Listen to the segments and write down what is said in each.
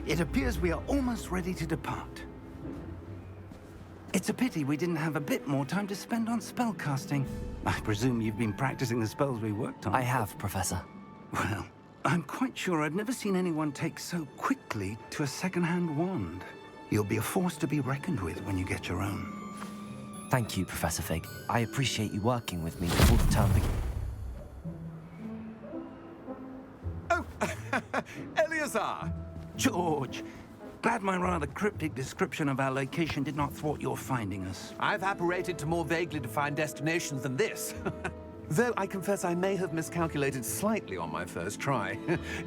It appears we are almost ready to depart. It's a pity we didn't have a bit more time to spend on spellcasting. I presume you've been practicing the spells we worked on. I have, Professor. Well, I'm quite sure I've never seen anyone take so quickly to a second-hand wand. You'll be a force to be reckoned with when you get your own. Thank you, Professor Fig. I appreciate you working with me before the term begins. Oh, Eleazar! George, glad my rather cryptic description of our location did not thwart your finding us. I've apparated to more vaguely defined destinations than this. Though I confess I may have miscalculated slightly on my first try.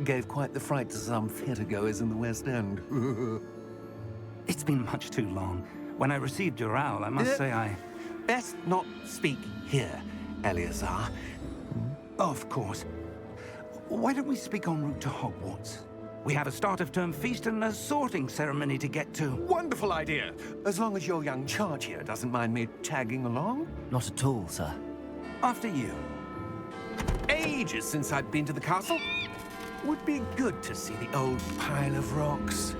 Gave quite the fright to some theatergoers in the West End. It's been much too long. When I received your owl, I must say I... Best not speak here, Eleazar. Of course. Why don't we speak en route to Hogwarts? We have a start-of-term feast and a sorting ceremony to get to. Wonderful idea! As long as your young charge here doesn't mind me tagging along. Not at all, sir. After you. Ages since I'd been to the castle. Would be good to see the old pile of rocks.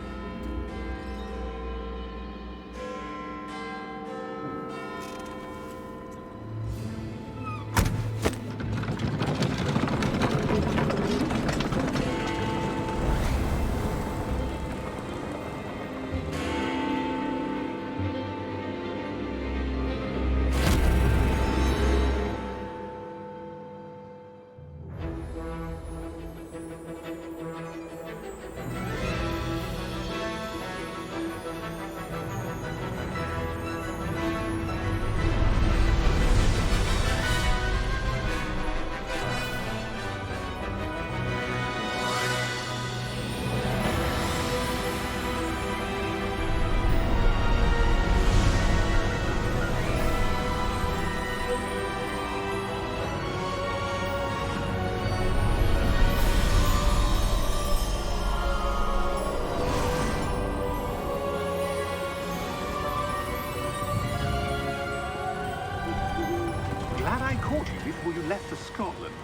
Glad I caught you before you left for Scotland.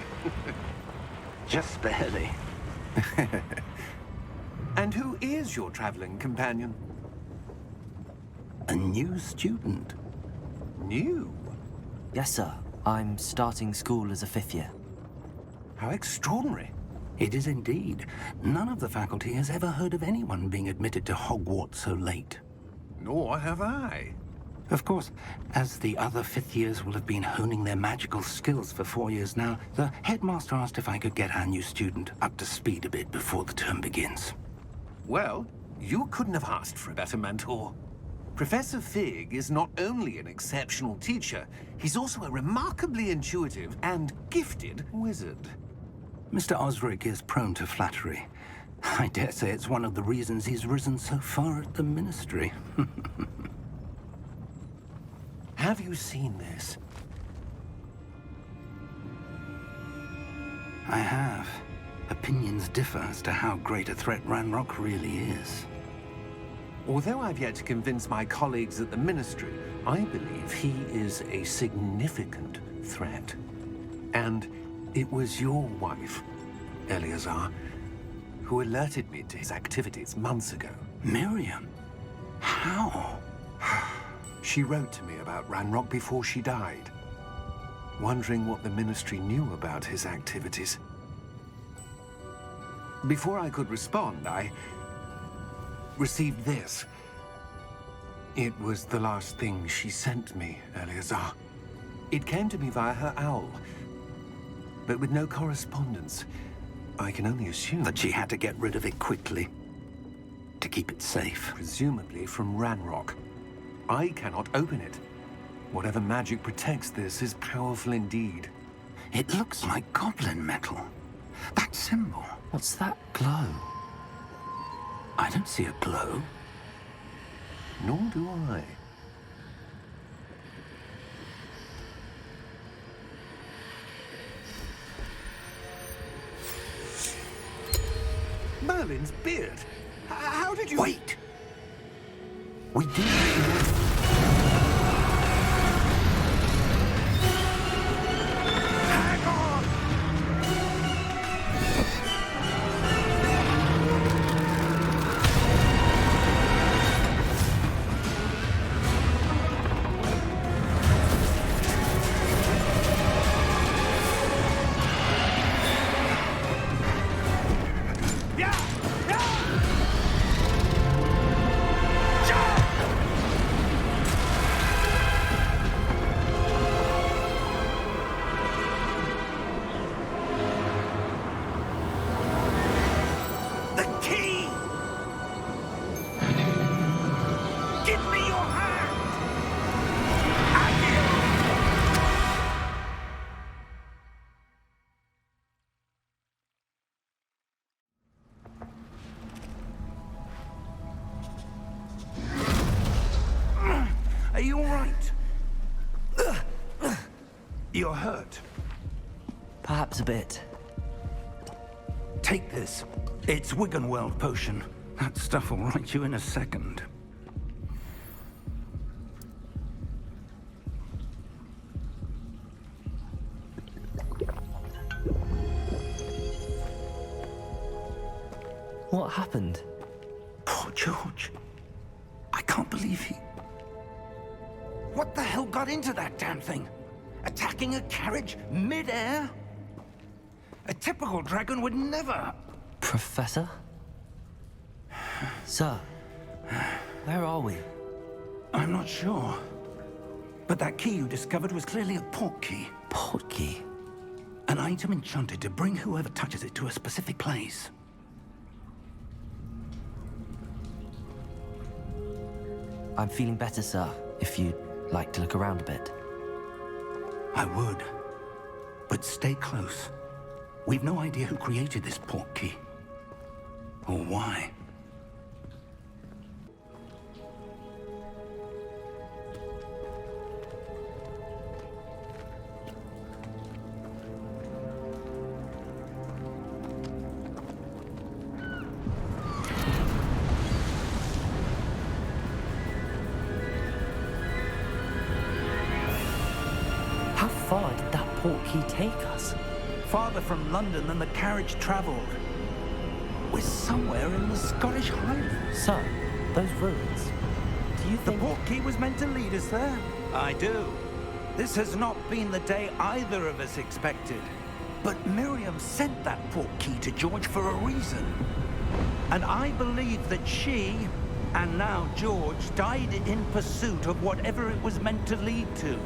Just barely. And who is your traveling companion? A new student. New? Yes, sir. I'm starting school as a 5th year. How extraordinary. It is indeed. None of the faculty has ever heard of anyone being admitted to Hogwarts so late. Nor have I. Of course, as the other 5th years will have been honing their magical skills for 4 years now, the headmaster asked if I could get our new student up to speed a bit before the term begins. Well, you couldn't have asked for a better mentor. Professor Fig is not only an exceptional teacher, he's also a remarkably intuitive and gifted wizard. Mr. Osric is prone to flattery. I dare say it's one of the reasons he's risen so far at the Ministry. Have you seen this? I have. Opinions differ as to how great a threat Ranrock really is. Although I've yet to convince my colleagues at the Ministry, I believe he is a significant threat. And it was your wife, Eleazar, who alerted me to his activities months ago. Miriam? How? She wrote to me about Ranrock before she died, wondering what the Ministry knew about his activities. Before I could respond, I received this. It was the last thing she sent me, Eleazar. It came to me via her owl, but with no correspondence. I can only assume That she had to get rid of it quickly, to keep it safe. presumably from Ranrock. I cannot open it. Whatever magic protects this is powerful indeed. It looks like goblin metal. That symbol. What's that glow? I don't see a glow. Nor do I. Merlin's beard. How did you... Wait! We do. Hang on! You're hurt. Perhaps a bit. Take this. It's Wiggenweld potion. That stuff will right you in a second. What happened? Poor George. I can't believe he... What the hell got into that damn thing? Attacking a carriage mid-air? A typical dragon would never... Professor? Sir, where are we? I'm not sure. But that key you discovered was clearly a port key. Port key? An item enchanted to bring whoever touches it to a specific place. I'm feeling better, sir, if you'd like to look around a bit. I would. But stay close. We've no idea who created this port key. Or why. How far did that port key take us? Farther from London than the carriage traveled. We're somewhere in the Scottish Highlands. Sir, those ruins. Do you The think... port key was meant to lead us there? I do. This has not been the day either of us expected. But Miriam sent that port key to George for a reason. And I believe that she, and now George, died in pursuit of whatever it was meant to lead to.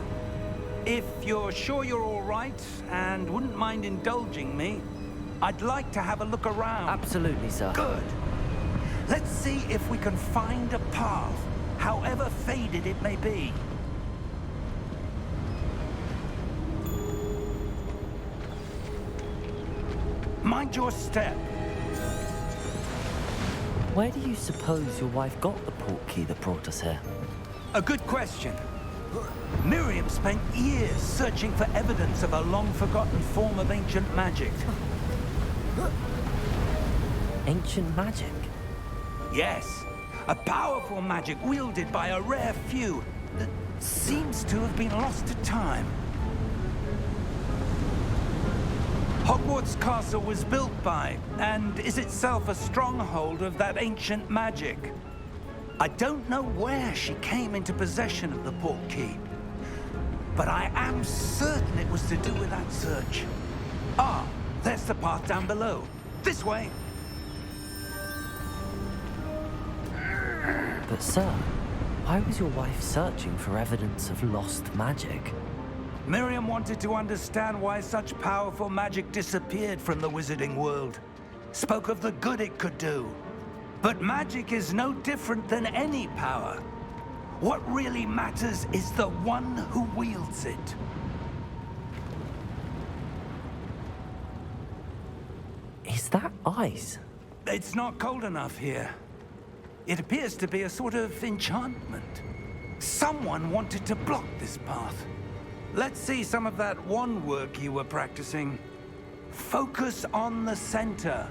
If you're sure you're all right, and wouldn't mind indulging me, I'd like to have a look around. Absolutely, sir. Good. Let's see if we can find a path, however faded it may be. Mind your step. Where do you suppose your wife got the port key that brought us here? A good question. Miriam spent years searching for evidence of a long-forgotten form of ancient magic. Ancient magic? Yes, a powerful magic wielded by a rare few that seems to have been lost to time. Hogwarts Castle was built by, and is itself a stronghold of that ancient magic. I don't know where she came into possession of the port key, but I am certain it was to do with that search. Ah, there's the path down below. This way. But sir, why was your wife searching for evidence of lost magic? Miriam wanted to understand why such powerful magic disappeared from the wizarding world. Spoke of the good it could do. But magic is no different than any power. What really matters is the one who wields it. Is that ice? It's not cold enough here. It appears to be a sort of enchantment. Someone wanted to block this path. Let's see some of that wand work you were practicing. Focus on the center.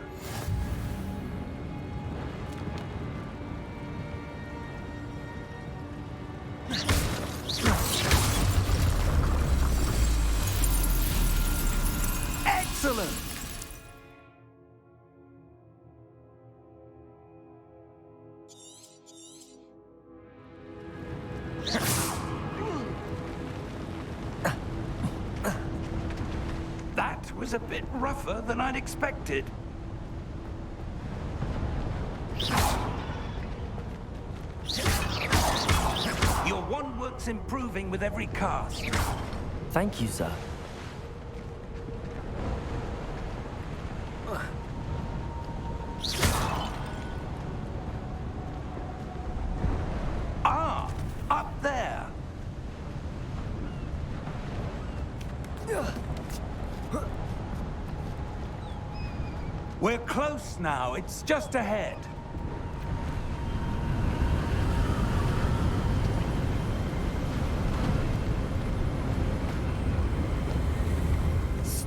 Excellent! That was a bit rougher than I'd expected. Your wand work's improving with every cast. Thank you, sir. Ah, up there. We're close now. It's just ahead.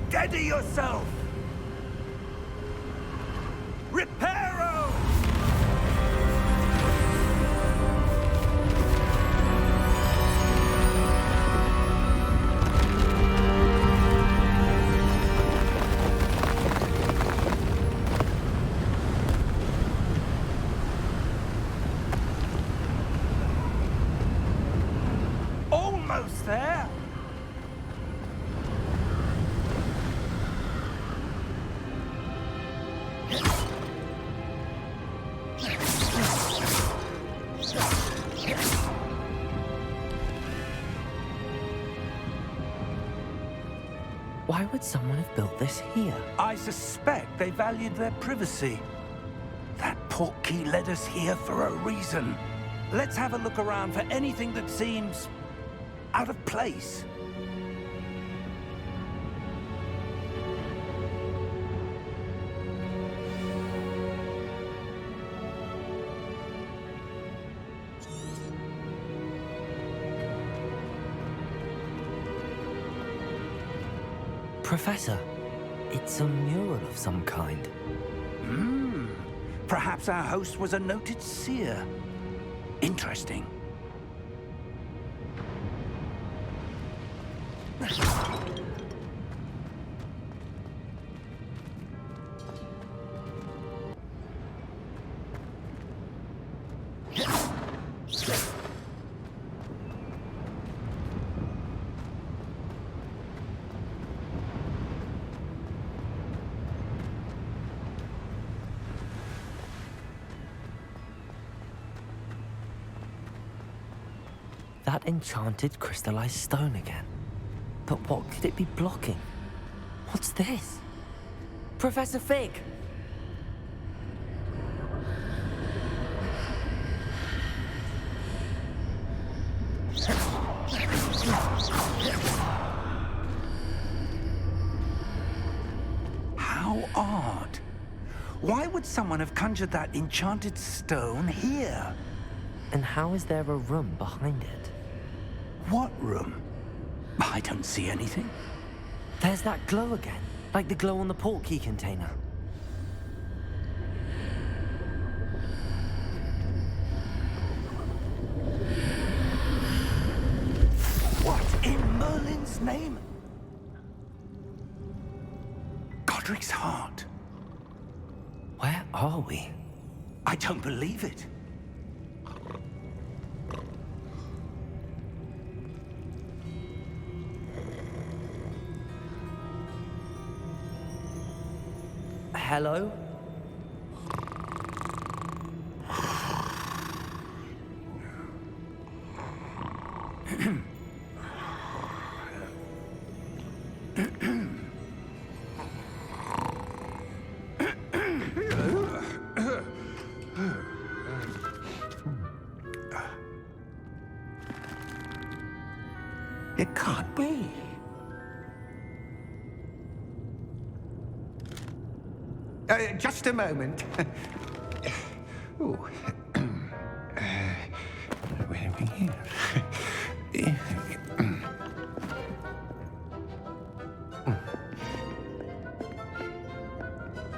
Steady yourself! Reparo! Almost there! Why would someone have built this here? I suspect they valued their privacy. That portkey led us here for a reason. Let's have a look around for anything that seems out of place. Professor, it's a mural of some kind. Perhaps our host was a noted seer. Interesting. That enchanted crystallized stone again. But what could it be blocking? What's this? Professor Fig! How odd. Why would someone have conjured that enchanted stone here? And how is there a room behind it? What room? I don't see anything. There's that glow again, like the glow on the portkey container. What in Merlin's name? Godric's heart. Where are we? I don't believe it. Hello? It can't be. Just a moment. Oh. Where are we here?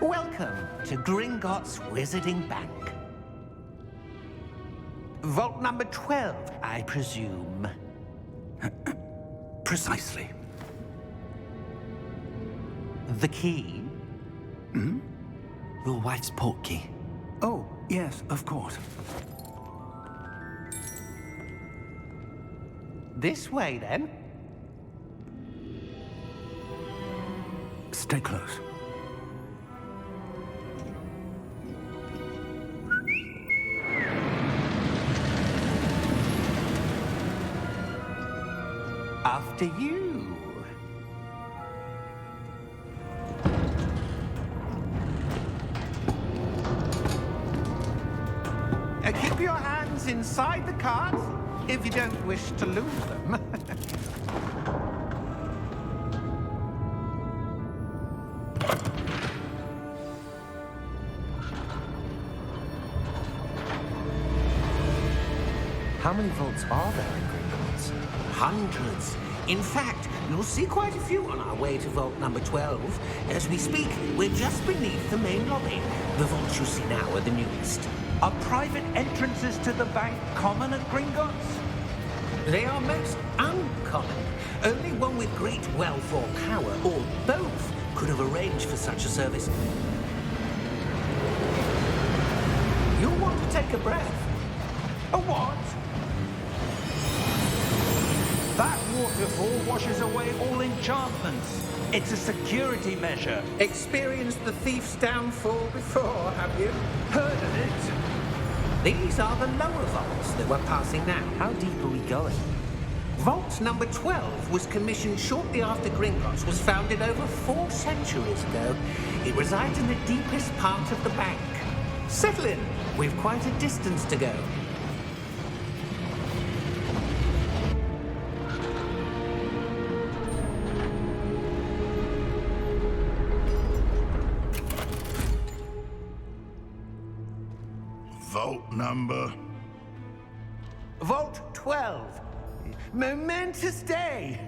Welcome to Gringotts Wizarding Bank. Vault number 12, I presume. Precisely. The key? Your wife's portkey. Oh, yes, of course. This way, then. Stay close. After you. Keep your hands inside the cart if you don't wish to lose them. How many vaults are there in Gringotts? Hundreds. In fact, you'll see quite a few on our way to vault number 12. As we speak, we're just beneath the main lobby. The vaults you see now are the newest. Are private entrances to the bank common at Gringotts? They are most uncommon. Only one with great wealth or power, or both, could have arranged for such a service. You'll want to take a breath. A what? That waterfall washes away all enchantments. It's a security measure. Experienced the thief's downfall before, have you? Heard of it? These are the lower vaults that we're passing now. How deep are we going? Vault number 12 was commissioned shortly after Gringotts was founded over 4 centuries ago. It resides in the deepest part of the bank. Settle in. We've quite a distance to go. Vault number? Vault 12. Momentous day.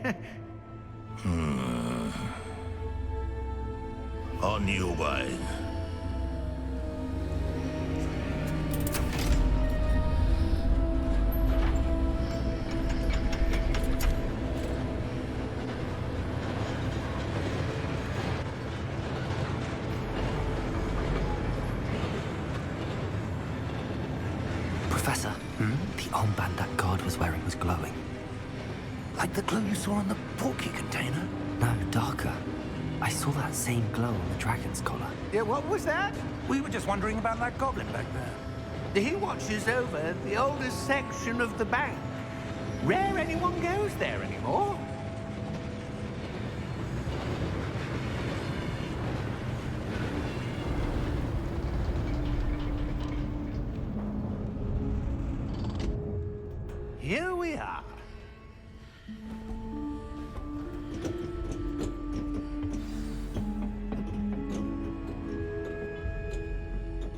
On your way. Professor, the armband that guard was wearing was glowing. Like the glow you saw on the porky container? No, darker. I saw that same glow on the dragon's collar. Yeah, what was that? We were just wondering about that goblin back there. He watches over the oldest section of the bank. Rare anyone goes there anymore. Here we are.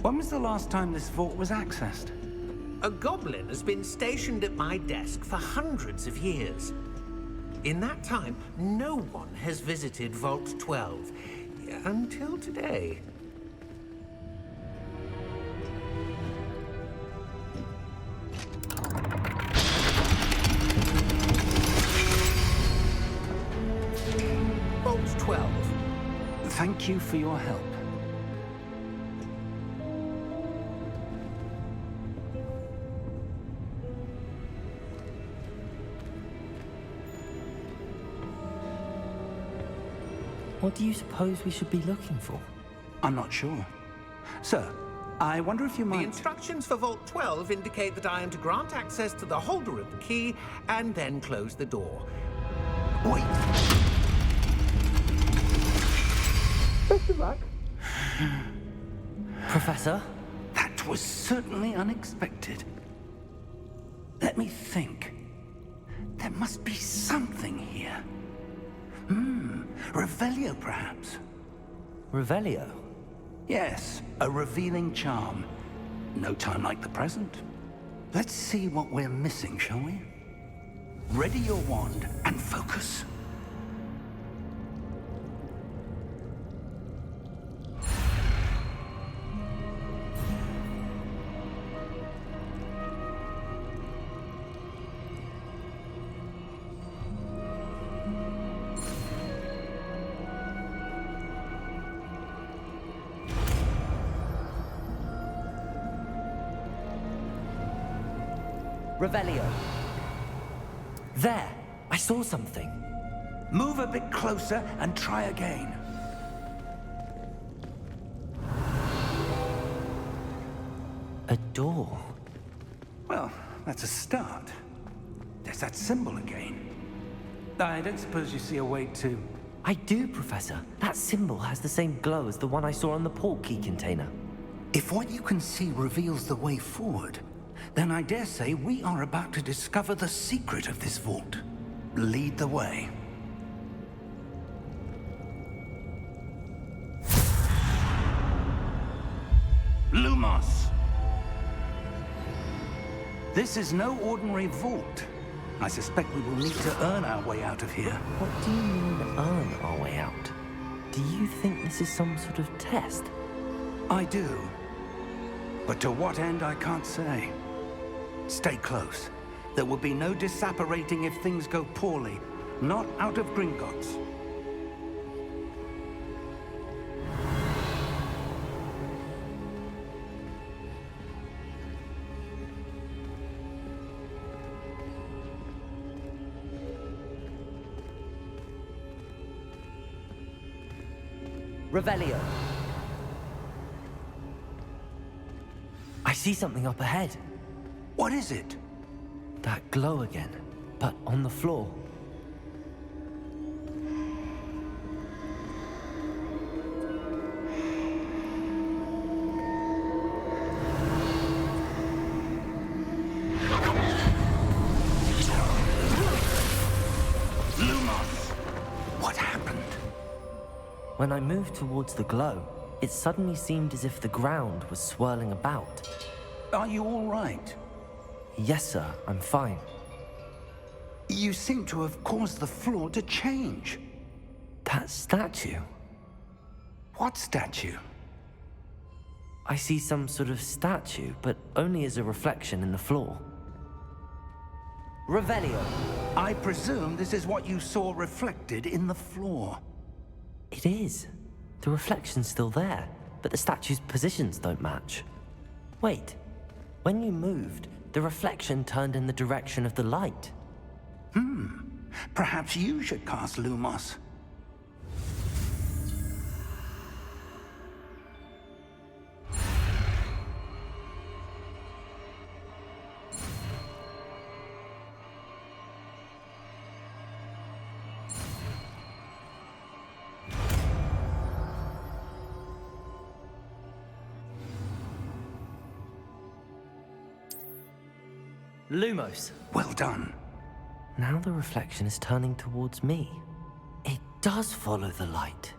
When was the last time this vault was accessed? A goblin has been stationed at my desk for hundreds of years. In that time, no one has visited Vault 12 until today. Vault 12. Thank you for your help. What do you suppose we should be looking for? I'm not sure. Sir, I wonder if you The might... instructions for Vault 12 indicate that I am to grant access to the holder of the key and then close the door. Wait! Best of luck. Professor? That was certainly unexpected. Let me think. There must be something here. Revelio, perhaps? Revelio? Yes, a revealing charm. No time like the present. Let's see what we're missing, shall we? Ready your wand and focus. Revelio. There! I saw something. Move a bit closer and try again. A door. Well, that's a start. There's that symbol again. I don't suppose you see a way to... I do, Professor. That symbol has the same glow as the one I saw on the port key container. If what you can see reveals the way forward, then I dare say we are about to discover the secret of this vault. Lead the way. Lumos! This is no ordinary vault. I suspect we will need to earn our way out of here. What do you mean, earn our way out? Do you think this is some sort of test? I do. But to what end, I can't say. Stay close. There will be no disapparating if things go poorly. Not out of Gringotts. Revelio. I see something up ahead. What is it? That glow again, but on the floor. What happened? When I moved towards the glow, it suddenly seemed as if the ground was swirling about. Are you all right? Yes, sir, I'm fine. You seem to have caused the floor to change. That statue. What statue? I see some sort of statue, but only as a reflection in the floor. Revelio. I presume this is what you saw reflected in the floor. It is. The reflection's still there, but the statue's positions don't match. Wait. When you moved, the reflection turned in the direction of the light. Perhaps you should cast Lumos. Lumos. Well done. Now the reflection is turning towards me. It does follow the light.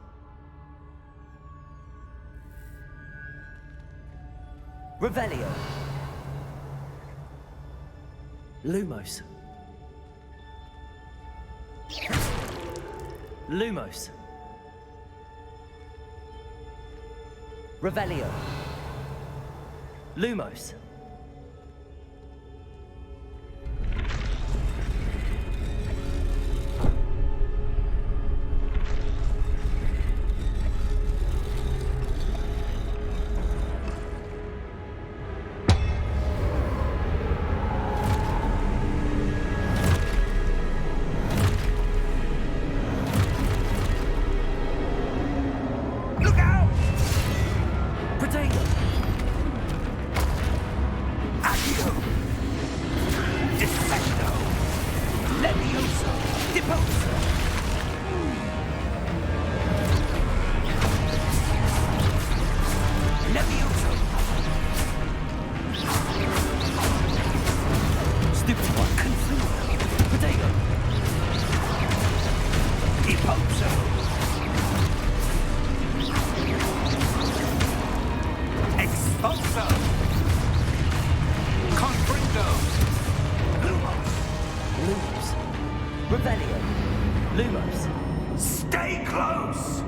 Revelio. Lumos. Lumos. Revelio. Lumos. Look out! Potato. Accio! Defecto! Levioso! Deposo! Levioso! Stupid one. Consumer! Potato. Deposo! Expulso! Confringo! Lumos! Lumos. Revelio. Lumos. Stay close!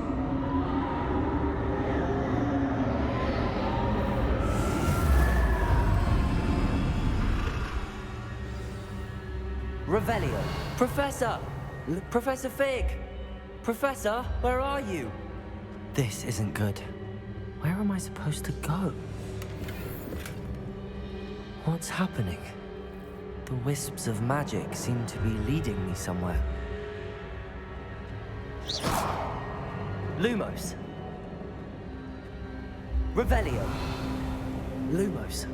Revelio. Professor! Professor Fig! Professor, where are you? This isn't good. Where am I supposed to go? What's happening? The wisps of magic seem to be leading me somewhere. Lumos. Revelio. Lumos.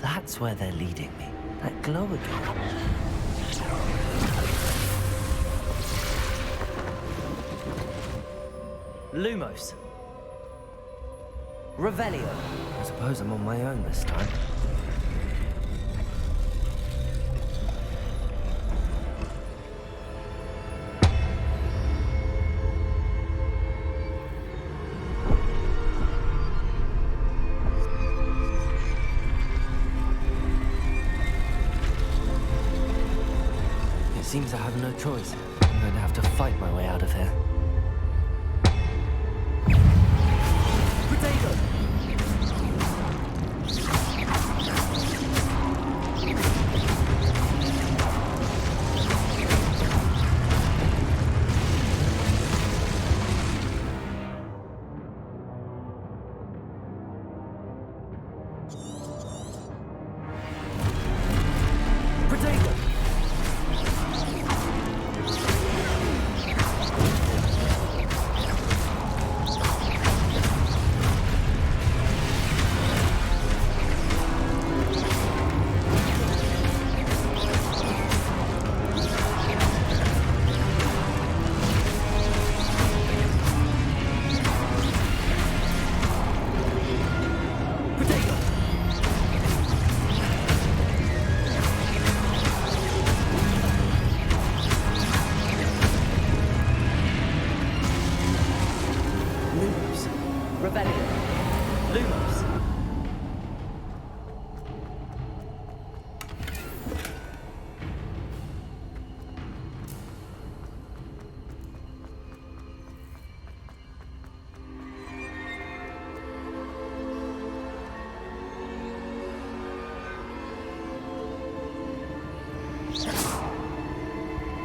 That's where they're leading me. That glow again. Lumos. Revelio. I suppose I'm on my own this time. It seems I have no choice. I'm going to have to fight my way out of here. Potato! Potato! Lumos. Revelio. Lumos.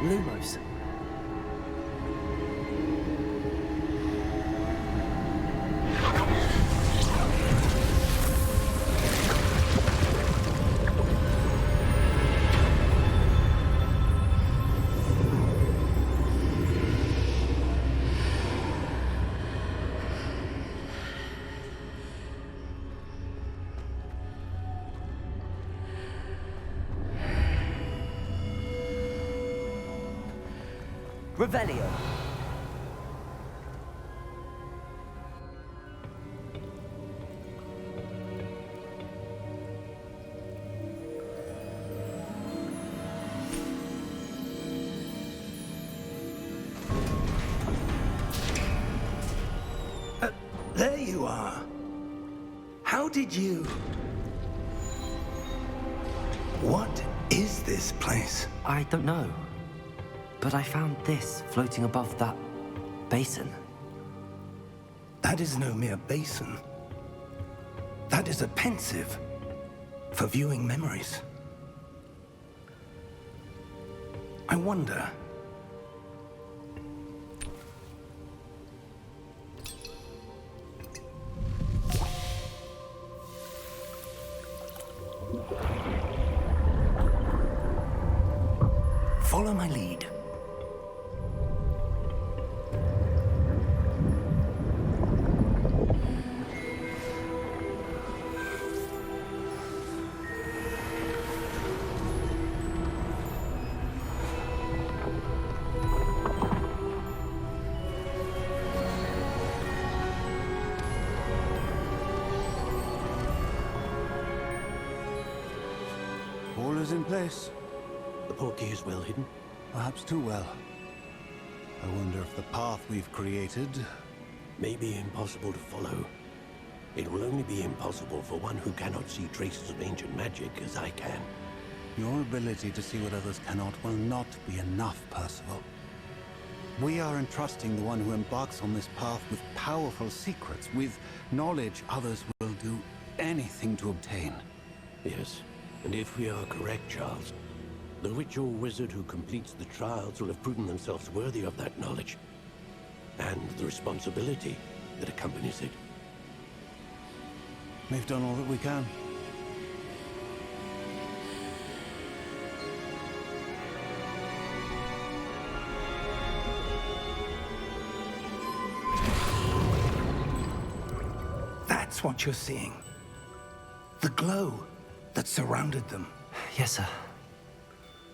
Lumos. Revelio. There you are. How did you... What is this place? I don't know. But I found this floating above that basin. That is no mere basin. That is a pensive for viewing memories. I wonder... Follow my lead. All is in place. The portkey is well hidden. Perhaps too well. I wonder if the path we've created... May be impossible to follow. It will only be impossible for one who cannot see traces of ancient magic as I can. Your ability to see what others cannot will not be enough, Percival. We are entrusting the one who embarks on this path with powerful secrets, with knowledge others will do anything to obtain. Yes, and if we are correct, Charles, the witch or wizard who completes the trials will have proven themselves worthy of that knowledge, and the responsibility that accompanies it. We've done all that we can. That's what you're seeing. The glow that surrounded them. Yes, sir.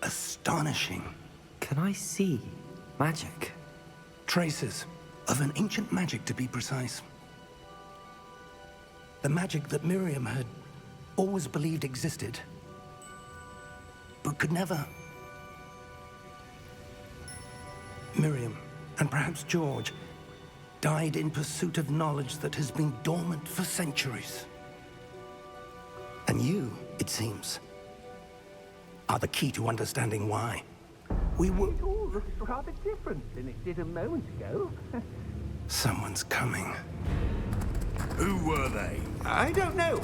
astonishing. Can I see magic? Traces of an ancient magic, to be precise. The magic that Miriam had always believed existed, but could never. Miriam, and perhaps George, died in pursuit of knowledge that has been dormant for centuries. And you, it seems, are the key to understanding why. We were... It all looks rather different than it did a moment ago. Someone's coming. Who were they? I don't know.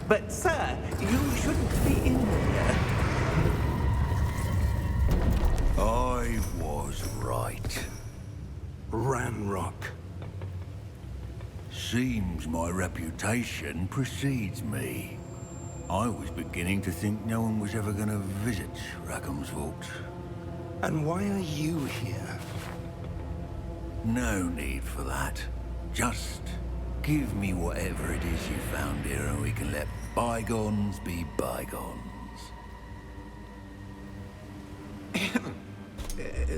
But, sir, you shouldn't be in here. I was right. Ramrock. Seems my reputation precedes me. I was beginning to think no one was ever going to visit Rackham's vault. And why are you here? No need for that. Just give me whatever it is you found here and we can let bygones be bygones.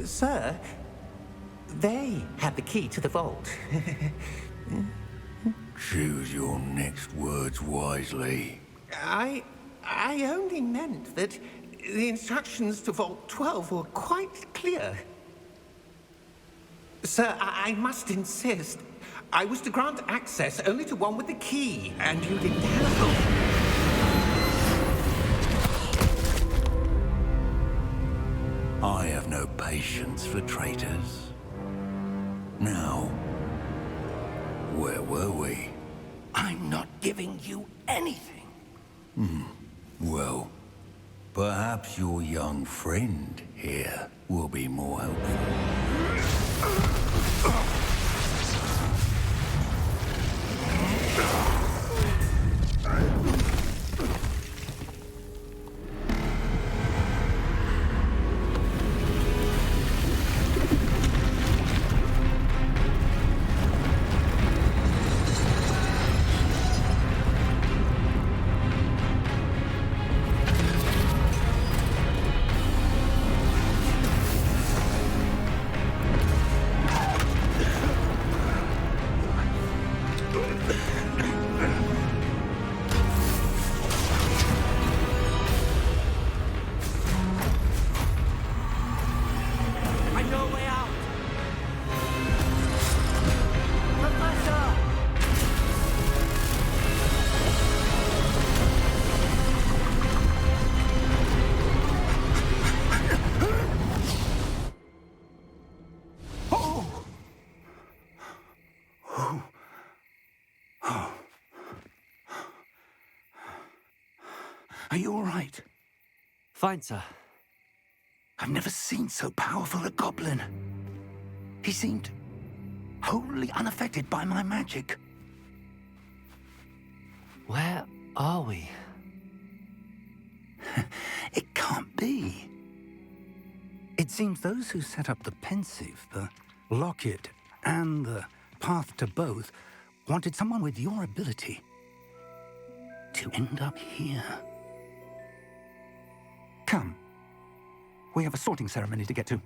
Sir, they had the key to the vault. Choose your next words wisely. I only meant that the instructions to Vault 12 were quite clear. Sir, I must insist. I was to grant access only to one with the key, and you didn't have I have no patience for traitors. Now, where were we? I'm not giving you anything. Well, perhaps your young friend here will be more helpful. Are you all right? Fine, sir. I've never seen so powerful a goblin. He seemed wholly unaffected by my magic. Where are we? It can't be. It seems those who set up the pensive, the locket, and the path to both wanted someone with your ability to end up here. Come. We have a sorting ceremony to get to.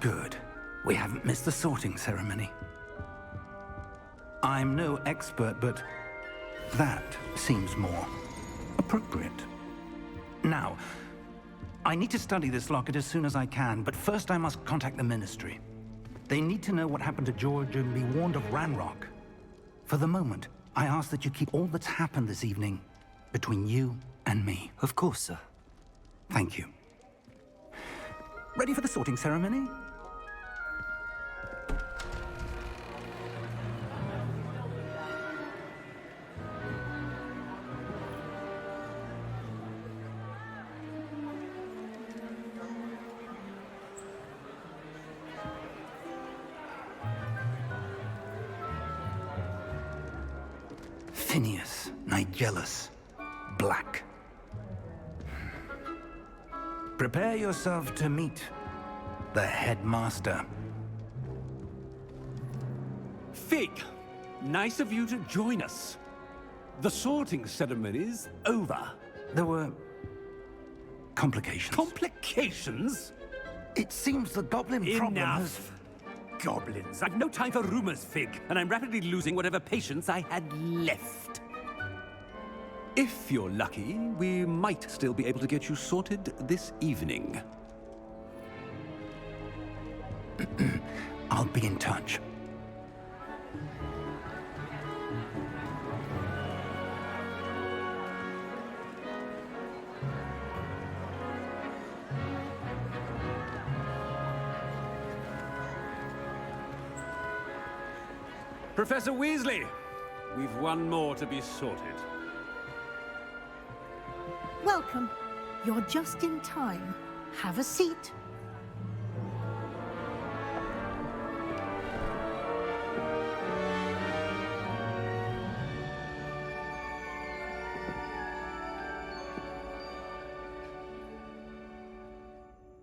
Good. We haven't missed the sorting ceremony. I'm no expert, but that seems more appropriate. Now, I need to study this locket as soon as I can, but first I must contact the Ministry. They need to know what happened to George and be warned of Ranrock. For the moment, I ask that you keep all that's happened this evening between you and me. Of course, sir. Thank you. Ready for the sorting ceremony? Phineas, Nigellus, Black. Prepare yourself to meet the headmaster. Fig, nice of you to join us. The sorting ceremony's over. There were complications. Complications? It seems the goblin problem has... Enough! Goblins. I've no time for rumors, Fig, and I'm rapidly losing whatever patience I had left. If you're lucky, we might still be able to get you sorted this evening. I'll be in touch. Professor Weasley, we've one more to be sorted. Welcome. You're just in time. Have a seat.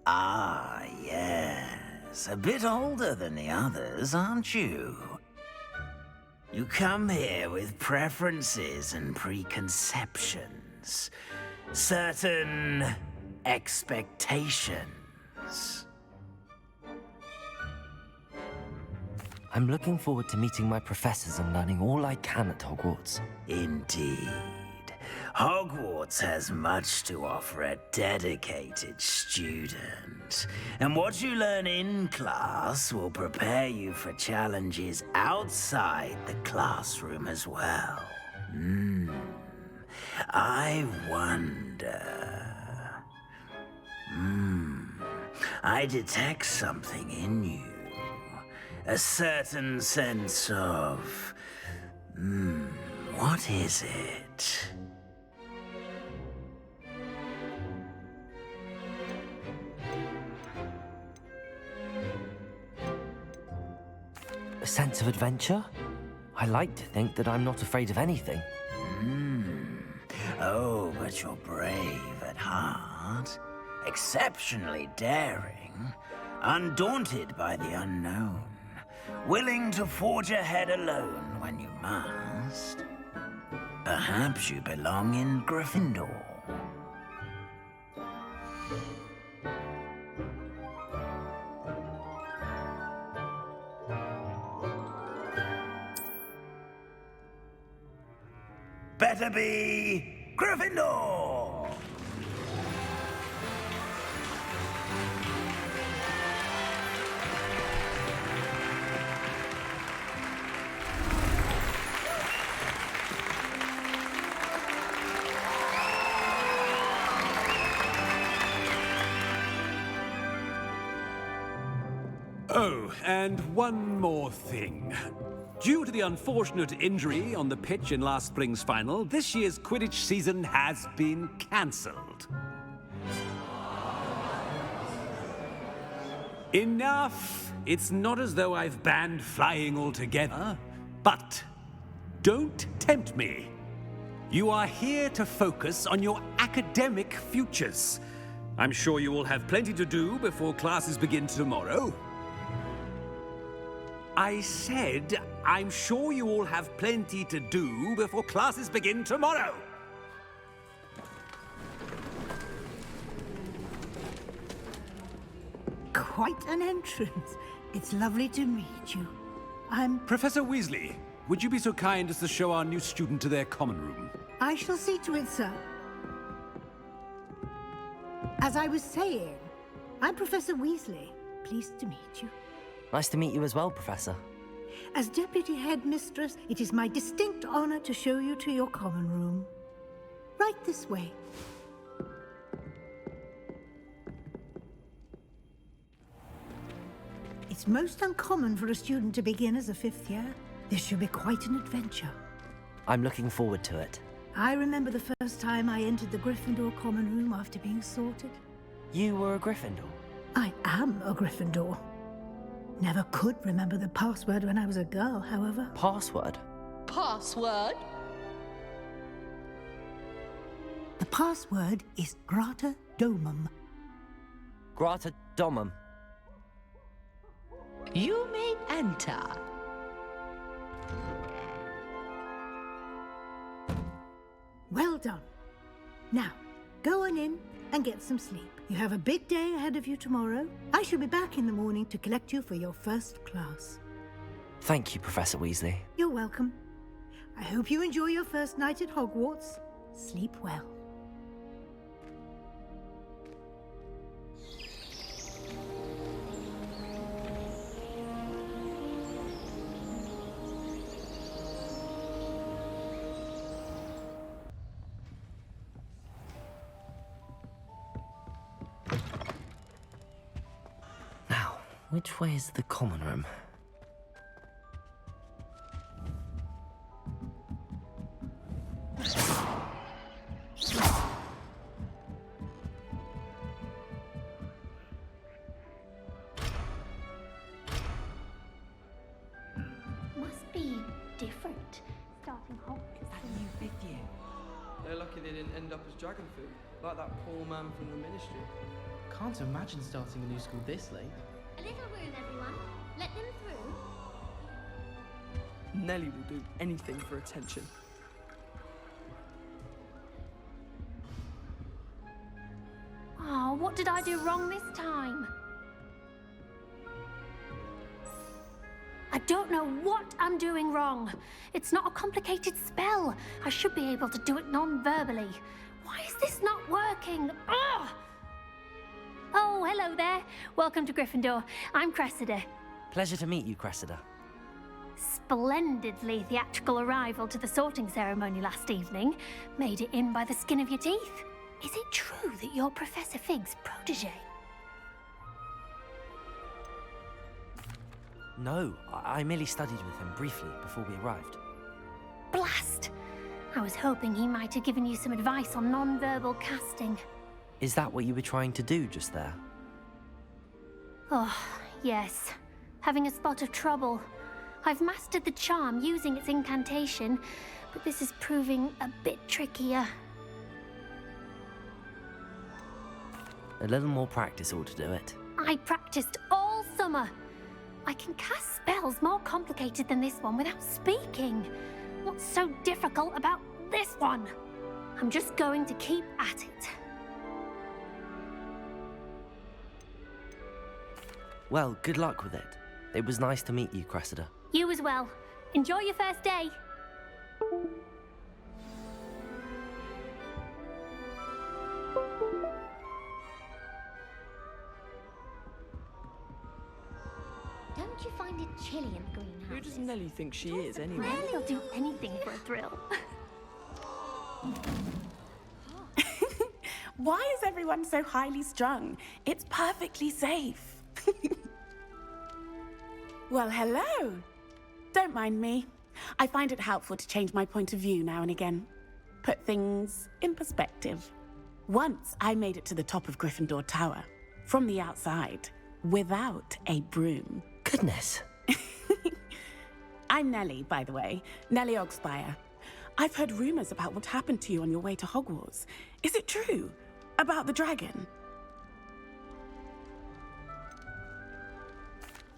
Ah, yes. A bit older than the others, aren't you? You come here with preferences and preconceptions. Certain expectations. I'm looking forward to meeting my professors and learning all I can at Hogwarts. Indeed. Hogwarts has much to offer a dedicated student. And what you learn in class will prepare you for challenges outside the classroom as well. I wonder... I detect something in you. A certain sense of... what is it? A sense of adventure? I like to think that I'm not afraid of anything. Oh, but you're brave at heart. Exceptionally daring. Undaunted by the unknown. Willing to forge ahead alone when you must. Perhaps you belong in Gryffindor. Better be Gryffindor! Oh, and one more thing. Due to the unfortunate injury on the pitch in last spring's final, this year's Quidditch season has been cancelled. Enough! It's not as though I've banned flying altogether, but don't tempt me. You are here to focus on your academic futures. I'm sure you will have plenty to do before classes begin tomorrow. I said, I'm sure you all have plenty to do before classes begin tomorrow. quite an entrance. It's lovely to meet you. Professor Weasley, would you be so kind as to show our new student to their common room? I shall see to it, sir. As I was saying, I'm Professor Weasley. Pleased to meet you. Nice to meet you as well, Professor. As Deputy Headmistress, it is my distinct honor to show you to your common room. Right this way. It's most uncommon for a student to begin as a fifth year. This should be quite an adventure. I'm looking forward to it. I remember the first time I entered the Gryffindor common room after being sorted. You were a Gryffindor? I am a Gryffindor. Never could remember the password when I was a girl, however. Password? Password? The password is Grata Domum. Grata Domum. You may enter. Well done. Now, go on in and get some sleep. You have a big day ahead of you tomorrow. I shall be back in the morning to collect you for your first class. Thank you, Professor Weasley. You're welcome. I hope you enjoy your first night at Hogwarts. Sleep well. Now, which way is the common room? Must be different. Starting Hogwarts. Is that you fifth year? They're lucky they didn't end up as dragon food, like that poor man from the Ministry. Can't imagine starting a new school this late. A little room, everyone. Let them through. Nelly will do anything for attention. Oh, what did I do wrong this time? I don't know what I'm doing wrong. It's not a complicated spell. I should be able to do it non-verbally. Why is this not working? Ugh! Oh, hello there. Welcome to Gryffindor. I'm Cressida. Pleasure to meet you, Cressida. Splendidly theatrical arrival to the sorting ceremony last evening. Made it in by the skin of your teeth. Is it true that you're Professor Fig's protege? No, I merely studied with him briefly before we arrived. Blast! I was hoping he might have given you some advice on non-verbal casting. Is that what you were trying to do just there? Oh, yes. Having a spot of trouble. I've mastered the charm using its incantation, but this is proving a bit trickier. A little more practice ought to do it. I practiced all summer. I can cast spells more complicated than this one without speaking. What's so difficult about this one? I'm just going to keep at it. Well, good luck with it. It was nice to meet you, Cressida. You as well. Enjoy your first day. Don't you find it chilly in the greenhouse? Who does Nelly think she is, anyway? Nelly'll do anything for a thrill. Why is everyone so highly strung? It's perfectly safe. Well, hello. Don't mind me. I find it helpful to change my point of view now and again. Put things in perspective. Once I made it to the top of Gryffindor Tower, from the outside, without a broom. Goodness. I'm Nelly, by the way. Nelly Ogspire. I've heard rumors about what happened to you on your way to Hogwarts. Is it true? About the dragon?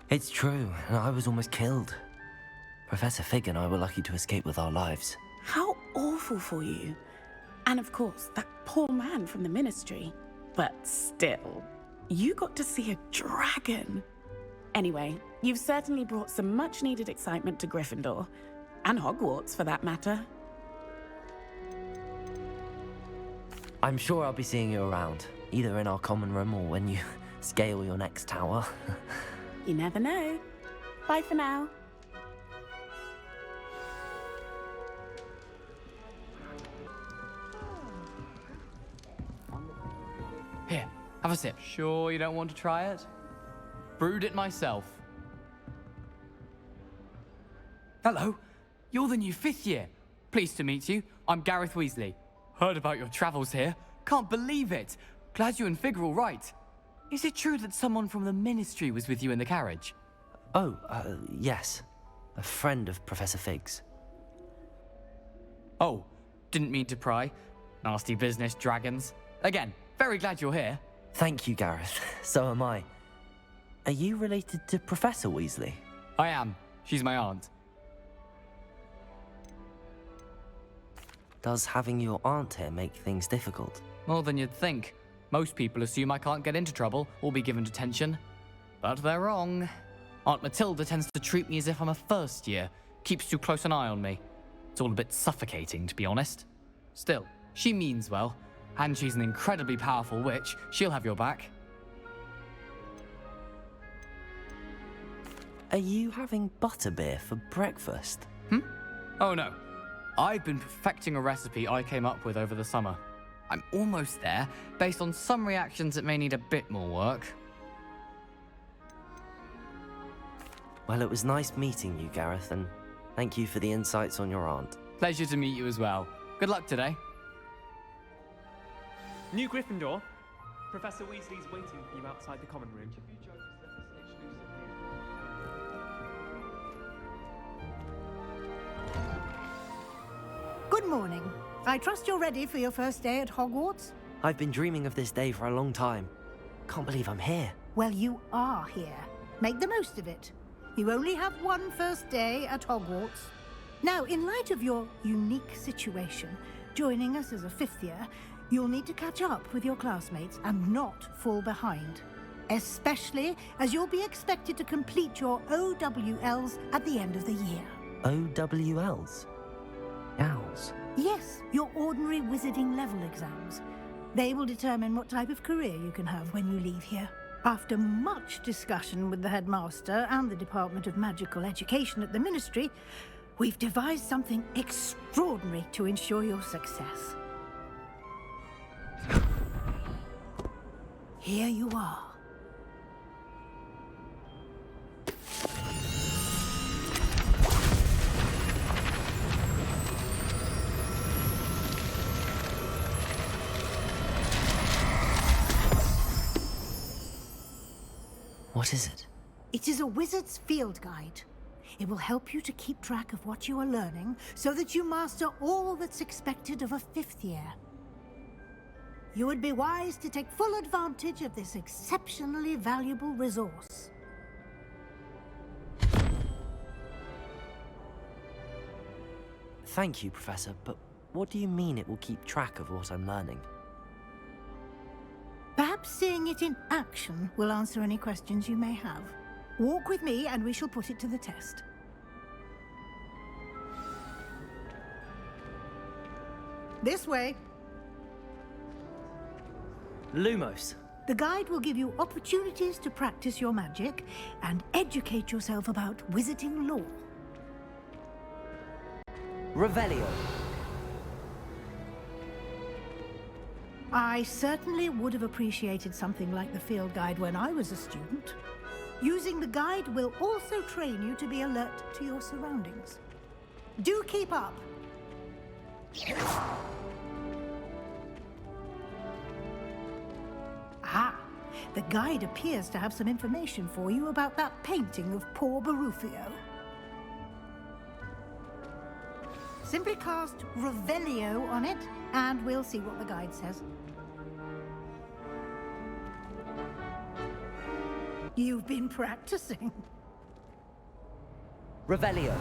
It's true, and I was almost killed. Professor Fig and I were lucky to escape with our lives. How awful for you. And of course, that poor man from the Ministry. But still, You got to see a dragon. Anyway, you've certainly brought some much-needed excitement to Gryffindor. And Hogwarts, for that matter. I'm sure I'll be seeing you around, either in our common room or when you scale your next tower. You never know. Bye for now. Here, have a sip. Sure you don't want to try it? Brewed it myself. Hello, you're the new 5th year. Pleased to meet you. I'm Gareth Weasley. Heard about your travels here. Can't believe it. Glad you and Fig are all right. Is it true that someone from the Ministry was with you in the carriage? Oh, yes. A friend of Professor Fig's. Oh, didn't mean to pry. Nasty business, dragons. Again, very glad you're here. Thank you, Gareth. So am I. Are you related to Professor Weasley? I am. She's my aunt. Does having your aunt here make things difficult? More than you'd think. Most people assume I can't get into trouble or be given detention. But they're wrong. Aunt Matilda tends to treat me as if I'm a first year. Keeps too close an eye on me. It's all a bit suffocating, to be honest. Still, she means well. And she's an incredibly powerful witch. She'll have your back. Are you having butterbeer for breakfast? Oh no. I've been perfecting a recipe I came up with over the summer. I'm almost there. Based on some reactions, it may need a bit more work. Well, it was nice meeting you, Gareth, and thank you for the insights on your aunt. Pleasure to meet you as well. Good luck today. New Gryffindor. Professor Weasley's waiting for you outside the common room. Good morning. I trust you're ready for your first day at Hogwarts? I've been dreaming of this day for a long time. Can't believe I'm here. Well, you are here. Make the most of it. You only have one first day at Hogwarts. Now, in light of your unique situation, joining us as a 5th year, you'll need to catch up with your classmates and not fall behind. Especially as you'll be expected to complete your OWLs at the end of the year. OWLs? Owls? Yes, your ordinary wizarding level exams. They will determine what type of career you can have when you leave here. After much discussion with the headmaster and the Department of Magical Education at the Ministry, we've devised something extraordinary to ensure your success. Here you are. What is it? It is a wizard's field guide. It will help you to keep track of what you are learning so that you master all that's expected of a 5th year. You would be wise to take full advantage of this exceptionally valuable resource. Thank you, Professor, but what do you mean it will keep track of what I'm learning? Perhaps seeing it in action will answer any questions you may have. Walk with me and we shall put it to the test. This way. Lumos. The guide will give you opportunities to practice your magic and educate yourself about wizarding lore. Revelio. I certainly would have appreciated something like the field guide when I was a student. Using the guide will also train you to be alert to your surroundings. Do keep up! Ah, the guide appears to have some information for you about that painting of poor Barufio. Simply cast Revelio on it, and we'll see what the guide says. You've been practicing. Revelio.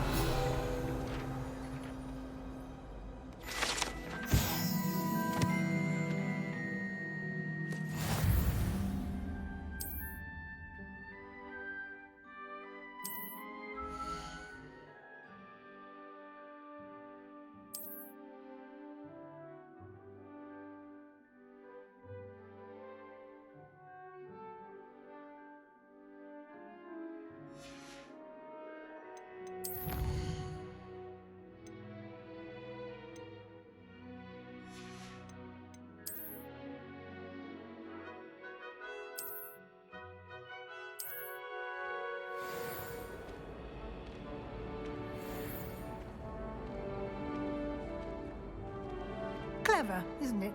clever, isn't it?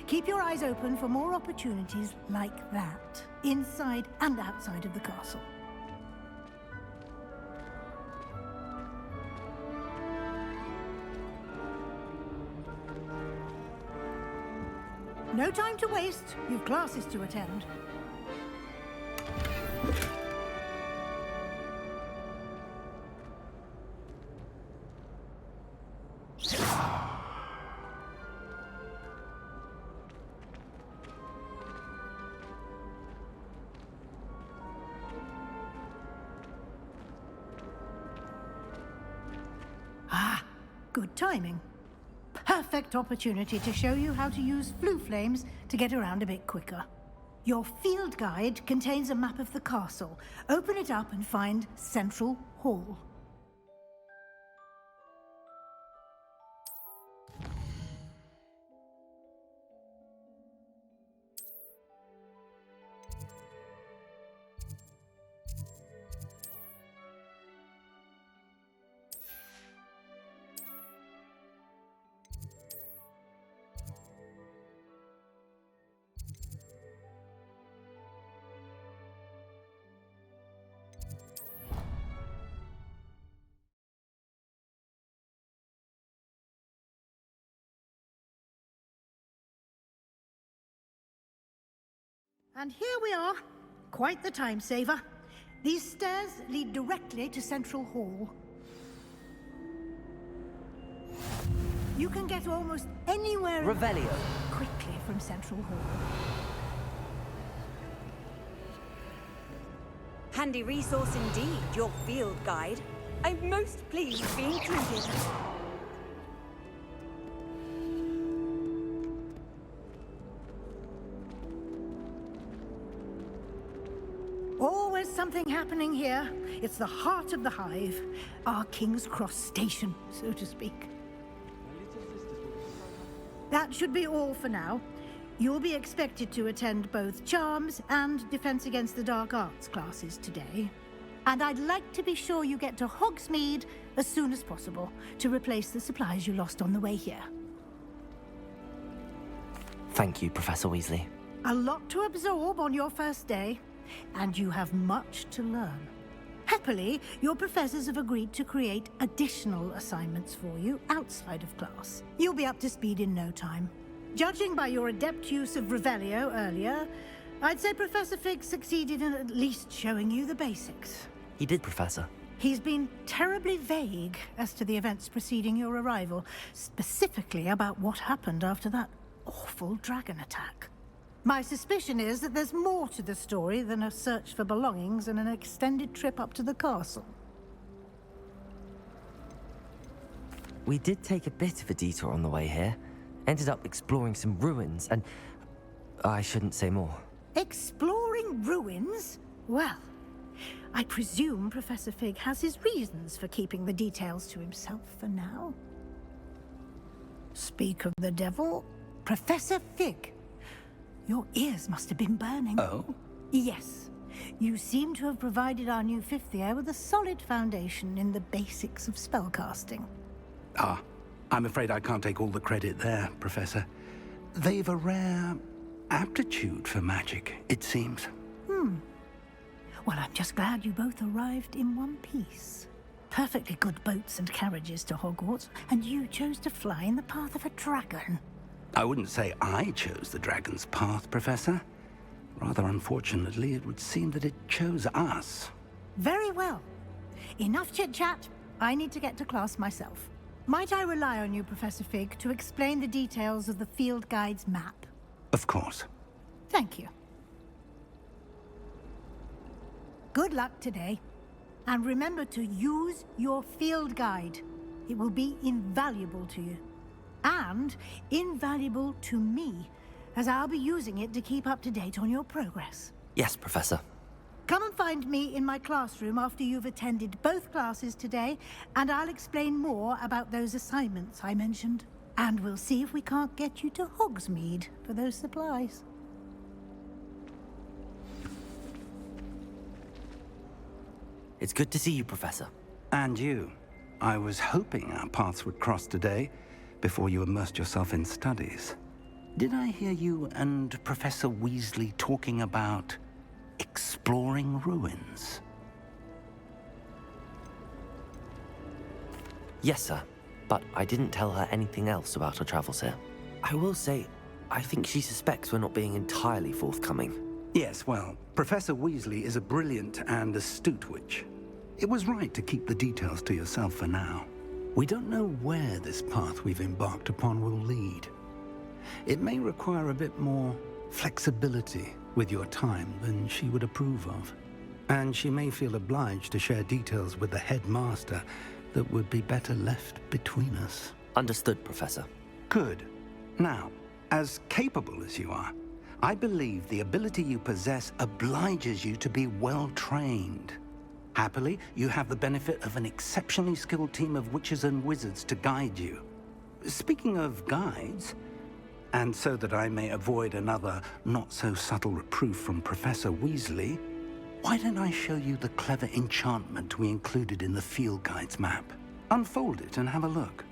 Keep your eyes open for more opportunities like that, inside and outside of the castle. No time to waste. You've classes to attend. Ah, good timing. Perfect opportunity to show you how to use flue flames to get around a bit quicker. Your field guide contains a map of the castle. Open it up and find Central Hall. And here we are. Quite the time saver. These stairs lead directly to Central Hall. You can get almost anywhere Revelio. quickly from Central Hall. Handy resource indeed, your field guide. I'm most pleased to be included. Always something happening here. It's the heart of the hive. Our King's Cross station, so to speak. That should be all for now. You'll be expected to attend both Charms and Defense Against the Dark Arts classes today. And I'd like to be sure you get to Hogsmeade as soon as possible to replace the supplies you lost on the way here. Thank you, Professor Weasley. A lot to absorb on your first day, and you have much to learn. Happily, your professors have agreed to create additional assignments for you outside of class. You'll be up to speed in no time. Judging by your adept use of Revelio earlier, I'd say Professor Fig succeeded in at least showing you the basics. He did, Professor. He's been terribly vague as to the events preceding your arrival, specifically about what happened after that awful dragon attack. My suspicion is that there's more to the story than a search for belongings and an extended trip up to the castle. We did take a bit of a detour on the way here. Ended up exploring some ruins, and I shouldn't say more. Exploring ruins? Well, I presume Professor Fig has his reasons for keeping the details to himself for now. Speak of the devil, Professor Fig. Your ears must have been burning. Oh? Yes. You seem to have provided our new fifth year with a solid foundation in the basics of spellcasting. Ah, I'm afraid I can't take all the credit there, Professor. They've a rare aptitude for magic, it seems. Well, I'm just glad you both arrived in one piece. Perfectly good boats and carriages to Hogwarts, and you chose to fly in the path of a dragon. I wouldn't say I chose the dragon's path, Professor. Rather unfortunately, it would seem that it chose us. Very well. Enough chit-chat. I need to get to class myself. Might I rely on you, Professor Fig, to explain the details of the field guide's map? Of course. Thank you. Good luck today. And remember to use your field guide. It will be invaluable to you. And invaluable to me, as I'll be using it to keep up to date on your progress. Yes, Professor. Come and find me in my classroom after you've attended both classes today, and I'll explain more about those assignments I mentioned. And we'll see if we can't get you to Hogsmeade for those supplies. It's good to see you, Professor. And you. I was hoping our paths would cross today, before you immersed yourself in studies. Did I hear you and Professor Weasley talking about exploring ruins? Yes, sir. But I didn't tell her anything else about her travels here. I will say, I think she suspects we're not being entirely forthcoming. Yes, well, Professor Weasley is a brilliant and astute witch. It was right to keep the details to yourself for now. We don't know where this path we've embarked upon will lead. It may require a bit more flexibility with your time than she would approve of. And she may feel obliged to share details with the headmaster that would be better left between us. Understood, Professor. Good. Now, as capable as you are, I believe the ability you possess obliges you to be well-trained. Happily, you have the benefit of an exceptionally skilled team of witches and wizards to guide you. Speaking of guides, and so that I may avoid another not-so-subtle reproof from Professor Weasley, why don't I show you the clever enchantment we included in the field guide's map? Unfold it and have a look.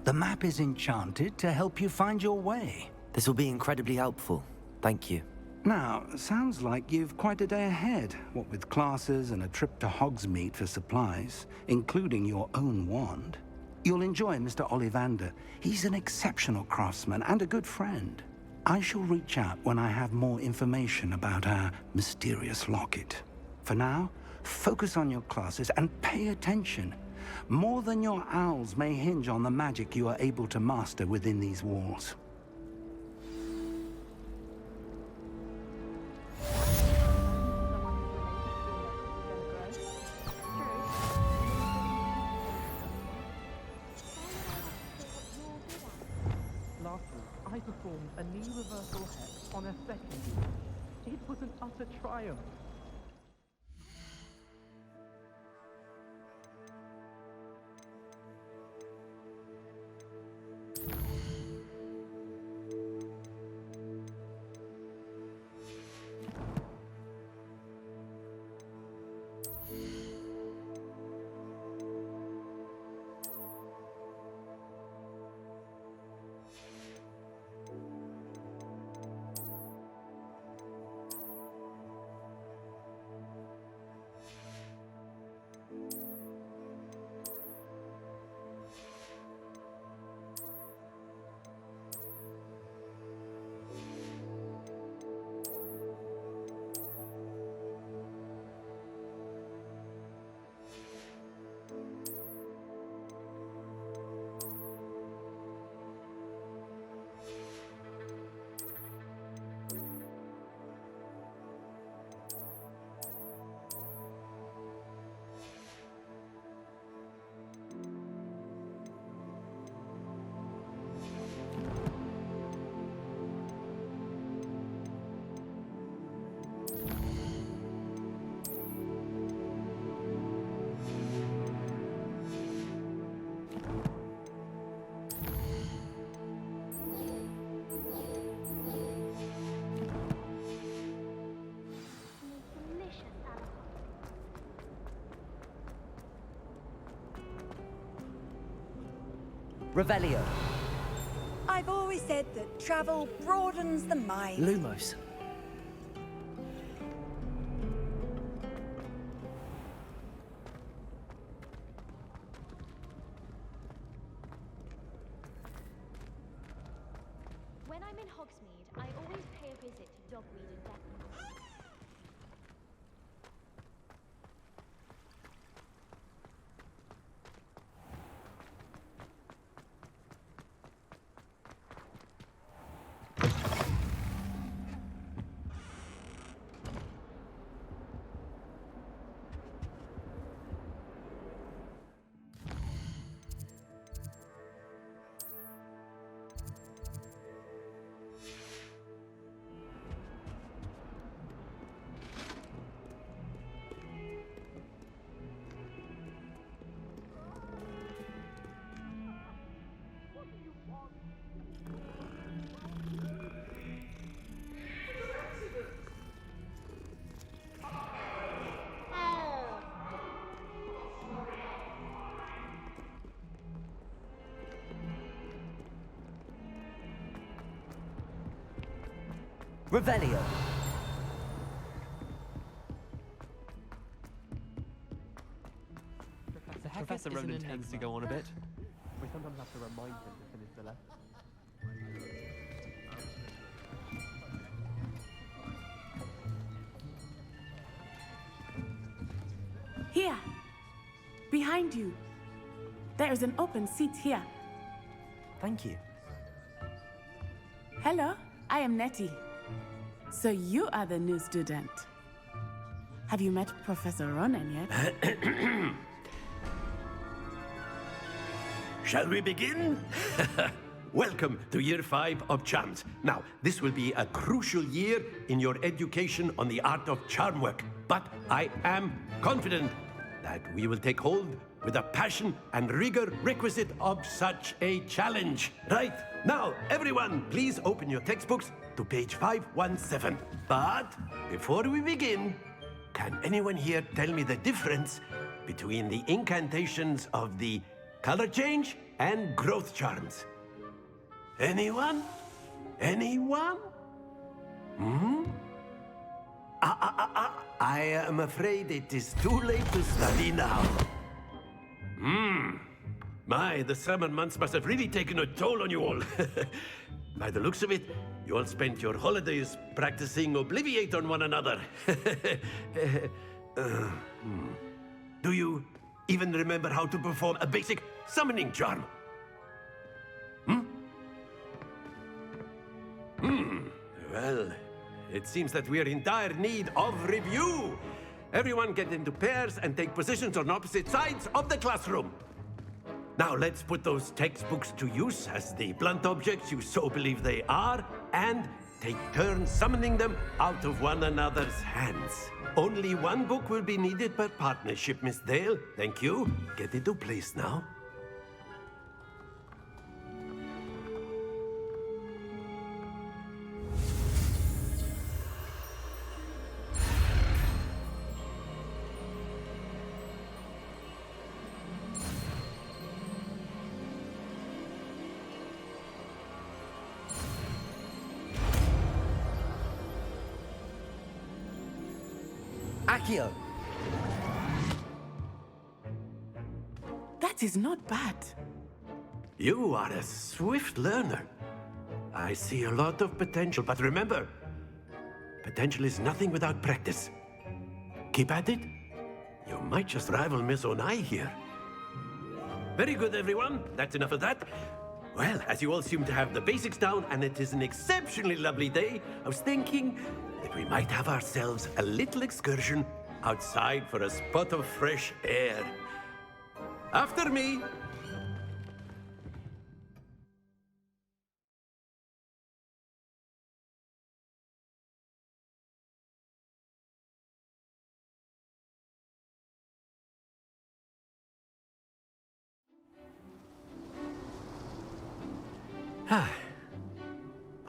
The map is enchanted to help you find your way. This will be incredibly helpful. Thank you. Now, sounds like you've quite a day ahead, what with classes and a trip to Hogsmeade for supplies, including your own wand. You'll enjoy Mr. Ollivander. He's an exceptional craftsman and a good friend. I shall reach out when I have more information about our mysterious locket. For now, focus on your classes and pay attention. More than your owls may hinge on the magic you are able to master within these walls. Last week, I performed a knee reversal hex on a second year. It was an utter triumph. Revelio. I've always said that travel broadens the mind. Lumos. When I'm in Hogsmeade, I always pay a visit to Dogweed and Deathmore. Revelio. Professor Ronan tends to go on a bit. We sometimes have to remind him to finish the lesson. Here. Behind you. There is an open seat here. Thank you. Hello, I am Nettie. So you are the new student. Have you met Professor Ronan yet? Shall we begin? Welcome to Year 5 of Charms. Now, this will be a crucial year in your education on the art of charm work. But I am confident that we will take hold with the passion and rigor requisite of such a challenge. Right, now, everyone, please open your textbooks to page 517. But before we begin, can anyone here tell me the difference between the incantations of the color change and growth charms? Anyone? Anyone? I am afraid it is too late to study now. My, the summer months must have really taken a toll on you all. By the looks of it, you all spent your holidays practicing Obliviate on one another. Do you even remember how to perform a basic summoning charm? Well, it seems that we are in dire need of review. Everyone get into pairs and take positions on opposite sides of the classroom. Now let's put those textbooks to use as the blunt objects you so believe they are, and take turns summoning them out of one another's hands. Only one book will be needed per partnership, Miss Dale. Thank you. Get into place now. Accio. That is not bad. You are a swift learner. I see a lot of potential, but remember, potential is nothing without practice. Keep at it. You might just rival Miss Onai here. Very good, everyone. That's enough of that. Well, as you all seem to have the basics down, and it is an exceptionally lovely day, I was thinking that we might have ourselves a little excursion outside for a spot of fresh air. After me.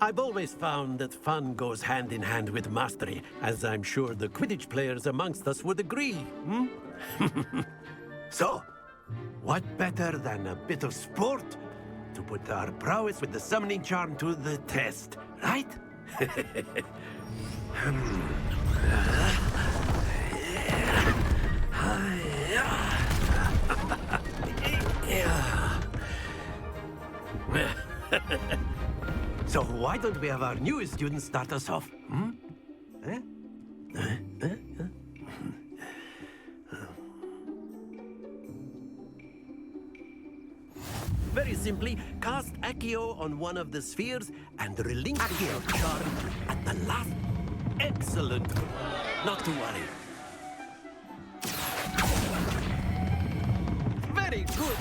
I've always found that fun goes hand in hand with mastery, as I'm sure the Quidditch players amongst us would agree. So, what better than a bit of sport to put our prowess with the summoning charm to the test, right? So why don't we have our newest student start us off? Very simply, cast Accio on one of the spheres and relinquish your charm at the last. Excellent. Not to worry. Very good.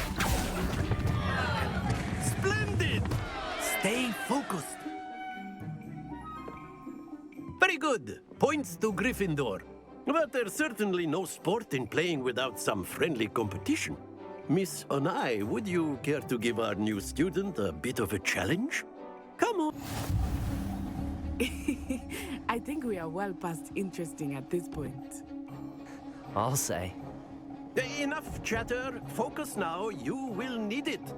Splendid. Stay focused. Very good. Points to Gryffindor. But there's certainly no sport in playing without some friendly competition. Miss Onai, would you care to give our new student a bit of a challenge? Come on. I think we are well past interesting at this point. I'll say. Enough chatter. Focus now. You will need it.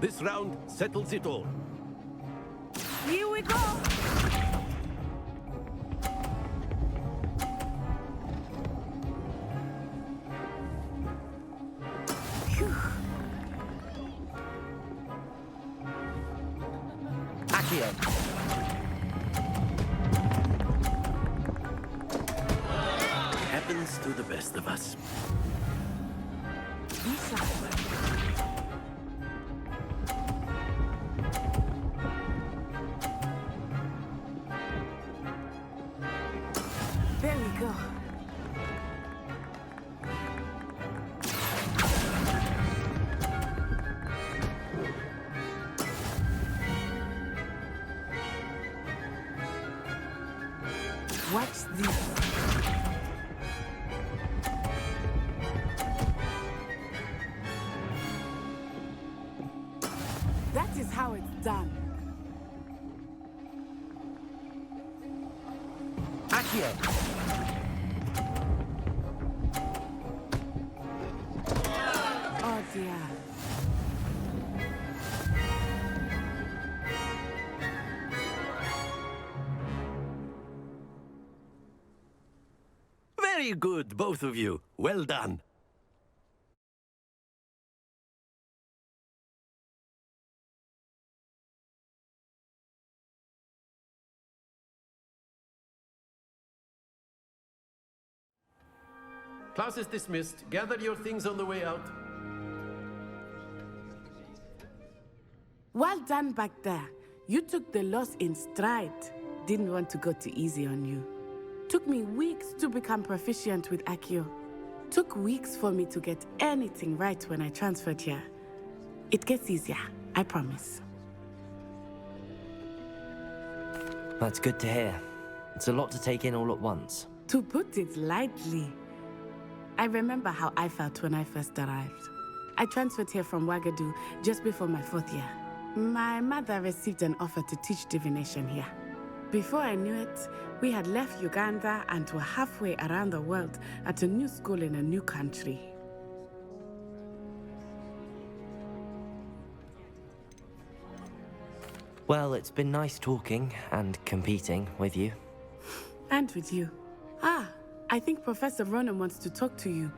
This round settles it all. Here we go! of us. There we go. Watch this. That is how it's done. Accio! Oh dear. Very good, both of you. Well done. Class is dismissed. Gather your things on the way out. Well done back there. You took the loss in stride. Didn't want to go too easy on you. Took me weeks to become proficient with Accio. Took weeks for me to get anything right when I transferred here. It gets easier, I promise. That's good to hear. It's a lot to take in all at once. To put it lightly, I remember how I felt when I first arrived. I transferred here from Wagadu just before my 4th year. My mother received an offer to teach divination here. Before I knew it, we had left Uganda and were halfway around the world at a new school in a new country. Well, it's been nice talking and competing with you. And with you. Ah, I think Professor Ronan wants to talk to you.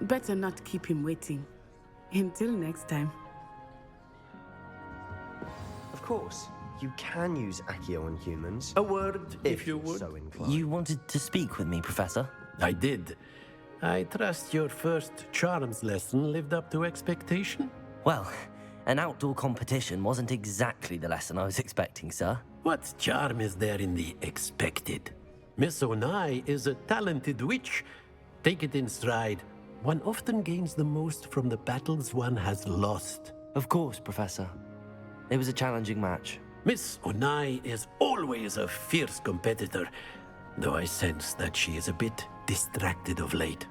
Better not keep him waiting. Until next time. Of course, you can use Accio on humans. A word, if you would. So inclined. You wanted to speak with me, Professor? I did. I trust your first charms lesson lived up to expectation? Well, an outdoor competition wasn't exactly the lesson I was expecting, sir. What charm is there in the expected? Miss Onai is a talented witch. Take it in stride. One often gains the most from the battles one has lost. Of course, Professor. It was a challenging match. Miss Onai is always a fierce competitor, though I sense that she is a bit distracted of late.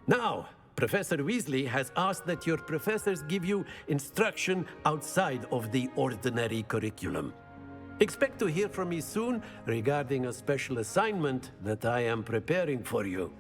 Now, Professor Weasley has asked that your professors give you instruction outside of the ordinary curriculum. Expect to hear from me soon regarding a special assignment that I am preparing for you.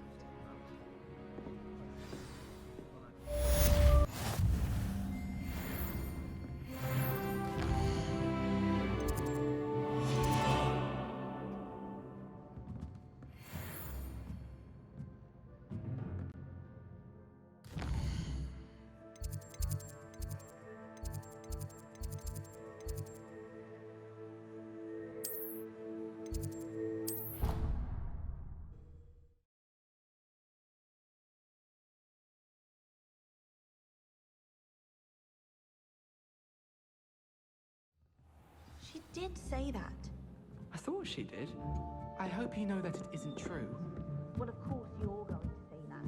She did say that. I thought she did. I hope you know that it isn't true. Well, of course you're going to say that.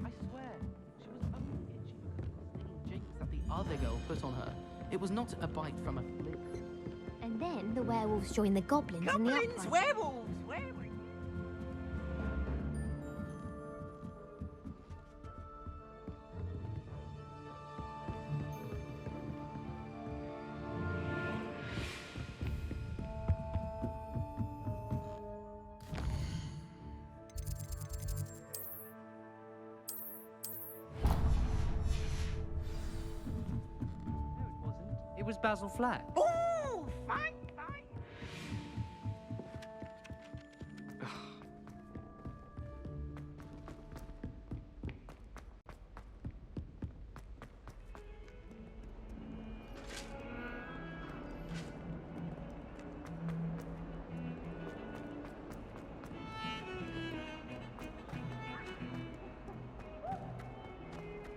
I swear, she was only itchy because of the stinging jinx that the other girl put on her. It was not a bite from a flick. And then the werewolves joined the goblins in the uprising. Werewolves! Werewolves! It was Basil Flat. Ooh, fine, fine.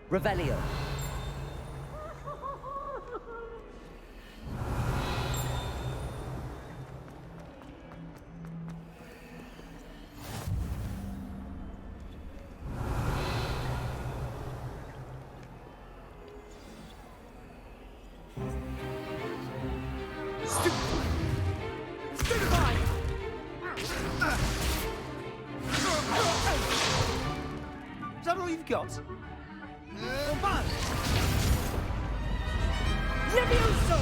Revelio. Is that all you've got? Levioso!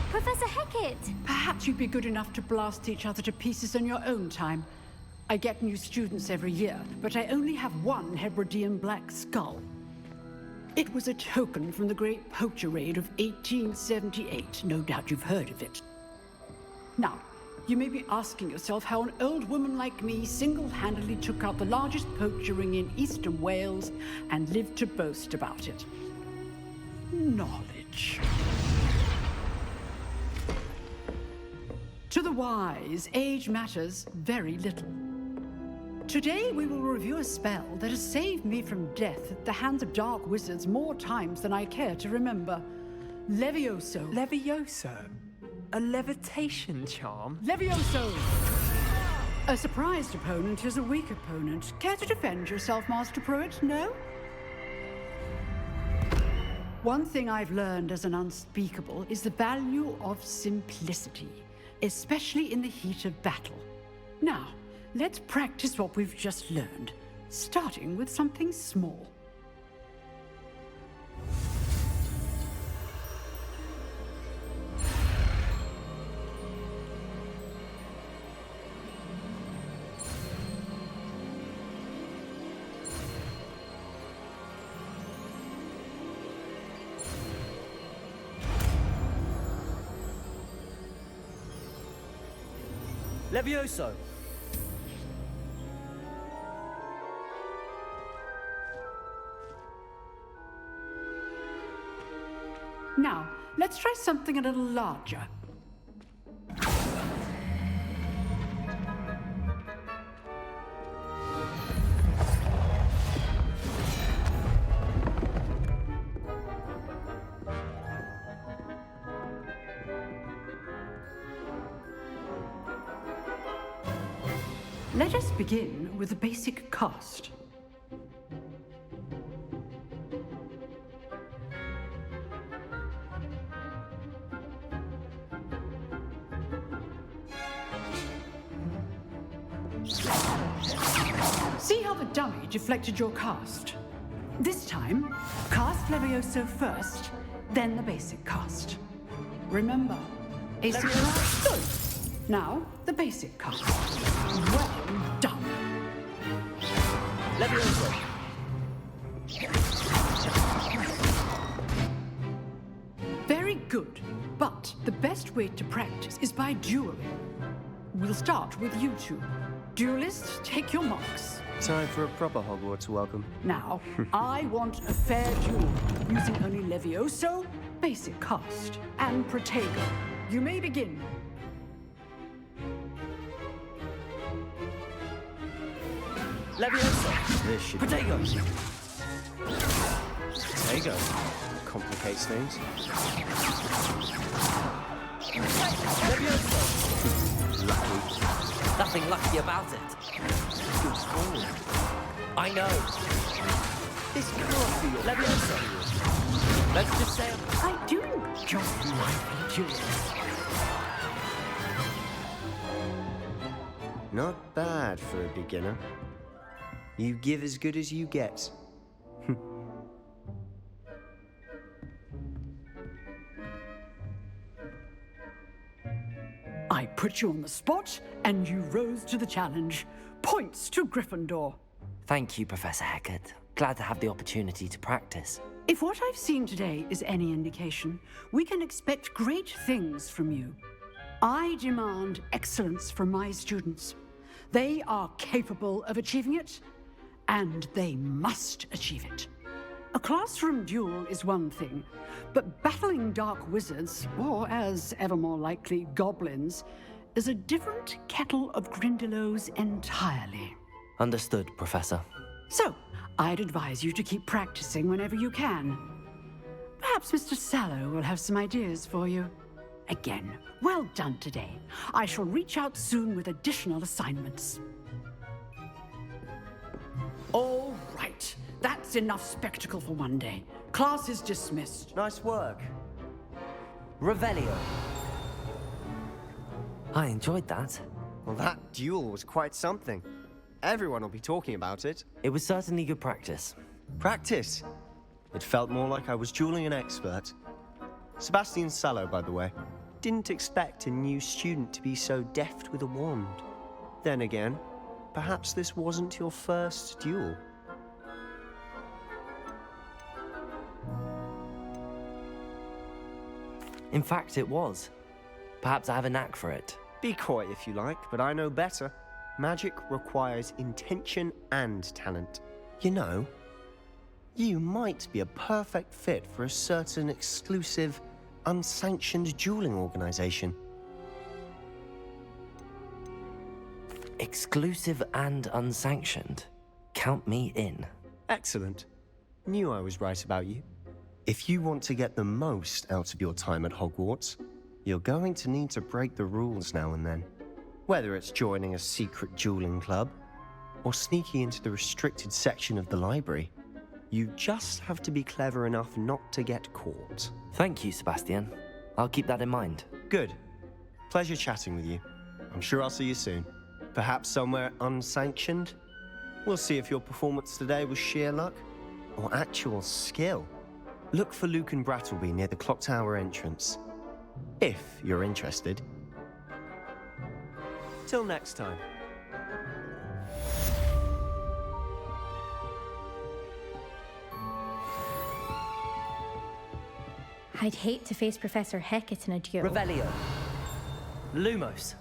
Professor Hecat! Perhaps you'd be good enough to blast each other to pieces in your own time. I get new students every year, but I only have one Hebridean black skull. It was a token from the Great Poacher Raid of 1878. No doubt you've heard of it. Now, you may be asking yourself how an old woman like me single-handedly took out the largest poacher ring in eastern Wales and lived to boast about it. Knowledge. To the wise, age matters very little. Today we will review a spell that has saved me from death at the hands of dark wizards more times than I care to remember. Levioso. Levioso? A levitation charm? Levioso! A surprised opponent is a weak opponent. Care to defend yourself, Master Pruitt? No? One thing I've learned as an unspeakable is the value of simplicity, especially in the heat of battle. Now, let's practice what we've just learned, starting with something small. Levioso. Now, let's try something a little larger. Let us begin with the basic cast. See how the dummy deflected your cast? This time, cast Levioso first, then the basic cast. Remember, a surprise. Good. Now, the basic cast. Well done. Levioso. Very good, but the best way to practice is by dueling. We'll start with you two. Duelists, take your marks. Time for a proper Hogwarts welcome. Now, I want a fair duel, using only Levioso, basic cast, and Protego. You may begin. Levioso. This should Protego. Protego. Complicates things. Levioso. Lucky. Nothing lucky about it. Good forward. I know. This can't be your Levioso. Let's just say I do enjoy lively duels. Not bad for a beginner. You give as good as you get. I put you on the spot, and you rose to the challenge. Points to Gryffindor. Thank you, Professor Hecat. Glad to have the opportunity to practice. If what I've seen today is any indication, we can expect great things from you. I demand excellence from my students. They are capable of achieving it, and they must achieve it. A classroom duel is one thing, but battling dark wizards, or as ever more likely, goblins, is a different kettle of Grindylows entirely. Understood, Professor. So, I'd advise you to keep practicing whenever you can. Perhaps Mr. Sallow will have some ideas for you. Again, well done today. I shall reach out soon with additional assignments. All right. That's enough spectacle for one day. Class is dismissed. Nice work. Revelio. I enjoyed that. Well, that duel was quite something. Everyone will be talking about it. It was certainly good practice. Practice? It felt more like I was dueling an expert. Sebastian Sallow, by the way. Didn't expect a new student to be so deft with a wand. Then again, perhaps this wasn't your first duel. In fact, it was. Perhaps I have a knack for it. Be coy if you like, but I know better. Magic requires intention and talent. You know, you might be a perfect fit for a certain exclusive, unsanctioned dueling organization. Exclusive and unsanctioned. Count me in. Excellent. Knew I was right about you. If you want to get the most out of your time at Hogwarts, you're going to need to break the rules now and then. Whether it's joining a secret dueling club, or sneaking into the restricted section of the library, you just have to be clever enough not to get caught. Thank you, Sebastian. I'll keep that in mind. Good. Pleasure chatting with you. I'm sure I'll see you soon. Perhaps somewhere unsanctioned? We'll see if your performance today was sheer luck, or actual skill. Look for Luke and Brattleby near the clock tower entrance. If you're interested. Till next time. I'd hate to face Professor Hecat in a duel. Revelio. Lumos.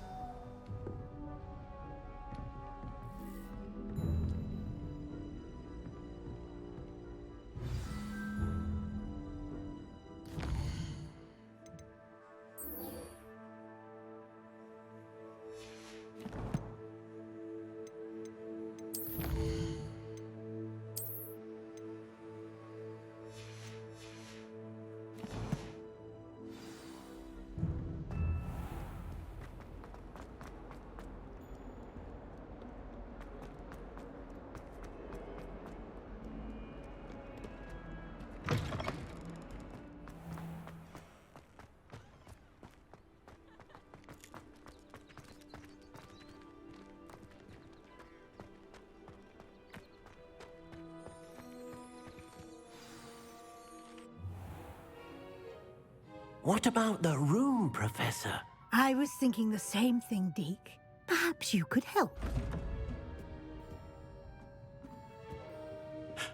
What about the room, Professor? I was thinking the same thing, Deke. Perhaps you could help.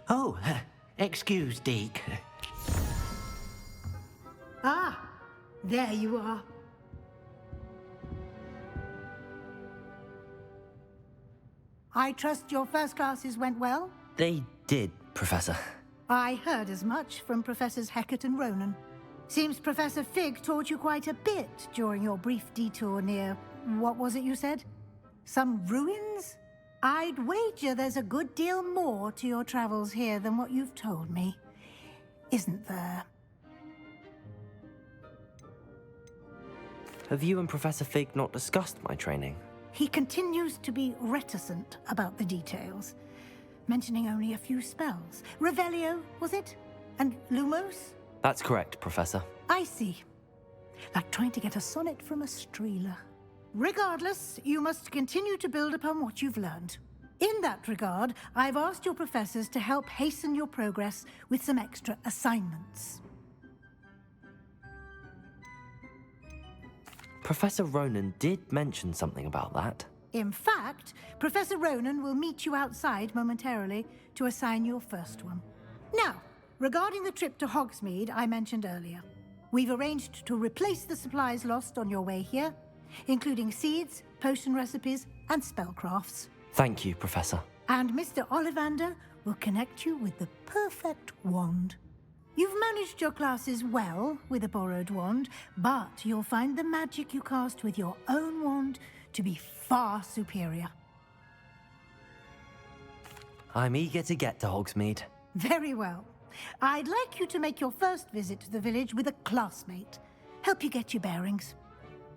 Oh, excuse, Deke. Ah, there you are. I trust your first classes went well? They did, Professor. I heard as much from Professors Hecat and Ronan. Seems Professor Fig taught you quite a bit during your brief detour near... what was it you said? Some ruins? I'd wager there's a good deal more to your travels here than what you've told me. Isn't there? Have you and Professor Fig not discussed my training? He continues to be reticent about the details, mentioning only a few spells. Revelio, was it? And Lumos? That's correct, Professor. I see. Like trying to get a sonnet from a streeler. Regardless, you must continue to build upon what you've learned. In that regard, I've asked your professors to help hasten your progress with some extra assignments. Professor Ronan did mention something about that. In fact, Professor Ronan will meet you outside momentarily to assign your first one. Now, regarding the trip to Hogsmeade I mentioned earlier, we've arranged to replace the supplies lost on your way here, including seeds, potion recipes, and spellcrafts. Thank you, Professor. And Mr. Ollivander will connect you with the perfect wand. You've managed your classes well with a borrowed wand, but you'll find the magic you cast with your own wand to be far superior. I'm eager to get to Hogsmeade. Very well. I'd like you to make your first visit to the village with a classmate. Help you get your bearings.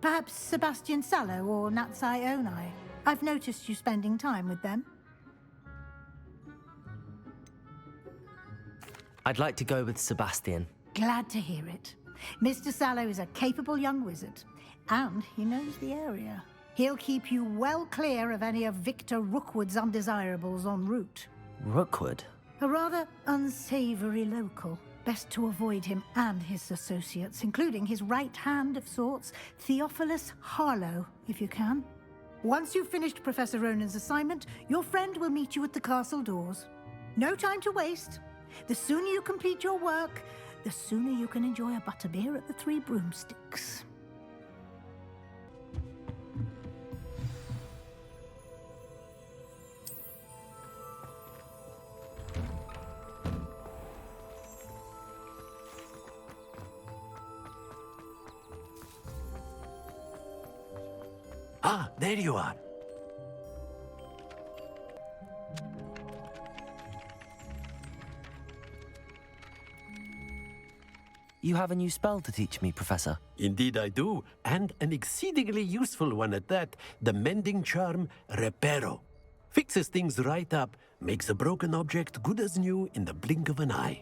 Perhaps Sebastian Sallow or Natsai Onai. I've noticed you spending time with them. I'd like to go with Sebastian. Glad to hear it. Mr. Sallow is a capable young wizard, and he knows the area. He'll keep you well clear of any of Victor Rookwood's undesirables en route. Rookwood? A rather unsavory local. Best to avoid him and his associates, including his right hand of sorts, Theophilus Harlow, if you can. Once you've finished Professor Ronan's assignment, your friend will meet you at the castle doors. No time to waste. The sooner you complete your work, the sooner you can enjoy a butterbeer at the Three Broomsticks. Ah, there you are. You have a new spell to teach me, Professor. Indeed I do, and an exceedingly useful one at that. The mending charm, Reparo. Fixes things right up, makes a broken object good as new in the blink of an eye.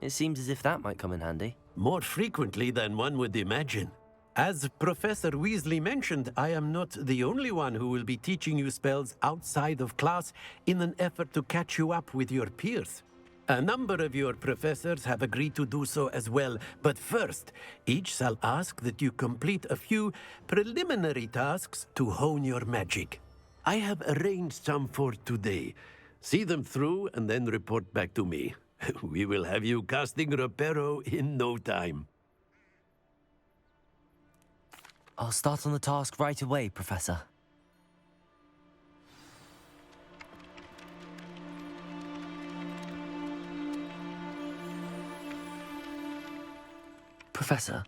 It seems as if that might come in handy. More frequently than one would imagine. As Professor Weasley mentioned, I am not the only one who will be teaching you spells outside of class in an effort to catch you up with your peers. A number of your professors have agreed to do so as well, but first, each shall ask that you complete a few preliminary tasks to hone your magic. I have arranged some for today. See them through and then report back to me. We will have you casting Reparo in no time. I'll start on the task right away, Professor. Professor,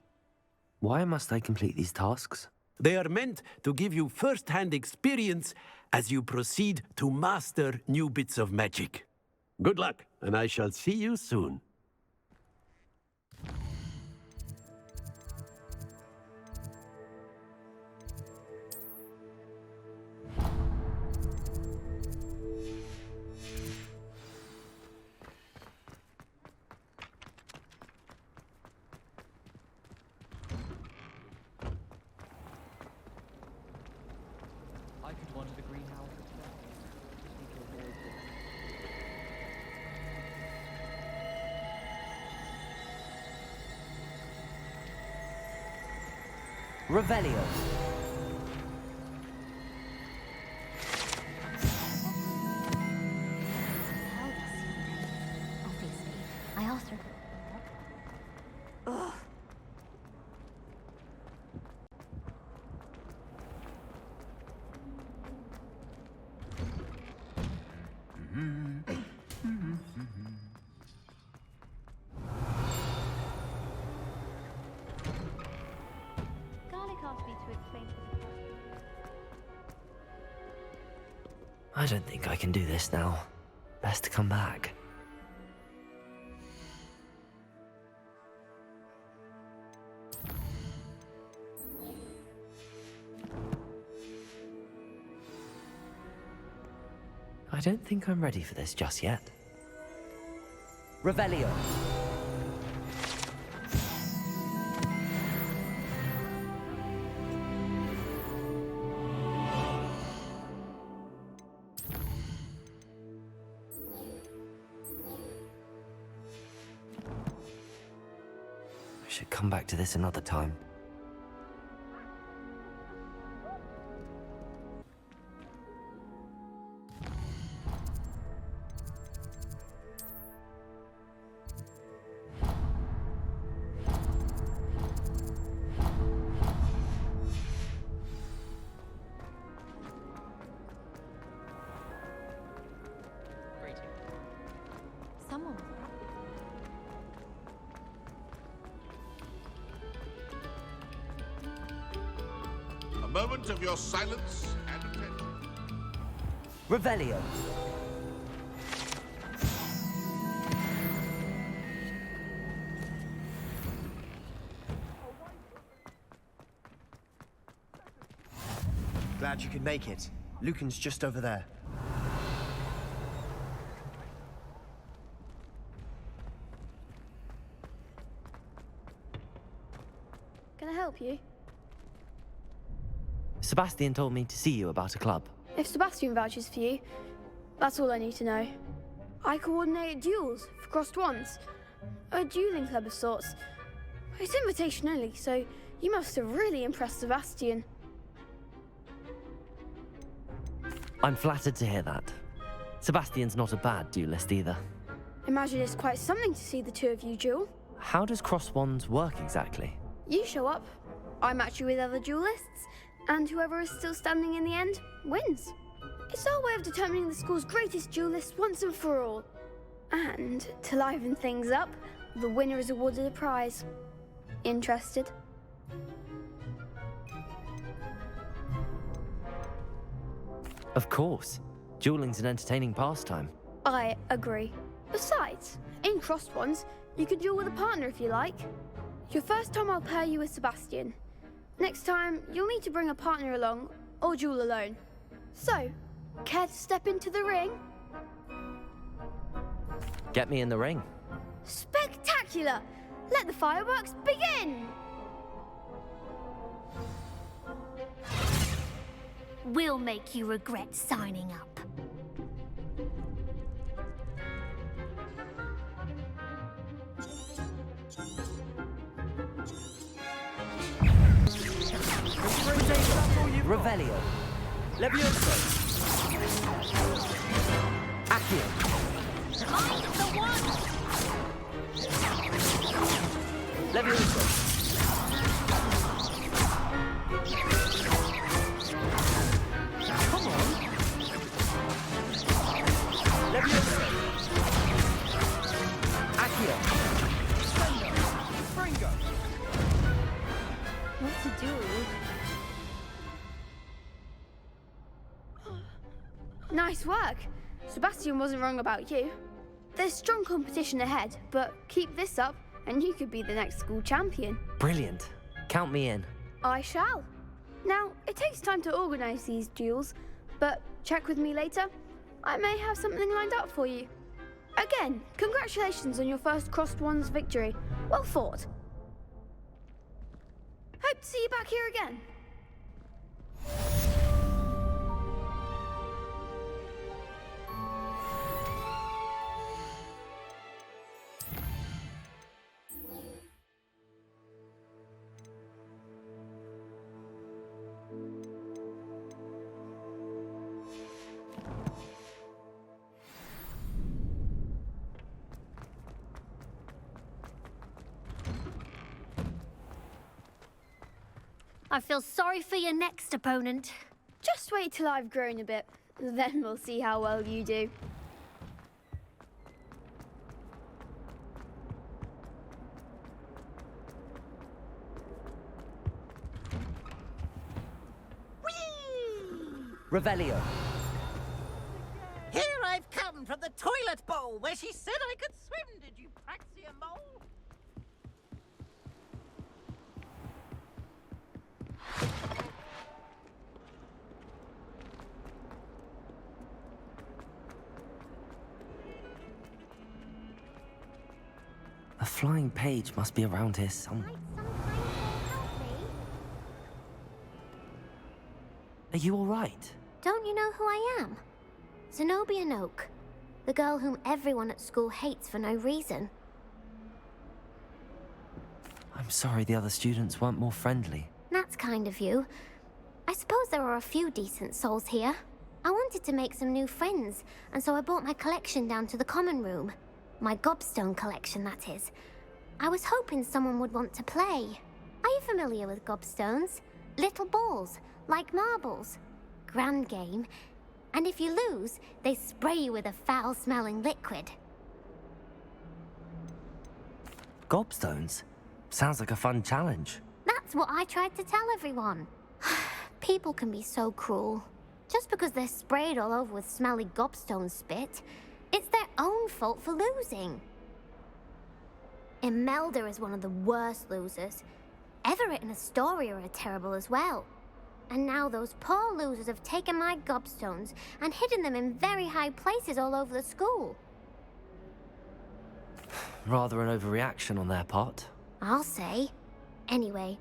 why must I complete these tasks? They are meant to give you first-hand experience as you proceed to master new bits of magic. Good luck, and I shall see you soon. I could wander the greenhouse. Revelio. Obviously. I asked her. Ugh. Garlic asked me to explain to the I don't think I can do this now. Best to come back. I don't think I'm ready for this just yet. Revelio. I should come back to this another time. Someone. A moment of your silence and attention. Revelio. glad you could make it. Lucan's just over there. Can I help you? Sebastian told me to see you about a club. If Sebastian vouches for you, that's all I need to know. I coordinate duels for crossed wands. A dueling club of sorts. It's invitation only, so you must have really impressed Sebastian. I'm flattered to hear that. Sebastian's not a bad duelist either. Imagine it's quite something to see the two of you duel. How does cross wands work exactly? You show up, I match you with other duelists, and whoever is still standing in the end wins. It's our way of determining the school's greatest duelist once and for all. And to liven things up, the winner is awarded a prize. Interested? Of course. Dueling's an entertaining pastime. I agree. Besides, in crossed wands, you can duel with a partner if you like. Your first time I'll pair you with Sebastian. Next time, you'll need to bring a partner along, or duel alone. So, care to step into the ring? Get me in the ring. Spectacular! Let the fireworks begin! We'll make you regret signing up. Revelio. Levioso. Accio. Mind the one! Levioso. Come on. Levioso. Accio. Fringo. What to do? Nice work. Sebastian wasn't wrong about you. There's strong competition ahead, but keep this up and you could be the next school champion. Brilliant. Count me in. I shall. Now, it takes time to organise these duels, but check with me later. I may have something lined up for you. Again, congratulations on your first crossed wands victory. Well fought. Hope to see you back here again. I feel sorry for your next opponent. Just wait till I've grown a bit, then we'll see how well you do. Revelio. Here I've come from the toilet bowl where she said I could swim. Did you praxia mole? A flying page must be around here somewhere. Are you all right? Don't you know who I am? Zenobia Noak, the girl whom everyone at school hates for no reason. I'm sorry the other students weren't more friendly. That's kind of you. I suppose there are a few decent souls here. I wanted to make some new friends, and so I brought my collection down to the common room. My gobstone collection, that is. I was hoping someone would want to play. Are you familiar with gobstones? Little balls, like marbles. Grand game. And if you lose, they spray you with a foul-smelling liquid. Gobstones? Sounds like a fun challenge. That's what I tried to tell everyone. People can be so cruel. Just because they're sprayed all over with smelly gobstone spit, it's their own fault for losing. Imelda is one of the worst losers. Everett and Astoria are terrible as well. And now those poor losers have taken my gobstones and hidden them in very high places all over the school. Rather an overreaction on their part. I'll say. Anyway,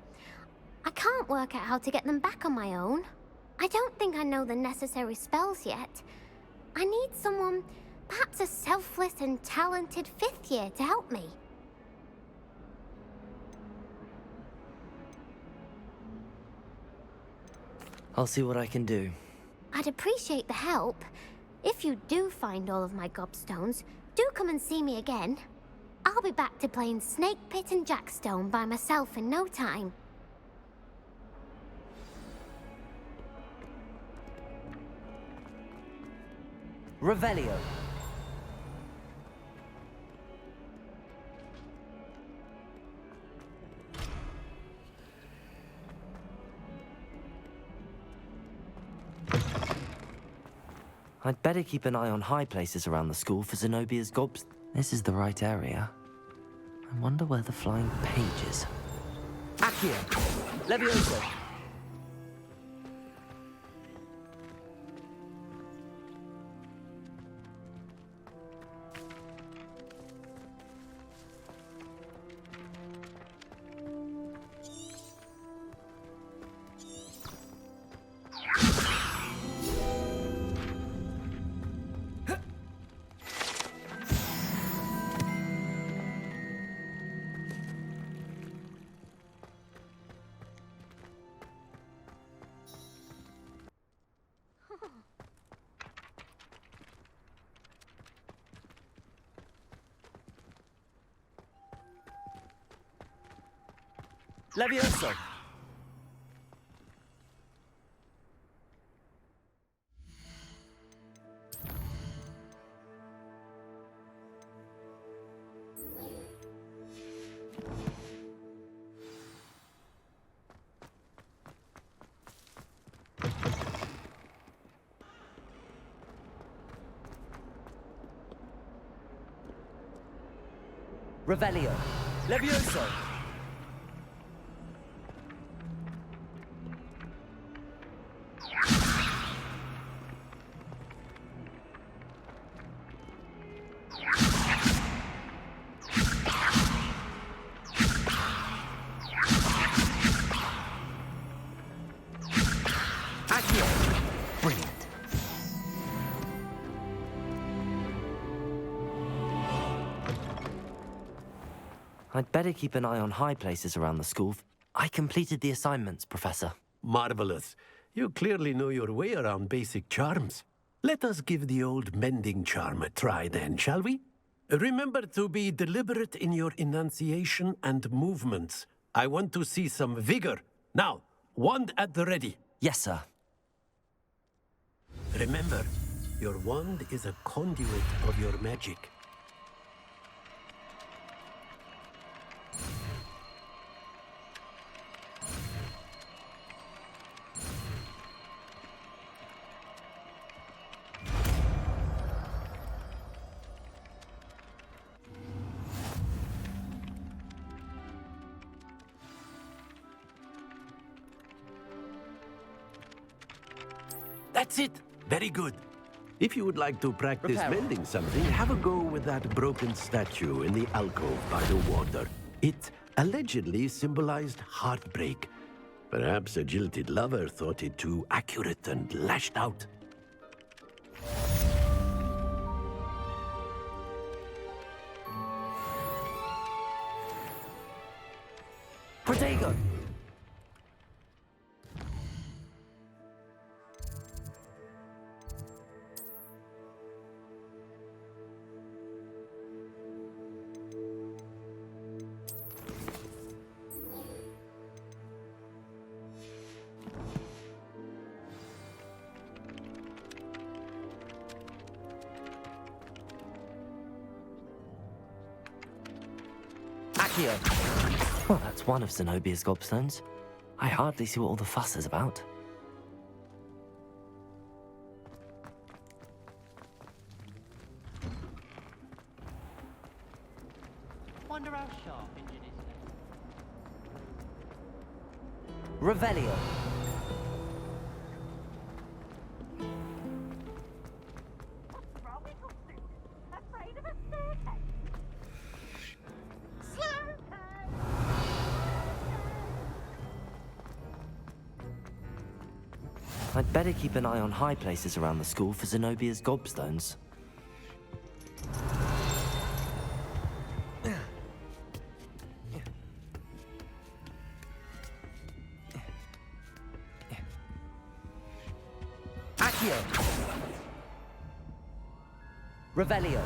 I can't work out how to get them back on my own. I don't think I know the necessary spells yet. I need someone, perhaps a selfless and talented 5th year to help me. I'll see what I can do. I'd appreciate the help. If you do find all of my gobstones, do come and see me again. I'll be back to playing Snake Pit and Jackstone by myself in no time. Revelio. I'd better keep an eye on high places around the school for Zenobia's gobs. This is the right area. I wonder where the flying page is. Accio! Levioso! Levioso! Revelio! Levioso! I'd better keep an eye on high places around the school. I completed the assignments, Professor. Marvelous. You clearly know your way around basic charms. Let us give the old mending charm a try then, shall we? Remember to be deliberate in your enunciation and movements. I want to see some vigor. Now, wand at the ready. Yes, sir. Remember, your wand is a conduit of your magic. That's it. Very good. If you would like to practice mending something, have a go with that broken statue in the alcove by the water. It allegedly symbolized heartbreak. Perhaps a jilted lover thought it too accurate and lashed out. Protego! Well, that's one of Zenobia's gobstones. I hardly see what all the fuss is about. Wonder how sharp engine is. Revelio. I'd better keep an eye on high places around the school for Zenobia's gobstones. Accio! Revelio!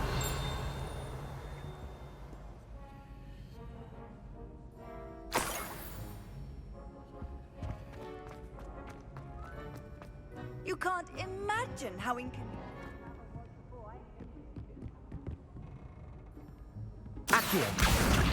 You can't imagine how inconvenient. Accio!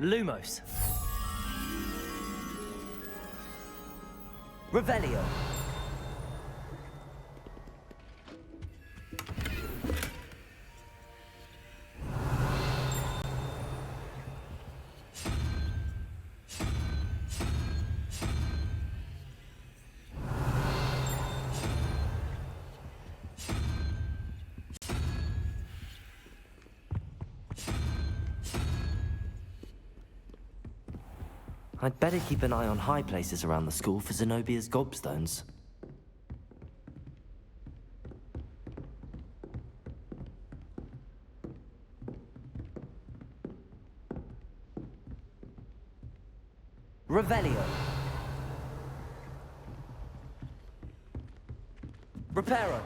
Lumos. Revelio. I'd better keep an eye on high places around the school for Zenobia's gobstones. Revelio. Reparo.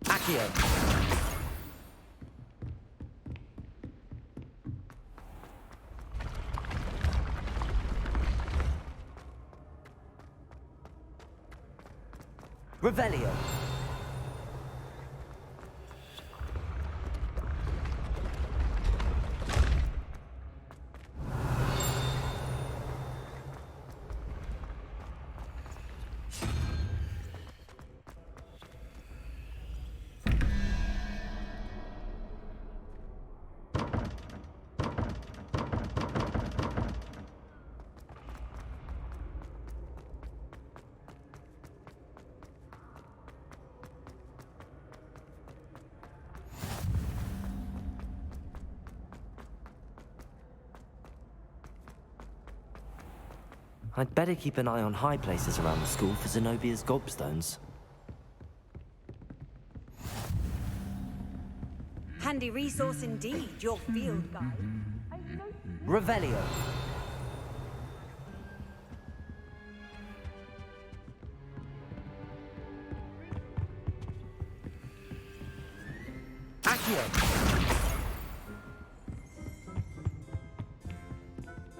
Accio. Revelio. I'd better keep an eye on high places around the school for Zenobia's gobstones. Handy resource indeed, your field guide. Revelio. Accio.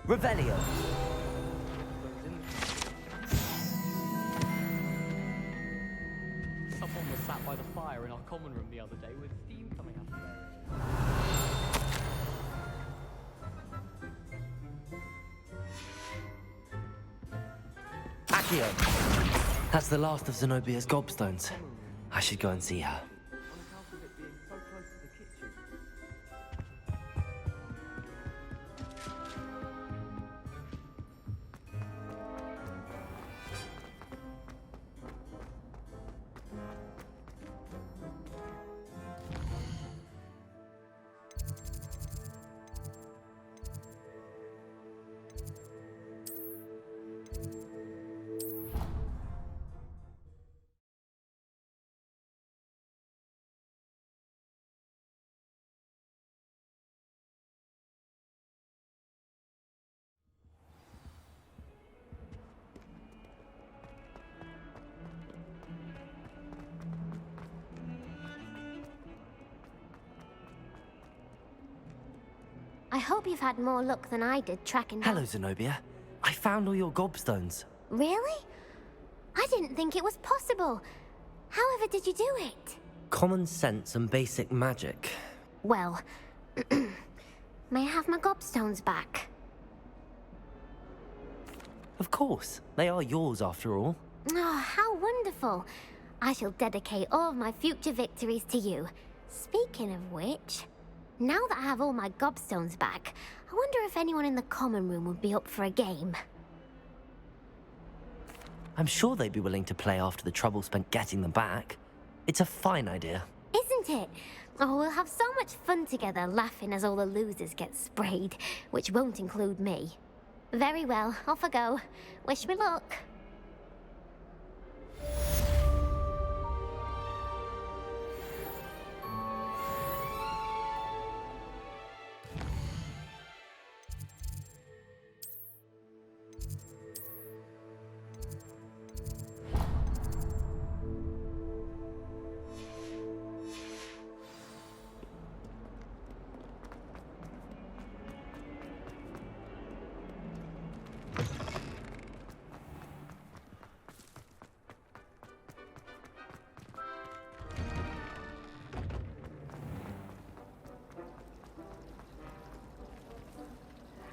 Revelio. Someone was sat by the fire in our common room the other day with steam coming out of there. Accio. That's the last of Zenobia's gobstones. I should go and see her. I hope you've had more luck than I did tracking down. Hello, Zenobia. I found all your gobstones. Really? I didn't think it was possible. However did you do it? Common sense and basic magic. Well, may I have my gobstones back? Of course. They are yours after all. Oh, how wonderful. I shall dedicate all of my future victories to you. Speaking of which, now that I have all my gobstones back, I wonder if anyone in the common room would be up for a game. I'm sure they'd be willing to play after the trouble spent getting them back. It's a fine idea. Isn't it? Oh, we'll have so much fun together laughing as all the losers get sprayed, which won't include me. Very well, off I go. Wish me luck.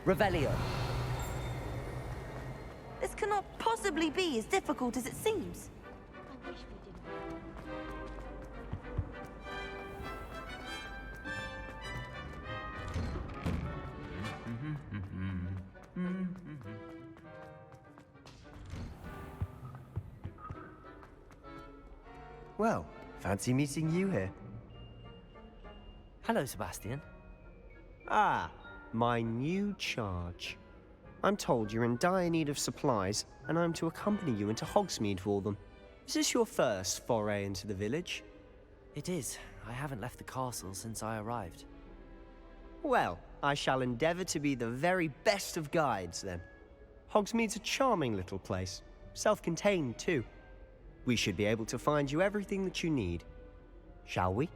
Revelio. This cannot possibly be as difficult as it seems. I wish we didn't. Well, fancy meeting you here. Hello, Sebastian. Ah, my new charge. I'm told you're in dire need of supplies, and I'm to accompany you into Hogsmeade for them. Is this your first foray into the village? It is. I haven't left the castle since I arrived. Well, I shall endeavour to be the very best of guides, then. Hogsmeade's a charming little place. Self-contained, too. We should be able to find you everything that you need. Shall we?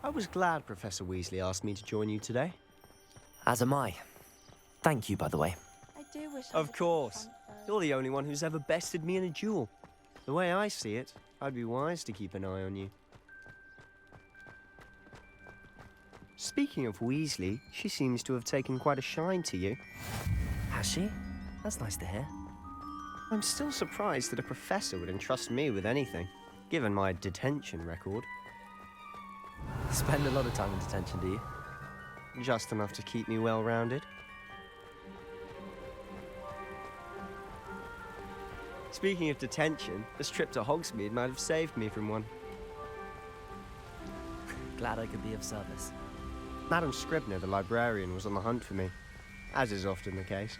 I was glad Professor Weasley asked me to join you today. As am I. Thank you, by the way. I do wish Of course. You're the only one who's ever bested me in a duel. The way I see it, I'd be wise to keep an eye on you. Speaking of Weasley, she seems to have taken quite a shine to you. Has she? That's nice to hear. I'm still surprised that a professor would entrust me with anything, given my detention record. Spend a lot of time in detention, do you? Just enough to keep me well-rounded. Speaking of detention, this trip to Hogsmeade might have saved me from one. Glad I could be of service. Madam Scribner, the librarian, was on the hunt for me, as is often the case.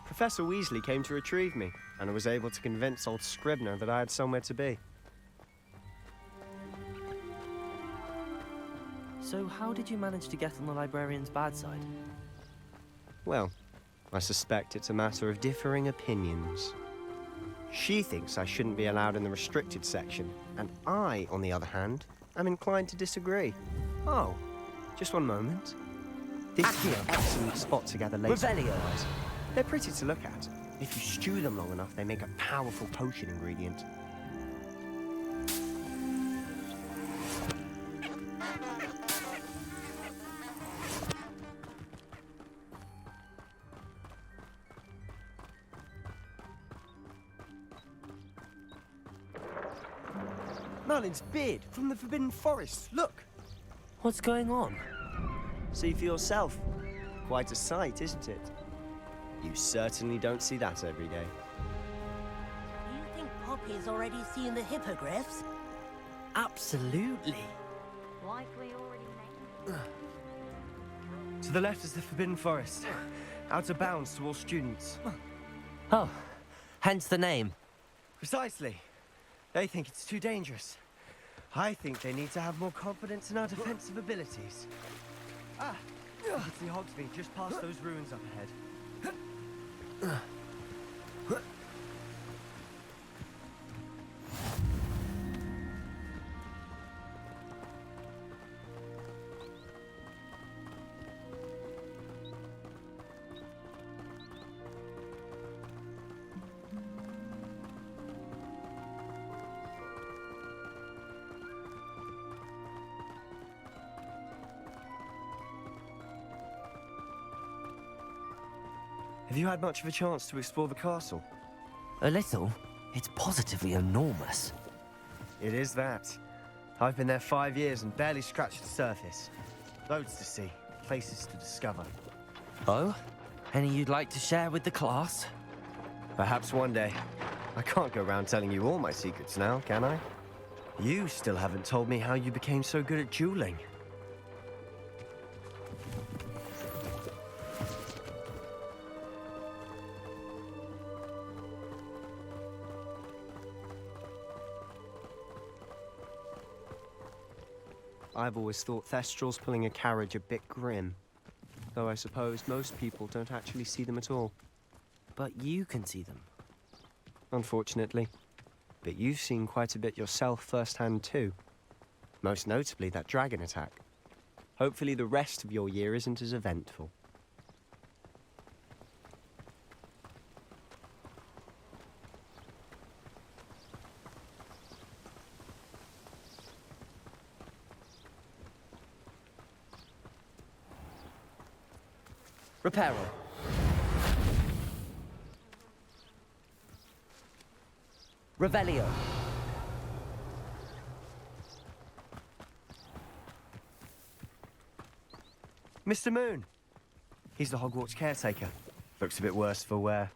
Professor Weasley came to retrieve me, and I was able to convince old Scribner that I had somewhere to be. So how did you manage to get on the librarian's bad side? Well, I suspect it's a matter of differing opinions. She thinks I shouldn't be allowed in the restricted section, and I, on the other hand, am inclined to disagree. Oh, just one moment. This is an excellent spot to gather lace supplies. They're pretty to look at. If you stew them long enough, they make a powerful potion ingredient. Merlin's beard from the Forbidden Forest. Look! What's going on? See for yourself. Quite a sight, isn't it? You certainly don't see that every day. You think Poppy's already seen the hippogriffs? Absolutely. Like we already made. To the left is the Forbidden Forest. out of bounds to all students. Oh, hence the name. Precisely. They think it's too dangerous. I think they need to have more confidence in our defensive abilities. Ah, I can see Hogsmeade just past those ruins up ahead. Have you had much of a chance to explore the castle? A little. It's positively enormous. It is that. I've been there 5 years and barely scratched the surface. Loads to see, places to discover. Oh? Any you'd like to share with the class? Perhaps one day. I can't go around telling you all my secrets now, can I? You still haven't told me how you became so good at dueling. I've always thought Thestrals pulling a carriage a bit grim. Though I suppose most people don't actually see them at all. But you can see them. Unfortunately. But you've seen quite a bit yourself firsthand too. Most notably that dragon attack. Hopefully the rest of your year isn't as eventful. Reparo. Revelio. Mr. Moon. He's the Hogwarts caretaker. Looks a bit worse for wear.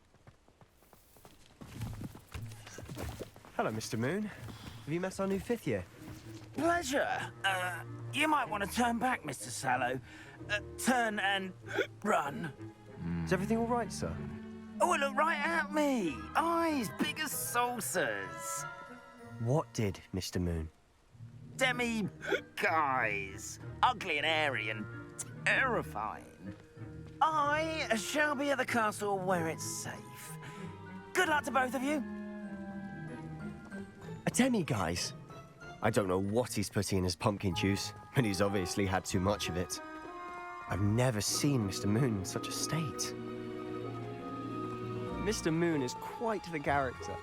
Hello, Mr. Moon. Have you met our new 5th year? Pleasure. You might want to turn back, Mr. Sallow. Turn and run. Is everything all right, sir? Oh, look right at me. Eyes big as saucers. What did, Mr. Moon? Guys. Ugly and airy and terrifying. I shall be at the castle where it's safe. Good luck to both of you. A demi-guise? I don't know what he's putting in his pumpkin juice, but he's obviously had too much of it. I've never seen Mr. Moon in such a state. Mr. Moon is quite the character.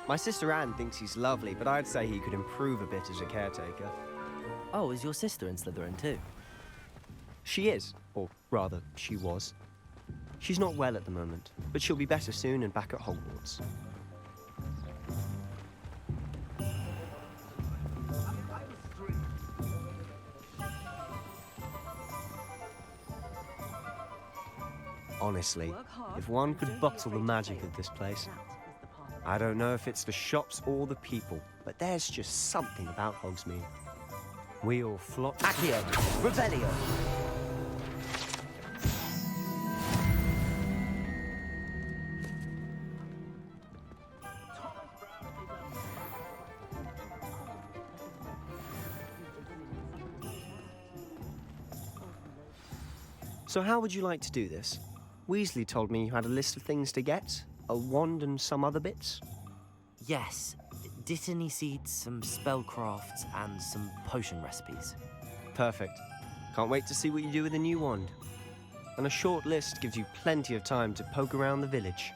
My sister Anne thinks he's lovely, but I'd say he could improve a bit as a caretaker. Oh, is your sister in Slytherin too? She is, or rather, she was. She's not well at the moment, but she'll be better soon and back at Hogwarts. Honestly, if one could bottle the magic of this place. I don't know if it's the shops or the people, but there's just something about Hogsmeade. We all flock... Accio! Revelio! So how would you like to do this? Weasley told me you had a list of things to get, a wand and some other bits. Yes. Dittany seeds, some spellcrafts, and some potion recipes. Perfect. Can't wait to see what you do with the new wand. And a short list gives you plenty of time to poke around the village.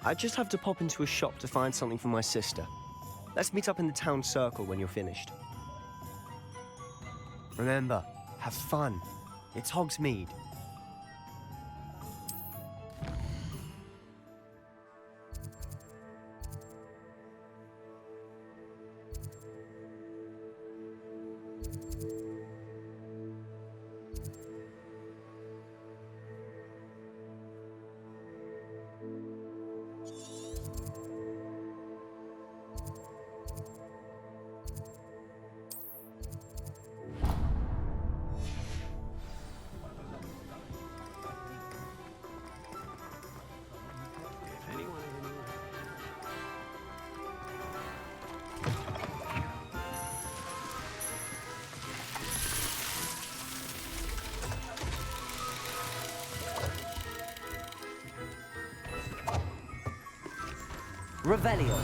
I just have to pop into a shop to find something for my sister. Let's meet up in the town circle when you're finished. Remember, have fun. It's Hogsmeade. Revelio.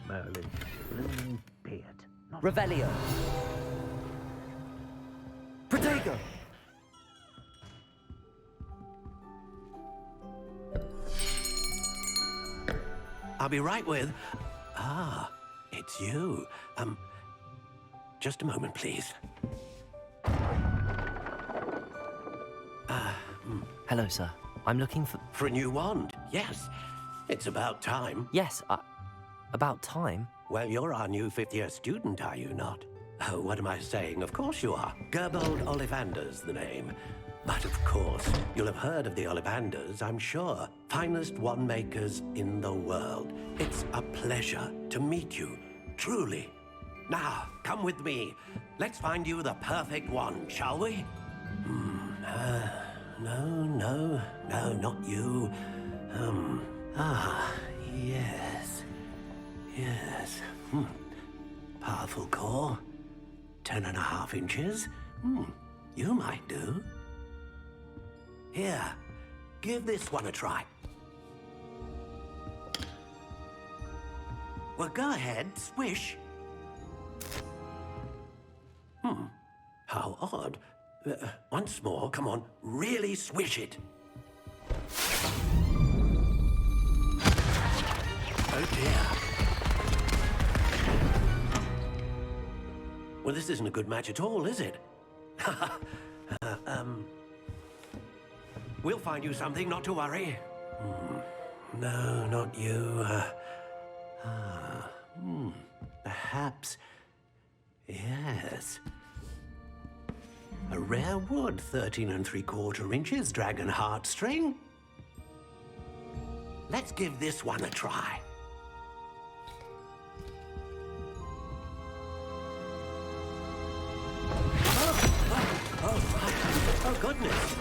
Merlin's blooming beard. Revelio. Protego. I'll be right with... Ah, it's you. Just a moment, please. Hello, sir. I'm looking for... For a new wand, yes. It's about time. Yes, about time? Well, you're our new fifth-year student, are you not? Oh, what am I saying? Of course you are. Gerbold Ollivander's the name. But of course, you'll have heard of the Ollivanders, I'm sure. Finest wand makers in the world. It's a pleasure to meet you, truly. Now, come with me. Let's find you the perfect wand, shall we? No, not you. Yes. Yes. Powerful core. 10.5 inches. You might do. Here, give this one a try. Well, go ahead, swish. How odd. Once more, come on, really swish it. Oh dear. Well, this isn't a good match at all, is it? We'll find you something, not to worry. No, not you. Perhaps... Yes. A rare wood, 13 3/4 inches, dragon heartstring. Let's give this one a try. Oh, goodness.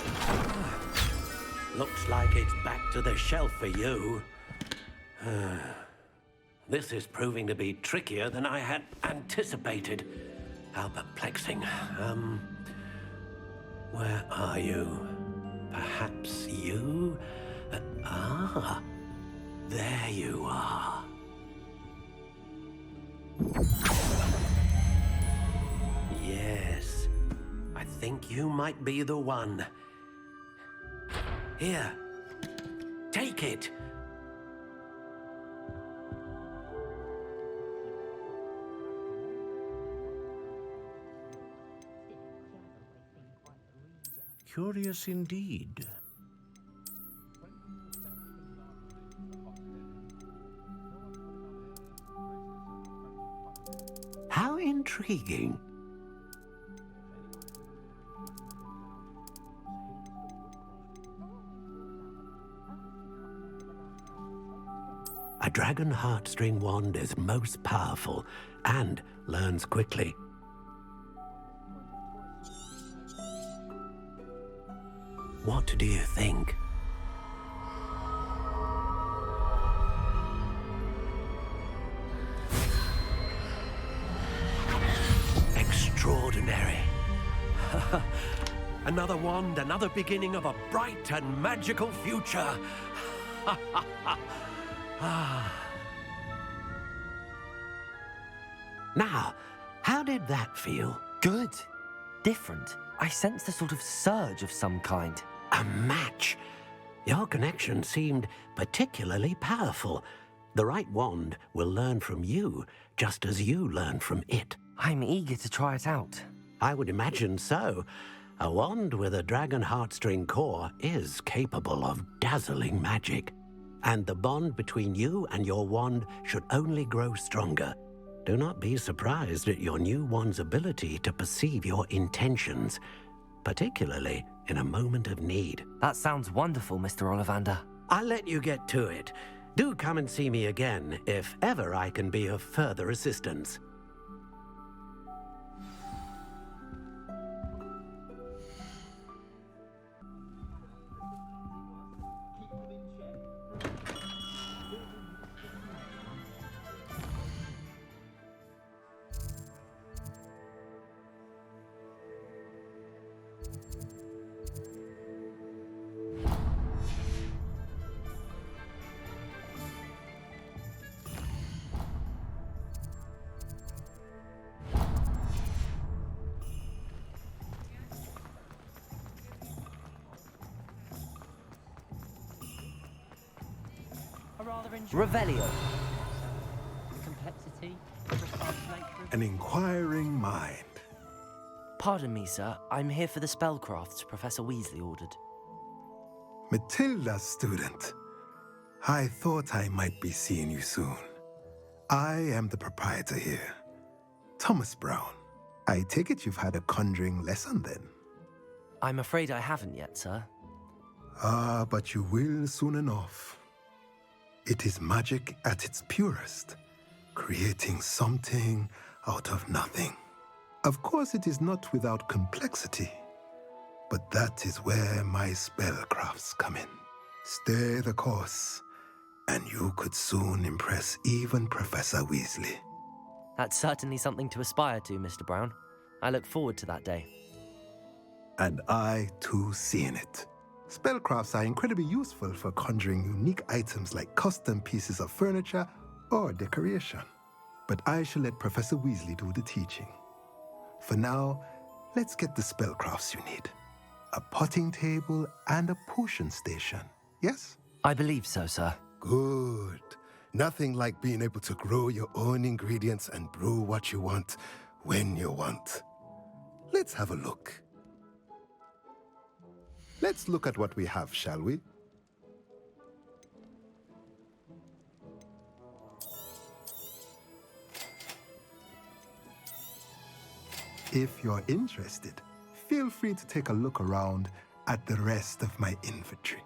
Looks like it's back to the shelf for you. This is proving to be trickier than I had anticipated. How perplexing. Where are you? Perhaps you? There you are. Yes, I think you might be the one. Here, take it. Curious indeed. How intriguing. A dragon heartstring wand is most powerful and learns quickly. What do you think? Extraordinary. Another wand, another beginning of a bright and magical future. Now, how did that feel? Good. Different. I sensed a sort of surge of some kind. A match. Your connection seemed particularly powerful. The right wand will learn from you, just as you learn from it. I'm eager to try it out. I would imagine so. A wand with a dragon heartstring core is capable of dazzling magic. And the bond between you and your wand should only grow stronger. Do not be surprised at your new wand's ability to perceive your intentions, particularly in a moment of need. That sounds wonderful, Mr. Ollivander. I'll let you get to it. Do come and see me again if ever I can be of further assistance. Revelio. Complexity, An inquiring mind. Pardon me, sir. I'm here for the spellcrafts Professor Weasley ordered. Matilda's student. I thought I might be seeing you soon. I am the proprietor here, Thomas Brown. I take it you've had a conjuring lesson then? I'm afraid I haven't yet, sir. Ah, but you will soon enough. It is magic at its purest, creating something out of nothing. Of course, it is not without complexity, but that is where my spellcrafts come in. Stay the course, and you could soon impress even Professor Weasley. That's certainly something to aspire to, Mr. Brown. I look forward to that day. And I, too, seeing it. Spellcrafts are incredibly useful for conjuring unique items like custom pieces of furniture or decoration. But I shall let Professor Weasley do the teaching. For now, let's get the spellcrafts you need. A potting table and a potion station, yes? I believe so, sir. Good. Nothing like being able to grow your own ingredients and brew what you want when you want. Let's have a look. Let's look at what we have, shall we? If you're interested, feel free to take a look around at the rest of my inventory.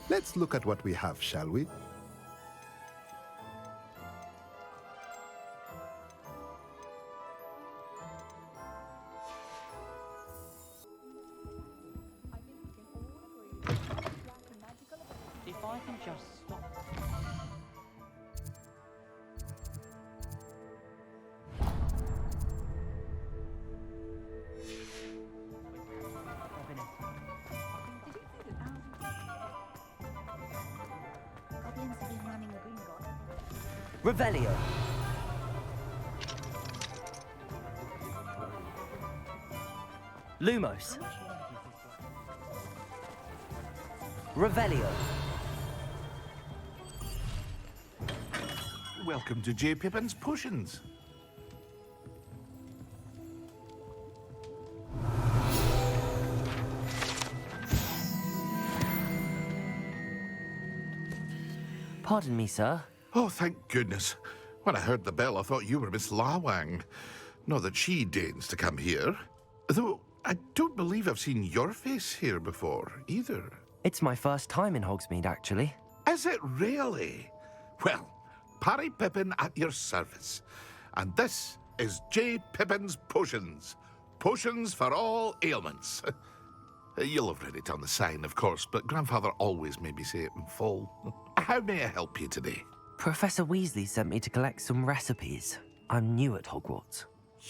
Let's look at what we have, shall we? If I can just stop. Revelio. Lumos. Revelio. Welcome to J. Pippin's Potions. Pardon me, sir. Oh, thank goodness. When I heard the bell, I thought you were Miss Lawang. Not that she deigns to come here. Though, I don't believe I've seen your face here before, either. It's my first time in Hogsmeade, actually. Is it really? Well, Parry Pippin at your service. And this is J. Pippin's Potions. Potions for all ailments. You'll have read it on the sign, of course, but Grandfather always made me say it in full. How may I help you today? Professor Weasley sent me to collect some recipes. I'm new at Hogwarts.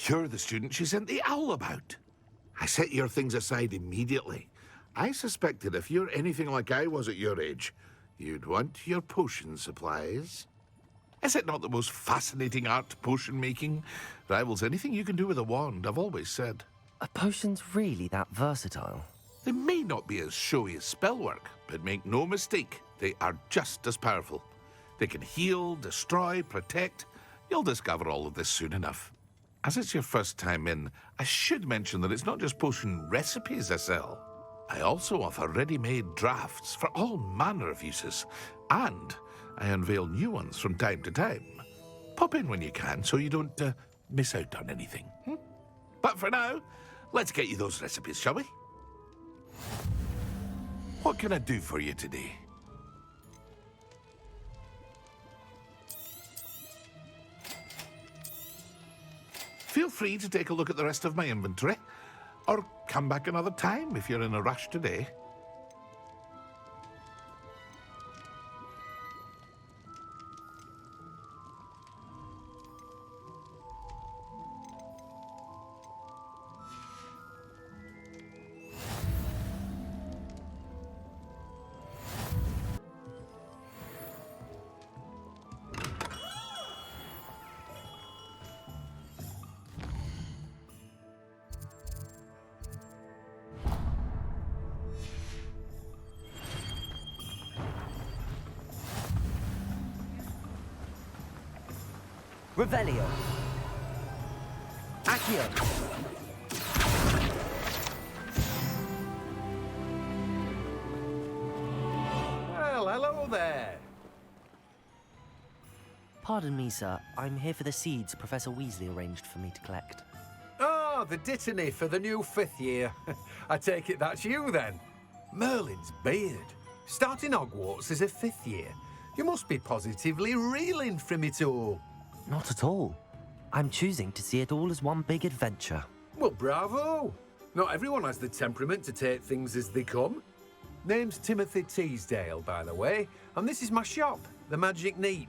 You're the student she sent the owl about. I set your things aside immediately. I suspected if you're anything like I was at your age, you'd want your potion supplies. Is it not the most fascinating art, potion making? Rivals anything you can do with a wand, I've always said. Are potions really that versatile? They may not be as showy as spellwork, but make no mistake, they are just as powerful. They can heal, destroy, protect. You'll discover all of this soon enough. As it's your first time in, I should mention that it's not just potion recipes I sell. I also offer ready-made drafts for all manner of uses, and I unveil new ones from time to time. Pop in when you can so you don't miss out on anything. But for now, let's get you those recipes, shall we? What can I do for you today? Feel free to take a look at the rest of my inventory, or come back another time if you're in a rush today. Revelio. Accio. Well, hello there. Pardon me, sir. I'm here for the seeds Professor Weasley arranged for me to collect. Oh, the dittany for the new 5th year. I take it that's you, then. Merlin's beard. Starting Hogwarts as a 5th year. You must be positively reeling from it all. Not at all. I'm choosing to see it all as one big adventure. Well, bravo. Not everyone has the temperament to take things as they come. Name's Timothy Teasdale, by the way, and this is my shop, the Magic Neep.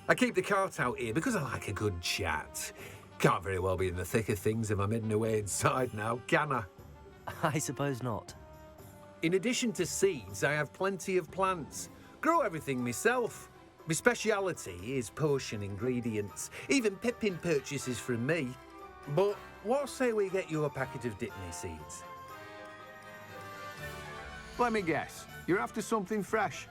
I keep the cart out here because I like a good chat. Can't very well be in the thick of things if I'm hidden away inside now, can I? I suppose not. In addition to seeds, I have plenty of plants. Grow everything myself. My speciality is potion ingredients. Even Pippin purchases from me. But what say we get you a packet of Dittany seeds? Let me guess. You're after something fresh.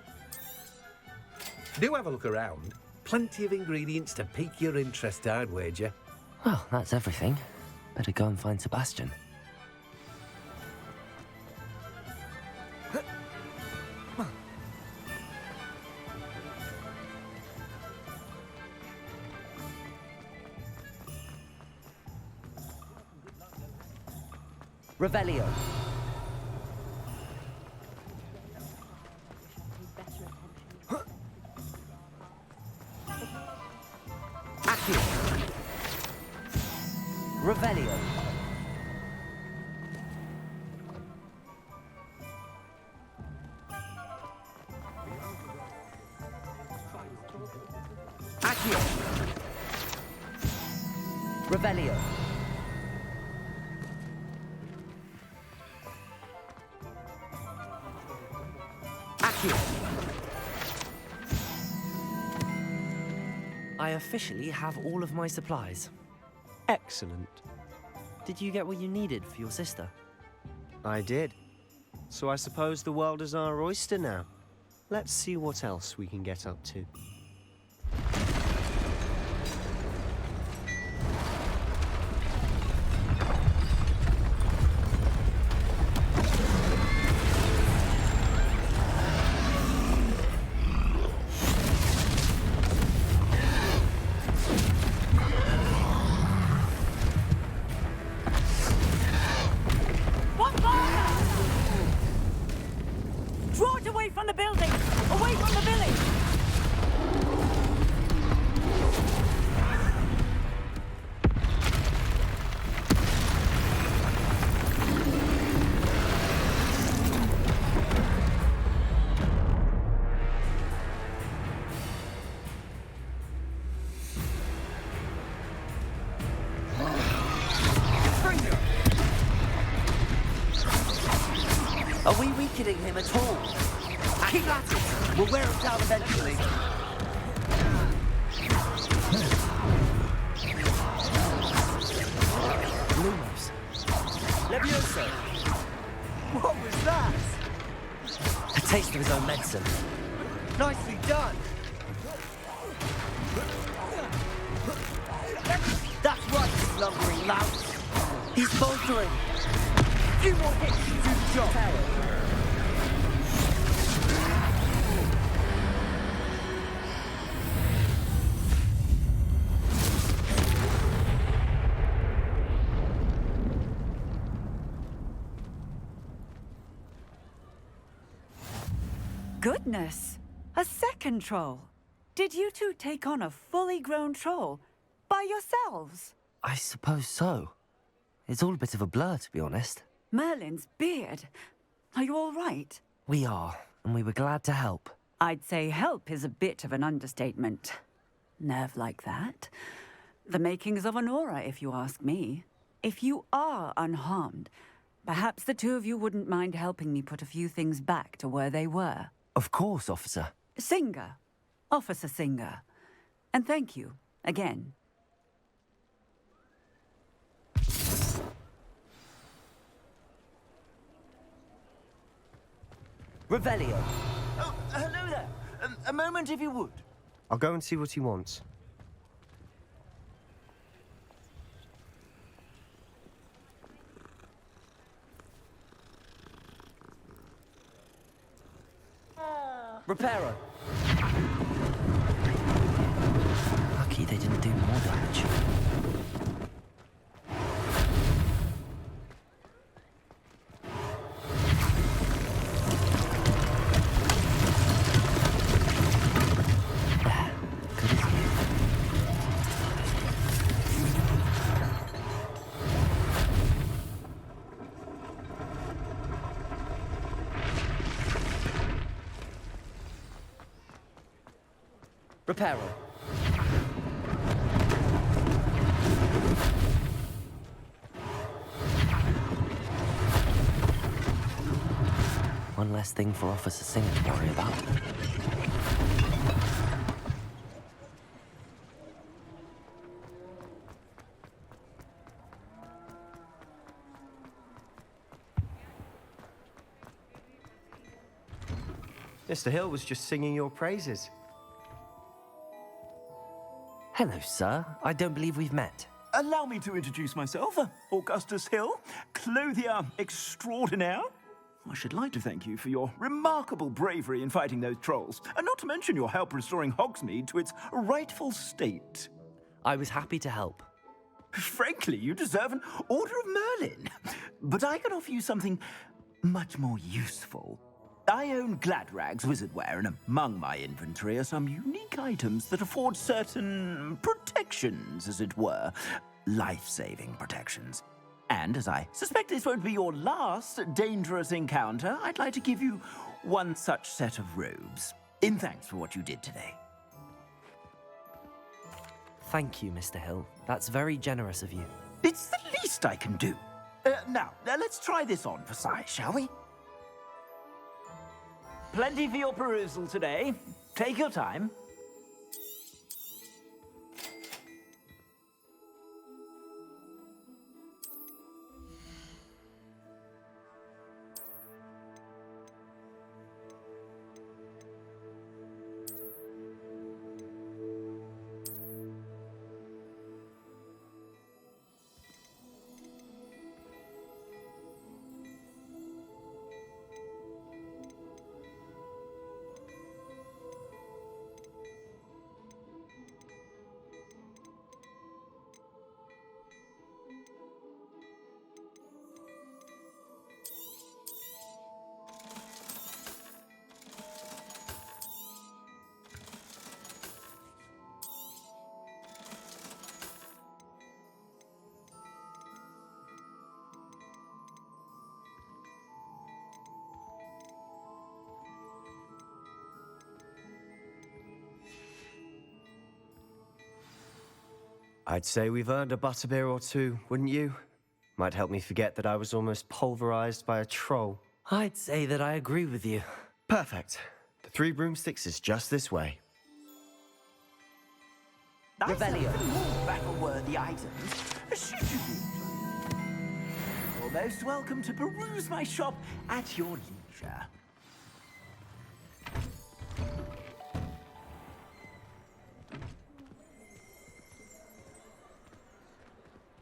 Do have a look around. Plenty of ingredients to pique your interest, I'd wager. Well, that's everything. Better go and find Sebastian. Revelio. Accio. Revelio. Accio. Revelio. I officially have all of my supplies. Excellent. Did you get what you needed for your sister? I did. So I suppose the world is our oyster now. Let's see what else we can get up to. Draw it away from the building! Away from the village! Are we weakening him at all? Keep at it! We'll wear him down eventually. Lumos. Levioso! What was that? A taste of his own medicine. Nicely done! That's right, you lumbering lout! He's faltering! Few more hits to do the job! Goodness! A second troll. Did you two take on a fully grown troll by yourselves? I suppose so. It's all a bit of a blur, to be honest. Merlin's beard. Are you all right? We are, and we were glad to help. I'd say help is a bit of an understatement. Nerve like that. The makings of an aura, if you ask me. If you are unharmed, perhaps the two of you wouldn't mind helping me put a few things back to where they were. Of course, officer. Singer. Officer Singer. And thank you, again. Revelio. Oh, hello there. A moment, if you would. I'll go and see what he wants. Reparo. Lucky they didn't do more damage. Reparo. One less thing for Officer Singer to worry about. Mr. Hill was just singing your praises. Hello, sir. I don't believe we've met. Allow me to introduce myself, Augustus Hill, clothier extraordinaire. I should like to thank you for your remarkable bravery in fighting those trolls, and not to mention your help restoring Hogsmeade to its rightful state. I was happy to help. Frankly, you deserve an Order of Merlin. But I can offer you something much more useful. I own Gladrag's wizardware, and among my inventory are some unique items that afford certain protections, as it were. Life-saving protections. And as I suspect this won't be your last dangerous encounter, I'd like to give you one such set of robes, in thanks for what you did today. Thank you, Mr. Hill. That's very generous of you. It's the least I can do. Now, let's try this on for size, shall we? Plenty for your perusal today. Take your time. I'd say we've earned a butterbeer or two, wouldn't you? Might help me forget that I was almost pulverized by a troll. I'd say that I agree with you. Perfect. The 3 broomsticks is just this way. Revelio. More battle-worthy items. Should you be? You're most welcome to peruse my shop at your leisure.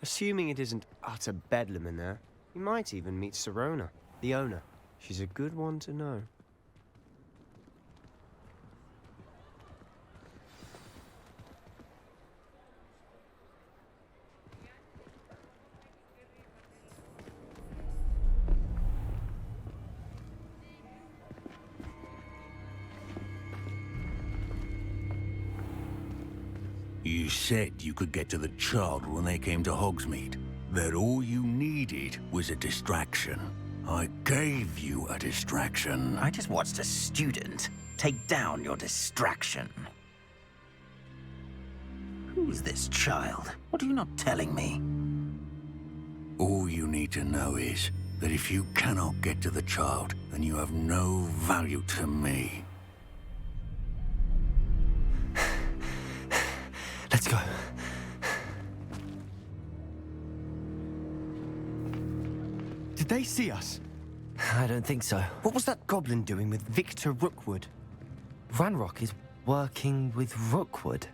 Assuming it isn't utter bedlam in there, you might even meet Serona, the owner. She's a good one to know. You said you could get to the child when they came to Hogsmeade. That all you needed was a distraction. I gave you a distraction. I just watched a student take down your distraction. Who's this child? What are you not telling me? All you need to know is that if you cannot get to the child, then you have no value to me. Let's go. Did they see us? I don't think so. What was that goblin doing with Victor Rookwood? Ranrock is working with Rookwood.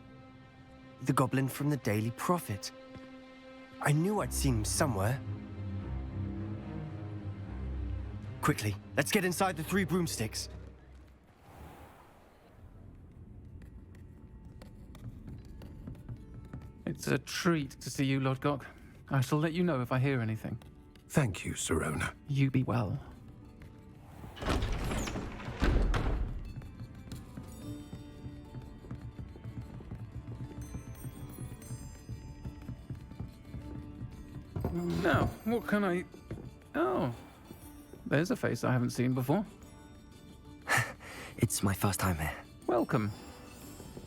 The goblin from the Daily Prophet. I knew I'd seen him somewhere. Quickly, let's get inside the 3 broomsticks. It's a treat to see you, Lodgok. I shall let you know if I hear anything. Thank you, Sirona. You be well. Now, what can I... Oh, there's a face I haven't seen before. It's my first time here. Welcome.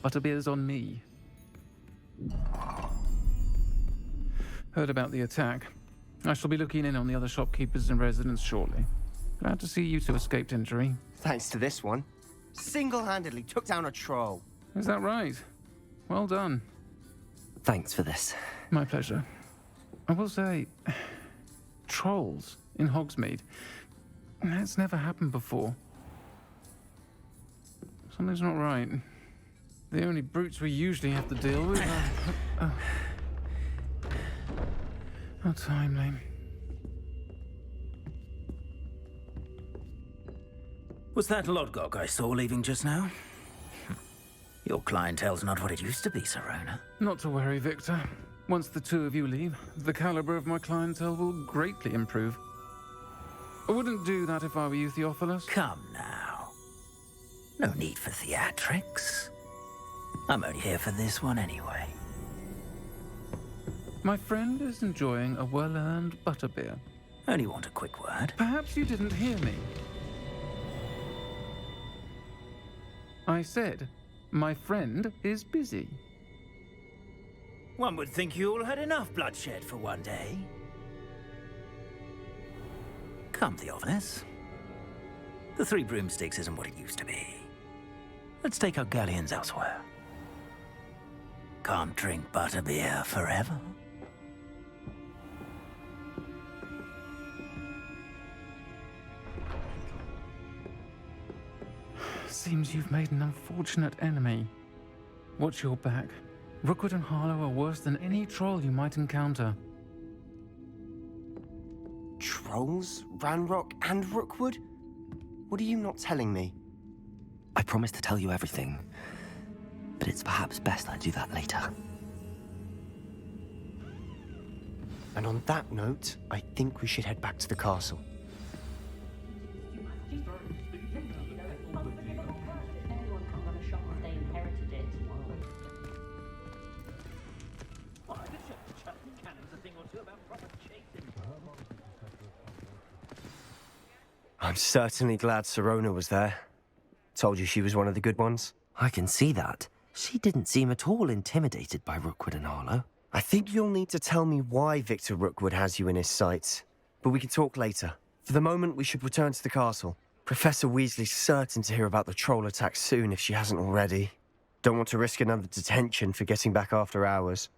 Butterbeer's on me. Heard about the attack. I shall be looking in on the other shopkeepers and residents shortly. Glad to see you two escaped injury. Thanks to this one. Single-handedly took down a troll. Is that right? Well done. Thanks for this. My pleasure. I will say, trolls in Hogsmeade. That's never happened before. Something's not right. The only brutes we usually have to deal with are... How timely. Was that Lodgok I saw leaving just now? Your clientele's not what it used to be, Sirona. Not to worry, Victor. Once the two of you leave, the caliber of my clientele will greatly improve. I wouldn't do that if I were you, Theophilus. Come now. No need for theatrics. I'm only here for this one anyway. My friend is enjoying a well-earned butterbeer. Only want a quick word. Perhaps you didn't hear me. I said, my friend is busy. One would think you all had enough bloodshed for one day. Come, Theophilus. The 3 broomsticks isn't what it used to be. Let's take our galleons elsewhere. Can't drink butterbeer forever. Seems you've made an unfortunate enemy. Watch your back. Rookwood and Harlow are worse than any troll you might encounter. Trolls? Ranrock and Rookwood? What are you not telling me? I promised to tell you everything, but it's perhaps best I do that later. And on that note, I think we should head back to the castle. I'm certainly glad Sirona was there. Told you she was one of the good ones. I can see that. She didn't seem at all intimidated by Rookwood and Harlow. I think you'll need to tell me why Victor Rookwood has you in his sights. But we can talk later. For the moment, we should return to the castle. Professor Weasley's certain to hear about the troll attack soon if she hasn't already. Don't want to risk another detention for getting back after hours.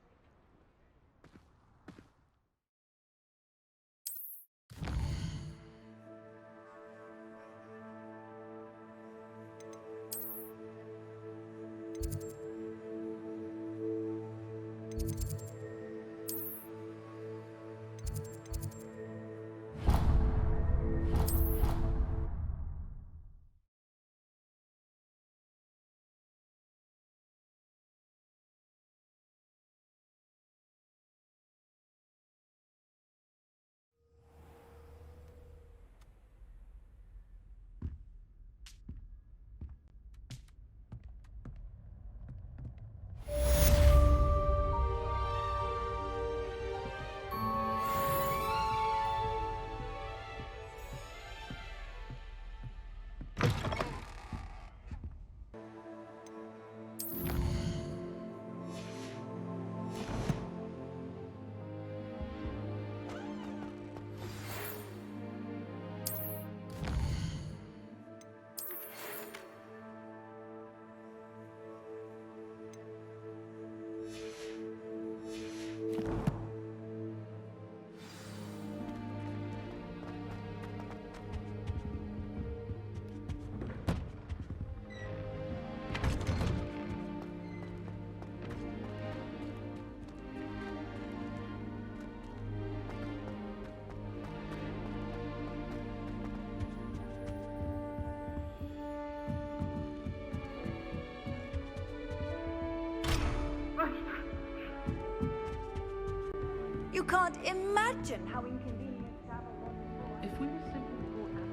You can't imagine how inconvenient travel was before. If we were simply brought out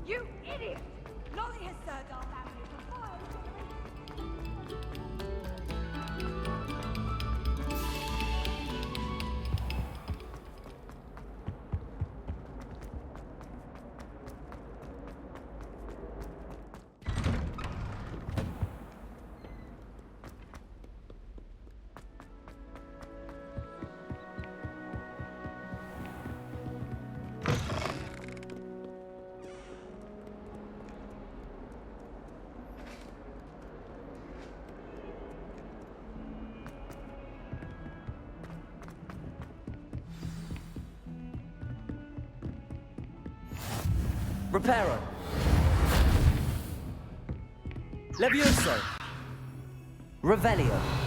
You idiot! Lolly has served our family for 5 Reparo. Levioso. Revelio.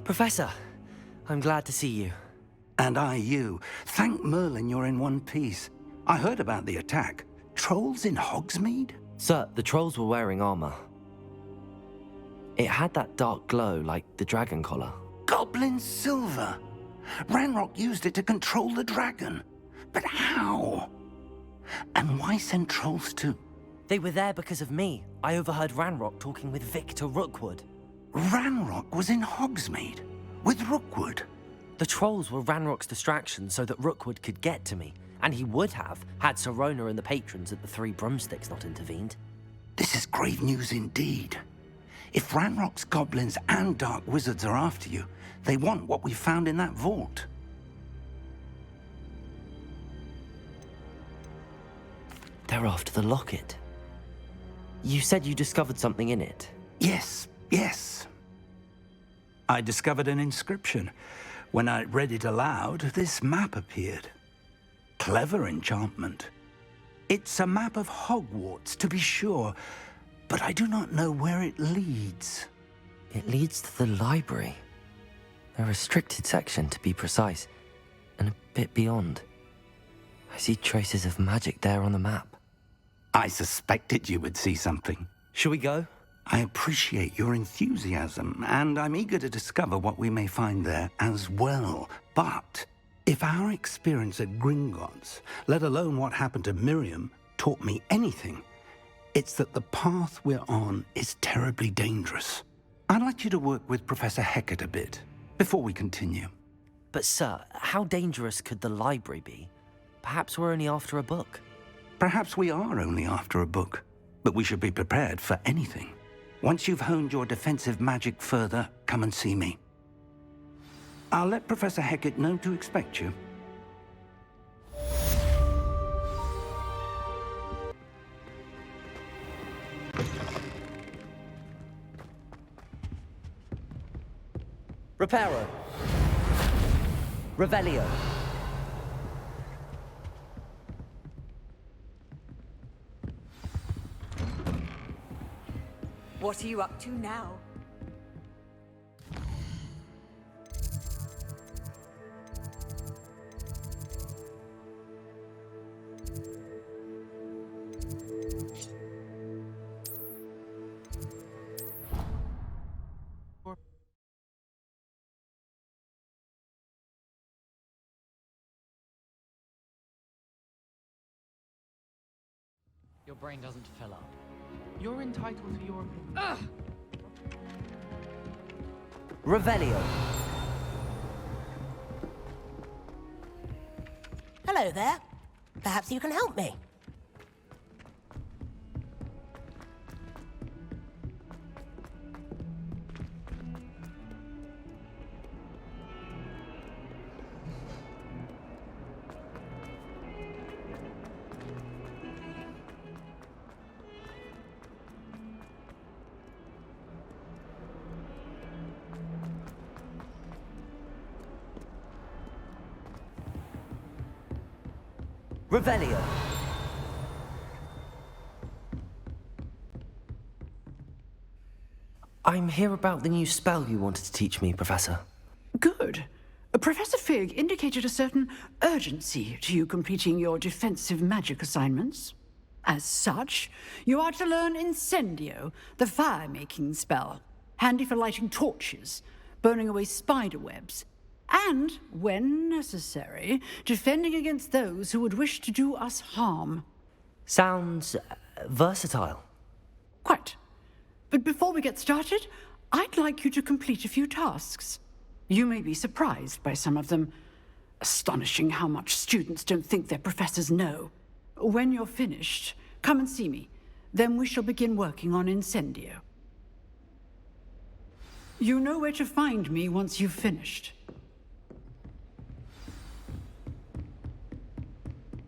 Professor, I'm glad to see you. And I you. Thank Merlin you're in one piece. I heard about the attack. Trolls in Hogsmeade? Sir, the trolls were wearing armor. It had that dark glow like the dragon collar. Goblin silver! Ranrock used it to control the dragon. But how? And why send trolls too? They were there because of me. I overheard Ranrock talking with Victor Rookwood. Ranrock was in Hogsmeade? With Rookwood? The trolls were Ranrock's distraction so that Rookwood could get to me. And he would have, had Sirona and the patrons at the Three Broomsticks not intervened. This is grave news indeed. If Ranrock's goblins and dark wizards are after you, they want what we found in that vault. They're after the locket. You said you discovered something in it. Yes. I discovered an inscription. When I read it aloud, this map appeared. Clever enchantment. It's a map of Hogwarts, to be sure, but I do not know where it leads. It leads to the library. A restricted section, to be precise, and a bit beyond. I see traces of magic there on the map. I suspected you would see something. Shall we go? I appreciate your enthusiasm, and I'm eager to discover what we may find there as well. But if our experience at Gringotts, let alone what happened to Miriam, taught me anything, it's that the path we're on is terribly dangerous. I'd like you to work with Professor Hecat a bit before we continue. But sir, how dangerous could the library be? Perhaps we're only after a book. Perhaps we are only after a book, but we should be prepared for anything. Once you've honed your defensive magic further, come and see me. I'll let Professor Hecat know to expect you. Reparo. Revelio. What are you up to now? Your brain doesn't fill up. You're entitled to your opinion. Revelio. Hello there. Perhaps you can help me. Revelio. I'm here about the new spell you wanted to teach me, Professor. Good. Professor Fig indicated a certain urgency to you completing your defensive magic assignments. As such, you are to learn Incendio, the fire-making spell, handy for lighting torches, burning away spider webs, and, when necessary, defending against those who would wish to do us harm. Sounds versatile. Quite. But before we get started, I'd like you to complete a few tasks. You may be surprised by some of them. Astonishing how much students don't think their professors know. When you're finished, come and see me. Then we shall begin working on Incendio. You know where to find me once you've finished.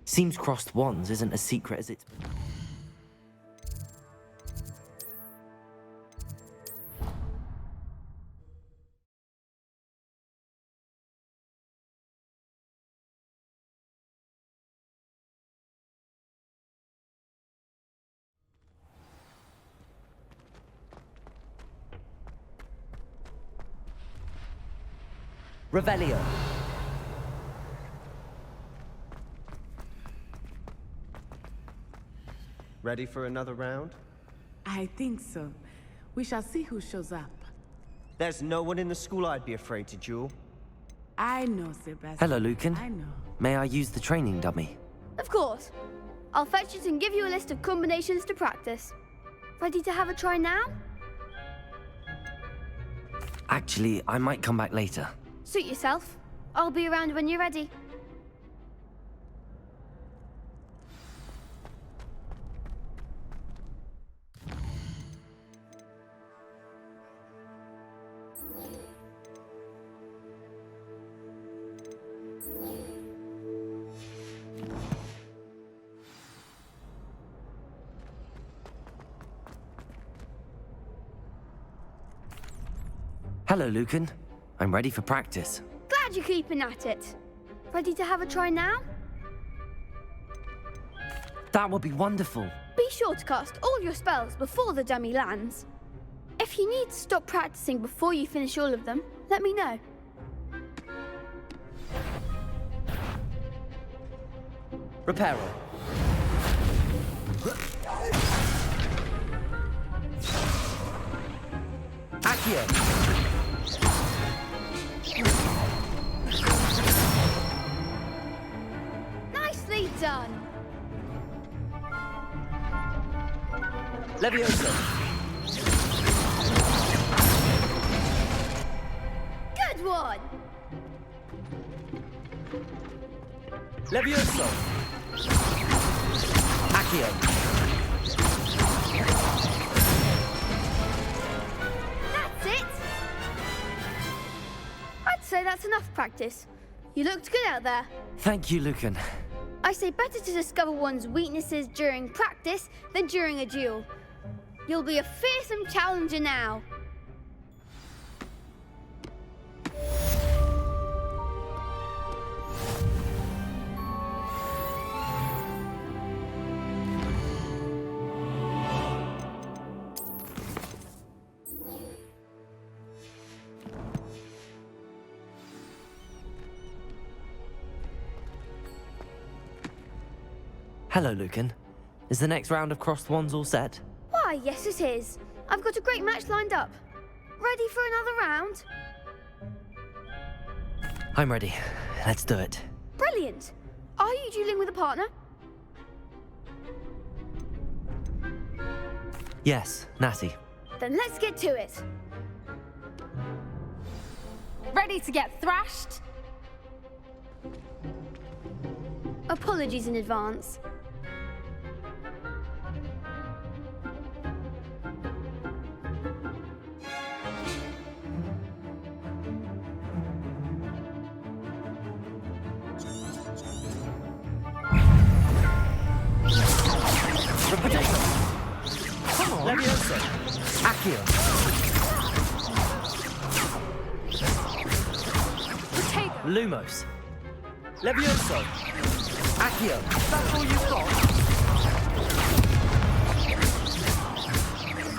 Seems crossed wands isn't as secret as it's... Revelio. Ready for another round? I think so. We shall see who shows up. There's no one in the school I'd be afraid to duel. I know, Sebastian. Hello, Lucan. I know. May I use the training dummy? Of course. I'll fetch it and give you a list of combinations to practice. Ready to have a try now? Actually, I might come back later. Suit yourself. I'll be around when you're ready. Hello, Lucan. I'm ready for practice. Glad you're keeping at it. Ready to have a try now? That would be wonderful. Be sure to cast all your spells before the dummy lands. If you need to stop practicing before you finish all of them, let me know. Reparo. Accio. Nicely done. Levioso. Good one. Levioso. Accio. That's it. I'd say that's enough practice. You looked good out there. Thank you, Lucan. I say better to discover one's weaknesses during practice than during a duel. You'll be a fearsome challenger now. Hello, Lucan. Is the next round of crossed wands all set? Why, yes it is. I've got a great match lined up. Ready for another round? I'm ready. Let's do it. Brilliant. Are you dueling with a partner? Yes, Natty. Then let's get to it. Ready to get thrashed? Apologies in advance. Come on. Levioso. Accio. Lumos. Levioso. Accio. That's all you've got?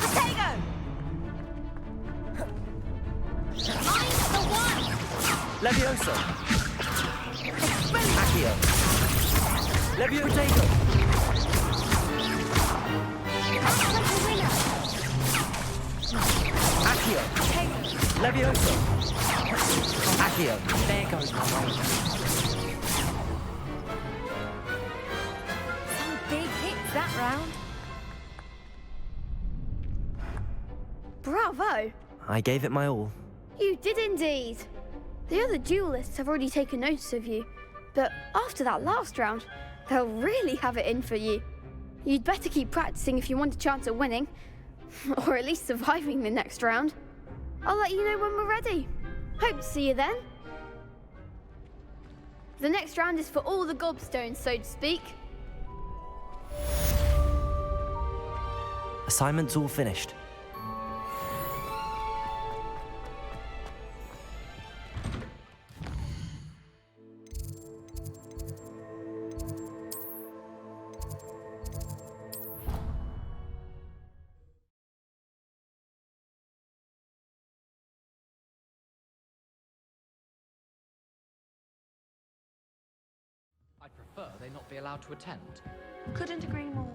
Potato! I'm the one! Levioso. Accio. Levioso. Accio. Levioso. Accio. There goes my way. Some big hits that round. Bravo! I gave it my all. You did indeed. The other duelists have already taken notice of you, but after that last round, they'll really have it in for you. You'd better keep practicing if you want a chance at winning, or at least surviving the next round. I'll let you know when we're ready. Hope to see you then. The next round is for all the gobstones, so to speak. Assignment's all finished. I'd prefer they not be allowed to attend. Couldn't agree more.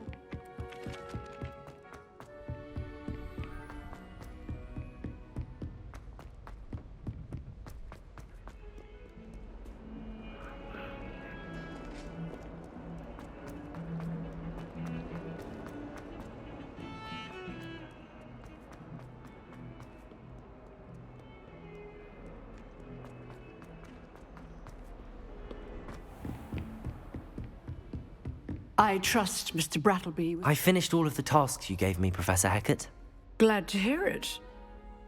I trust Mr. Brattleby. I finished all of the tasks you gave me, Professor Hecat. Glad to hear it.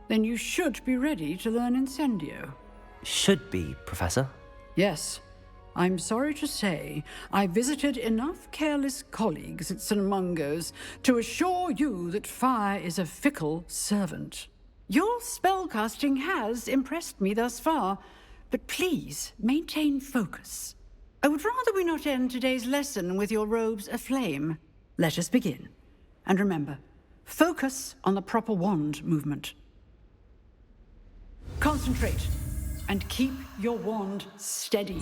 Then you should be ready to learn Incendio. Should be, Professor. Yes. I'm sorry to say, I visited enough careless colleagues at St. Mungo's to assure you that fire is a fickle servant. Your spellcasting has impressed me thus far, but please maintain focus. I would rather we not end today's lesson with your robes aflame. Let us begin. And remember, focus on the proper wand movement. Concentrate, and keep your wand steady.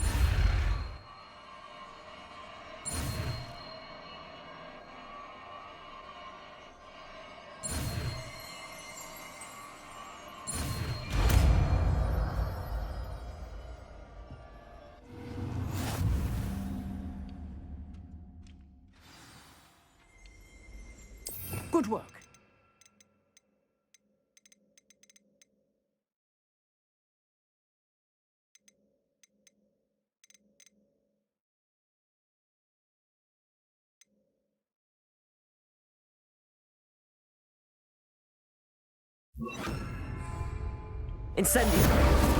Good work. Incendio!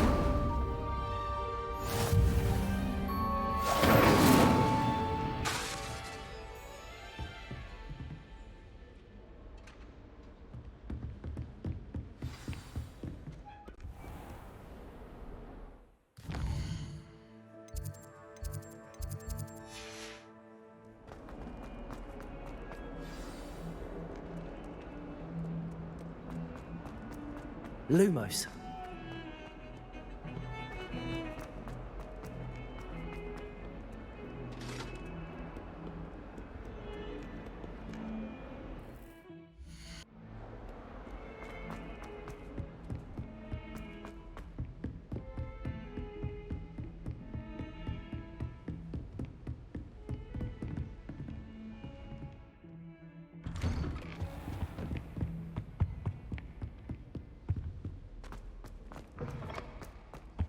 Lumos.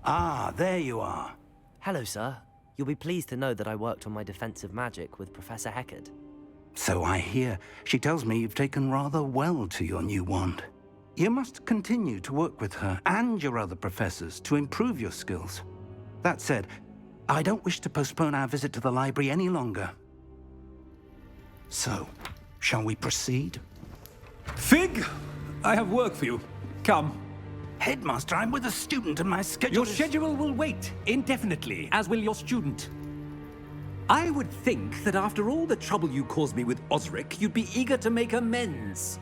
Ah, there you are. Hello, sir. You'll be pleased to know that I worked on my defensive magic with Professor Heckard. So I hear. She tells me you've taken rather well to your new wand. You must continue to work with her and your other professors to improve your skills. That said, I don't wish to postpone our visit to the library any longer. So, shall we proceed? Fig! I have work for you. Come. Headmaster, I'm with a student and my schedule Your schedule will wait indefinitely, as will your student. I would think that after all the trouble you caused me with Osric, you'd be eager to make amends.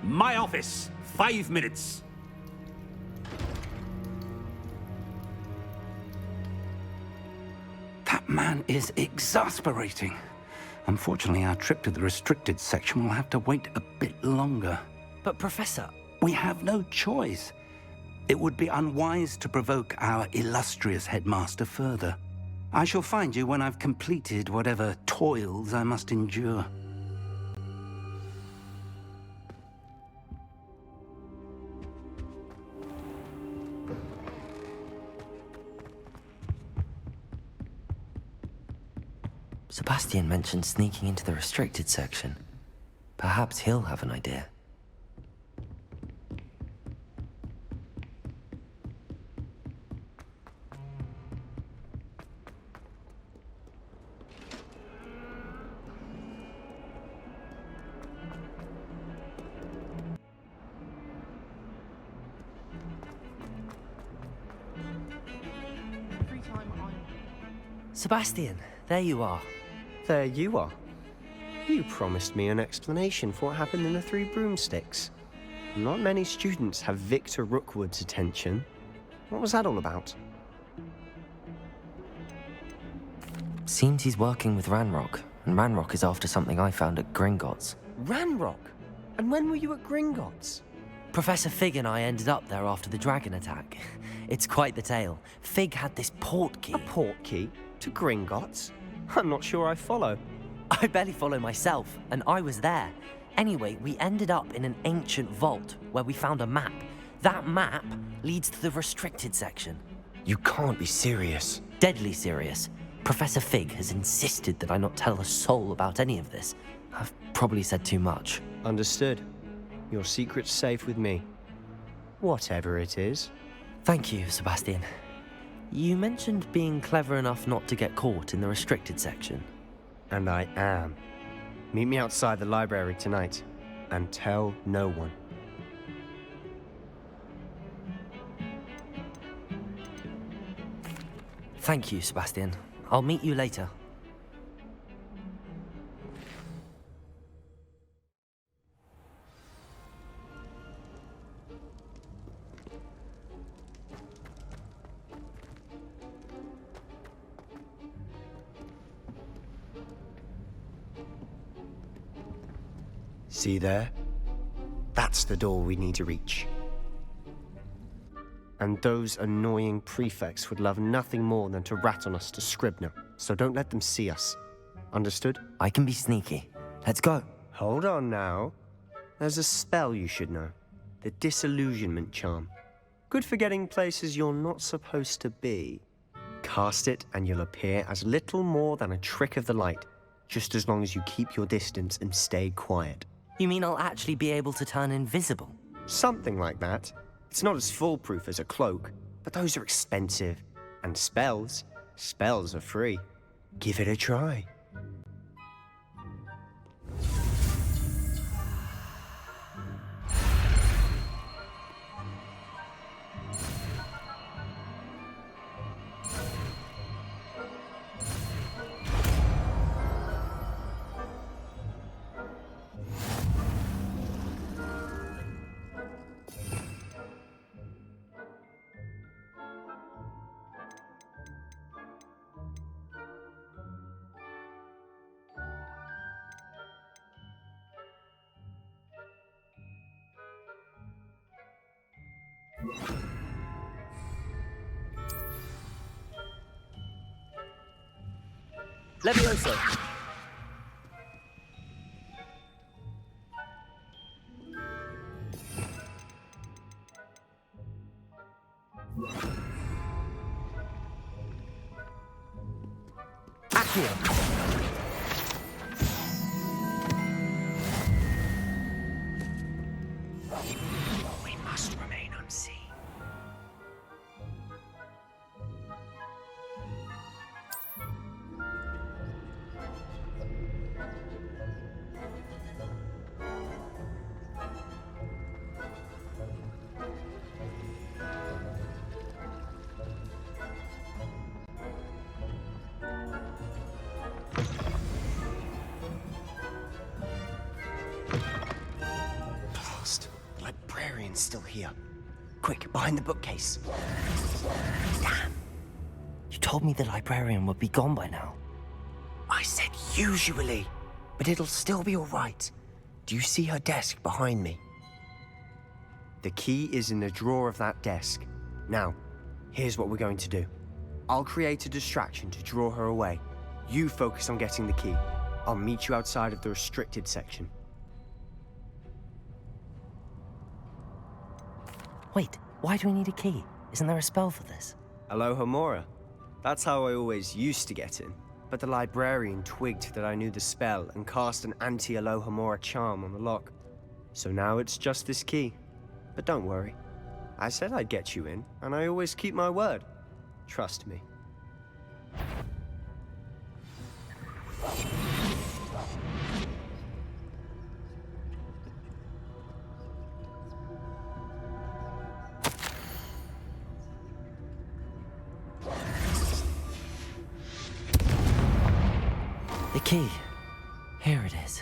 My office, 5 minutes. That man is exasperating. Unfortunately, our trip to the restricted section will have to wait a bit longer. But Professor... We have no choice. It would be unwise to provoke our illustrious headmaster further. I shall find you when I've completed whatever toils I must endure. Sebastian mentioned sneaking into the restricted section. Perhaps he'll have an idea. Every time Sebastian, there you are. There you are. You promised me an explanation for what happened in the Three Broomsticks. Not many students have Victor Rookwood's attention. What was that all about? Seems he's working with Ranrock, and Ranrock is after something I found at Gringotts. Ranrock? And when were you at Gringotts? Professor Fig and I ended up there after the dragon attack. It's quite the tale. Fig had this port key. A port key? To Gringotts? I'm not sure I follow. I barely follow myself, and I was there. Anyway, we ended up in an ancient vault where we found a map. That map leads to the restricted section. You can't be serious. Deadly serious. Professor Fig has insisted that I not tell a soul about any of this. I've probably said too much. Understood. Your secret's safe with me. Whatever it is. Thank you, Sebastian. You mentioned being clever enough not to get caught in the restricted section. And I am. Meet me outside the library tonight, and tell no one. Thank you, Sebastian. I'll meet you later. See there? That's the door we need to reach. And those annoying prefects would love nothing more than to rat on us to Scribner, so don't let them see us. Understood? I can be sneaky. Let's go. Hold on now. There's a spell you should know. The Disillusionment Charm. Good for getting places you're not supposed to be. Cast it and you'll appear as little more than a trick of the light, just as long as you keep your distance and stay quiet. You mean I'll actually be able to turn invisible? Something like that. It's not as foolproof as a cloak, but those are expensive. And spells are free. Give it a try. Levioso! Accio! We must remain unseen. Blast! The librarian's still here. Quick, behind the bookcase. Damn. You told me the librarian would be gone by now. I said usually, but it'll still be all right. Do you see her desk behind me? The key is in the drawer of that desk. Now, here's what we're going to do. I'll create a distraction to draw her away. You focus on getting the key. I'll meet you outside of the restricted section. Wait, why do we need a key? Isn't there a spell for this? Alohomora. That's how I always used to get in. But the librarian twigged that I knew the spell and cast an anti-Alohomora charm on the lock. So now it's just this key. But don't worry. I said I'd get you in, and I always keep my word. Trust me. The key. Here it is.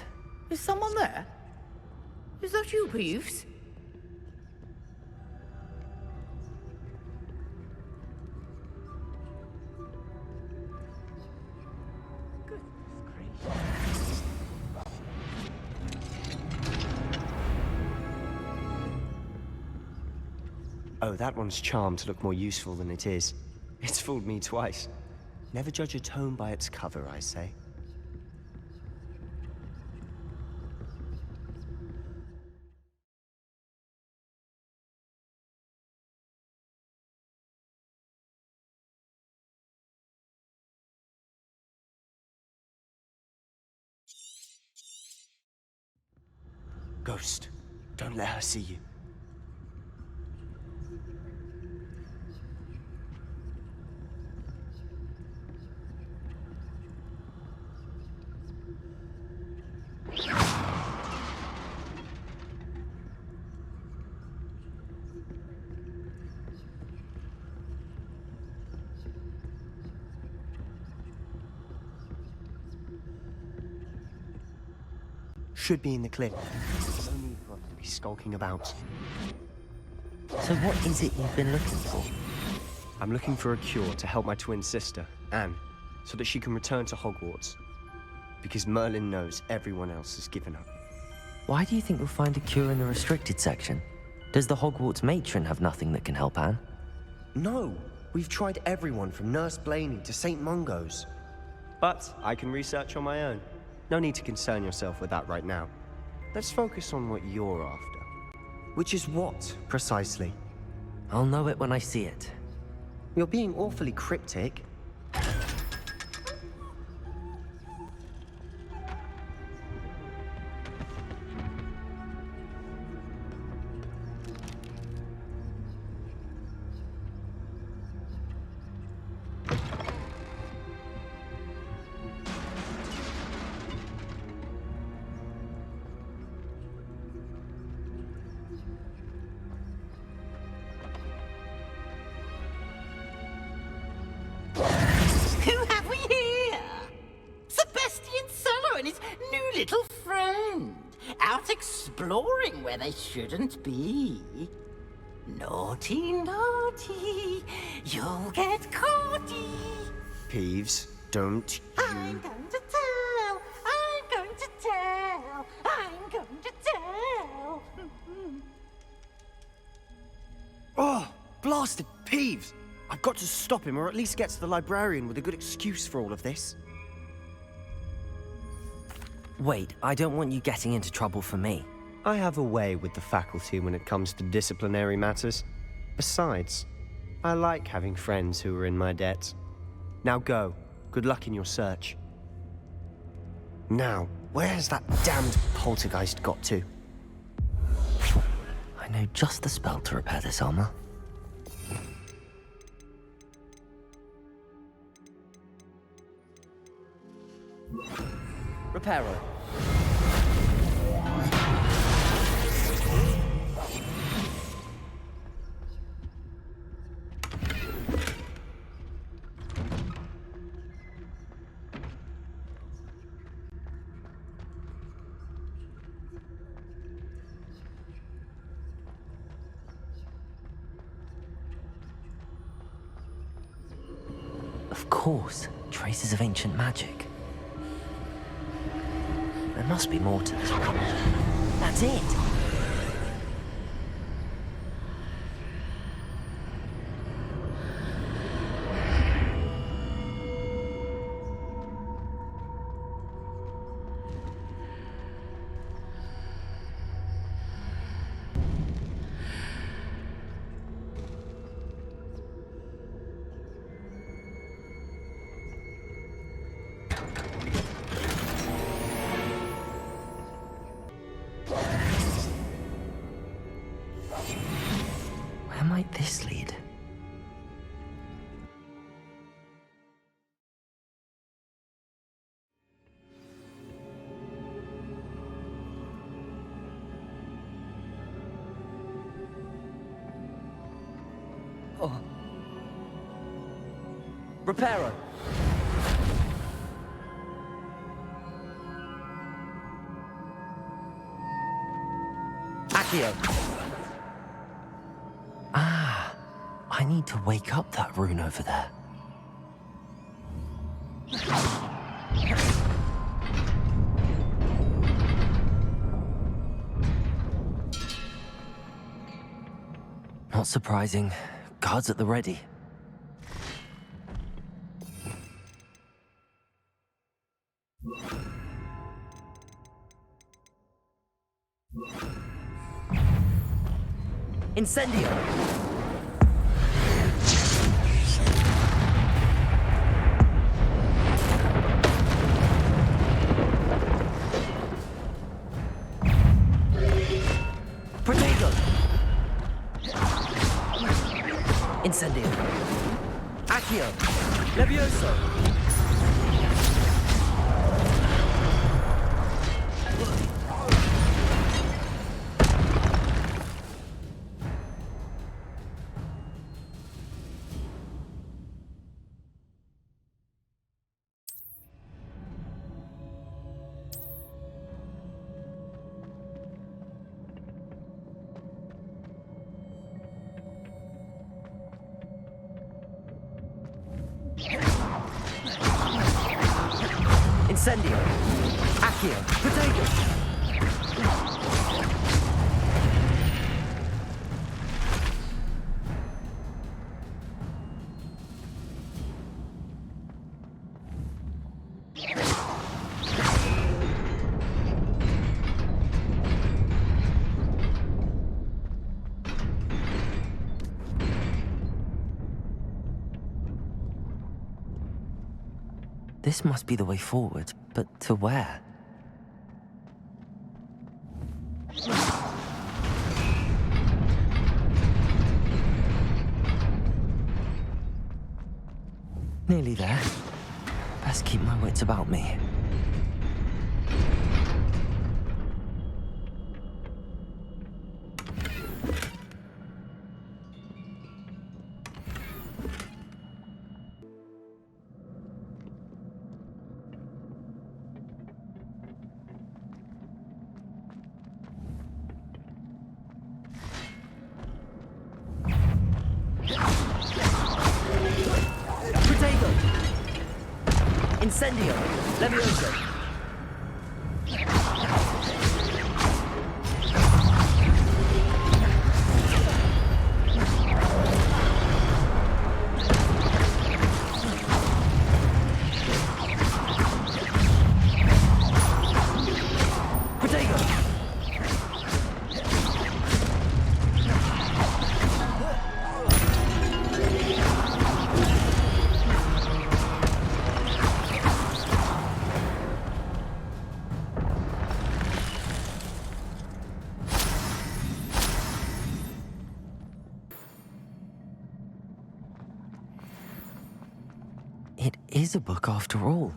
Is someone there? Is that you, Peeves? Oh, that one's charmed to look more useful than it is. It's fooled me twice. Never judge a tome by its cover, I say. Ghost, don't let her see you. Should be in the clip. No need for us to be skulking about. So what is it you've been looking for? I'm looking for a cure to help my twin sister, Anne, so that she can return to Hogwarts. Because Merlin knows everyone else has given up. Why do you think you'll find a cure in the restricted section? Does the Hogwarts matron have nothing that can help Anne? No! We've tried everyone from Nurse Blaney to St. Mungo's. But I can research on my own. No need to concern yourself with that right now. Let's focus on what you're after. Which is what, precisely? I'll know it when I see it. You're being awfully cryptic. Who have we here? Sebastian Cello and his new little friend. Out exploring where they shouldn't be. Naughty, naughty. You'll get caughty. Peeves, don't you... I'm going to tell. I'm going to tell. I'm going to tell. Oh, blasted Peeves! I've got to stop him, or at least get to the librarian with a good excuse for all of this. Wait, I don't want you getting into trouble for me. I have a way with the faculty when it comes to disciplinary matters. Besides, I like having friends who are in my debt. Now go. Good luck in your search. Now, where has that damned poltergeist got to? I know just the spell to repair this armor. Reparo. Of course, traces of ancient magic. There must be more to this one. That's it! Where might this lead? Oh. Reparo! Accio! Ah, I need to wake up that rune over there. Not surprising. Guards at the ready. Incendio! Protego! Incendio! Accio! Levioso! Incendio! Accio! Protego! This must be the way forward, but to where? Nearly there. Best keep my wits about me. Incendio! Levioso! is a book after all.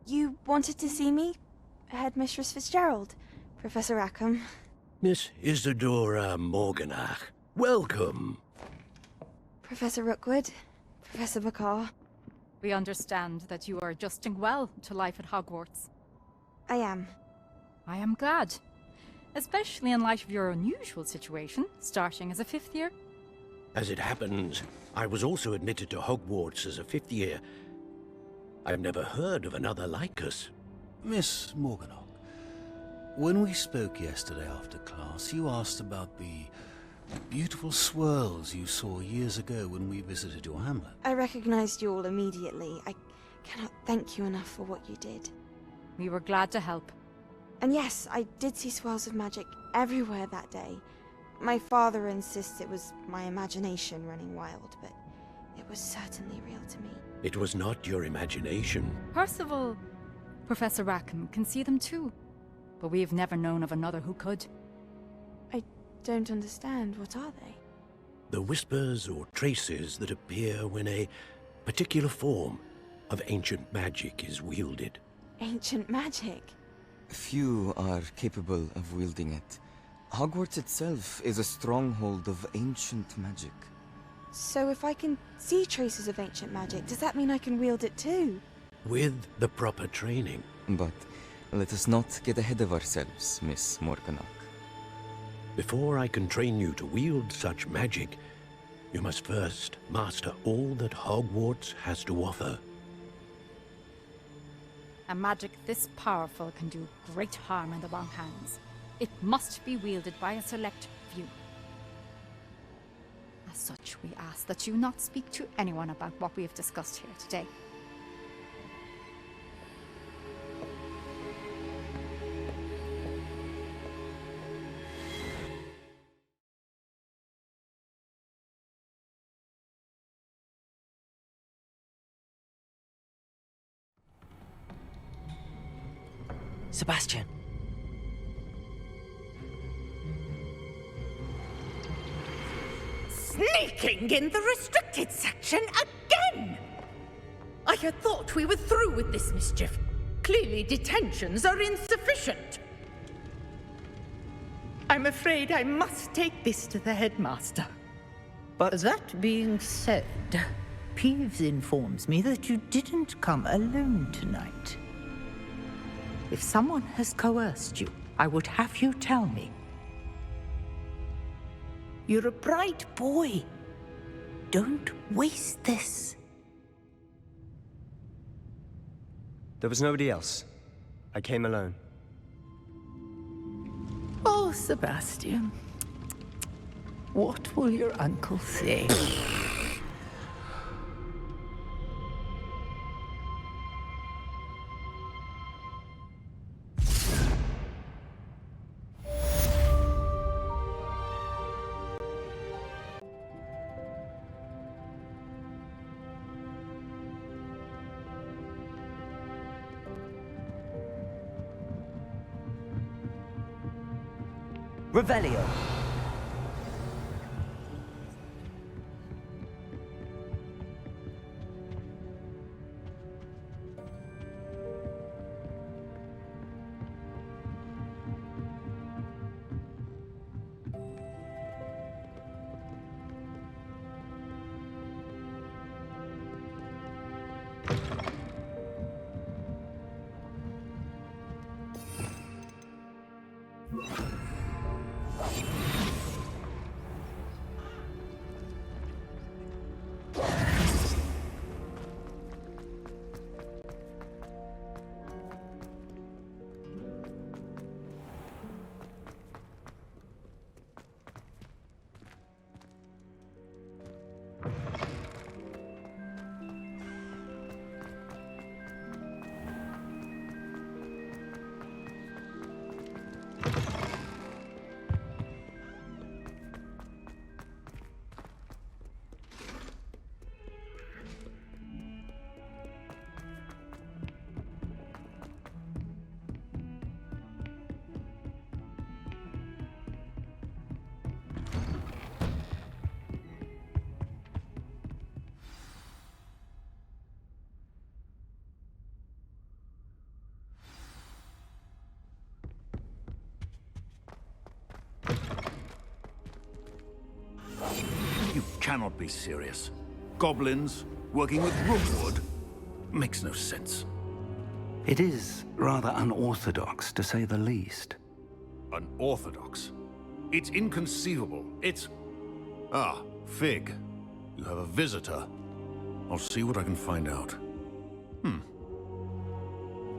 You wanted to see me? Headmistress Fitzgerald, Professor Rackham. Miss Isadora Morganach, welcome. Professor Rookwood, Professor Bakar. We understand that you are adjusting well to life at Hogwarts. I am. I am glad. Especially in light of your unusual situation, starting as a 5th year. As it happens, I was also admitted to Hogwarts as a 5th year. I've never heard of another like us. Miss Morganach, when we spoke yesterday after class, you asked about the beautiful swirls you saw years ago when we visited your hamlet. I recognized you all immediately. I cannot thank you enough for what you did. We were glad to help. And yes, I did see swirls of magic everywhere that day. My father insists it was my imagination running wild, but it was certainly real to me. It was not your imagination. Percival, Professor Rackham can see them too, but we have never known of another who could. I don't understand. What are they? The whispers or traces that appear when a particular form of ancient magic is wielded. Ancient magic? Few are capable of wielding it. Hogwarts itself is a stronghold of ancient magic. So if I can see traces of ancient magic, does that mean I can wield it too? With the proper training. But let us not get ahead of ourselves, Miss Morganach. Before I can train you to wield such magic, you must first master all that Hogwarts has to offer. A magic this powerful can do great harm in the wrong hands. It must be wielded by a select few. As such, we ask that you not speak to anyone about what we have discussed here today. Sebastian. Sneaking in the restricted section again! I had thought we were through with this mischief. Clearly detentions are insufficient. I'm afraid I must take this to the headmaster. But... That being said, Peeves informs me that you didn't come alone tonight. If someone has coerced you, I would have you tell me. You're a bright boy. Don't waste this. There was nobody else. I came alone. Oh, Sebastian. What will your uncle say? Revelio. You cannot be serious. Goblins working with rootwood makes no sense. It is rather unorthodox, to say the least. Unorthodox? It's inconceivable. It's... Ah, Fig. You have a visitor. I'll see what I can find out.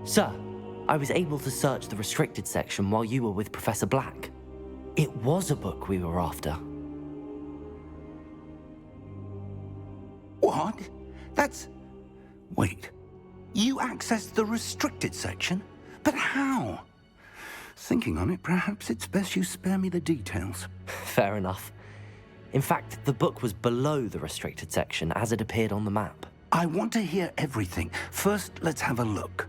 Sir, I was able to search the restricted section while you were with Professor Black. It was a book we were after. What? That's... Wait. You accessed the restricted section? But how? Thinking on it, perhaps it's best you spare me the details. Fair enough. In fact, the book was below the restricted section as it appeared on the map. I want to hear everything. First, let's have a look.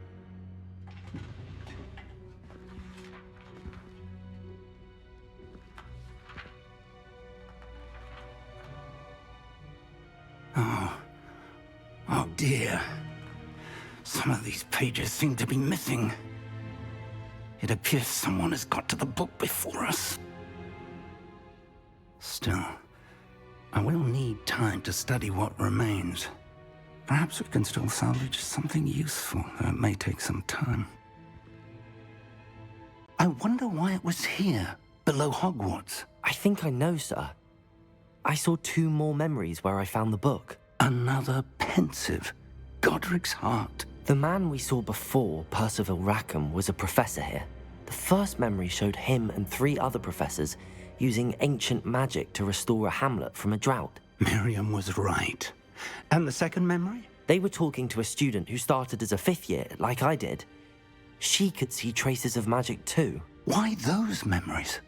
Oh dear. Some of these pages seem to be missing. It appears someone has got to the book before us. Still, I will need time to study what remains. Perhaps we can still salvage something useful, though it may take some time. I wonder why it was here, below Hogwarts. I think I know, sir. I saw 2 more memories where I found the book. Another pensive. Godric's heart. The man we saw before, Percival Rackham, was a professor here. The first memory showed him and 3 other professors using ancient magic to restore a hamlet from a drought. Miriam was right. And the second memory? They were talking to a student who started as a 5th year, like I did. She could see traces of magic too. Why those memories?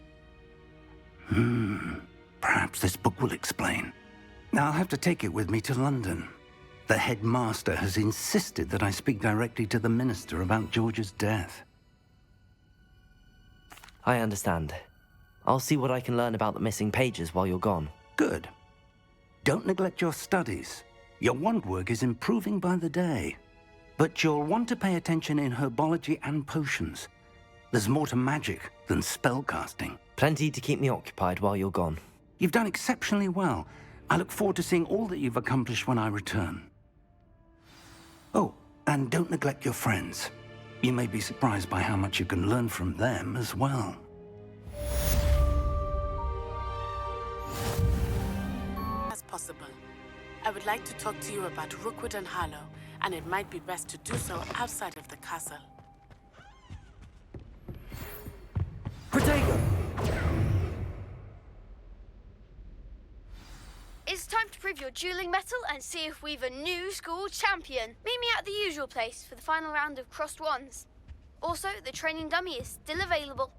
Perhaps this book will explain. Now I'll have to take it with me to London. The headmaster has insisted that I speak directly to the minister about George's death. I understand. I'll see what I can learn about the missing pages while you're gone. Good. Don't neglect your studies. Your wand work is improving by the day. But you'll want to pay attention in herbology and potions. There's more to magic than spellcasting. Plenty to keep me occupied while you're gone. You've done exceptionally well. I look forward to seeing all that you've accomplished when I return. Oh, and don't neglect your friends. You may be surprised by how much you can learn from them as well. As possible. I would like to talk to you about Rookwood and Harlow, and it might be best to do so outside of the castle. Protego! It's time to prove your dueling mettle and see if we've a new school champion. Meet me at the usual place for the final round of crossed wands. Also, the training dummy is still available.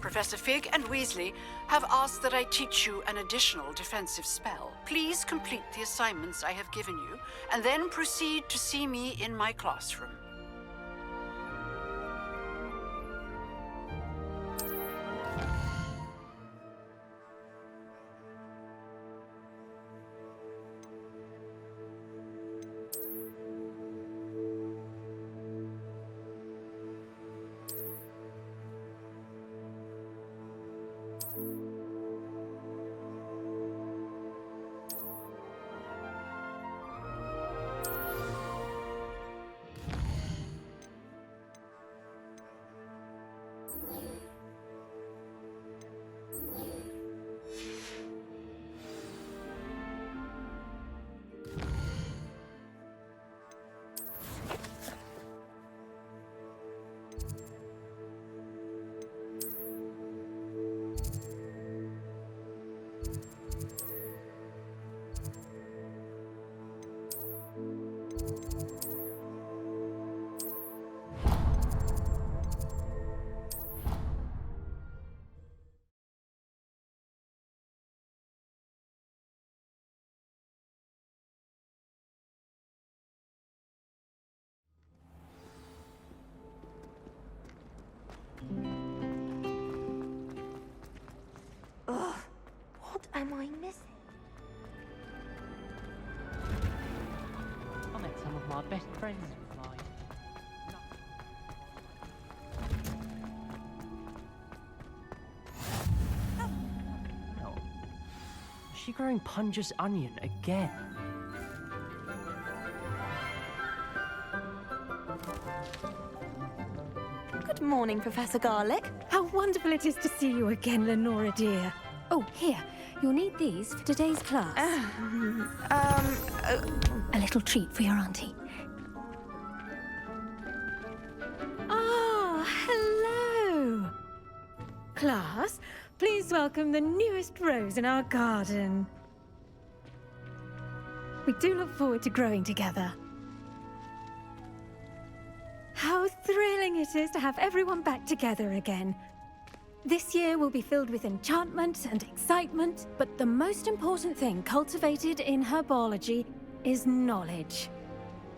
Professor Fig and Weasley have asked that I teach you an additional defensive spell. Please complete the assignments I have given you, and then proceed to see me in my classroom. Ugh, what am I missing? I met some of my best friends with mine. No. Is she growing Punja's onion again? Good morning, Professor Garlick. How wonderful it is to see you again, Lenora dear. Oh, here. You'll need these for today's class. A little treat for your auntie. Ah, hello. Class, please welcome the newest rose in our garden. We do look forward to growing together. How thrilling it is to have everyone back together again. This year will be filled with enchantment and excitement, but the most important thing cultivated in herbology is knowledge.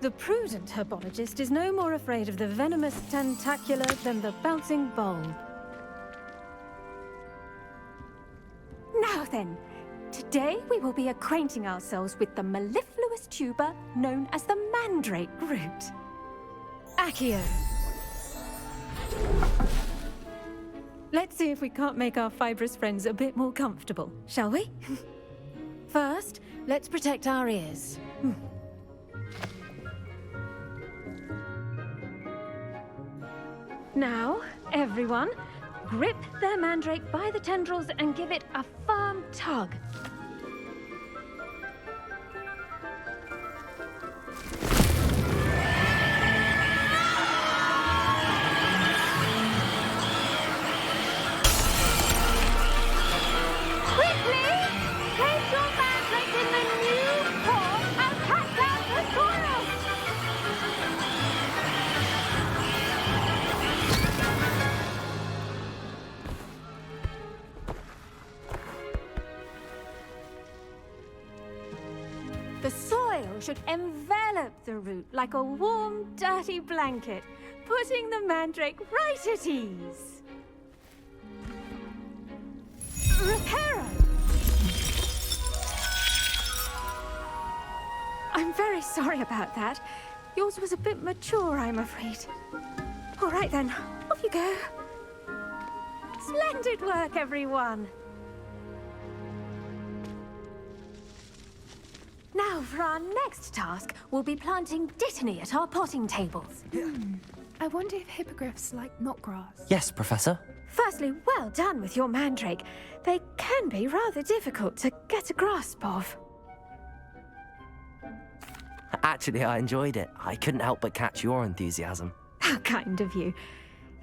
The prudent herbologist is no more afraid of the venomous tentacula than the bouncing bulb. Now then, today we will be acquainting ourselves with the mellifluous tuber known as the mandrake root. Accio. Let's see if we can't make our fibrous friends a bit more comfortable, shall we? First, let's protect our ears. Now, everyone, grip their mandrake by the tendrils and give it a firm tug. The soil should envelop the root like a warm, dirty blanket, putting the mandrake right at ease. Reparo! I'm very sorry about that. Yours was a bit mature, I'm afraid. All right then, off you go. Splendid work, everyone. Now, for our next task, we'll be planting dittany at our potting tables. I wonder if hippogriffs like knotgrass. Yes, Professor. Firstly, well done with your mandrake. They can be rather difficult to get a grasp of. Actually, I enjoyed it. I couldn't help but catch your enthusiasm. How kind of you.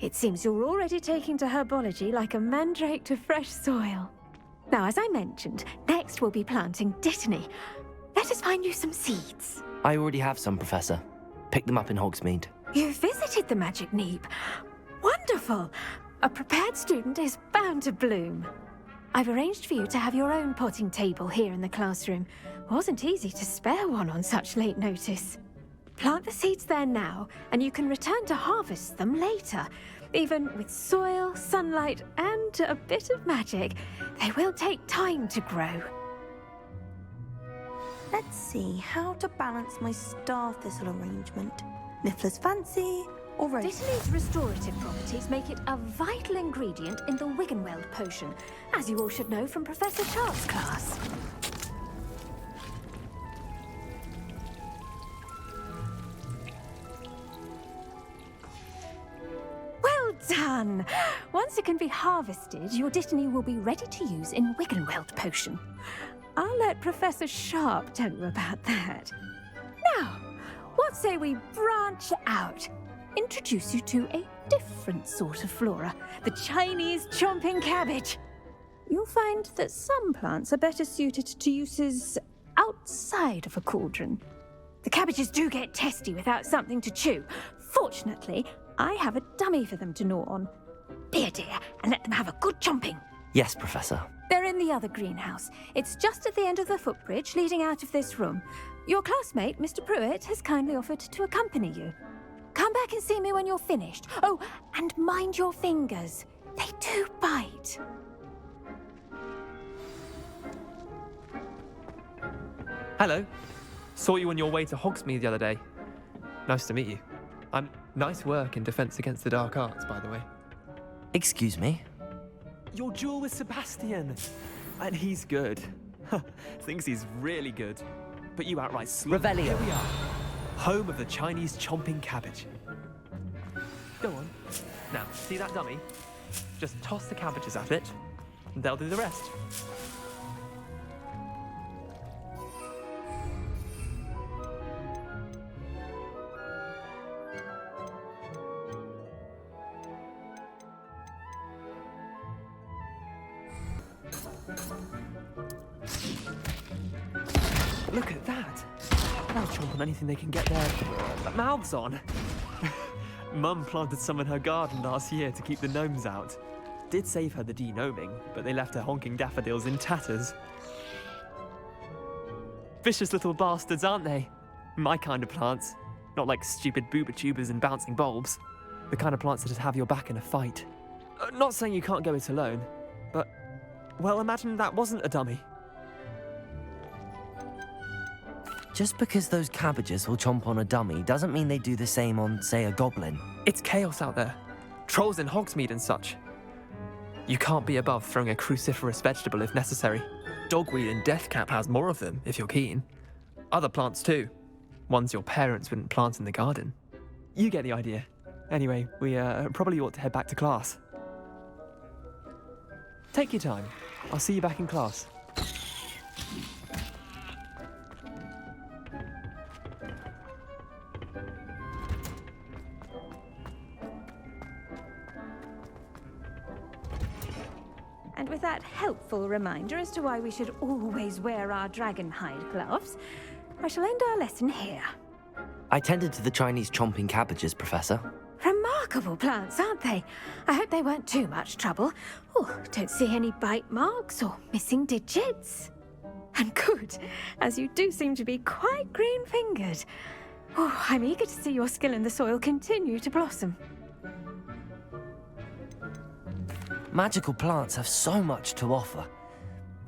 It seems you're already taking to herbology like a mandrake to fresh soil. Now, as I mentioned, next we'll be planting dittany. Let us find you some seeds. I already have some, Professor. Pick them up in Hogsmeade. You visited the Magic Neep. Wonderful! A prepared student is bound to bloom. I've arranged for you to have your own potting table here in the classroom. Wasn't easy to spare one on such late notice. Plant the seeds there now, and you can return to harvest them later. Even with soil, sunlight, and a bit of magic, they will take time to grow. Let's see how to balance my star thistle arrangement. Niffler's fancy or rose? Dittany's restorative properties make it a vital ingredient in the Wiggenweld potion, as you all should know from Professor Sharp's class. Well done! Once it can be harvested, your dittany will be ready to use in Wiggenweld potion. I'll let Professor Sharp tell you about that. Now, what say we branch out? Introduce you to a different sort of flora, the Chinese chomping cabbage. You'll find that some plants are better suited to uses outside of a cauldron. The cabbages do get testy without something to chew. Fortunately, I have a dummy for them to gnaw on. Be a dear and let them have a good chomping. Yes, Professor. They're in the other greenhouse. It's just at the end of the footbridge leading out of this room. Your classmate, Mr. Pruitt, has kindly offered to accompany you. Come back and see me when you're finished. Oh, and mind your fingers. They do bite. Hello. Saw you on your way to Hogsmeade the other day. Nice to meet you. Nice work in Defense Against the Dark Arts, by the way. Excuse me? Your duel with Sebastian. And he's good. Thinks he's really good. But you outright slew. Revelio. Here we are. Home of the Chinese chomping cabbage. Go on. Now, see that dummy? Just toss the cabbages at it, and they'll do the rest. Look at that! They'll chomp on anything they can get their mouths on. Mum planted some in her garden last year to keep the gnomes out. Did save her the de-gnoming, but they left her honking daffodils in tatters. Vicious little bastards, aren't they? My kind of plants. Not like stupid booba tubers and bouncing bulbs. The kind of plants that just have your back in a fight. Not saying you can't go it alone, but, well, imagine that wasn't a dummy. Just because those cabbages will chomp on a dummy doesn't mean they do the same on, say, a goblin. It's chaos out there. Trolls in Hogsmeade and such. You can't be above throwing a cruciferous vegetable if necessary. Dogweed and deathcap has more of them, if you're keen. Other plants too. Ones your parents wouldn't plant in the garden. You get the idea. Anyway, we probably ought to head back to class. Take your time. I'll see you back in class. And with that helpful reminder as to why we should always wear our dragon hide gloves, I shall end our lesson here. I tended to the Chinese chomping cabbages, Professor. Remarkable plants, aren't they? I hope they weren't too much trouble. Oh, don't see any bite marks or missing digits. And good, as you do seem to be quite green-fingered. Oh, I'm eager to see your skill in the soil continue to blossom. Magical plants have so much to offer.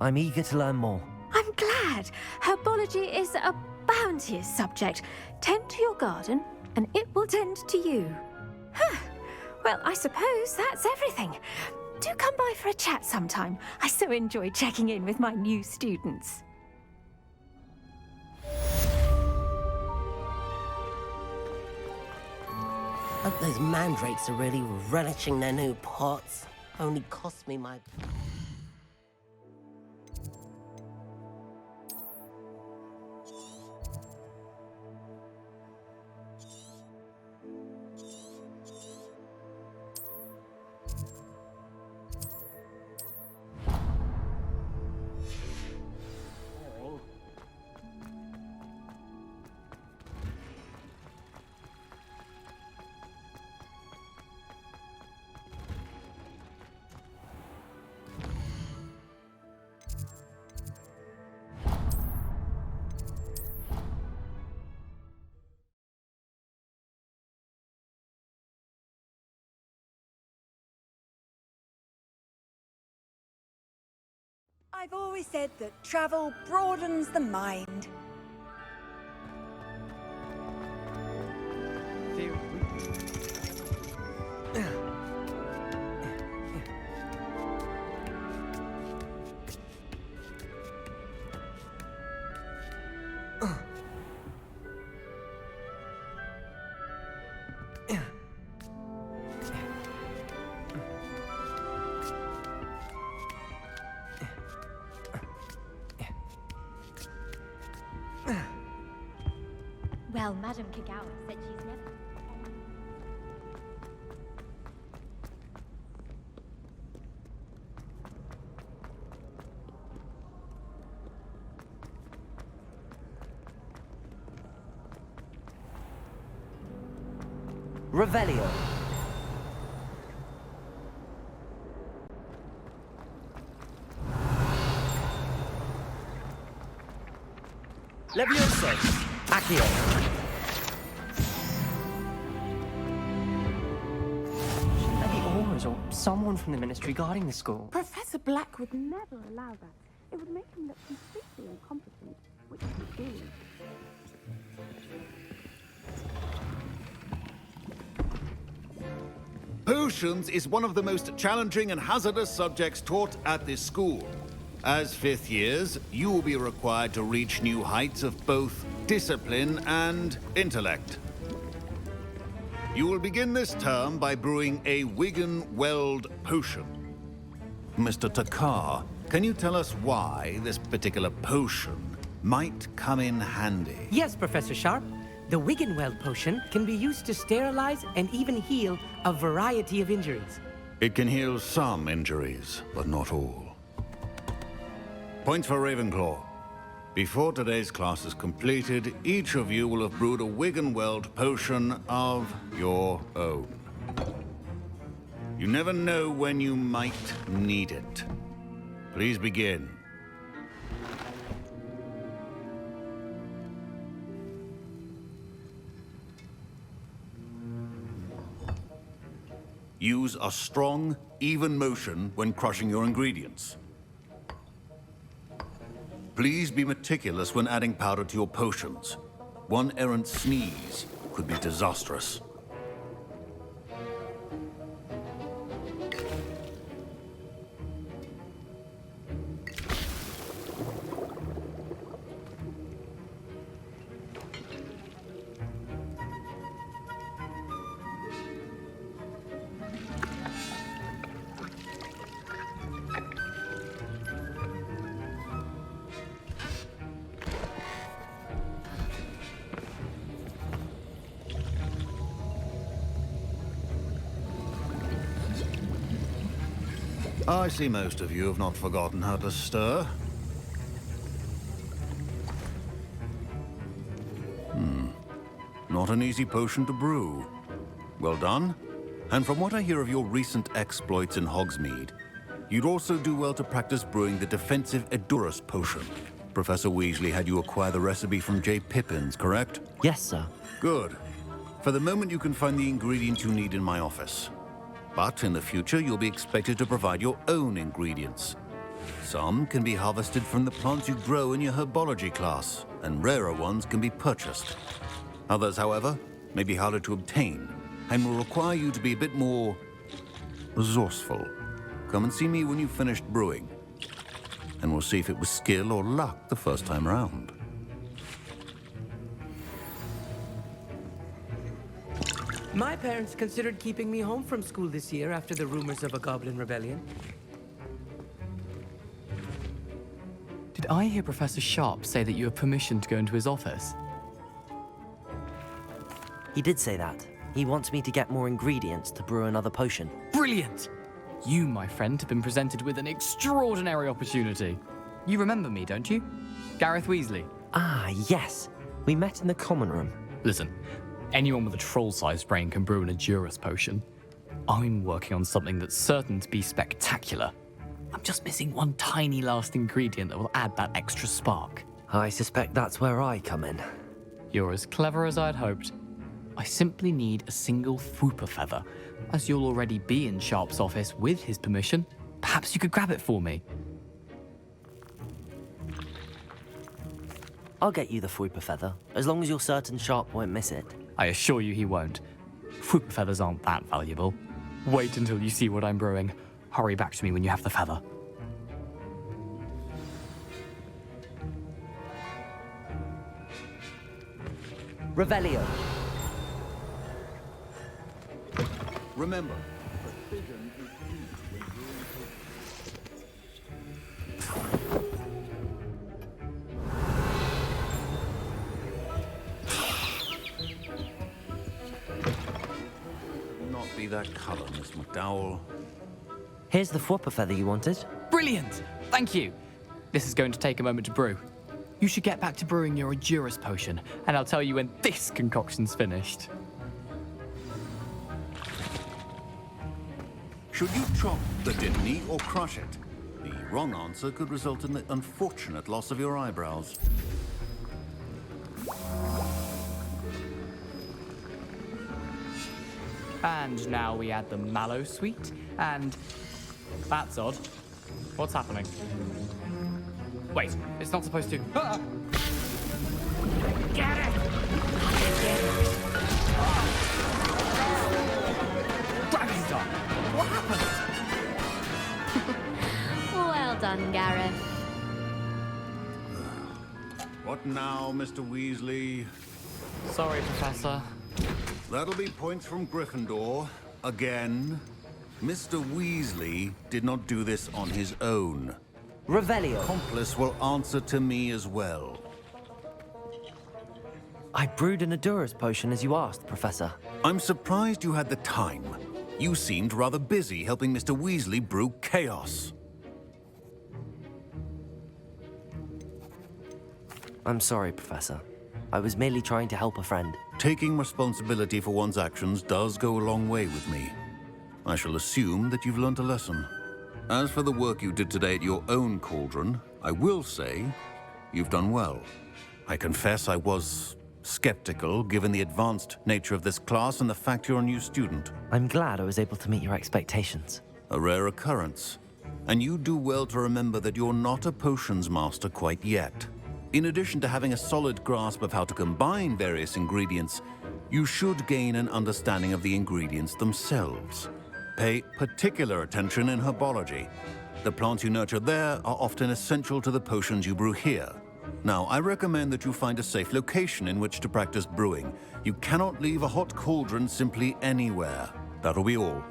I'm eager to learn more. I'm glad. Herbology is a bounteous subject. Tend to your garden, and it will tend to you. Well, I suppose that's everything. Do come by for a chat sometime. I so enjoy checking in with my new students. Hope those mandrakes are really relishing their new pots. Only cost me my... I've always said that travel broadens the mind. Well, Madame Kagawa said she's never... Revelio. Levioso. Accio. Or someone from the ministry guarding the school. Professor Black would never allow that. It would make him look completely incompetent, which he did. Potions is one of the most challenging and hazardous subjects taught at this school. As fifth years, you will be required to reach new heights of both discipline and intellect. You will begin this term by brewing a Wigan-Weld potion. Mr. Takar, can you tell us why this particular potion might come in handy? Yes, Professor Sharp. The Wigan-Weld potion can be used to sterilize and even heal a variety of injuries. It can heal some injuries, but not all. Points for Ravenclaw. Before today's class is completed, each of you will have brewed a Wigan-Weld potion of your own. You never know when you might need it. Please begin. Use a strong, even motion when crushing your ingredients. Please be meticulous when adding powder to your potions. One errant sneeze could be disastrous. I see most of you have not forgotten how to stir. Not an easy potion to brew. Well done. And from what I hear of your recent exploits in Hogsmeade, you'd also do well to practice brewing the defensive Edurus potion. Professor Weasley had you acquire the recipe from J. Pippins, correct? Yes, sir. Good. For the moment, you can find the ingredients you need in my office. But in the future, you'll be expected to provide your own ingredients. Some can be harvested from the plants you grow in your herbology class, and rarer ones can be purchased. Others, however, may be harder to obtain, and will require you to be a bit more resourceful. Come and see me when you've finished brewing, and we'll see if it was skill or luck the first time round. My parents considered keeping me home from school this year after the rumors of a goblin rebellion. Did I hear Professor Sharp say that you have permission to go into his office? He did say that. He wants me to get more ingredients to brew another potion. Brilliant! You, my friend, have been presented with an extraordinary opportunity. You remember me, don't you? Gareth Weasley. Ah, yes. We met in the common room. Listen, anyone with a troll-sized brain can brew an Edurus potion. I'm working on something that's certain to be spectacular. I'm just missing one tiny last ingredient that will add that extra spark. I suspect that's where I come in. You're as clever as I'd hoped. I simply need a single Fwooper feather. As you'll already be in Sharp's office with his permission, perhaps you could grab it for me. I'll get you the Fwooper feather, as long as you're certain Sharp won't miss it. I assure you he won't. Fwooper feathers aren't that valuable. Wait until you see what I'm brewing. Hurry back to me when you have the feather. Revelio. Remember, not be that color, Miss McDowell. Here's the Fwooper feather you wanted. Brilliant! Thank you! This is going to take a moment to brew. You should get back to brewing your Edurus potion, and I'll tell you when this concoction's finished. Should you chop the Dittany or crush it? The wrong answer could result in the unfortunate loss of your eyebrows. And now we add the mallow sweet, and... That's odd. What's happening? Wait, it's not supposed to... Ah! Get it! Dragon Star! What happened? Well done, Gareth. What now, Mr. Weasley? Sorry, Professor. That'll be points from Gryffindor. Again. Mr. Weasley did not do this on his own. Revelio. Accomplice will answer to me as well. I brewed an Edurus potion as you asked, Professor. I'm surprised you had the time. You seemed rather busy helping Mr. Weasley brew chaos. I'm sorry, Professor. I was merely trying to help a friend. Taking responsibility for one's actions does go a long way with me. I shall assume that you've learnt a lesson. As for the work you did today at your own cauldron, I will say you've done well. I confess I was skeptical, given the advanced nature of this class and the fact you're a new student. I'm glad I was able to meet your expectations. A rare occurrence. And you do well to remember that you're not a potions master quite yet. In addition to having a solid grasp of how to combine various ingredients, you should gain an understanding of the ingredients themselves. Pay particular attention in herbology. The plants you nurture there are often essential to the potions you brew here. Now, I recommend that you find a safe location in which to practice brewing. You cannot leave a hot cauldron simply anywhere. That'll be all.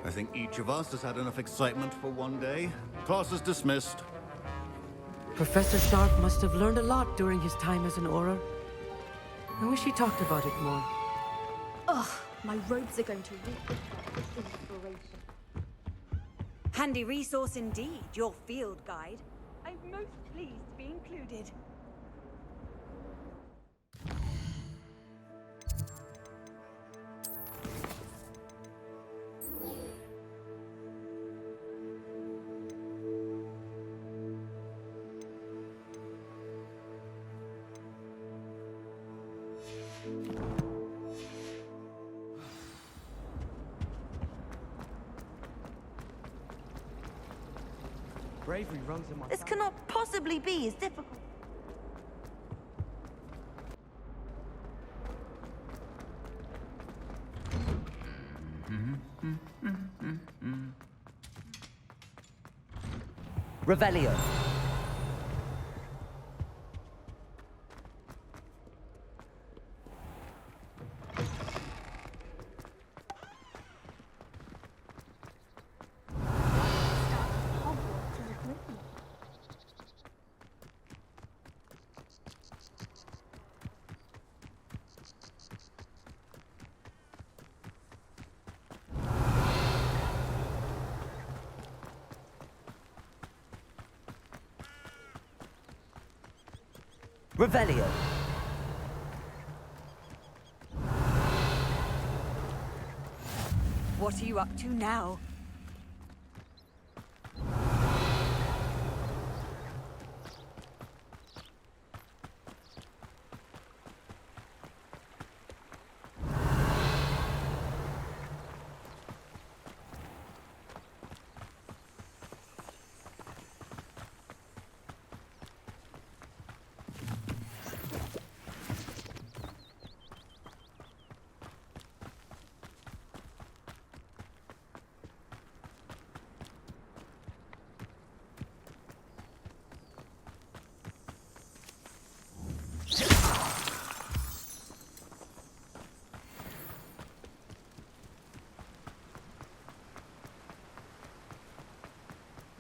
I think each of us has had enough excitement for one day. Class is dismissed. Professor Sharp must have learned a lot during his time as an Auror. I wish he talked about it more. Ugh, my robes are going to reek with inspiration. Handy resource indeed, your field guide. I'm most pleased to be included. Bravery runs in my This cannot possibly be as difficult. Revelio. Revelio. What are you up to now?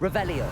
Revelio.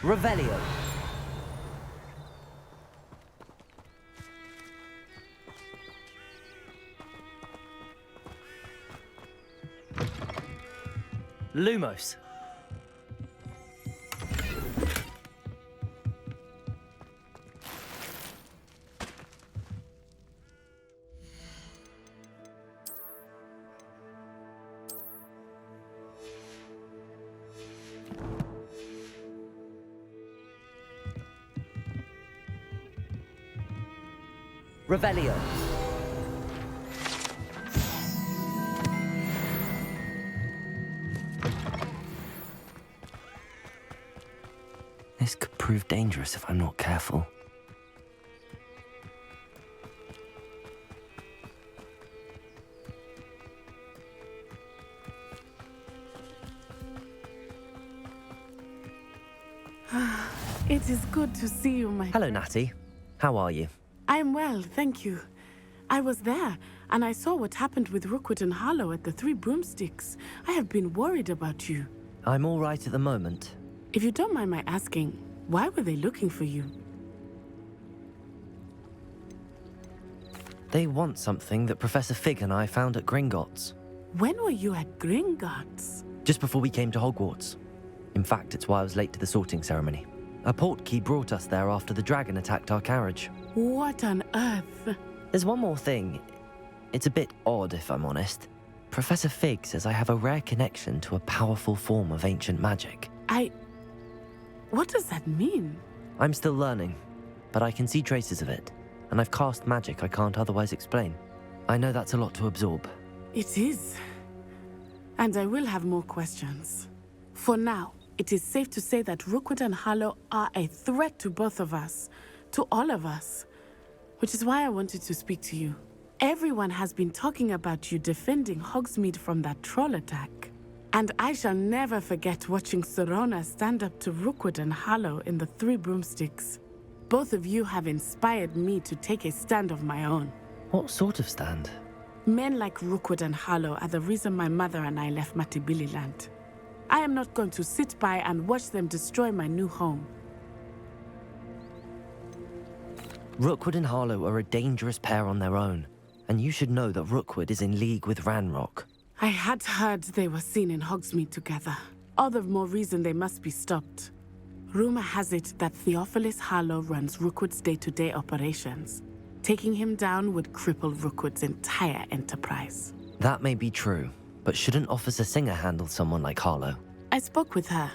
Revelio. Lumos. Revelio. This could prove dangerous if I'm not careful. It is good to see you, my Hello, Natty. How are you? I am well, thank you. I was there, and I saw what happened with Rookwood and Harlow at the Three Broomsticks. I have been worried about you. I'm all right at the moment. If you don't mind my asking, why were they looking for you? They want something that Professor Fig and I found at Gringotts. When were you at Gringotts? Just before we came to Hogwarts. In fact, it's why I was late to the sorting ceremony. A portkey brought us there after the dragon attacked our carriage. What on earth? There's one more thing. It's a bit odd, if I'm honest. Professor Fig says I have a rare connection to a powerful form of ancient magic. What does that mean? I'm still learning, but I can see traces of it, and I've cast magic I can't otherwise explain. I know that's a lot to absorb. It is. And I will have more questions. For now, it is safe to say that Rookwood and Harlow are a threat to both of us, to all of us, which is why I wanted to speak to you. Everyone has been talking about you defending Hogsmeade from that troll attack. And I shall never forget watching Serona stand up to Rookwood and Harlow in the Three Broomsticks. Both of you have inspired me to take a stand of my own. What sort of stand? Men like Rookwood and Harlow are the reason my mother and I left Matibili Land. I am not going to sit by and watch them destroy my new home. Rookwood and Harlow are a dangerous pair on their own, and you should know that Rookwood is in league with Ranrock. I had heard they were seen in Hogsmeade together. All the more reason they must be stopped. Rumor has it that Theophilus Harlow runs Rookwood's day-to-day operations. Taking him down would cripple Rookwood's entire enterprise. That may be true, but shouldn't Officer Singer handle someone like Harlow? I spoke with her.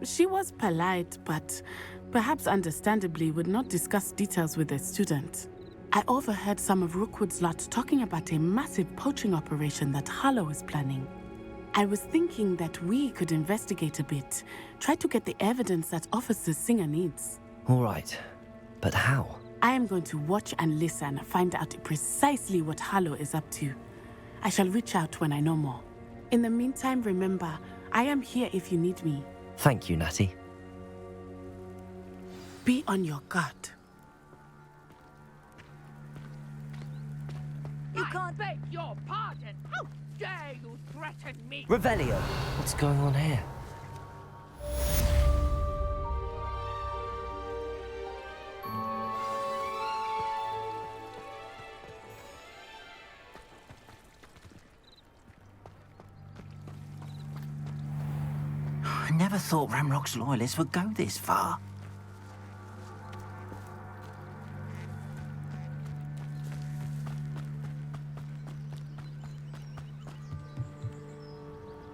She was polite, but perhaps understandably would not discuss details with a student. I overheard some of Rookwood's lot talking about a massive poaching operation that Harlow is planning. I was thinking that we could investigate a bit, try to get the evidence that Officer Singer needs. All right, but how? I am going to watch and listen, find out precisely what Harlow is up to. I shall reach out when I know more. In the meantime, remember, I am here if you need me. Thank you, Natty. Be on your guard. You can't beg your pardon. How dare you threaten me? Revelio! What's going on here? I never thought Ramrock's loyalists would go this far.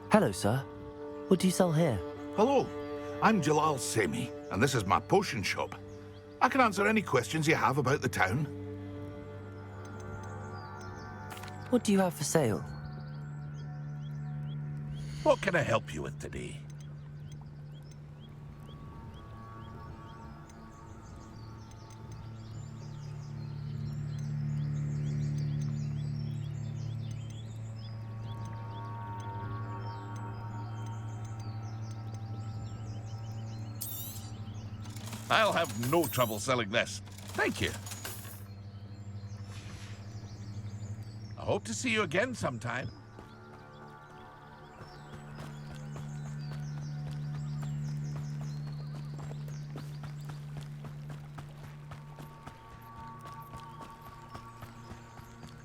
Hello, sir. What do you sell here? Hello, I'm Jalal Semi, and this is my potion shop. I can answer any questions you have about the town. What do you have for sale? What can I help you with today? I'll have no trouble selling this. Thank you. I hope to see you again sometime.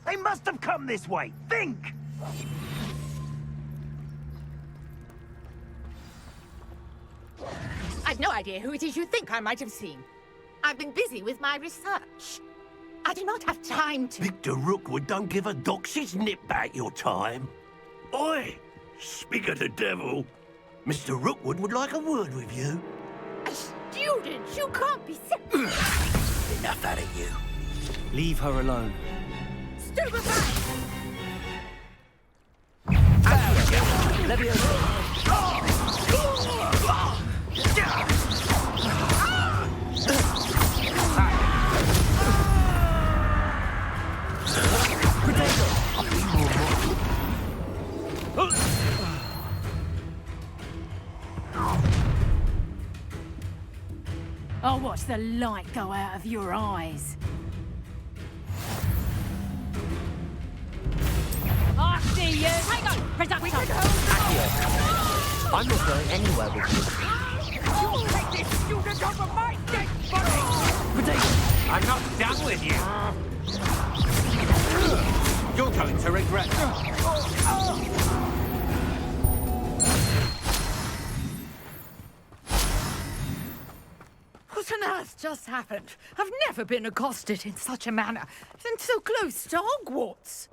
They must have come this way. Think! I've no idea who it is you think I might have seen. I've been busy with my research. I do not have time to... Victor Rookwood don't give a doxy's nip back your time. Oi! Speak of the devil. Mr. Rookwood would like a word with you. A student? You can't be... Enough out of you. Leave her alone. Stupefy! I'll watch the light go out of your eyes. I see you! Hang on! Production! I'm not going anywhere with you. You take this student over my dead body! I'm not done with you. You're going to regret What on earth just happened? I've never been accosted in such a manner, and so close to Hogwarts.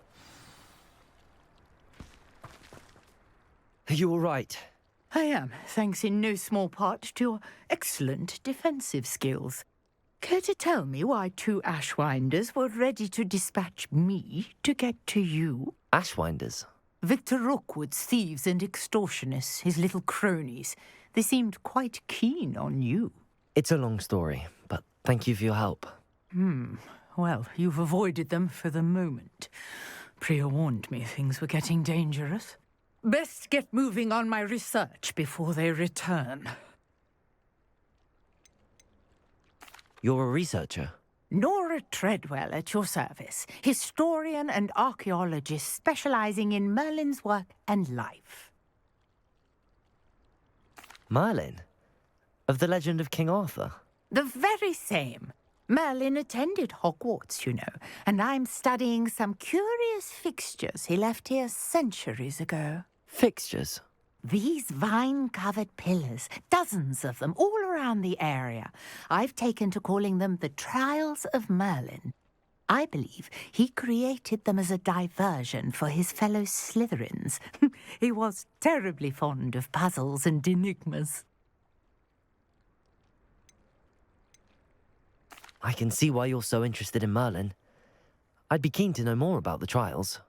Are you all right? I am, thanks in no small part to your excellent defensive skills. Care to tell me why 2 Ashwinders were ready to dispatch me to get to you? Ashwinders? Victor Rookwood's thieves and extortionists, his little cronies. They seemed quite keen on you. It's a long story, but thank you for your help. Well, you've avoided them for the moment. Priya warned me things were getting dangerous. Best get moving on my research before they return. You're a researcher? Nora Treadwell at your service, historian and archaeologist specializing in Merlin's work and life. Merlin? Of the legend of King Arthur? The very same. Merlin attended Hogwarts, you know, and I'm studying some curious fixtures he left here centuries ago. Fixtures? These vine-covered pillars, dozens of them, all around the area. I've taken to calling them the Trials of Merlin. I believe he created them as a diversion for his fellow Slytherins. He was terribly fond of puzzles and enigmas. I can see why you're so interested in Merlin. I'd be keen to know more about the trials.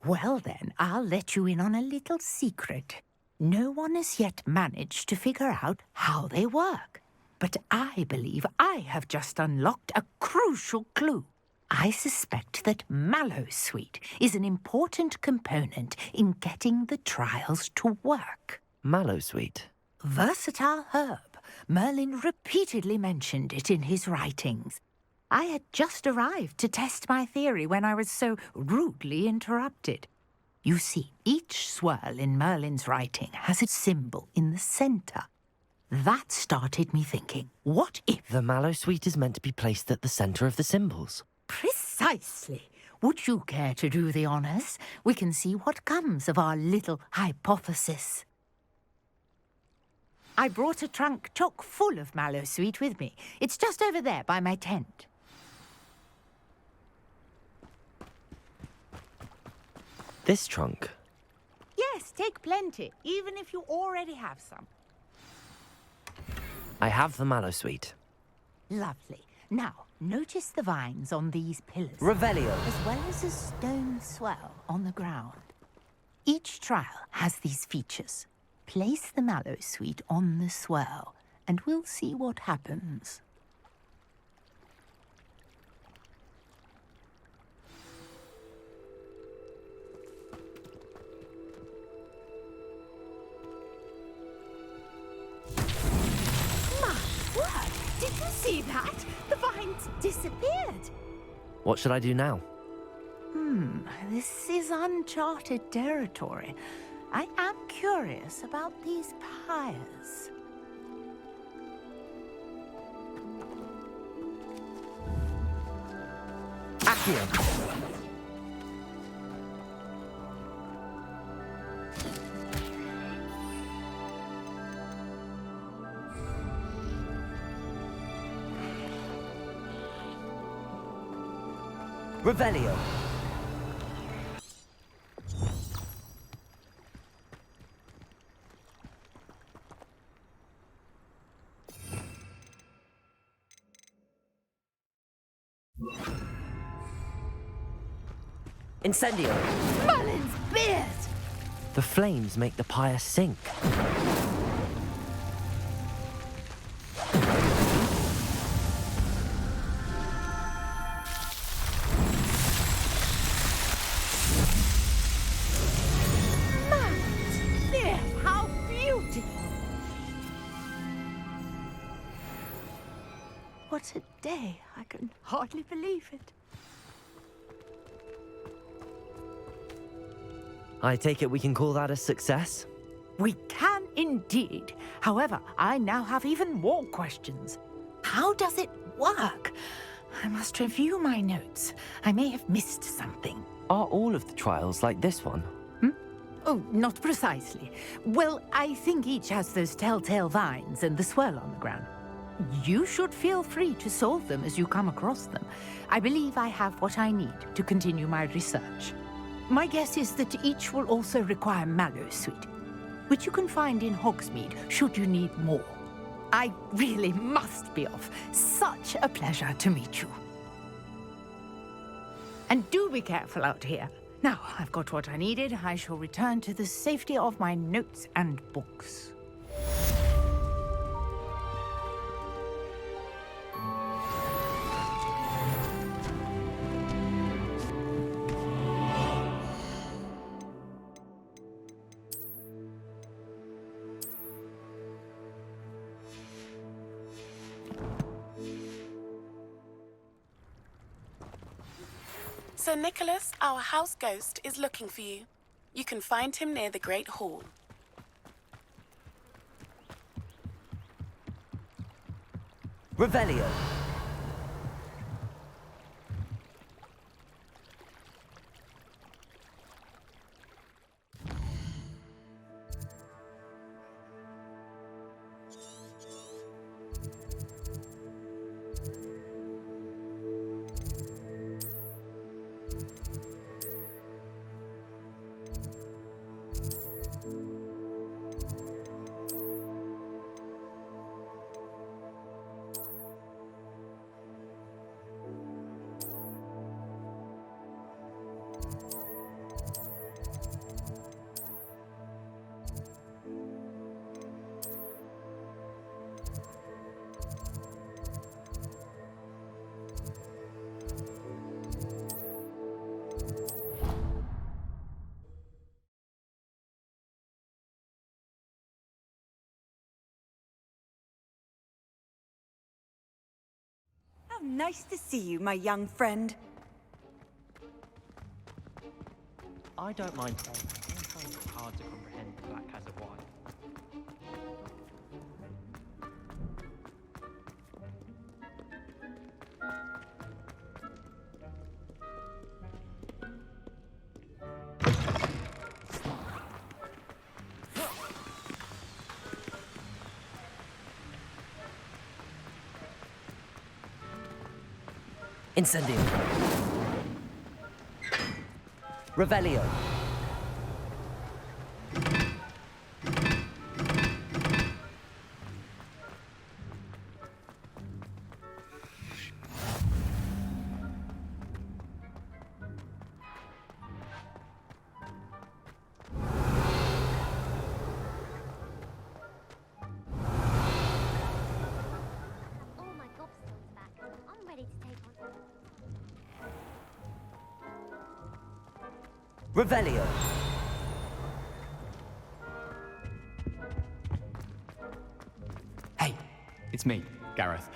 Well then, I'll let you in on a little secret. No one has yet managed to figure out how they work. But I believe I have just unlocked a crucial clue. I suspect that Mallowsweet is an important component in getting the trials to work. Mallowsweet. Versatile herb. Merlin repeatedly mentioned it in his writings. I had just arrived to test my theory when I was so rudely interrupted. You see, each swirl in Merlin's writing has a symbol in the center. That started me thinking, what if... The Mallowsweet is meant to be placed at the center of the symbols. Precisely. Would you care to do the honors? We can see what comes of our little hypothesis. I brought a trunk chock full of Mallowsweet with me. It's just over there by my tent. This trunk? Yes, take plenty, even if you already have some. I have the Mallowsweet. Lovely. Now, notice the vines on these pillars. Revelio. As well as a stone swell on the ground. Each trial has these features. Place the Mallowsweet on the swell, and we'll see what happens. Did you see that? The vines disappeared. What should I do now? This is uncharted territory. I am curious about these pyres. Accio. Revelio. Incendio. Merlin's beard! The flames make the pyre sink. How beautiful! What a day. I can hardly believe it. I take it we can call that a success? We can indeed. However, I now have even more questions. How does it work? I must review my notes. I may have missed something. Are all of the trials like this one? Oh, not precisely. Well, I think each has those telltale vines and the swirl on the ground. You should feel free to solve them as you come across them. I believe I have what I need to continue my research. My guess is that each will also require Mallowsweet, which you can find in Hogsmeade should you need more. I really must be off. Such a pleasure to meet you. And do be careful out here. Now, I've got what I needed. I shall return to the safety of my notes and books. Sir Nicholas, our house ghost, is looking for you. You can find him near the Great Hall. Revelio. How nice to see you, my young friend. I don't mind playing. I find it hard to comprehend the Black Cat of Wine. Incendio. Revelio. All my gobstones back. I'm ready to take on. Revelio. Hey, it's me, Gareth.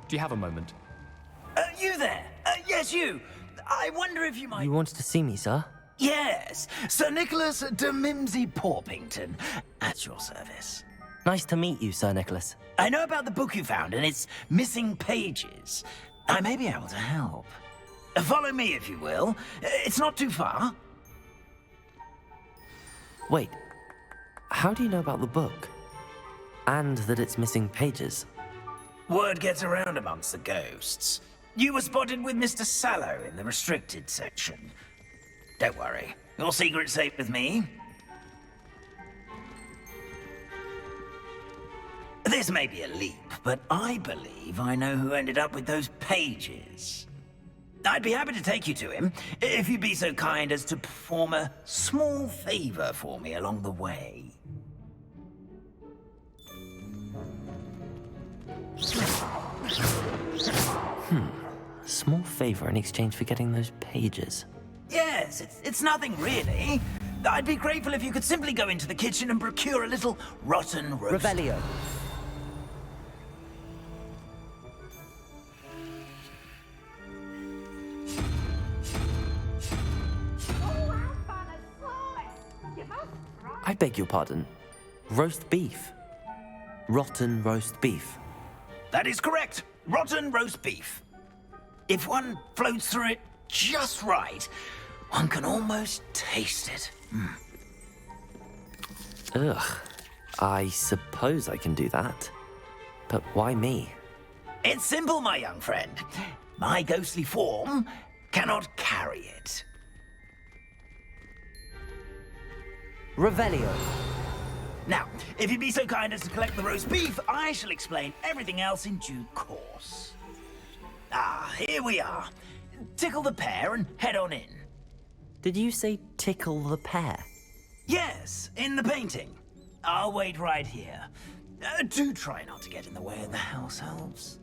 Do you have a moment? You there? Yes, you. I wonder if you might... You wanted to see me, sir? Yes, Sir Nicholas de Mimsy Porpington, at your service. Nice to meet you, Sir Nicholas. I know about the book you found and its missing pages. I may be able to help. Follow me, if you will. It's not too far. Wait, how do you know about the book? And that it's missing pages? Word gets around amongst the ghosts. You were spotted with Mr. Sallow in the restricted section. Don't worry, your secret's safe with me. This may be a leap, but I believe I know who ended up with those pages. I'd be happy to take you to him, if you'd be so kind as to perform a small favor for me along the way. Small favor in exchange for getting those pages. Yes, it's nothing really. I'd be grateful if you could simply go into the kitchen and procure a little rotten roast. Revelio. I beg your pardon. Roast beef. Rotten roast beef. That is correct. Rotten roast beef. If one floats through it just right, one can almost taste it. Ugh. I suppose I can do that. But why me? It's simple, my young friend. My ghostly form cannot carry it. Revelio. Now, if you'd be so kind as to collect the roast beef, I shall explain everything else in due course. Ah, here we are. Tickle the pear and head on in. Did you say tickle the pear? Yes, in the painting. I'll wait right here. Do try not to get in the way of the house elves.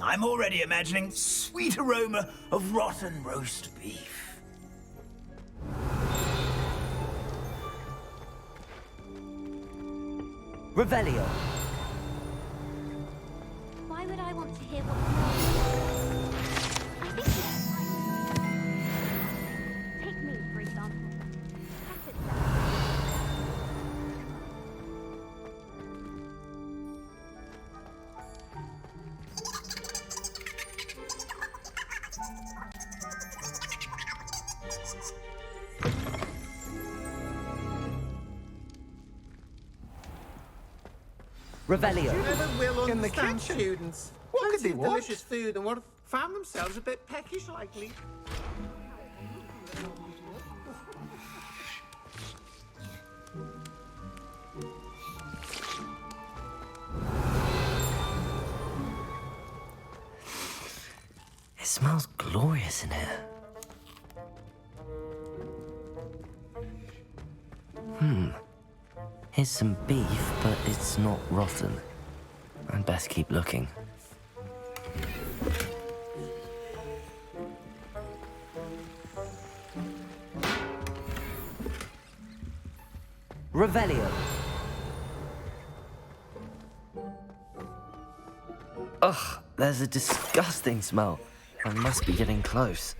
I'm already imagining sweet aroma of rotten roast beef. Revelio. Why would I want to hear what I think it's take me, for example. Revelio. You never will In the understand kitchen. students. What could they Plenty of want? delicious food and what found themselves a bit peckish lately. It smells glorious in here. Here's some beef, but it's not rotten. I'd best keep looking. Revelio. Ugh, There's a disgusting smell. I must be getting close.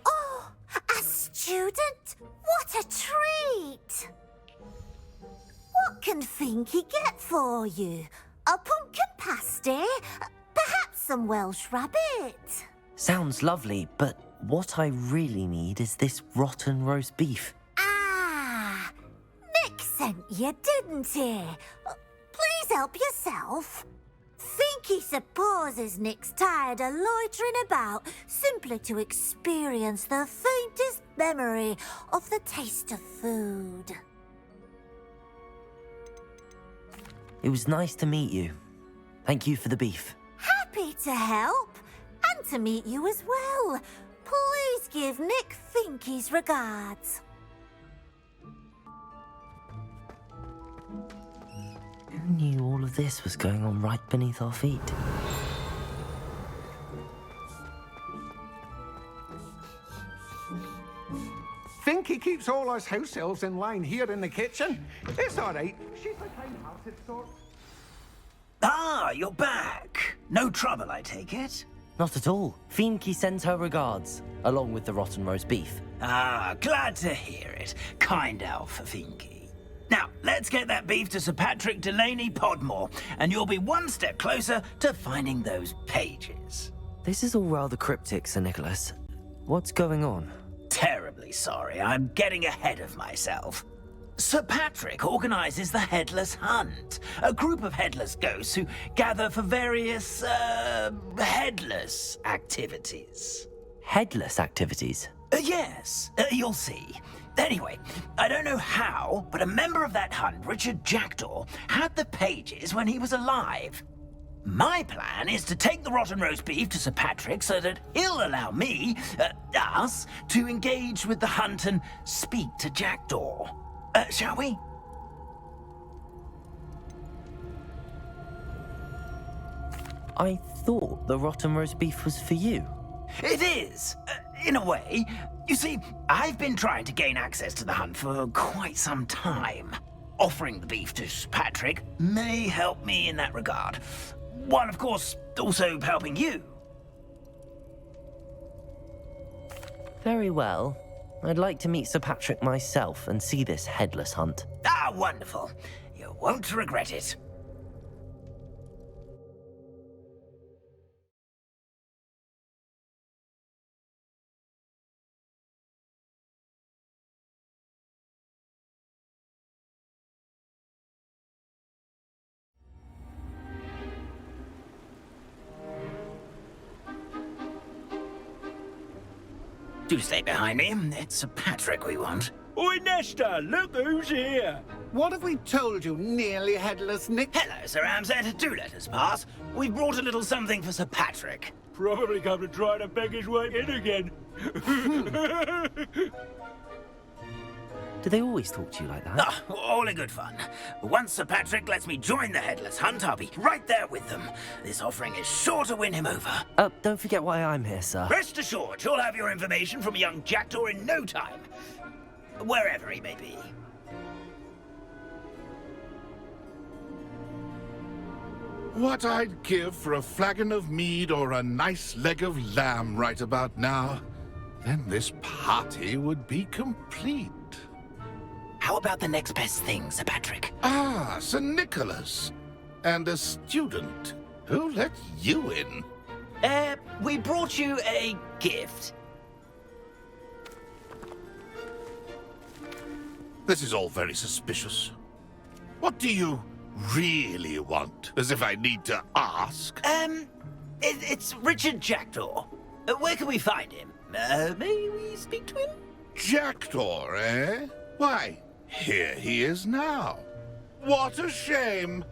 Oh, a student? What a treat! What can Finky get for you? A pumpkin pasty? Perhaps some Welsh rabbit? Sounds lovely, but what I really need is this rotten roast beef. Ah, Nick sent you, didn't he? Please help yourself. Finky supposes Nick's tired of loitering about simply to experience the faintest memory of the taste of food. It was nice to meet you. Thank you for the beef. Happy to help, and to meet you as well. Please give Nick Finky's regards. Who knew all of this was going on right beneath our feet? Finky keeps all us house elves in line here in the kitchen. It's all right. She's a kind-hearted sort. Ah, you're back. No trouble, I take it? Not at all. Finky sends her regards, along with the rotten roast beef. Ah, glad to hear it. Kind elf for Finky. Now, let's get that beef to Sir Patrick Delaney Podmore, and you'll be one step closer to finding those pages. This is all rather cryptic, Sir Nicholas. What's going on? Terribly sorry, I'm getting ahead of myself. Sir Patrick organises the Headless Hunt, a group of headless ghosts who gather for various, headless activities. Headless activities? Yes, you'll see. Anyway, I don't know how, but a member of that hunt, Richard Jackdaw, had the pages when he was alive. My plan is to take the rotten roast beef to Sir Patrick so that he'll allow me, us, to engage with the hunt and speak to Jackdaw. Shall we? I thought the rotten roast beef was for you. It is, in a way. You see, I've been trying to gain access to the hunt for quite some time. Offering the beef to Sir Patrick may help me in that regard. While, of course, also helping you. Very well. I'd like to meet Sir Patrick myself and see this headless hunt. Ah, wonderful. You won't regret it. Do stay behind me. It's Sir Patrick we want. Oi, Nesta, look who's here. What have we told you, nearly headless Nick? Hello, Sir Ramsed. Do let us pass. We've brought a little something for Sir Patrick. Probably come to try to beg his way in again. Do they always talk to you like that? Ah, all in good fun. Once Sir Patrick lets me join the Headless Hunt, I'll be right there with them. This offering is sure to win him over. Don't forget why I'm here, sir. Rest assured, you'll have your information from a young Jackdaw in no time. Wherever he may be. What I'd give for a flagon of mead or a nice leg of lamb right about now. Then this party would be complete. How about the next best thing, Sir Patrick? Ah, Sir Nicholas. And a student. Who let you in? We brought you a gift. This is all very suspicious. What do you really want? As if I need to ask. It's Richard Jackdaw. Where can we find him? May we speak to him? Jackdaw, eh? Why, here he is now. What a shame.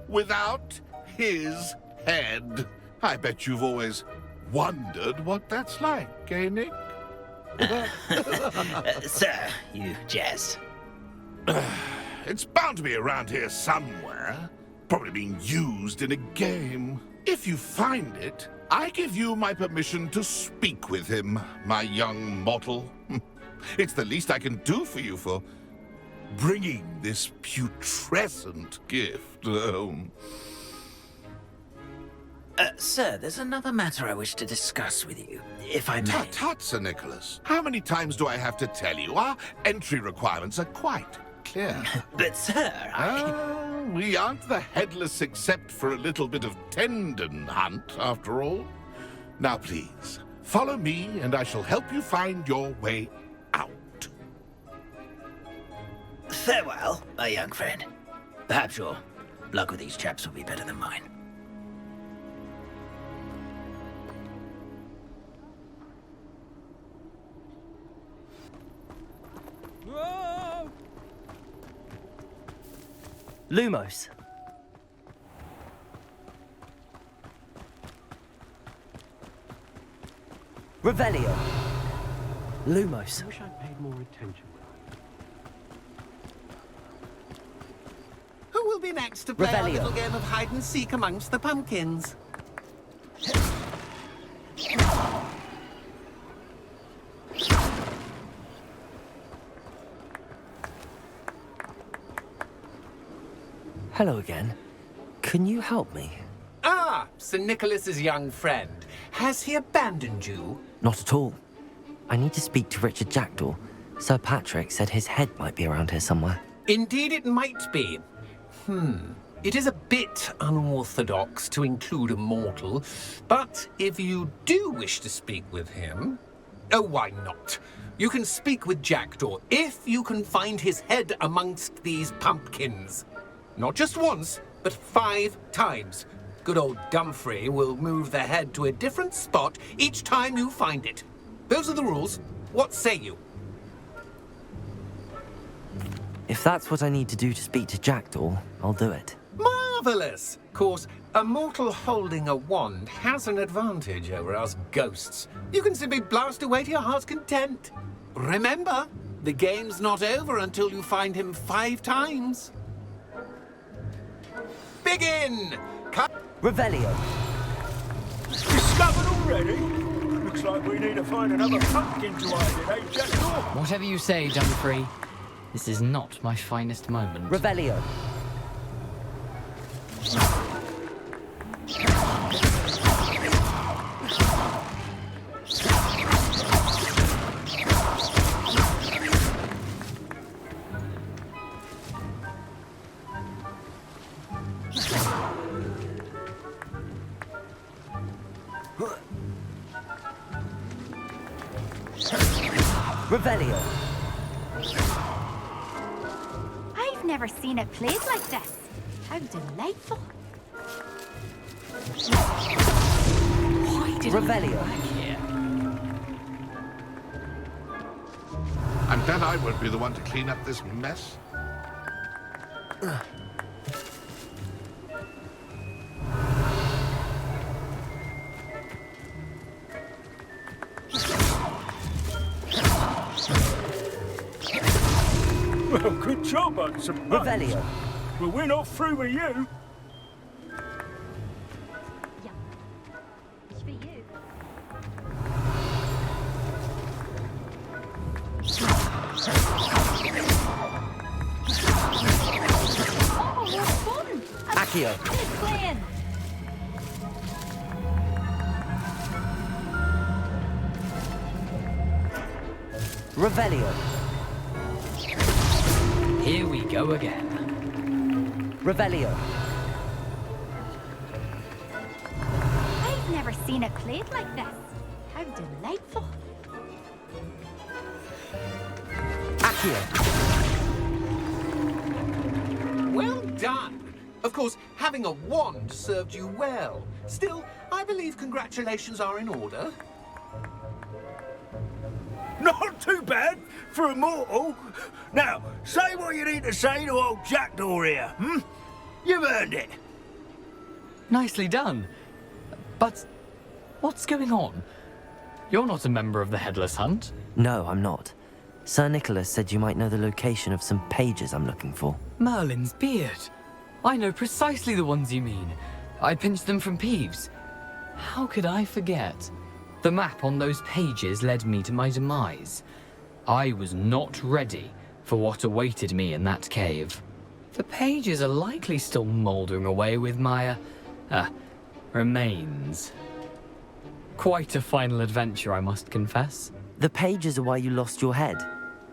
Without his head. I bet you've always wondered what that's like, eh, Nick? Sir, you jest. It's bound to be around here somewhere. Probably being used in a game. If you find it, I give you my permission to speak with him, my young mortal. It's the least I can do for you for bringing this putrescent gift home. Sir, there's another matter I wish to discuss with you, if I may. Tut, Sir Nicholas. How many times do I have to tell you? Our entry requirements are quite clear. But, sir, we aren't the headless except for a little bit of tendon hunt, after all. Now, please, follow me, and I shall help you find your way out. Farewell, my young friend. Perhaps your luck with these chaps will be better than mine. Lumos. Revelio. Lumos. I wish I'd paid more attention. Who will be next to play our Revelio. little game of hide and seek amongst the pumpkins? Hello again. Can you help me? Ah, Sir Nicholas's young friend. Has he abandoned you? Not at all. I need to speak to Richard Jackdaw. Sir Patrick said his head might be around here somewhere. Indeed it might be. It is a bit unorthodox to include a mortal, but if you do wish to speak with him... Oh, why not? You can speak with Jackdaw if you can find his head amongst these pumpkins. Not just once, but 5 times. Good old Dumfrey will move the head to a different spot each time you find it. Those are the rules. What say you? If that's what I need to do to speak to Jackdaw, I'll do it. Marvellous! Of course, a mortal holding a wand has an advantage over us ghosts. You can simply blast away to your heart's content. Remember, the game's not over until you find him 5 times. Begin! Revelio. Discovered already? Looks like we need to find another pumpkin to hide in, eh, Jackdaw? Whatever you say, Dumfrey. This is not my finest moment. Revelio. Revelio. I've never seen it played like this. How delightful. Why did Revelio. I back here? I'm glad I won't be the one to clean up this mess. Well, good job, I suppose. Revelio. But we're not through with you. It's for you. Oh, what fun! Accio. Playing. Revelio. Here we go again. Revelio. I've never seen it played like this. How delightful. Accio. Well done! Of course, having a wand served you well. Still, I believe congratulations are in order. Not too bad for a mortal. Now, say what you need to say to old Jackdaw here, You've earned it. Nicely done. But what's going on? You're not a member of the Headless Hunt. No, I'm not. Sir Nicholas said you might know the location of some pages I'm looking for. Merlin's beard. I know precisely the ones you mean. I pinched them from Peeves. How could I forget? The map on those pages led me to my demise. I was not ready for what awaited me in that cave. The pages are likely still mouldering away with my, Remains. Quite a final adventure, I must confess. The pages are why you lost your head,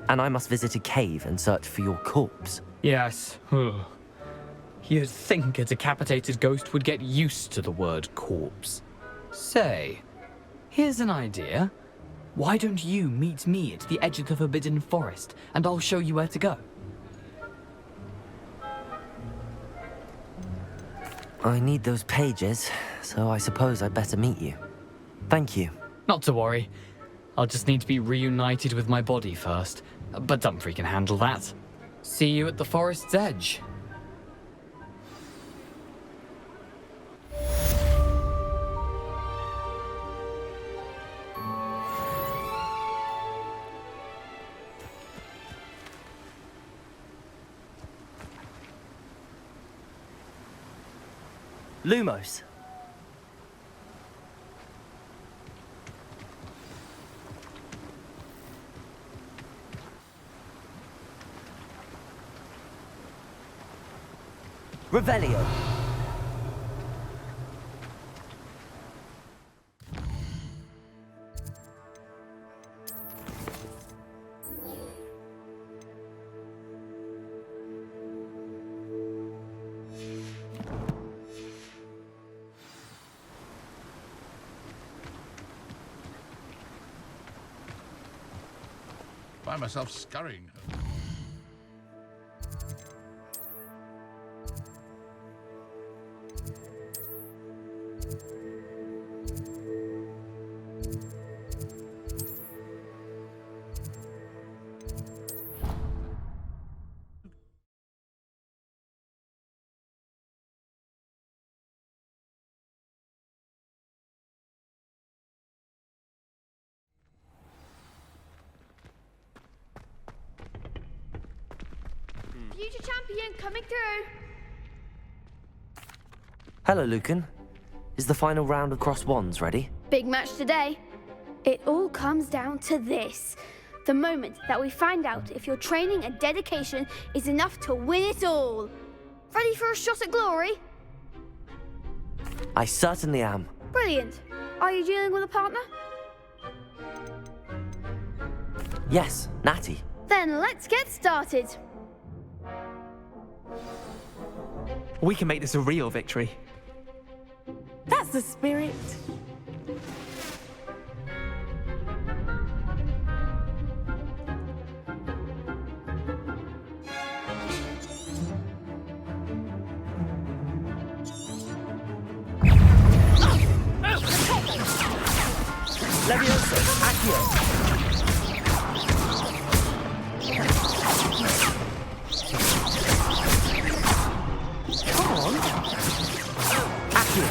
and I must visit a cave and search for your corpse. Yes. You'd think a decapitated ghost would get used to the word corpse. Say, here's an idea. Why don't you meet me at the edge of the Forbidden Forest, and I'll show you where to go? I need those pages, so I suppose I'd better meet you. Thank you. Not to worry. I'll just need to be reunited with my body first. But Dumfries can handle that. See you at the forest's edge. Lumos. Revelio. Find myself scurrying home. Future champion coming through. Hello, Lucan. Is the final round of Cross Wands ready? Big match today. It all comes down to this. The moment that we find out if your training and dedication is enough to win it all. Ready for a shot at glory? I certainly am. Brilliant. Are you dealing with a partner? Yes, Natty. Then let's get started. We can make this a real victory. That's the spirit. Levioso, Accio. Come on. Accio.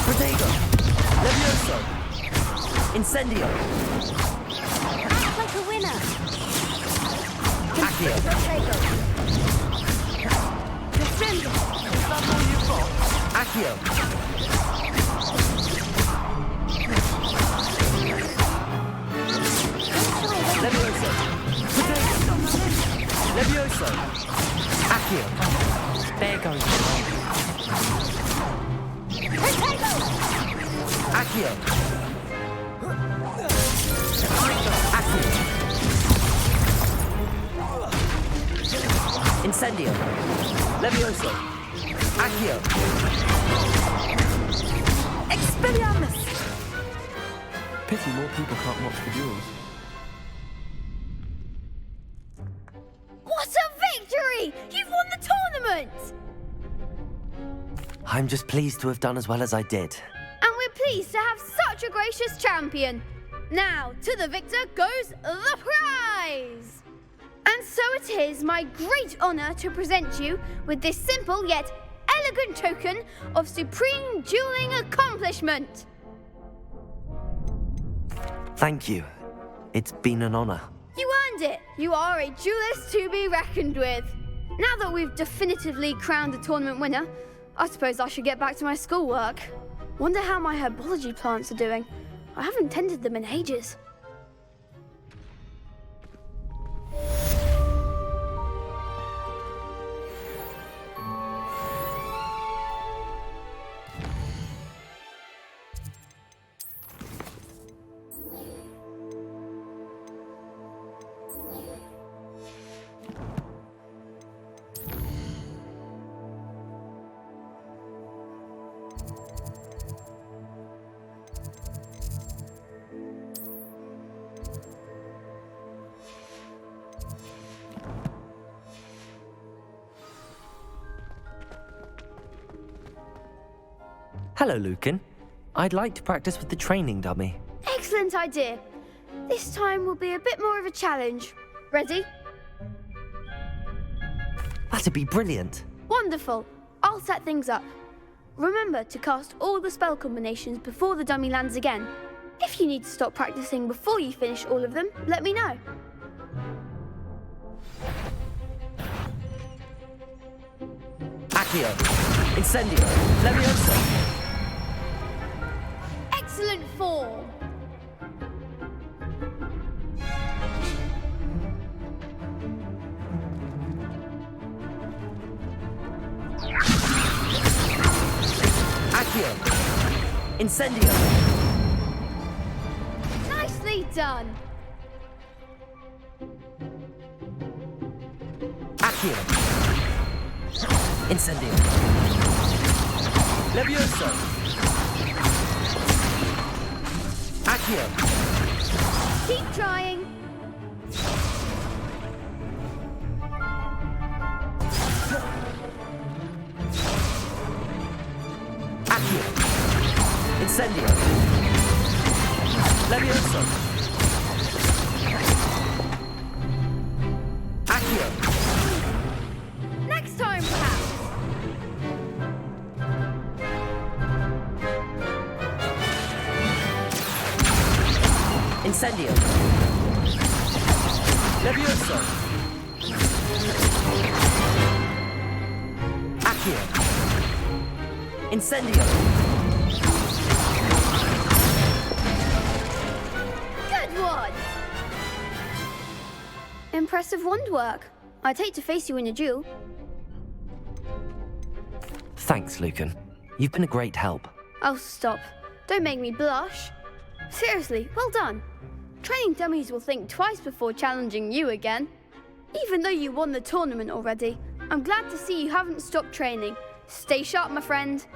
Protego. Levioso. Incendio. Act like a winner. Accio. Protego. Defendo. Is that all you've got? Accio. Levioso. Protego. Levioso. Accio. There goes. Protego. Accio. Accio. Incendio. Levioso. Accio. Expelliarmus! Pity more people can't watch the duels. What a victory! You've won the tournament! I'm just pleased to have done as well as I did. And we're pleased to have such a gracious champion. Now, to the victor goes the prize! And so it is my great honor to present you with this simple yet elegant token of supreme dueling accomplishment. Thank you. It's been an honor. You earned it. You are a duelist to be reckoned with. Now that we've definitively crowned the tournament winner, I suppose I should get back to my schoolwork. Wonder how my herbology plants are doing. I haven't tended them in ages. Hello, Lucan. I'd like to practice with the training dummy. Excellent idea. This time will be a bit more of a challenge. Ready? That'd be brilliant. Wonderful. I'll set things up. Remember to cast all the spell combinations before the dummy lands again. If you need to stop practicing before you finish all of them, let me know. Accio. Incendio. Leviosa. Excellent form. Accio. Incendio. Nicely done. Accio. Incendio. Leviosa. Accio. Keep trying. Accio. Incendio. Leviosa. Accio. Next time, perhaps. Incendio. Leviosa. Accio. Incendio. Good one. Impressive wand work. I'd hate to face you in a duel. Thanks, Lucan. You've been a great help. Oh, stop. Don't make me blush. Seriously, well done. Training dummies will think twice before challenging you again. Even though you won the tournament already, I'm glad to see you haven't stopped training. Stay sharp, my friend.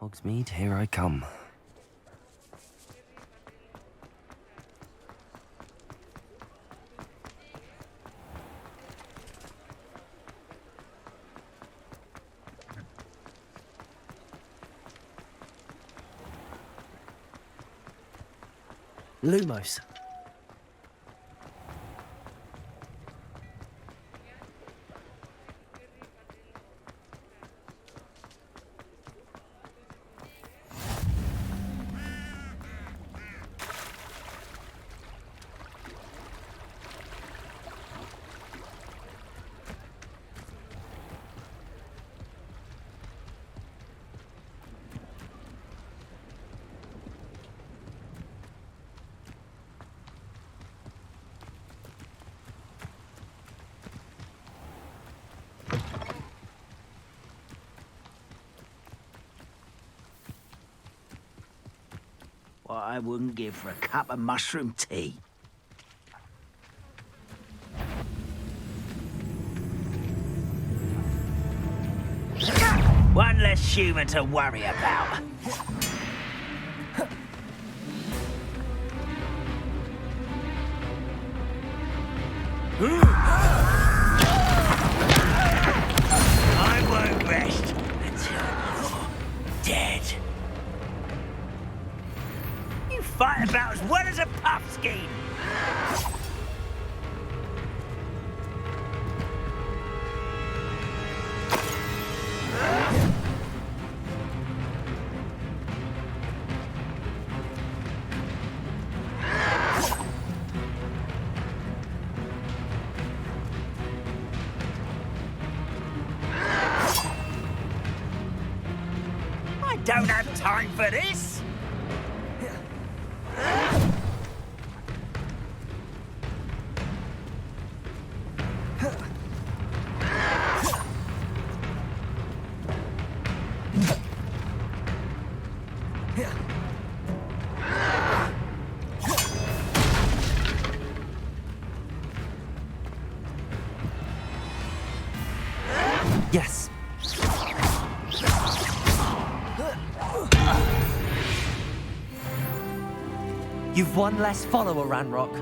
Hogsmeade, here I come. Lumos. What I wouldn't give for a cup of mushroom tea. One less human to worry about. I won't rest until you're dead. You fight about as well as a puffskein. don't have time for this! Yes. You've one less follower, Ranrock.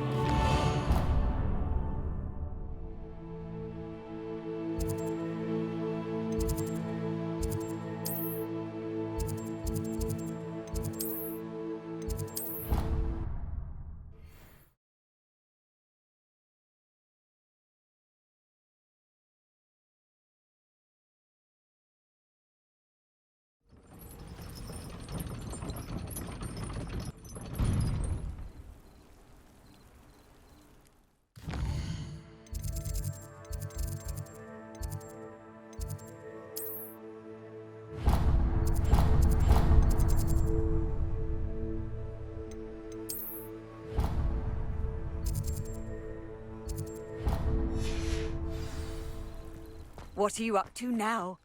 What are you up to now?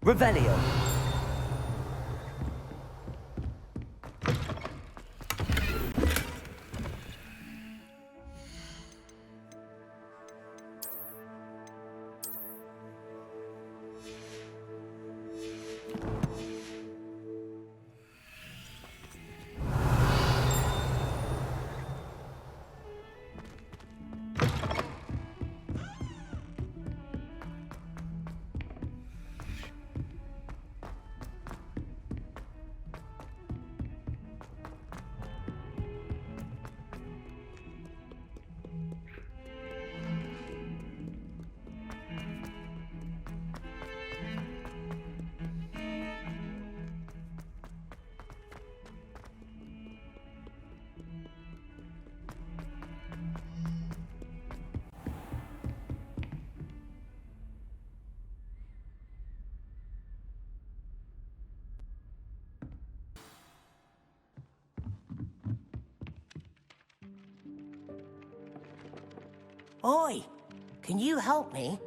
Revelio. Oi, can you help me?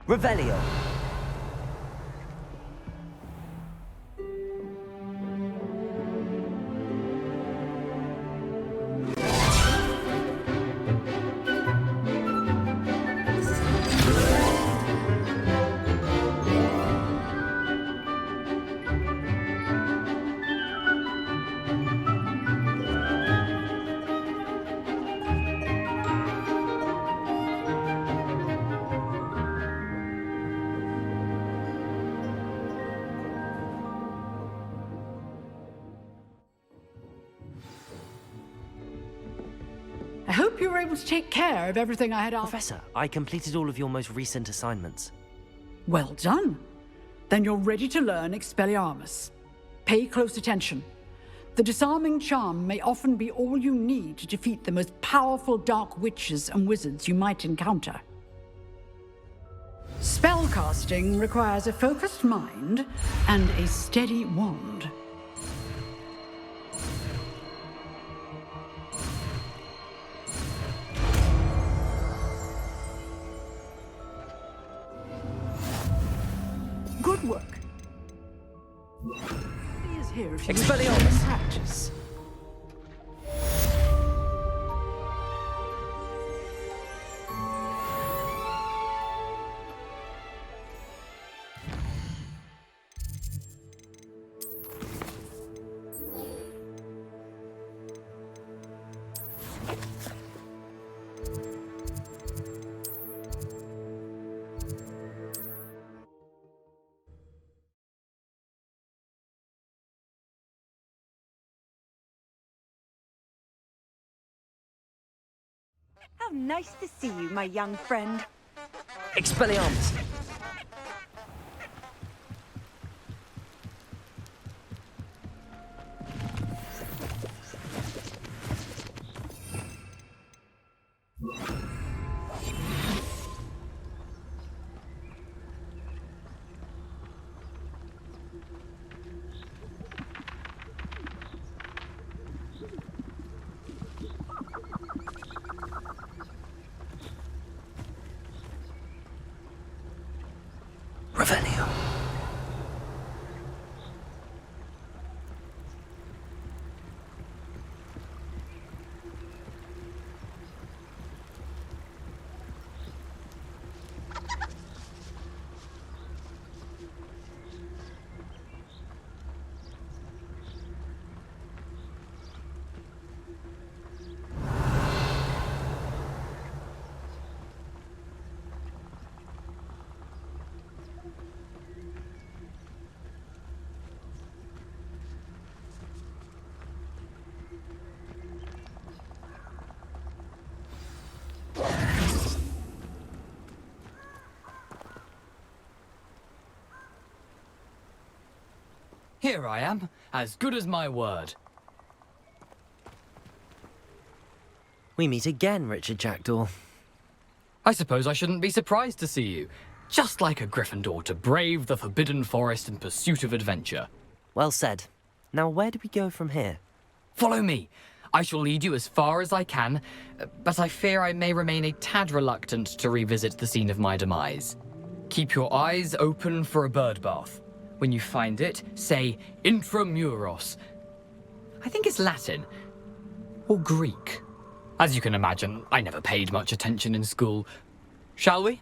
Revelio. I hope you were able to take care of everything I had asked. Professor, I completed all of your most recent assignments. Well done. Then you're ready to learn Expelliarmus. Pay close attention. The disarming charm may often be all you need to defeat the most powerful dark witches and wizards you might encounter. Spellcasting requires a focused mind and a steady wand. Good Good work. He is here if you wish to Expelliarmus! practice. How nice to see you, my young friend. Expelliarmus! Revelio. Here I am, as good as my word. We meet again, Richard Jackdaw. I suppose I shouldn't be surprised to see you. Just like a Gryffindor to brave the Forbidden Forest in pursuit of adventure. Well said. Now where do we go from here? Follow me. I shall lead you as far as I can, but I fear I may remain a tad reluctant to revisit the scene of my demise. Keep your eyes open for a bird bath. When you find it, say intramuros. I think it's Latin. Or Greek. As you can imagine, I never paid much attention in school. Shall we?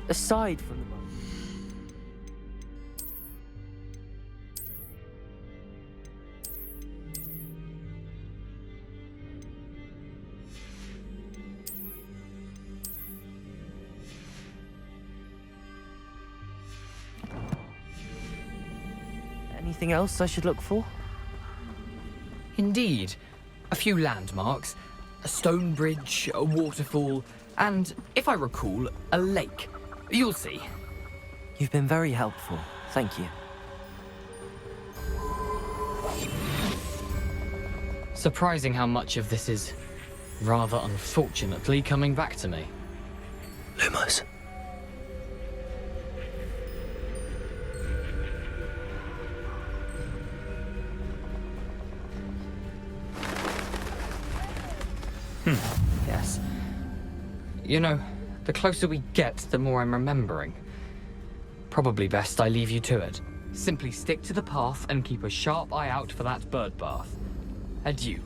Aside from the... Anything else I should look for? Indeed. A few landmarks. A stone bridge, a waterfall, and, if I recall, a lake. You'll see. You've been very helpful. Thank you. Surprising how much of this is, rather unfortunately, coming back to me. Lumos. Yes. You know, the closer we get, the more I'm remembering. Probably best I leave you to it. Simply stick to the path and keep a sharp eye out for that bird bath. Adieu.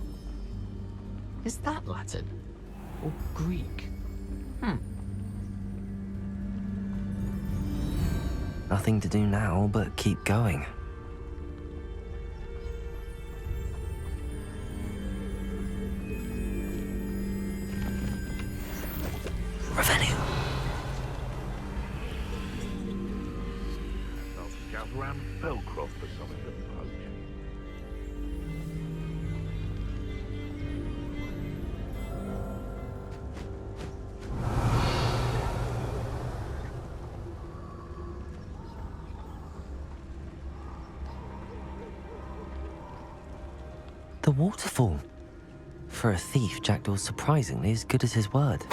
Is that Latin? Or Greek? Nothing to do now but keep going. Revenue. I'll gather around Felcroft for something to poach. The waterfall. For a thief, Jackdaw's surprisingly as good as his word.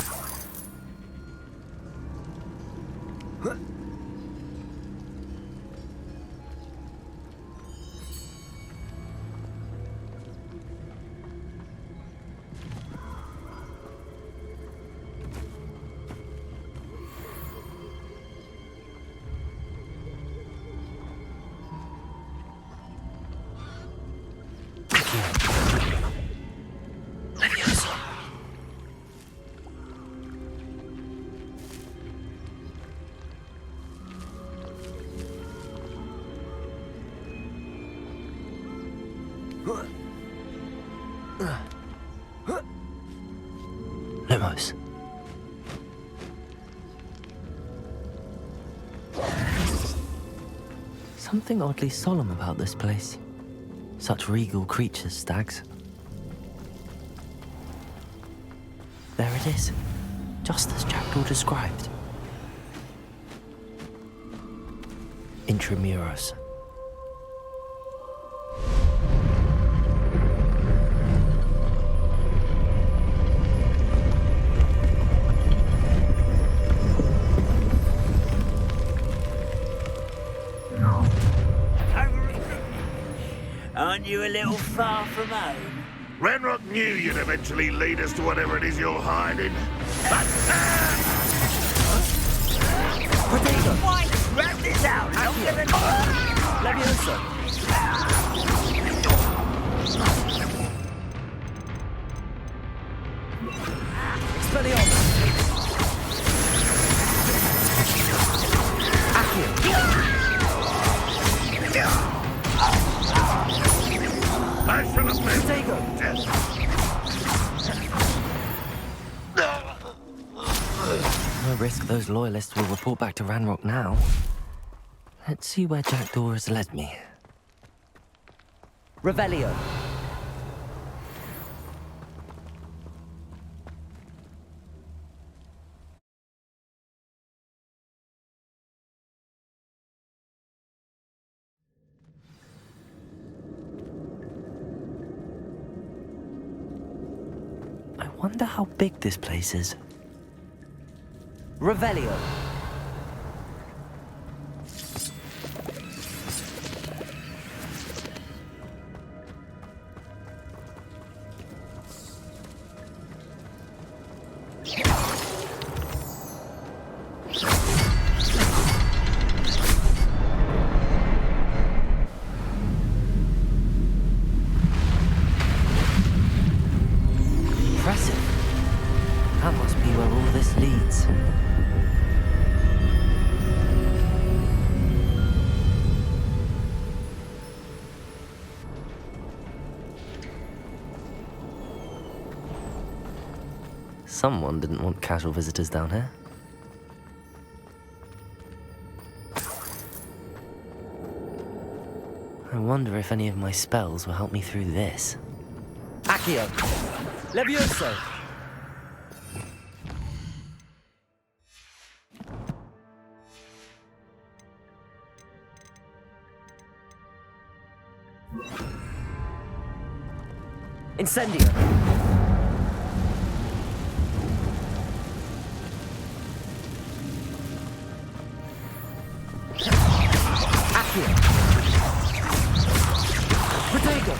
something oddly solemn about this place. Such regal creatures, stags. There it is, just as Jackdaw described. Intramuros. Aren't you a little far from home? Renrock knew you'd eventually lead us to whatever it is you're hiding. Why? Grab this out! I'm gonna... Leviosa! Expelliarmus! Accio! I shall have been. Protego! No risk those loyalists will report back to Ranrock now. Let's see where Jackdaw has led me. Revelio. I wonder how big this place is. Revelio. Impressive. That must be where all this leads. Someone didn't want casual visitors down here. I wonder if any of my spells will help me through this. Accio! Levioso! Incendio! Accio! Protego!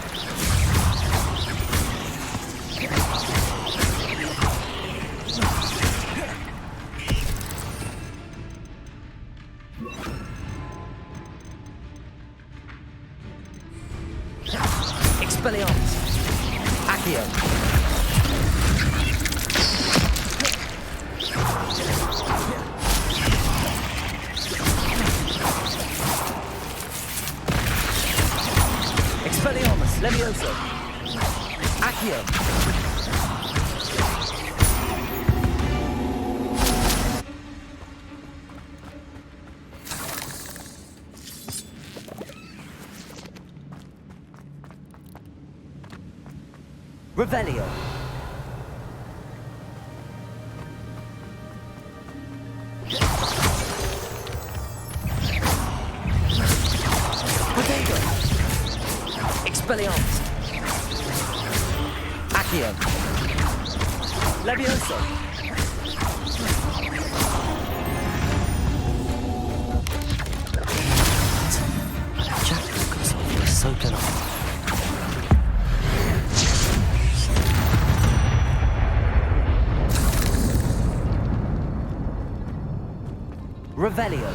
Expelliarmus! Accio! Expelliarmus! Levioso! Accio! Revelio. Protego. Expelliarmus. Accio. Levioso. Jackdaw can solve this, so can I. Revelio.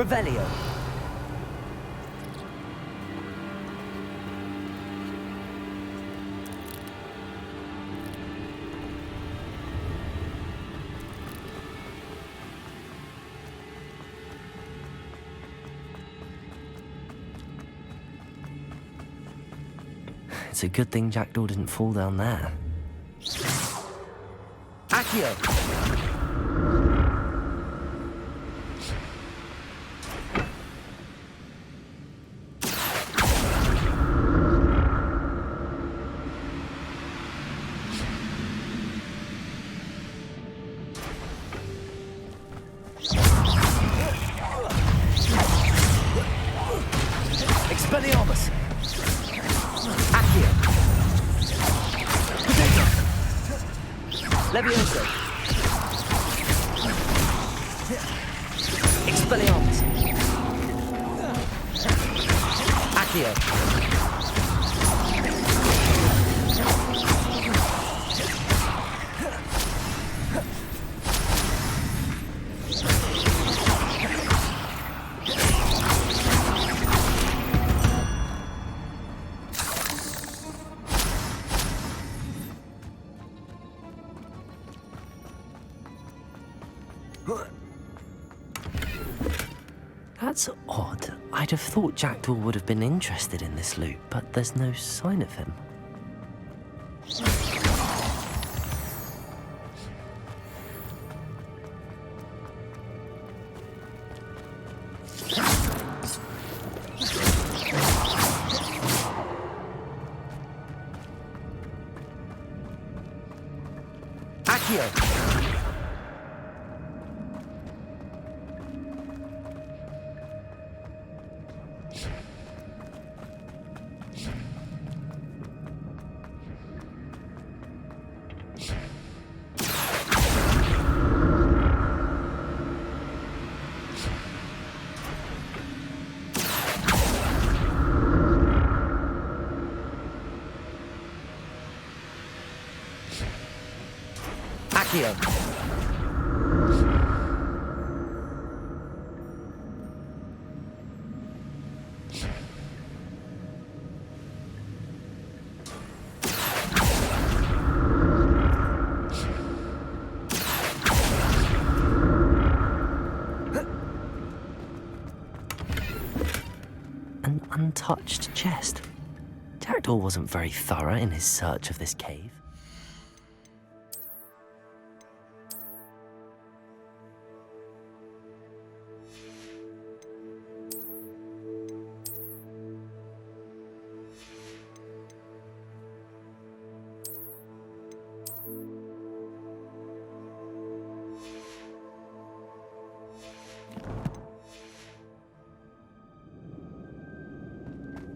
Revelio. It's a good thing Jackdaw didn't fall down there. Accio! Expelliarmus! Accio! Potato! Levioso! Expelliarmus! Accio! That's odd. I'd have thought Jackdaw would have been interested in this loot, but there's no sign of him. Accio! Accio! An untouched chest. Jackdaw wasn't very thorough in his search of this cave.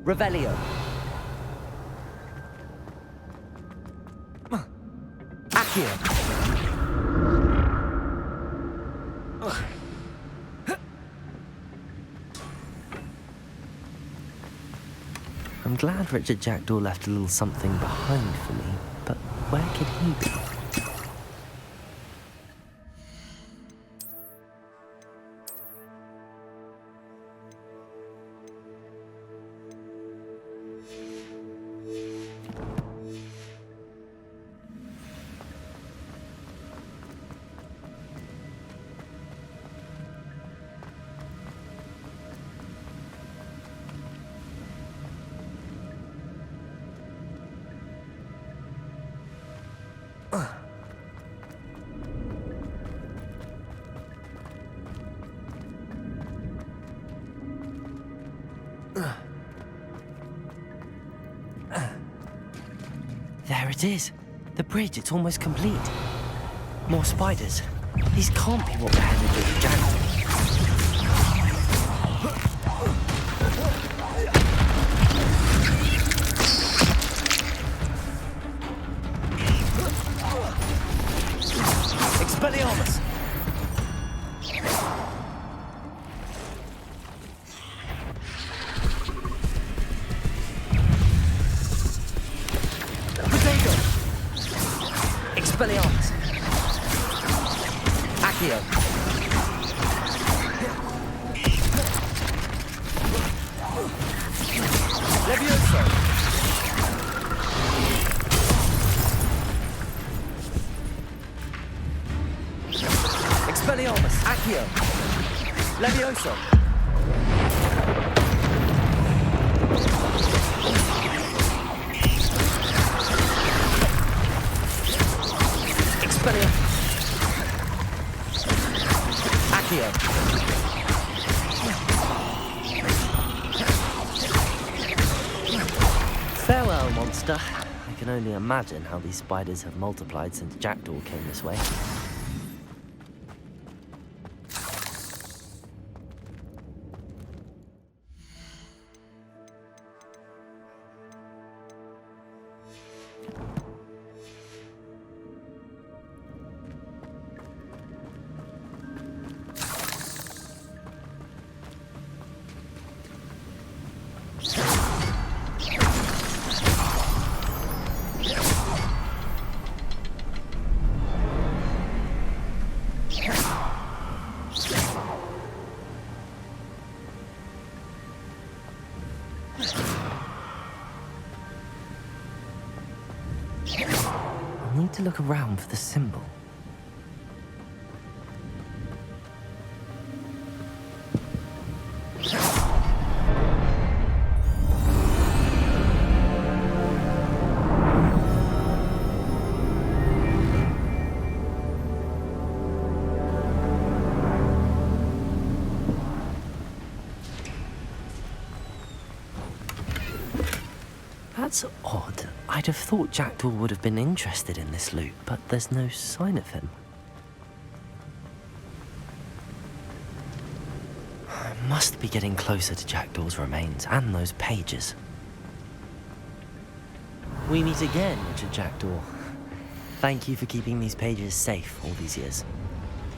Revelio. Accio. I'm glad Richard Jackdaw left a little something behind for me, but where could he be? There it is. The bridge, it's almost complete. More spiders. These can't be what were headed with Jackdaw. Expelliarmus! Expelliarmus! Accio! Levioso! Expelliarmus! Accio! Levioso! Expelliarmus! Accio! Farewell, monster. I can only imagine how these spiders have multiplied since Jackdaw came this way. I need to look around for the symbol. That's odd. I'd have thought Jackdaw would have been interested in this loot, but there's no sign of him. I must be getting closer to Jackdaw's remains and those pages. We meet again, Richard Jackdaw. Thank you for keeping these pages safe all these years.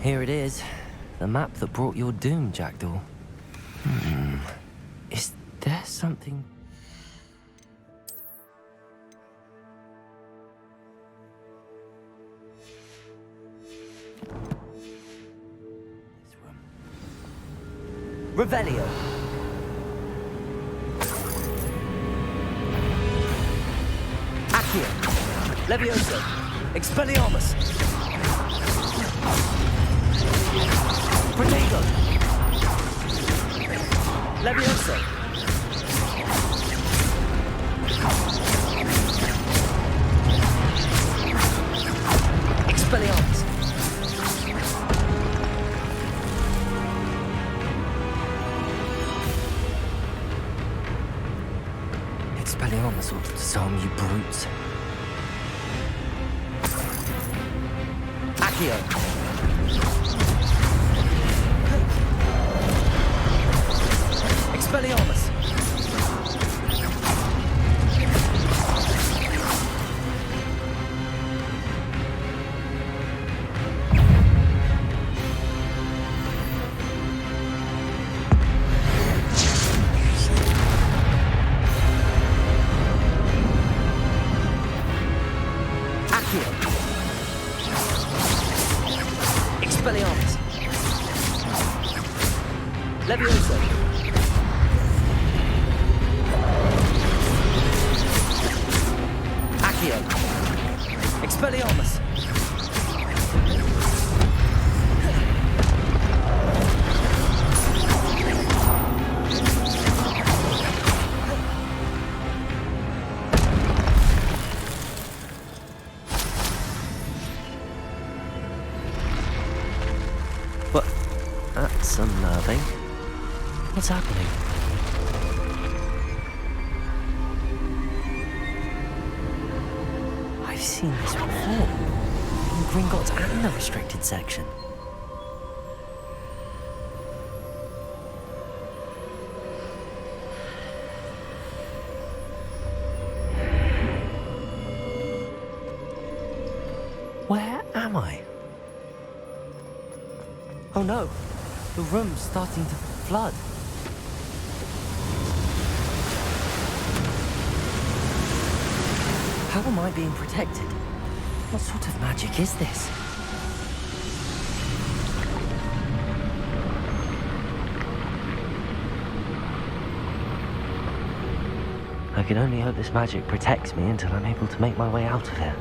Here it is, the map that brought your doom, Jackdaw. Is there something... Revelio. Accio. Levioso. Expelliarmus. Protego. Levioso. Expelliarmus. Expelliarmus will disarm you brutes. Accio. Expelliarmus. Expelliarmus. Levioso. Accio. Expelliarmus. What? That's unnerving. What's happening? I've seen this before. In Gringotts and the restricted section. Where am I? Oh no, the room's starting to flood. How am I being protected? What sort of magic is this? can only hope this magic protects me until I'm able to make my way out of here.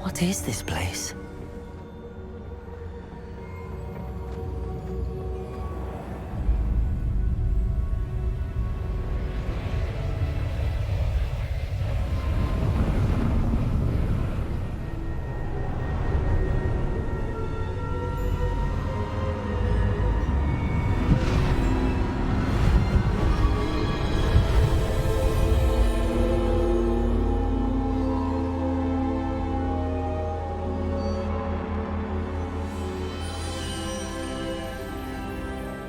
What is this place?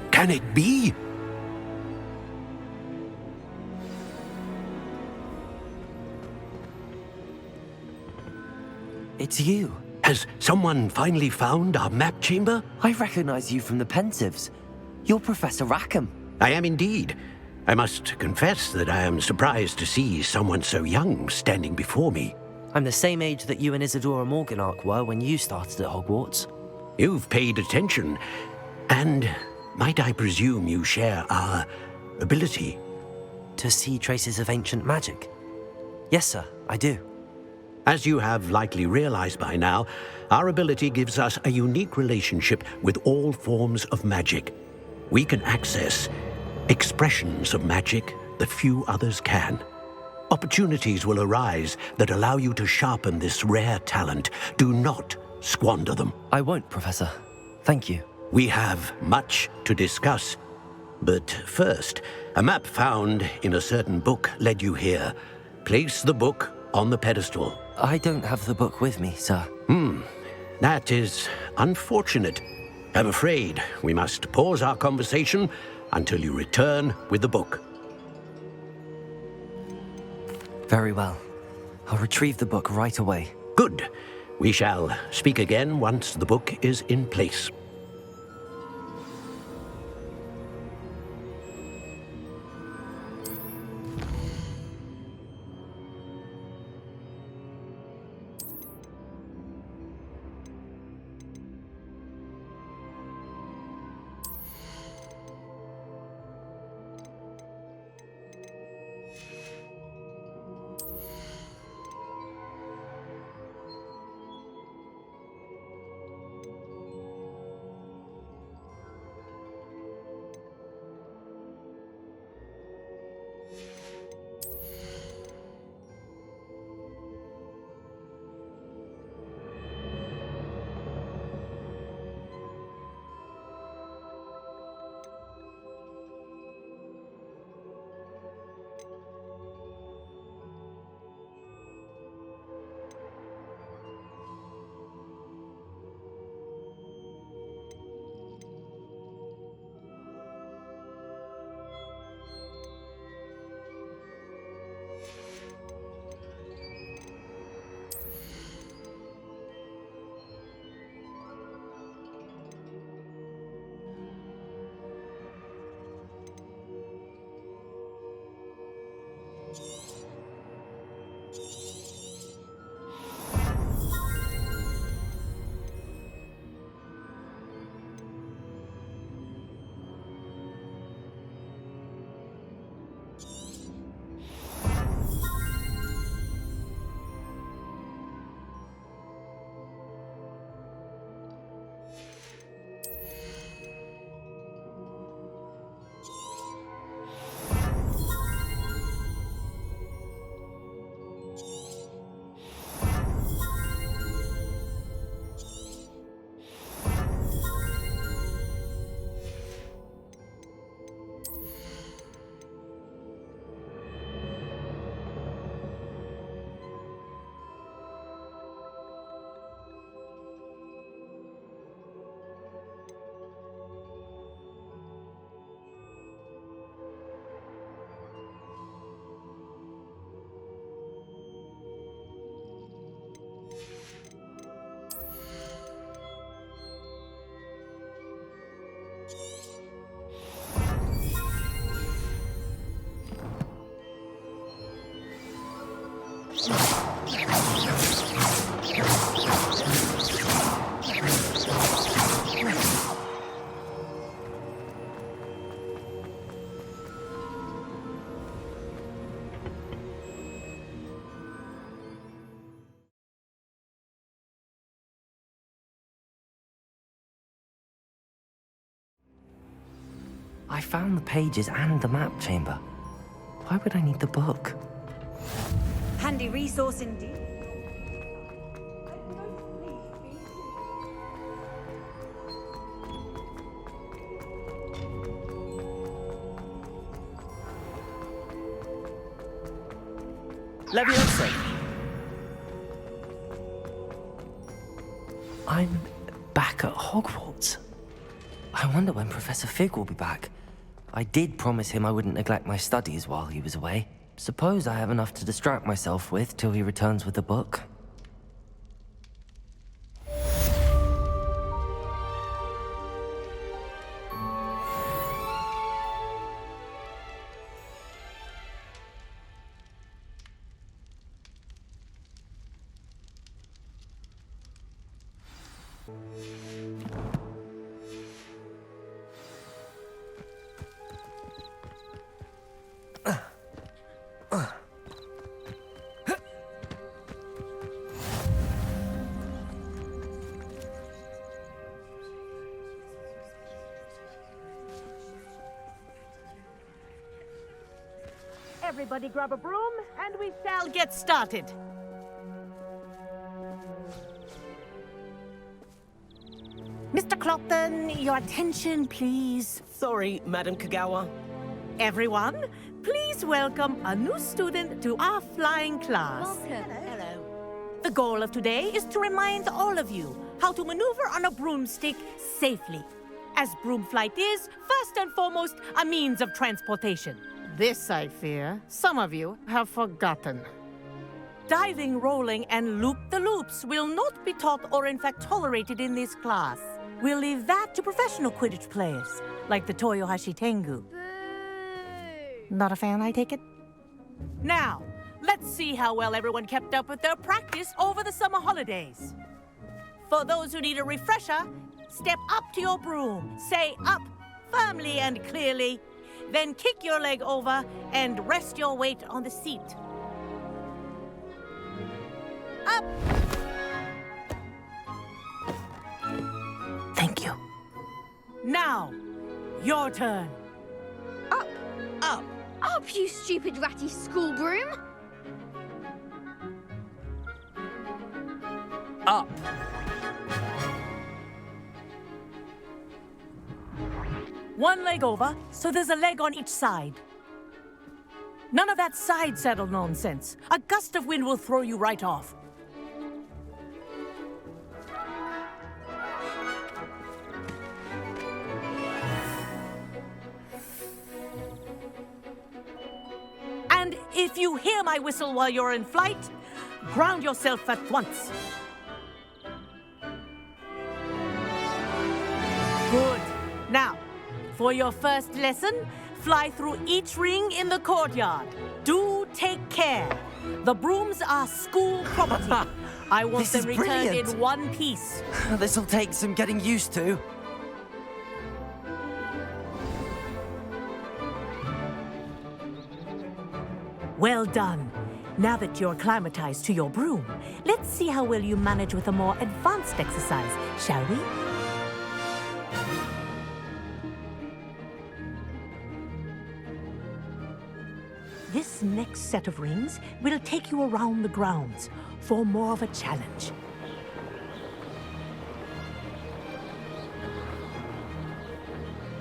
Can it be? It's you. Has someone finally found our map chamber? I recognize you from the Pensives. You're Professor Rackham. I am indeed. I must confess that I am surprised to see someone so young standing before me. I'm the same age that you and Isadora Morganach were when you started at Hogwarts. You've paid attention, and might I presume you share our ability? To see traces of ancient magic? Yes, sir, I do. As you have likely realized by now, our ability gives us a unique relationship with all forms of magic. We can access expressions of magic that few others can. Opportunities will arise that allow you to sharpen this rare talent. Do not squander them. I won't, Professor. Thank you. We have much to discuss. But first, a map found in a certain book led you here. Place the book on the pedestal. I don't have the book with me, sir. That is unfortunate. I'm afraid we must pause our conversation until you return with the book. Very well. I'll retrieve the book right away. Good. We shall speak again once the book is in place. I found the pages and the map chamber. Why would I need the book? Handy resource indeed. Leviosa! I'm back at Hogwarts. I wonder when Professor Fig will be back. I did promise him I wouldn't neglect my studies while he was away. Suppose I have enough to distract myself with till he returns with the book. Everybody grab a broom, and we shall get started. Mr. Clopton, your attention, please. Sorry, Madam Kagawa. Everyone, please welcome a new student to our flying class. Welcome. Hello. The goal of today is to remind all of you how to maneuver on a broomstick safely, as broom flight is, first and foremost, a means of transportation. This, I fear, some of you have forgotten. Diving, rolling, and loop-the-loops will not be taught or in fact tolerated in this class. We'll leave that to professional Quidditch players, like the Toyohashi Tengu. Not a fan, I take it? Now, let's see how well everyone kept up with their practice over the summer holidays. For those who need a refresher, step up to your broom, say up firmly and clearly, then kick your leg over and rest your weight on the seat. Up! Thank you. Now, your turn. Up, up, up, you stupid ratty school broom! Up! One leg over, so there's a leg on each side. None of that side saddle nonsense. A gust of wind will throw you right off. And if you hear my whistle while you're in flight, ground yourself at once. Good. Now, for your first lesson, fly through each ring in the courtyard. Do take care. The brooms are school property. I want This them is returned brilliant. in one piece. This'll take some getting used to. Well done. Now that you're acclimatized to your broom, let's see how well you manage with a more advanced exercise, shall we? This next set of rings will take you around the grounds for more of a challenge.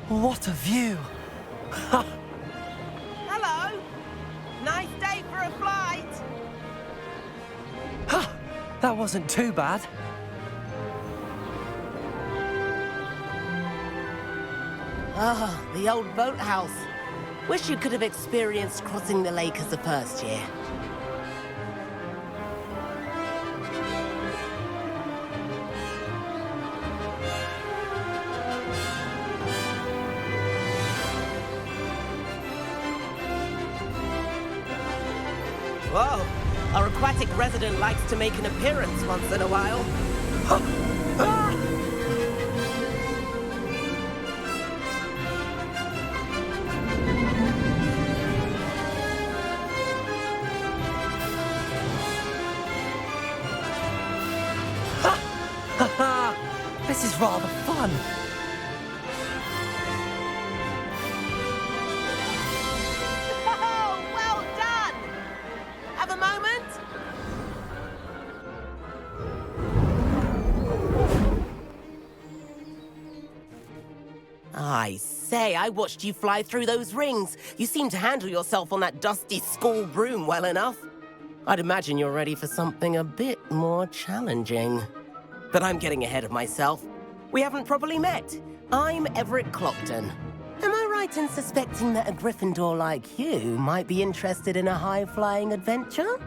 What a view! Hello. Nice day for a flight. That wasn't too bad. Ah, the old boathouse. Wish you could have experienced crossing the lake as a first year. Whoa, Our aquatic resident likes to make an appearance once in a while. This is rather fun. Oh, well done! Have a moment? I say, I watched you fly through those rings. You seem to handle yourself on that dusty school broom well enough. I'd imagine you're ready for something a bit more challenging. But I'm getting ahead of myself. We haven't properly met. I'm Everett Clopton. Am I right in suspecting that a Gryffindor like you might be interested in a high-flying adventure?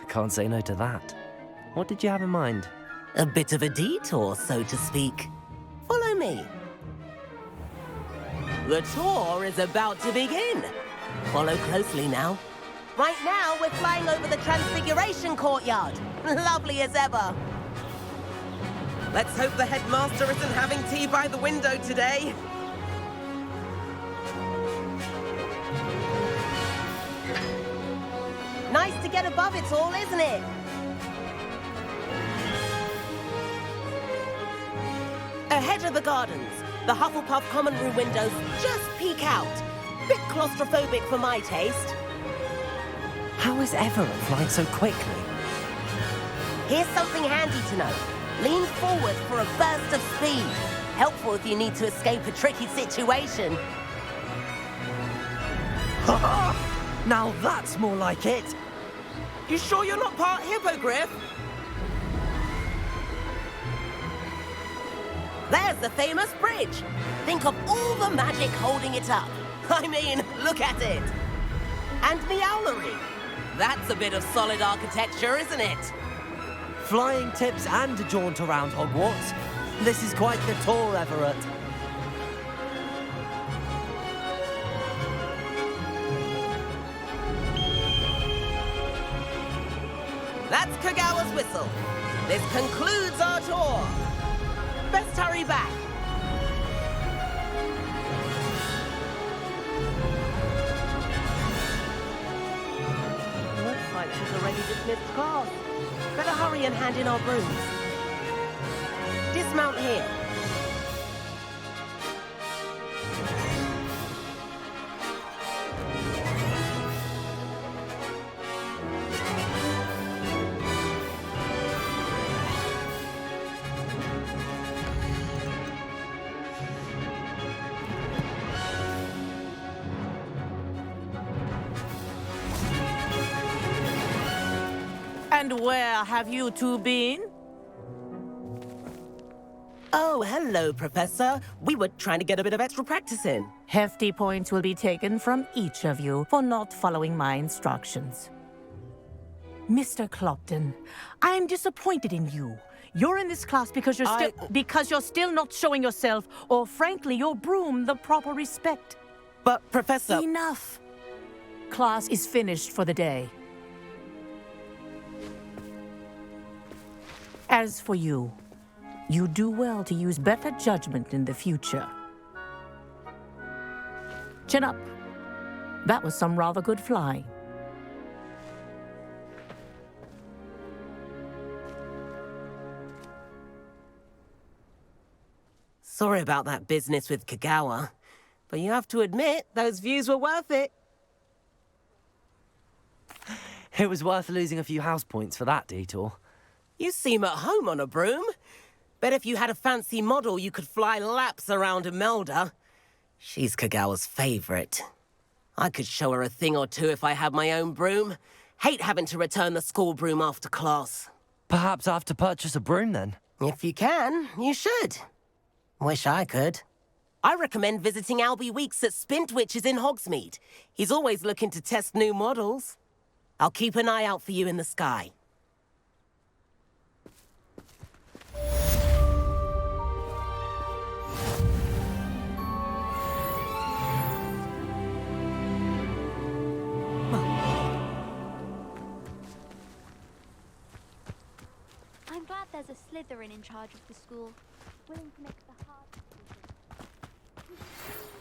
Can't say no to that. What did you have in mind? A bit of a detour, so to speak. Follow me. The tour is about to begin. Follow closely now. Right now, we're flying over the Transfiguration Courtyard. Lovely as ever. Let's hope the headmaster isn't having tea by the window today. Nice to get above it all, isn't it? Ahead of the gardens, the Hufflepuff common room windows just peek out. Bit claustrophobic for my taste. How is Everett flying so quickly? Here's something handy to know. Lean forward for a burst of speed. Helpful if you need to escape a tricky situation. Now that's more like it. You sure you're not part hippogriff? There's the famous bridge. Think of all the magic holding it up. I mean, look at it. And the owlery. That's a bit of solid architecture, isn't it? Flying tips and a jaunt around Hogwarts. This is quite the tour, Everett. That's Kagawa's whistle. This concludes our tour. Best hurry back. Looks like she's already dismissed class. Better hurry and hand in our brooms. Dismount here. And where have you two been? Oh, hello, Professor. We were trying to get a bit of extra practice in. Hefty points will be taken from each of you for not following my instructions. Mr. Clopton, I'm disappointed in you. You're in this class because you're still not showing yourself, or frankly, your broom the proper respect. But, Professor... Enough. Class is finished for the day. As for you, you do well to use better judgment in the future. Chin up. That was some rather good flying. Sorry about that business with Kagawa, but you have to admit, those views were worth it. It was worth losing a few house points for that detour. You seem at home on a broom. Bet if you had a fancy model, you could fly laps around Imelda. She's Kagawa's favorite. I could show her a thing or two if I had my own broom. Hate having to return the school broom after class. Perhaps I have to purchase a broom then? If you can, you should. Wish I could. I recommend visiting Albie Weeks at Spintwitches in Hogsmeade. He's always looking to test new models. I'll keep an eye out for you in the sky. there's a Slytherin in charge of the school, willing to make the hard decision.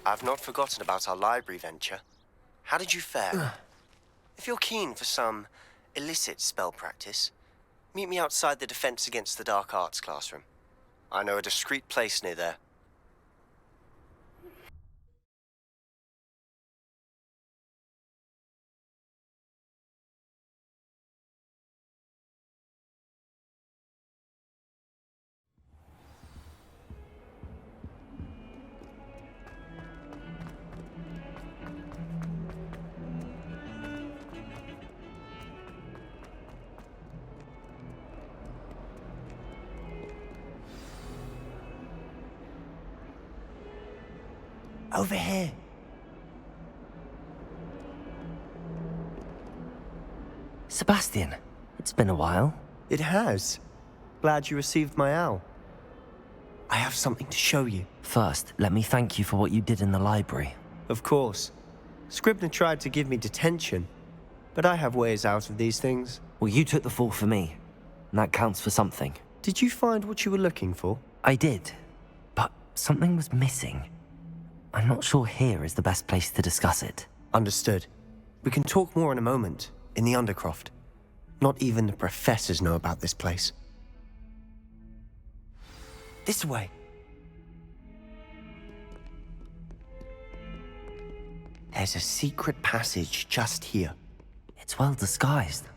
I've not forgotten about our library venture. How did you fare? If you're keen for some illicit spell practice, meet me outside the Defense Against the Dark Arts classroom. I know a discreet place near there. Over here. Sebastian, it's been a while. It has. Glad you received my owl. I have something to show you. First, let me thank you for what you did in the library. Of course. Scribner tried to give me detention, but I have ways out of these things. Well, you took the fall for me, and that counts for something. Did you find what you were looking for? I did, but something was missing. I'm not sure here is the best place to discuss it. Understood. We can talk more in a moment, in the Undercroft. Not even the professors know about this place. This way. There's a secret passage just here. It's well disguised.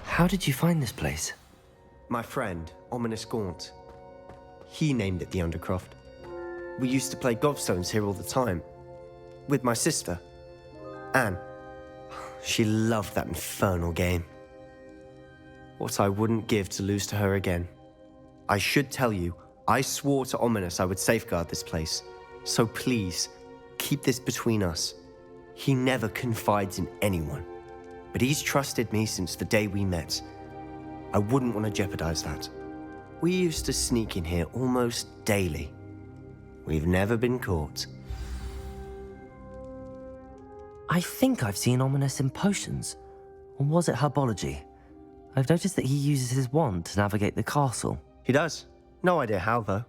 How did you find this place? My friend, Ominous Gaunt. He named it the Undercroft. We used to play gobstones here all the time. With my sister, Anne. She loved that infernal game. What I wouldn't give to lose to her again. I should tell you, I swore to Ominous I would safeguard this place. So please, keep this between us. He never confides in anyone. But he's trusted me since the day we met. I wouldn't want to jeopardize that. We used to sneak in here almost daily. We've never been caught. I think I've seen Ominous in potions. Or was it herbology? I've noticed that he uses his wand to navigate the castle. He does. No idea how, though.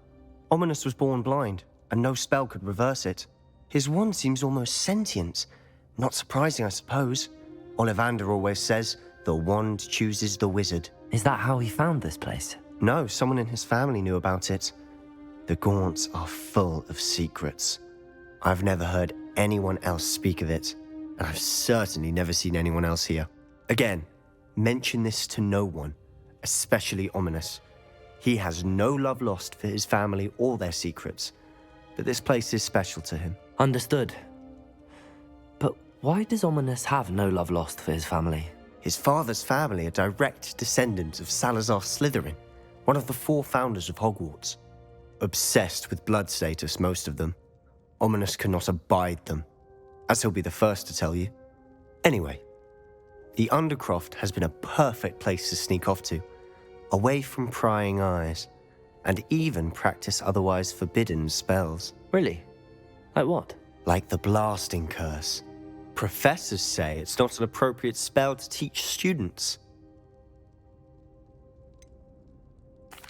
Ominous was born blind, and no spell could reverse it. His wand seems almost sentient. Not surprising, I suppose. Ollivander always says, the wand chooses the wizard. Is that how he found this place? No, someone in his family knew about it. The Gaunts are full of secrets. I've never heard anyone else speak of it, and I've certainly never seen anyone else here. Again, mention this to no one, especially Ominous. He has no love lost for his family or their secrets, but this place is special to him. Understood. But why does Ominous have no love lost for his family? His father's family are direct descendants of Salazar Slytherin, one of the 4 founders of Hogwarts. Obsessed with blood status, most of them. Ominous cannot abide them, as he'll be the first to tell you. Anyway, the Undercroft has been a perfect place to sneak off to, away from prying eyes, and even practice otherwise forbidden spells. Really? Like what? Like the blasting curse. Professors say it's not an appropriate spell to teach students.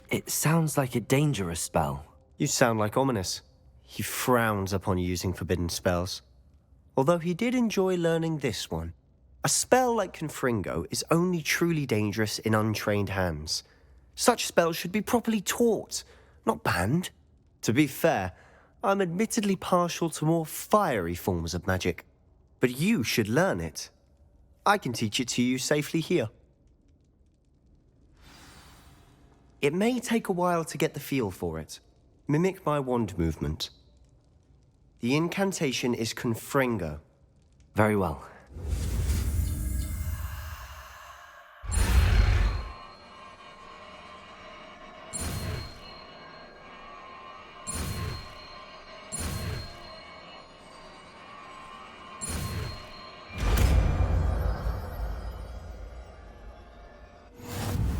It sounds like a dangerous spell. You sound like Ominous. He frowns upon using forbidden spells. Although he did enjoy learning this one. A spell like Confringo is only truly dangerous in untrained hands. Such spells should be properly taught, not banned. To be fair, I'm admittedly partial to more fiery forms of magic. But you should learn it. I can teach it to you safely here. It may take a while to get the feel for it. Mimic my wand movement. The incantation is Confringo. Very well.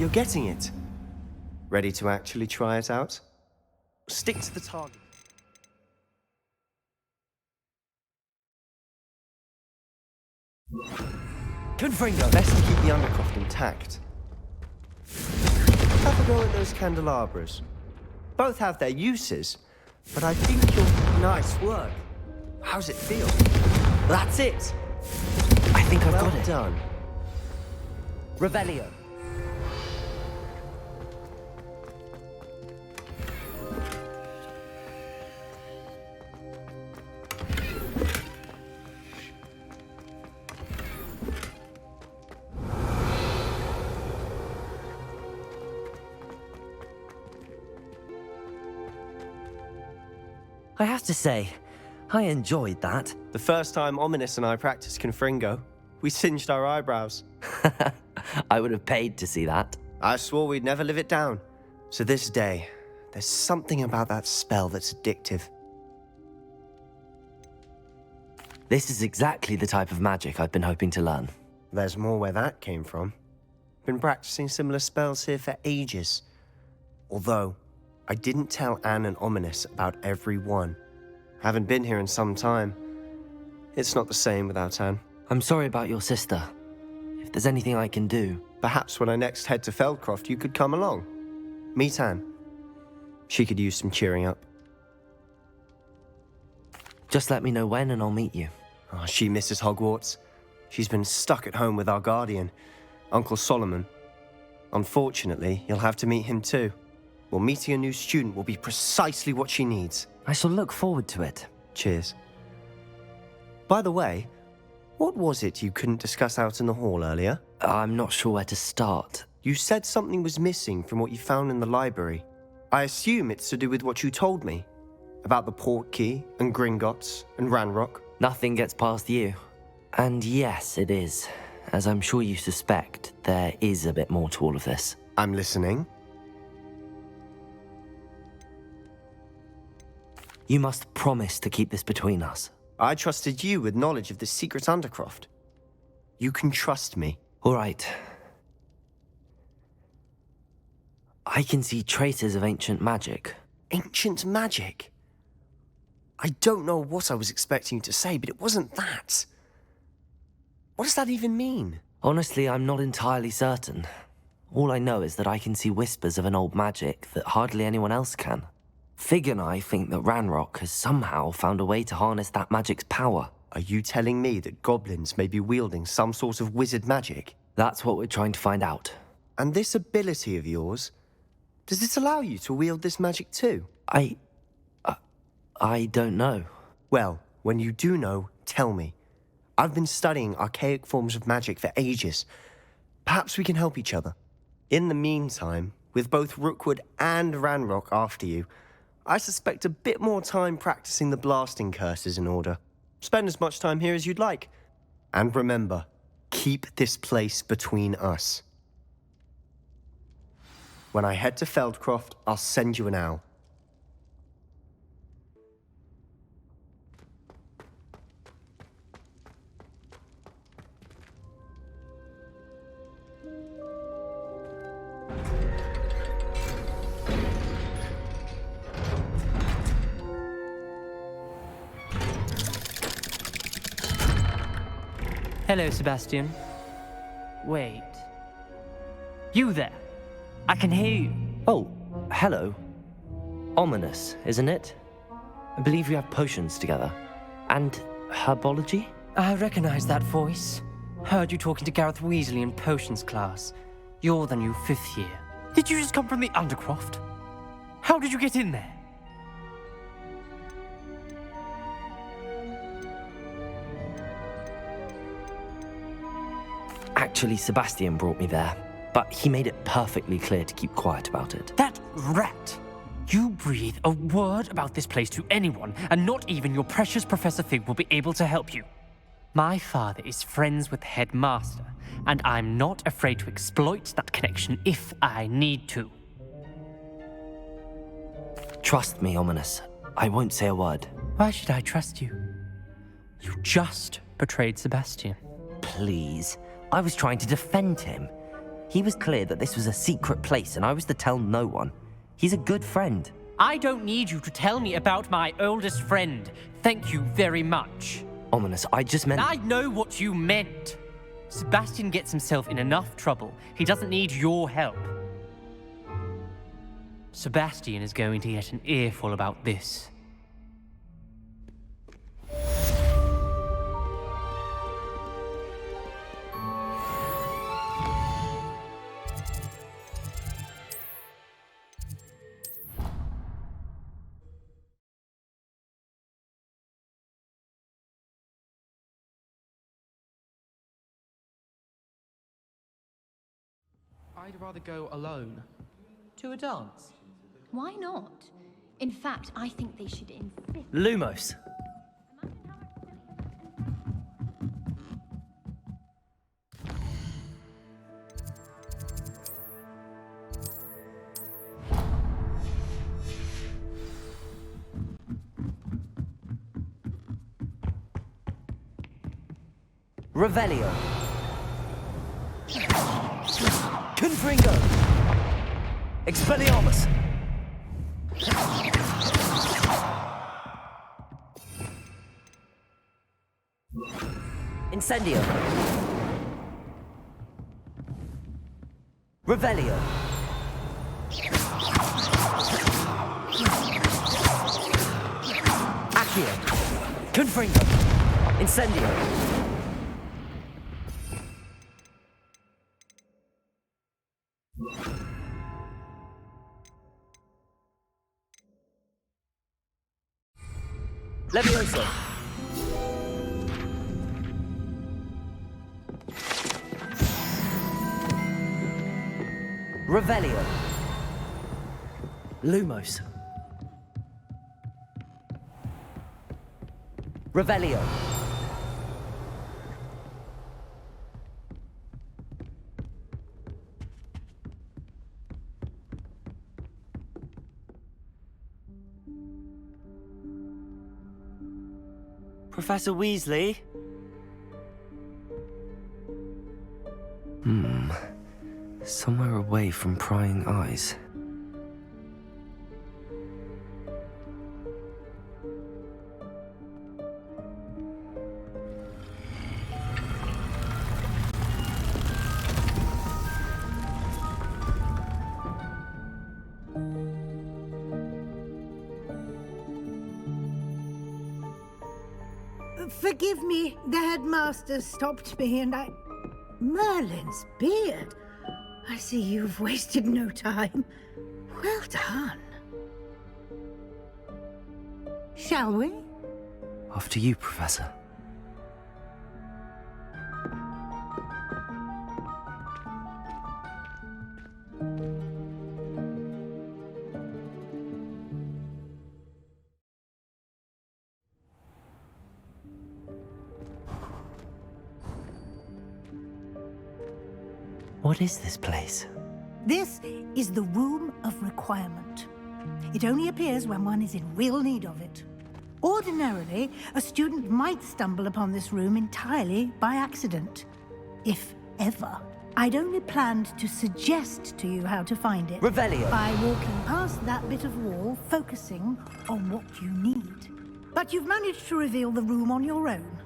You're getting it. Ready to actually try it out? Stick to the target. Confringo, best to keep the Undercroft intact. Have a go at those candelabras. Both have their uses, but I think you're... Nice work. How's it feel? That's it. I think I've got it. Well done. Revelio. I have to say, I enjoyed that. The first time Ominous and I practiced Confringo, we singed our eyebrows. I would have paid to see that. I swore we'd never live it down. So this day, there's something about that spell that's addictive. This is exactly the type of magic I've been hoping to learn. There's more where that came from. Been practicing similar spells here for ages. Although, I didn't tell Anne and Ominous about every one. Haven't been here in some time. It's not the same without Anne. I'm sorry about your sister. If there's anything I can do... Perhaps when I next head to Feldcroft, you could come along. Meet Anne. She could use some cheering up. Just let me know when and I'll meet you. Oh, she misses Hogwarts. She's been stuck at home with our guardian, Uncle Solomon. Unfortunately, you'll have to meet him too. Well, meeting a new student will be precisely what she needs. I shall look forward to it. Cheers. By the way, what was it you couldn't discuss out in the hall earlier? I'm not sure where to start. You said something was missing from what you found in the library. I assume it's to do with what you told me. About the port key, and Gringotts, and Ranrock. Nothing gets past you. And yes, it is. As I'm sure you suspect, there is a bit more to all of this. I'm listening. You must promise to keep this between us. I trusted you with knowledge of the secret Undercroft. You can trust me. All right. I can see traces of ancient magic. Ancient magic? I don't know what I was expecting you to say, but it wasn't that. What does that even mean? Honestly, I'm not entirely certain. All I know is that I can see whispers of an old magic that hardly anyone else can. Fig and I think that Ranrock has somehow found a way to harness that magic's power. Are you telling me that goblins may be wielding some sort of wizard magic? That's what we're trying to find out. And this ability of yours, does it allow you to wield this magic too? I don't know. Well, when you do know, tell me. I've been studying archaic forms of magic for ages. Perhaps we can help each other. In the meantime, with both Rookwood and Ranrock after you, I suspect a bit more time practicing the blasting curse is in order. Spend as much time here as you'd like. And remember, keep this place between us. When I head to Feldcroft, I'll send you an owl. Hello, Sebastian. Wait. You there? I can hear you. Oh, hello. Ominous, isn't it? I believe we have potions together. And herbology? I recognize that voice. Heard you talking to Gareth Weasley in potions class. You're the new 5th year. Did you just come from the Undercroft? How did you get in there? Actually, Sebastian brought me there, but he made it perfectly clear to keep quiet about it. That rat! You breathe a word about this place to anyone, and not even your precious Professor Fig will be able to help you. My father is friends with the headmaster, and I'm not afraid to exploit that connection if I need to. Trust me, Ominous. I won't say a word. Why should I trust you? You just betrayed Sebastian. Please. I was trying to defend him. He was clear that this was a secret place and I was to tell no one. He's a good friend. I don't need you to tell me about my oldest friend. Thank you very much. Ominous, I just meant... I know what you meant. Sebastian gets himself in enough trouble. He doesn't need your help. Sebastian is going to get an earful about this. I'd rather go alone. To a dance? Why not? In fact, I think they should insist. Lumos. Revelio. Confringo! Expelliarmus! Incendio! Revelio! Accio! Confringo! Incendio! Levioso. Revelio. Lumos. Revelio. Professor Weasley? Somewhere away from prying eyes. Forgive me, the headmaster stopped me and I... Merlin's beard. I see you've wasted no time. Well done. Shall we? After you, Professor. What is this place? This is the Room of Requirement. It only appears when one is in real need of it. Ordinarily, a student might stumble upon this room entirely by accident. If ever. I'd only planned to suggest to you how to find it. Revelio. By walking past that bit of wall, focusing on what you need. But you've managed to reveal the room on your own.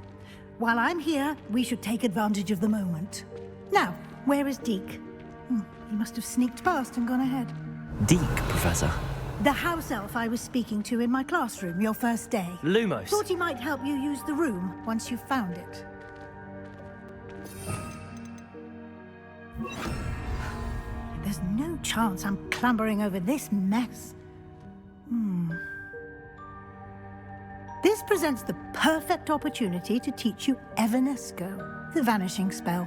While I'm here, we should take advantage of the moment. Now, where is Deke? He must have sneaked past and gone ahead. Deke, Professor. The house elf I was speaking to in my classroom your first day. Lumos. Thought he might help you use the room once you've found it. There's no chance I'm clambering over this mess. This presents the perfect opportunity to teach you Evanesco, the vanishing spell.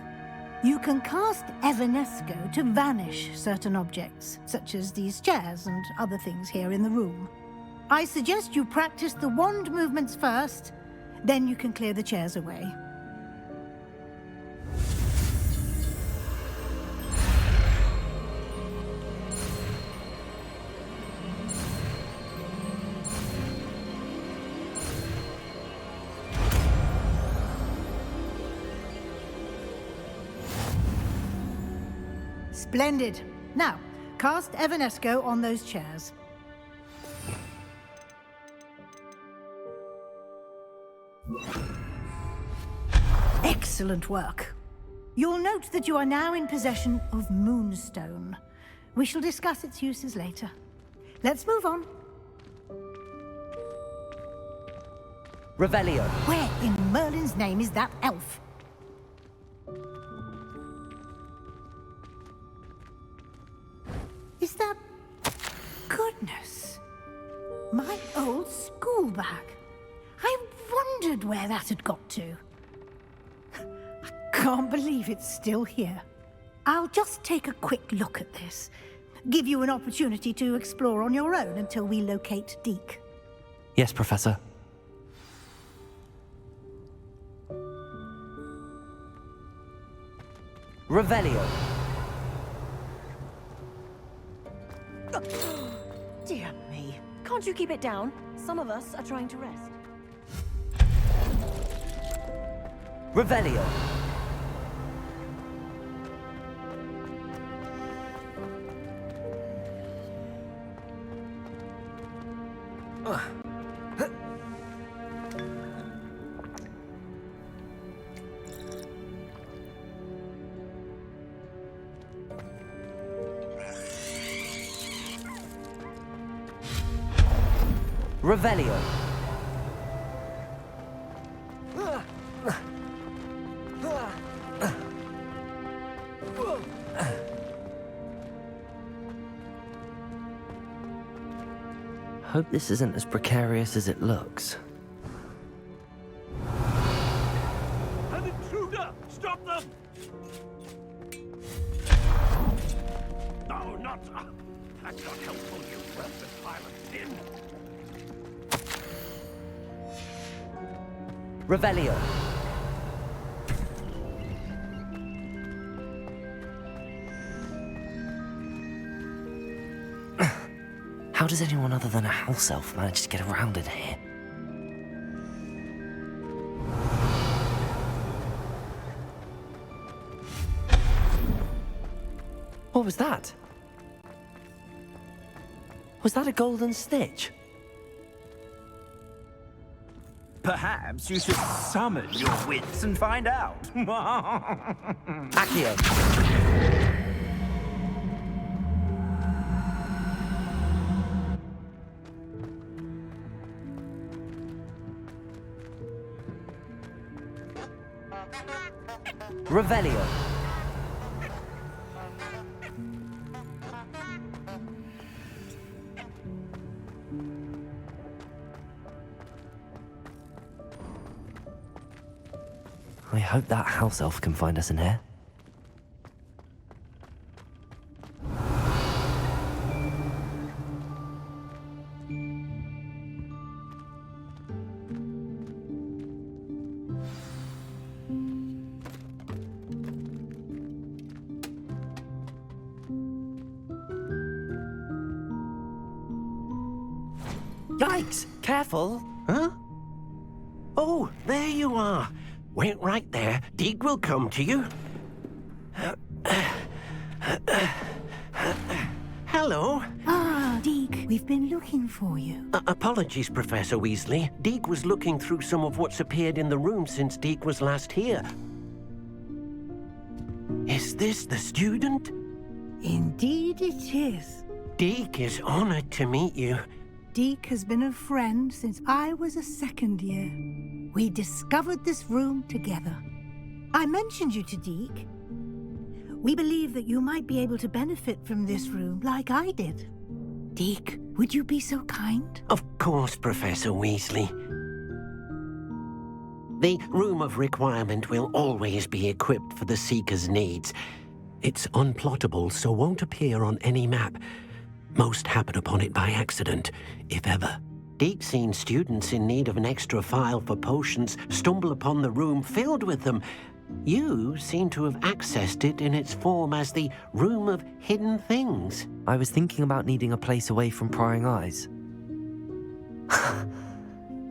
You can cast Evanesco to vanish certain objects, such as these chairs and other things here in the room. I suggest you practice the wand movements first, then you can clear the chairs away. Splendid. Now, cast Evanesco on those chairs. Excellent work. You'll note that you are now in possession of Moonstone. We shall discuss its uses later. Let's move on. Revelio. Where in Merlin's name is that elf? Is that... Goodness. My old school bag. I wondered where that had got to. I can't believe it's still here. I'll just take a quick look at this. Give you an opportunity to explore on your own until we locate Deke. Yes, Professor. Revelio. Dear me. Can't you keep it down? Some of us are trying to rest. Revelio. Revelio. Hope this isn't as precarious as it looks. An intruder! Stop them! No, not... that's not helpful, you welcome violent sin. Revelio. How does anyone other than a house elf manage to get around in here? What was that? Was that a golden stitch? Perhaps you should summon your wits and find out. Accio. Revelio. I hope that house elf can find us in here. Yikes! Careful! Huh? Oh, there you are. Wait right there. Deke will come to you. Hello. Ah, Deke, we've been looking for you. Apologies, Professor Weasley. Deke was looking through some of what's appeared in the room since Deke was last here. Is this the student? Indeed it is. Deke is honored to meet you. Deke has been a friend since I was a second year. We discovered this room together. I mentioned you to Deke. We believe that you might be able to benefit from this room like I did. Deke, would you be so kind? Of course, Professor Weasley. The Room of Requirement will always be equipped for the Seeker's needs. It's unplottable, so won't appear on any map. Most happen upon it by accident, if ever. Deke's seen students in need of an extra file for potions stumble upon the room filled with them. You seem to have accessed it in its form as the Room of Hidden Things. I was thinking about needing a place away from prying eyes.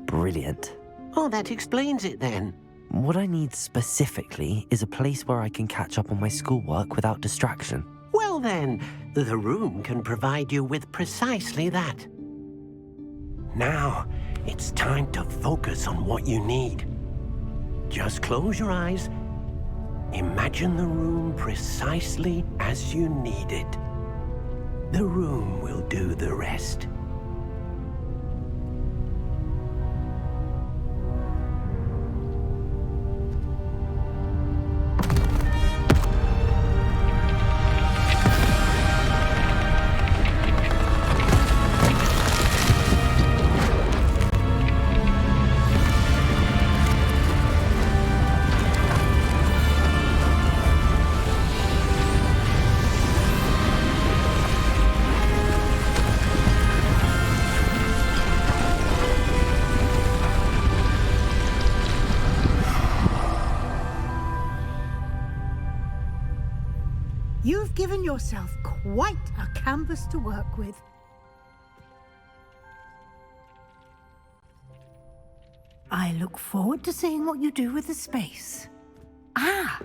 Brilliant. Oh, that explains it then. What I need specifically is a place where I can catch up on my schoolwork without distraction. Well then, the room can provide you with precisely that. Now, it's time to focus on what you need. Just close your eyes. Imagine the room precisely as you need it. The room will do the rest. You've given yourself quite a canvas to work with. I look forward to seeing what you do with the space. Ah,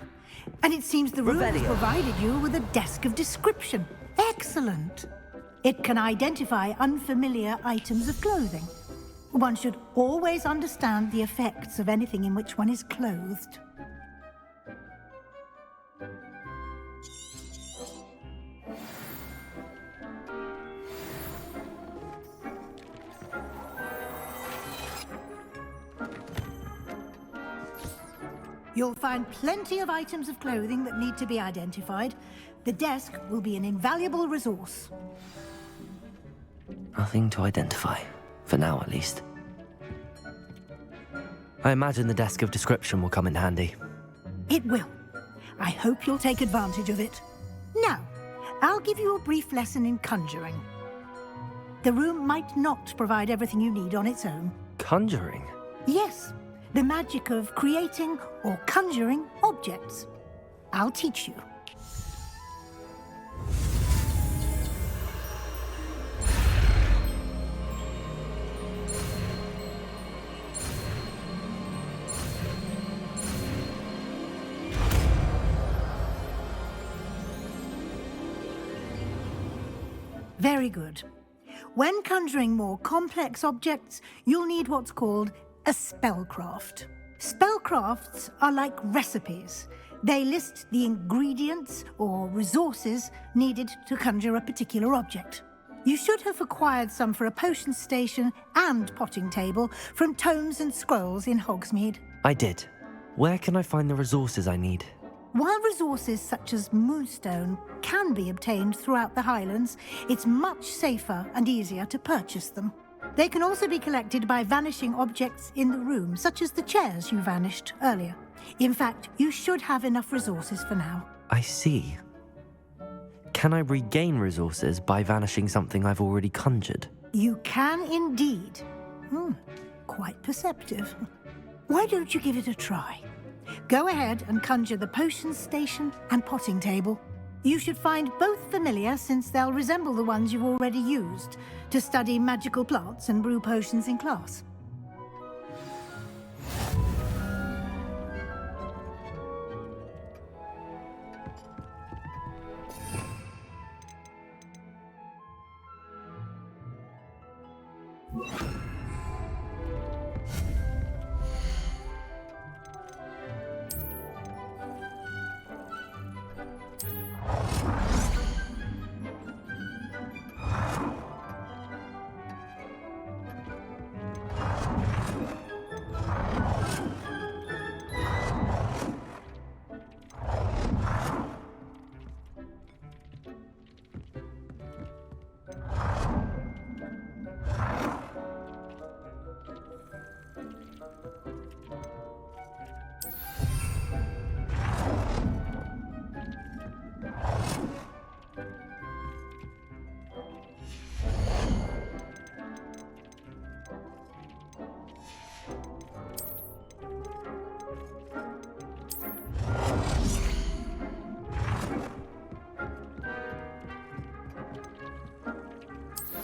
and it seems the room has provided you with a desk of description. Excellent. It can identify unfamiliar items of clothing. One should always understand the effects of anything in which one is clothed. You'll find plenty of items of clothing that need to be identified. The desk will be an invaluable resource. Nothing to identify, for now at least. I imagine the desk of description will come in handy. It will. I hope you'll take advantage of it. Now, I'll give you a brief lesson in conjuring. The room might not provide everything you need on its own. Conjuring? Yes. The magic of creating or conjuring objects. I'll teach you. Very good. When conjuring more complex objects, you'll need what's called a spellcraft. Spellcrafts are like recipes. They list the ingredients or resources needed to conjure a particular object. You should have acquired some for a potion station and potting table from tomes and scrolls in Hogsmeade. I did. Where can I find the resources I need? While resources such as moonstone can be obtained throughout the Highlands, it's much safer and easier to purchase them. They can also be collected by vanishing objects in the room, such as the chairs you vanished earlier. In fact, you should have enough resources for now. I see. Can I regain resources by vanishing something I've already conjured? You can indeed. Quite perceptive. Why don't you give it a try? Go ahead and conjure the potion station and potting table. You should find both familiar, since they'll resemble the ones you've already used to study magical plants and brew potions in class.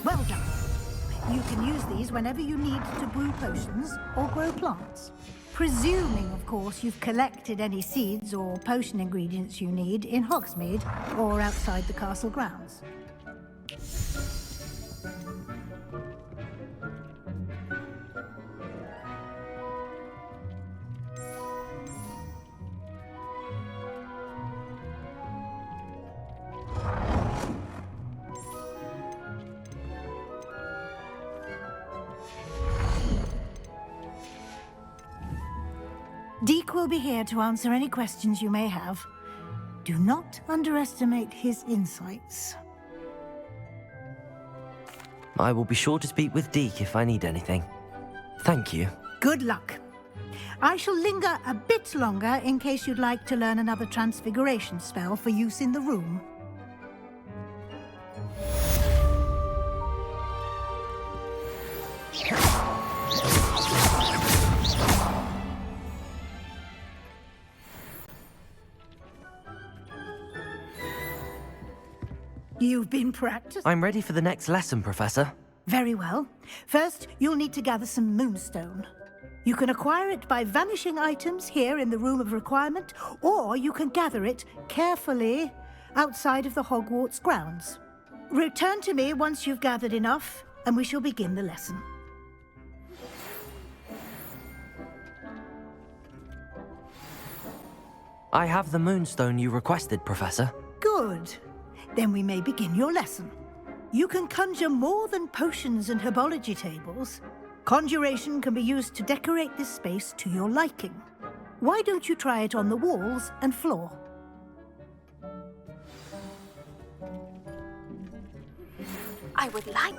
Well done. You can use these whenever you need to brew potions or grow plants. Presuming, of course, you've collected any seeds or potion ingredients you need in Hogsmeade or outside the castle grounds. Deke will be here to answer any questions you may have. Do not underestimate his insights. I will be sure to speak with Deke if I need anything. Thank you. Good luck. I shall linger a bit longer in case you'd like to learn another transfiguration spell for use in the room. You've been practicing? I'm ready for the next lesson, Professor. Very well. First, you'll need to gather some moonstone. You can acquire it by vanishing items here in the Room of Requirement, or you can gather it carefully outside of the Hogwarts grounds. Return to me once you've gathered enough, and we shall begin the lesson. I have the moonstone you requested, Professor. Good. Then we may begin your lesson. You can conjure more than potions and herbology tables. Conjuration can be used to decorate this space to your liking. Why don't you try it on the walls and floor? I would like...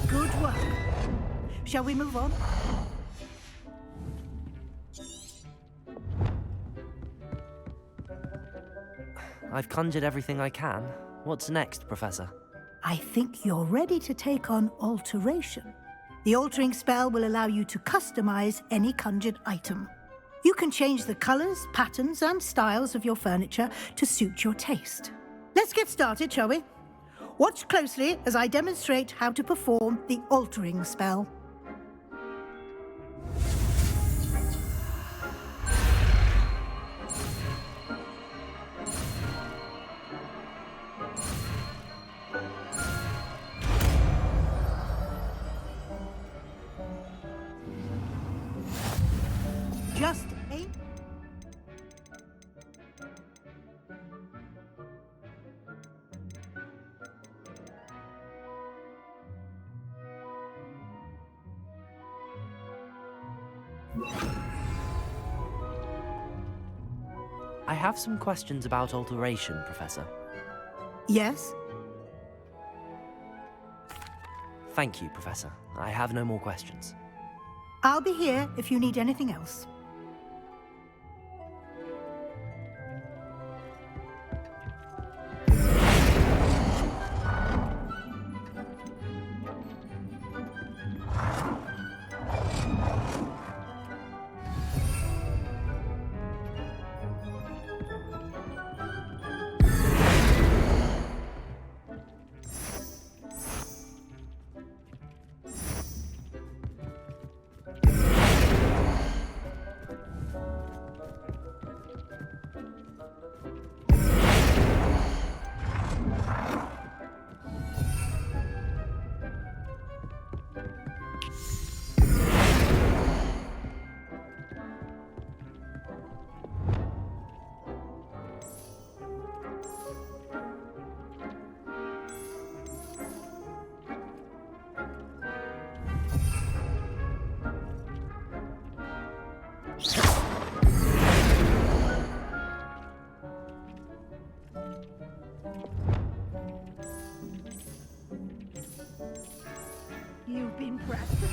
Good work. Shall we move on? I've conjured everything I can. What's next, Professor? I think you're ready to take on alteration. The altering spell will allow you to customize any conjured item. You can change the colors, patterns, and styles of your furniture to suit your taste. Let's get started, shall we? Watch closely as I demonstrate how to perform the altering spell. Just aim. I have some questions about alteration, Professor. Yes? Thank you, Professor. I have no more questions. I'll be here if you need anything else. You've been practicing.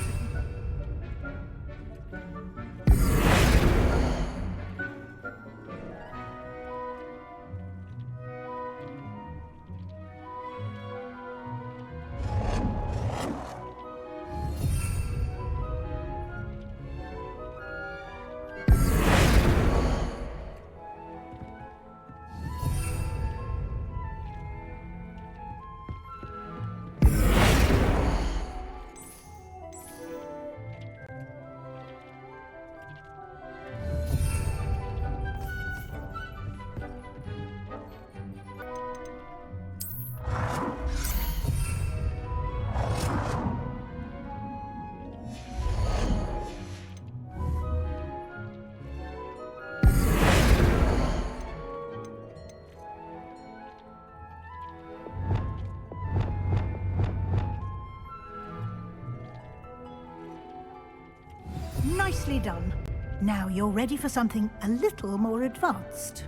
Nicely done. Now you're ready for something a little more advanced.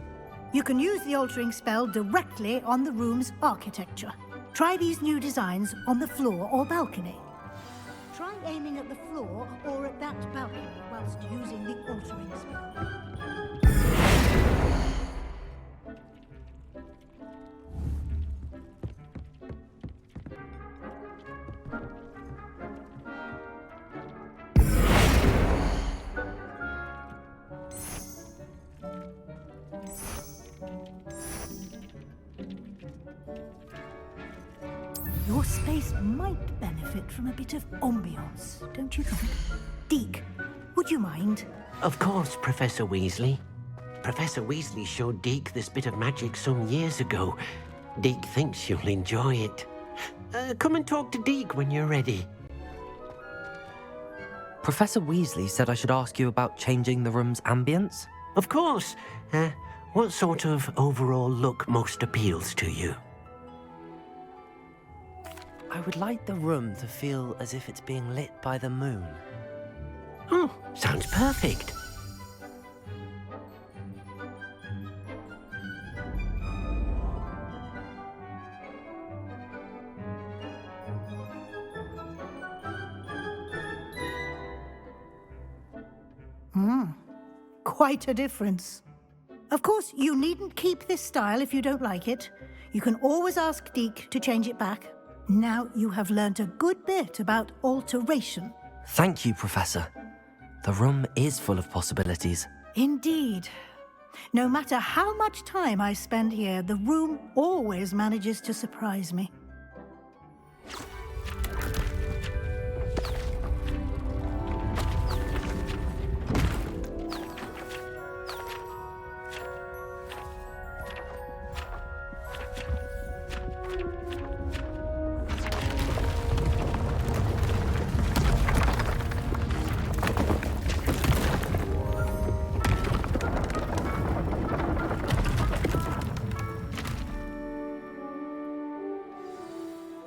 You can use the altering spell directly on the room's architecture. Try these new designs on the floor or balcony. Try aiming at the floor or at that balcony whilst using the altering spell. Your space might benefit from a bit of ambiance, don't you think? Deke, would you mind? Of course, Professor Weasley. Professor Weasley showed Deke this bit of magic some years ago. Deke thinks you'll enjoy it. Come and talk to Deke when you're ready. Professor Weasley said I should ask you about changing the room's ambience? Of course. What sort of overall look most appeals to you? I would like the room to feel as if it's being lit by the moon. Oh, sounds perfect. Quite a difference. Of course, you needn't keep this style if you don't like it. You can always ask Deke to change it back. Now you have learnt a good bit about alteration. Thank you, Professor. The room is full of possibilities. Indeed. No matter how much time I spend here, the room always manages to surprise me.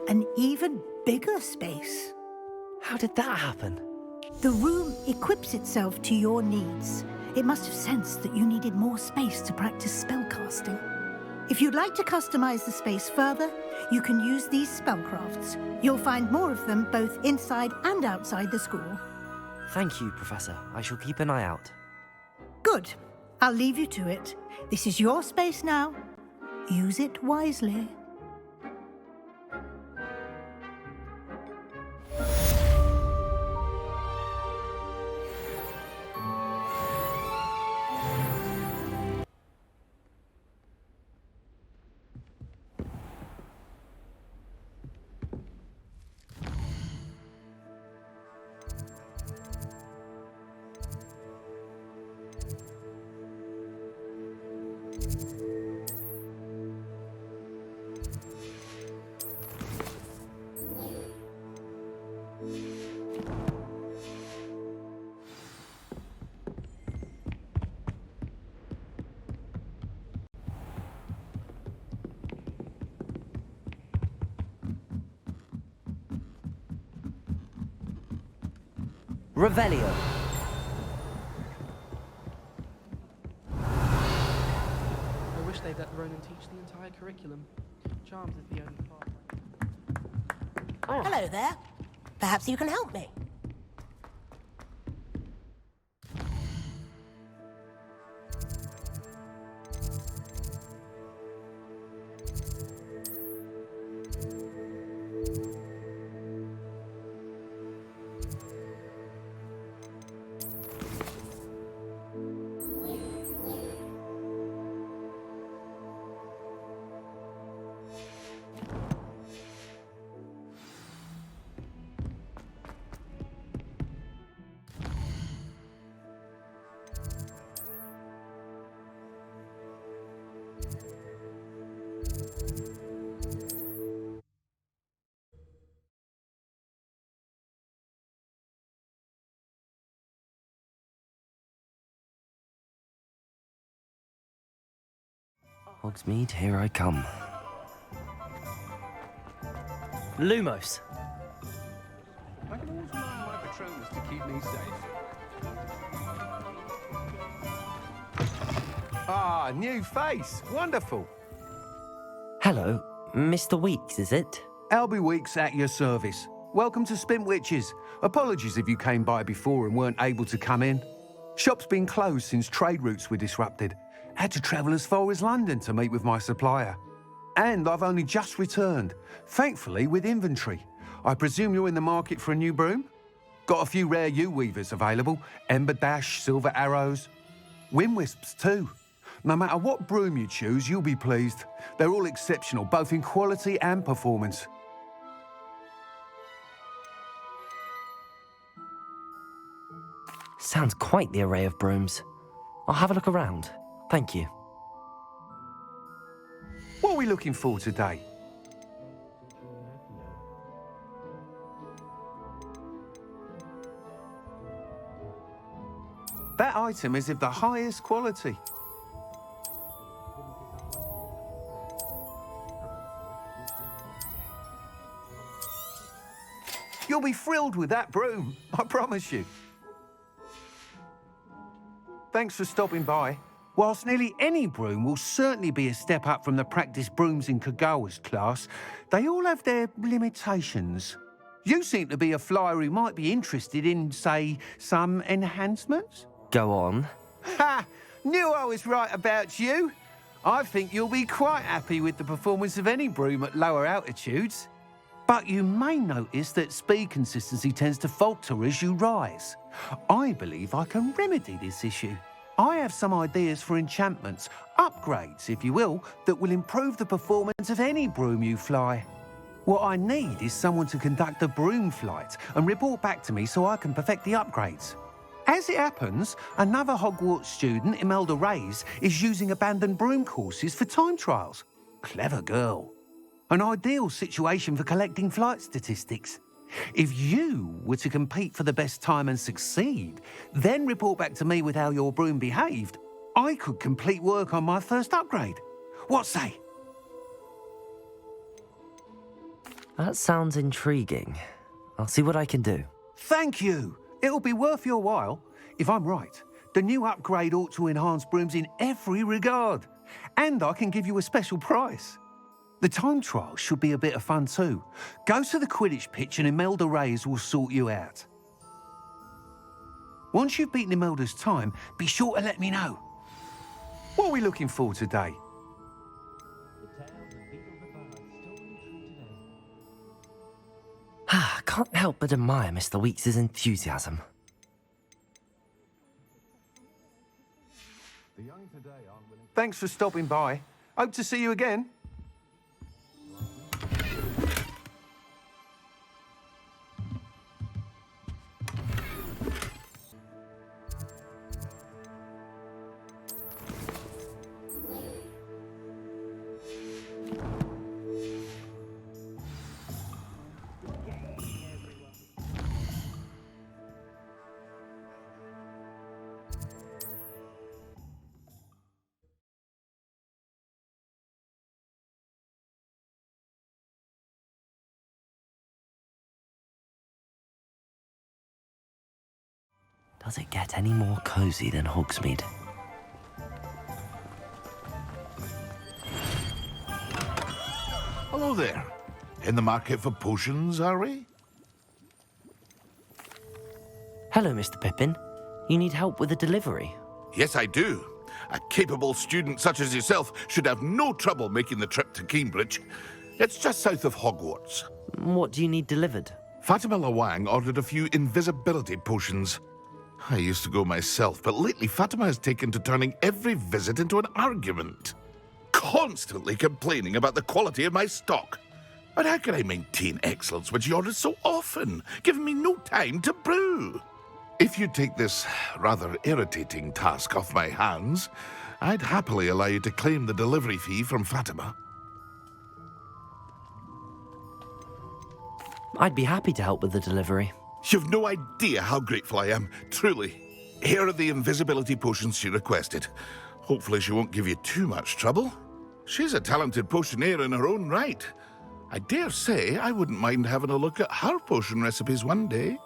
An even bigger space. How did that happen? The room equips itself to your needs. It must have sensed that you needed more space to practice spellcasting. If you'd like to customize the space further, you can use these spellcrafts. You'll find more of them both inside and outside the school. Thank you, Professor. I shall keep an eye out. Good. I'll leave you to it. This is your space now. Use it wisely. Revelio. I wish they'd let Ronan teach the entire curriculum. Charms is the only part. Hello there. Perhaps you can help me. Hogsmeade, here I come. Lumos. I can always rely on my Patronus to keep me safe. Ah, new face. Wonderful. Hello, Mr. Weeks, is it? Albie Weeks at your service. Welcome to Spintwitches. Apologies if you came by before and weren't able to come in. Shop's been closed since trade routes were disrupted. Had to travel as far as London to meet with my supplier. And I've only just returned, thankfully with inventory. I presume you're in the market for a new broom? Got a few rare yew-weavers available. Ember Dash, Silver Arrows. Wind-wisps too. No matter what broom you choose, you'll be pleased. They're all exceptional, both in quality and performance. Sounds quite the array of brooms. I'll have a look around. Thank you. What are we looking for today? That item is of the highest quality. You'll be thrilled with that broom, I promise you. Thanks for stopping by. Whilst nearly any broom will certainly be a step up from the practice brooms in Kagawa's class, they all have their limitations. You seem to be a flyer who might be interested in, say, some enhancements? Go on. Ha! Knew I was right about you. I think you'll be quite happy with the performance of any broom at lower altitudes. But you may notice that speed consistency tends to falter as you rise. I believe I can remedy this issue. I have some ideas for enchantments, upgrades, if you will, that will improve the performance of any broom you fly. What I need is someone to conduct a broom flight and report back to me so I can perfect the upgrades. As it happens, another Hogwarts student, Imelda Reyes, is using abandoned broom courses for time trials. Clever girl. An ideal situation for collecting flight statistics. If you were to compete for the best time and succeed, then report back to me with how your broom behaved, I could complete work on my first upgrade. What say? That sounds intriguing. I'll see what I can do. Thank you. It'll be worth your while. If I'm right, the new upgrade ought to enhance brooms in every regard. And I can give you a special prize. The time trial should be a bit of fun too. Go to the Quidditch pitch and Imelda Reyes will sort you out. Once you've beaten Imelda's time, be sure to let me know. What are we looking for today? I can't help but admire Mr. Weeks' enthusiasm. Thanks for stopping by. Hope to see you again. Does it get any more cosy than Hogsmeade? Hello there. In the market for potions, are we? Hello, Mr. Pippin. You need help with a delivery? Yes, I do. A capable student such as yourself should have no trouble making the trip to Cambridge. It's just south of Hogwarts. What do you need delivered? Fatima Lawang ordered a few invisibility potions. I used to go myself, but lately Fatima has taken to turning every visit into an argument. Constantly complaining about the quality of my stock. But how can I maintain excellence when she orders so often, giving me no time to brew? If you take this rather irritating task off my hands, I'd happily allow you to claim the delivery fee from Fatima. I'd be happy to help with the delivery. You've no idea how grateful I am, truly. Here are the invisibility potions she requested. Hopefully she won't give you too much trouble. She's a talented potioneer in her own right. I dare say I wouldn't mind having a look at her potion recipes one day.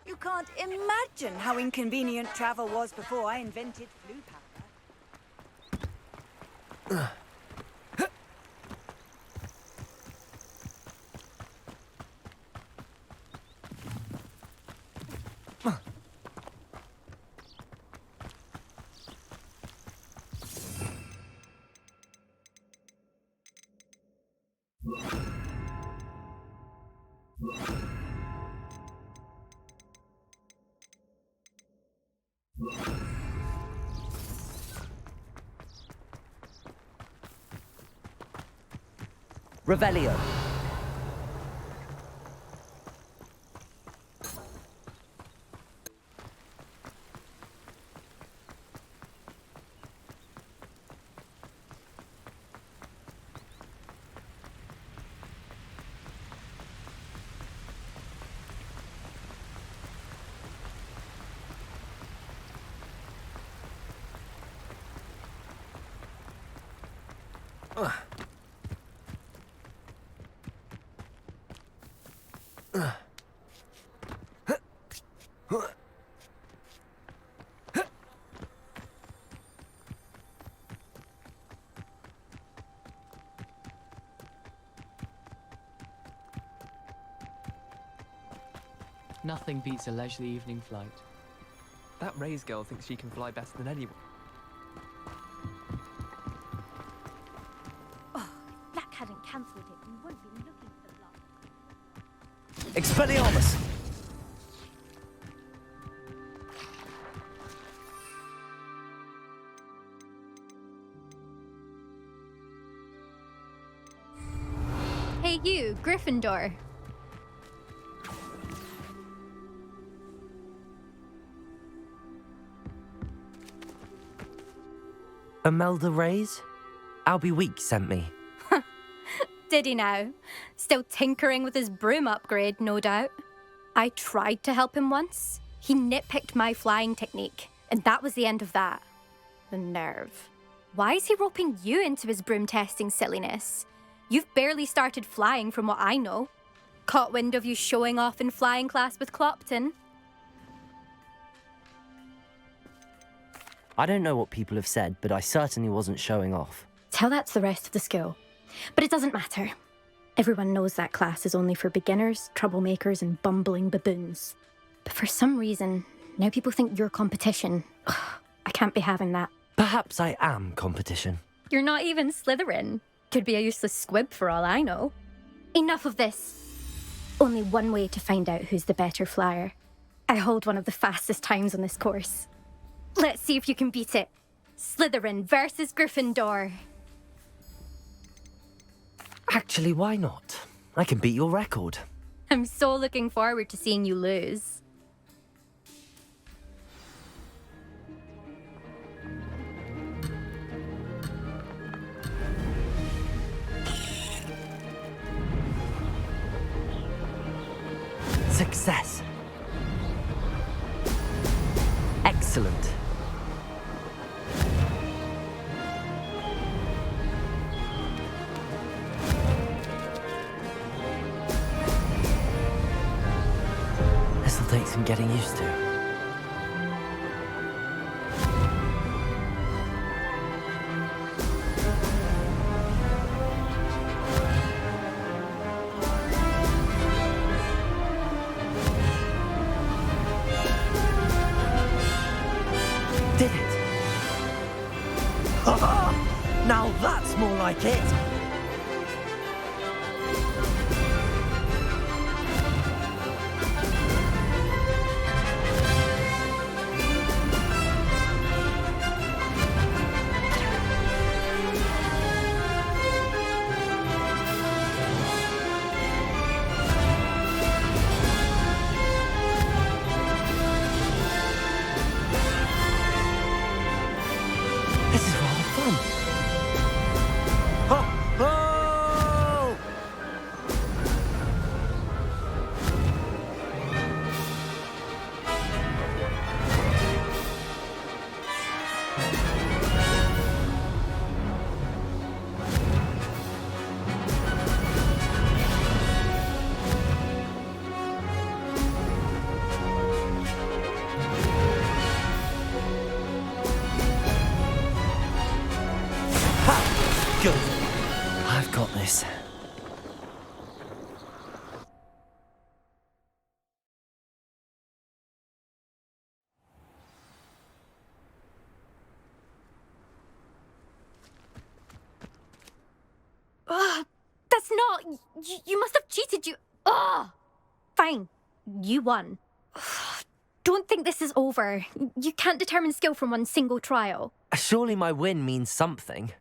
You can't imagine how inconvenient travel was before I invented blue powder. Revelio. Nothing beats a leisurely evening flight. That Ray's girl thinks she can fly better than anyone. Oh, if Black hadn't cancelled it, we wouldn't be looking for the Expelliarmus! Hey you, Gryffindor. Imelda Reyes? Albie Weeks sent me. Did he now? Still tinkering with his broom upgrade, no doubt. I tried to help him once. He nitpicked my flying technique, and that was the end of that. The nerve. Why is he roping you into his broom testing silliness? You've barely started flying from what I know. Caught wind of you showing off in flying class with Clopton. I don't know what people have said, but I certainly wasn't showing off. Tell that to the rest of the school. But it doesn't matter. Everyone knows that class is only for beginners, troublemakers, and bumbling baboons. But for some reason, now people think you're competition. I can't be having that. Perhaps I am competition. You're not even Slytherin. Could be a useless squib for all I know. Enough of this. Only one way to find out who's the better flyer. I hold one of the fastest times on this course. Let's see if you can beat it. Slytherin versus Gryffindor. Actually, why not? I can beat your record. I'm so looking forward to seeing you lose. Success. Excellent. This'll take some getting used to. Did it! Now that's more like it! This is rather fun. Oh! Good. I've got this. That's not... You must have cheated, you... Fine. You won. Don't think this is over. You can't determine skill from one single trial. Surely my win means something.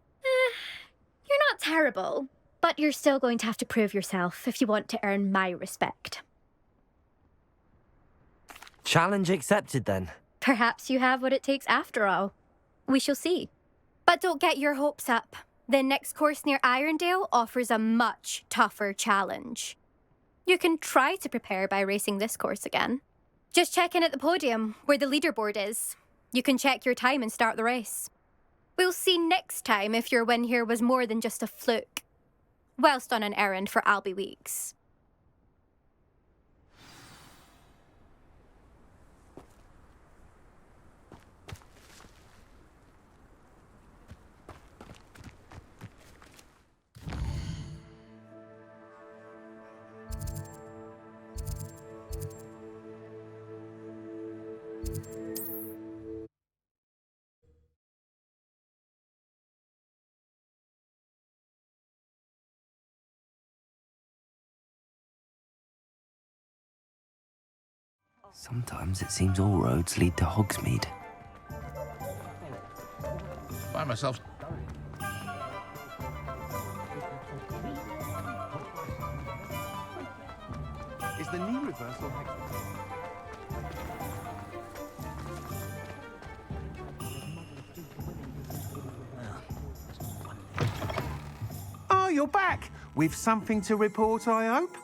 You're not terrible, but you're still going to have to prove yourself if you want to earn my respect. Challenge accepted then. Perhaps you have what it takes after all. We shall see. But don't get your hopes up. The next course near Irondale offers a much tougher challenge. You can try to prepare by racing this course again. Just check in at the podium, where the leaderboard is. You can check your time and start the race. We'll see next time if your win here was more than just a fluke. Whilst on an errand for Albie Weeks. Sometimes it seems all roads lead to Hogsmeade. Find myself. Is the knee reversal Oh, you're back. With something to report, I hope?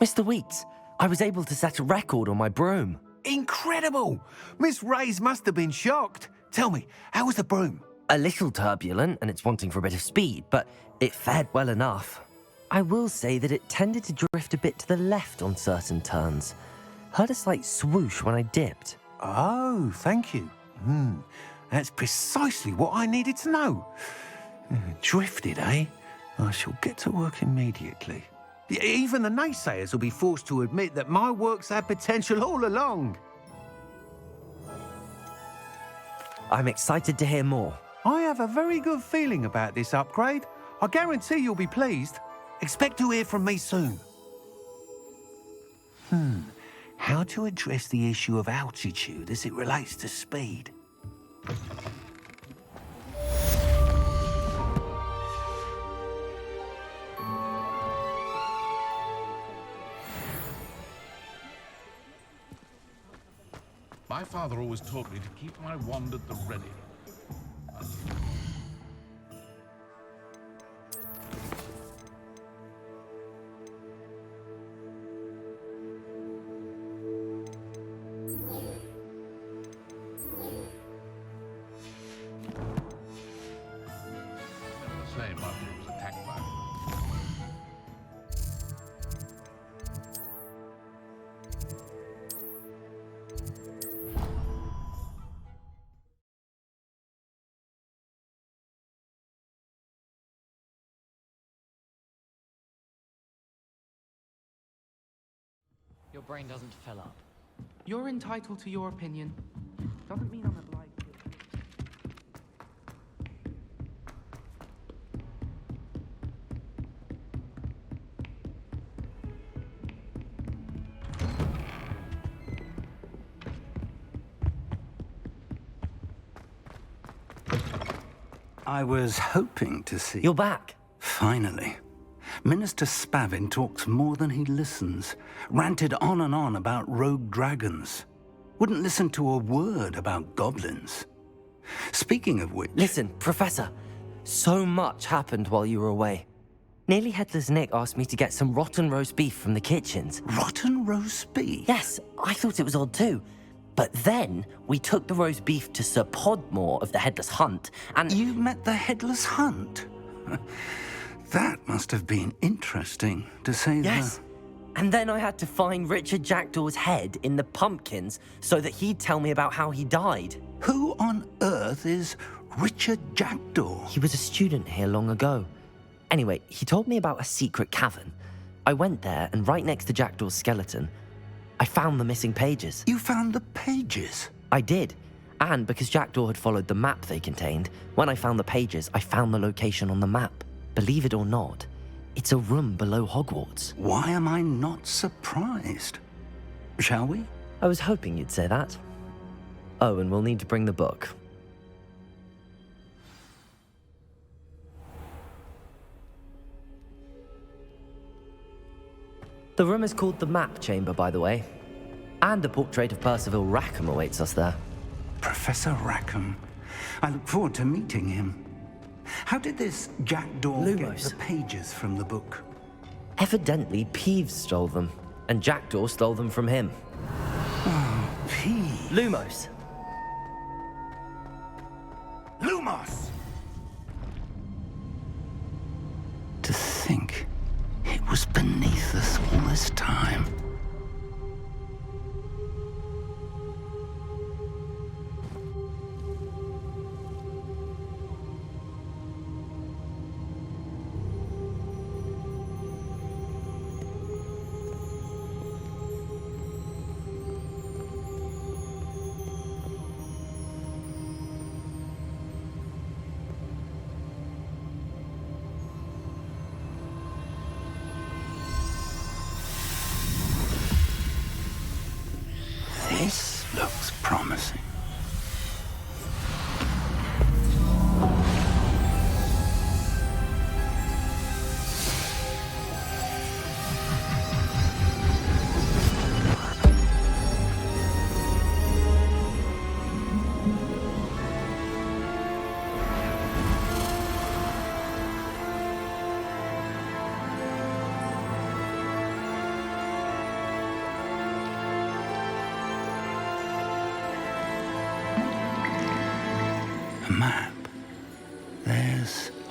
Mr. Weeks, I was able to set a record on my broom. Incredible! Miss Reyes must have been shocked. Tell me, how was the broom? A little turbulent, and it's wanting for a bit of speed, but it fared well enough. I will say that it tended to drift a bit to the left on certain turns. Heard a slight swoosh when I dipped. Oh, thank you. That's precisely what I needed to know. Drifted, eh? I shall get to work immediately. Even the naysayers will be forced to admit that my work's had potential all along. I'm excited to hear more. I have a very good feeling about this upgrade. I guarantee you'll be pleased. Expect to hear from me soon. How to address the issue of altitude as it relates to speed? My father always taught me to keep my wand at the ready. Same after he was attacked by them. Your brain doesn't fill up. You're entitled to your opinion. Doesn't mean I'm obliged to. I was hoping to see... You're back. Finally. Minister Spavin talks more than he listens. Ranted on and on about rogue dragons. Wouldn't listen to a word about goblins. Speaking of which... Listen, Professor. So much happened while you were away. Nearly Headless Nick asked me to get some rotten roast beef from the kitchens. Rotten roast beef? Yes, I thought it was odd too. But then we took the roast beef to Sir Podmore of the Headless Hunt, and... You met the Headless Hunt? That must have been interesting, to say the... Yes. And then I had to find Richard Jackdaw's head in the pumpkins so that he'd tell me about how he died. Who on earth is Richard Jackdaw? He was a student here long ago. Anyway, he told me about a secret cavern. I went there, and right next to Jackdaw's skeleton, I found the missing pages. You found the pages? I did. And because Jackdaw had followed the map they contained, when I found the pages, I found the location on the map. Believe it or not, it's a room below Hogwarts. Why am I not surprised? Shall we? I was hoping you'd say that. Oh, and we'll need to bring the book. The room is called the Map Chamber, by the way. And a portrait of Percival Rackham awaits us there. Professor Rackham. I look forward to meeting him. How did this Jackdaw get the pages from the book? Evidently, Peeves stole them, and Jackdaw stole them from him. Oh, Peeves. Lumos. Lumos! To think it was beneath us all this time.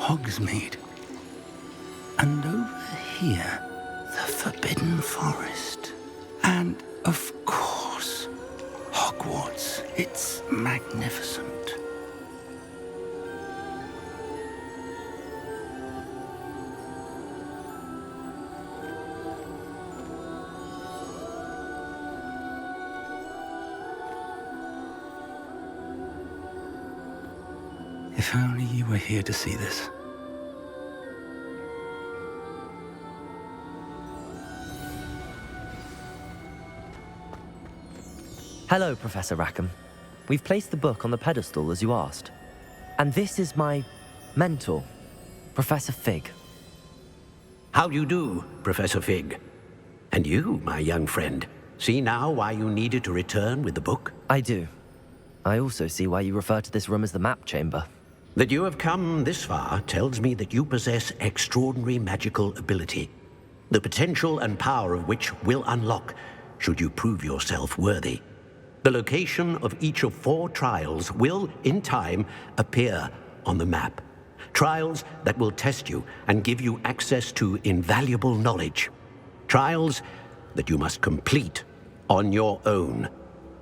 Hogsmeade. And over here, the Forbidden Forest. And, of course, Hogwarts. It's magnificent. If only you were here to see this. Hello, Professor Rackham. We've placed the book on the pedestal as you asked. And this is my mentor, Professor Fig. How do you do, Professor Fig? And you, my young friend, see now why you needed to return with the book? I do. I also see why you refer to this room as the map chamber. That you have come this far tells me that you possess extraordinary magical ability, the potential and power of which will unlock should you prove yourself worthy. The location of each of 4 trials will, in time, appear on the map. Trials that will test you and give you access to invaluable knowledge. Trials that you must complete on your own.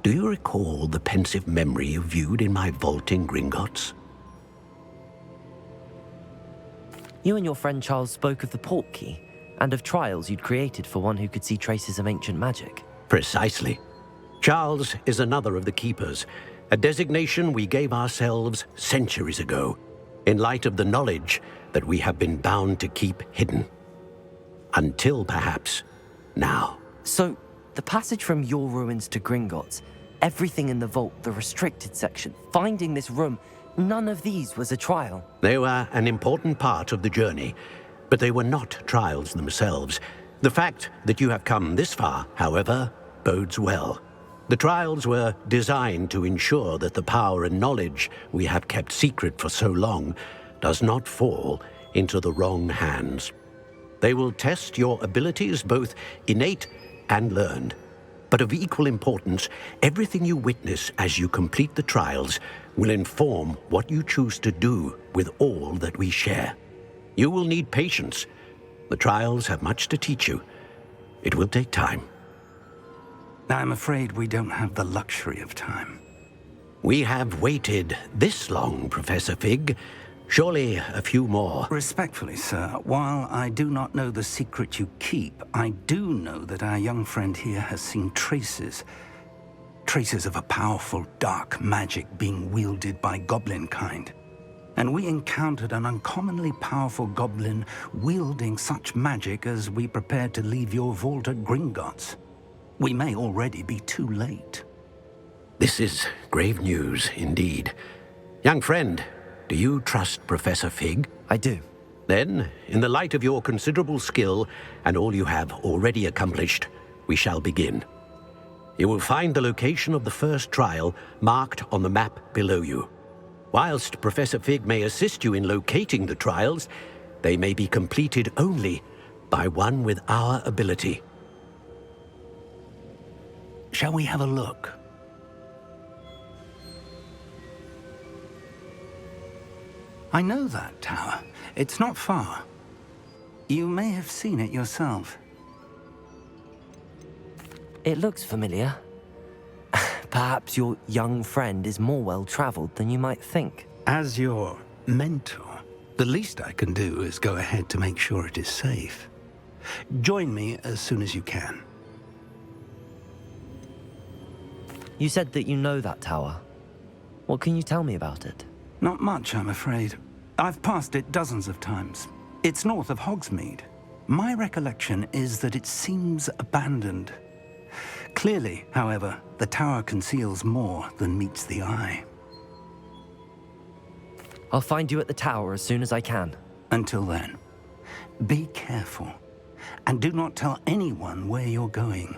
Do you recall the pensive memory you viewed in my vault in Gringotts? You and your friend Charles spoke of the Portkey, and of trials you'd created for one who could see traces of ancient magic. Precisely. Charles is another of the Keepers, a designation we gave ourselves centuries ago, in light of the knowledge that we have been bound to keep hidden. Until, perhaps, now. So, the passage from your ruins to Gringotts, everything in the vault, the restricted section, finding this room, none of these was a trial. They were an important part of the journey, but they were not trials themselves. The fact that you have come this far, however, bodes well. The trials were designed to ensure that the power and knowledge we have kept secret for so long does not fall into the wrong hands. They will test your abilities, both innate and learned. But of equal importance, everything you witness as you complete the trials will inform what you choose to do with all that we share. You will need patience. The trials have much to teach you. It will take time. I'm afraid we don't have the luxury of time. We have waited this long, Professor Fig. Surely a few more. Respectfully, sir, while I do not know the secret you keep, I do know that our young friend here has seen traces of a powerful dark magic being wielded by goblin kind. And we encountered an uncommonly powerful goblin wielding such magic as we prepared to leave your vault at Gringotts. We may already be too late. This is grave news indeed. Young friend, do you trust Professor Fig? I do. Then, in the light of your considerable skill and all you have already accomplished, we shall begin. You will find the location of the first trial marked on the map below you. Whilst Professor Fig may assist you in locating the trials, they may be completed only by one with our ability. Shall we have a look? I know that tower. It's not far. You may have seen it yourself. It looks familiar. Perhaps your young friend is more well-traveled than you might think. As your mentor, the least I can do is go ahead to make sure it is safe. Join me as soon as you can. You said that you know that tower. What can you tell me about it? Not much, I'm afraid. I've passed it dozens of times. It's north of Hogsmeade. My recollection is that it seems abandoned. Clearly, however, the tower conceals more than meets the eye. I'll find you at the tower as soon as I can. Until then, be careful, and do not tell anyone where you're going.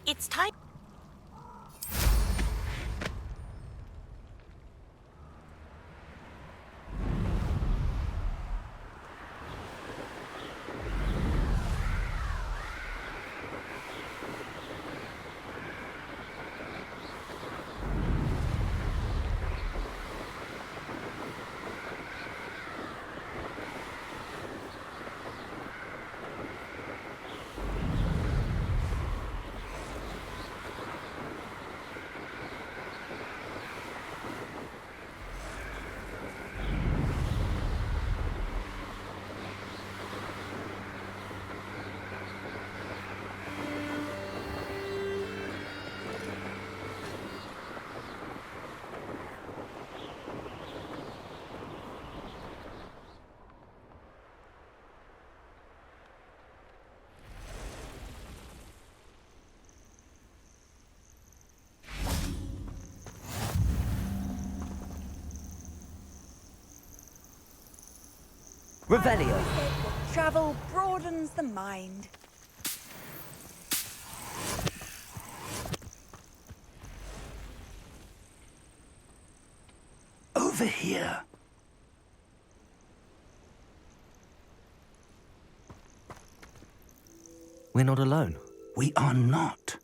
It's time. Revelio. Travel broadens the mind. Over here. We're not alone. We are not.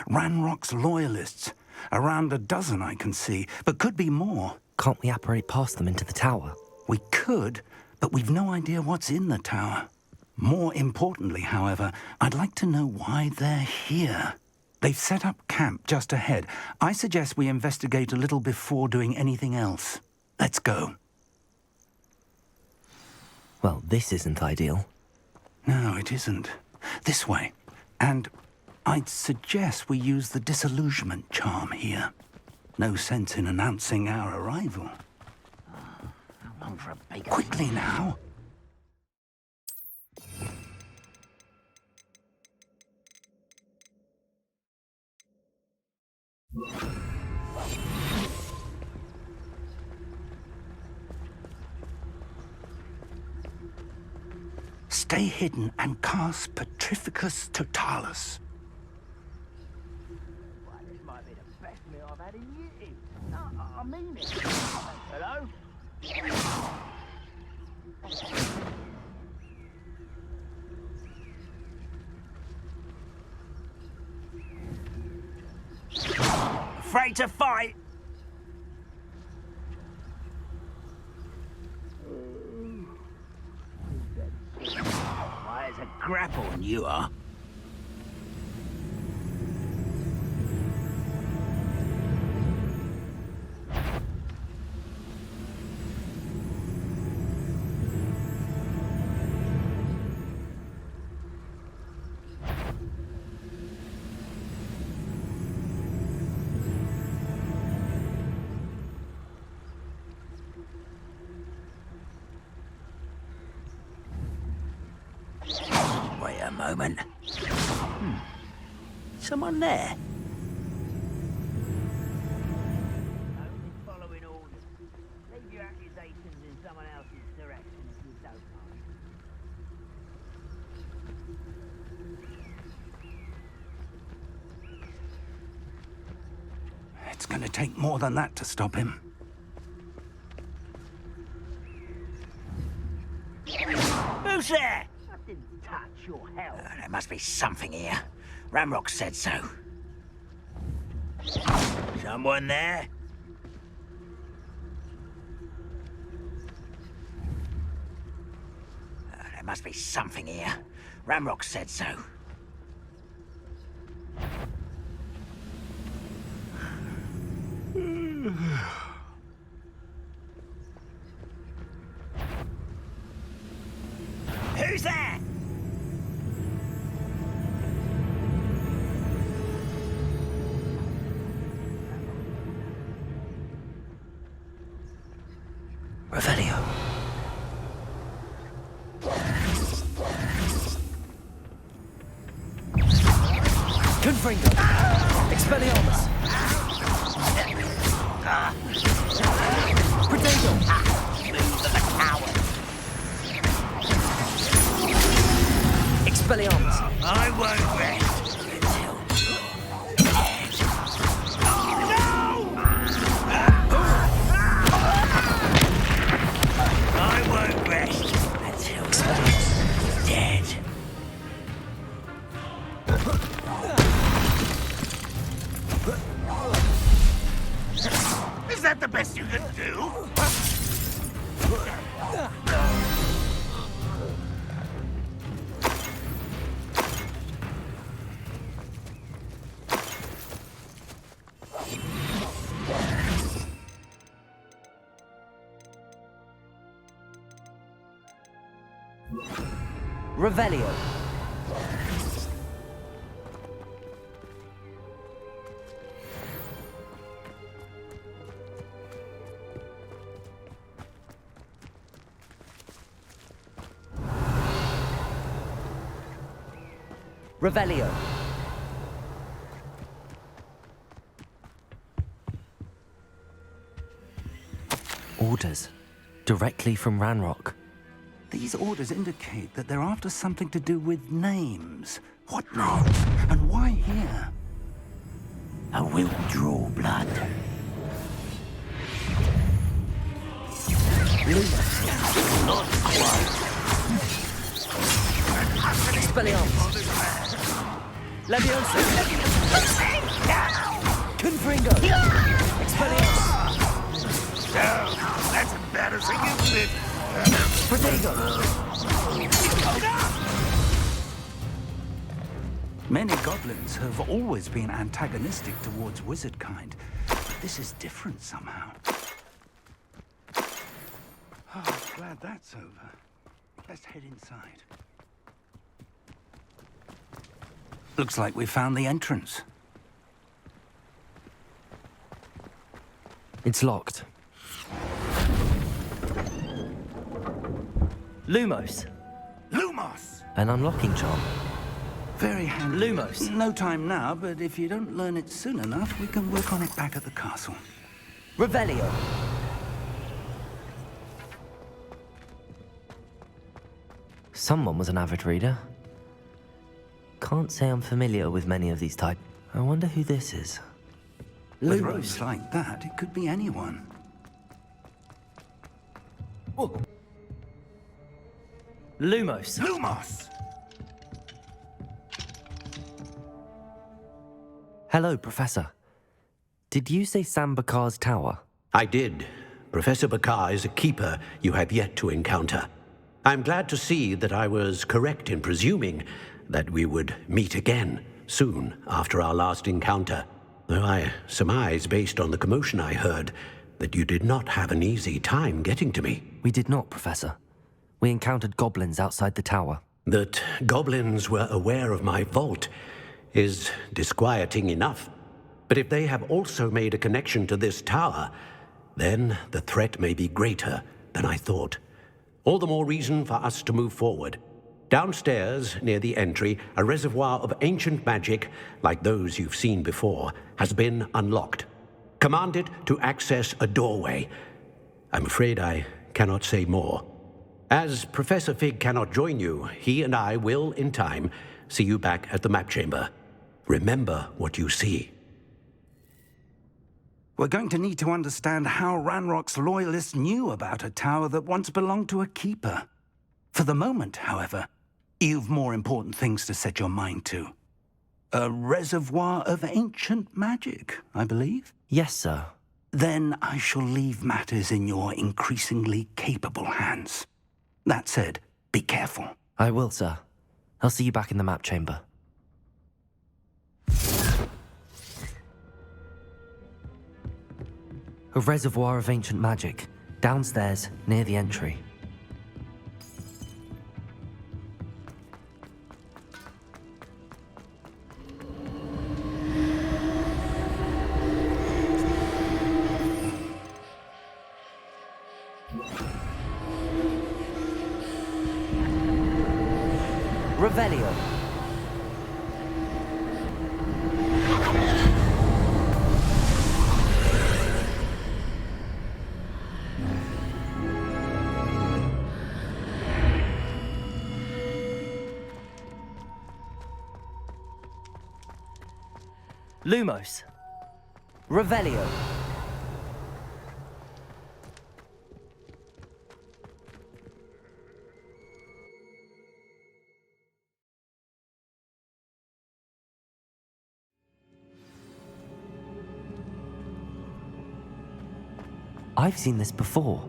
Ranrock's loyalists. Around a dozen I can see, but could be more. Can't we apparate past them into the tower? We could, but we've no idea what's in the tower. More importantly, however, I'd like to know why they're here. They've set up camp just ahead. I suggest we investigate a little before doing anything else. Let's go. Well, this isn't ideal. No, it isn't. This way. And I'd suggest we use the disillusionment charm here. No sense in announcing our arrival. Quickly now. Stay hidden and cast Petrificus Totalis. This might be the best meal I've had in years. I mean it. Hello? Afraid to fight? Why, it's a grapple, and you are. Wait a moment. Someone there? Only following orders. Leave your accusations in someone else's direction if you don't mind. It's gonna take more than that to stop him. Who's there? I didn't touch your hell. There must be something here. Ramrock said so. Someone there? There must be something here. Ramrock said so. Who's there? Revelio. Confringo. Expelliarmus. Protego. Move the coward. Expelliarmus. I won't rest until Revelio. Revelio. Orders. Directly from Ranrock. These orders indicate that they're after something to do with names. What names? And why here? I will draw blood. Not quite. Expelliarmus. Leviosa. Confringo. Expelliarmus. Oh, that's embarrassing, isn't it? Protego. Many goblins have always been antagonistic towards wizard kind, but this is different somehow. Oh, glad that's over. Let's head inside. Looks like we found the entrance. It's locked. Lumos. Lumos! An unlocking charm. Very handy. Lumos. No time now, but if you don't learn it soon enough, we can work on it back at the castle. Revelio. Someone was an avid reader. Can't say I'm familiar with many of these types. I wonder who this is. With robes like that, it could be anyone. Oh. Lumos. Lumos! Hello, Professor. Did you say Sam Bakar's tower? I did. Professor Bakar is a keeper you have yet to encounter. I'm glad to see that I was correct in presuming that we would meet again soon after our last encounter. Though I surmise, based on the commotion I heard, that you did not have an easy time getting to me. We did not, Professor. We encountered goblins outside the tower. That goblins were aware of my vault is disquieting enough. But if they have also made a connection to this tower, then the threat may be greater than I thought. All the more reason for us to move forward. Downstairs, near the entry, a reservoir of ancient magic, like those you've seen before, has been unlocked. Command it to access a doorway. I'm afraid I cannot say more. As Professor Fig cannot join you, he and I will, in time, see you back at the map chamber. Remember what you see. We're going to need to understand how Ranrock's loyalists knew about a tower that once belonged to a keeper. For the moment, however, you've more important things to set your mind to. A reservoir of ancient magic, I believe? Yes, sir. Then I shall leave matters in your increasingly capable hands. That said, be careful. I will, sir. I'll see you back in the map chamber. A reservoir of ancient magic, downstairs, near the entry. Revelio. Lumos. Revelio. I've seen this before,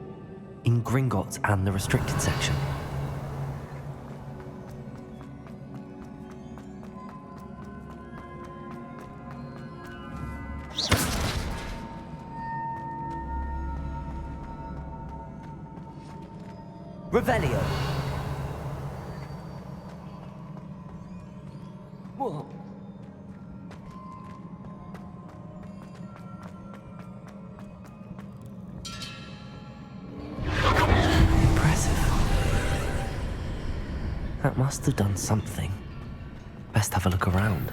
in Gringotts and the restricted section. Revelio. Whoa. Impressive. That must have done something. Best have a look around.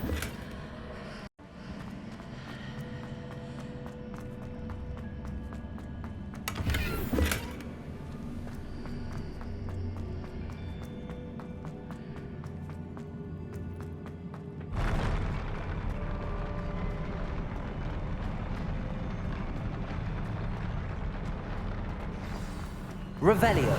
Revelio.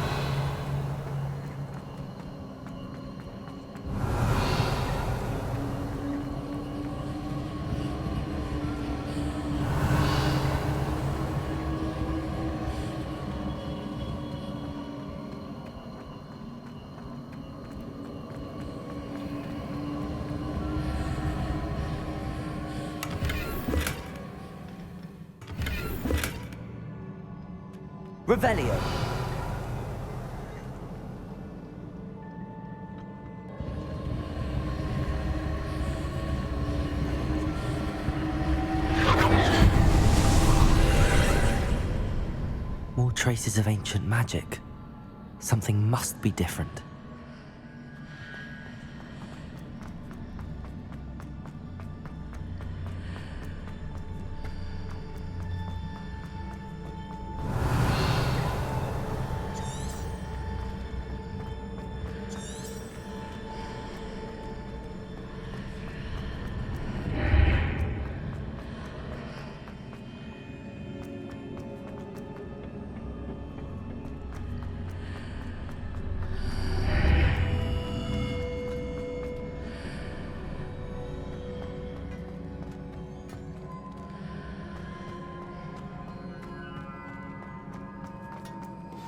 Revelio. More traces of ancient magic. Something must be different.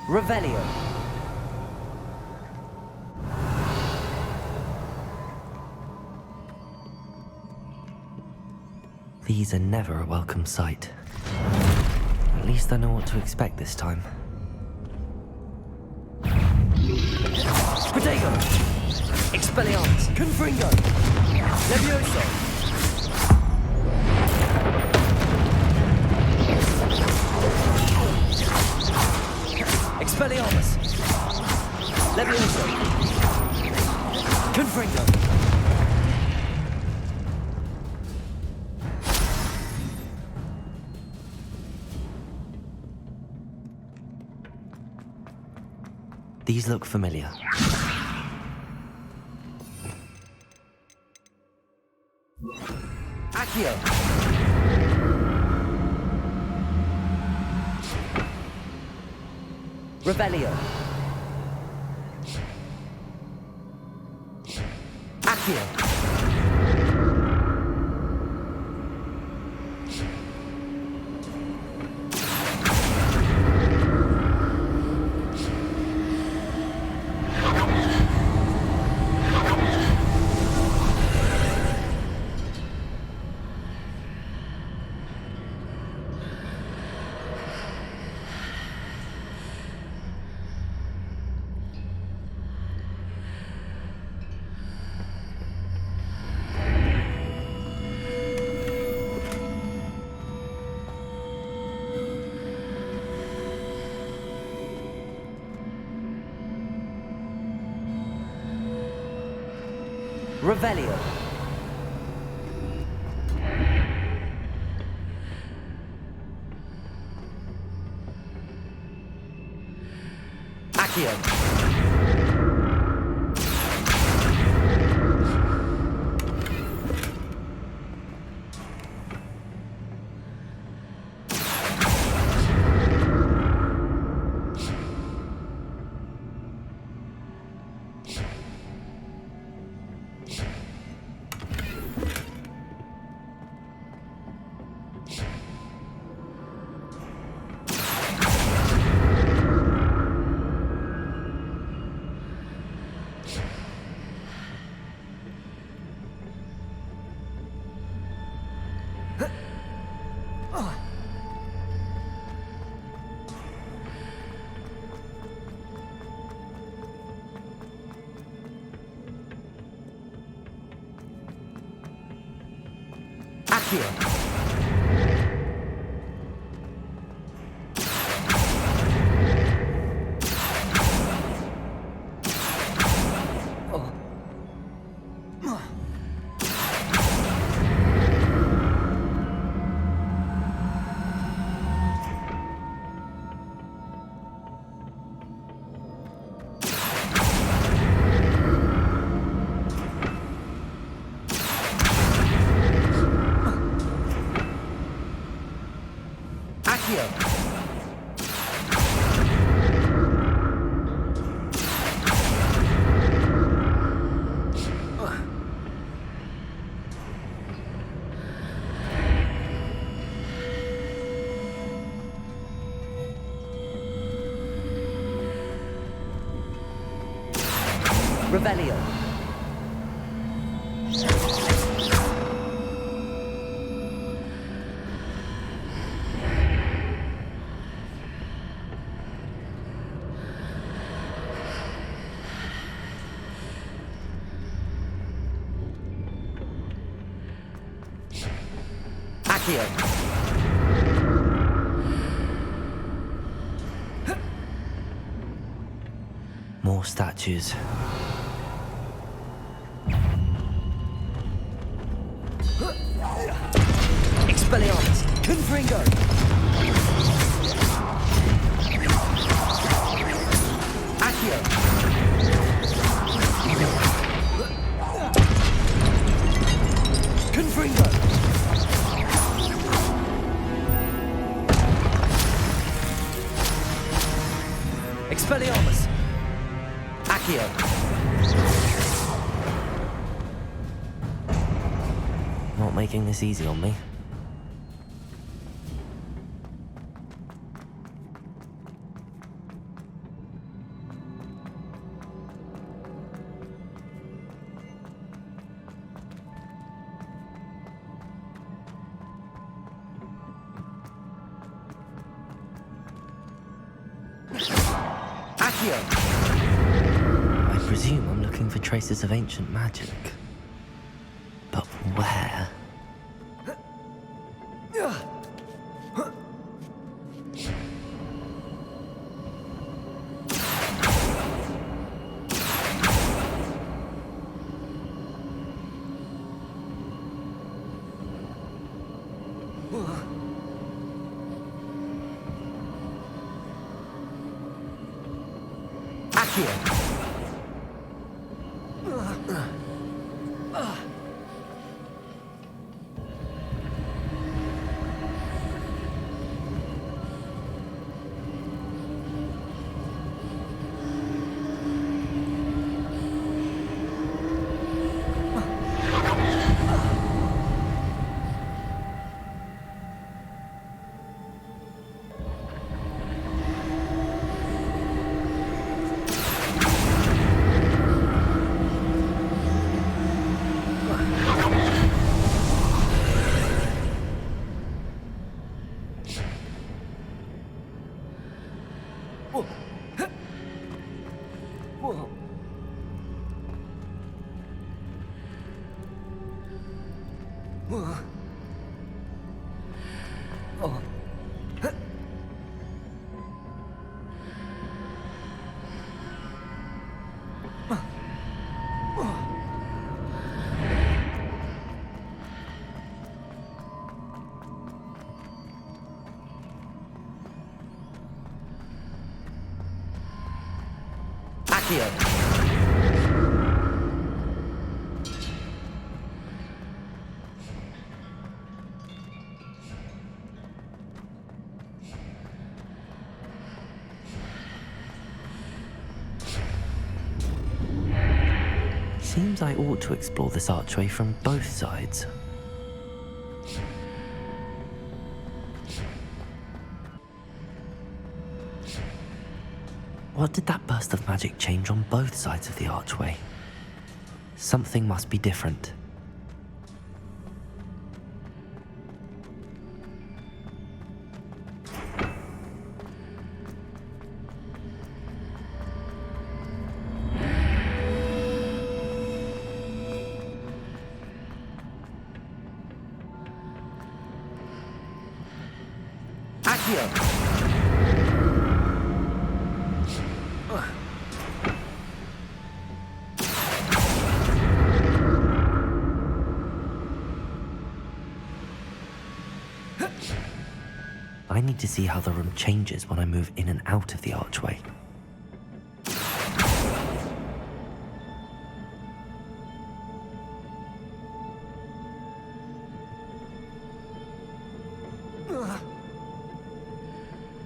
Revelio. These are never a welcome sight. At least I know what to expect this time. Protego! Expelliarmus! Confringo! Levioso! Expelliarmus! Levioso! Confringo! These look familiar. Accio! Revelio. Accio. Revelio. Accio. Accio! Revelio. Accio. More statues. Expelliarmus! Confringo! Accio! Confringo! Expelliarmus! Accio! Not making this easy on me. Accio! I presume I'm looking for traces of ancient magic. But where? Accio! Accio! Seems I ought to explore this archway from both sides. What did that burst of magic change on both sides of the archway? Something must be different. Accio! I need to see how the room changes when I move in and out of the archway.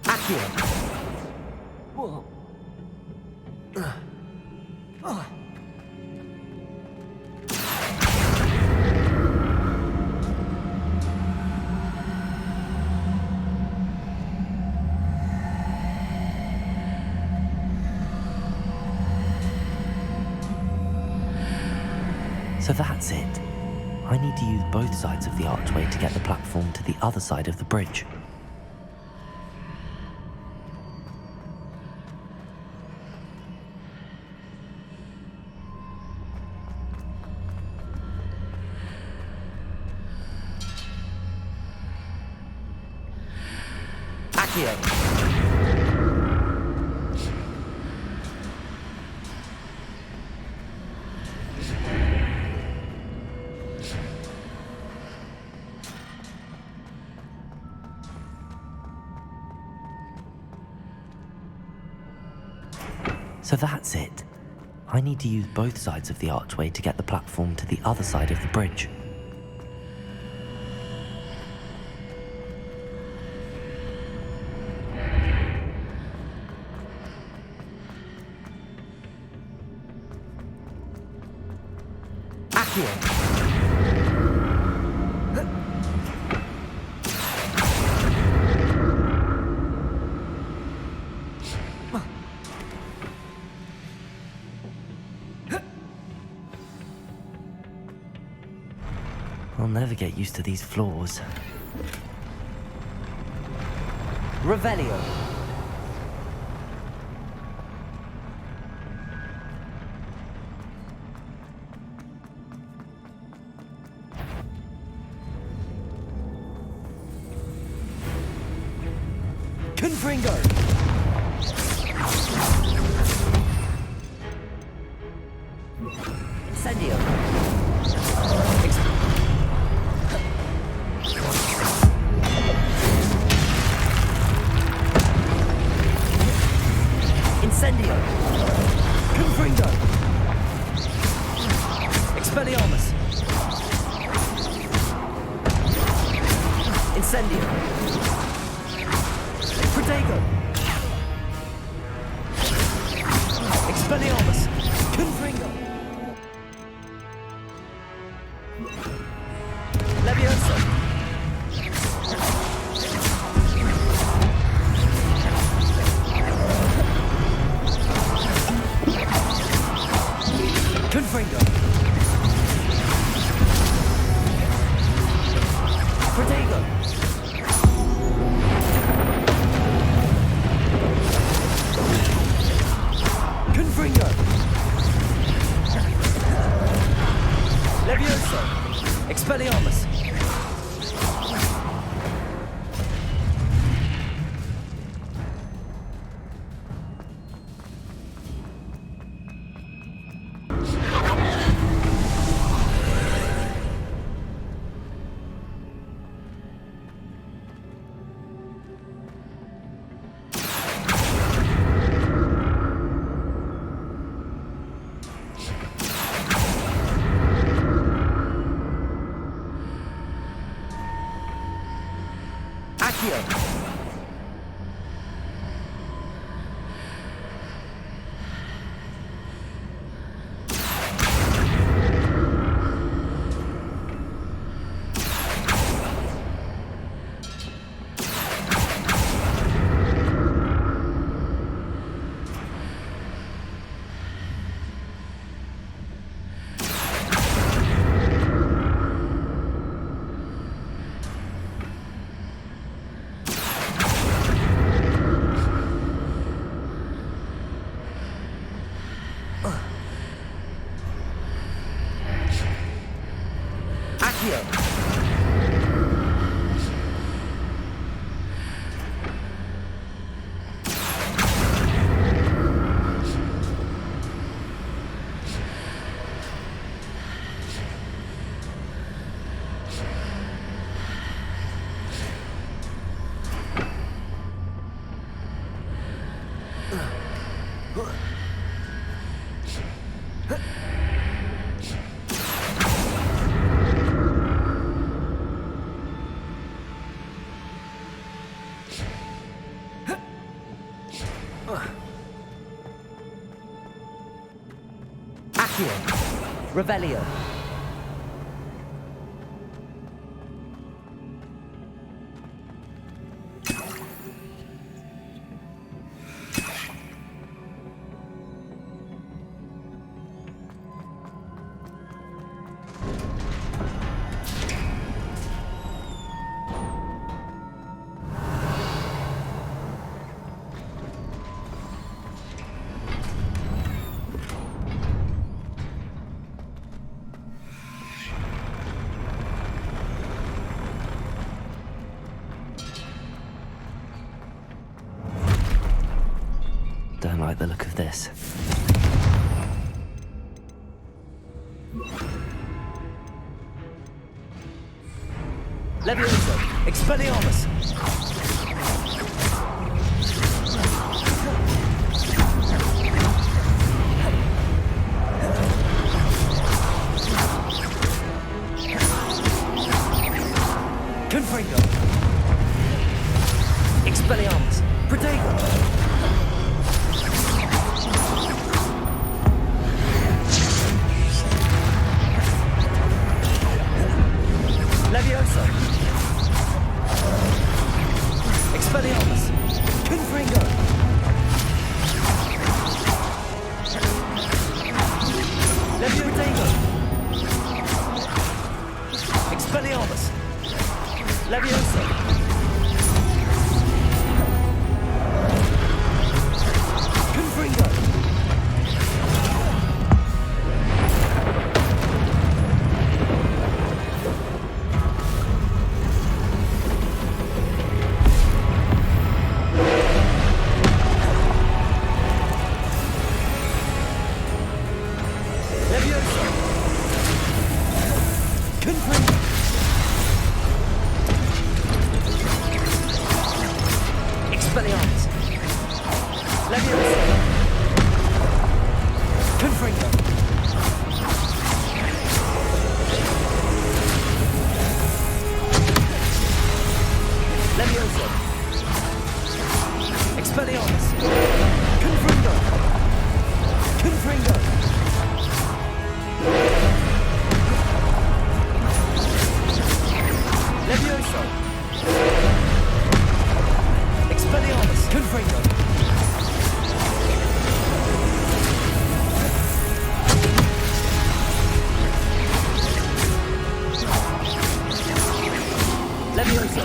Accio! Whoa. So that's it. I need to use both sides of the archway to get the platform to the other side of the bridge. Accio! So that's it. I need to use both sides of the archway to get the platform to the other side of the bridge. Accio! I'll never get used to these floors. Revelio. Confringo. Incendio. Incendio! Confringo! Expelliarmus! Incendio! Protego! Expelliarmus! Confringo! Leviosa! Confringo! Protego! Confringo! Levioso! Expelliarmus! Accio! Accio! Revelio. Don't like the look of this. Levioso! Expelliarmus! Confringo! Expelliarmus! Protego! Levioso! Expelliarmus! Confringo! Levioso! Expelliarmus! Levioso! Confringo! Expelliarmus! Levioso! Confringo! Levioso! Expelliarmus! Confringo! Confringo! Levioso! Expelliarmus! Confringo! Levioso!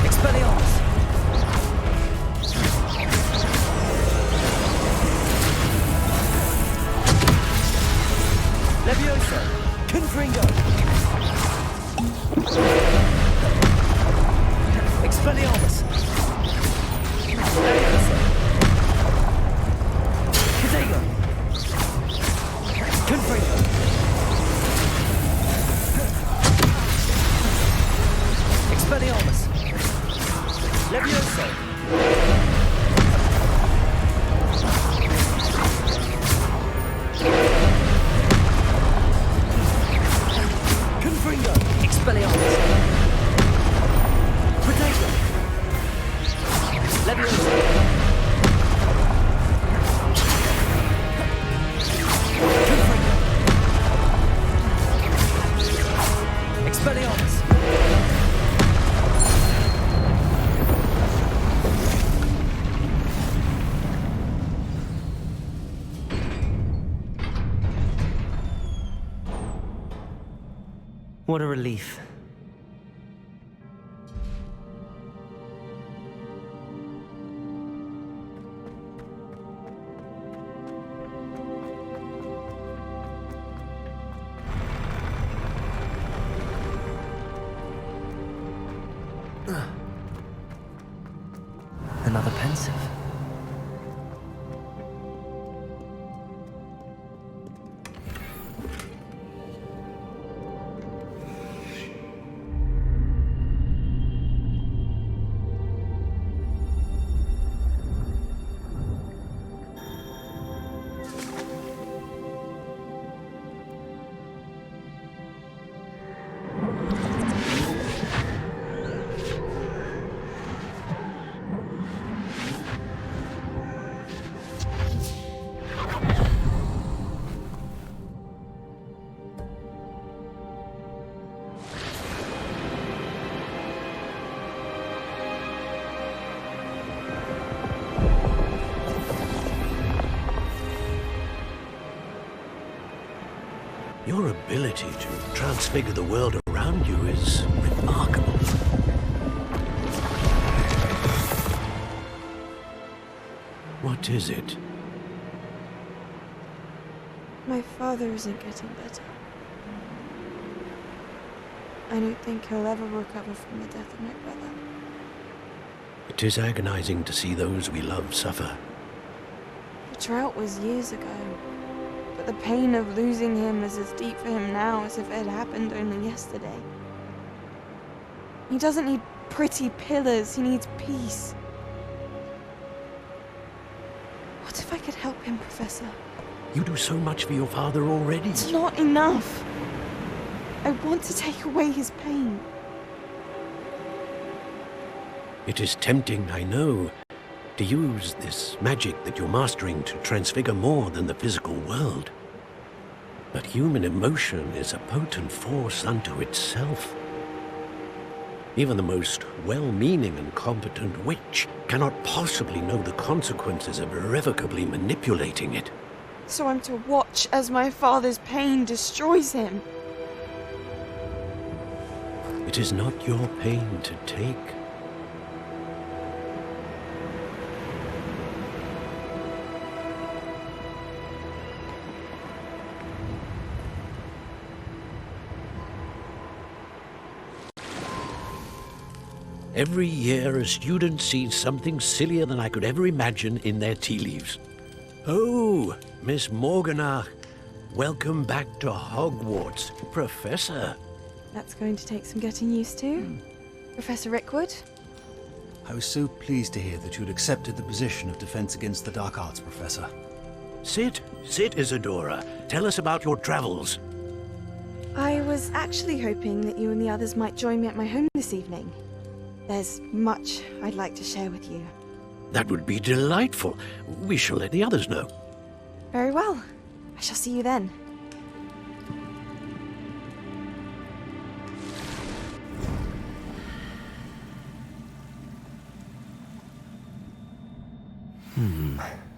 Expelliarmus! Levioso! Confringo! Expelliarmus! Levioso! Protego! Confringo! Expelliarmus! Levioso! Confringo! Expelliarmus! Protego! Levioso! Confringo! Expelliarmus! What a relief. Another pensive. Your ability to transfigure the world around you is remarkable. What is it? My father isn't getting better. I don't think he'll ever recover from the death of my brother. It is agonizing to see those we love suffer. The drought was years ago, but the pain of losing him is as deep for him now as if it had happened only yesterday. He doesn't need pretty pillars, he needs peace. What if I could help him, Professor? You do so much for your father already. It's not enough. I want to take away his pain. It is tempting, I know, to use this magic that you're mastering to transfigure more than the physical world. But human emotion is a potent force unto itself. Even the most well-meaning and competent witch cannot possibly know the consequences of irrevocably manipulating it. So I'm to watch as my father's pain destroys him. It is not your pain to take. Every year, a student sees something sillier than I could ever imagine in their tea leaves. Oh, Miss Morganach, welcome back to Hogwarts, Professor. That's going to take some getting used to. Professor Rickwood? I was so pleased to hear that you'd accepted the position of Defense Against the Dark Arts, Professor. Sit, Isadora. Tell us about your travels. I was actually hoping that you and the others might join me at my home this evening. There's much I'd like to share with you. That would be delightful. We shall let the others know. Very well. I shall see you then.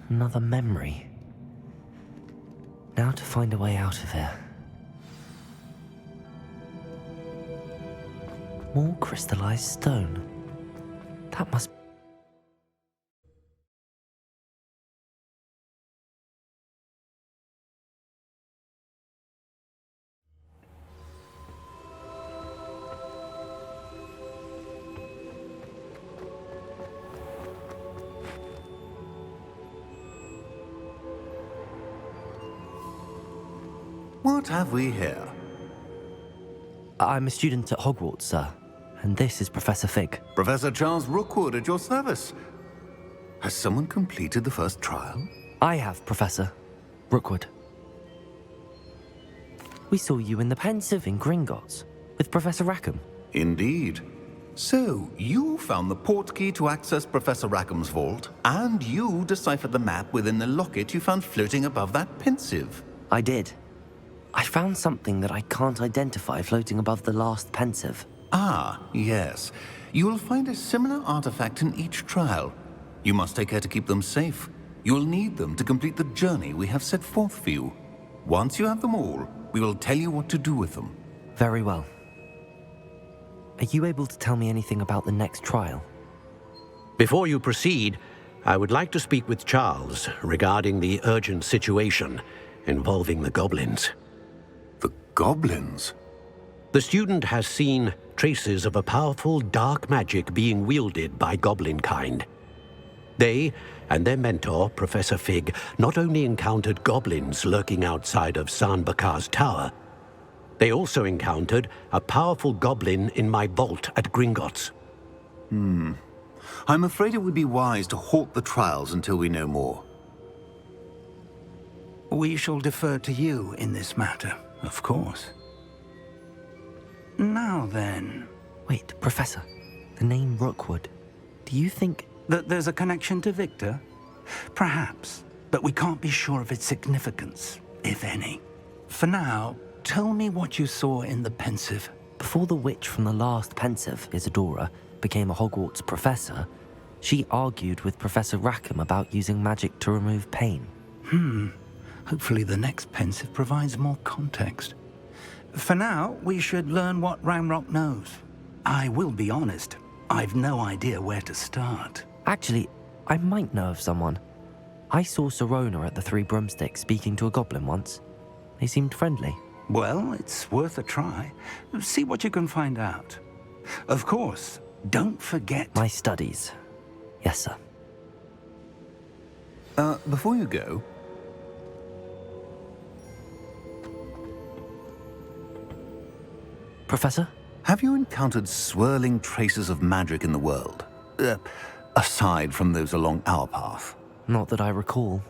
Another memory. Now to find a way out of here. More crystallized stone. That must... What have we here? I'm a student at Hogwarts, sir. And this is Professor Fig. Professor Charles Rookwood at your service. Has someone completed the first trial? I have, Professor Rookwood. We saw you in the Pensive in Gringotts with Professor Rackham. Indeed. So, you found the portkey to access Professor Rackham's vault, and you deciphered the map within the locket you found floating above that Pensive. I did. I found something that I can't identify floating above the last Pensive. Ah, yes. You will find a similar artifact in each trial. You must take care to keep them safe. You will need them to complete the journey we have set forth for you. Once you have them all, we will tell you what to do with them. Very well. Are you able to tell me anything about the next trial? Before you proceed, I would like to speak with Charles regarding the urgent situation involving the goblins. The goblins? The student has seen traces of a powerful dark magic being wielded by goblin kind. They and their mentor, Professor Fig, not only encountered goblins lurking outside of San Bakar's tower, they also encountered a powerful goblin in my vault at Gringotts. I'm afraid it would be wise to halt the trials until we know more. We shall defer to you in this matter, of course. Now then... Wait, Professor. The name Rookwood. Do you think... that there's a connection to Victor? Perhaps, but we can't be sure of its significance, if any. For now, tell me what you saw in the Pensive. Before the witch from the last Pensive, Isadora, became a Hogwarts professor, she argued with Professor Rackham about using magic to remove pain. Hopefully the next pensive provides more context. For now, we should learn what Ramrock knows. I will be honest, I've no idea where to start. Actually, I might know of someone. I saw Sirona at the Three Broomsticks speaking to a goblin once. They seemed friendly. Well, it's worth a try. See what you can find out. Of course, don't forget... My studies. Yes, sir. Before you go... Professor? Have you encountered swirling traces of magic in the world? Aside from those along our path? Not that I recall.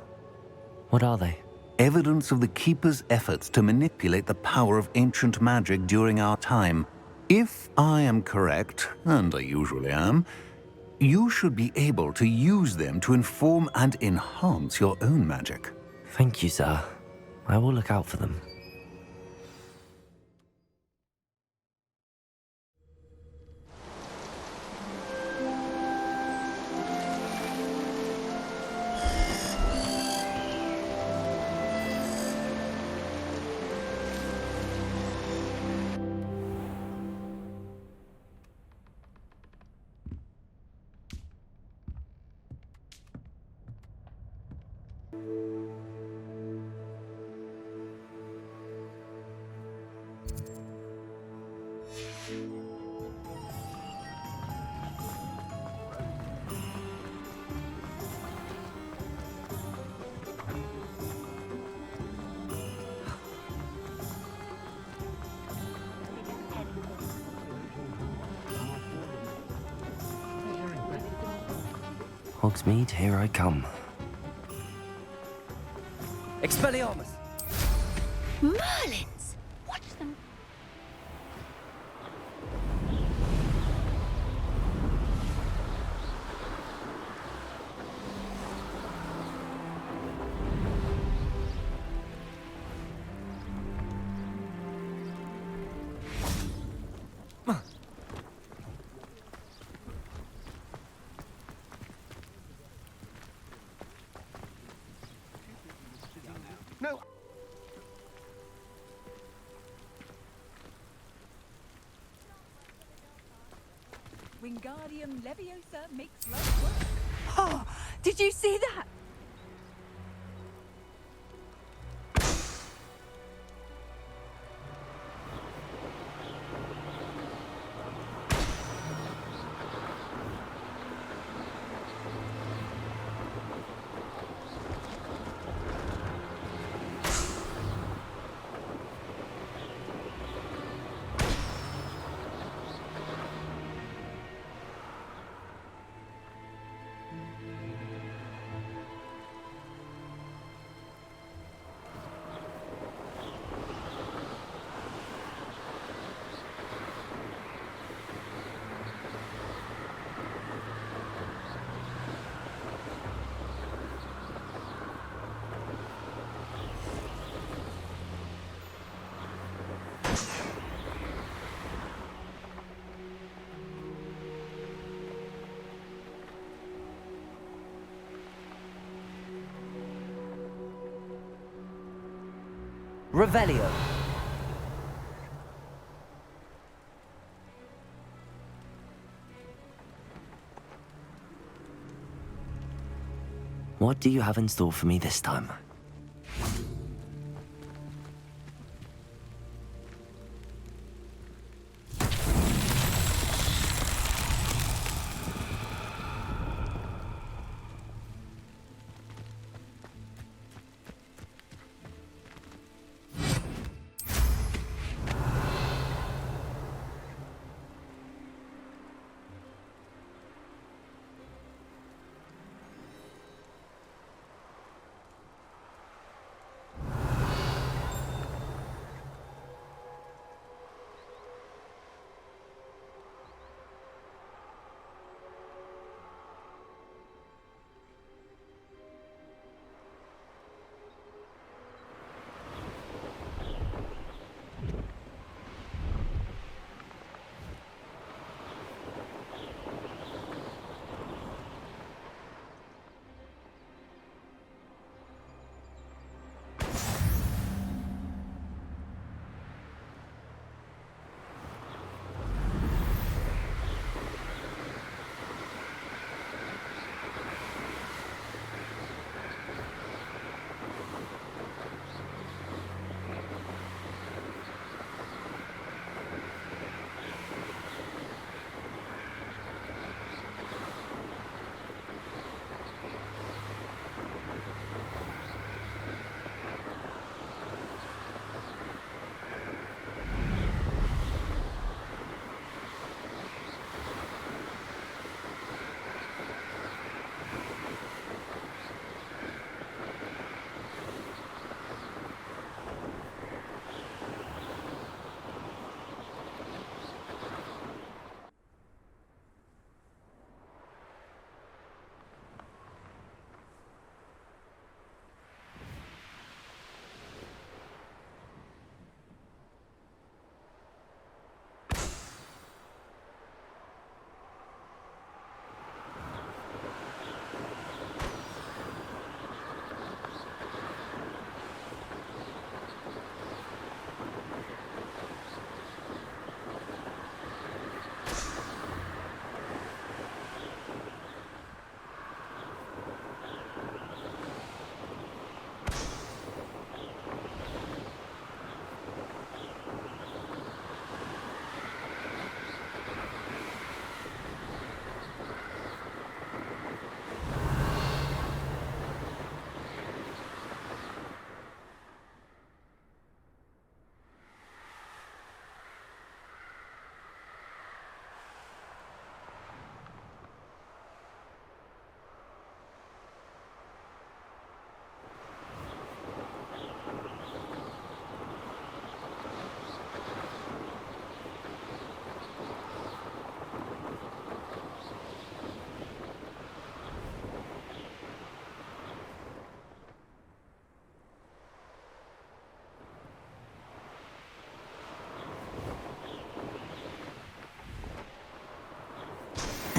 What are they? Evidence of the Keeper's efforts to manipulate the power of ancient magic during our time. If I am correct, and I usually am, you should be able to use them to inform and enhance your own magic. Thank you, sir. I will look out for them. Hogsmeade, here I come. Expelliarmus! Merlins! Watch them. No. Wingardium Leviosa makes life work. Oh, did you see that? Revelio. What do you have in store for me this time?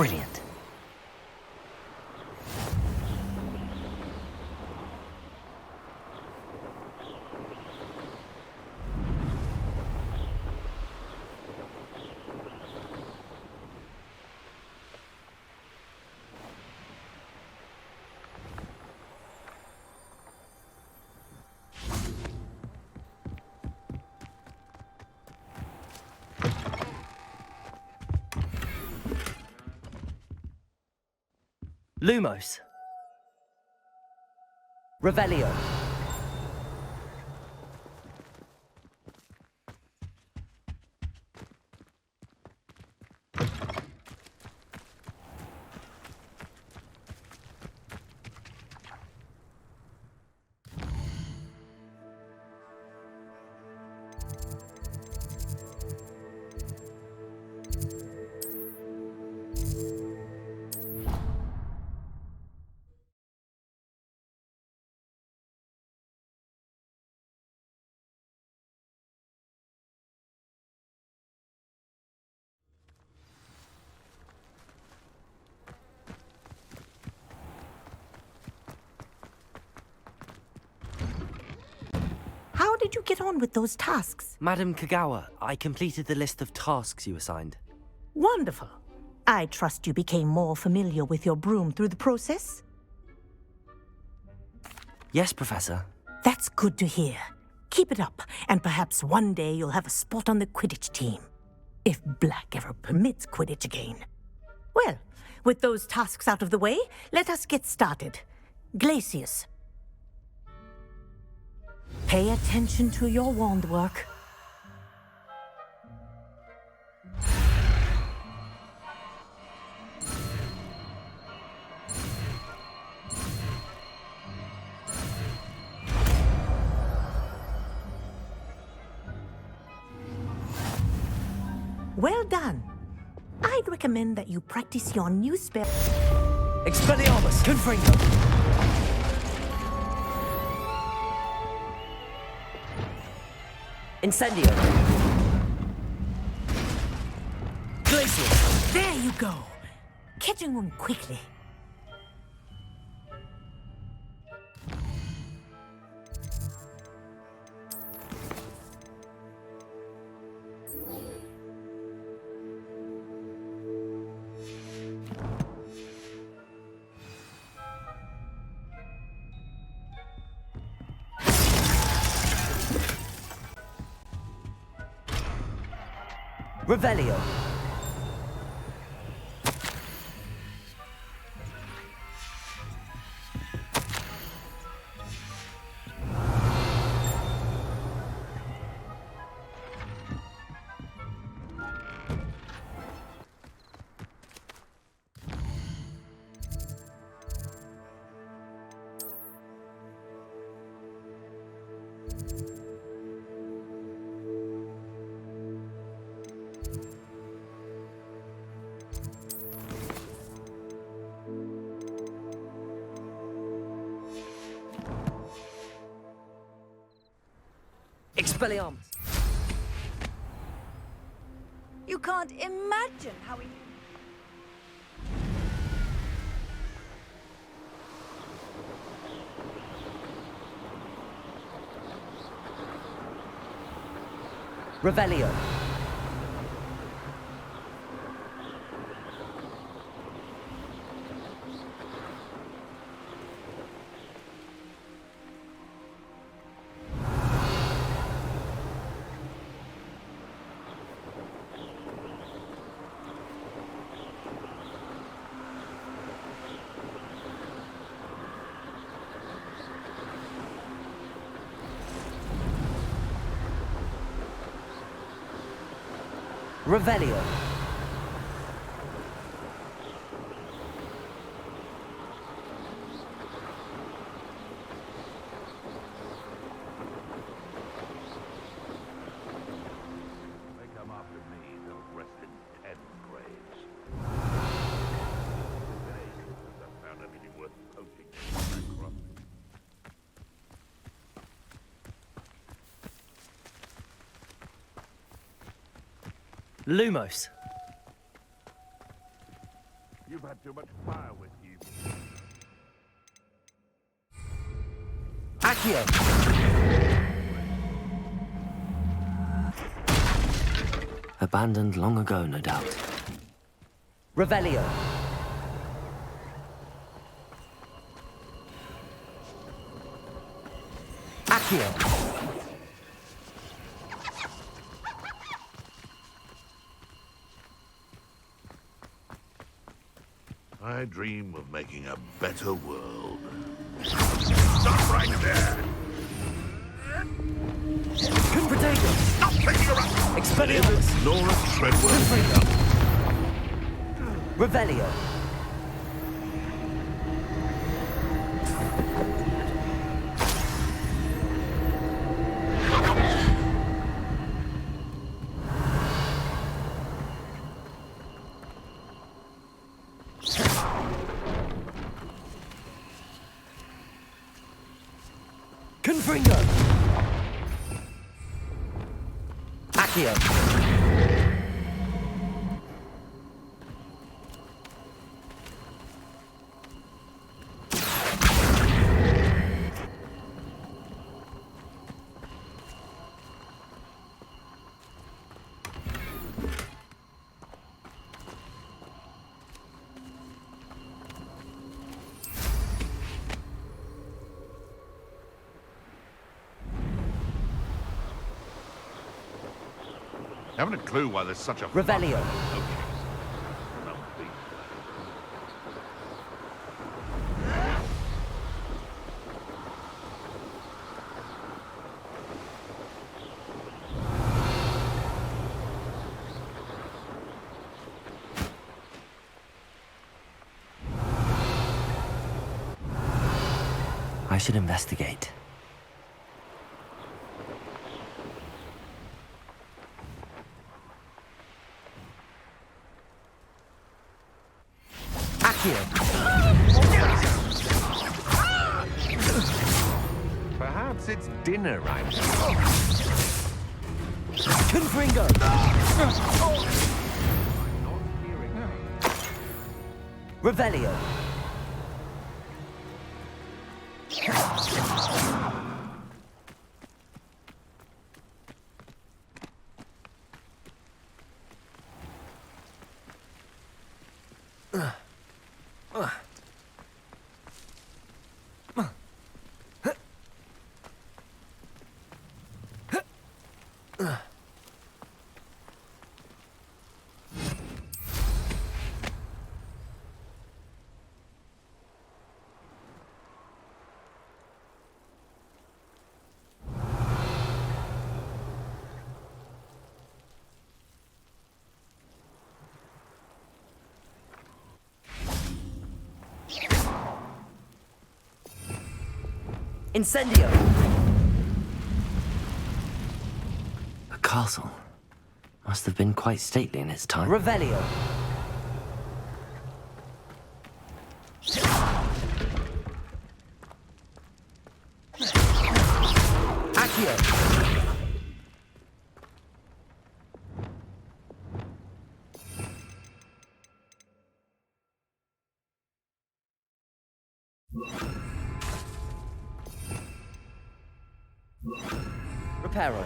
Brilliant. Lumos. Revelio. How did you get on with those tasks? Madam Kagawa, I completed the list of tasks you assigned. Wonderful. I trust you became more familiar with your broom through the process? Yes, Professor. That's good to hear. Keep it up, and perhaps one day you'll have a spot on the Quidditch team. If Black ever permits Quidditch again. Well, with those tasks out of the way, let us get started. Glacius. Pay attention to your wand work. Well done. I'd recommend that you practice your new spell. Expelliarmus, Confringo. Incendio. Glacius. There you go. Catching on quickly. Revelio. Expelliarmus. You can't imagine how he... Revelio. Revelio. They come after me, they'll rest in 10 graves. I've found anything worth poaching. Lumos. too much fire with you. Accio! Abandoned long ago, no doubt. Revelio. Accio. I dream of making a better world. Stop right there! Confrontation! Stop picking around! Expelliarmus! Laura Treadwell. Revelio. Confringo! Accio! Haven't a clue why there's such a Revelio. Okay. I should investigate. Perhaps it's dinner right now. Confringo! Revelio. Incendio! A castle. Must have been quite stately in its time. Revelio! Accio! Reparo.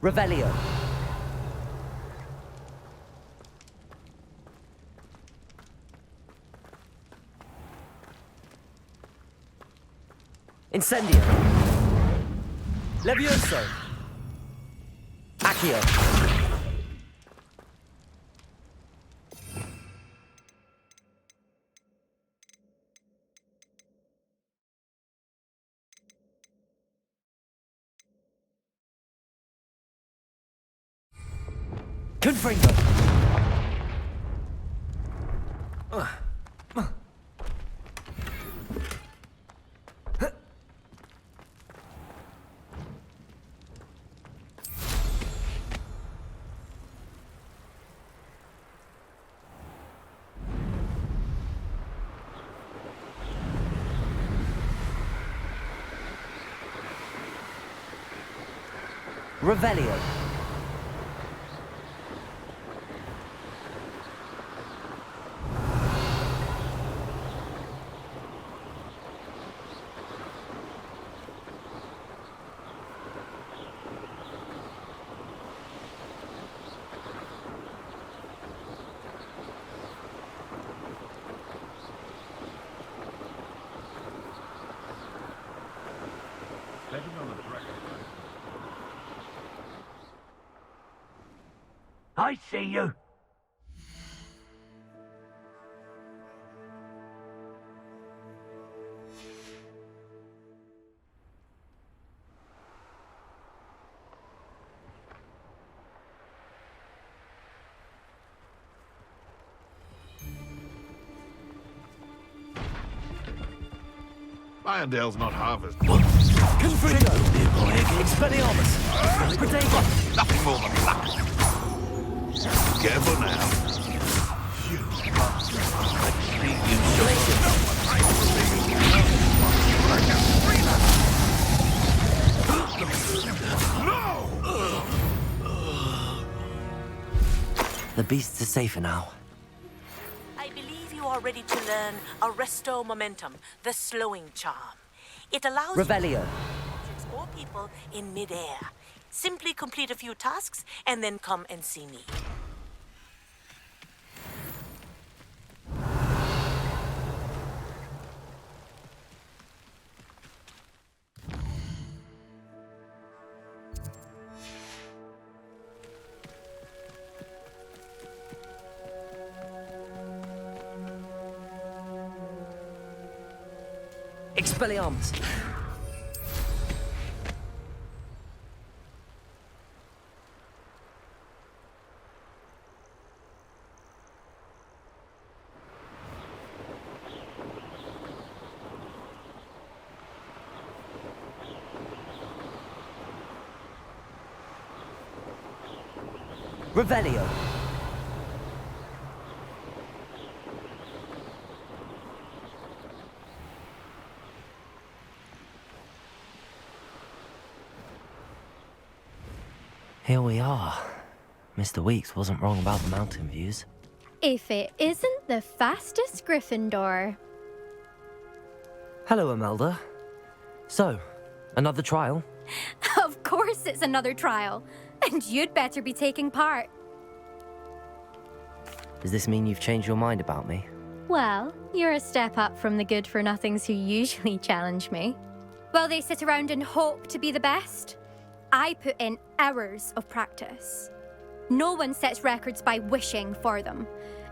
Revelio. Incendio. Levioso. Accio. Confringo. Revelio. I see you. Irondale's not half as... Confringo! Expelliarmus! Protego! Nothing more than luck. Careful now. The beasts are safer now. I believe you are ready to learn Arresto Momentum, the slowing charm. It allows Revelio. you to explore people in midair. Simply complete a few tasks and then come and see me. Expelliarmus! Revelio! Here we are. Mr. Weeks wasn't wrong about the mountain views. If it isn't the fastest Gryffindor. Hello, Imelda. So, another trial? Of course it's another trial. And you'd better be taking part. Does this mean you've changed your mind about me? Well, you're a step up from the good-for-nothings who usually challenge me. While they sit around and hope to be the best, I put in hours of practice. No one sets records by wishing for them,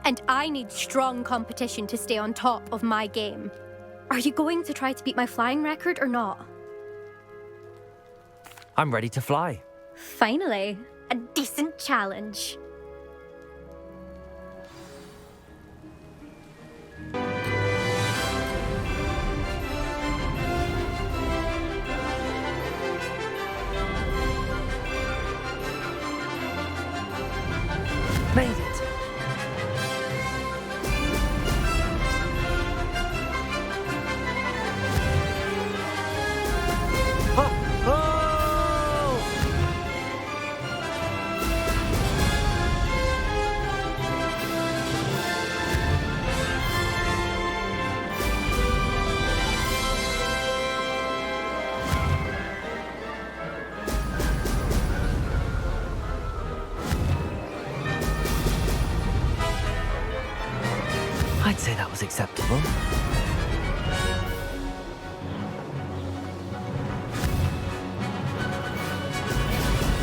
and I need strong competition to stay on top of my game. Are you going to try to beat my flying record or not? I'm ready to fly. Finally, a decent challenge. Made it! I'd say that was acceptable.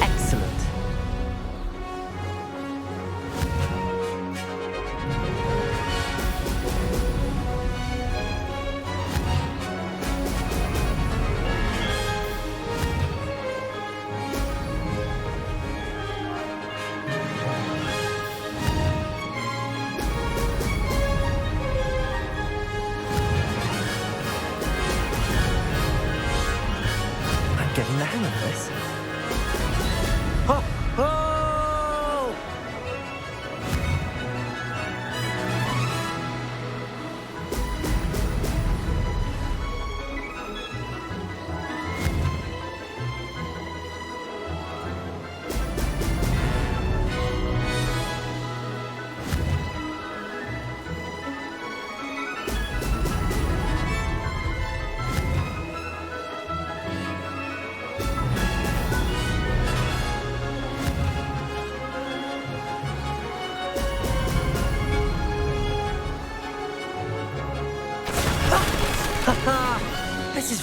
Excellent. Getting the hang of this. Ho! Ho!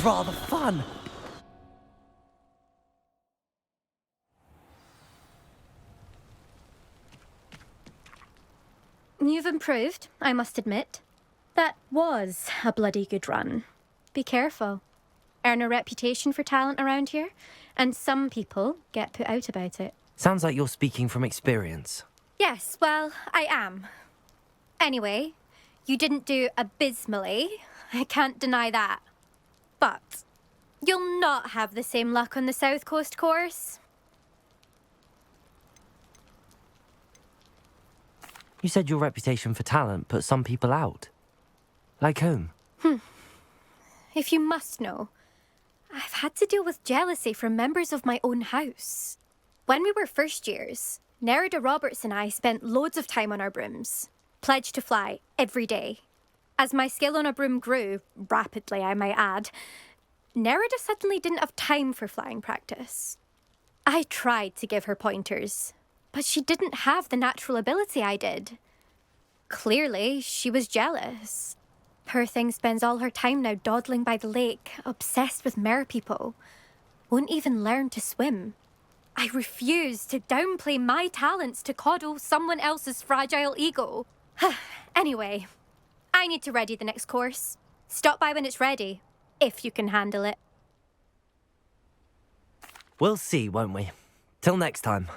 rather fun. You've improved, I must admit. That was a bloody good run. Be careful. Earn a reputation for talent around here, and some people get put out about it. Sounds like you're speaking from experience. Yes, well, I am. Anyway, you didn't do abysmally. I can't deny that. But you'll not have the same luck on the South Coast course. You said your reputation for talent put some people out. Like whom? If you must know, I've had to deal with jealousy from members of my own house. When we were first years, Nerida Roberts and I spent loads of time on our brooms, pledged to fly every day. As my skill on a broom grew, rapidly I might add, Nerida suddenly didn't have time for flying practice. I tried to give her pointers, but she didn't have the natural ability I did. Clearly, she was jealous. Poor thing spends all her time now dawdling by the lake, obsessed with merpeople. Won't even learn to swim. I refuse to downplay my talents to coddle someone else's fragile ego. Anyway, I need to ready the next course. Stop by when it's ready, if you can handle it. We'll see, won't we? Till next time.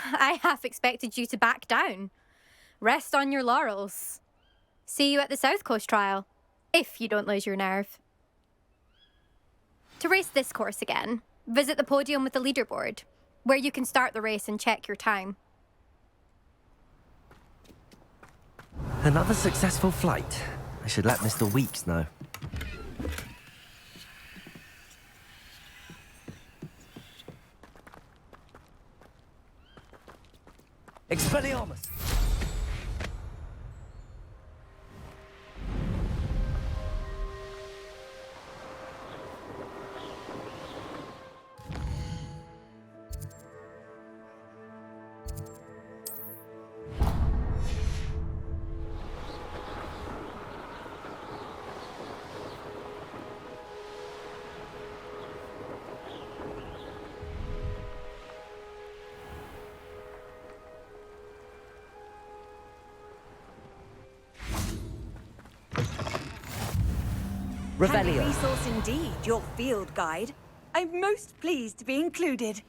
I half expected you to back down. Rest on your laurels. See you at the South Coast trial, if you don't lose your nerve. To race this course again, visit the podium with the leaderboard, where you can start the race and check your time. Another successful flight. I should let Mr. Weeks know. Expelliarmus! Handy resource indeed, your field guide. I'm most pleased to be included.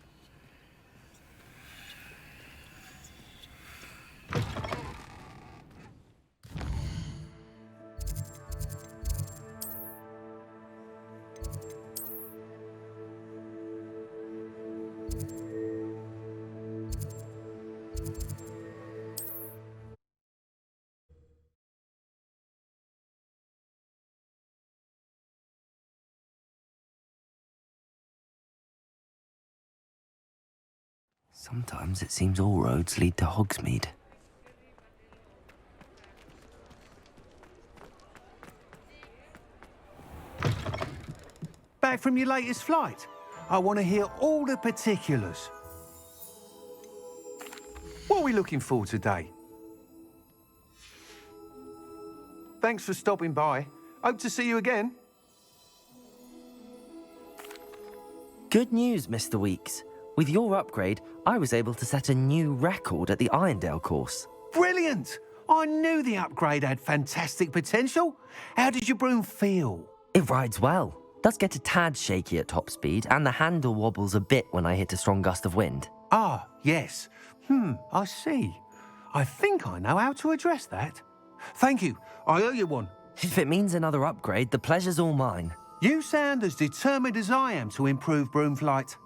Sometimes it seems all roads lead to Hogsmeade. Back from your latest flight? I want to hear all the particulars. What are we looking for today? Thanks for stopping by. Hope to see you again. Good news, Mr. Weeks. With your upgrade, I was able to set a new record at the Irondale course. Brilliant! I knew the upgrade had fantastic potential. How did your broom feel? It rides well. Does get a tad shaky at top speed, and the handle wobbles a bit when I hit a strong gust of wind. Ah, yes. I see. I think I know how to address that. Thank you. I owe you one. If it means another upgrade, the pleasure's all mine. You sound as determined as I am to improve broom flight.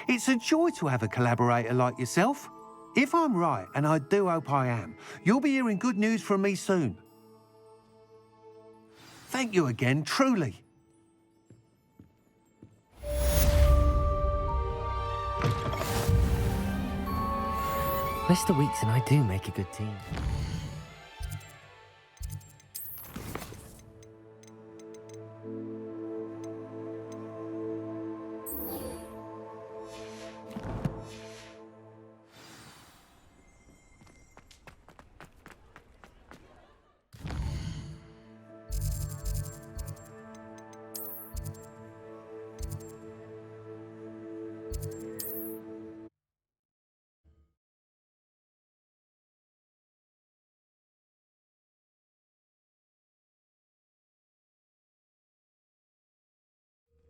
It's a joy to have a collaborator like yourself. If I'm right, and I do hope I am, you'll be hearing good news from me soon. Thank you again, truly. Mr. Weeks and I do make a good team.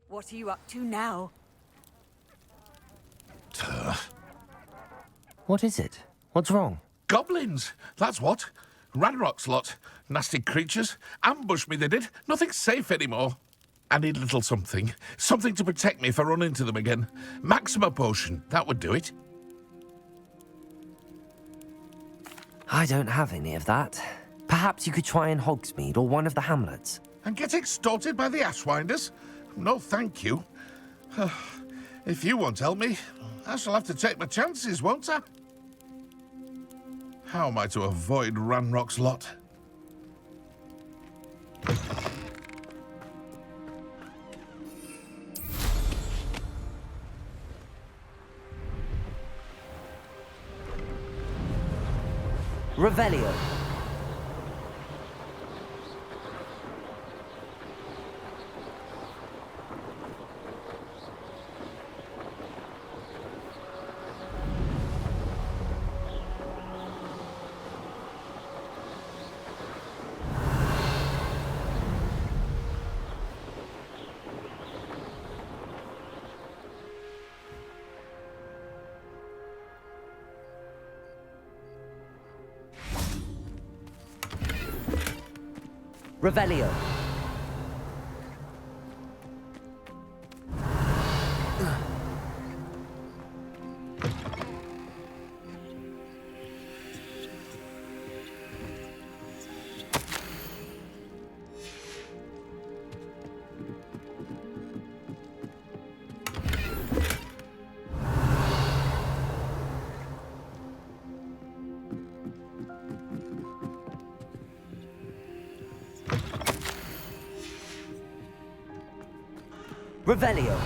What are you up to now? What is it? What's wrong? Goblins, that's what. Ranrock's lot. Nasty creatures. Ambushed me, they did. Nothing's safe anymore. I need a little something. Something to protect me if I run into them again. Maxima potion, that would do it. I don't have any of that. Perhaps you could try in Hogsmeade or one of the hamlets. And get extorted by the Ashwinders? No, thank you. If you won't help me, I shall have to take my chances, won't I? How am I to avoid Ranrock's lot? Revelio. Revelio. Revelio.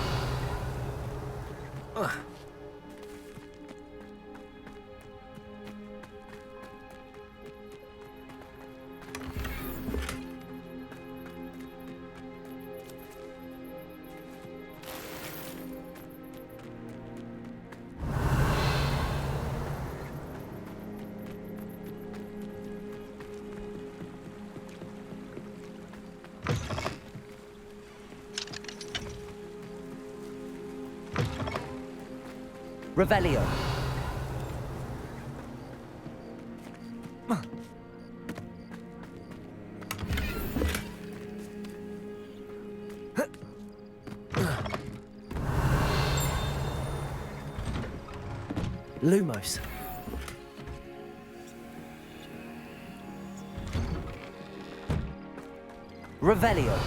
Revelio. Lumos. Revelio.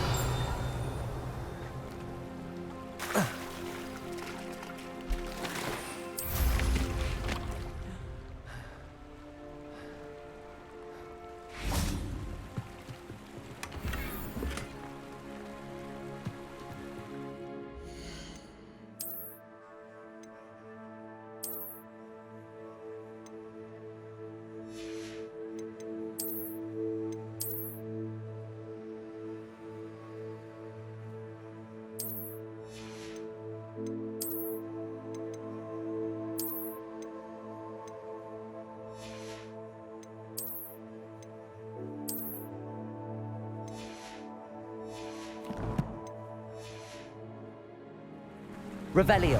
Revelio.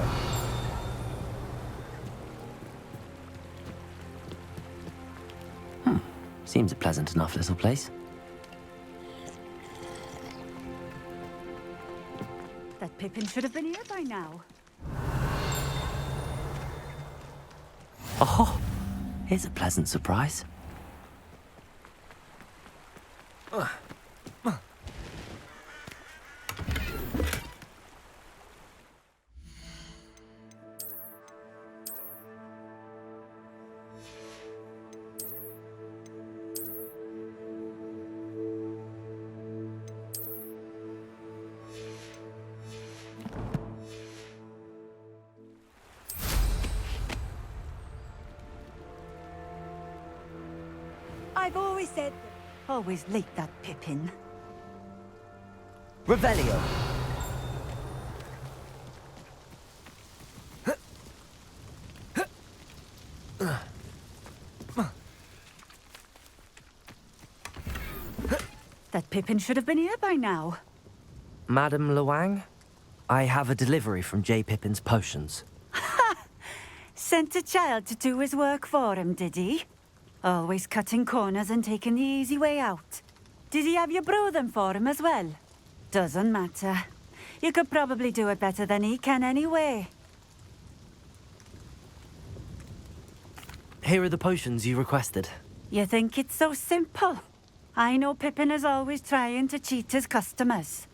Seems a pleasant enough little place. That Pippin should have been here by now. Oh, here's a pleasant surprise. I've always said that. Always late, that Pippin. Revelio. That Pippin should have been here by now. Madame Luang? I have a delivery from J. Pippin's Potions. Sent a child to do his work for him, did he? Always cutting corners and taking the easy way out. Did he have you brew them for him as well? Doesn't matter. You could probably do it better than he can anyway. Here are the potions you requested. You think it's so simple? I know Pippin is always trying to cheat his customers.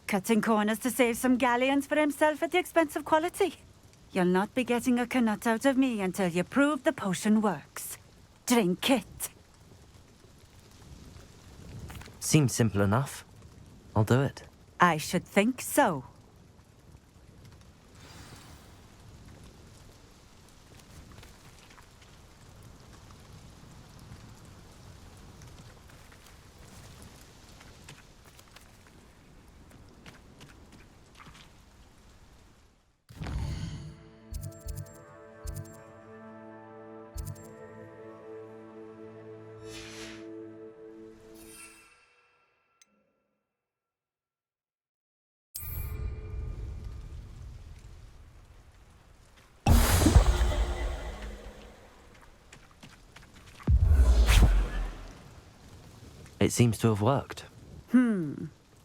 Cutting corners to save some galleons for himself at the expense of quality. You'll not be getting a canut out of me until you prove the potion works. Drink it. Seems simple enough. I'll do it. I should think so. It seems to have worked.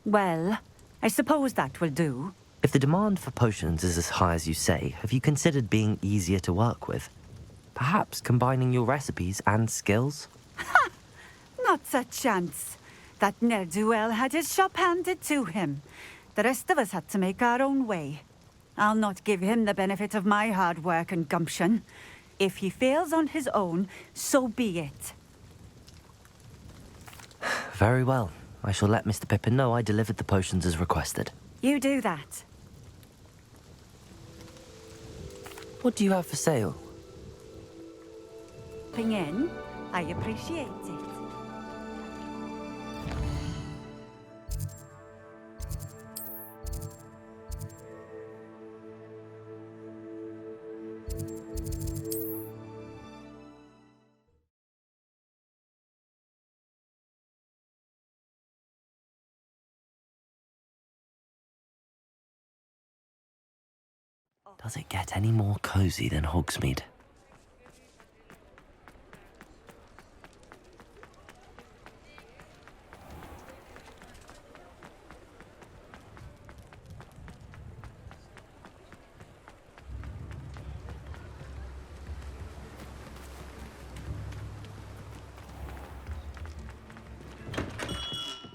Well, I suppose that will do. If the demand for potions is as high as you say, have you considered being easier to work with? Perhaps combining your recipes and skills? Not a chance. That ne'er-do-well had his shop handed to him. The rest of us had to make our own way. I'll not give him the benefit of my hard work and gumption. If he fails on his own, so be it. Very well. I shall let Mr. Pippin know I delivered the potions as requested. You do that. What do you have for sale? Ping in. I appreciate it. Does it get any more cozy than Hogsmeade?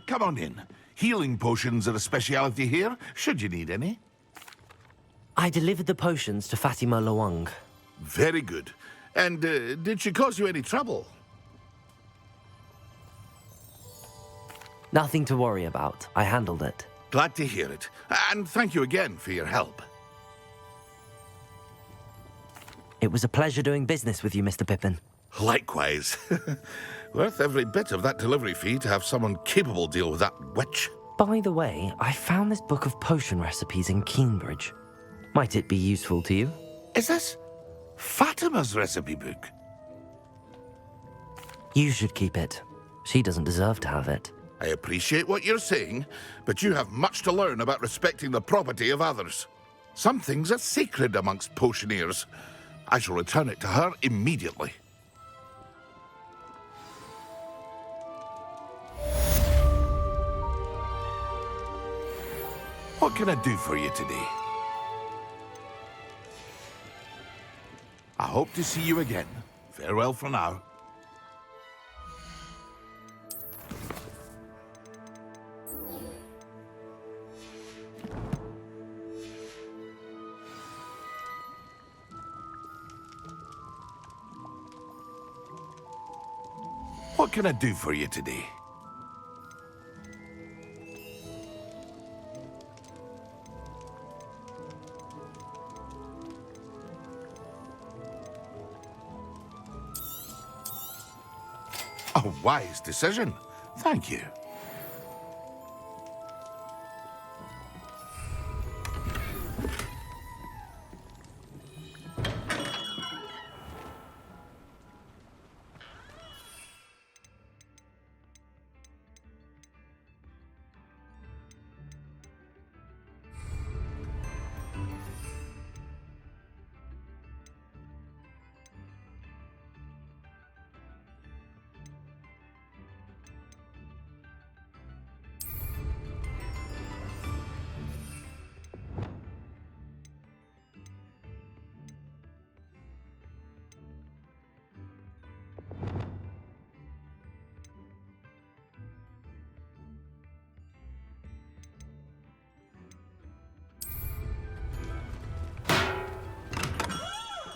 Come on in. Healing potions are a speciality here, should you need any. I delivered the potions to Fatima Lawang. Very good. And did she cause you any trouble? Nothing to worry about. I handled it. Glad to hear it. And thank you again for your help. It was a pleasure doing business with you, Mr. Pippin. Likewise. Worth every bit of that delivery fee to have someone capable deal with that witch. By the way, I found this book of potion recipes in Cambridge. Might it be useful to you? Is this Fatima's recipe book? You should keep it. She doesn't deserve to have it. I appreciate what you're saying, but you have much to learn about respecting the property of others. Some things are sacred amongst potioneers. I shall return it to her immediately. What can I do for you today? I hope to see you again. Farewell for now. What can I do for you today? A wise decision. Thank you.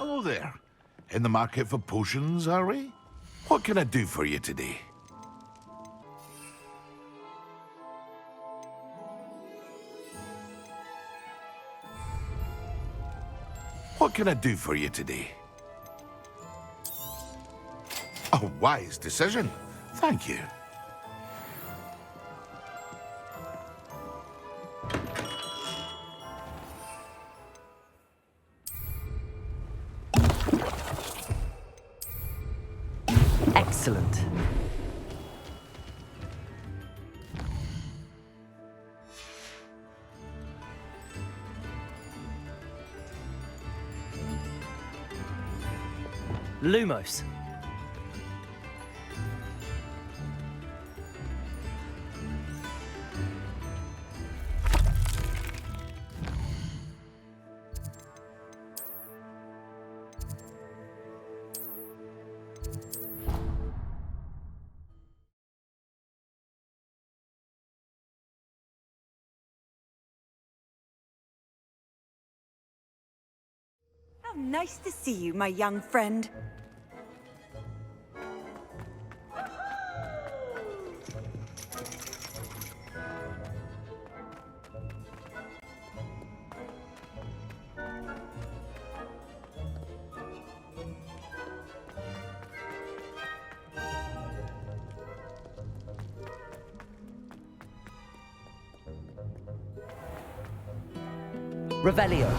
Hello there. In the market for potions, are we? What can I do for you today? What can I do for you today? A wise decision. Thank you. Excellent. Lumos. How nice to see you, my young friend. Revelio.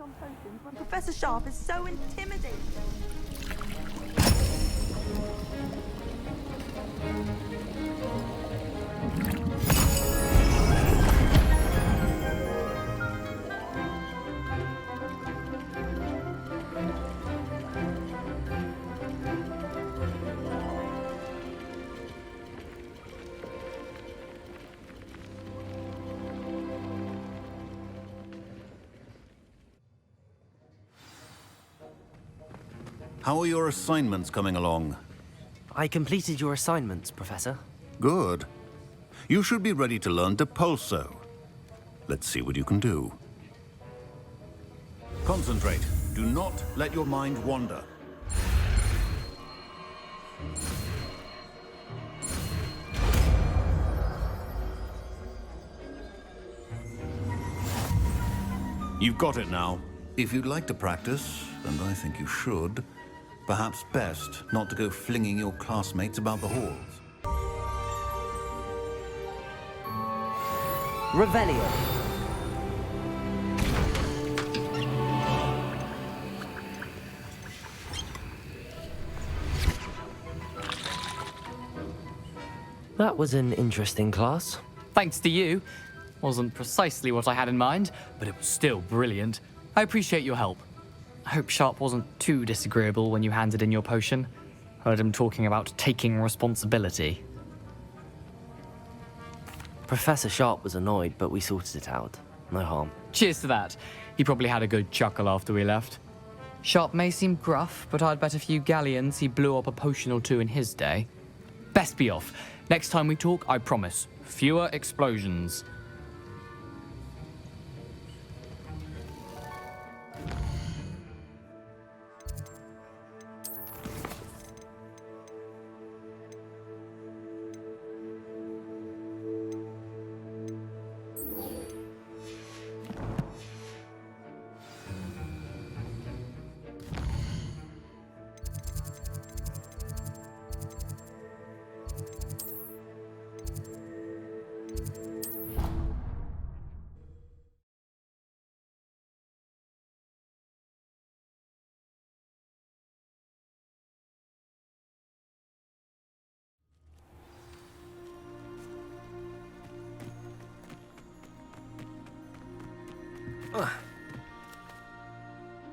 On potions when Professor Sharp is so intimidating. How are your assignments coming along? I completed your assignments, Professor. Good. You should be ready to learn Depulso. Let's see what you can do. Concentrate. Do not let your mind wander. You've got it now. If you'd like to practice, and I think you should, perhaps best not to go flinging your classmates about the halls. Revelio. That was an interesting class. Thanks to you. Wasn't precisely what I had in mind, but it was still brilliant. I appreciate your help. I hope Sharp wasn't too disagreeable when you handed in your potion. Heard him talking about taking responsibility. Professor Sharp was annoyed, but we sorted it out. No harm. Cheers to that. He probably had a good chuckle after we left. Sharp may seem gruff, but I'd bet a few galleons he blew up a potion or two in his day. Best be off. Next time we talk, I promise, fewer explosions.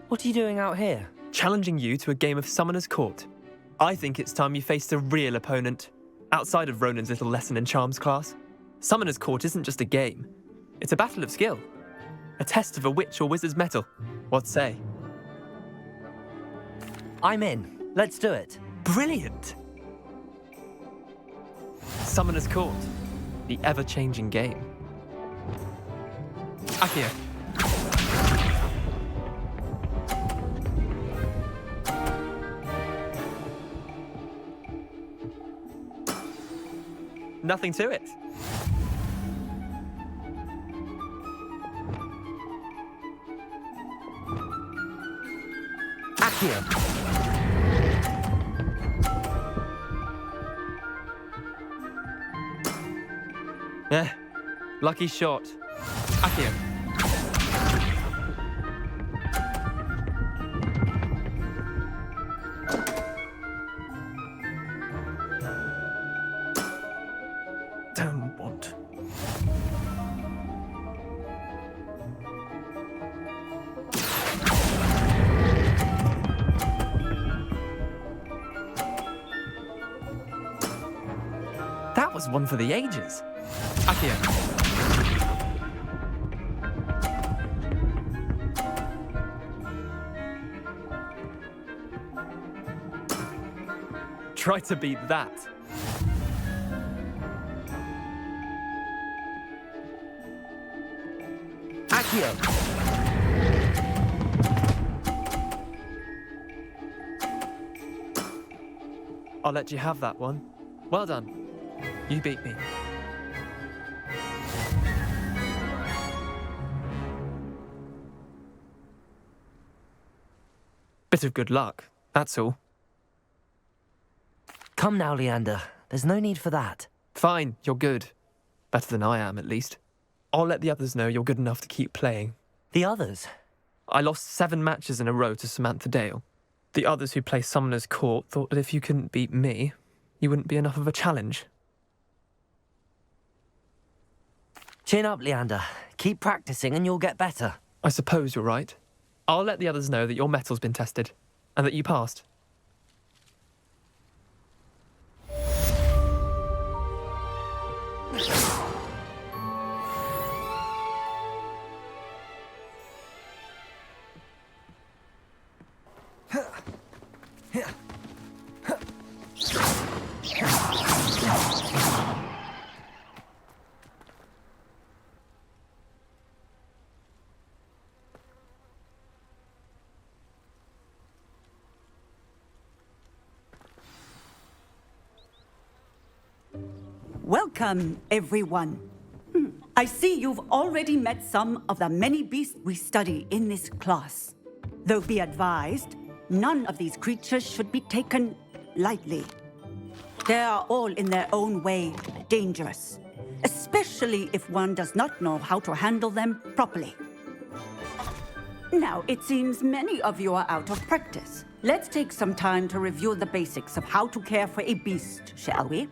What are you doing out here? Challenging you to a game of Summoner's Court. I think it's time you faced a real opponent, outside of Ronan's little lesson in charms class. Summoner's Court isn't just a game. It's a battle of skill. A test of a witch or wizard's mettle. What say? I'm in. Let's do it. Brilliant! Summoner's Court. The ever-changing game. Akio. Nothing to it. Akio. Lucky shot. Akio. Don't want. That was one for the ages. Akio. Try to beat that. Akio. I'll let you have that one. Well done. You beat me. Bit of good luck, that's all. Come now, Leander. There's no need for that. Fine, you're good. Better than I am, at least. I'll let the others know you're good enough to keep playing. The others? I lost 7 matches in a row to Samantha Dale. The others who play Summoner's Court thought that if you couldn't beat me, you wouldn't be enough of a challenge. Chin up, Leander. Keep practicing and you'll get better. I suppose you're right. I'll let the others know that your metal's been tested, and that you passed. Welcome, everyone. I see you've already met some of the many beasts we study in this class. Though be advised, none of these creatures should be taken lightly. They are all in their own way dangerous, especially if one does not know how to handle them properly. Now, it seems many of you are out of practice. Let's take some time to review the basics of how to care for a beast, shall we?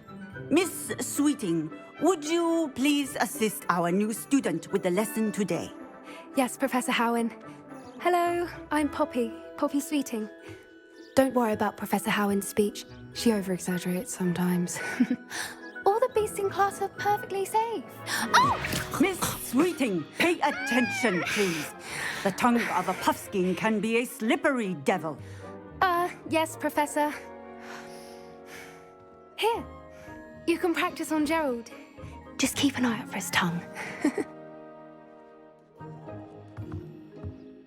Miss Sweeting, would you please assist our new student with the lesson today? Yes, Professor Howen. Hello, I'm Poppy Sweeting. Don't worry about Professor Howen's speech. She over-exaggerates sometimes. All the beasts in class are perfectly safe. Oh! Miss Sweeting, pay attention, please. The tongue of a puffskein can be a slippery devil. Yes, Professor. Here, you can practice on Gerald. Just keep an eye out for his tongue.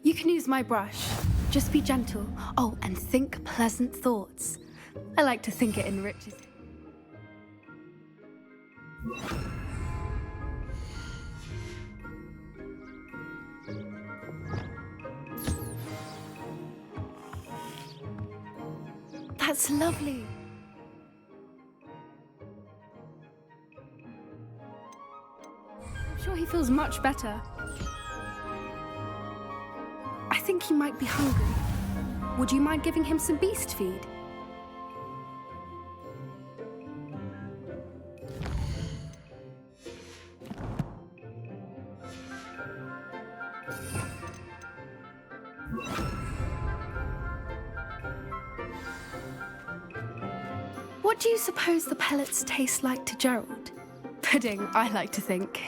You can use my brush. Just be gentle. Oh, and think pleasant thoughts. I like to think it enriches. That's lovely. I'm sure he feels much better. I think he might be hungry. Would you mind giving him some beast feed? What do you suppose the pellets taste like to Gerald? Pudding, I like to think.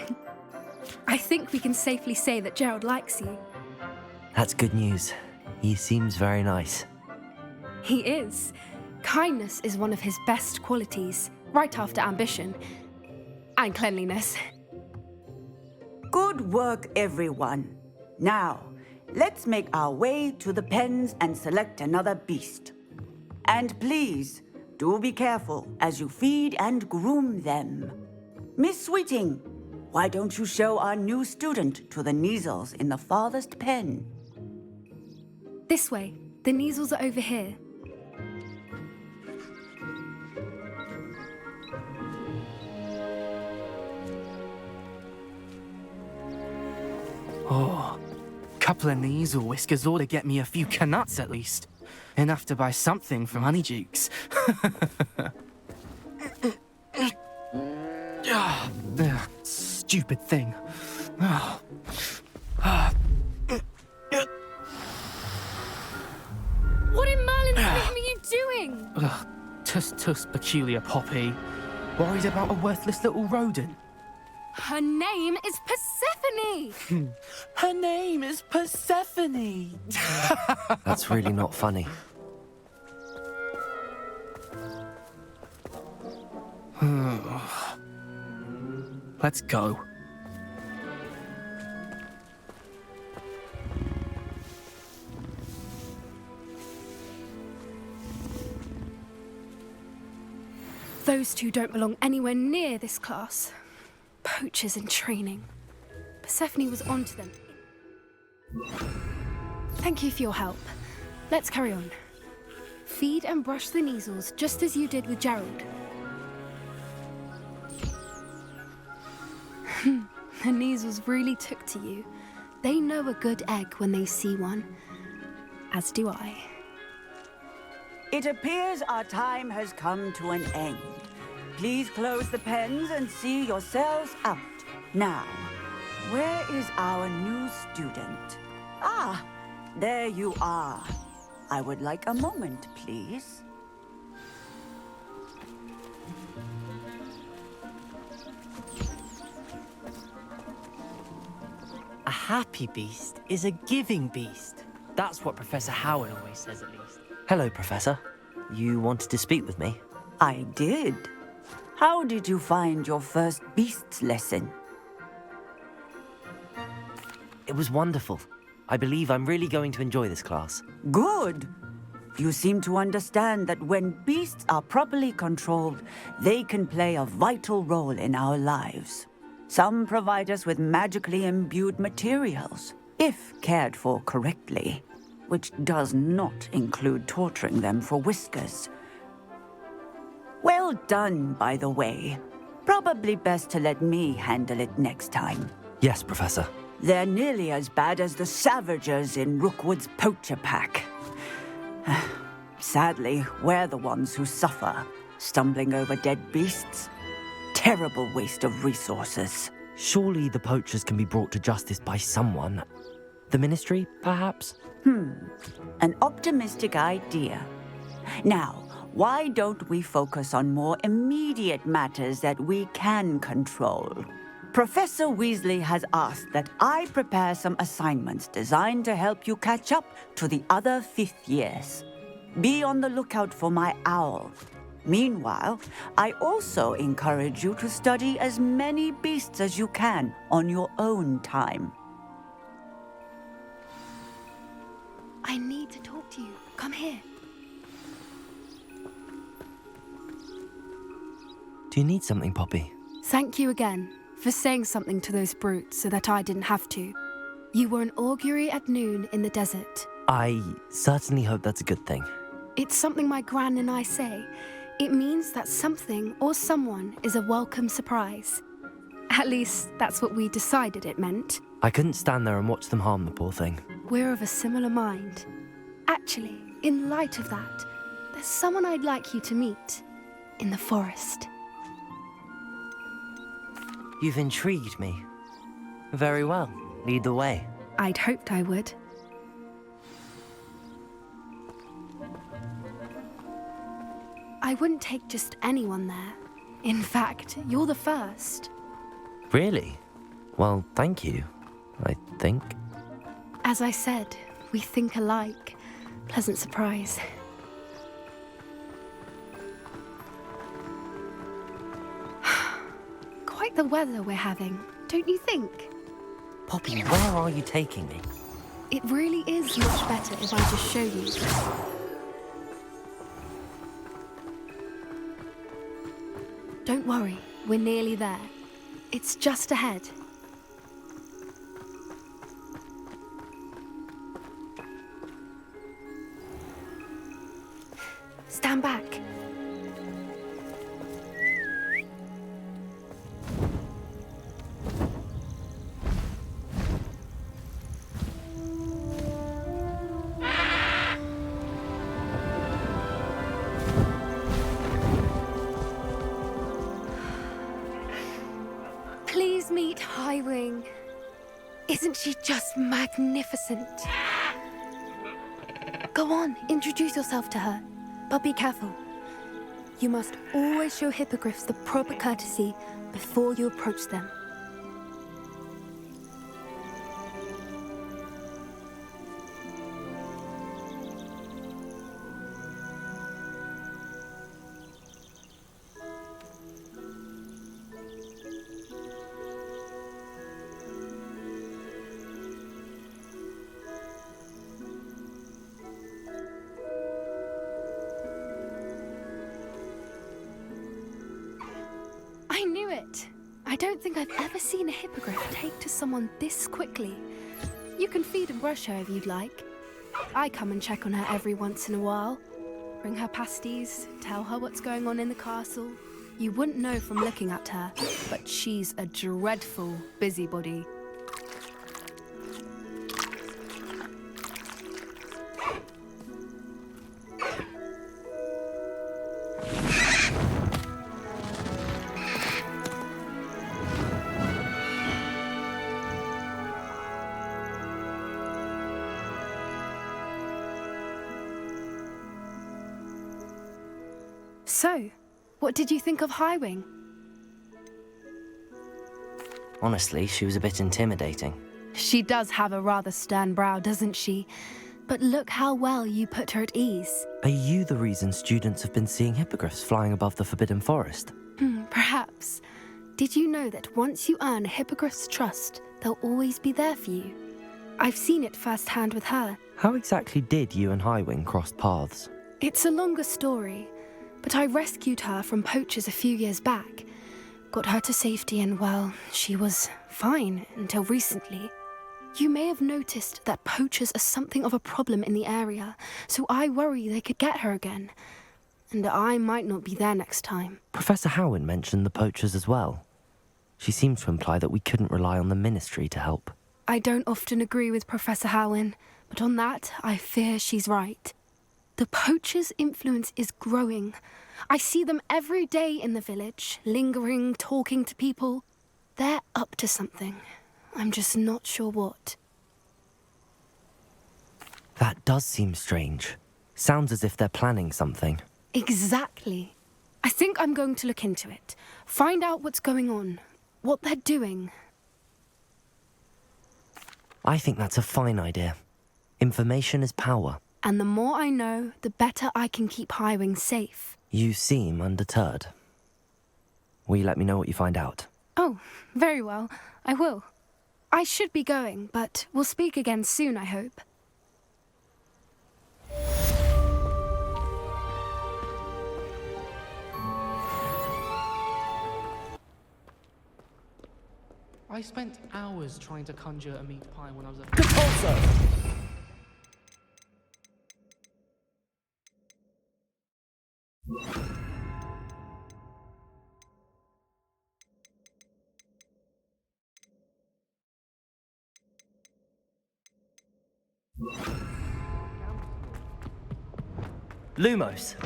I think we can safely say that Gerald likes you. That's good news. He seems very nice. He is. Kindness is one of his best qualities, right after ambition. And cleanliness. Good work, everyone. Now, let's make our way to the pens and select another beast. And please, do be careful as you feed and groom them. Miss Sweeting, why don't you show our new student to the Neasels in the farthest pen? This way. The Neasels are over here. Oh, couple of Neasel whiskers ought to get me a few canuts at least. Enough to buy something from Honeydukes. Stupid thing. What in Merlin's name are you doing? Tuss, peculiar Poppy. Worried about a worthless little rodent. Her name is Persephone! Her name is Persephone! That's really not funny. Let's go. Those two don't belong anywhere near this class. Poachers in training. Persephone was onto them. Thank you for your help. Let's carry on. Feed and brush the Neasels just as you did with Gerald. The Neasels really took to you. They know a good egg when they see one. As do I. It appears our time has come to an end. Please close the pens and see yourselves out. Now, where is our new student? Ah, there you are. I would like a moment, please. A happy beast is a giving beast. That's what Professor Howard always says, at least. Hello, Professor. You wanted to speak with me? I did. How did you find your first beasts lesson? It was wonderful. I believe I'm really going to enjoy this class. Good. You seem to understand that when beasts are properly controlled, they can play a vital role in our lives. Some provide us with magically imbued materials, if cared for correctly, which does not include torturing them for whiskers. Well done, by the way. Probably best to let me handle it next time. Yes, Professor. They're nearly as bad as the Savagers in Rookwood's poacher pack. Sadly, we're the ones who suffer, stumbling over dead beasts. Terrible waste of resources. Surely the poachers can be brought to justice by someone. The Ministry, perhaps? An optimistic idea. Now, why don't we focus on more immediate matters that we can control? Professor Weasley has asked that I prepare some assignments designed to help you catch up to the other fifth years. Be on the lookout for my owl. Meanwhile, I also encourage you to study as many beasts as you can on your own time. I need to talk to you. Come here. Do you need something, Poppy? Thank you again for saying something to those brutes so that I didn't have to. You were an augury at noon in the desert. I certainly hope that's a good thing. It's something my gran and I say. It means that something or someone is a welcome surprise. At least, that's what we decided it meant. I couldn't stand there and watch them harm the poor thing. We're of a similar mind. Actually, in light of that, there's someone I'd like you to meet. In the forest. You've intrigued me. Very well. Lead the way. I'd hoped I would. I wouldn't take just anyone there. In fact, you're the first. Really? Well, thank you, I think. As I said, we think alike. Pleasant surprise. Quite the weather we're having, don't you think? Poppy, where are you taking me? It really is much better if I just show you. Don't worry, we're nearly there. It's just ahead. Stand back. Please meet Highwing. Isn't she just magnificent? Go on, introduce yourself to her. But be careful. You must always show hippogriffs the proper courtesy before you approach them. I knew it. I don't think I've ever seen a hippogriff take to someone this quickly. You can feed and brush her if you'd like. I come and check on her every once in a while. Bring her pasties, tell her what's going on in the castle. You wouldn't know from looking at her, but she's a dreadful busybody. So, what did you think of Highwing? Honestly, she was a bit intimidating. She does have a rather stern brow, doesn't she? But look how well you put her at ease. Are you the reason students have been seeing hippogriffs flying above the Forbidden Forest? Perhaps. Did you know that once you earn a hippogriff's trust, they'll always be there for you? I've seen it firsthand with her. How exactly did you and Highwing cross paths? It's a longer story, but I rescued her from poachers a few years back. Got her to safety and, well, she was fine until recently. You may have noticed that poachers are something of a problem in the area, so I worry they could get her again. And I might not be there next time. Professor Howin mentioned the poachers as well. She seemed to imply that we couldn't rely on the Ministry to help. I don't often agree with Professor Howin, but on that, I fear she's right. The poachers' influence is growing. I see them every day in the village, lingering, talking to people. They're up to something. I'm just not sure what. That does seem strange. Sounds as if they're planning something. Exactly. I think I'm going to look into it. Find out what's going on, what they're doing. I think that's a fine idea. Information is power. And the more I know, the better I can keep Highwing safe. You seem undeterred. Will you let me know what you find out? Oh, very well. I will. I should be going, but we'll speak again soon, I hope. I spent hours trying to conjure a meat pie when I was a... Compulso! Lumos.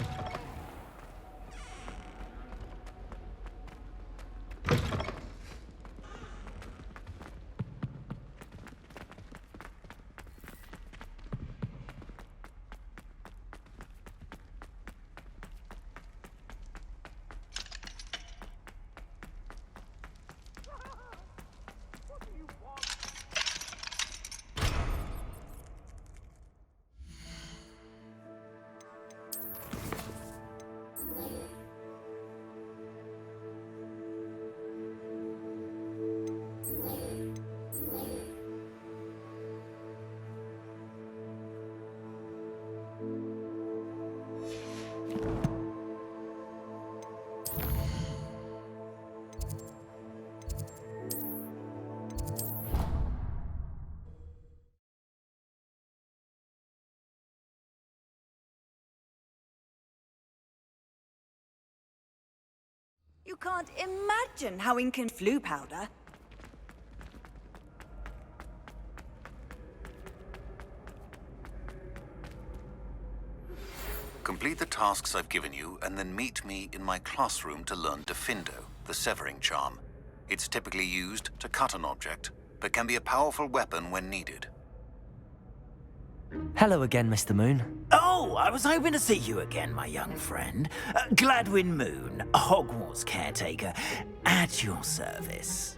You can't imagine how flu powder. Complete the tasks I've given you, and then meet me in my classroom to learn Defindo, the severing charm. It's typically used to cut an object, but can be a powerful weapon when needed. Hello again, Mr. Moon. Oh, I was hoping to see you again, my young friend. Gladwin Moon, Hogwarts caretaker, at your service.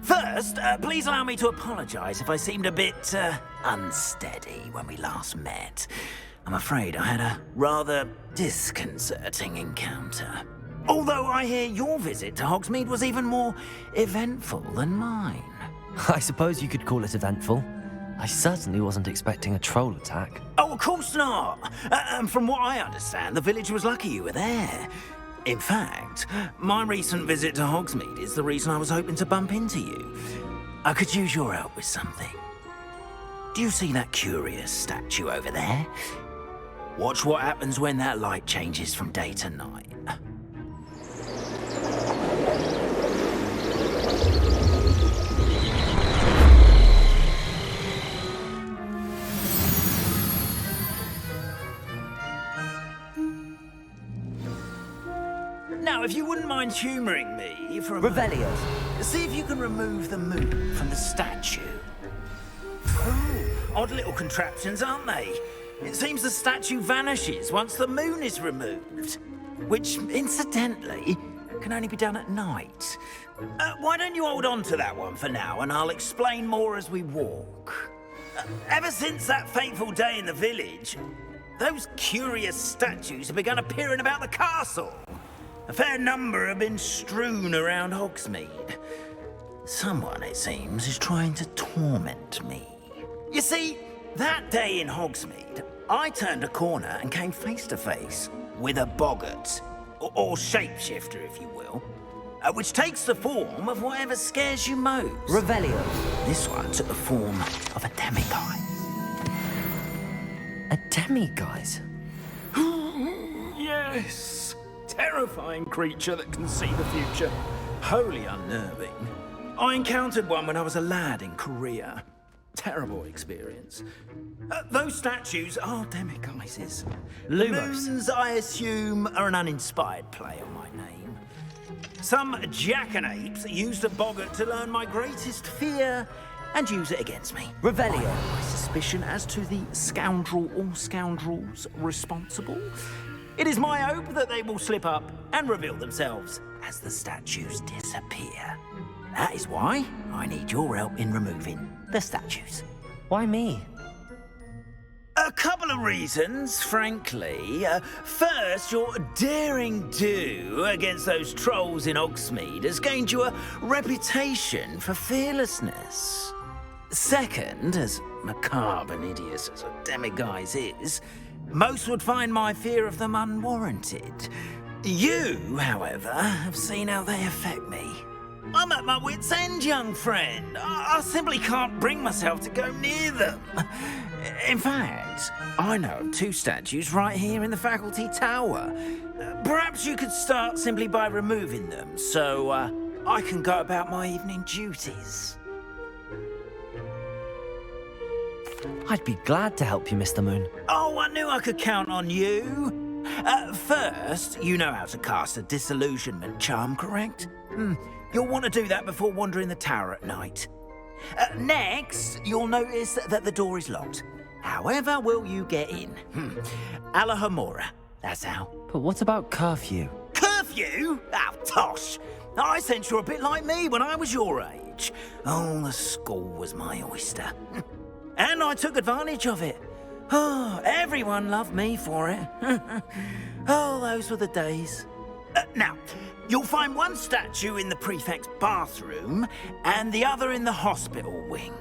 First, please allow me to apologize if I seemed a bit unsteady when we last met. I'm afraid I had a rather disconcerting encounter. Although I hear your visit to Hogsmeade was even more eventful than mine. I suppose you could call it eventful. I certainly wasn't expecting a troll attack. Oh, of course not. And from what I understand, the village was lucky you were there. In fact, my recent visit to Hogsmeade is the reason I was hoping to bump into you. I could use your help with something. Do you see that curious statue over there? Watch what happens when that light changes from day to night. Now, if you wouldn't mind humouring me for a Revelio. See if you can remove the moon from the statue. Oh, odd little contraptions, aren't they? It seems the statue vanishes once the moon is removed. Which, incidentally, can only be done at night. Why don't you hold on to that one for now, and I'll explain more as we walk. Ever since that fateful day in the village, those curious statues have begun appearing about the castle. A fair number have been strewn around Hogsmeade. Someone, it seems, is trying to torment me. You see, that day in Hogsmeade, I turned a corner and came face to face with a boggart, or shapeshifter, if you will, which takes the form of whatever scares you most. Revelio. This one took the form of a demiguise. A demiguise? Yes! Terrifying creature that can see the future. Wholly unnerving. I encountered one when I was a lad in Korea. Terrible experience. Those statues are demiguises. Lumos. Moons, I assume, are an uninspired play on my name. Some jackanapes used a boggart to learn my greatest fear and use it against me. Revelio. I have my suspicion as to the scoundrel or scoundrels responsible. It is my hope that they will slip up and reveal themselves as the statues disappear. That is why I need your help in removing the statues. Why me? A couple of reasons, frankly. First, your daring do against those trolls in Hogsmeade has gained you a reputation for fearlessness. Second, as macabre and hideous as a demiguise is, most would find my fear of them unwarranted. You, however, have seen how they affect me. I'm at my wit's end, young friend. I simply can't bring myself to go near them. In fact, I know of two statues right here in the faculty tower. Perhaps you could start simply by removing them, so I can go about my evening duties. I'd be glad to help you, Mr. Moon. Oh, I knew I could count on you. First, you know how to cast a disillusionment charm, correct? You'll want to do that before wandering the tower at night. Next, you'll notice that the door is locked. However will you get in? Alahomora, that's how. But what about curfew? Curfew? Oh, tosh. I sense you're a bit like me when I was your age. Oh, the school was my oyster. And I took advantage of it. Oh, everyone loved me for it. Oh, those were the days. Now, you'll find one statue in the prefect's bathroom and the other in the hospital wing.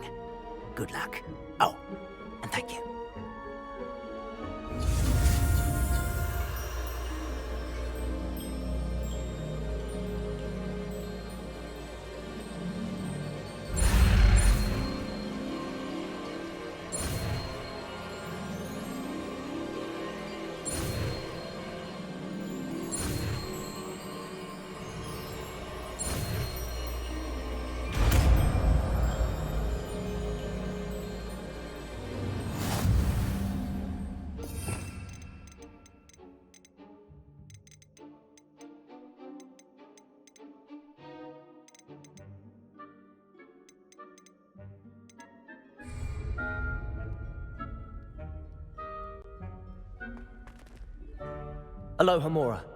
Good luck. Oh, and thank you. Alohomora.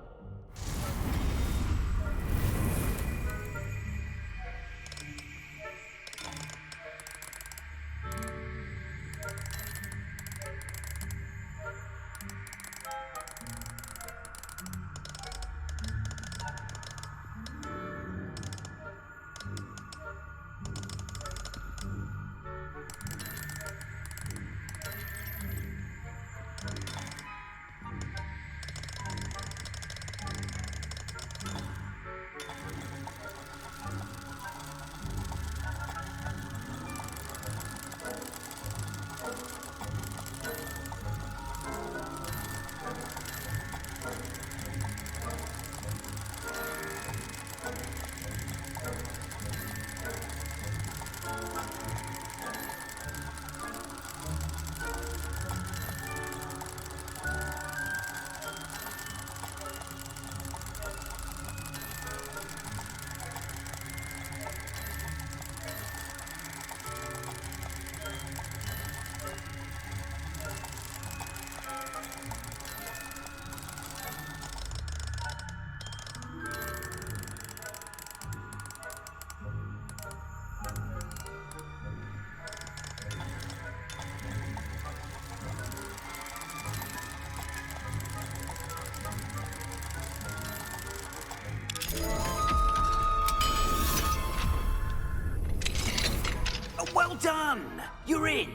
Well done! You're in.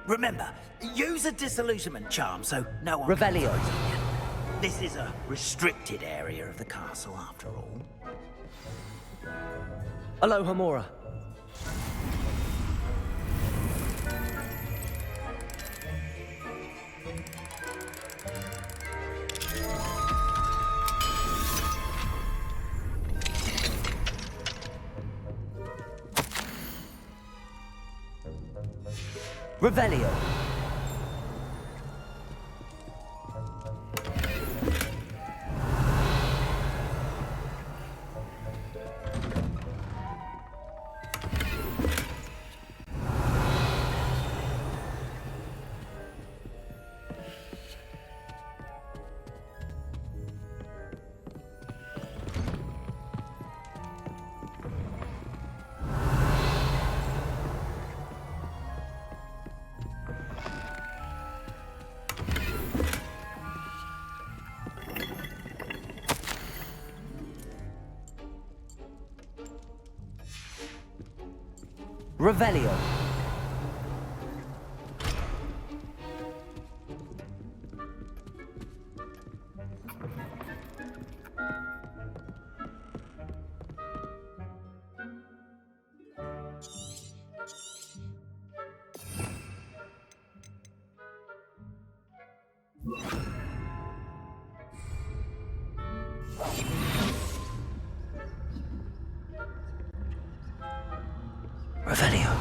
Remember, use a disillusionment charm so no one... Revelio. This is a restricted area of the castle, after all. Alohomora. Revelio. Revelio. Revelio.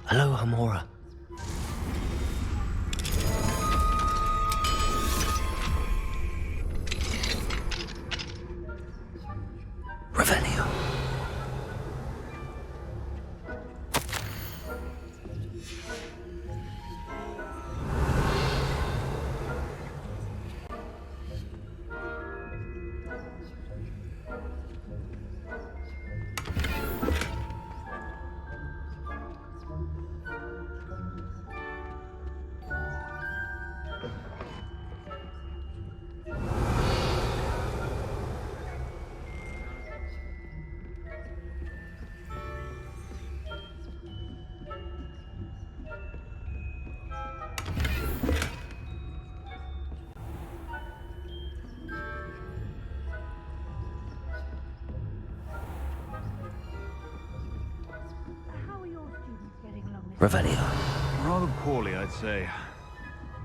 Alohomora. Revelio. How are your students getting along this Revelio. Rather poorly, I'd say.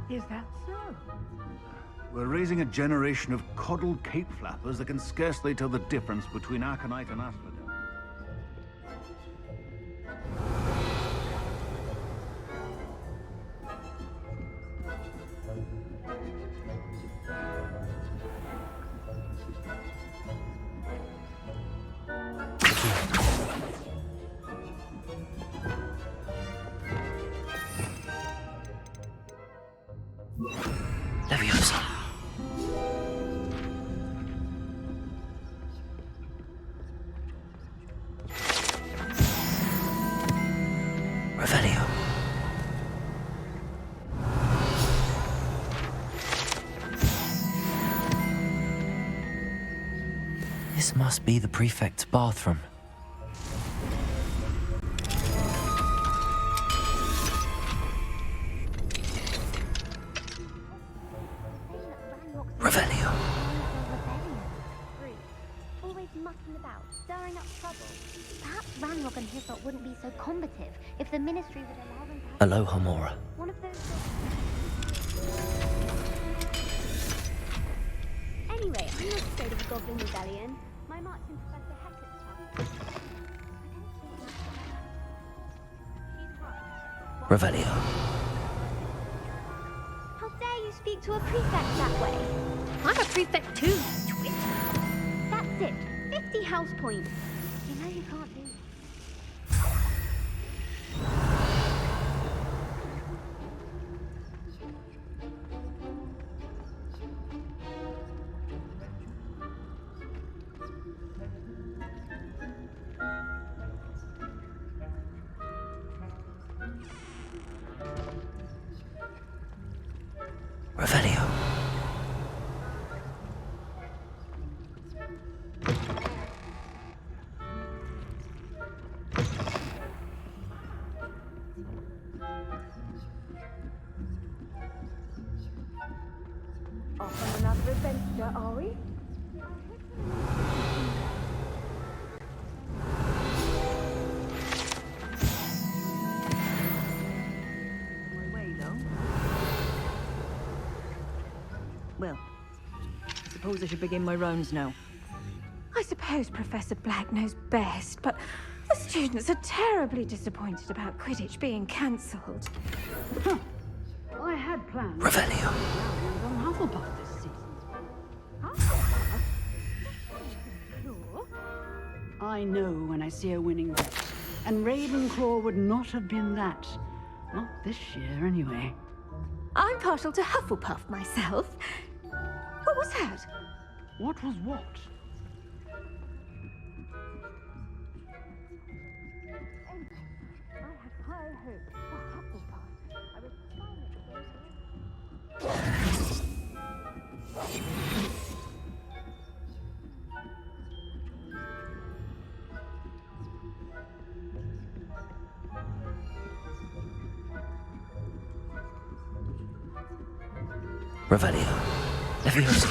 Is that so? We're raising a generation of coddled cape flappers that can scarcely tell the difference between aconite and asphodel. Leviosa. Revelio. This must be the prefect's bathroom. Revelio. Always mucking about, stirring up trouble. Perhaps Ranrock and Hyssop wouldn't be so combative if the Ministry would allow them to have Aloha Mora. one of those... Anyway, I'm not afraid of the Goblin Rebellion. My mark's in Professor Hector's house. Revelio. How dare you speak to a prefect that way? I'm a prefect too, twit. That's it. 50 house points. You know you can't do that. Revelio. Off on another adventure, are we? My way, though. Well, I suppose I should begin my rounds now. I suppose Professor Black knows best, but the students are terribly disappointed about Quidditch being cancelled. I had plans. Revelio. On Hufflepuff this season. Sure. I know when I see a winning bet, and Ravenclaw would not have been that. Not this year, anyway. I'm partial to Hufflepuff myself. What was that? What was what? I have high hopes for Hufflepuff. I was Revelio. Leviosa.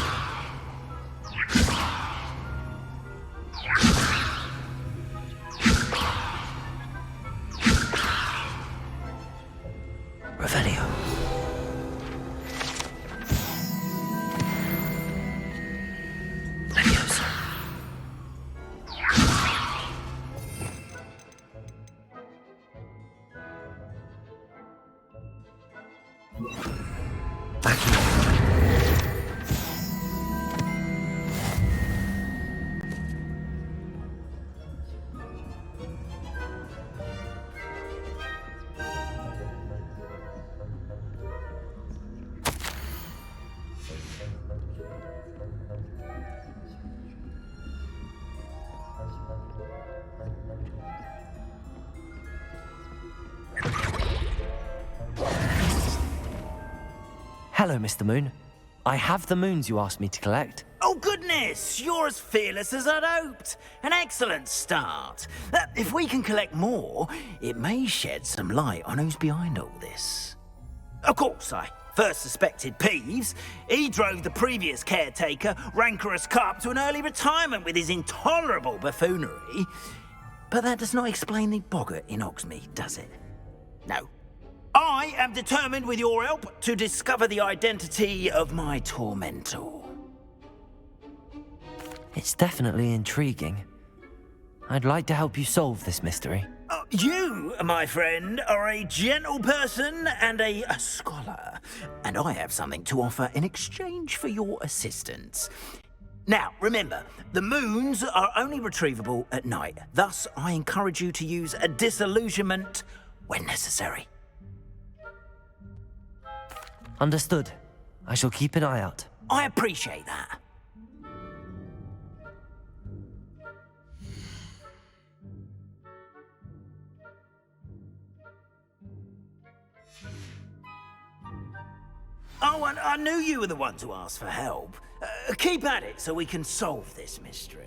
Revelio. Leviosa. Hello, Mr. Moon. I have the moons you asked me to collect. Oh, goodness! You're as fearless as I'd hoped. An excellent start. If we can collect more, it may shed some light on who's behind all this. Of course, I first suspected Peeves. He drove the previous caretaker, Rancorous Carp, to an early retirement with his intolerable buffoonery. But that does not explain the boggart in Hogsmeade, does it? No. I am determined, with your help, to discover the identity of my tormentor. It's definitely intriguing. I'd like to help you solve this mystery. You, my friend, are a gentle person and a scholar, and I have something to offer in exchange for your assistance. Now, remember, the moons are only retrievable at night. Thus, I encourage you to use a disillusionment when necessary. Understood. I shall keep an eye out. I appreciate that. Oh, and I knew you were the one to ask for help. Keep at it so we can solve this mystery.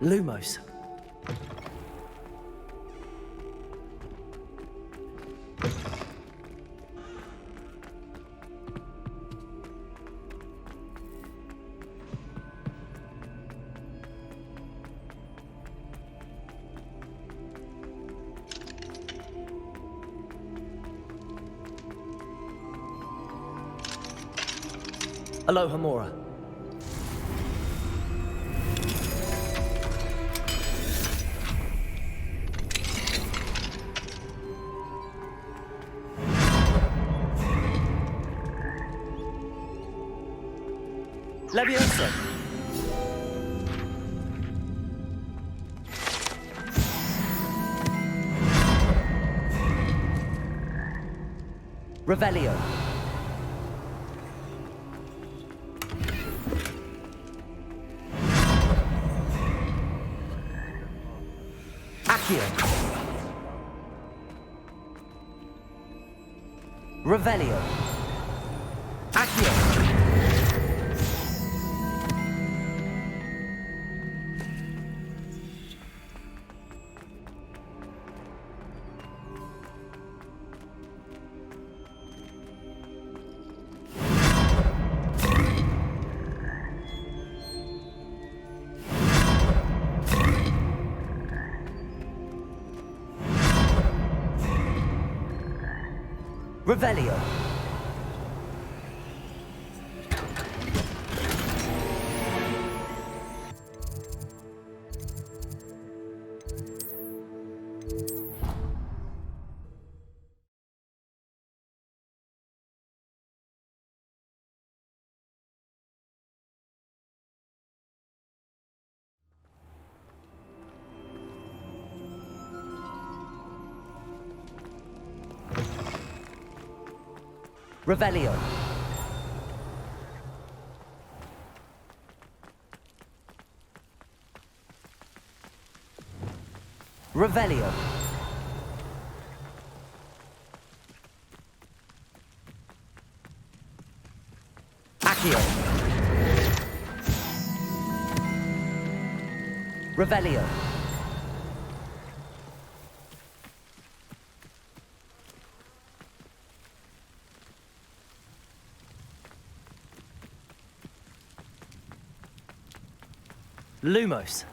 Lumos. Aloha Mora. Leviosa. Revelio. Accio. Revelio. Accio. Revelio. Revelio. Revelio. Accio. Revelio. Lumos.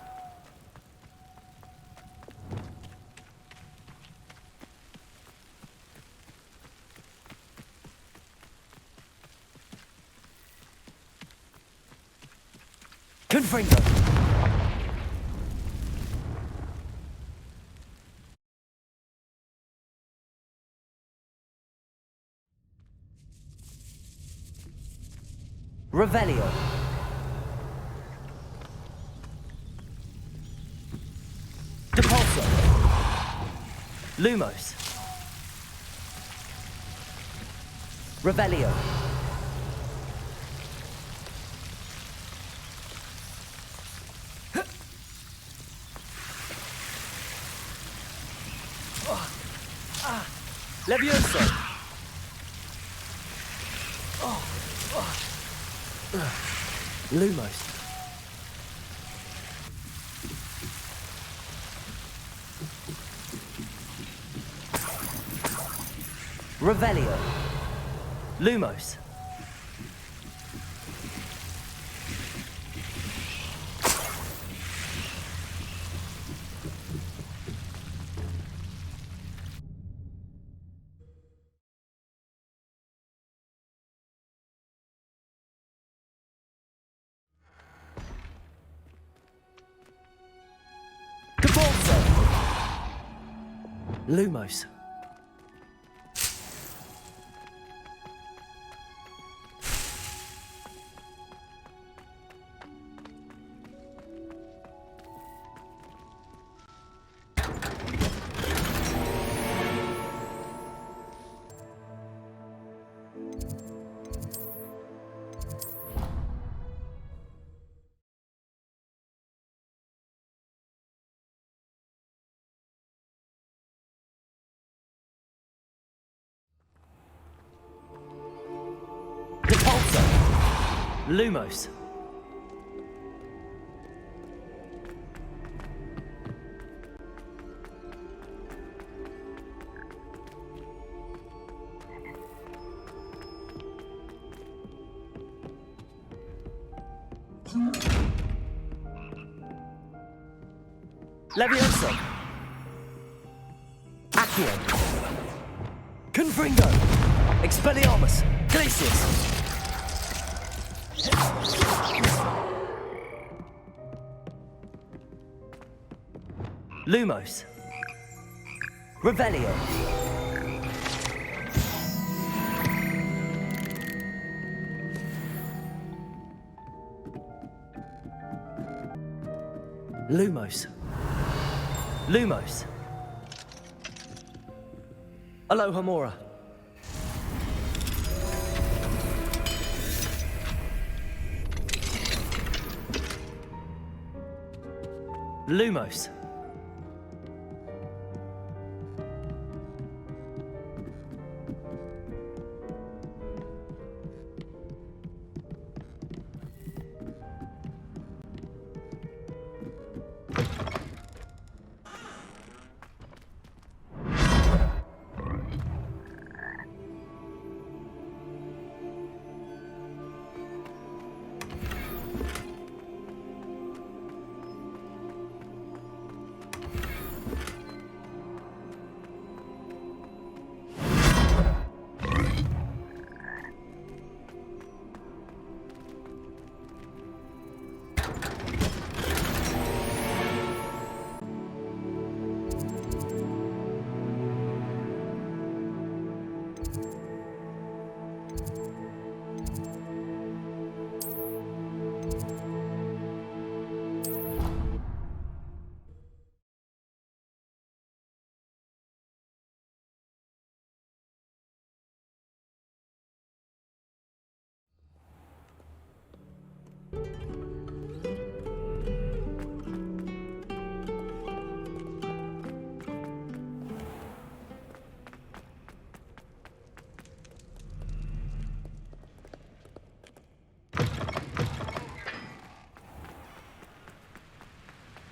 Confringo. Revelio. Depulso. Lumos. Revelio. Levioso. Lumos. Revelio. Lumos. Lumos. Lumos. Levioso. Accio. Confringo. Expelliarmus. Glacius. Lumos. Revelio. Lumos. Lumos. Alohomora. Lumos.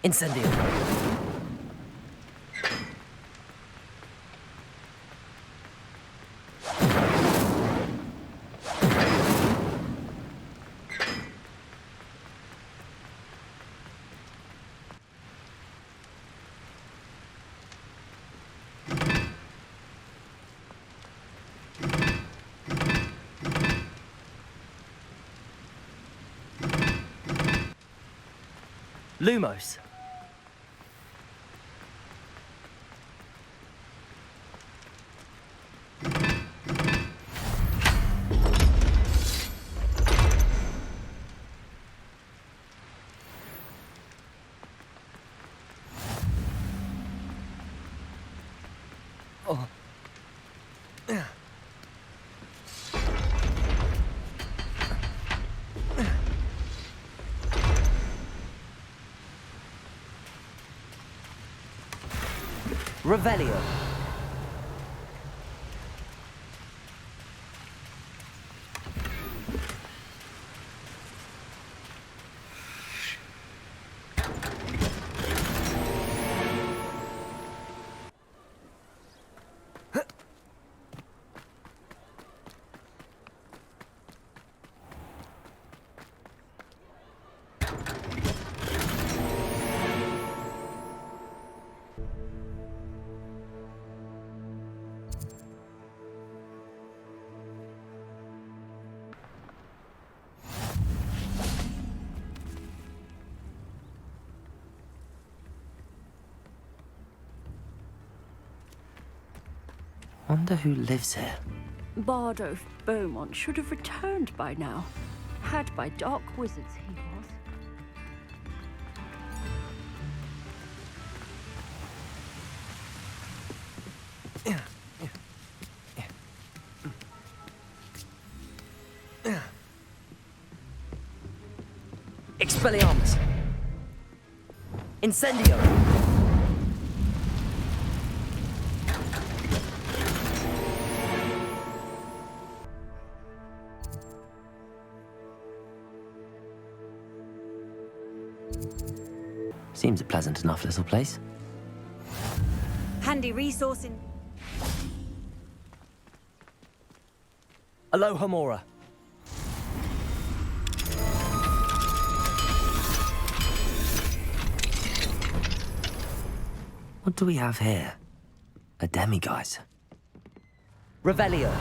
Incendio. Lumos. Oh. Revelio. Wonder who lives here. Bardolph Beaumont should have returned by now. Had by dark wizards he was. Expelliarmus! Incendio! Seems a pleasant enough little place. Handy resource in... Alohomora. What do we have here? A demiguise. Revelio.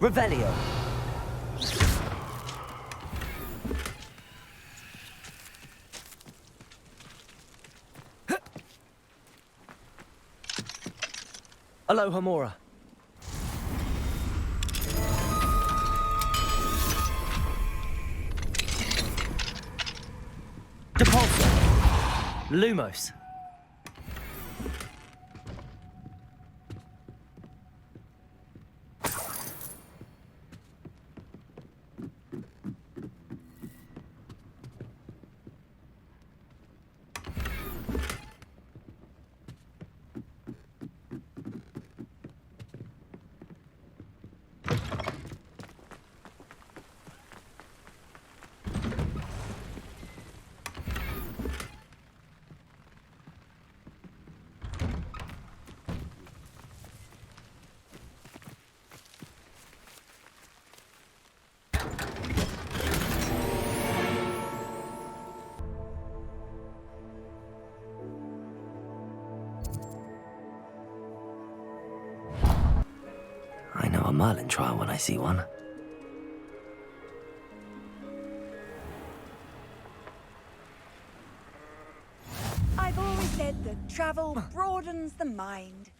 Revelio. Alohomora. Depulso. Lumos. I know a Merlin trial when I see one. I've always said that travel broadens the mind.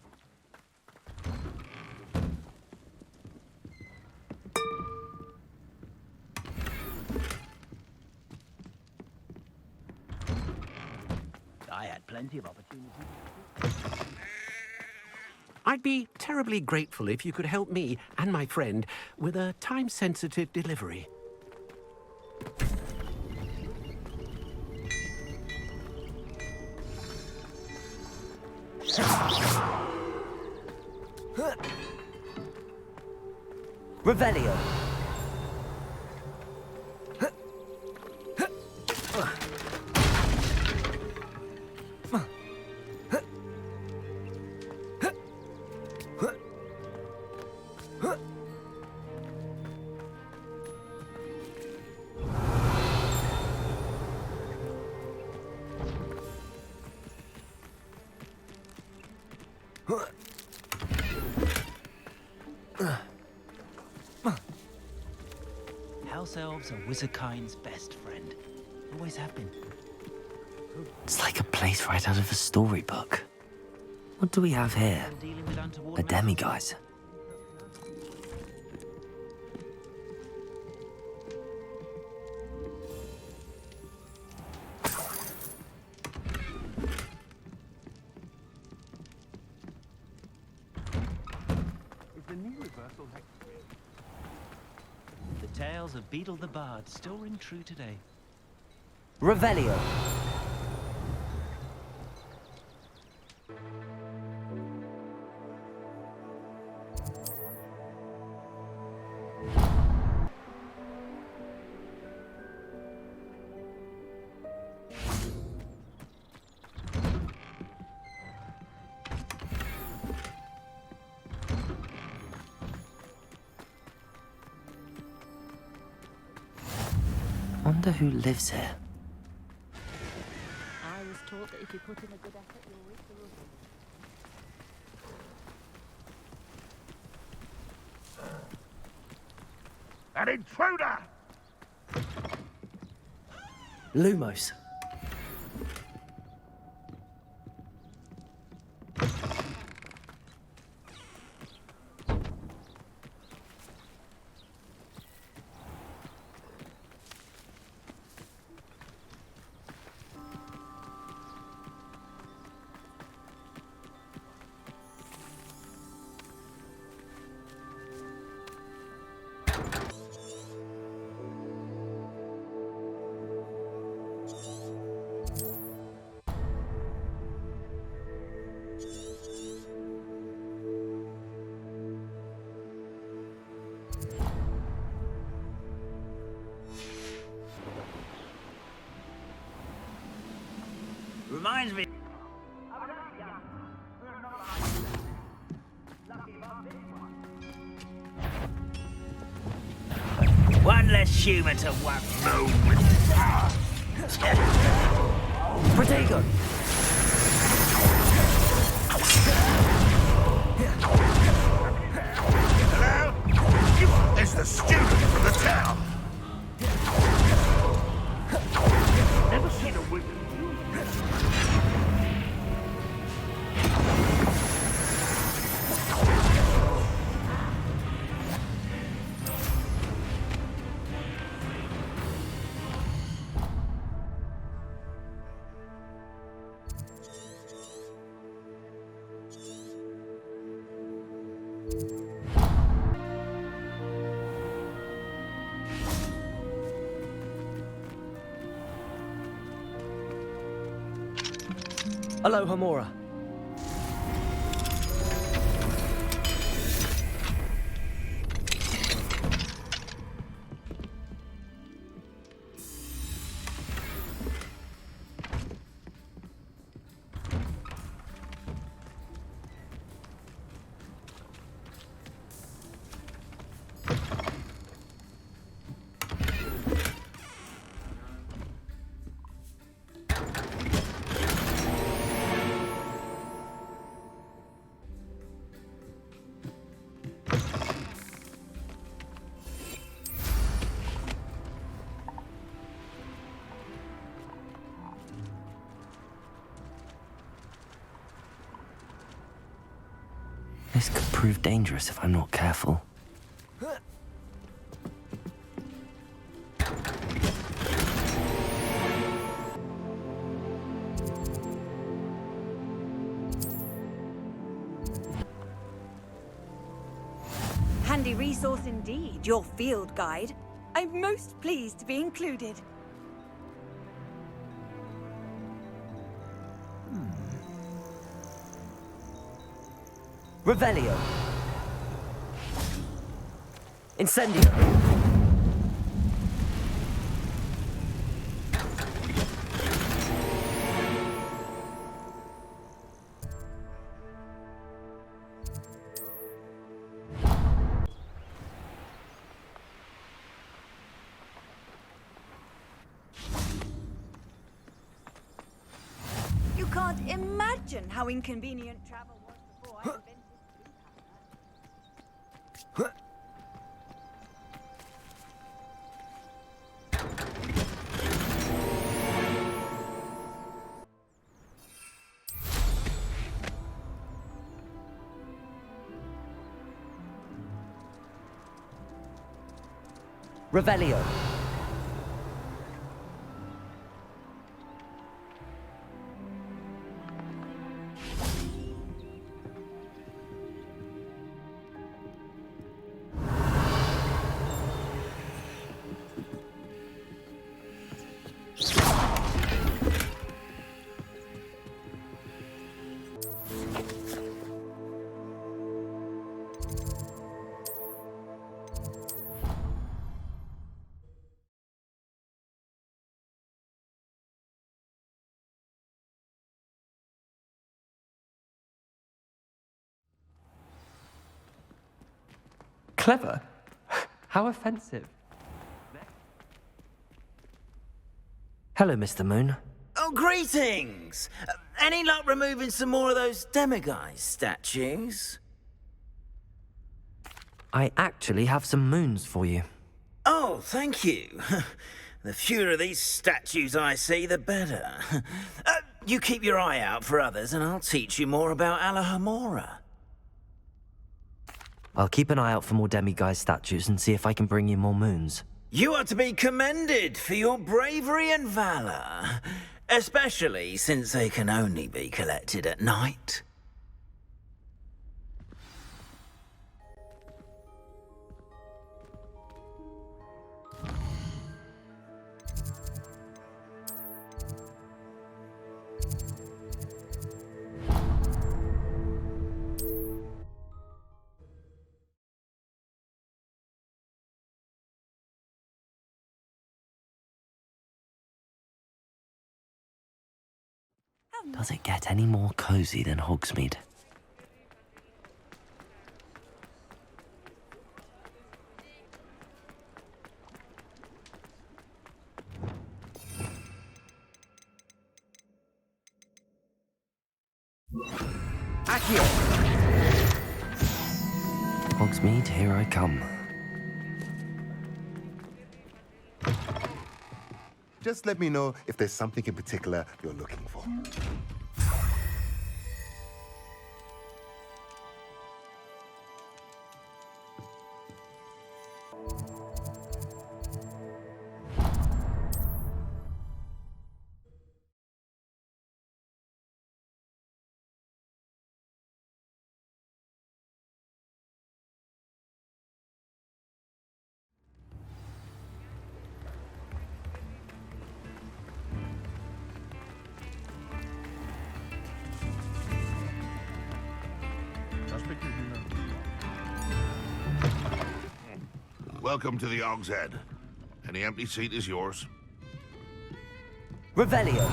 I had plenty of opportunities. I'd be terribly grateful if you could help me and my friend with a time-sensitive delivery. Revelio. House elves are wizardkind's best friend. Always have been. It's like a place right out of a storybook. What do we have here? A demiguise. The tales of Beetle the Bard still ring true today. Revelio. Wonder who lives here. I was taught that if you put in a good effort, you'll reap the reward. An intruder! Lumos. Reminds me. One less human to one moon with. Protego! Hello? It's the student from the town. Never seen a wizard. Aloha Mora. This could prove dangerous if I'm not careful. Handy resource indeed, your field guide. I'm most pleased to be included. Revelio. Incendio. You can't imagine how inconvenient travel was before I invented. Revelio. Clever? How offensive. Hello, Mr. Moon. Oh, greetings! Any luck removing some more of those demiguise statues? I actually have some moons for you. Oh, thank you. The fewer of these statues I see, the better. You keep your eye out for others, and I'll teach you more about Alohomora. I'll keep an eye out for more demiguise statues and see if I can bring you more moons. You are to be commended for your bravery and valor, especially since they can only be collected at night. Does it get any more cozy than Hogsmeade? Accio! Hogsmeade, here I come. Just let me know if there's something in particular you're looking for. Welcome to the Og's Head. Any empty seat is yours. Revelio.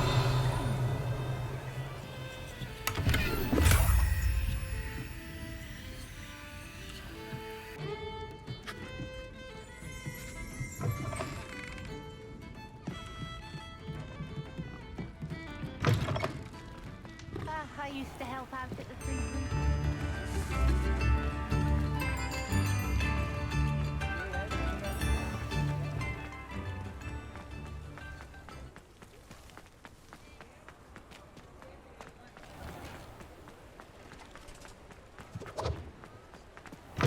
I used to help out at the free room.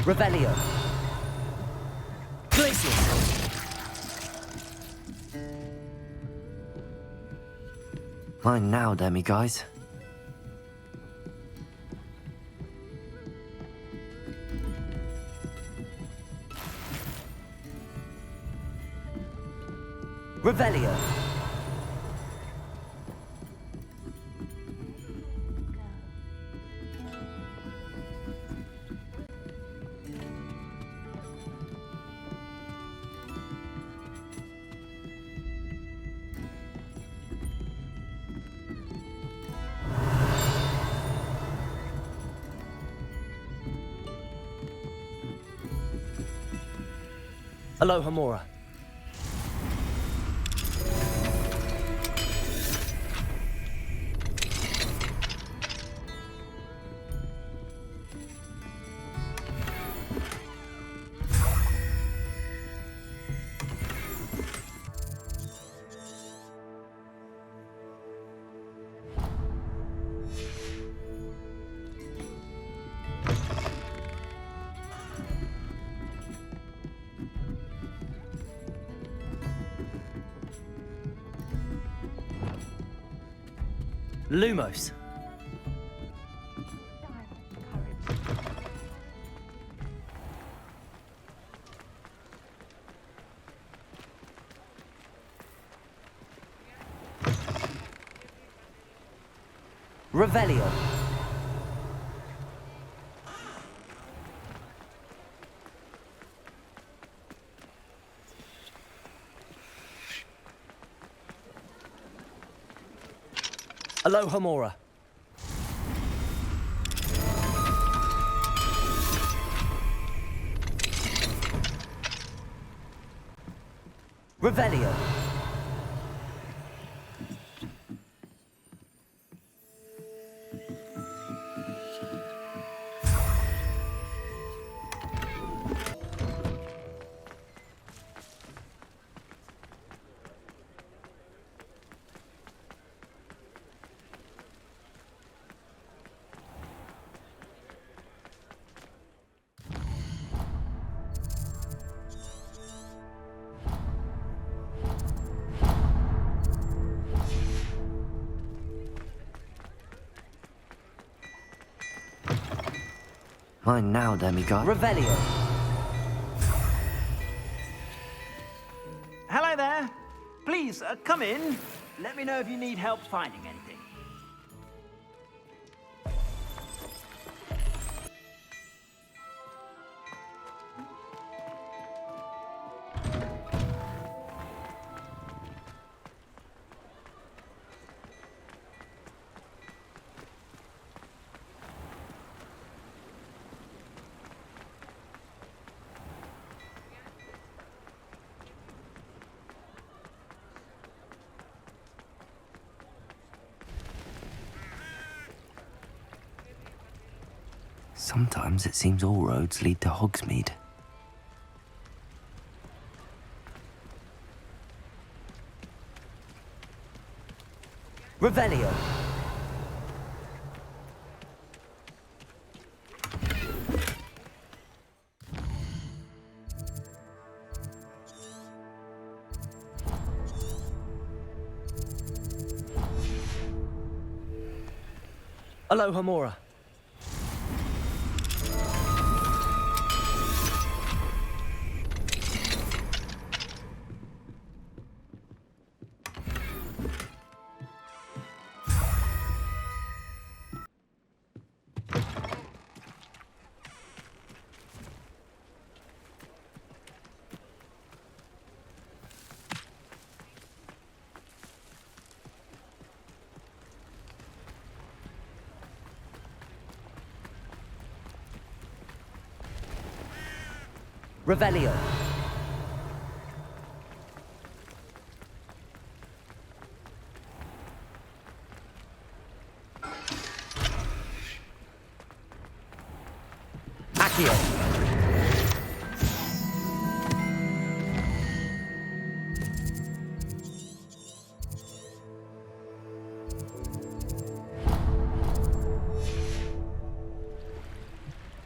Revelio. Glacius! Mine now, demiguise. Revelio. Alohomora. Lumos. Revelio. Alohomora. Revelio. Mine now, demigod. Revelio. Hello there. Please, come in. Let me know if you need help finding anything. Sometimes it seems all roads lead to Hogsmeade. Revelio. Aloha Mora. Revelio. Accio.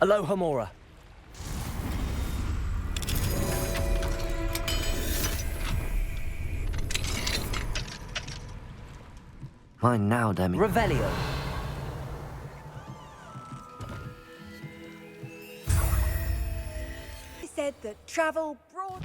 Aloha Mora. Mine now, Demi. Revelio. He said that travel broad.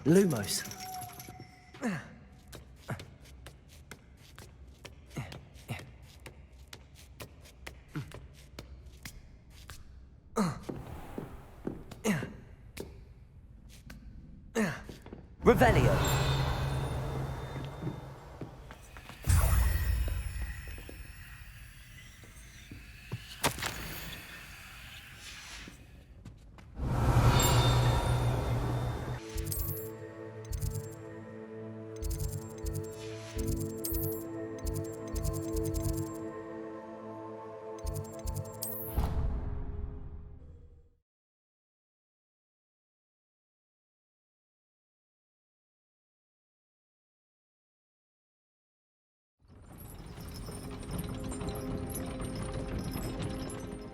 Lumos. Revelio.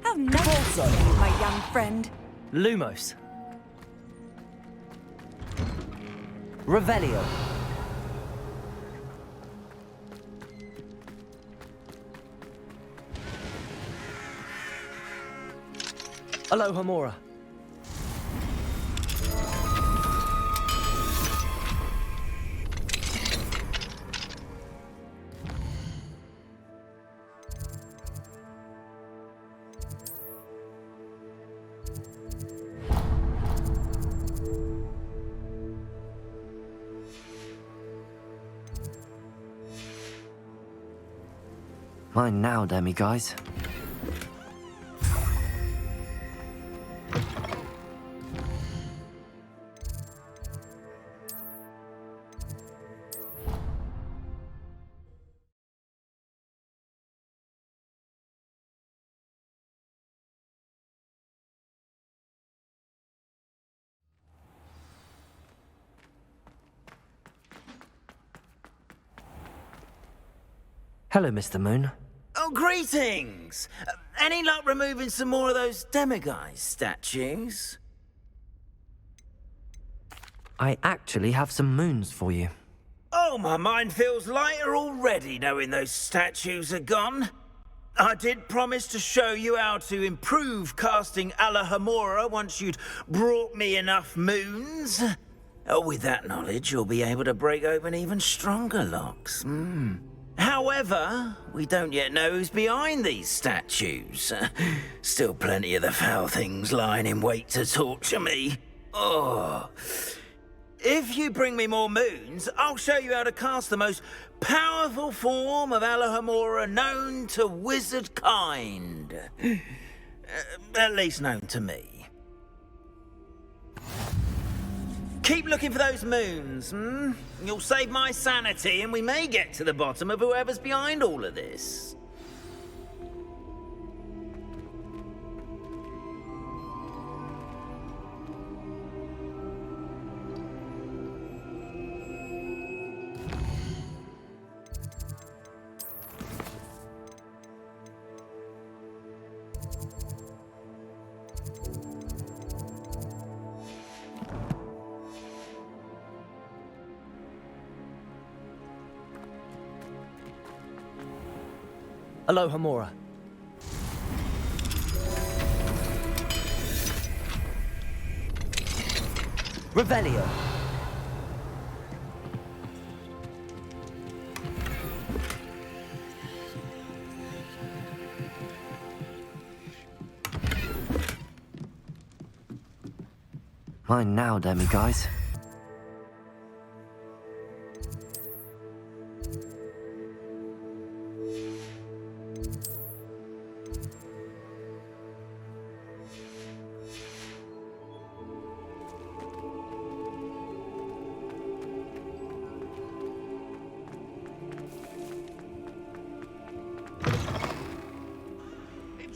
How nice, my young friend. Lumos. Revelio. Aloha Mora. Mine now, Demi, guys. Hello, Mr. Moon. Oh, greetings! Any luck removing some more of those demiguise statues? I actually have some moons for you. Oh, my mind feels lighter already knowing those statues are gone. I did promise to show you how to improve casting Alohomora once you'd brought me enough moons. With that knowledge, you'll be able to break open even stronger locks. However, we don't yet know who's behind these statues. Still plenty of the foul things lying in wait to torture me. Oh. If you bring me more moons, I'll show you how to cast the most powerful form of Alohomora known to wizard kind. At least known to me. Keep looking for those moons, You'll save my sanity and we may get to the bottom of whoever's behind all of this. Alohomora. Revelio. Mine now, demiguise.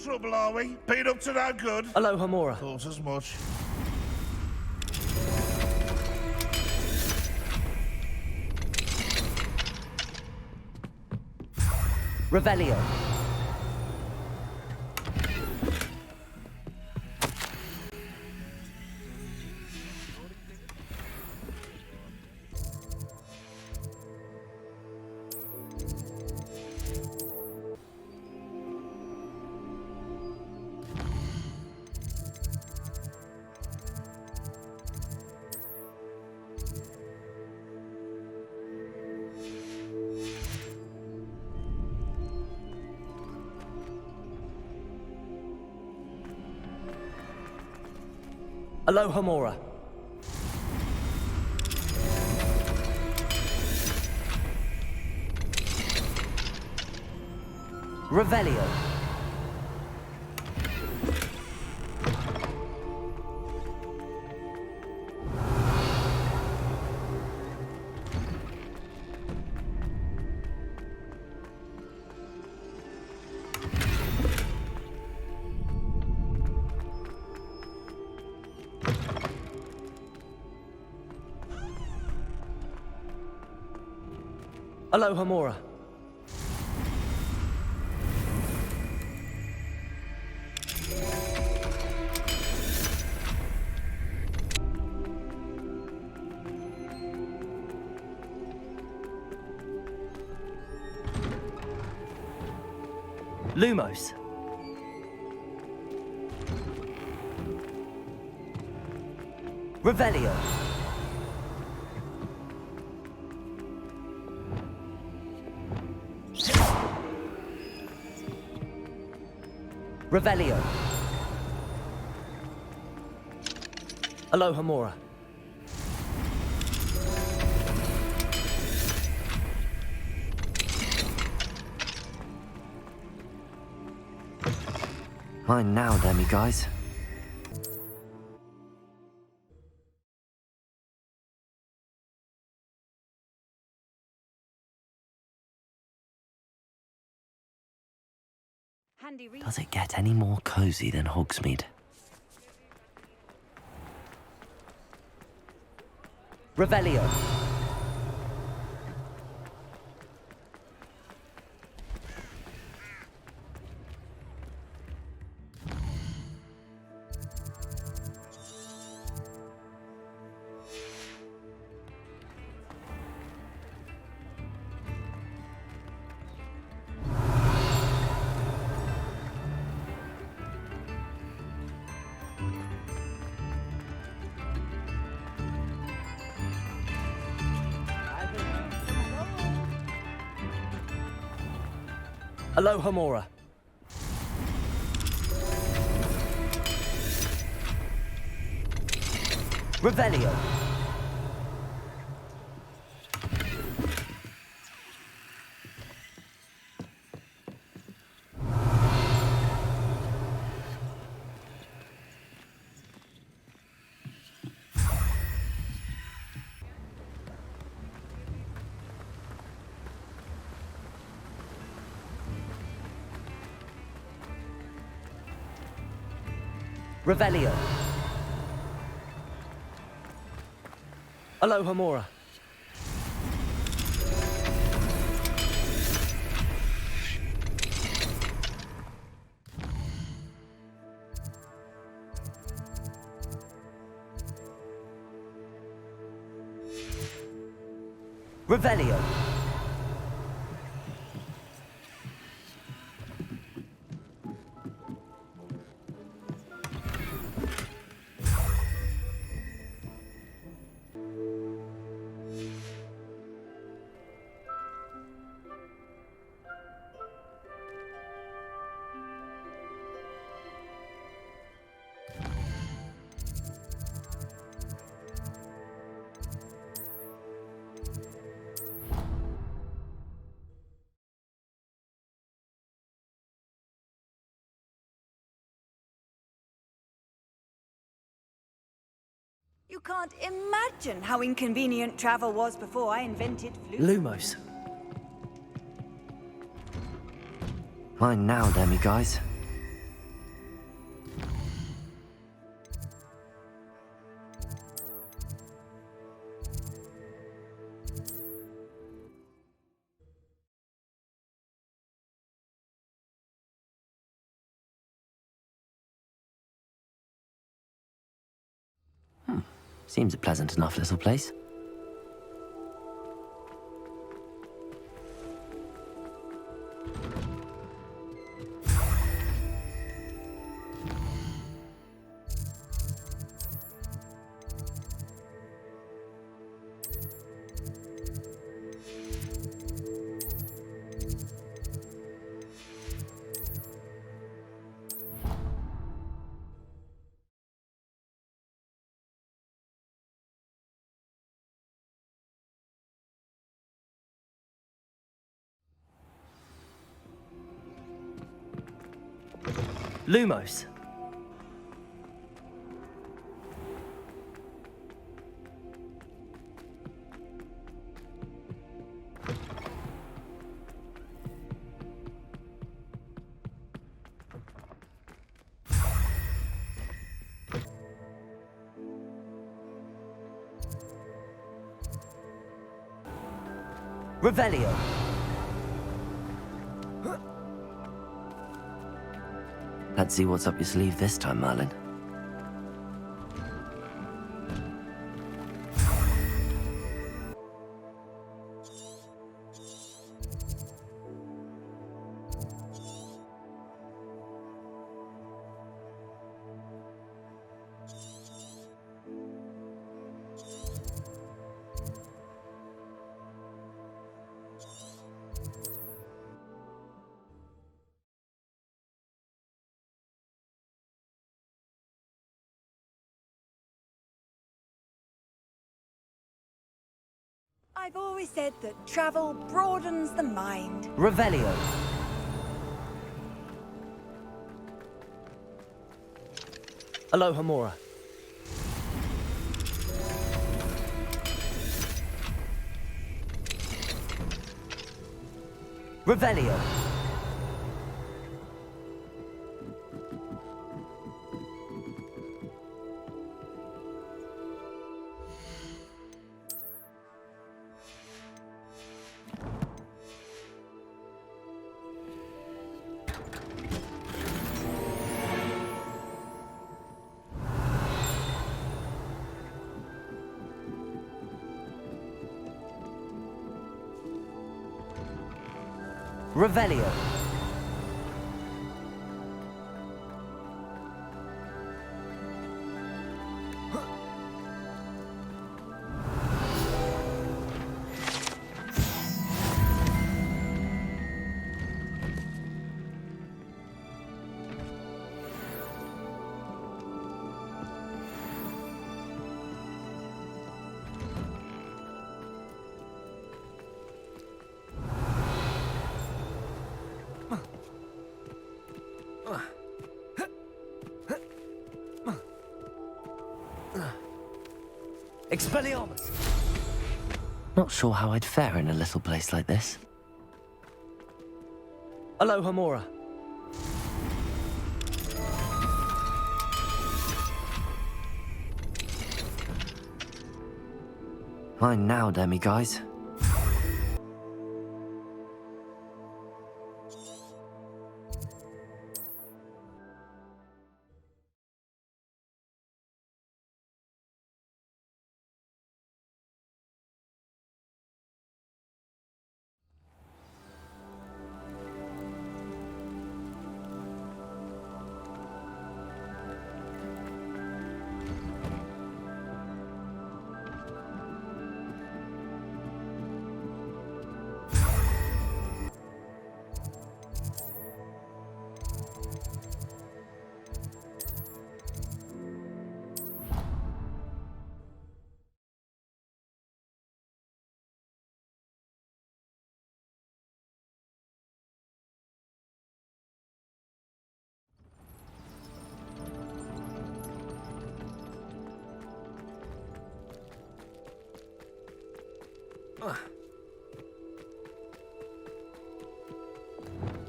Trouble, are we? Been up to no good? Alohomora. Thought as much. Revelio. Alohomora. Revelio. Alohomora. Lumos. Revelio. Revelio. Alohomora. Mine now, demiguise. Does it get any more cozy than Hogsmeade? Revelio. Alohomora. Revelio. Revelio. Alohomora. Revelio. You can't imagine how inconvenient travel was before I invented flute. Lumos. Mine now, Demi guys. Seems a pleasant enough little place. Lumos. Revelio. Let's see what's up your sleeve this time, Merlin. I've always said that travel broadens the mind. Revelio. Alohomora. Revelio. Revelio. Expelliarmus! Not sure how I'd fare in a little place like this. Alohomora. Mine now, demi-guys.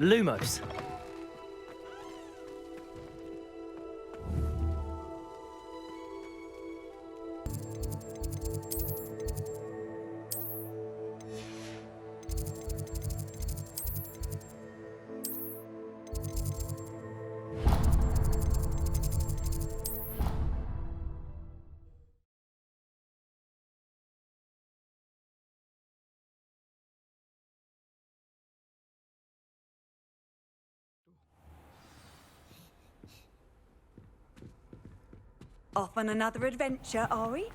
Lumos. Off on another adventure, are we?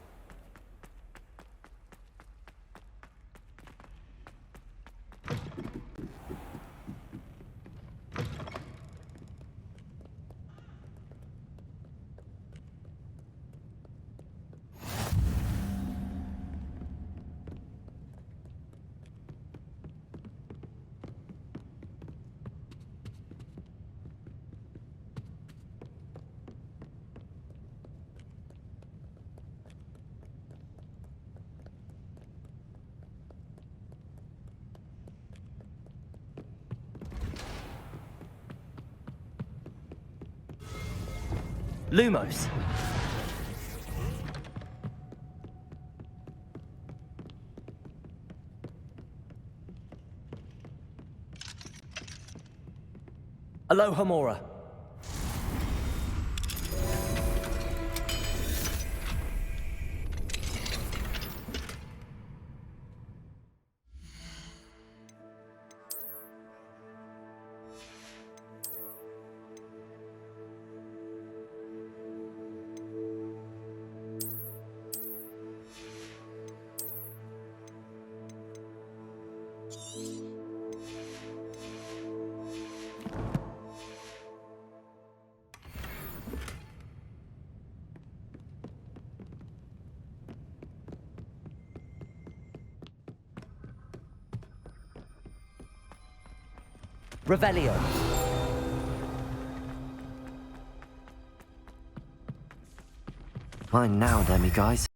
Lumos. Alohomora. Revelio. Mine now, demi-guys.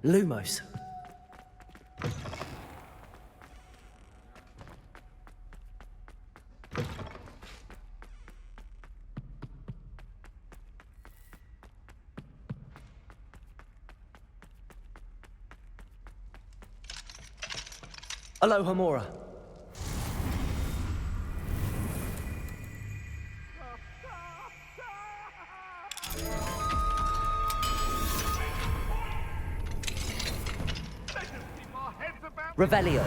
Lumos. Alohomora. Revelio.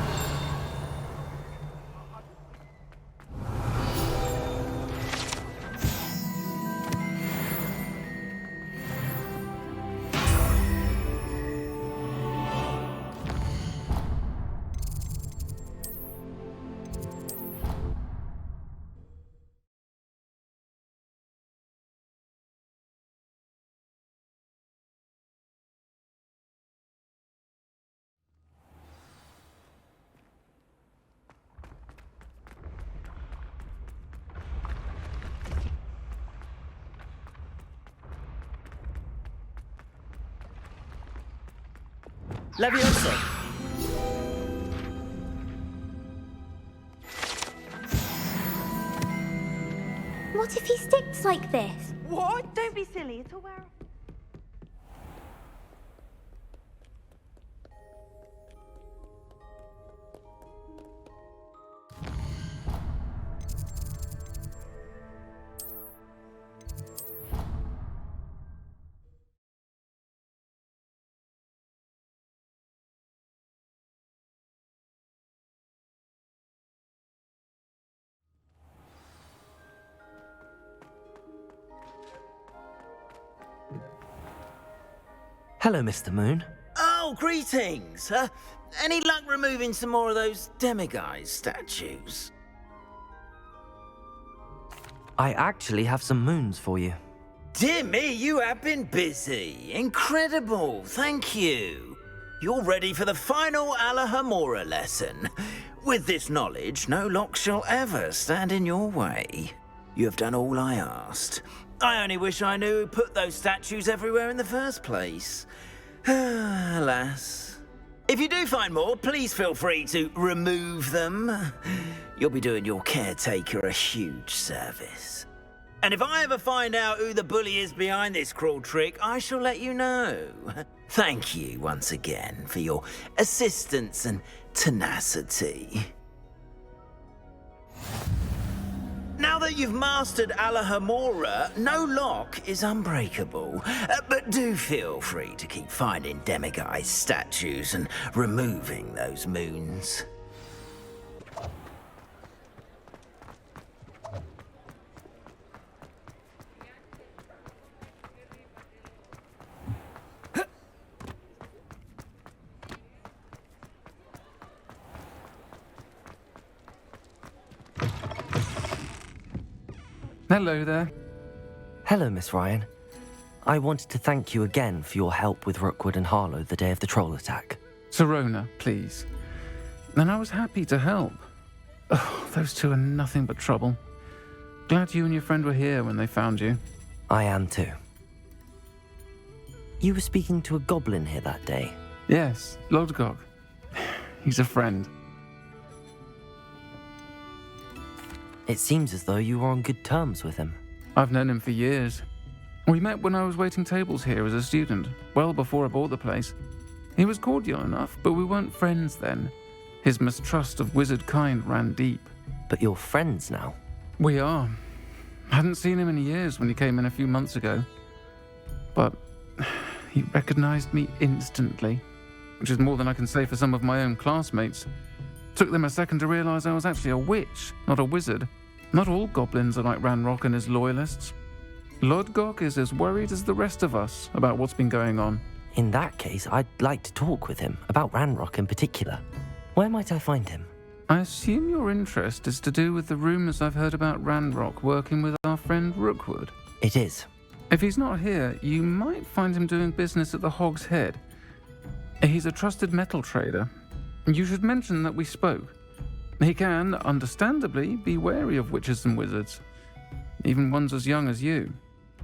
Levioso! What if he sticks like this? What? Don't be silly. It's all wear. Hello, Mr. Moon. Oh, greetings! Any luck removing some more of those demiguise statues? I actually have some moons for you. Dear me, you have been busy. Incredible, thank you. You're ready for the final Alahamora lesson. With this knowledge, no lock shall ever stand in your way. You have done all I asked. I only wish I knew who put those statues everywhere in the first place. Alas. If you do find more, please feel free to remove them. You'll be doing your caretaker a huge service. And if I ever find out who the bully is behind this cruel trick, I shall let you know. Thank you once again for your assistance and tenacity. Now that you've mastered Alahamora, no lock is unbreakable. But do feel free to keep finding demiguise statues and removing those moons. Hello there. Hello, Miss Ryan. I wanted to thank you again for your help with Rookwood and Harlow the day of the troll attack. Sirona, please. And I was happy to help. Oh, those two are nothing but trouble. Glad you and your friend were here when they found you. I am too. You were speaking to a goblin here that day. Yes, Lodgok. He's a friend. It seems as though you were on good terms with him. I've known him for years. We met when I was waiting tables here as a student, well before I bought the place. He was cordial enough, but we weren't friends then. His mistrust of wizard kind ran deep. But you're friends now? We are. Hadn't seen him in years when he came in a few months ago. But he recognized me instantly, which is more than I can say for some of my own classmates. Took them a second to realize I was actually a witch, not a wizard. Not all goblins are like Ranrock and his loyalists. Lodgok is as worried as the rest of us about what's been going on. In that case, I'd like to talk with him, about Ranrock in particular. Where might I find him? I assume your interest is to do with the rumors I've heard about Ranrock working with our friend Rookwood. It is. If he's not here, you might find him doing business at the Hog's Head. He's a trusted metal trader. You should mention that we spoke. He can, understandably, be wary of witches and wizards, even ones as young as you.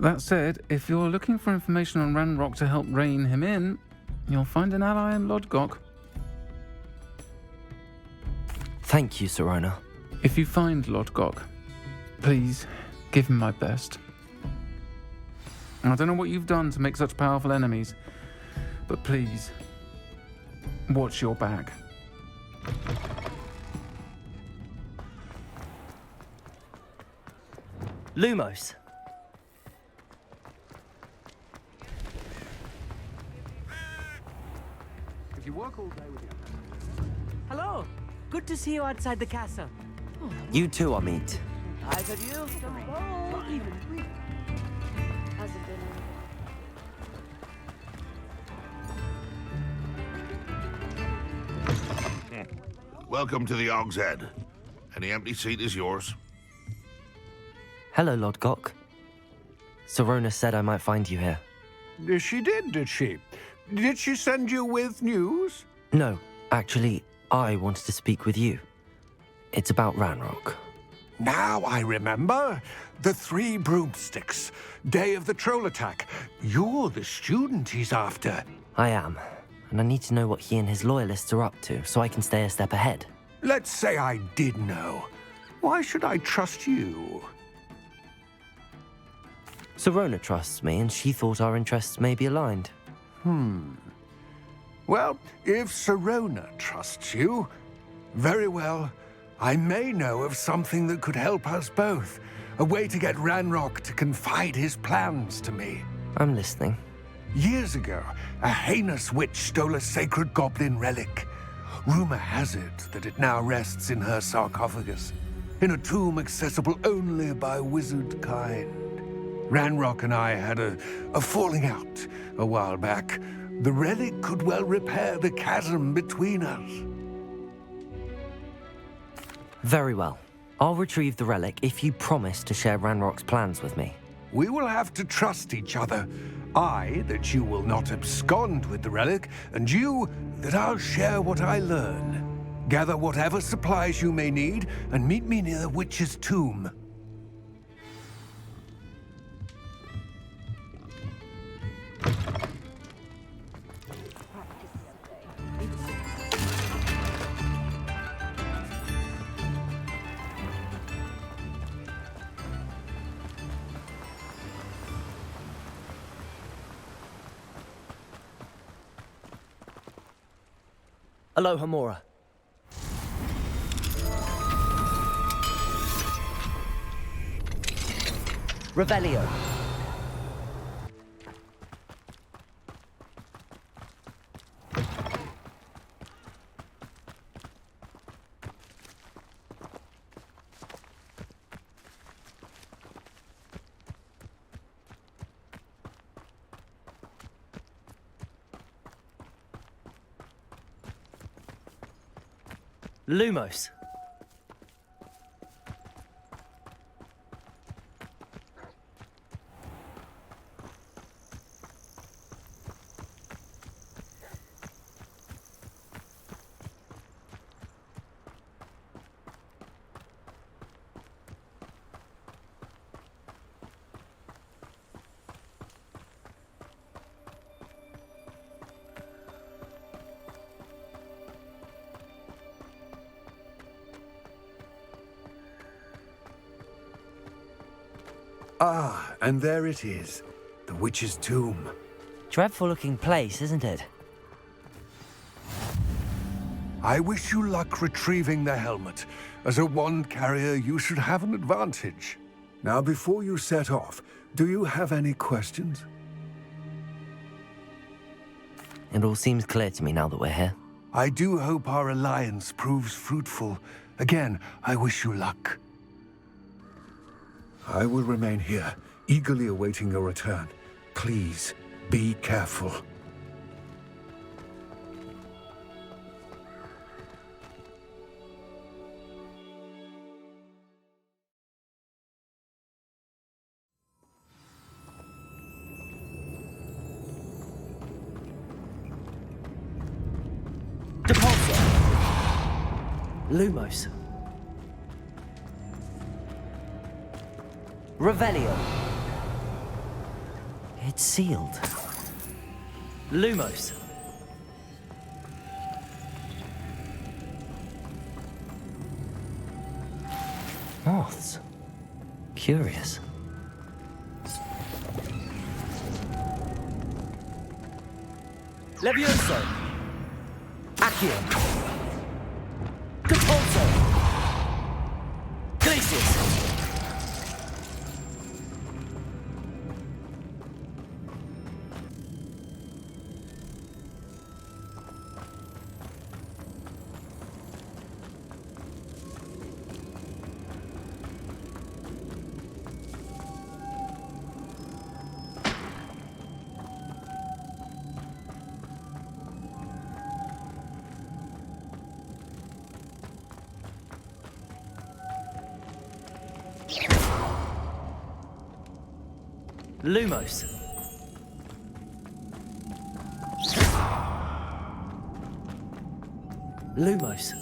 That said, if you're looking for information on Ranrock to help rein him in, you'll find an ally in Lodgok. Thank you, Sirona. If you find Lodgok, please give him my best. I don't know what you've done to make such powerful enemies, but please, watch your back. Lumos. If you work all day with your... Hello. Good to see you outside the castle. You too, Amit. Eyes of you. Hasn't been Welcome to the Hog's Head. Any empty seat is yours. Hello, Lodgok. Sirona said I might find you here. She did she? Did she send you with news? No, actually, I wanted to speak with you. It's about Ranrock. Now I remember. The 3 broomsticks. Day of the troll attack. You're the student he's after. I am. and I need to know what he and his loyalists are up to so I can stay a step ahead. Let's say I did know. Why should I trust you? Serona trusts me, and she thought our interests may be aligned. Well, if Serona trusts you, very well. I may know of something that could help us both. A way to get Ranrock to confide his plans to me. I'm listening. Years ago, a heinous witch stole a sacred goblin relic. Rumor has it that it now rests in her sarcophagus, in a tomb accessible only by wizard kind. Ranrock and I had a falling out a while back. The relic could well repair the chasm between us. Very well. I'll retrieve the relic if you promise to share Ranrock's plans with me. We will have to trust each other. I, that you will not abscond with the relic, and you, that I'll share what I learn. Gather whatever supplies you may need, and meet me near the witch's tomb. Aloha, Mora. Revelio. Lumos. Ah, and there it is. The witch's tomb. Dreadful looking place, isn't it? I wish you luck retrieving the helmet. As a wand carrier, you should have an advantage. Now, before you set off, do you have any questions? It all seems clear to me now that we're here. I do hope our alliance proves fruitful. Again, I wish you luck. I will remain here, eagerly awaiting your return. Please, be careful. Lumos. Revelio. It's sealed. Lumos. Moths. Curious. Levioso. Accio. Capulso. Glacius. Lumos. Lumos.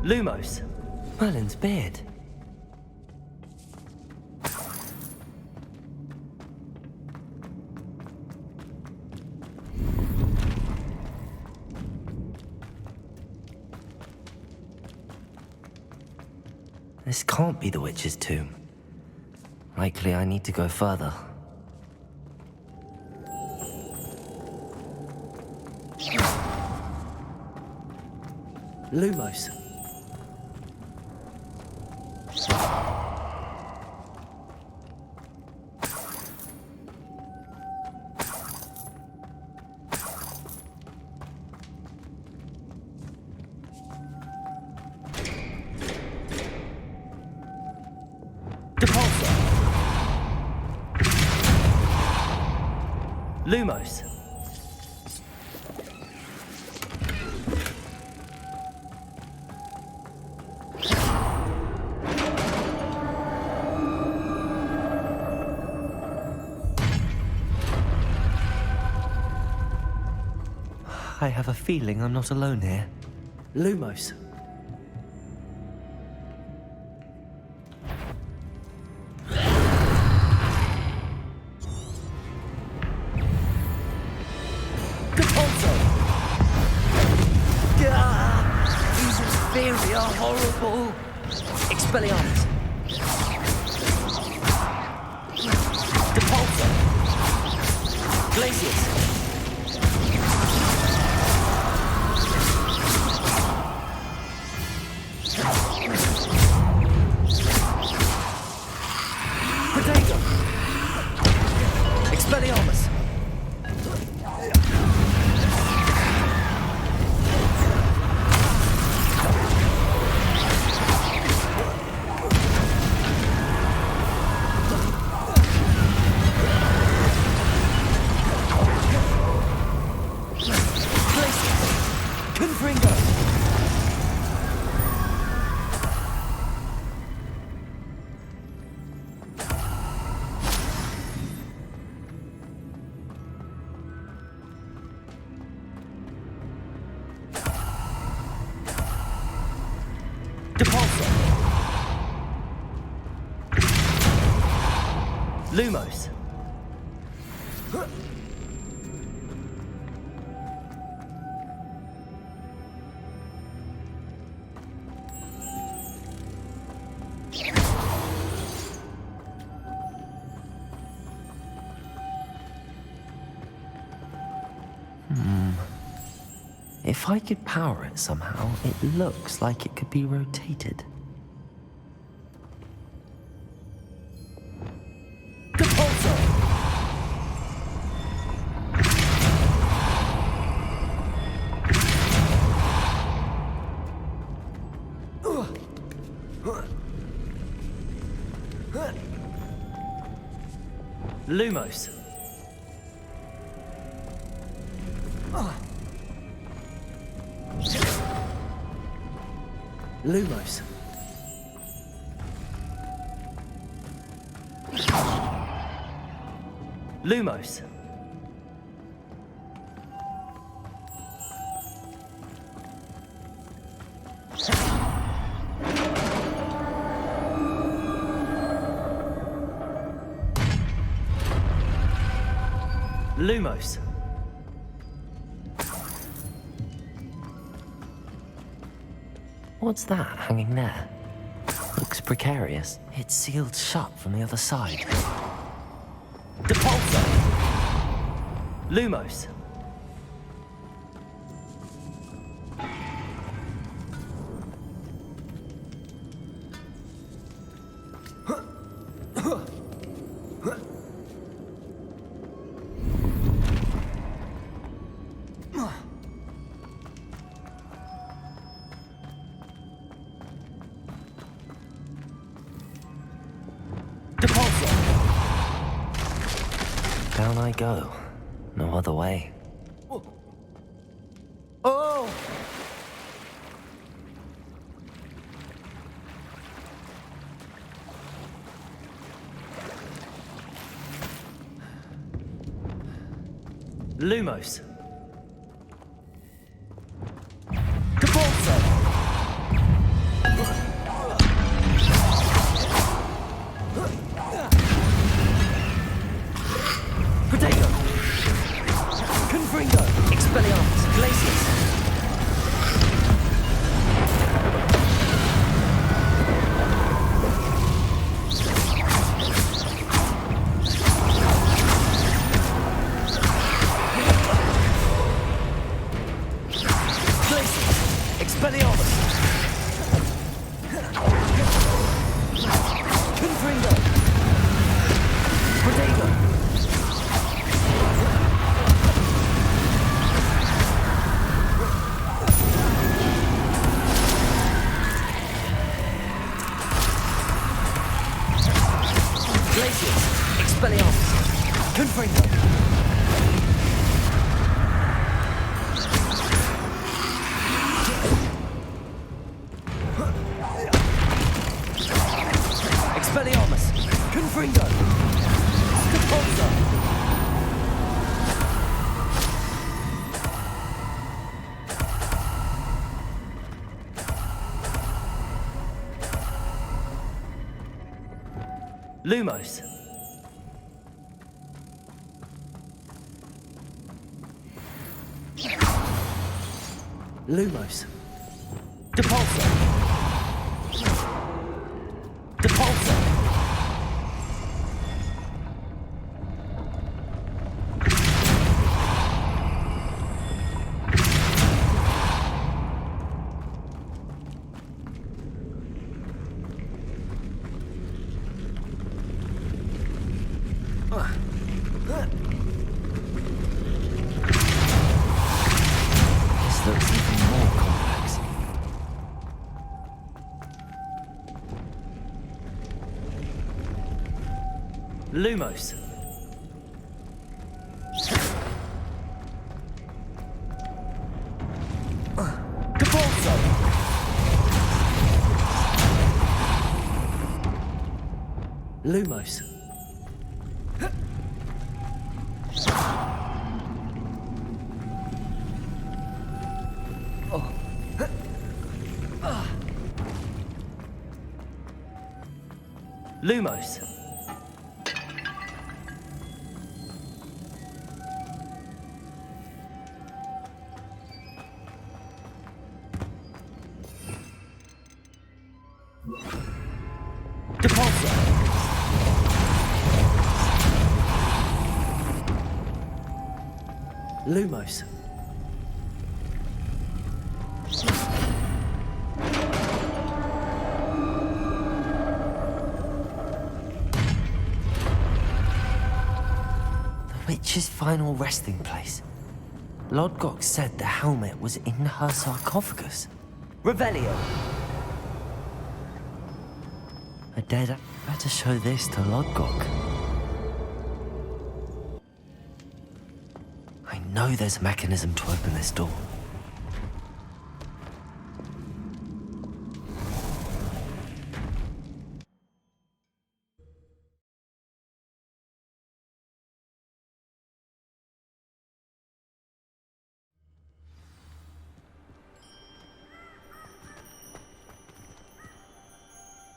Lumos. Merlin's beard. This can't be the witch's tomb. Likely I need to go further. Lumos. Lumos. I have a feeling I'm not alone here. Lumos. They are horrible. Expelliarmus. Depulso. Glacius. Potato. Expelliarmus. Lumos. If I could power it somehow, it looks like it could be rotated. Lumos. Lumos. Lumos. Lumos. What's that hanging there? Looks precarious. It's sealed shut from the other side. Depulso. Lumos. Down I go. No other way. Oh! Lumos. Depulso. Confringo! Depulso! Lumos. Lumos. Depulso. Depulso. This looks even more complex. Lumos. Depulso. Lumos. Lumos. Depulso. Lumos. The witch's final resting place. Lodgok said the helmet was in her sarcophagus. Revelio. A dead. Better show this to Lodgok. I know there's a mechanism to open this door.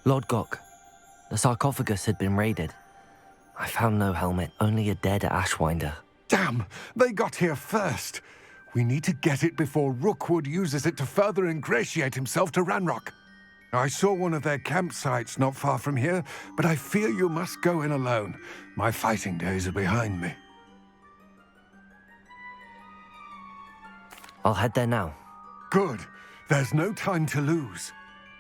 Lodgok, the sarcophagus had been raided. I found no helmet, only a dead Ashwinder. Damn! They got here first. We need to get it before Rookwood uses it to further ingratiate himself to Ranrock. I saw one of their campsites not far from here, but I fear you must go in alone. My fighting days are behind me. I'll head there now. Good. There's no time to lose.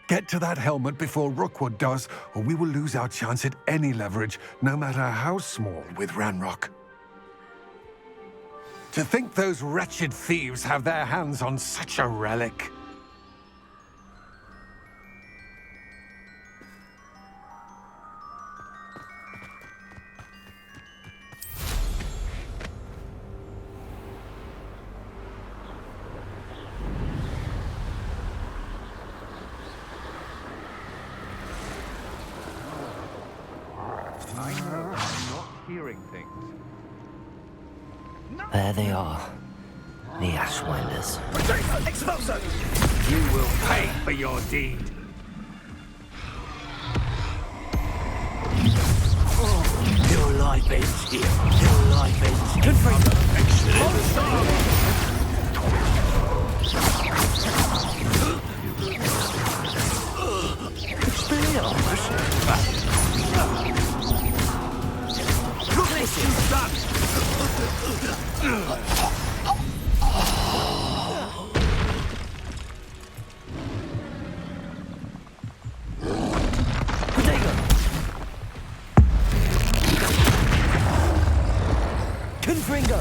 Get to that helmet before Rookwood does, or we will lose our chance at any leverage, no matter how small, with Ranrock. To think those wretched thieves have their hands on such a relic. I know I'm not hearing things. There they are. The Ashwinders. You will pay for your deed. Your life ends here. Your life ends here. Confringo!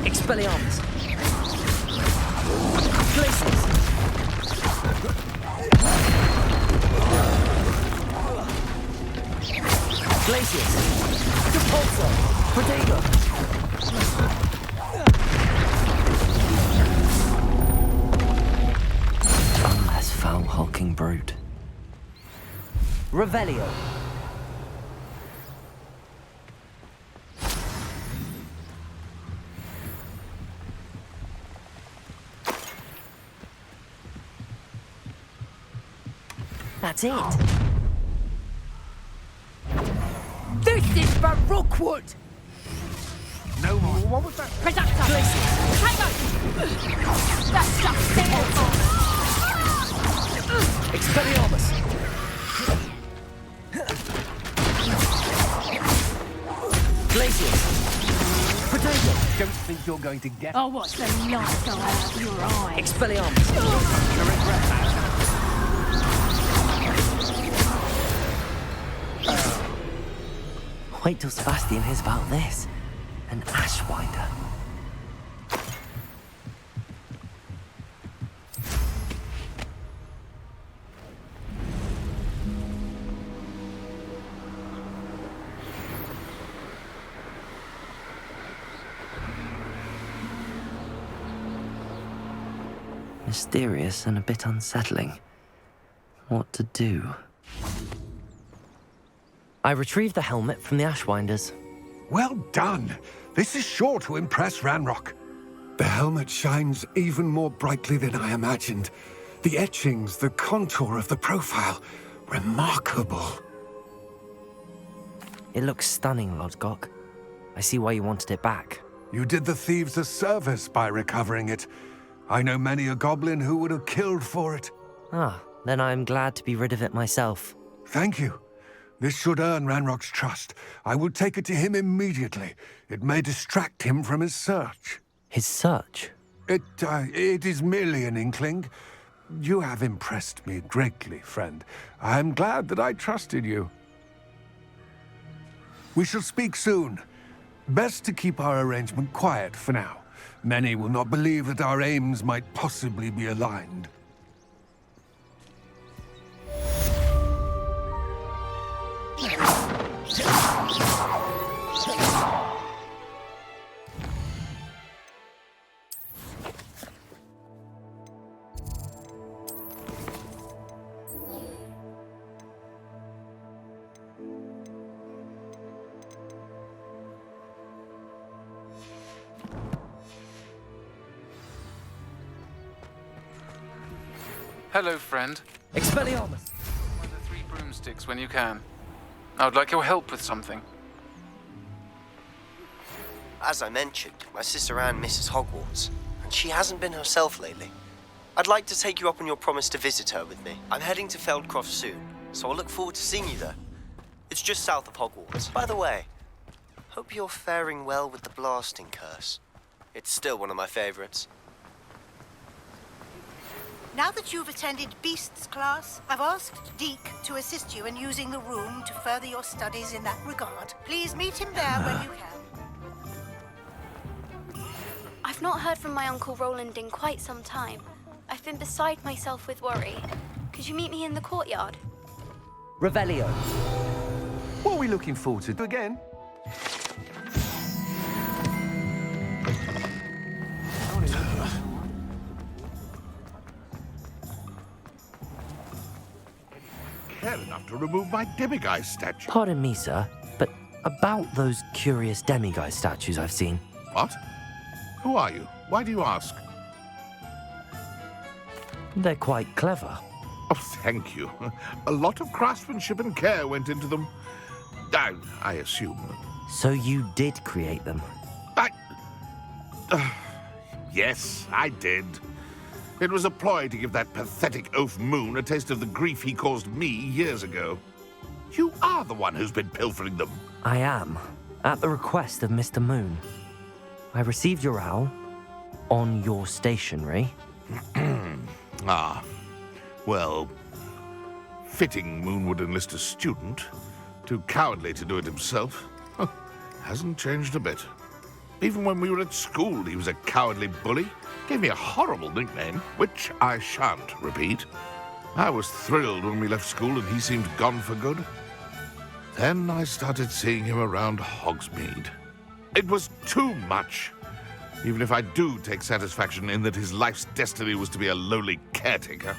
Expelliarmus! Glacius! Glacius! Depulso! Protego! Unless foul hulk fucking brute. Revelio. That's it. This is for Rookwood! No more. What was that? Productor! Hang on! That's just Expelliarmus. Glacius. Potato. Don't think you're going to get... Oh, what's the light go out of your eye? Expelliarmus. Wait till Sebastian hears about this. An Ashwinder. Mysterious and a bit unsettling. What to do? I retrieved the helmet from the Ashwinders. Well done. This is sure to impress Ranrock. The helmet shines even more brightly than I imagined. The etchings, the contour of the profile. Remarkable. It looks stunning, Lodgok. I see why you wanted it back. You did the thieves a service by recovering it. I know many a goblin who would have killed for it. Ah, then I'm glad to be rid of it myself. Thank you. This should earn Ranrock's trust. I will take it to him immediately. It may distract him from his search. His search? It is merely an inkling. You have impressed me greatly, friend. I am glad that I trusted you. We shall speak soon. Best to keep our arrangement quiet for now. Many will not believe that our aims might possibly be aligned. Hello, friend. Expelliarmus! Find the 3 broomsticks when you can. I would like your help with something. As I mentioned, my sister Anne misses Hogwarts, and she hasn't been herself lately. I'd like to take you up on your promise to visit her with me. I'm heading to Feldcroft soon, so I'll look forward to seeing you there. It's just south of Hogwarts. By the way, hope you're faring well with the blasting curse. It's still one of my favorites. Now that you've attended Beasts class, I've asked Deke to assist you in using the room to further your studies in that regard. Please meet him there when you can. I've not heard from my Uncle Roland in quite some time. I've been beside myself with worry. Could you meet me in the courtyard? Revelio. What are we looking forward to again? Care enough to remove my demiguise statue. Pardon me, sir, but about those curious demiguise statues I've seen. What? Who are you? Why do you ask? They're quite clever. Oh, thank you. A lot of craftsmanship and care went into them. I assume. So you did create them? Yes, I did. It was a ploy to give that pathetic oaf Moon a taste of the grief he caused me years ago. You are the one who's been pilfering them. I am, at the request of Mr. Moon. I received your owl on your stationery. Ah, well, fitting Moon would enlist a student. Too cowardly to do it himself. Hasn't changed a bit. Even when we were at school, he was a cowardly bully. Gave me a horrible nickname, which I shan't repeat. I was thrilled when we left school and he seemed gone for good. Then I started seeing him around Hogsmeade. It was too much. Even if I do take satisfaction in that his life's destiny was to be a lowly caretaker.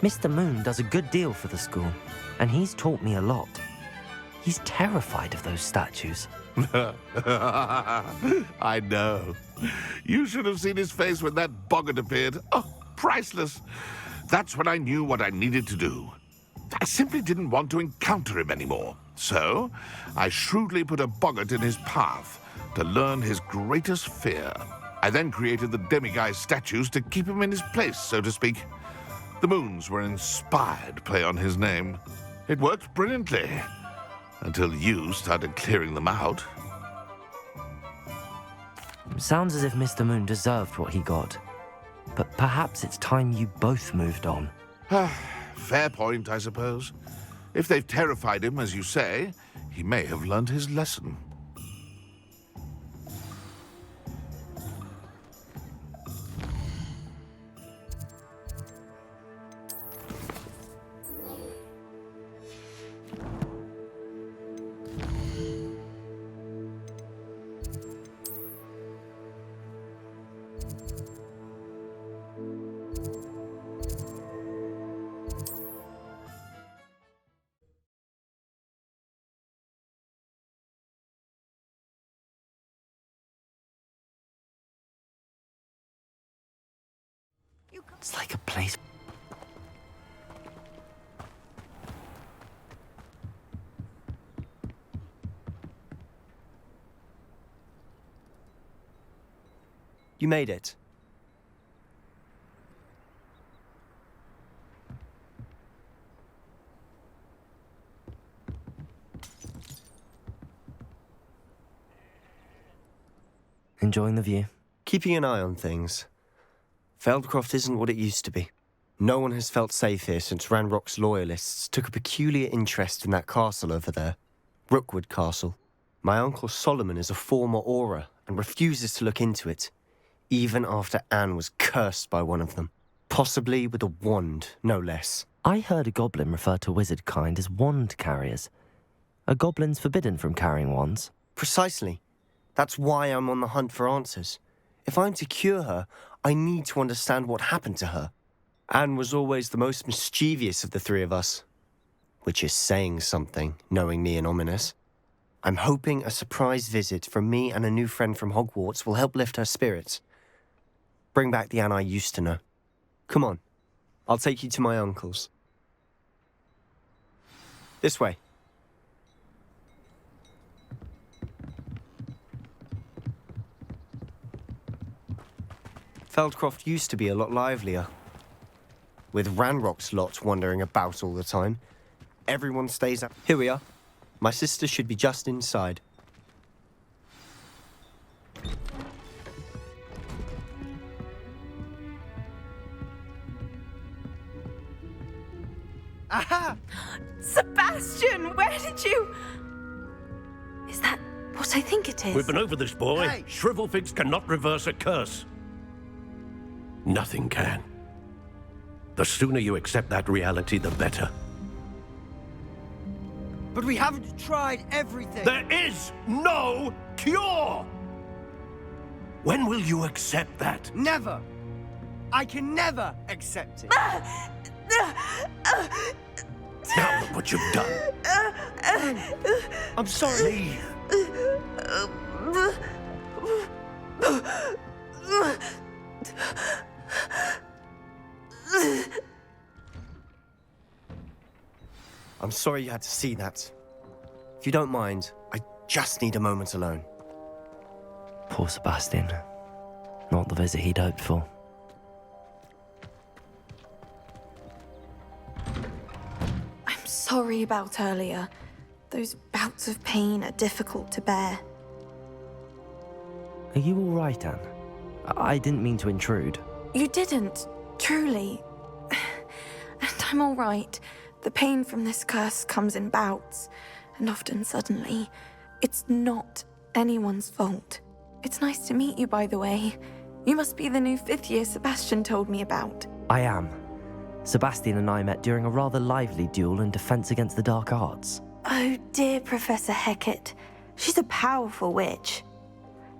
Mr. Moon does a good deal for the school, and he's taught me a lot. He's terrified of those statues. I know. You should have seen his face when that boggart appeared. Oh, priceless. That's when I knew what I needed to do. I simply didn't want to encounter him anymore. So, I shrewdly put a boggart in his path to learn his greatest fear. I then created the demiguise statues to keep him in his place, so to speak. The moons were an inspired play on his name. It worked brilliantly, until you started clearing them out. Sounds as if Mr. Moon deserved what he got. But perhaps it's time you both moved on. Fair point, I suppose. If they've terrified him, as you say, he may have learned his lesson. It's like a place. You made it. Enjoying the view? Keeping an eye on things. Feldcroft isn't what it used to be. No one has felt safe here since Ranrock's loyalists took a peculiar interest in that castle over there. Rookwood Castle. My uncle Solomon is a former Auror and refuses to look into it, even after Anne was cursed by one of them. Possibly with a wand, no less. I heard a goblin refer to wizard kind as wand carriers. Are goblins forbidden from carrying wands? Precisely. That's why I'm on the hunt for answers. If I'm to cure her, I need to understand what happened to her. Anne was always the most mischievous of the three of us. Which is saying something, knowing me and Ominous. I'm hoping a surprise visit from me and a new friend from Hogwarts will help lift her spirits. Bring back the Anne I used to know. Come on, I'll take you to my uncle's. This way. Feldcroft used to be a lot livelier. With Ranrock's lot wandering about all the time. Everyone stays up. Here we are. My sister should be just inside. Aha! Sebastian, where did you... Is that what I think it is? We've been over this, boy. Hey. Shrivelfigs cannot reverse a curse. Nothing can. The sooner you accept that reality, the better. But we haven't tried everything. There is no cure! When will you accept that? Never. I can never accept it. Now look what you've done. I'm sorry. I'm sorry you had to see that. If you don't mind, I just need a moment alone. Poor Sebastian. Not the visit he'd hoped for. I'm sorry about earlier. Those bouts of pain are difficult to bear. Are you all right, Anne? I didn't mean to intrude. You didn't, truly. And I'm all right. The pain from this curse comes in bouts, and often suddenly. It's not anyone's fault. It's nice to meet you, by the way. You must be the new 5th year Sebastian told me about. I am. Sebastian and I met during a rather lively duel in Defense Against the Dark Arts. Oh, dear Professor Hecat. She's a powerful witch.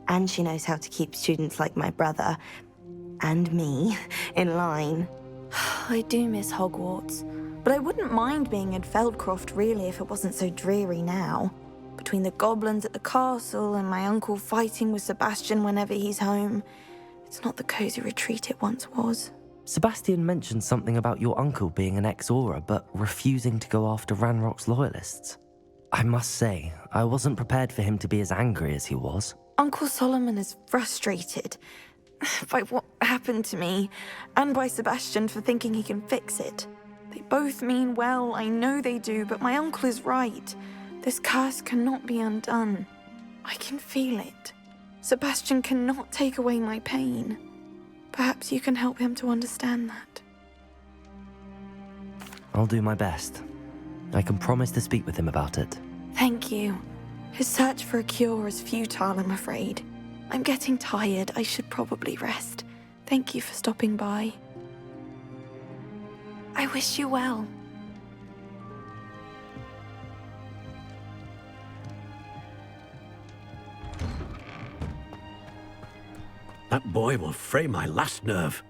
And she knows how to keep students like my brother, and me, in line. I do miss Hogwarts, but I wouldn't mind being in Feldcroft really if it wasn't so dreary now. Between the goblins at the castle and my uncle fighting with Sebastian whenever he's home, it's not the cozy retreat it once was. Sebastian mentioned something about your uncle being an ex-Auror, but refusing to go after Ranrock's loyalists. I must say, I wasn't prepared for him to be as angry as he was. Uncle Solomon is frustrated by what happened to me, and by Sebastian for thinking he can fix it. They both mean well, I know they do, but my uncle is right. This curse cannot be undone. I can feel it. Sebastian cannot take away my pain. Perhaps you can help him to understand that. I'll do my best. I can promise to speak with him about it. Thank you. His search for a cure is futile, I'm afraid. I'm getting tired. I should probably rest. Thank you for stopping by. I wish you well. That boy will fray my last nerve.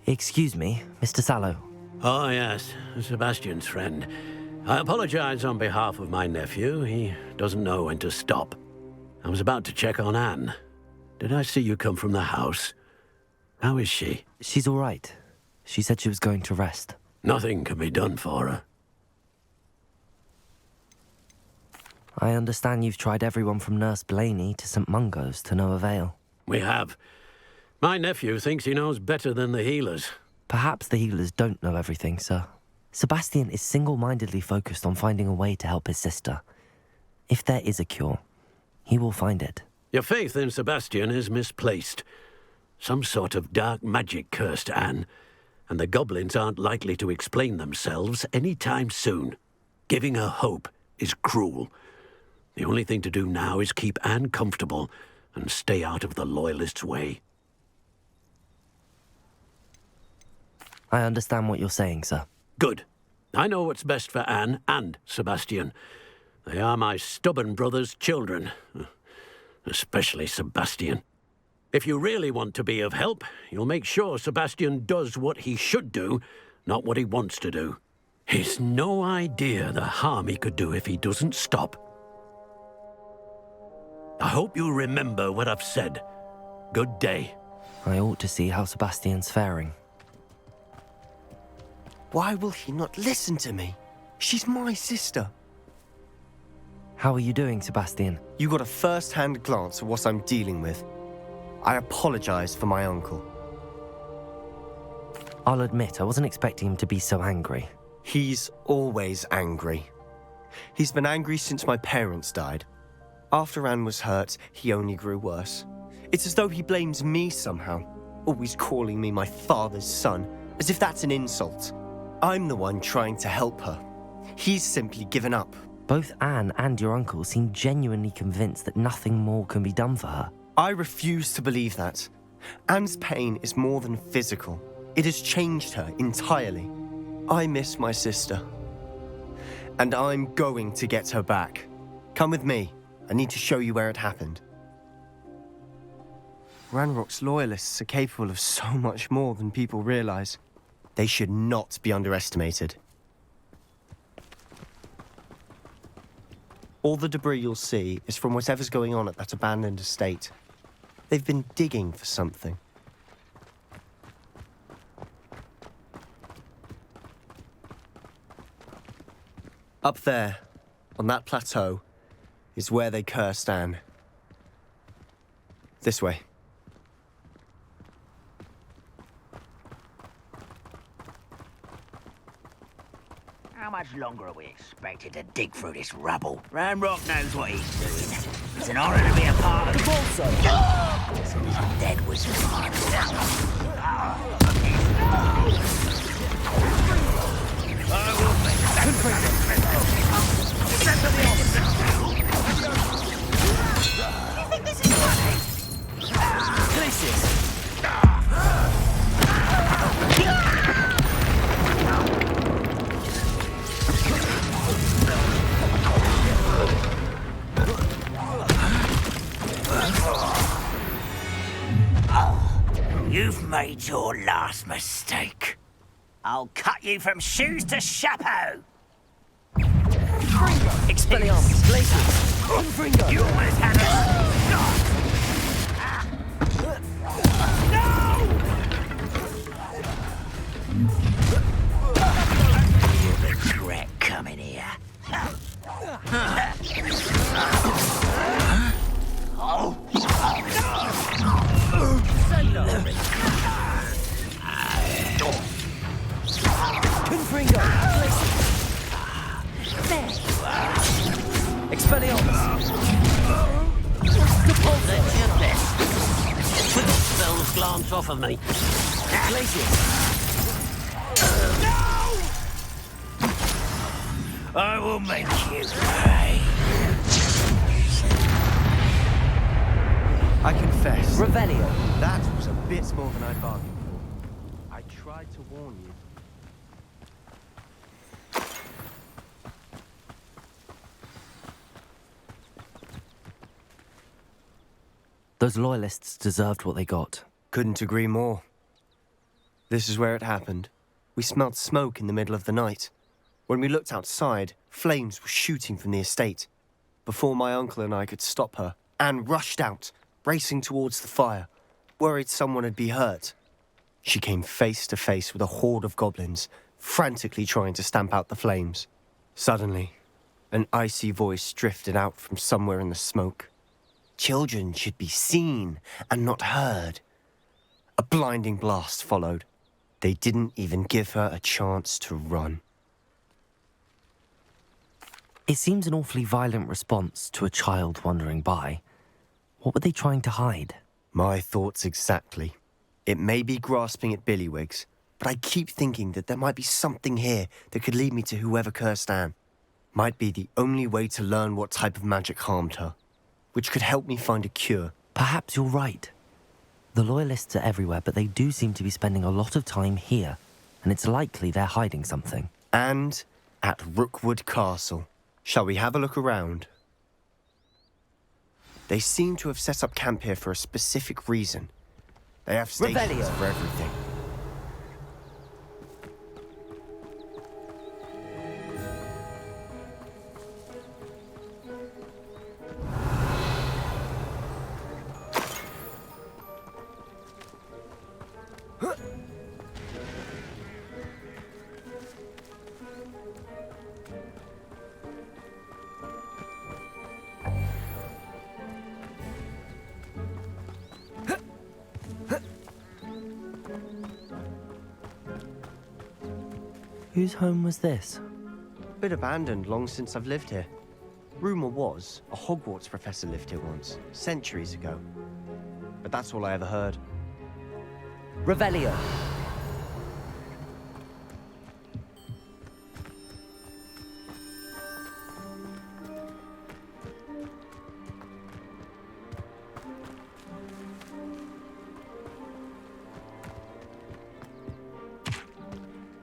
Excuse me, Mr. Sallow. Oh, yes, Sebastian's friend. I apologize on behalf of my nephew. He doesn't know when to stop. I was about to check on Anne. Did I see you come from the house? How is she? She's all right. She said she was going to rest. Nothing can be done for her. I understand you've tried everyone from Nurse Blaney to St. Mungo's to no avail. We have. My nephew thinks he knows better than the healers. Perhaps the healers don't know everything, sir. Sebastian is single-mindedly focused on finding a way to help his sister. If there is a cure, he will find it. Your faith in Sebastian is misplaced. Some sort of dark magic cursed Anne, and the goblins aren't likely to explain themselves any time soon. Giving her hope is cruel. The only thing to do now is keep Anne comfortable and stay out of the Loyalists' way. I understand what you're saying, sir. Good. I know what's best for Anne and Sebastian. They are my stubborn brother's children. Especially Sebastian. If you really want to be of help, you'll make sure Sebastian does what he should do, not what he wants to do. He's no idea the harm he could do if he doesn't stop. I hope you remember what I've said. Good day. I ought to see how Sebastian's faring. Why will he not listen to me? She's my sister. How are you doing, Sebastian? You got a first-hand glance at what I'm dealing with. I apologize for my uncle. I'll admit, I wasn't expecting him to be so angry. He's always angry. He's been angry since my parents died. After Anne was hurt, he only grew worse. It's as though he blames me somehow, always calling me my father's son, as if that's an insult. I'm the one trying to help her. He's simply given up. Both Anne and your uncle seem genuinely convinced that nothing more can be done for her. I refuse to believe that. Anne's pain is more than physical. It has changed her entirely. I miss my sister. And I'm going to get her back. Come with me. I need to show you where it happened. Ranrock's loyalists are capable of so much more than people realize. They should not be underestimated. All the debris you'll see is from whatever's going on at that abandoned estate. They've been digging for something. Up there, on that plateau, is where they cursed Anne. This way. How much longer are we expected to dig through this rubble? Ranrock knows what he's doing. It's an honor to be a part of it. So his dead was fun. You think this is funny? Glacius! You've made your last mistake. I'll cut you from shoes to chapeau. Expelliarmus, Glacius! Confringo! You almost had You'll regret coming here. Confringo! Expelliarmus! That's your best. With the spells glance off of me. Glacius! I will make you pay. I confess. Revelio. That was a bit more than I bargained for. I tried to warn you. Those loyalists deserved what they got. Couldn't agree more. This is where it happened. We smelled smoke in the middle of the night. When we looked outside, flames were shooting from the estate. Before my uncle and I could stop her, Anne rushed out, racing towards the fire, worried someone had been hurt. She came face to face with a horde of goblins, frantically trying to stamp out the flames. Suddenly, an icy voice drifted out from somewhere in the smoke. Children should be seen and not heard. A blinding blast followed. They didn't even give her a chance to run. It seems an awfully violent response to a child wandering by. What were they trying to hide? My thoughts exactly. It may be grasping at Billywigs, but I keep thinking that there might be something here that could lead me to whoever cursed Anne. Might be the only way to learn what type of magic harmed her, which could help me find a cure. Perhaps you're right. The Loyalists are everywhere, but they do seem to be spending a lot of time here, and it's likely they're hiding something. And at Rookwood Castle. Shall we have a look around? They seem to have set up camp here for a specific reason. They have stations Revelio. for everything. Whose home was this? Bit abandoned long since I've lived here. Rumour was a Hogwarts professor lived here once, centuries ago. But that's all I ever heard. Revelio.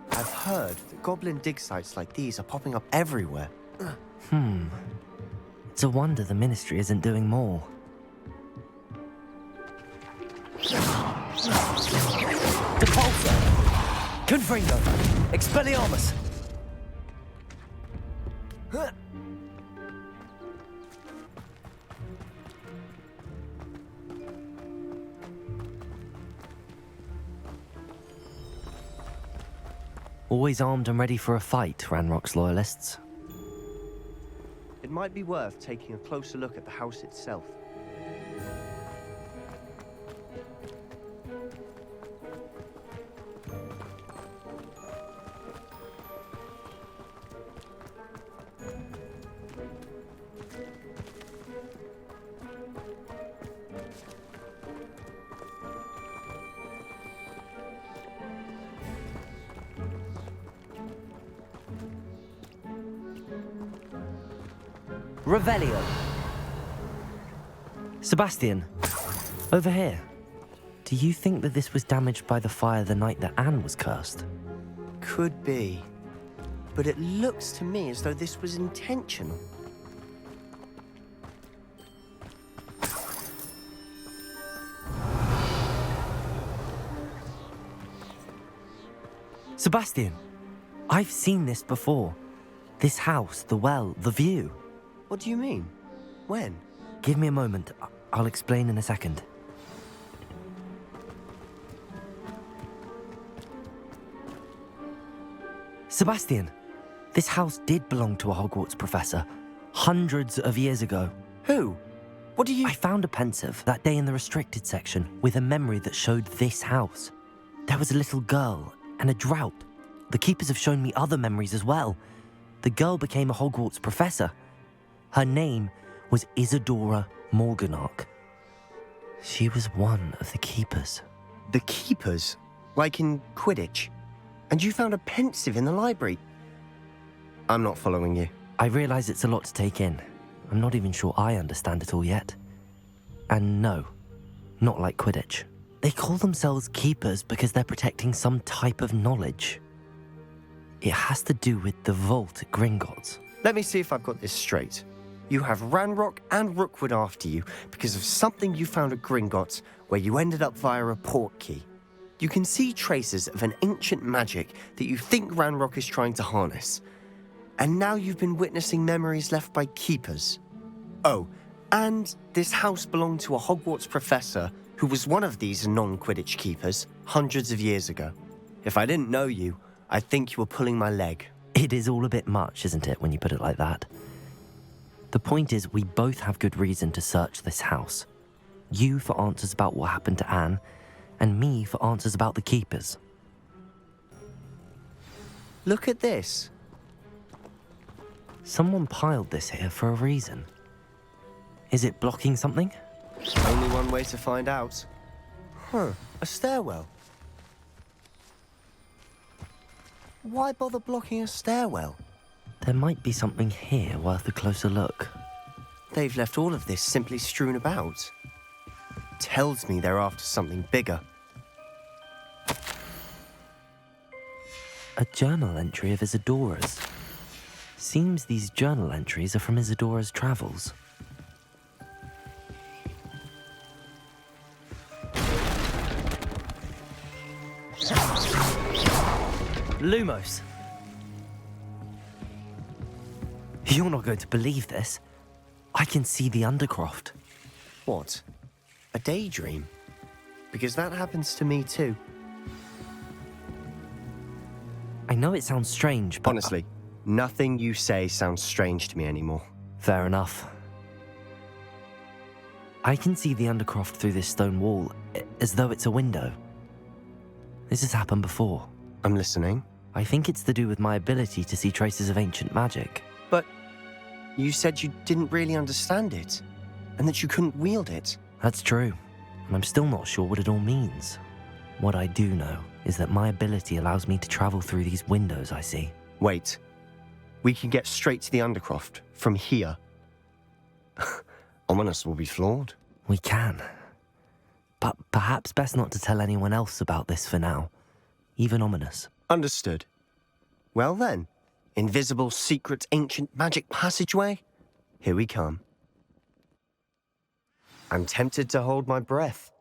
I've heard that goblin dig sites like these are popping up everywhere. It's a wonder the Ministry isn't doing more. Depulso! Confringo! Expelliarmus! Always armed and ready for a fight, Ranrock's loyalists. It might be worth taking a closer look at the house itself. Revelio. Sebastian, over here. Do you think that this was damaged by the fire the night that Anne was cursed? Could be. But it looks to me as though this was intentional. Sebastian, I've seen this before. This house, the well, the view. What do you mean? When? Give me a moment. I'll explain in a second. Sebastian, this house did belong to a Hogwarts professor hundreds of years ago. Who? What do you... I found a pensive that day in the restricted section with a memory that showed this house. There was a little girl and a drought. The keepers have shown me other memories as well. The girl became a Hogwarts professor. Her name was Isadora Morganach. She was one of the keepers. The keepers? Like in Quidditch? And you found a pensive in the library? I'm not following you. I realize it's a lot to take in. I'm not even sure I understand it all yet. And no, not like Quidditch. They call themselves keepers because they're protecting some type of knowledge. It has to do with the vault at Gringotts. Let me see if I've got this straight. You have Ranrock and Rookwood after you because of something you found at Gringotts where you ended up via a port key. You can see traces of an ancient magic that you think Ranrock is trying to harness. And now you've been witnessing memories left by keepers. Oh, and this house belonged to a Hogwarts professor who was one of these non-Quidditch keepers hundreds of years ago. If I didn't know you, I'd think you were pulling my leg. It is all a bit much, isn't it, when you put it like that? The point is, we both have good reason to search this house. You for answers about what happened to Anne, and me for answers about the keepers. Look at this. Someone piled this here for a reason. Is it blocking something? Only one way to find out. Huh, a stairwell. Why bother blocking a stairwell? There might be something here worth a closer look. They've left all of this simply strewn about. Tells me they're after something bigger. A journal entry of Isadora's. Seems these journal entries are from Isadora's travels. Lumos! You're not going to believe this. I can see the Undercroft. What? A daydream? Because that happens to me too. I know it sounds strange, but... Honestly, nothing you say sounds strange to me anymore. Fair enough. I can see the Undercroft through this stone wall, as though it's a window. This has happened before. I'm listening. I think it's to do with my ability to see traces of ancient magic. But you said you didn't really understand it, and that you couldn't wield it. That's true, and I'm still not sure what it all means. What I do know is that my ability allows me to travel through these windows I see. Wait. We can get straight to the Undercroft from here. Ominous will be flawed. We can. But perhaps best not to tell anyone else about this for now. Even Ominous. Understood. Well then, invisible, secret, ancient magic passageway? Here we come. I'm tempted to hold my breath.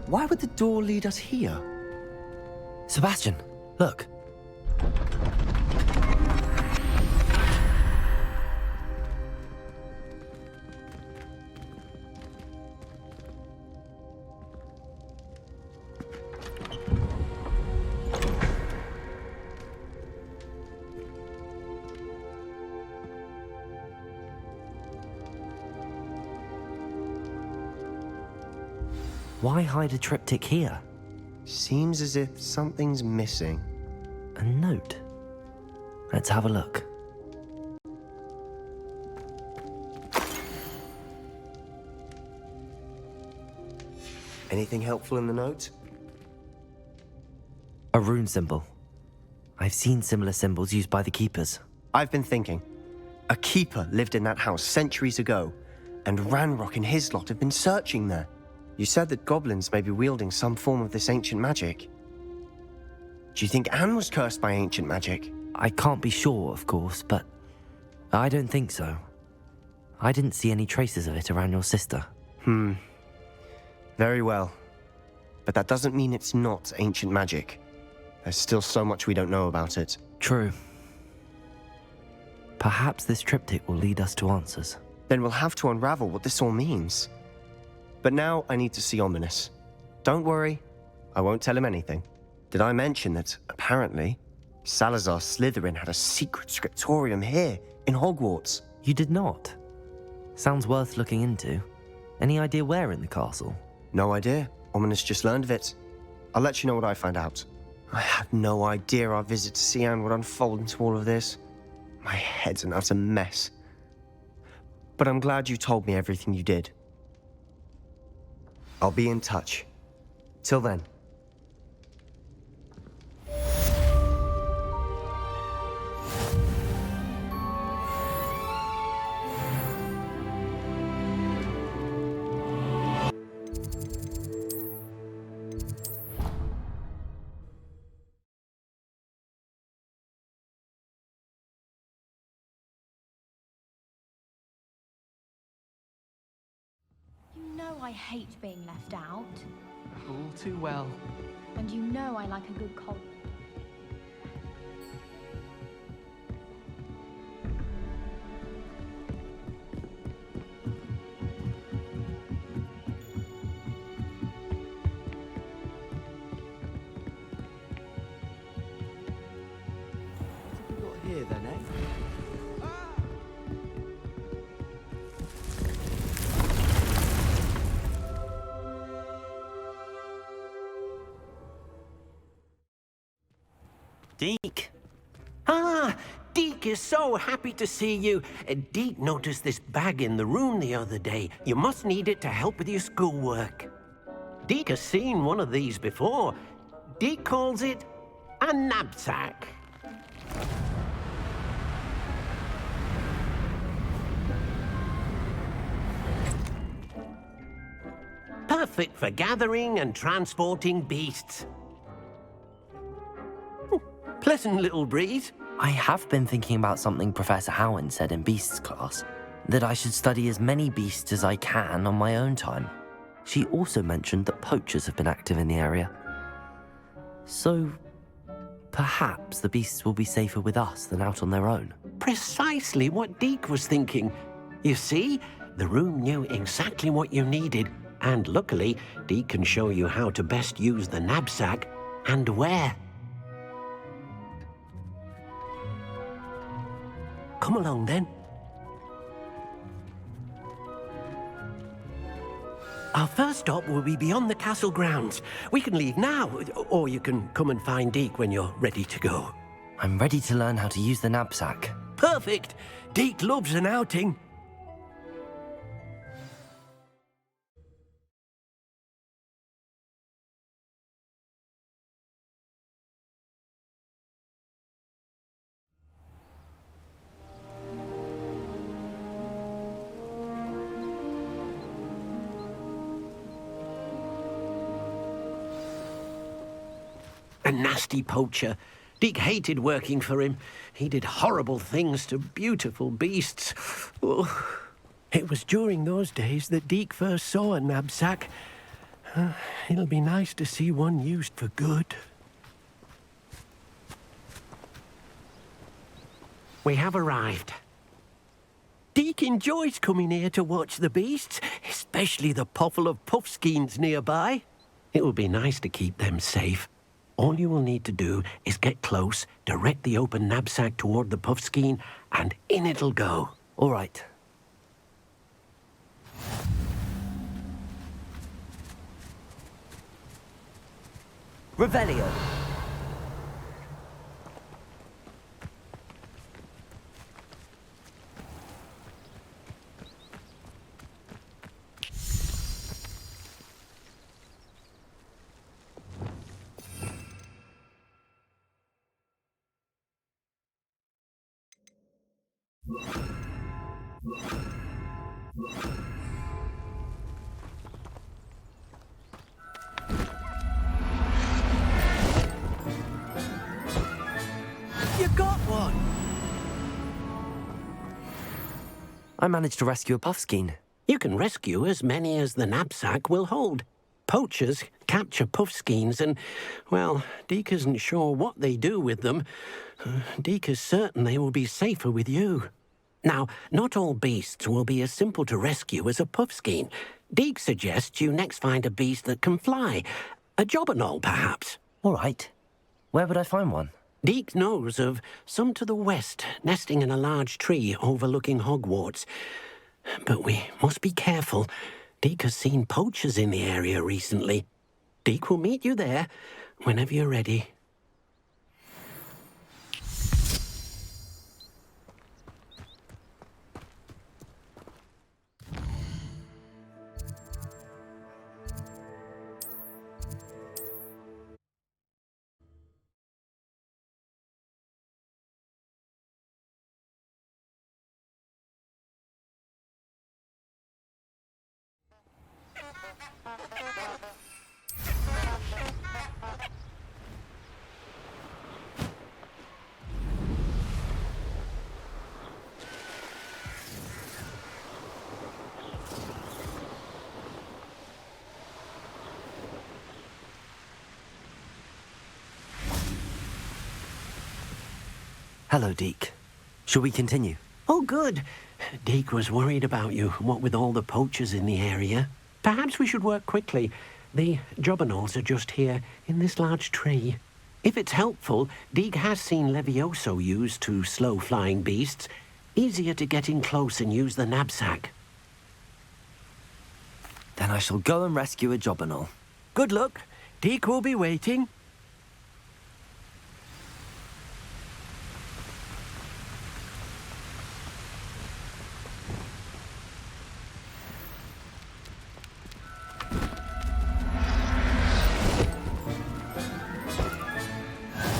Why would the door lead us here? Sebastian, look. Why hide a triptych here? Seems as if something's missing. A note. Let's have a look. Anything helpful in the note? A rune symbol. I've seen similar symbols used by the keepers. I've been thinking. A keeper lived in that house centuries ago, and Ranrock and his lot have been searching there. You said that goblins may be wielding some form of this ancient magic. Do you think Anne was cursed by ancient magic? I can't be sure, of course, but I don't think so. I didn't see any traces of it around your sister. Very well. But that doesn't mean it's not ancient magic. There's still so much we don't know about it. True. Perhaps this triptych will lead us to answers. Then we'll have to unravel what this all means. But now I need to see Ominous. Don't worry, I won't tell him anything. Did I mention that, apparently, Salazar Slytherin had a secret scriptorium here, in Hogwarts? You did not? Sounds worth looking into. Any idea where in the castle? No idea. Ominous just learned of it. I'll let you know what I find out. I had no idea our visit to Cian would unfold into all of this. My head's an utter mess. But I'm glad you told me everything you did. I'll be in touch. Till then. You know I hate being left out. All too well. And you know I like a good cold. What have we got here then, eh? Deke. Ah, Deke is so happy to see you. Deke noticed this bag in the room the other day. You must need it to help with your schoolwork. Deke has seen one of these before. Deke calls it a knapsack. Perfect for gathering and transporting beasts. Pleasant little breeze. I have been thinking about something Professor Howard said in Beasts class, that I should study as many beasts as I can on my own time. She also mentioned that poachers have been active in the area. So, perhaps the beasts will be safer with us than out on their own. Precisely what Deke was thinking. You see, the room knew exactly what you needed, and luckily, Deke can show you how to best use the knapsack and where. Come along, then. Our first stop will be beyond the castle grounds. We can leave now, or you can come and find Deke when you're ready to go. I'm ready to learn how to use the knapsack. Perfect! Deke loves an outing. A nasty poacher. Deke hated working for him. He did horrible things to beautiful beasts. Oh. It was during those days that Deke first saw a knapsack. It'll be nice to see one used for good. We have arrived. Deke enjoys coming here to watch the beasts, especially the poffle of puffskeins nearby. It will be nice to keep them safe. All you will need to do is get close, direct the open knapsack toward the puffskein, and in it'll go. All right. Revelio. I managed to rescue a puffskein. You can rescue as many as the knapsack will hold. Poachers capture puffskeins and, well, Deke isn't sure what they do with them. Deke is certain they will be safer with you. Now, not all beasts will be as simple to rescue as a puffskein. Deke suggests you next find a beast that can fly. A jobberknoll, perhaps. All right. Where would I find one? Deke knows of some to the west, nesting in a large tree overlooking Hogwarts. But we must be careful. Deke has seen poachers in the area recently. Deke will meet you there whenever you're ready. Hello, Deke. Shall we continue? Oh, good. Deke was worried about you, what with all the poachers in the area. Perhaps we should work quickly. The jobberknolls are just here, in this large tree. If it's helpful, Deke has seen Levioso used to slow flying beasts. Easier to get in close and use the knapsack. Then I shall go and rescue a jobberknoll. Good luck. Deke will be waiting.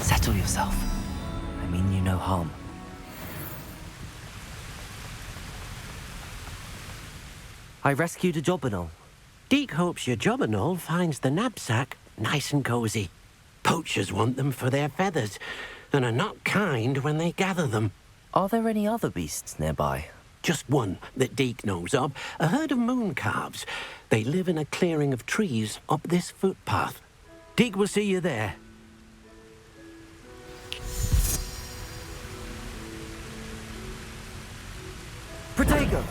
Settle yourself. I mean you no harm. I rescued a jobberknoll. Deke hopes your jobberknoll finds the knapsack nice and cozy. Poachers want them for their feathers, and are not kind when they gather them. Are there any other beasts nearby? Just one that Deke knows of, a herd of moon calves. They live in a clearing of trees up this footpath. Deke will see you there. Protego!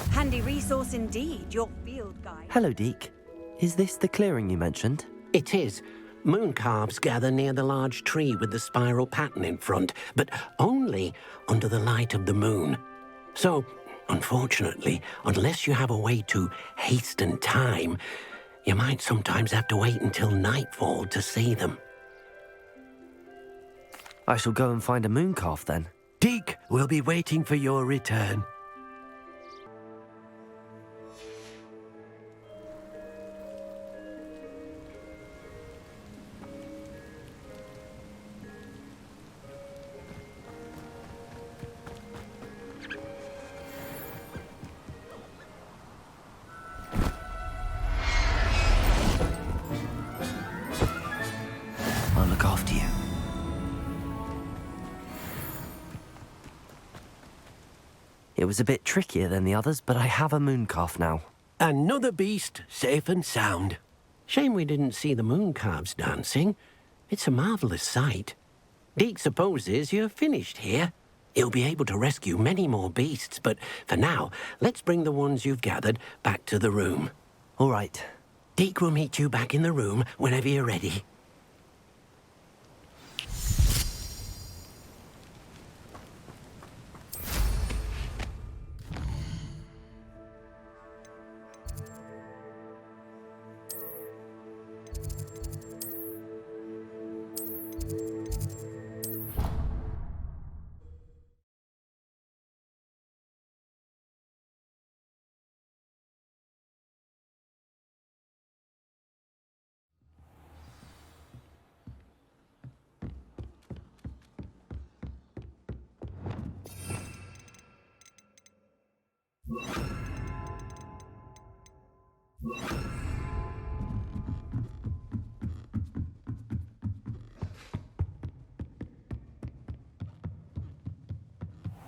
Handy resource indeed, your field guide. Hello, Deke. Is this the clearing you mentioned? It is. Moon calves gather near the large tree with the spiral pattern in front, but only under the light of the moon. So, unfortunately, unless you have a way to hasten time, you might sometimes have to wait until nightfall to see them. I shall go and find a moon calf then. Deke will be waiting for your return. I'll look after you. It was a bit trickier than the others, but I have a moon calf now. Another beast, safe and sound. Shame we didn't see the moon calves dancing. It's a marvellous sight. Deke supposes you're finished here. He'll be able to rescue many more beasts, but for now, let's bring the ones you've gathered back to the room. All right. Deke will meet you back in the room whenever you're ready.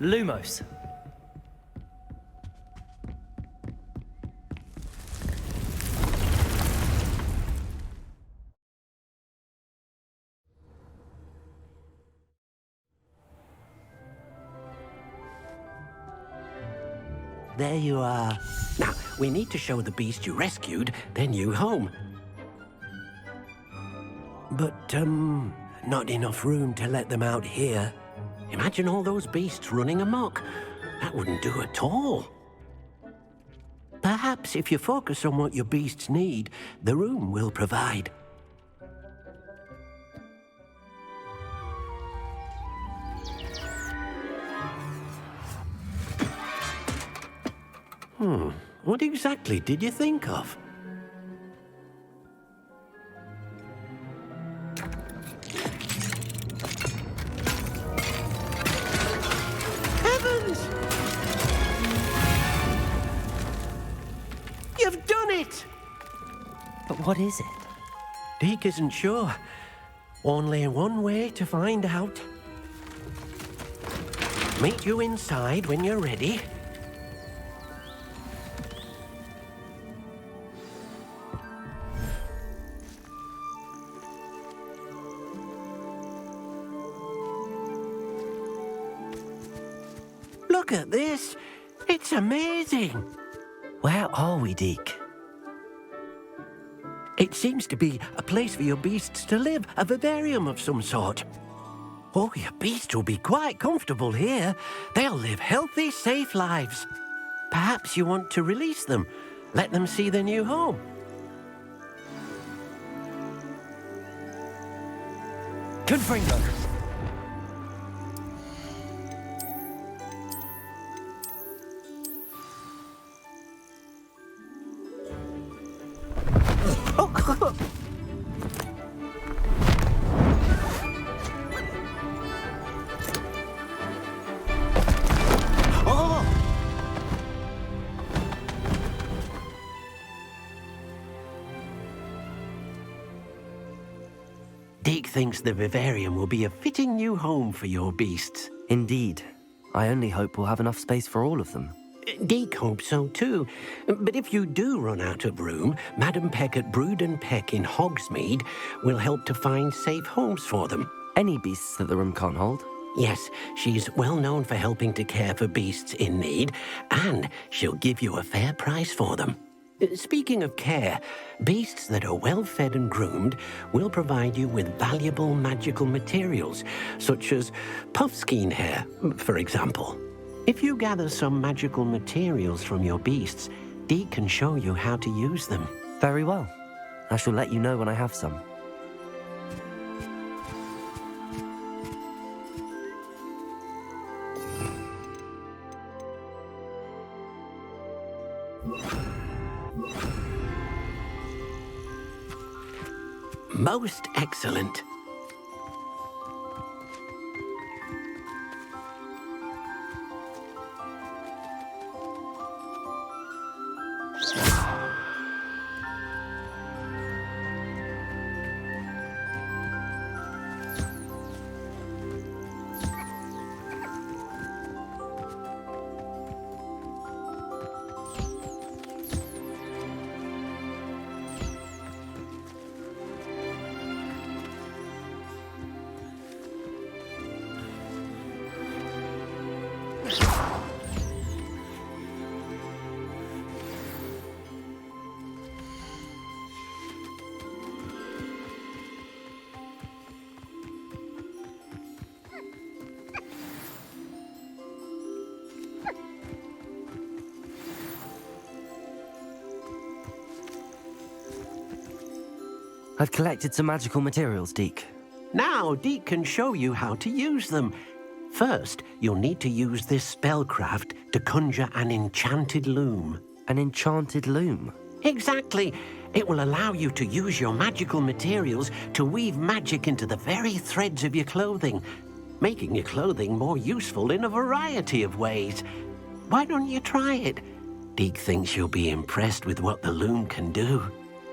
Lumos. There you are. Now, we need to show the beast you rescued their new home. But, not enough room to let them out here. Imagine all those beasts running amok. That wouldn't do at all. Perhaps if you focus on what your beasts need, the room will provide. What exactly did you think of? Heavens! You've done it! But what is it? Deke isn't sure. Only one way to find out. Meet you inside when you're ready. Look at this. It's amazing. Where are we, Deke? It seems to be a place for your beasts to live, a vivarium of some sort. Oh, your beasts will be quite comfortable here. They'll live healthy, safe lives. Perhaps you want to release them, let them see their new home. Confringo. Deke thinks the vivarium will be a fitting new home for your beasts. Indeed. I only hope we'll have enough space for all of them. Deke hopes so too. But if you do run out of room, Madam Peck at Brood and Peck in Hogsmeade will help to find safe homes for them. Any beasts that the room can't hold? Yes, she's well known for helping to care for beasts in need, and she'll give you a fair price for them. Speaking of care, beasts that are well fed and groomed will provide you with valuable magical materials, such as puffskein hair, for example. If you gather some magical materials from your beasts, Deke can show you how to use them. Very well. I shall let you know when I have some. Most excellent. I've collected some magical materials, Deke. Now Deke can show you how to use them. First, you'll need to use this spellcraft to conjure an enchanted loom. An enchanted loom? Exactly. It will allow you to use your magical materials to weave magic into the very threads of your clothing, making your clothing more useful in a variety of ways. Why don't you try it? Deke thinks you'll be impressed with what the loom can do.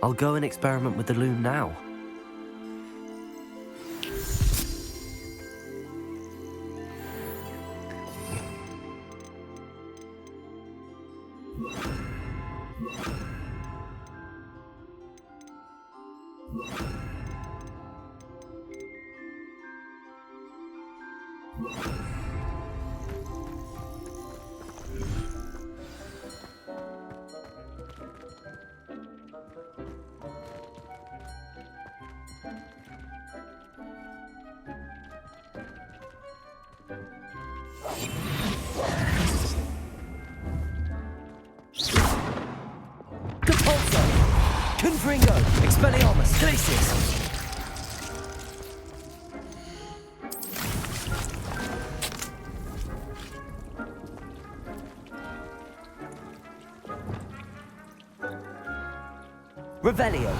I'll go and experiment with the loom now. Compulso! Confringo! Expelliarmus! Glacius! Revelio!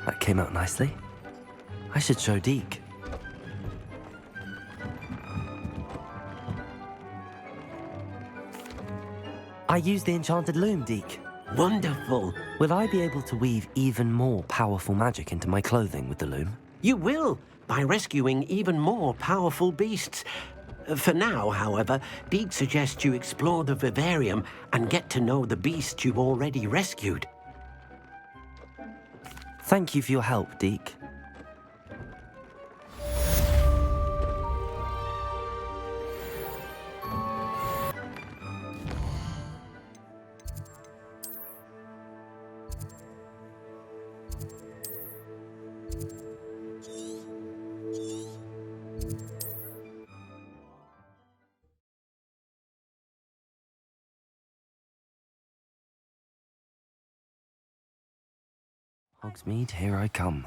That came out nicely. I should show Deke. I used the enchanted loom, Deke. Wonderful. Will I be able to weave even more powerful magic into my clothing with the loom? You will, by rescuing even more powerful beasts. For now, however, Deke suggests you explore the vivarium and get to know the beasts you've already rescued. Thank you for your help, Deke. Hogsmeade, here I come.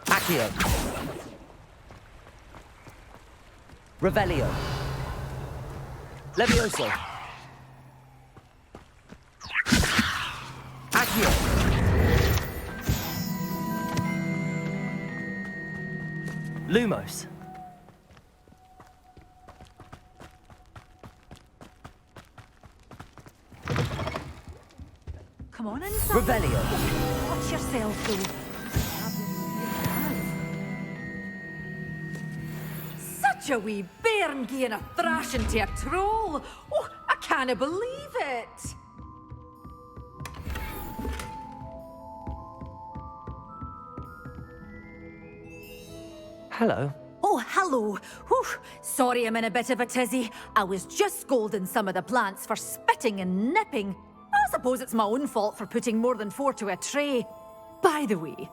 Accio. Revelio. Levioso. Accio. Lumos. Come on inside. Revelio. Watch yourself, though. Such a wee bairn gieing a thrashing to a troll. Oh, I can't believe it. Hello. Oh, hello. Whew. Sorry I'm in a bit of a tizzy. I was just scolding some of the plants for spitting and nipping. I suppose it's my own fault for putting more than 4 to a tray. By the way,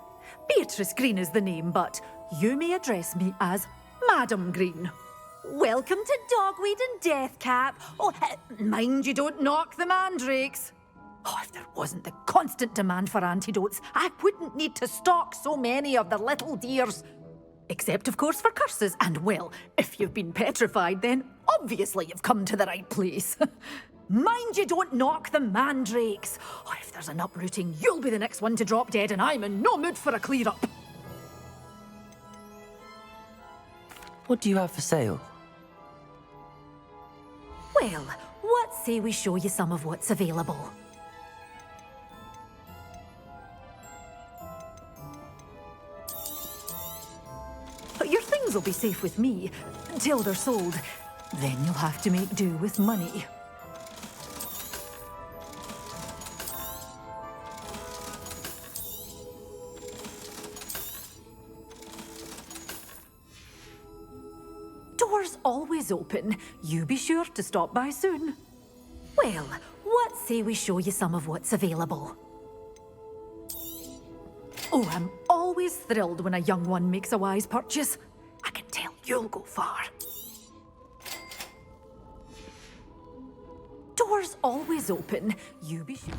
Beatrice Green is the name, but you may address me as Madam Green. welcome to Dogweed and Deathcap. Oh, mind you don't knock the mandrakes. Oh, if there wasn't the constant demand for antidotes, I wouldn't need to stock so many of the little dears. Except, of course, for curses. And, well, if you've been petrified, then obviously you've come to the right place. Mind you don't knock the mandrakes. Oh, if there's an uprooting, you'll be the next one to drop dead, and I'm in no mood for a clear-up. What do you have for sale? Well, what say we show you some of what's available? Your things will be safe with me, until they're sold. Then you'll have to make do with money. Doors always open. You be sure to stop by soon. Well, what say we show you some of what's available? Oh, I'm always thrilled when a young one makes a wise purchase. I can tell you'll go far. Doors always open. You be sure.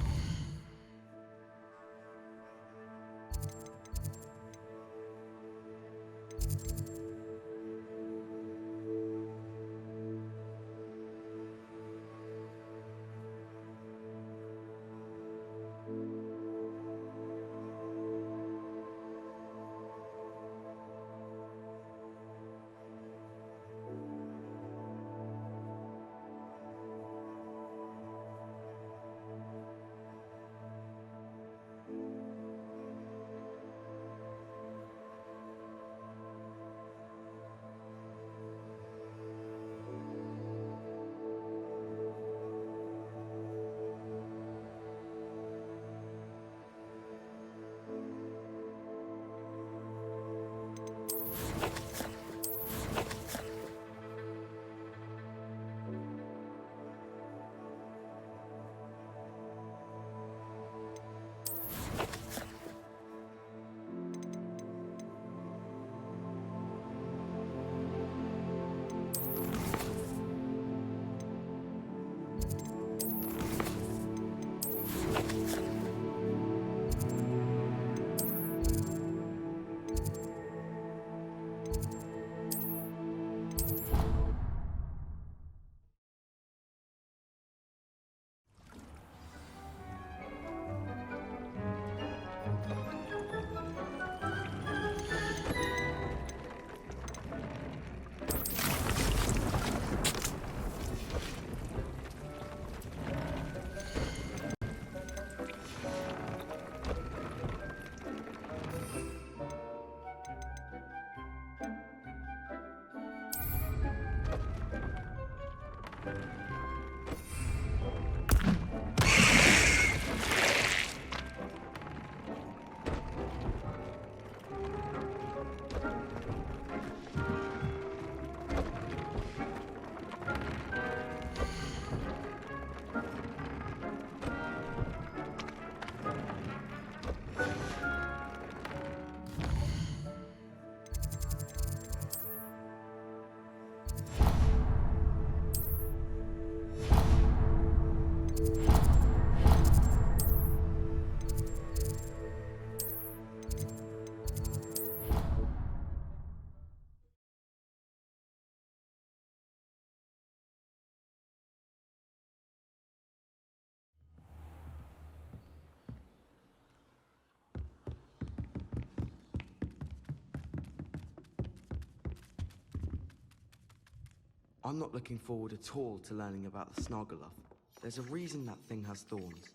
I'm not looking forward at all to learning about the Snargaluff. There's a reason that thing has thorns.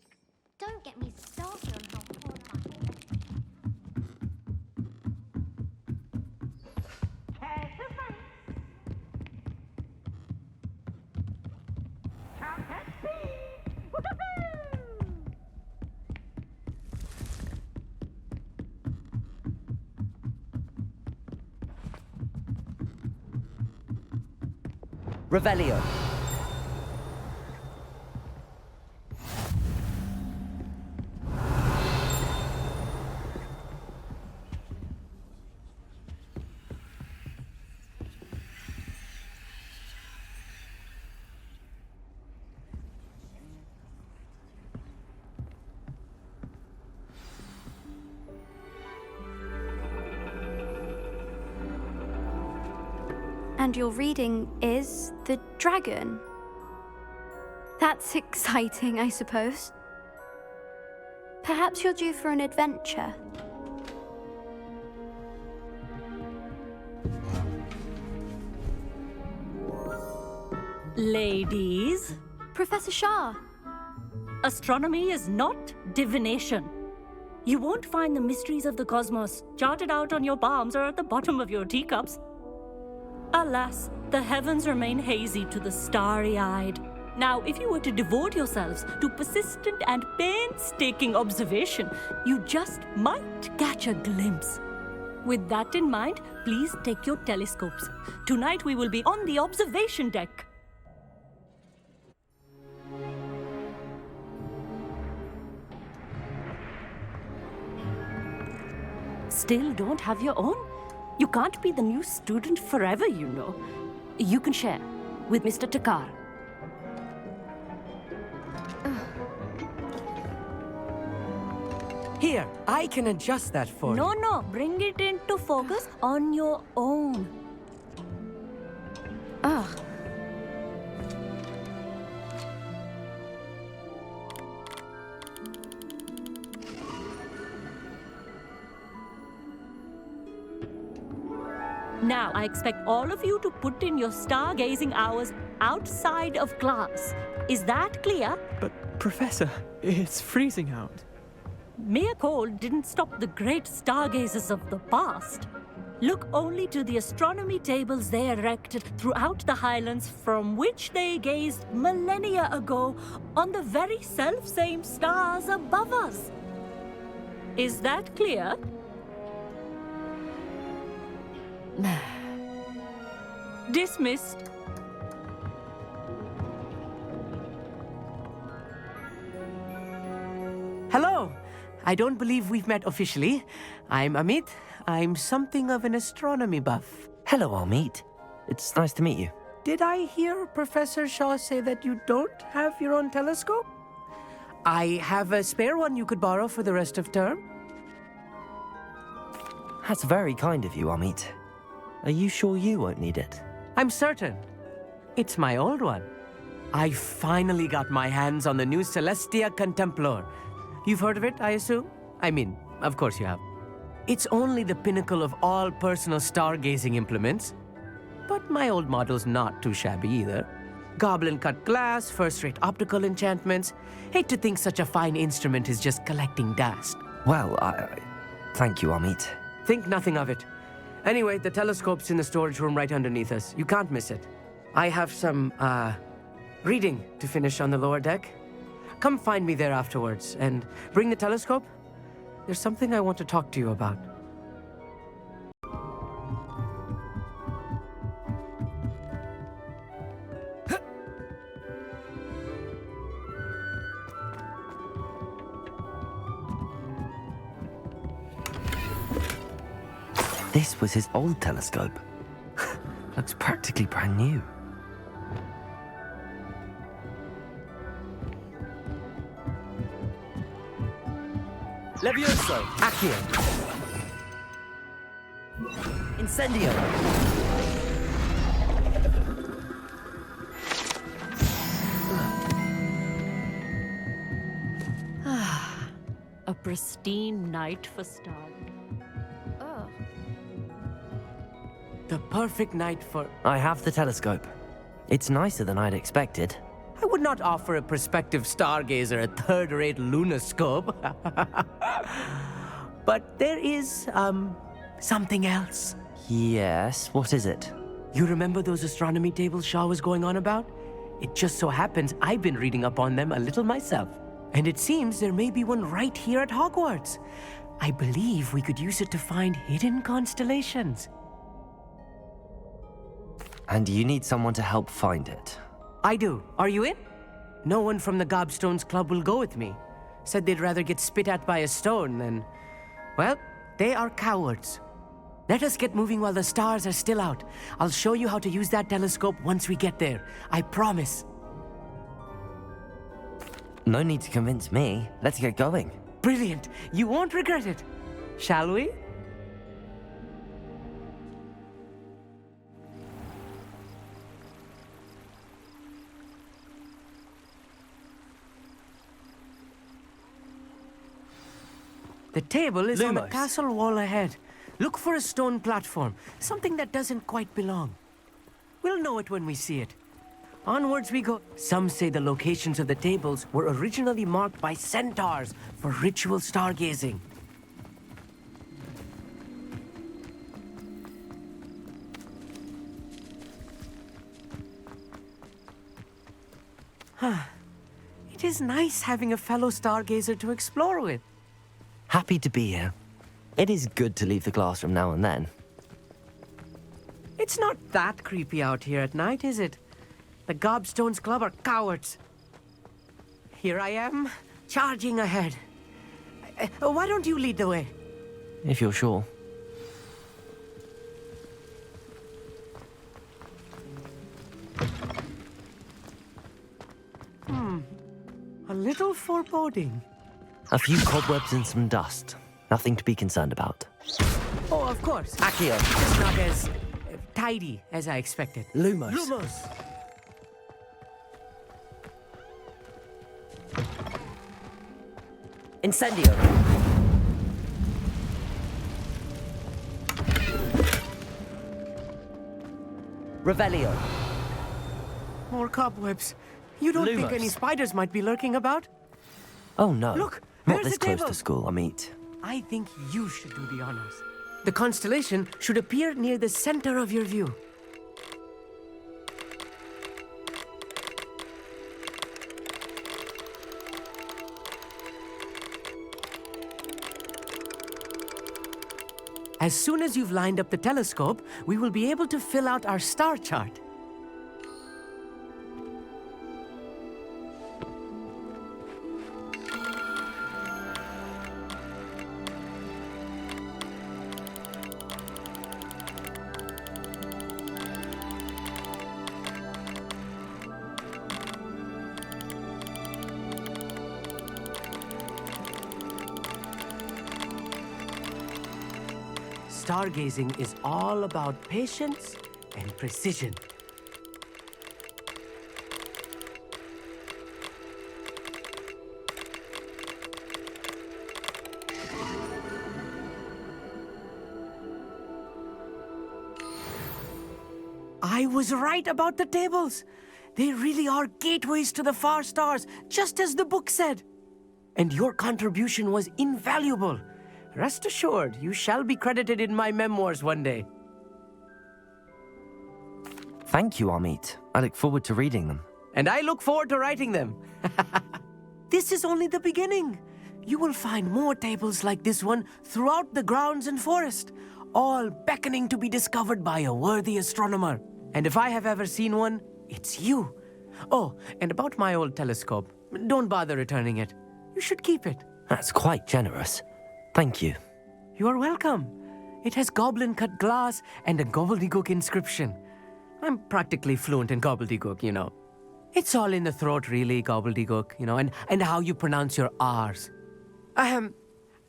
Don't get me started on how Revelio. And your reading is the dragon. That's exciting, I suppose. Perhaps you're due for an adventure. Ladies, Professor Shah. astronomy is not divination. You won't find the mysteries of the cosmos charted out on your palms or at the bottom of your teacups. Alas, the heavens remain hazy to the starry-eyed. Now, if you were to devote yourselves to persistent and painstaking observation, you just might catch a glimpse. With that in mind, please take your telescopes. Tonight we will be on the observation deck. Still don't have your own? You can't be the new student forever, you know. You can share with Mr. Takar. Here, I can adjust that for you. No, bring it into focus on your own. Now, I expect all of you to put in your stargazing hours outside of class. Is that clear? But, Professor, it's freezing out. Mere cold didn't stop the great stargazers of the past. Look only to the astronomy tables they erected throughout the highlands from which they gazed millennia ago on the very self-same stars above us. Is that clear? Dismissed. Hello. I don't believe we've met officially. I'm Amit. I'm something of an astronomy buff. Hello, Amit. It's nice to meet you. Did I hear Professor Shaw say that you don't have your own telescope? I have a spare one you could borrow for the rest of term. That's very kind of you, Amit. Are you sure you won't need it? I'm certain. It's my old one. I finally got my hands on the new Celestia Contemplar. You've heard of it, I assume? I mean, of course you have. It's only the pinnacle of all personal stargazing implements. But my old model's not too shabby either. Goblin-cut glass, first-rate optical enchantments. Hate to think such a fine instrument is just collecting dust. Well, thank you, Amit. Think nothing of it. Anyway, the telescope's in the storage room right underneath us. You can't miss it. I have some, reading to finish on the lower deck. Come find me there afterwards, and bring the telescope. There's something I want to talk to you about. This was his old telescope. Looks practically brand new. Levioso! Accio! Incendio! A pristine night for stars. The perfect night for... I have the telescope. It's nicer than I'd expected. I would not offer a prospective stargazer a third-rate lunoscope. But there is, something else. Yes, what is it? You remember those astronomy tables Shaw was going on about? It just so happens I've been reading up on them a little myself. And it seems there may be one right here at Hogwarts. I believe we could use it to find hidden constellations. And you need someone to help find it. I do. Are you in? No one from the Gobstones Club will go with me. Said they'd rather get spit at by a stone than... Well, they are cowards. Let us get moving while the stars are still out. I'll show you how to use that telescope once we get there. I promise. No need to convince me. Let's get going. Brilliant. You won't regret it. Shall we? The table is on the Lumos. castle wall ahead. Look for a stone platform, something that doesn't quite belong. We'll know it when we see it. Onwards we go. Some say the locations of the tables were originally marked by centaurs for ritual stargazing. It is nice having a fellow stargazer to explore with. Happy to be here. It is good to leave the classroom now and then. It's not that creepy out here at night, is it? The Gobstones Club are cowards. Here I am, charging ahead. Why don't you lead the way? If you're sure. A little foreboding. A few cobwebs and some dust. Nothing to be concerned about. Oh, of course. Accio. Just not as tidy as I expected. Lumos. Lumos. Incendio. Revelio. More cobwebs. You don't think Lumos. any spiders might be lurking about? Oh no. Look, Not there's this the close table. to school, I meet. I think you should do the honors. The constellation should appear near the center of your view. As soon as you've lined up the telescope, we will be able to fill out our star chart. Stargazing is all about patience and precision. I was right about the tables. They really are gateways to the far stars, just as the book said. And your contribution was invaluable. Rest assured, you shall be credited in my memoirs one day. Thank you, Amit. I look forward to reading them. And I look forward to writing them. This is only the beginning. You will find more tables like this one throughout the grounds and forest, all beckoning to be discovered by a worthy astronomer. And if I have ever seen one, it's you. Oh, and about my old telescope, don't bother returning it. You should keep it. That's quite generous. Thank you. You are welcome. It has goblin-cut glass and a gobbledygook inscription. I'm practically fluent in gobbledygook, you know. It's all in the throat, really, gobbledygook, you know, and how you pronounce your R's.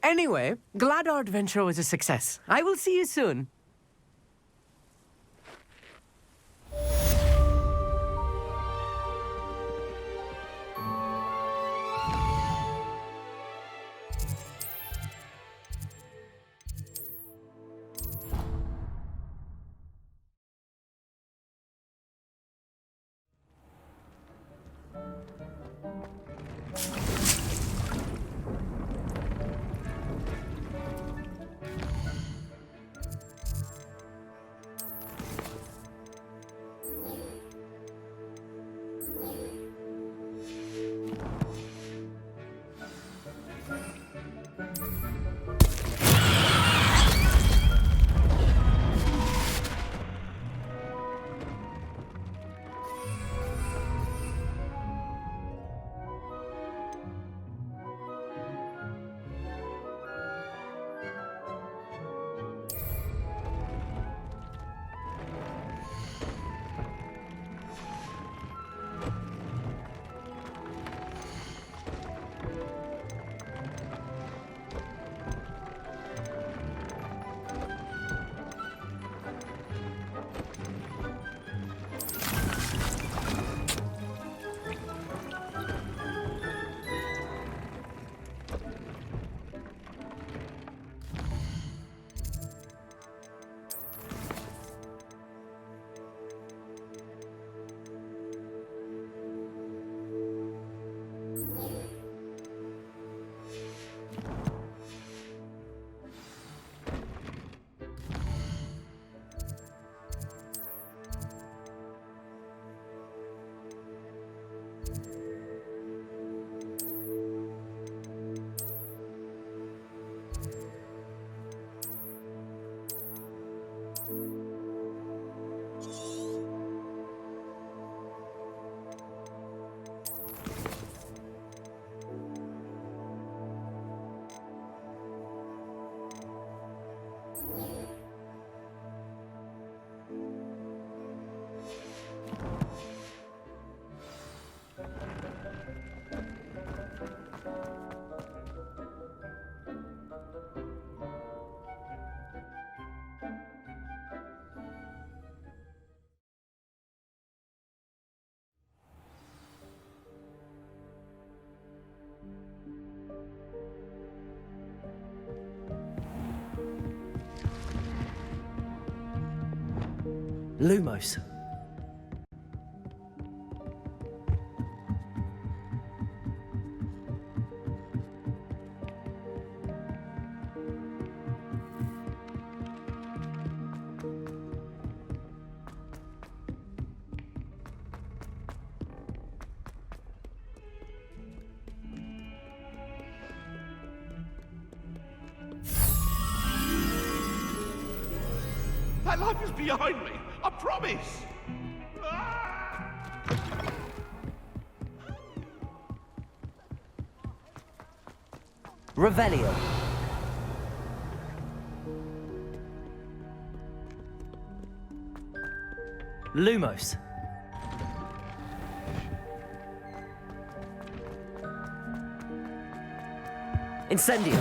Anyway, glad our adventure was a success. I will see you soon. Lumos. My life is behind me, I promise! Revelio. Lumos. Incendio.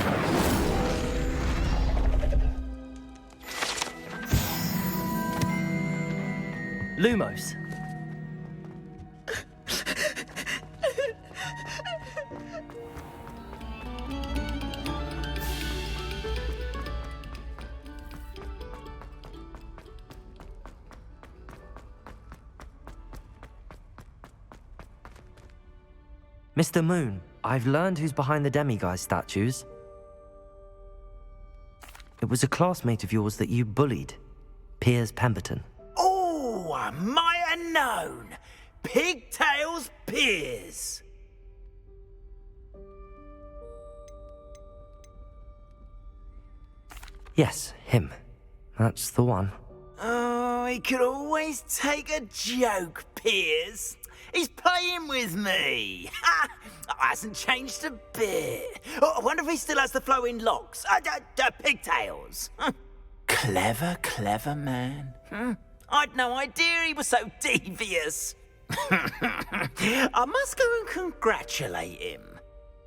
Lumos. Mr. Moon, I've learned who's behind the demiguise statues. It was a classmate of yours that you bullied, Piers Pemberton. Oh, I might have known. Pigtails Piers. Yes, him. That's the one. Oh, he could always take a joke, Piers. He's playing with me. Ha! Hasn't changed a bit. Oh, I wonder if he still has the flowing locks. Pigtails. Clever, clever man. I'd no idea he was so devious. I must go and congratulate him.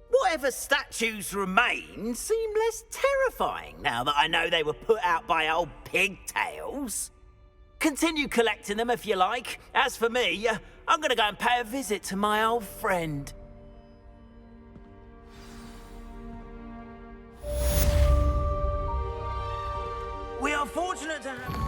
Whatever statues remain seem less terrifying now that I know they were put out by old pigtails. Continue collecting them if you like. As for me, I'm gonna go and pay a visit to my old friend. We are fortunate to have...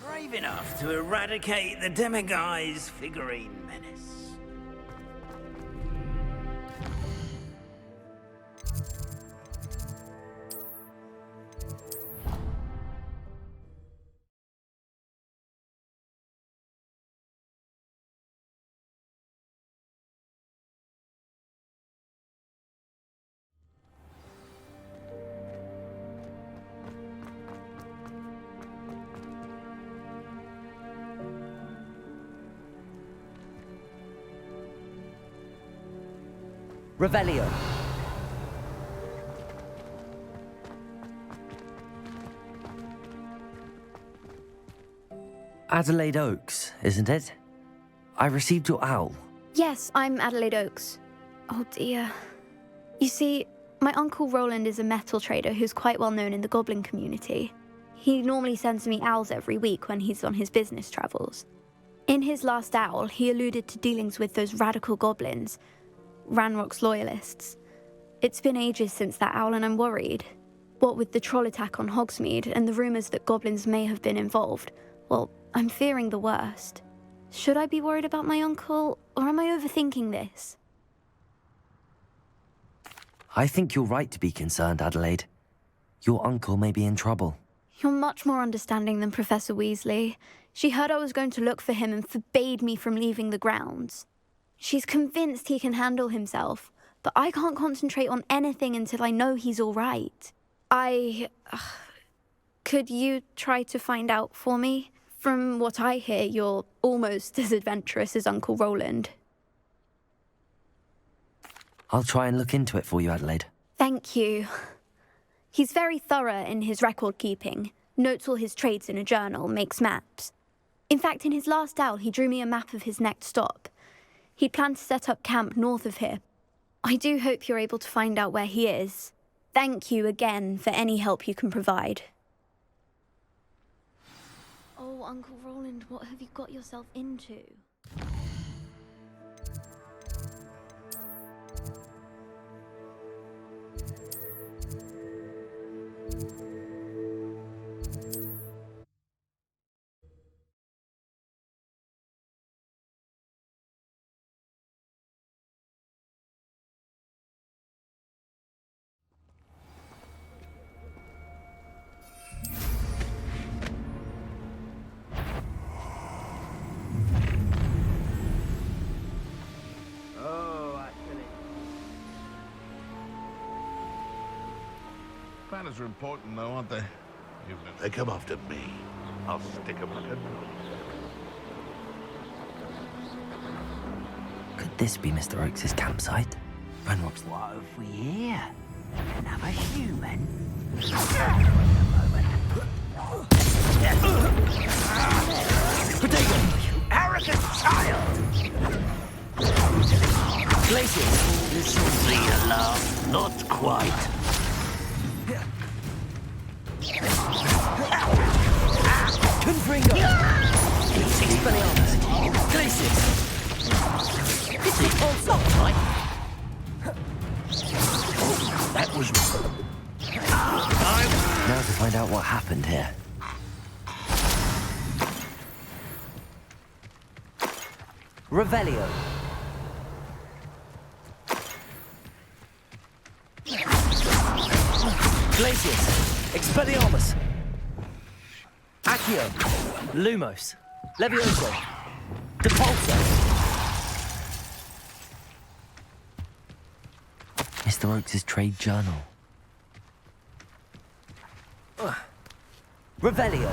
brave enough to eradicate the demiguise figurine menace. Revelio. Adelaide Oaks, isn't it? I received your owl. Yes, I'm Adelaide Oaks. Oh dear. You see, my Uncle Roland is a metal trader who's quite well known in the goblin community. He normally sends me owls every week when he's on his business travels. In his last owl, he alluded to dealings with those radical goblins, Ranrock's loyalists. It's been ages since that owl and I'm worried. What with the troll attack on Hogsmeade and the rumours that goblins may have been involved, well, I'm fearing the worst. Should I be worried about my uncle, or am I overthinking this? I think you're right to be concerned, Adelaide. Your uncle may be in trouble. You're much more understanding than Professor Weasley. She heard I was going to look for him and forbade me from leaving the grounds. She's convinced he can handle himself, but I can't concentrate on anything until I know he's all right. Could you try to find out for me? From what I hear, you're almost as adventurous as Uncle Roland. I'll try and look into it for you, Adelaide. Thank you. He's very thorough in his record keeping, notes all his trades in a journal, makes maps. In fact, in his last owl, he drew me a map of his next stop. He'd planned to set up camp north of here, I do hope you're able to find out where he is. Thank you again for any help you can provide. Oh, Uncle Roland, what have you got yourself into? Manners are important, though, aren't they? Even if they come after me, I'll stick them like a dog. Could this be Mr. Oakes' campsite? Renrock's... What have we here? Another human? Potato! You arrogant child! Glaciers! This'll be a laugh. Not quite. Confringo! Expelliarmus! Glaciers! It's the old salt, right? That was... Now to find out what happened here. Revelio. Glacius. Expelliarmus. Accio. Lumos. Levioso. Depulso. Mr. Oakes' trade journal. Revelio.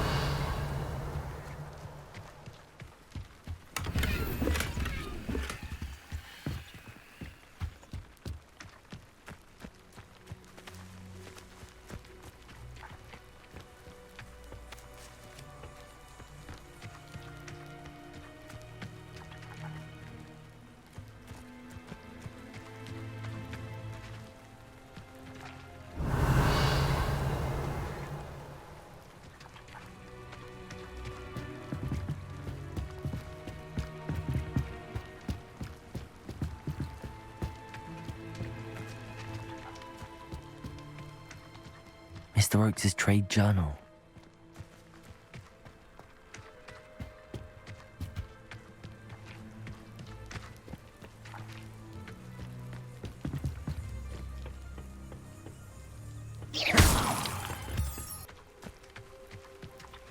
Mr. Oakes' trade journal.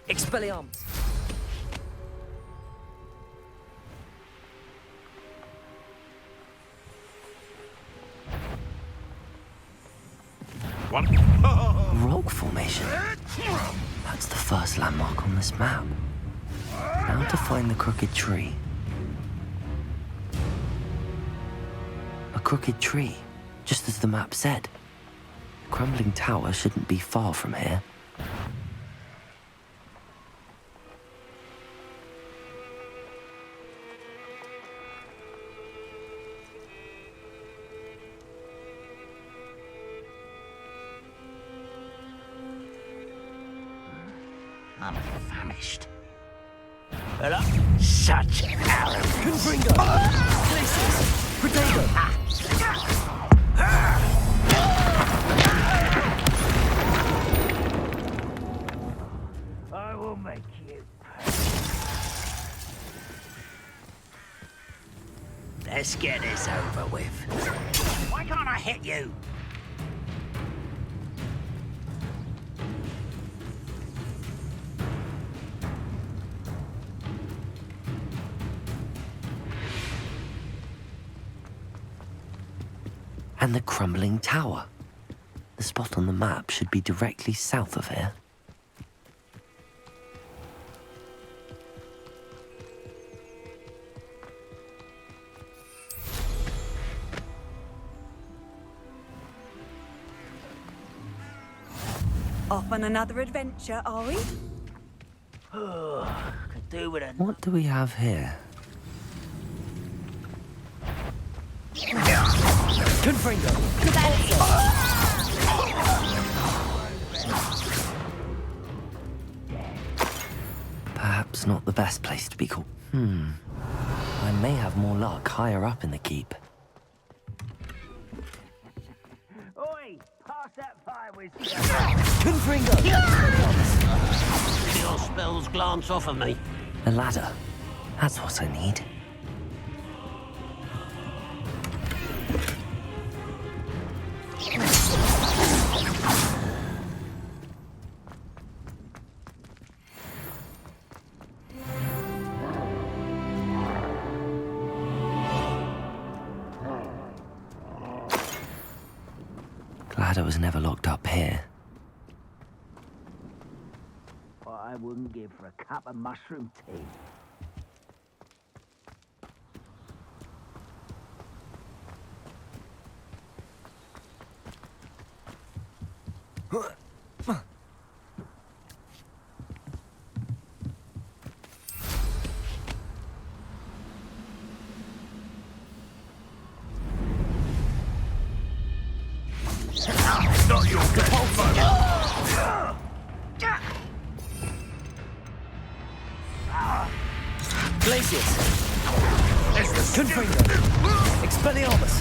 Expelliarmus. Rock formation. That's the first landmark on this map. Now to find the crooked tree. A crooked tree, just as the map said. The crumbling tower shouldn't be far from here. I'm famished. Hello? Such arrogance. Confringo! Glacius! Potato! I will make you. Let's get this over with. Why can't I hit you? And the crumbling tower. The spot on the map should be directly south of here. Off on another adventure, are we? Could do with a... What do we have here? Confringo. Perhaps not the best place to be caught. I may have more luck higher up in the keep. Oi, pass that fire whiskey. Confringo! Your spells glance off of me. A ladder. That's what I need. Glad I was never locked up here. What I wouldn't give for a cup of mushroom tea. Not your best Glacius! Confringo! Expelliarmus!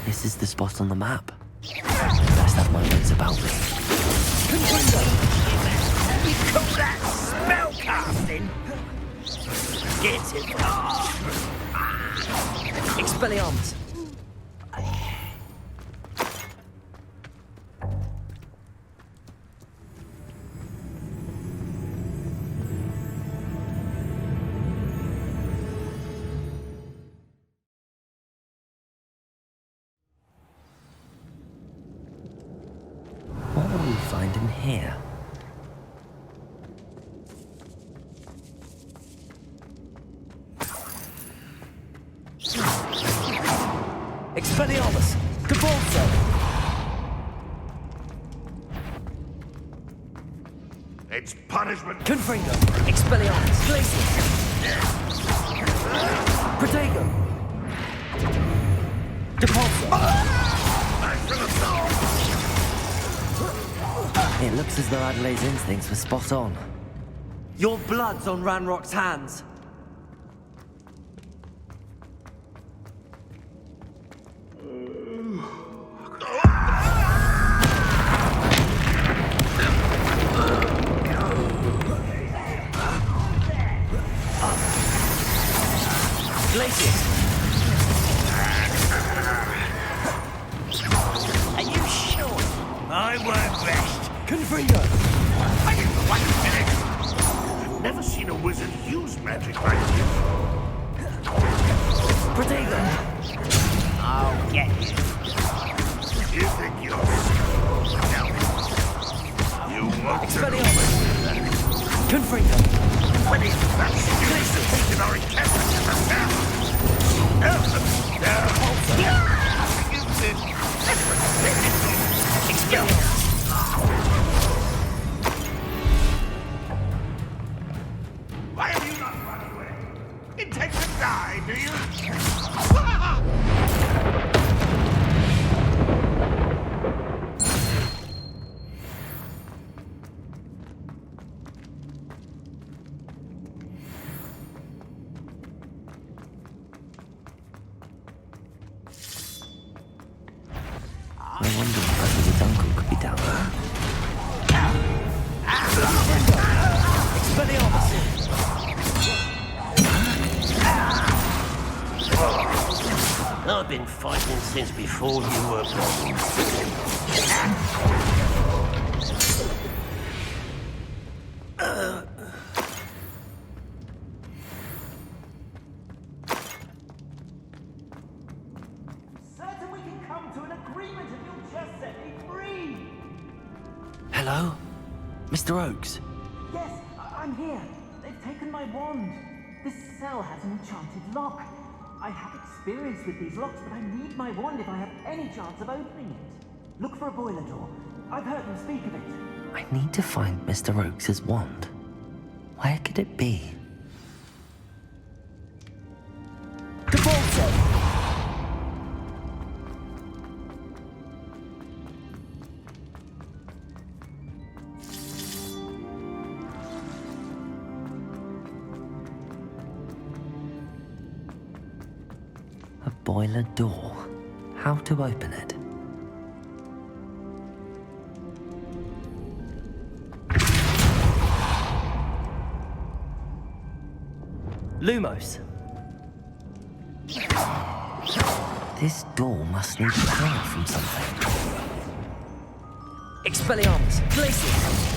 This is the spot on the map. Best have my wits about me. You call that spell casting? Get it. Expelliarmus! What will we find in here? Expelliarmus! Cabalzo! It's punishment. Confringo! Expelliarmus! Glacius! Protego! Cabalzo! It looks as though Adelaide's instincts were spot on. Your blood's on Ranrock's hands. Glacius! Are you sure? I won't rest. Confringo! Wait a minute. I've never seen a wizard use magic like this. Protego! I'll get you. You think you're smart? Now, you won't. Expelliarmus! Confringo! When is that stupid taken our encampment in the town? Why have you not run away? Intend to die, do you? I wonder if President's uncle could be down there. Expelliarmus! I've been fighting since before you were born. Certain we can come to an agreement if you'll just set me free. Hello? Mr. Oakes? Yes, I'm here. They've taken my wand. This cell has an enchanted lock. I have experience with these locks, but I need my wand if I have any chance of opening it. Look for a boiler door. I've heard them speak of it. I need to find Mr. Oakes's wand. Where could it be? A boiler door. How to open it? Lumos. This door must need power from something. Expelliarmus. Glacius.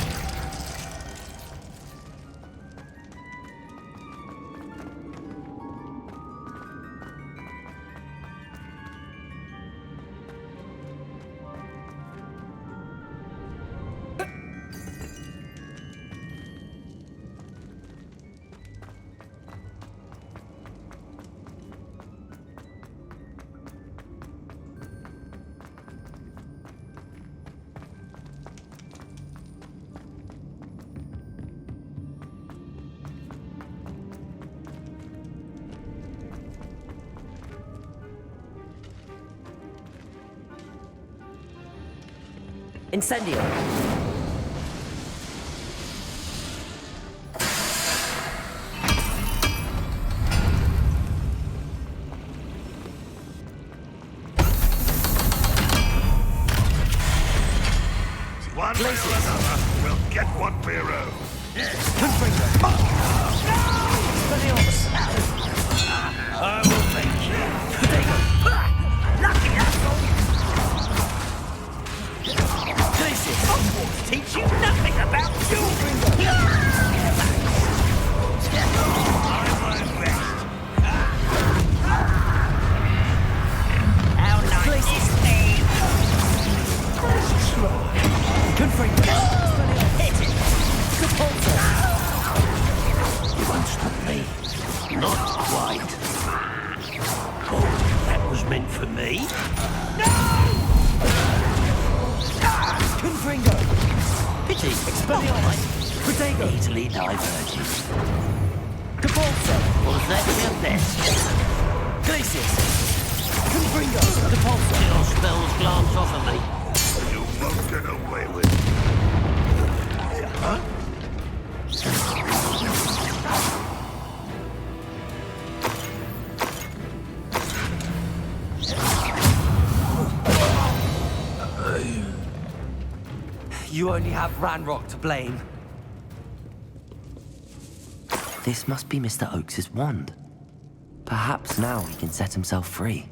Incendio. One way or another, we'll get what we owe. I will thank you. Lucky asshole! Hogwarts teach you nothing about children! How nice is me? Good for you. Hit it! Good pulsar. You won't stop me. Not quite. Oh, that was meant for me. Confringo. Pity. Expelliarmus. Protego. Easily diverted. Capulso. Was that your best? Glacius. Confringo. Capulso. Your spells glance off of me. You won't get away with it. Huh? You only have Ranrock to blame. This must be Mr. Oakes's wand. Perhaps now he can set himself free.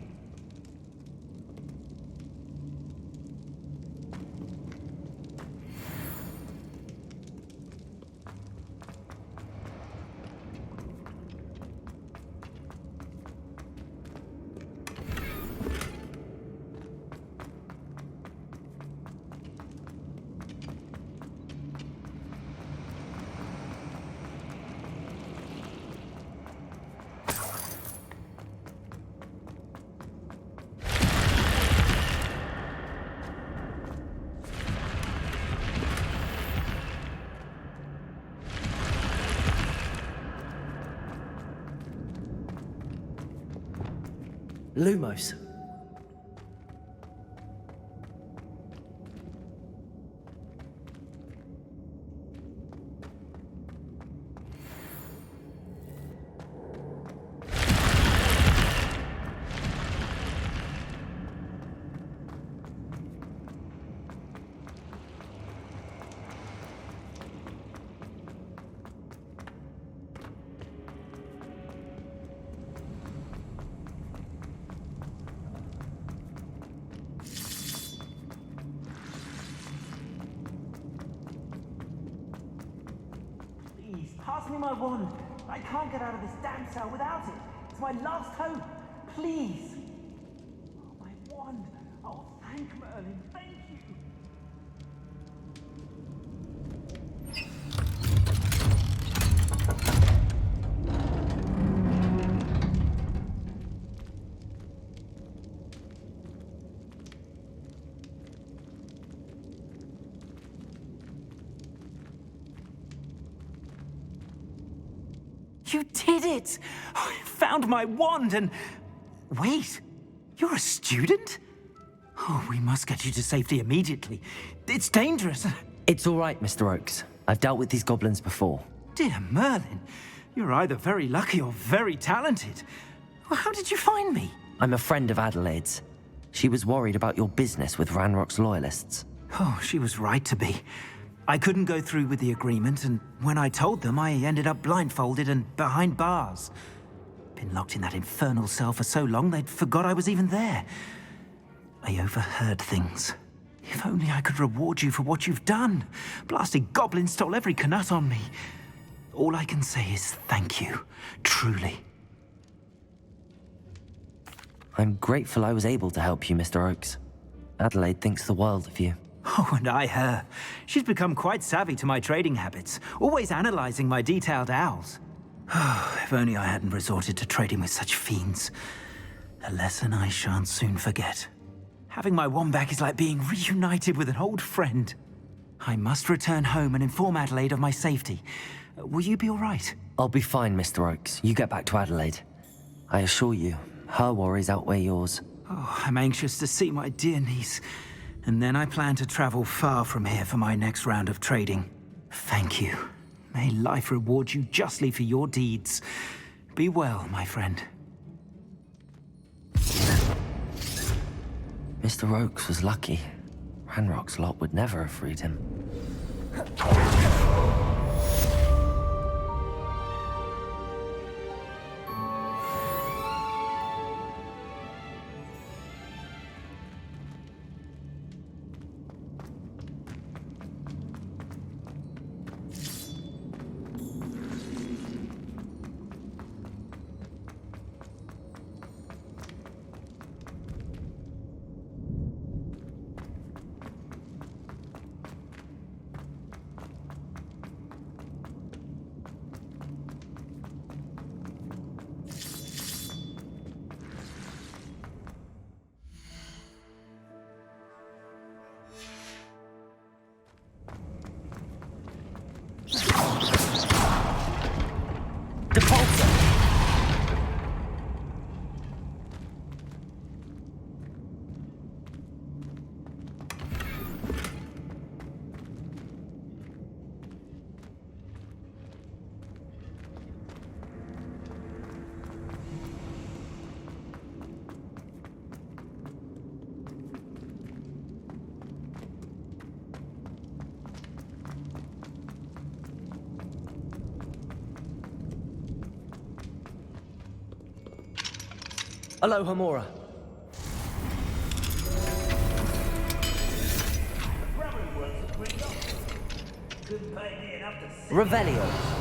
Lumos. Pass me my wand. I can't get out of this damn cell without it. It's my last hope. Please. Oh, my wand. Oh, thank Merlin. Thank you. You did it! I found my wand and... Wait, you're a student? Oh, we must get you to safety immediately. It's dangerous. It's all right, Mr. Oakes. I've dealt with these goblins before. Dear Merlin, you're either very lucky or very talented. Well, how did you find me? I'm a friend of Adelaide's. She was worried about your business with Ranrock's loyalists. Oh, she was right to be. I couldn't go through with the agreement, and when I told them, I ended up blindfolded and behind bars. Been locked in that infernal cell for so long, they'd forgot I was even there. I overheard things. If only I could reward you for what you've done. Blasted goblins stole every Knut on me. All I can say is thank you, truly. I'm grateful I was able to help you, Mr. Oakes. Adelaide thinks the world of you. Oh, and I her. She's become quite savvy to my trading habits, always analyzing my detailed owls. If only I hadn't resorted to trading with such fiends. A lesson I shan't soon forget. Having my wand back is like being reunited with an old friend. I must return home and inform Adelaide of my safety. Will you be all right? I'll be fine, Mr. Oakes. You get back to Adelaide. I assure you, her worries outweigh yours. Oh, I'm anxious to see my dear niece. And then I plan to travel far from here for my next round of trading. Thank you. May life reward you justly for your deeds. Be well, my friend. Mr. Oakes was lucky. Ranrock's lot would never have freed him. Aloha, Mora. Revelio.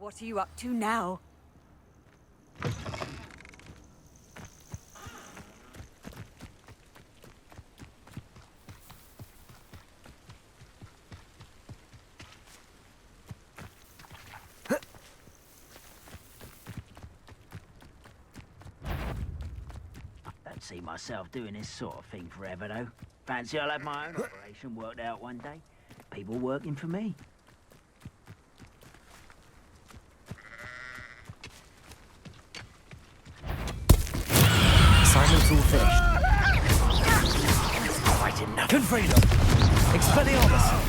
What are you up to now? Don't see myself doing this sort of thing forever, though. Fancy I'll have my own operation worked out one day. People working for me. finished. That's quite enough. Confredo! Expelliarmus!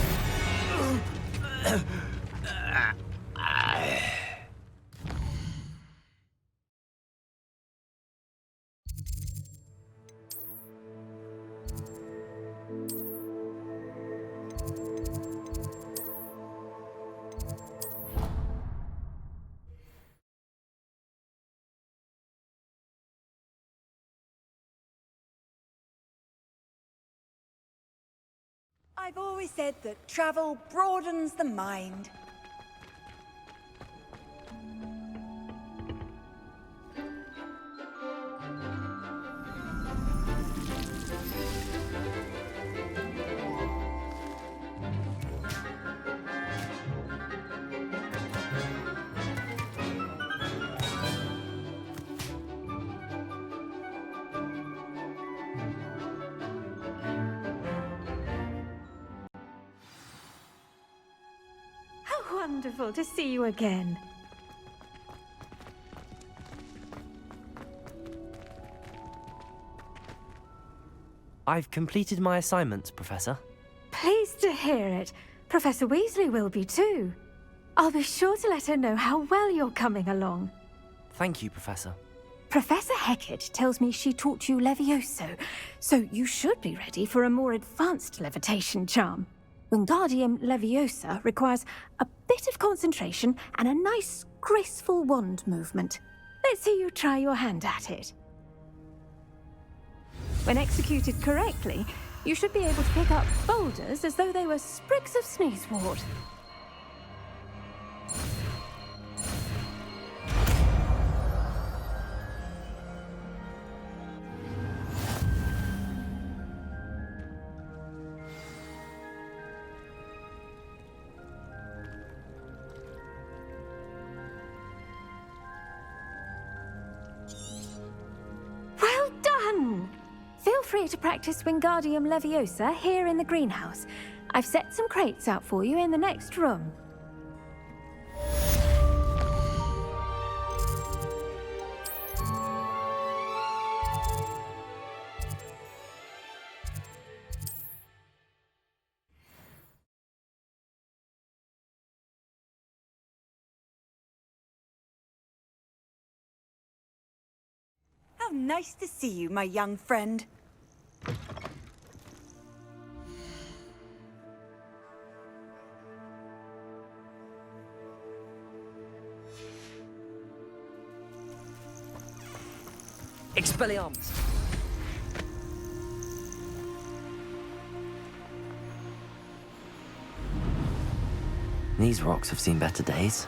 I've always said that travel broadens the mind. Wonderful to see you again. I've completed my assignments, Professor. Pleased to hear it. Professor Weasley will be too. I'll be sure to let her know how well you're coming along. Thank you, Professor. Professor Hecat tells me she taught you Levioso, so you should be ready for a more advanced levitation charm. Wingardium Leviosa requires a bit of concentration and a nice, graceful wand movement. Let's see you try your hand at it. When executed correctly, you should be able to pick up boulders as though they were sprigs of sneezewort. Well done! Feel free to practice Wingardium Leviosa here in the greenhouse. I've set some crates out for you in the next room. How nice to see you, my young friend. Expelliarmus! These rocks have seen better days.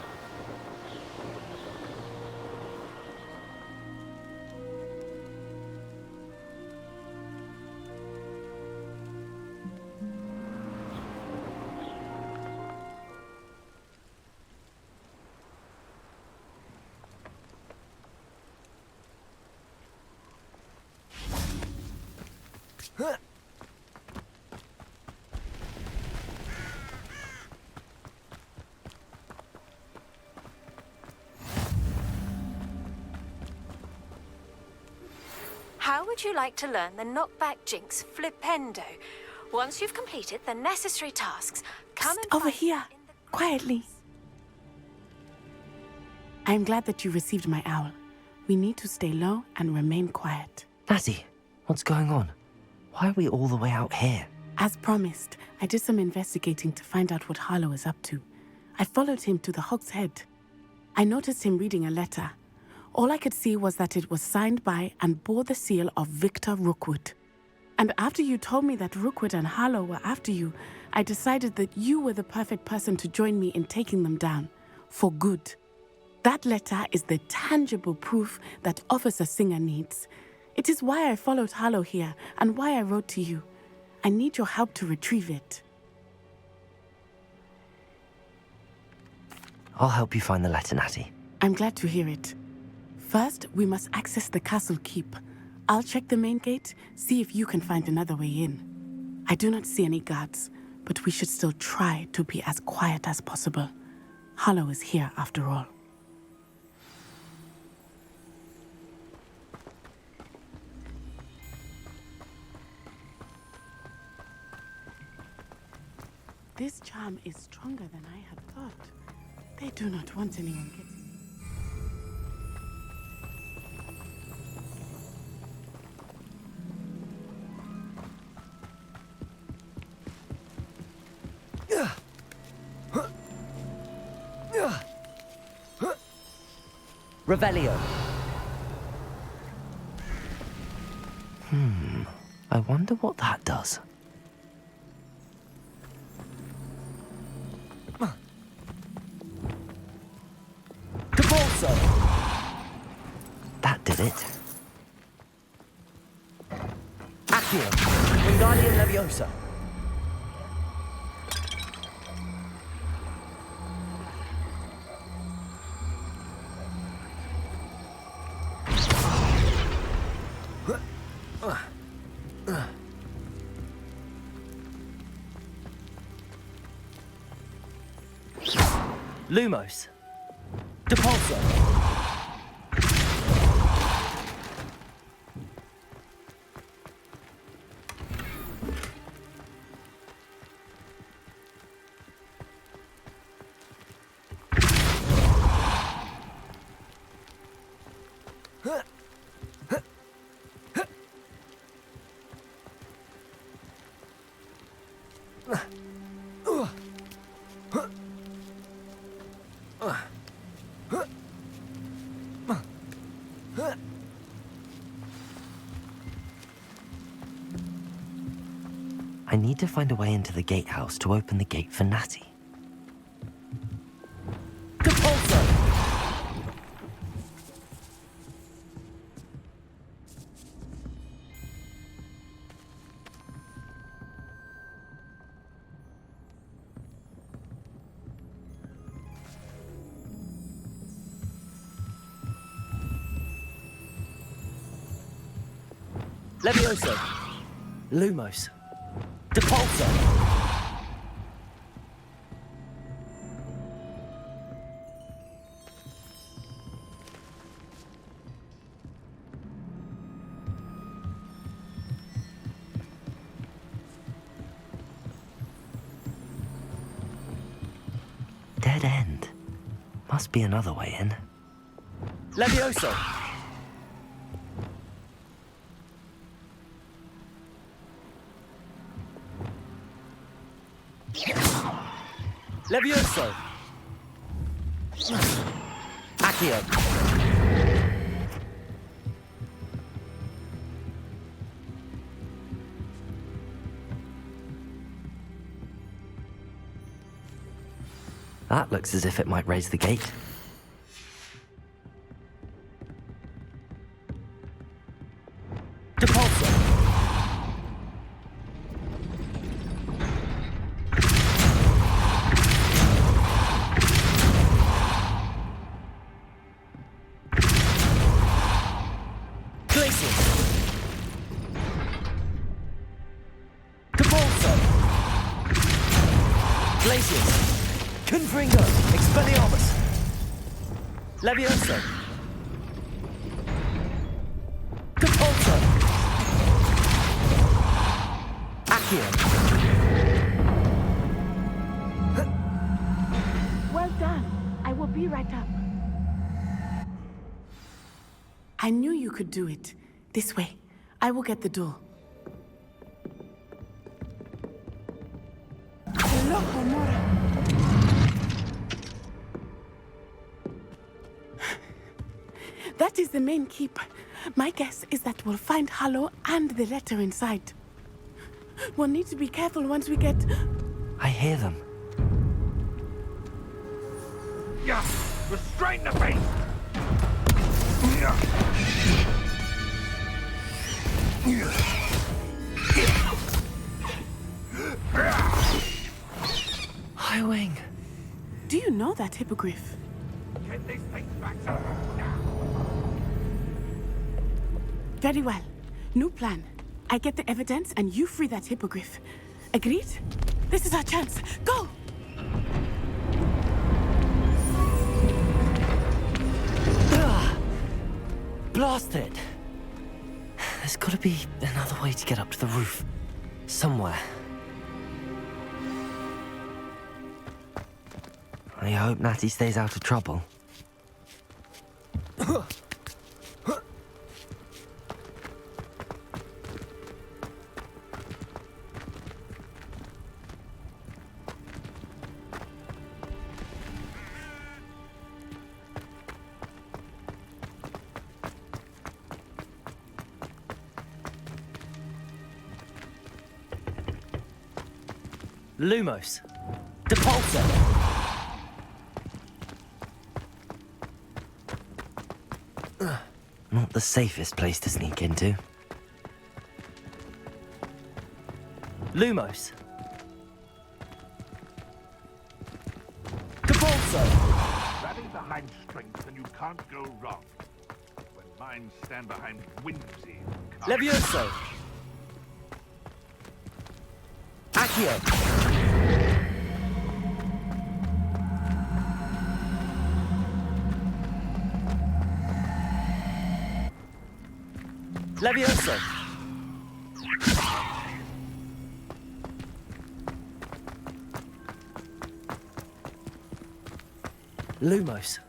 How would you like to learn the knockback jinx Flipendo? Once you've completed the necessary tasks, come and Over find here, quietly. I'm glad that you received my owl. We need to stay low and remain quiet. Natty, what's going on? Why are we all the way out here? As promised, I did some investigating to find out what Harlow is up to. I followed him to the Hog's Head. I noticed him reading a letter. All I could see was that it was signed by and bore the seal of Victor Rookwood. And after you told me that Rookwood and Harlow were after you, I decided that you were the perfect person to join me in taking them down. For good. That letter is the tangible proof that Officer Singer needs. It is why I followed Harlow here and why I wrote to you. I need your help to retrieve it. I'll help you find the letter, Natty. I'm glad to hear it. First, we must access the castle keep. I'll check the main gate, see if you can find another way in. I do not see any guards, but we should still try to be as quiet as possible. Harlow is here after all. This charm is stronger than I had thought. They do not want anyone getting... Revelio. I wonder what that does. Capulso! That did it. Accio. Wingardium Leviosa. Lumos. Depulso. I need to find a way into the gatehouse to open the gate for Natty. Depulso! Levioso. Lumos. Depulso. Dead end. Must be another way in. Levioso. Levioso! Accio! That looks as if it might raise the gate. Depulso! Confringo! Expelliarmus! Levioso! Depulso! Accio! Well done. I will be right up. I knew you could do it. This way. I will get the door. Hello, Honora. That is the main keep. My guess is that we'll find Hallow and the letter inside. We'll need to be careful once we get... I hear them. Yeah, restrain the beast! High Wing. Do you know that hippogriff? Get these things back to now. Very well. New plan. I get the evidence and you free that hippogriff. Agreed? This is our chance. Go! Blasted! There's gotta be another way to get up to the roof. Somewhere. I hope Natty stays out of trouble. Lumos. Depulso. Not the safest place to sneak into. Lumos. Depulso. Rally behind strength and you can't go wrong. When minds stand behind whimsy. Levioso. Accio. Levioso. Lumos.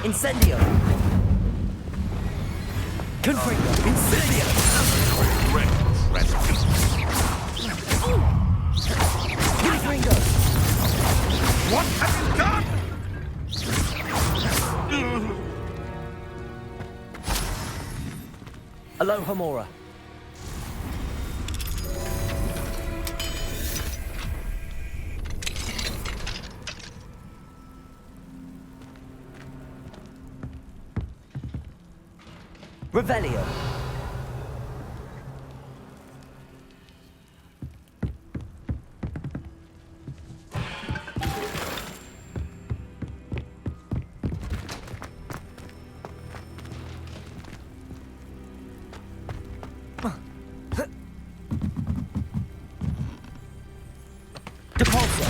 Incendio! Confringo! Incendio! Confringo! What have you done? Aloha Mora. Revelio. Depulso.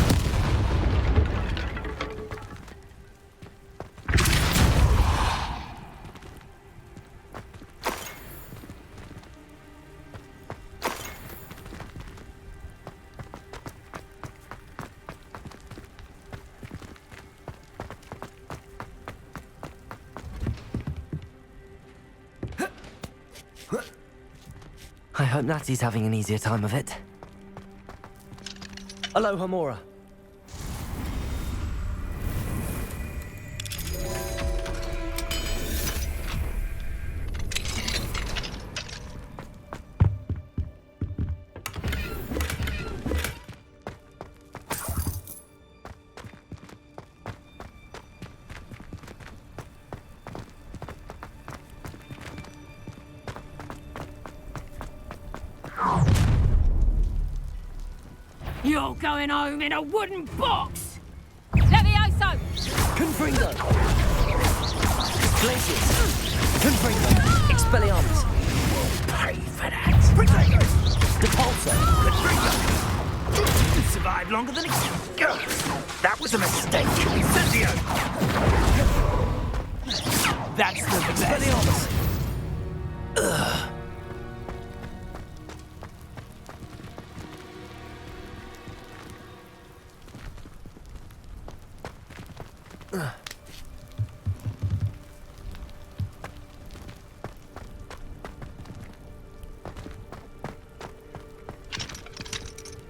I hope Natty's having an easier time of it. Aloha Mora. You're going home in a wooden box! Levioso! Confringo! Glacius! Confringo! Expelliarmus! Pay for that! Protego! Depulso! Confringo! You survived longer than expected. That was a mistake. Incendio! That's the best. Expelliarmus! Ugh.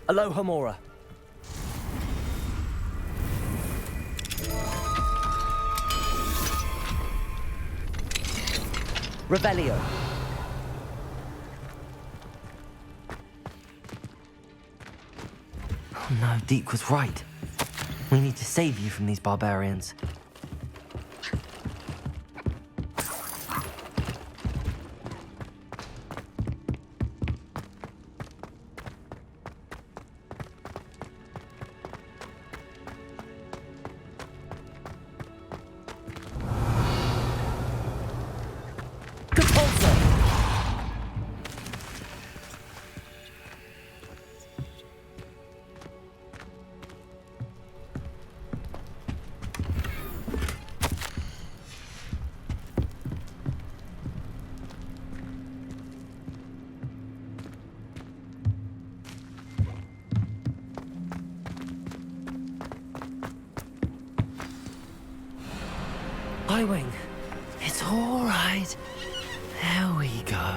Aloha Mora. Revelio. Oh no, Deke was right. We need to save you from these barbarians. Highwing, it's all right. There we go.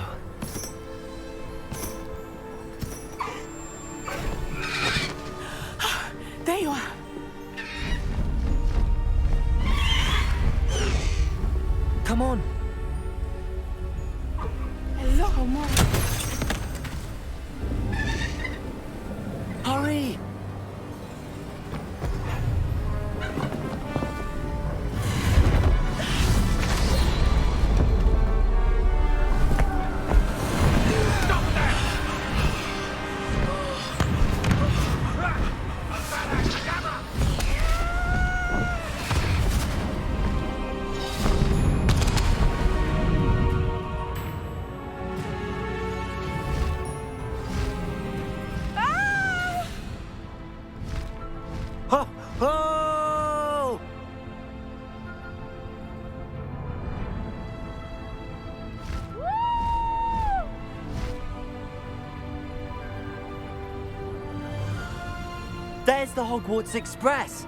There you are. Come on. Hello, Mom. Hurry! Oh! There's the Hogwarts Express.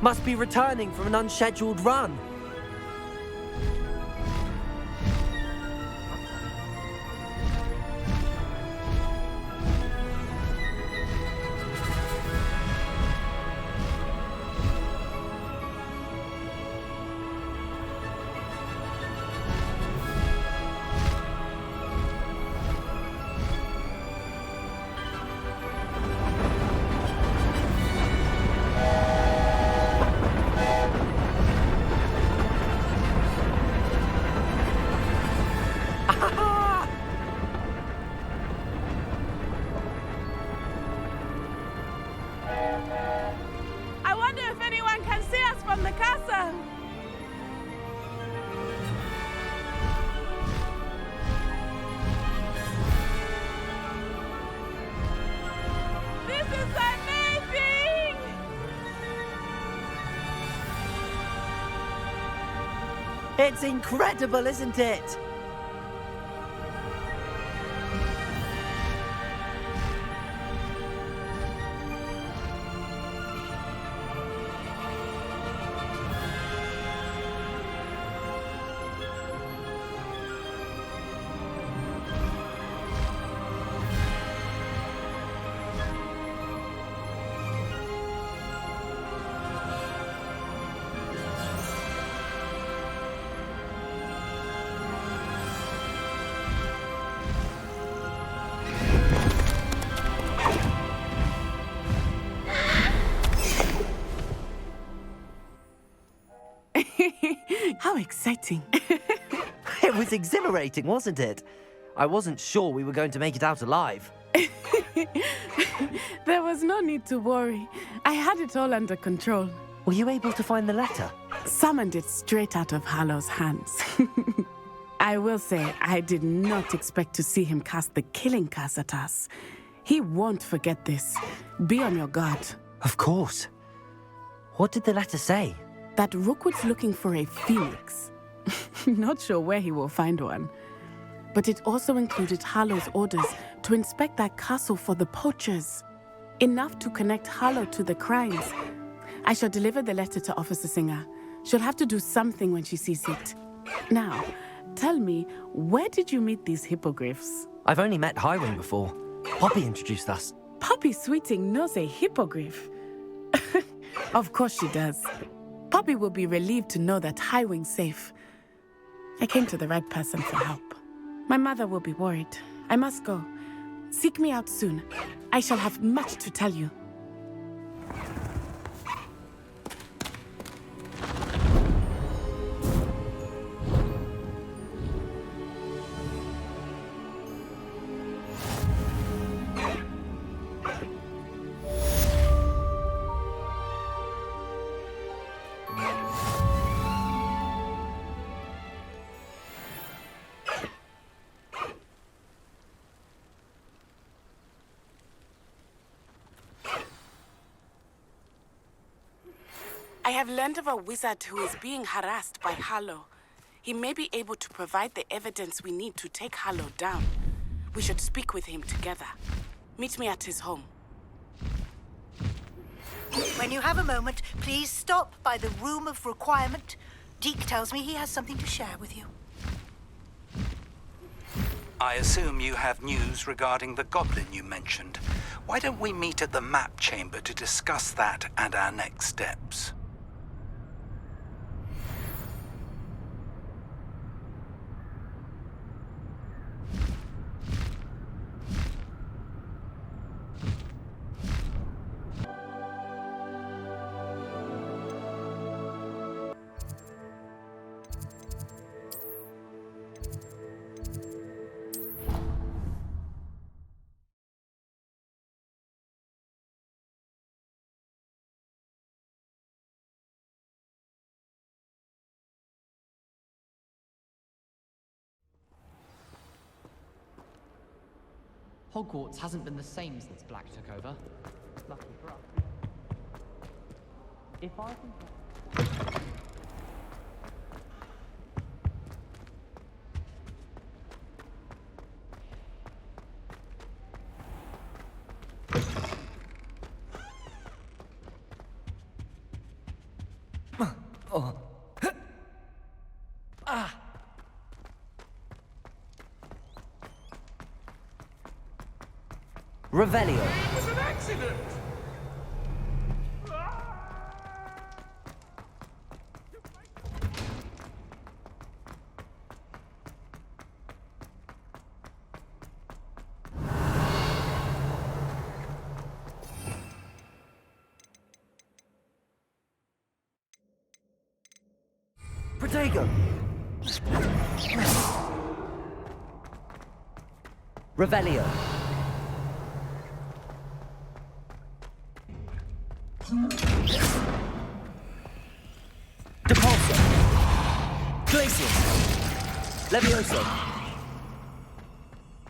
Must be returning from an unscheduled run. I wonder if anyone can see us from the castle. This is amazing! It's incredible, isn't it? How exciting. It was exhilarating, wasn't it? I wasn't sure we were going to make it out alive. There was no need to worry. I had it all under control. Were you able to find the letter? Summoned it straight out of Harlow's hands. I will say, I did not expect to see him cast the killing curse at us. He won't forget this. Be on your guard. Of course. What did the letter say? That Rookwood's looking for a phoenix. Not sure where he will find one. But it also included Harlow's orders to inspect that castle for the poachers. Enough to connect Harlow to the crimes. I shall deliver the letter to Officer Singer. She'll have to do something when she sees it. Now, tell me, where did you meet these hippogriffs? I've only met Highwing before. Poppy introduced us. Poppy Sweeting knows a hippogriff. Of course she does. Poppy will be relieved to know that Highwing's safe. I came to the right person for help. My mother will be worried. I must go. Seek me out soon. I shall have much to tell you. I have learned of a wizard who is being harassed by Harlow. He may be able to provide the evidence we need to take Harlow down. We should speak with him together. Meet me at his home. When you have a moment, please stop by the Room of Requirement. Deke tells me he has something to share with you. I assume you have news regarding the goblin you mentioned. Why don't we meet at the map chamber to discuss that and our next steps? Hogwarts hasn't been the same since Black took over. Lucky for us. If I can... Oh. Ah. Revelio. It was an accident! Protego. Revelio. Depulso. Glacius. Levioso.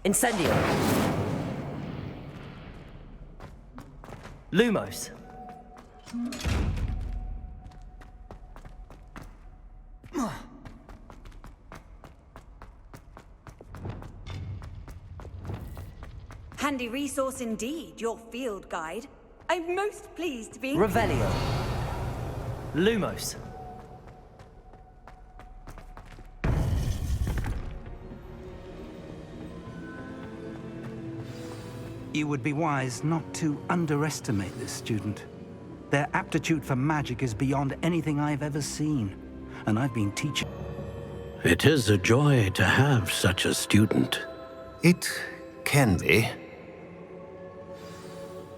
Incendio. Lumos. Handy resource indeed, your field guide. I'm most pleased to be... Revelio. Lumos. You would be wise not to underestimate this student. Their aptitude for magic is beyond anything I've ever seen, and I've been teaching. It is a joy to have such a student. It can be.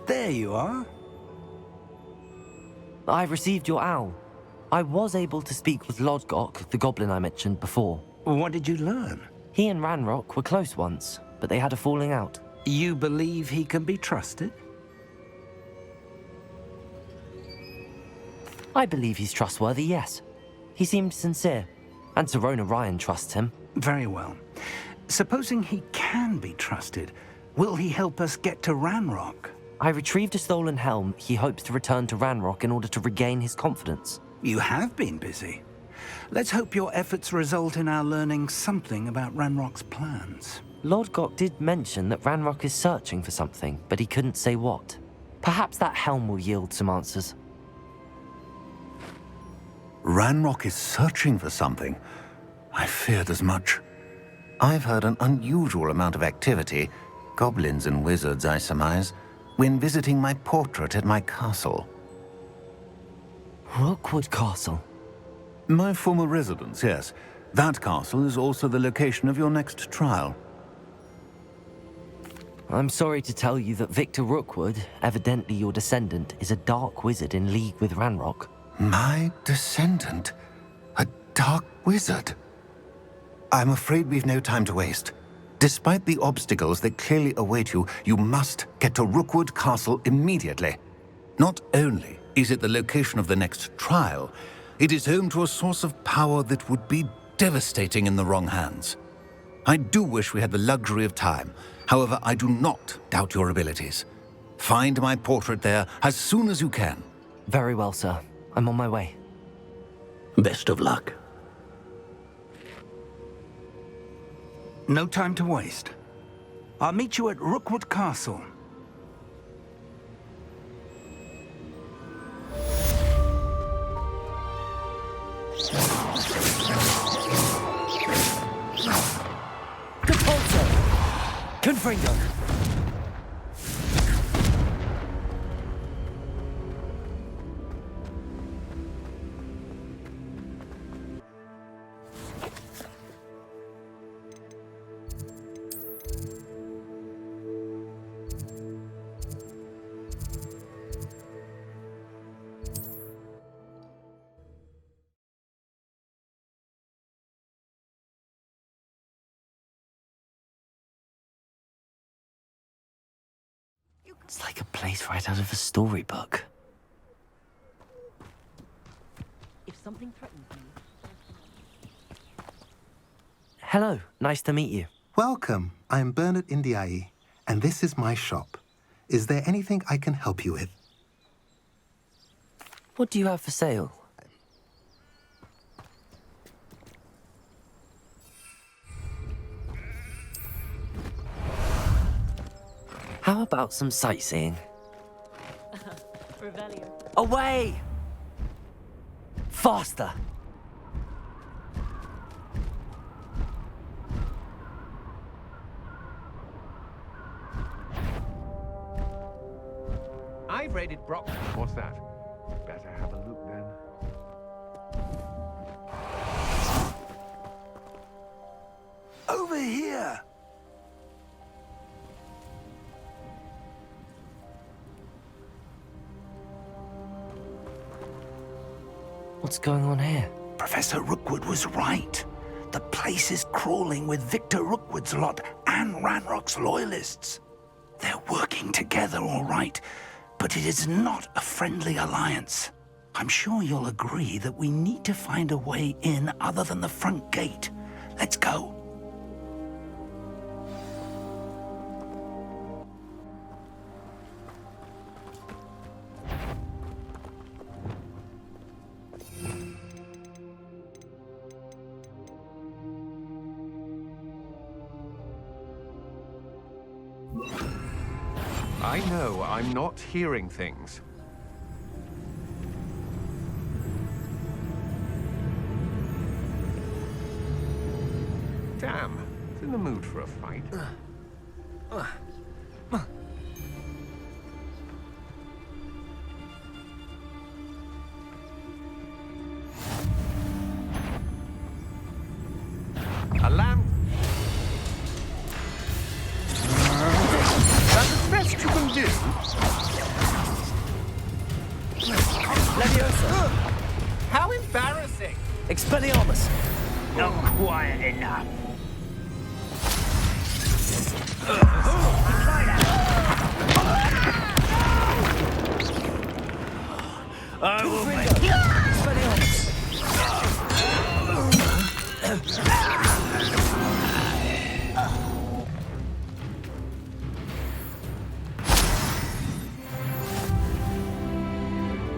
There you are. I received your owl. I was able to speak with Lodgok, the goblin I mentioned before. What did you learn? He and Ranrock were close once, but they had a falling out. You believe he can be trusted? I believe he's trustworthy, yes. He seemed sincere, and Serona Ryan trusts him. Very well. Supposing he can be trusted, will he help us get to Ranrock? I retrieved a stolen helm he hopes to return to Ranrock in order to regain his confidence. You have been busy. Let's hope your efforts result in our learning something about Ranrock's plans. Lodgok did mention that Ranrock is searching for something, but he couldn't say what. Perhaps that helm will yield some answers. Ranrock is searching for something. I feared as much. I've heard an unusual amount of activity, goblins and wizards, I surmise, when visiting my portrait at my castle. Rookwood Castle? My former residence, yes. That castle is also the location of your next trial. I'm sorry to tell you that Victor Rookwood, evidently your descendant, is a dark wizard in league with Ranrock. My descendant? A dark wizard? I'm afraid we've no time to waste. Despite the obstacles that clearly await you, you must get to Rookwood Castle immediately. Not only is it the location of the next trial, it is home to a source of power that would be devastating in the wrong hands. I do wish we had the luxury of time. However, I do not doubt your abilities. Find my portrait there as soon as you can. Very well, sir. I'm on my way. Best of luck. No time to waste. I'll meet you at Rookwood Castle. Capulso! Confringo! It's like a place right out of a storybook. If something threatens me... Hello, nice to meet you. Welcome. I'm Bernard Indiaye, and this is my shop. Is there anything I can help you with? What do you have for sale? How about some sightseeing? Revelio. Away! Faster! I've raided Brock. What's that? Better have a look then. Over here! What's going on here? Professor Rookwood was right. The place is crawling with Victor Rookwood's lot and Ranrock's loyalists. They're working together, all right, but it is not a friendly alliance. I'm sure you'll agree that we need to find a way in other than the front gate. Let's go. I know I'm not hearing things. Damn, it's in the mood for a fight. A lamb. That's the best you can do. Leviosa! How embarrassing! Expelliarmus! Not quiet enough. I will make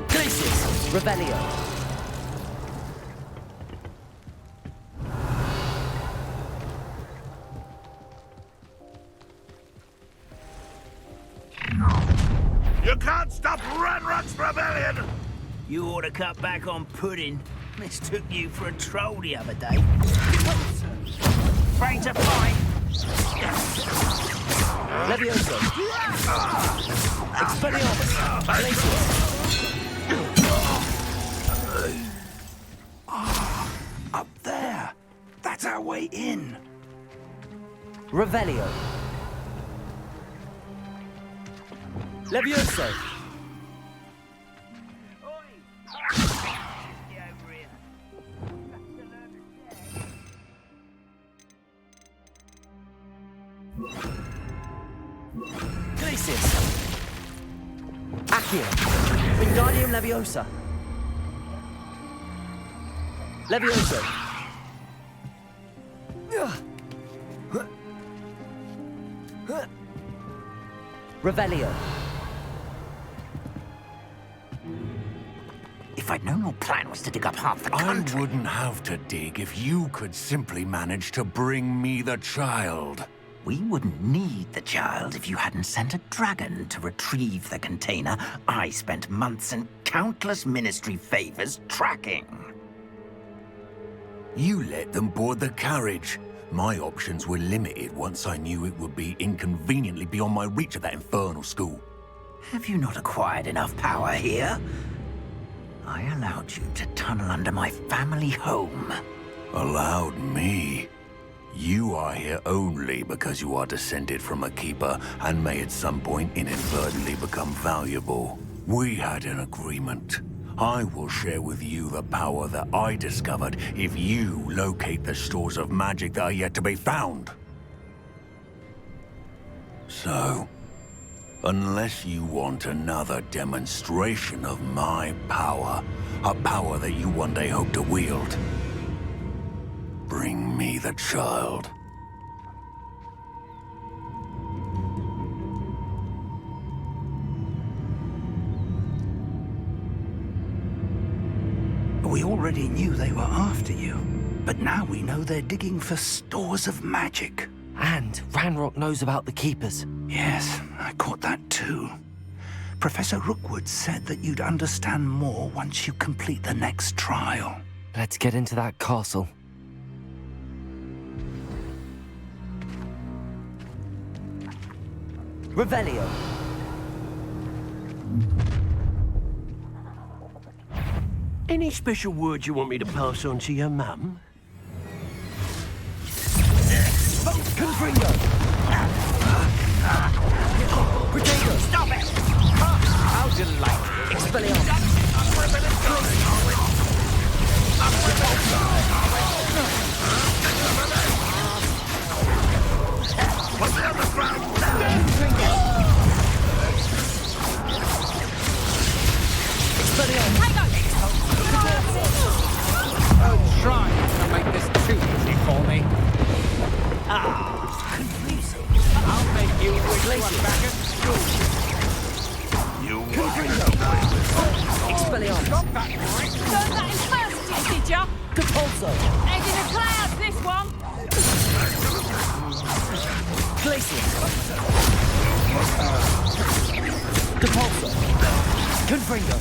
Glacius! Revelio! You can't stop Ranrock's rebellion! You ought to cut back on pudding. Mistook you for a troll the other day. Afraid to fight? Leviosa! Expelliarmus! Glacius! Up there. That's our way in. Revelio! Leviosa! Glacius! Accio! Wingardium Leviosa! Leviosa! Revelio! If I'd known plan was to dig up half the country. I wouldn't have to dig if you could simply manage to bring me the child. We wouldn't need the child if you hadn't sent a dragon to retrieve the container I spent months and countless ministry favors tracking. You let them board the carriage. My options were limited once I knew it would be inconveniently beyond my reach at that infernal school. Have you not acquired enough power here? I allowed you to tunnel under my family home. Allowed me? You are here only because you are descended from a keeper and may at some point inadvertently become valuable. We had an agreement. I will share with you the power that I discovered if you locate the stores of magic that are yet to be found. So, unless you want another demonstration of my power, a power that you one day hope to wield, bring me the child. We already knew they were after you, but now we know they're digging for stores of magic. And Ranrock knows about the Keepers. Yes, I caught that too. Professor Rookwood said that you'd understand more once you complete the next trial. Let's get into that castle. Revelio. Any special words you want me to pass on to your mum? Confringo! Potato! Stop it! How delightful! Expelliarmus! What's the other ground? Oh, try to make this too easy for me. I'll make you wish you were back at school. You Expelliarmus! Stop that, boy! Learned that in first year, did ya? Capulso! Head in the clouds, this one. Glacier! Capulso! Confringo!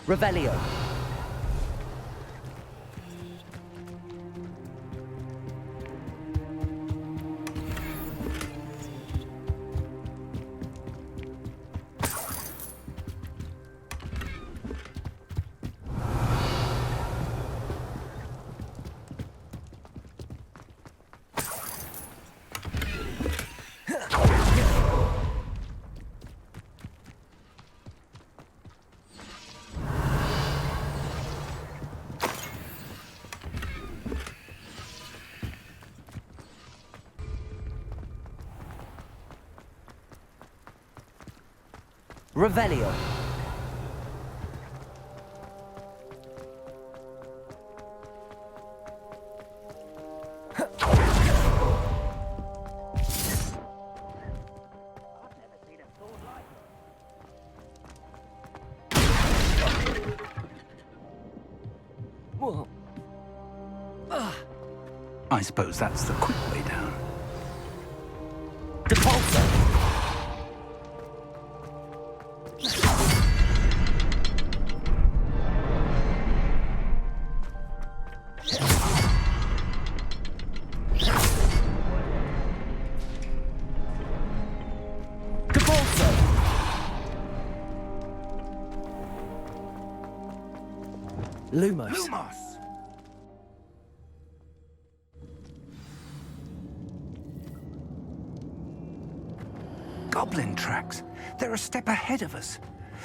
Revelio. Revelio. Whoa. I suppose that's the quick way down. Capulso! Lumos. Lumos! Goblin tracks. They're a step ahead of us.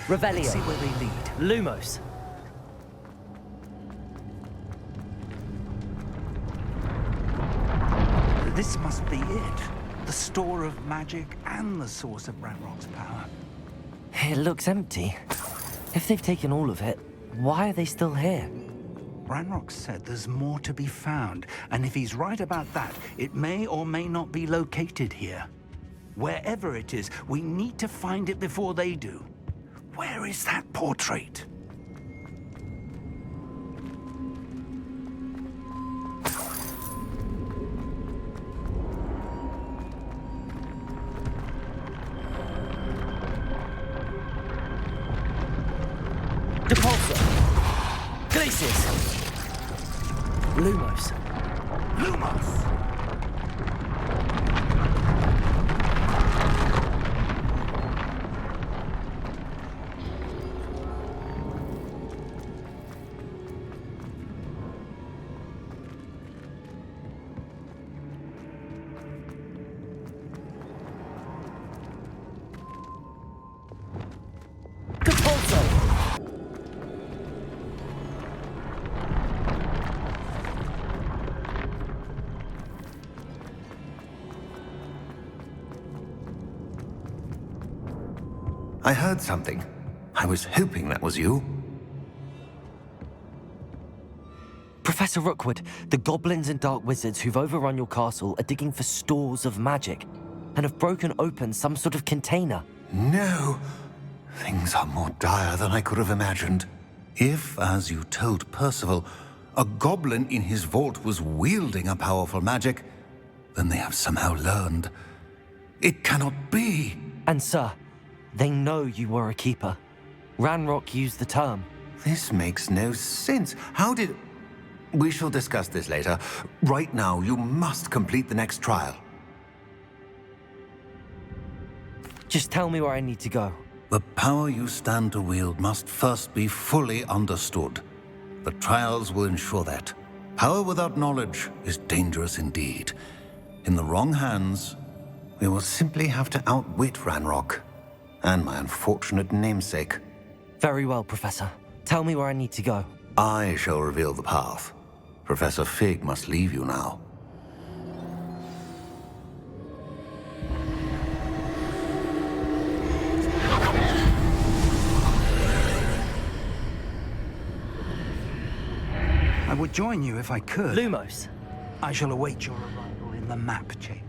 Revelio. Let's see where they lead. Lumos. This must be it. The store of magic and the source of Ranrock's power. It looks empty. If they've taken all of it, why are they still here? Ranrock said there's more to be found, and if he's right about that, it may or may not be located here. Wherever it is, we need to find it before they do. Where is that portrait? Depulsor! Glacius! Lumos! Lumos! I heard something. I was hoping that was you. Professor Rookwood, the goblins and dark wizards who've overrun your castle are digging for stores of magic and have broken open some sort of container. No! Things are more dire than I could have imagined. If, as you told Percival, a goblin in his vault was wielding a powerful magic, then they have somehow learned. It cannot be! And sir, they know you were a keeper. Ranrock used the term. This makes no sense. How did... We shall discuss this later. Right now, you must complete the next trial. Just tell me where I need to go. The power you stand to wield must first be fully understood. The trials will ensure that. Power without knowledge is dangerous indeed. In the wrong hands, we will simply have to outwit Ranrock and my unfortunate namesake. Very well, Professor. Tell me where I need to go. I shall reveal the path. Professor Fig must leave you now. I would join you if I could. Lumos. I shall await your arrival in the map chamber.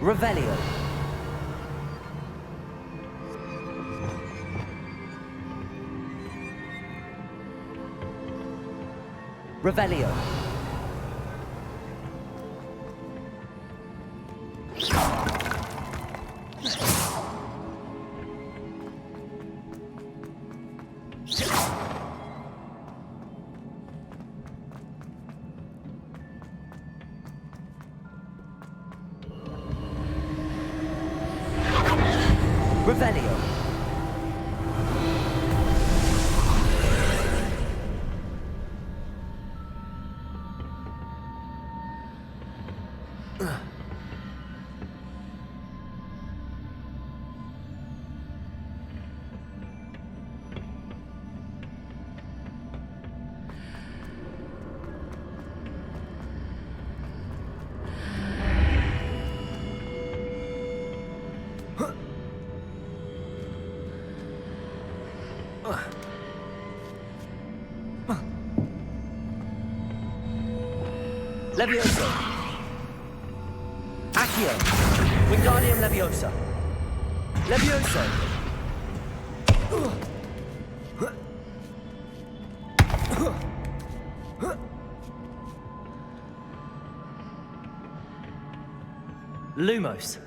Revelio. Revelio. Revelio. Leviosa. Accio. Wingardium Leviosa. Leviosa. Lumos.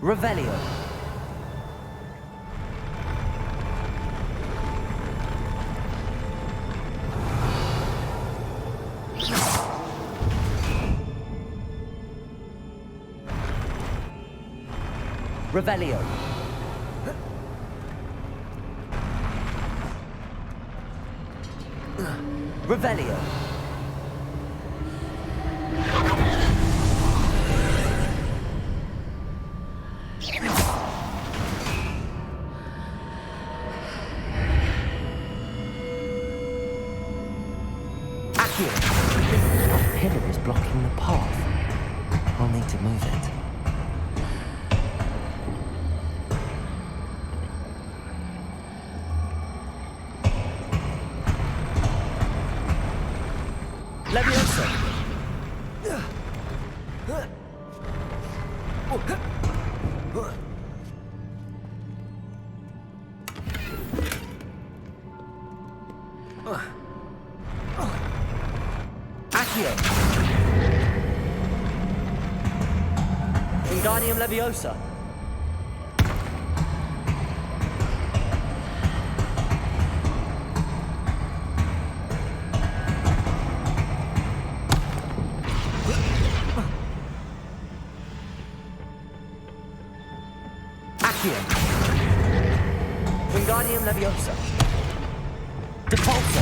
Revelio. Revelio. Revelio. blocking the path. I'll need to move it. Leviosa! Accio! Wingardium Leviosa! Accio! Wingardium Leviosa! Depulso!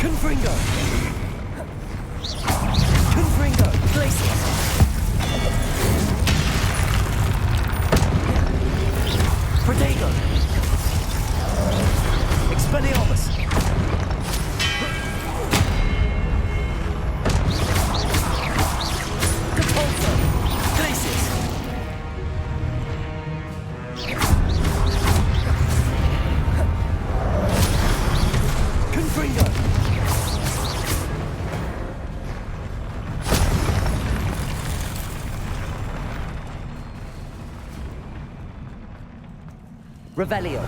Confringo! Confringo! Glacius! Protego! Expelliarmus! Depulso! Glacius! Confringo! Revelio.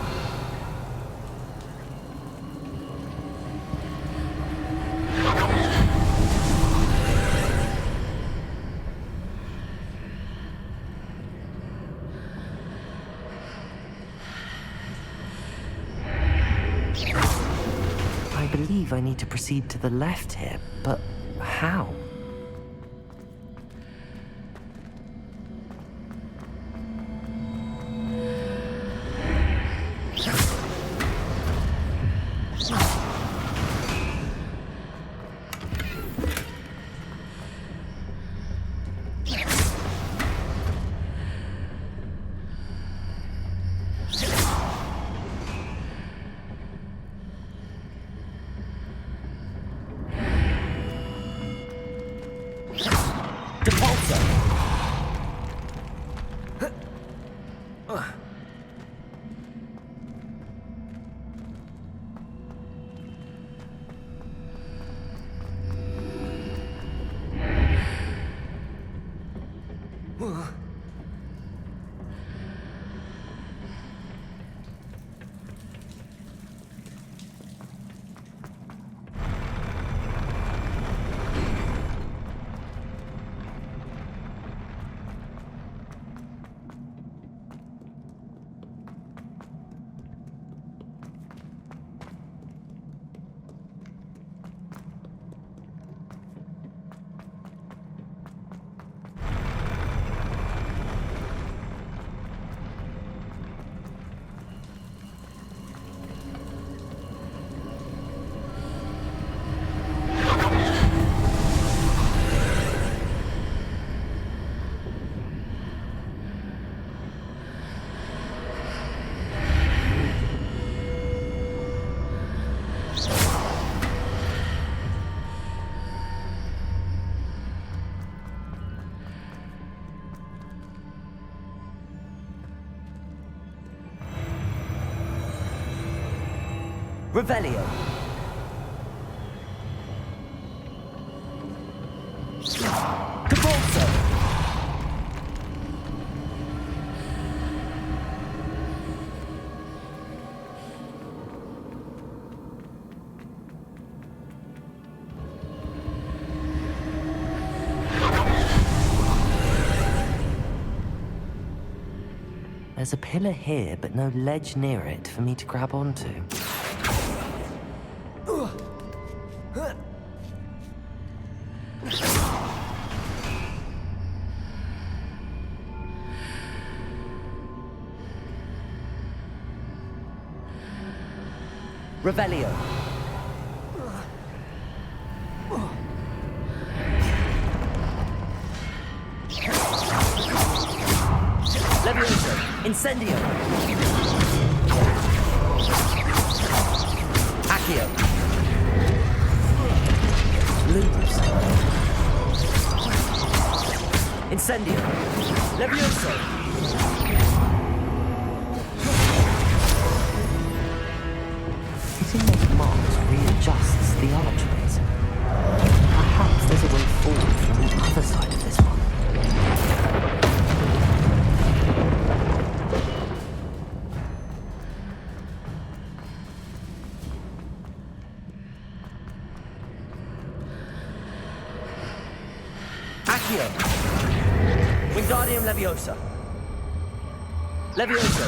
I believe I need to proceed to the left here, but how? Revelio. Depulso. There's a pillar here, but no ledge near it for me to grab onto. Revelio. Levioso. Incendio. Accio. Lumos. Incendio. Levioso. Hitting those marks readjusts the archways. Perhaps there's a way forward from the other side of this one. Accio. Wingardium Leviosa. Levioso.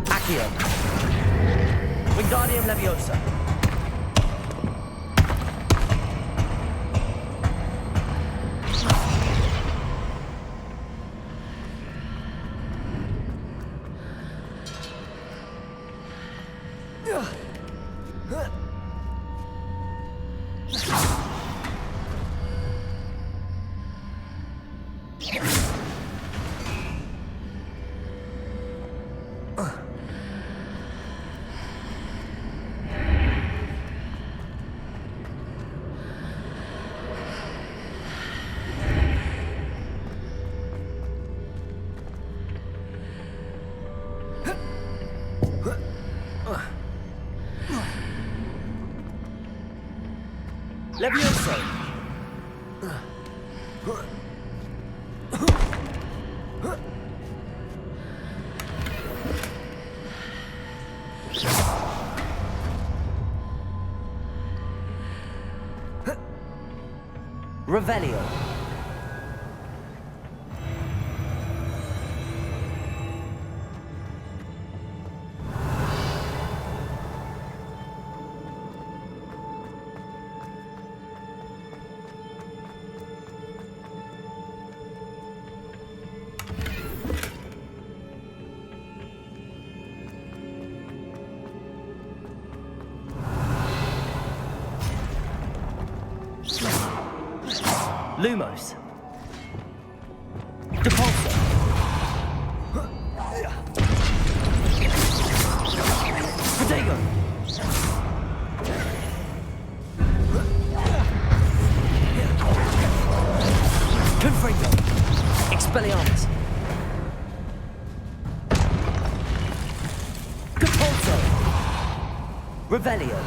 Accio. Wingardium Leviosa. Levioso. Revelio. Lumos. Depulso. Protego. Confringo. Expelliarmus. Depulso. Revelio.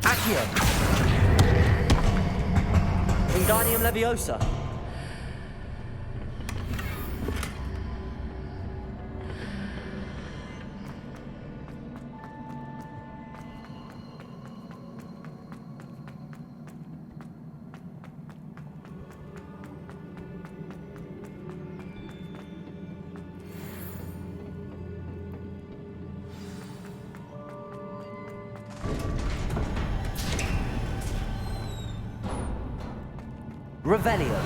Accio. Wingardium Leviosa. Revelio.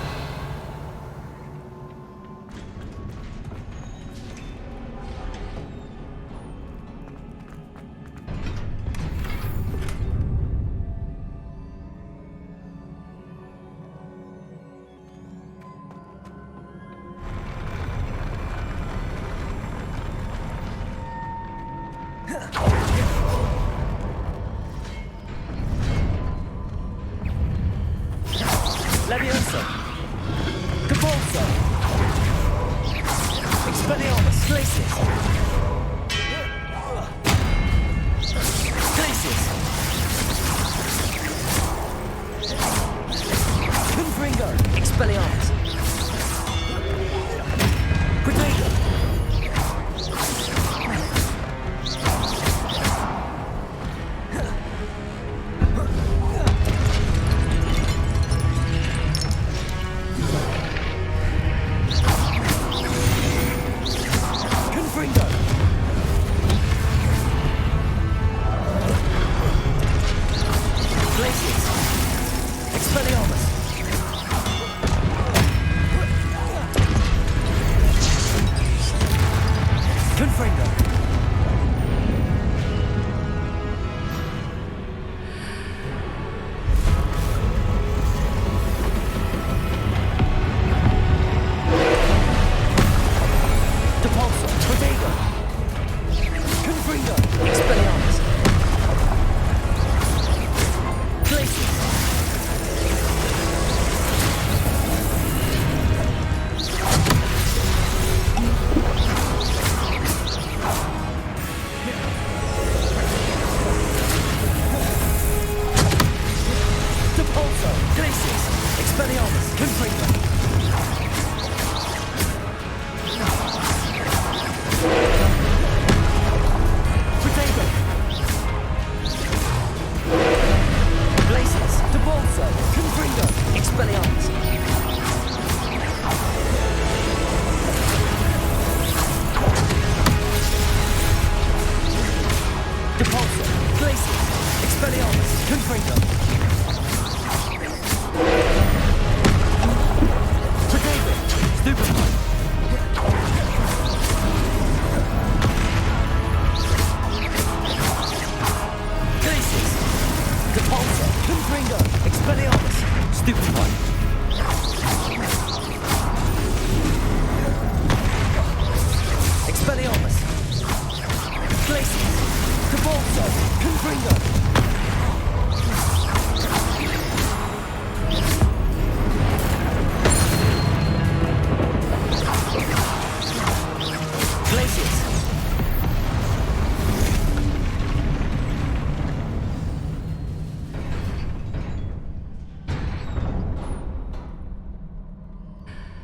Leviosa. Cabolso. Expelliarmus. Glacius. Glacius. Confringo. Expelliarmus. Protego.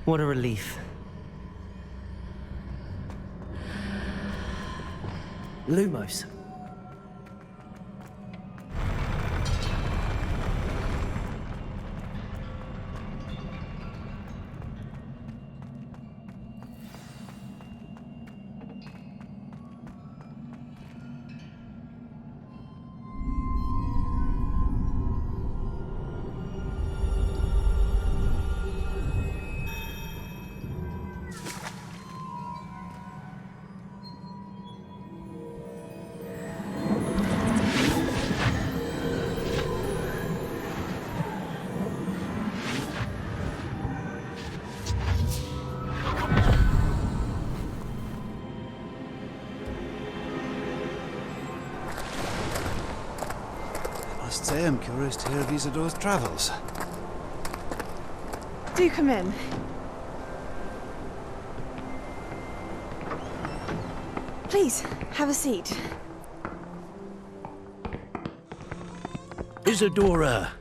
What a relief. Lumos. I must say I'm curious to hear of Isidore's travels. Do come in. Please, have a seat. Isadora,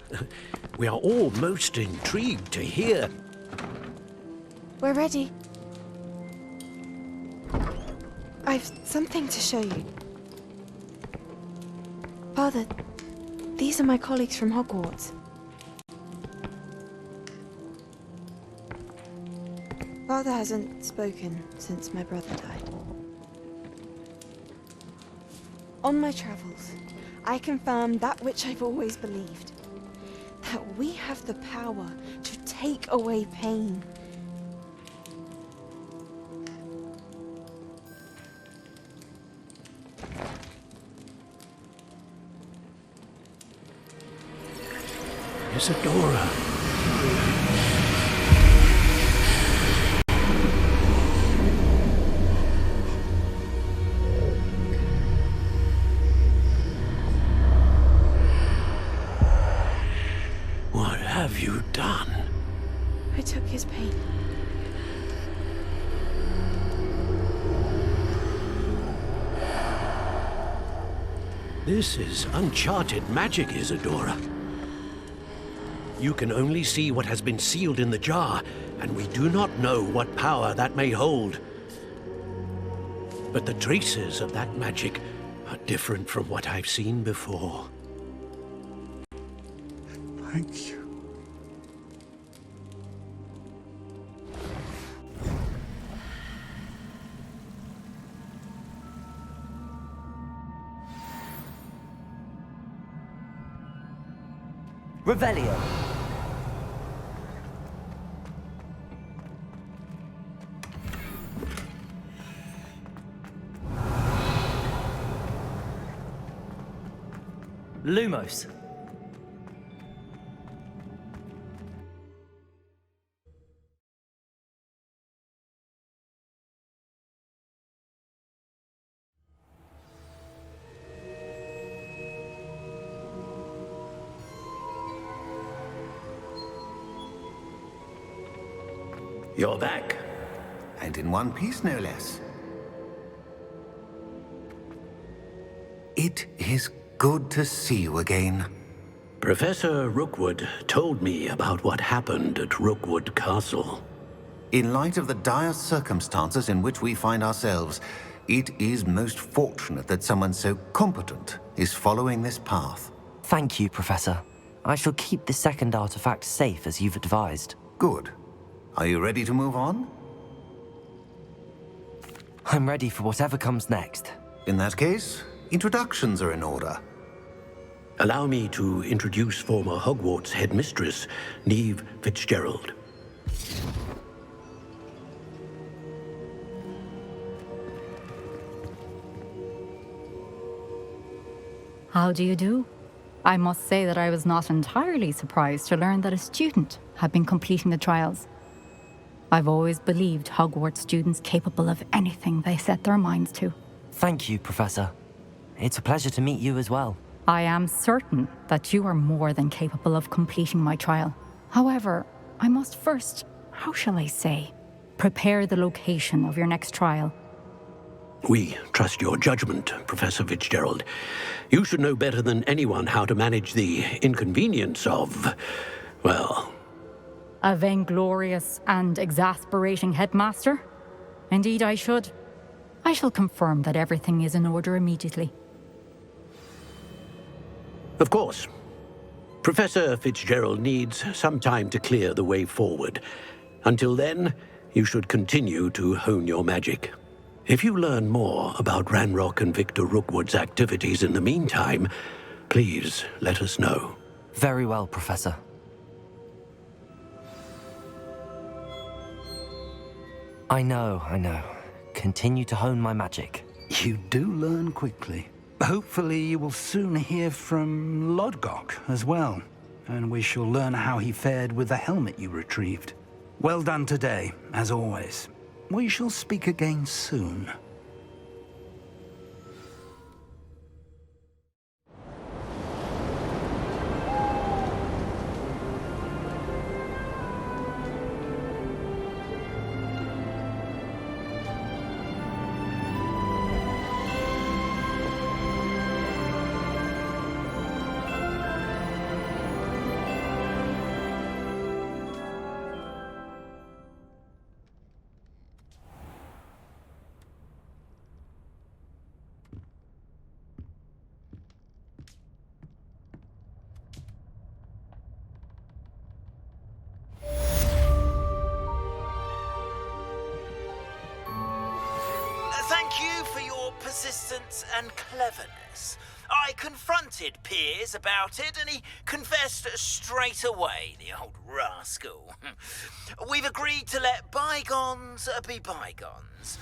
we are all most intrigued to hear. We're ready. I've something to show you. Father, these are my colleagues from Hogwarts. Father hasn't spoken since my brother died. On my travels, I confirmed that which I've always believed. That we have the power to take away pain. Isadora. What have you done? I took his pain. This is uncharted magic, Isadora. You can only see what has been sealed in the jar, and we do not know what power that may hold. But the traces of that magic are different from what I've seen before. Thank you. Revelio. Lumos. You're back. And in one piece, no less. It is good to see you again. Professor Rookwood told me about what happened at Rookwood Castle. In light of the dire circumstances in which we find ourselves, it is most fortunate that someone so competent is following this path. Thank you, Professor. I shall keep the second artifact safe as you've advised. Good. Are you ready to move on? I'm ready for whatever comes next. In that case, introductions are in order. Allow me to introduce former Hogwarts headmistress, Neve Fitzgerald. How do you do? I must say that I was not entirely surprised to learn that a student had been completing the trials. I've always believed Hogwarts students capable of anything they set their minds to. Thank you, Professor. It's a pleasure to meet you as well. I am certain that you are more than capable of completing my trial. However, I must first, how shall I say, prepare the location of your next trial. We trust your judgment, Professor Fitzgerald. You should know better than anyone how to manage the inconvenience of, well... A vainglorious and exasperating headmaster? Indeed I should. I shall confirm that everything is in order immediately. Of course. Professor Fitzgerald needs some time to clear the way forward. Until then, you should continue to hone your magic. If you learn more about Ranrock and Victor Rookwood's activities in the meantime, please let us know. Very well, Professor. I know. Continue to hone my magic. You do learn quickly. Hopefully you will soon hear from Lodgok as well, and we shall learn how he fared with the helmet you retrieved. Well done today, as always. We shall speak again soon. Thank you for your persistence and cleverness. I confronted Piers about it, and he confessed straight away, the old rascal. We've agreed to let bygones be bygones.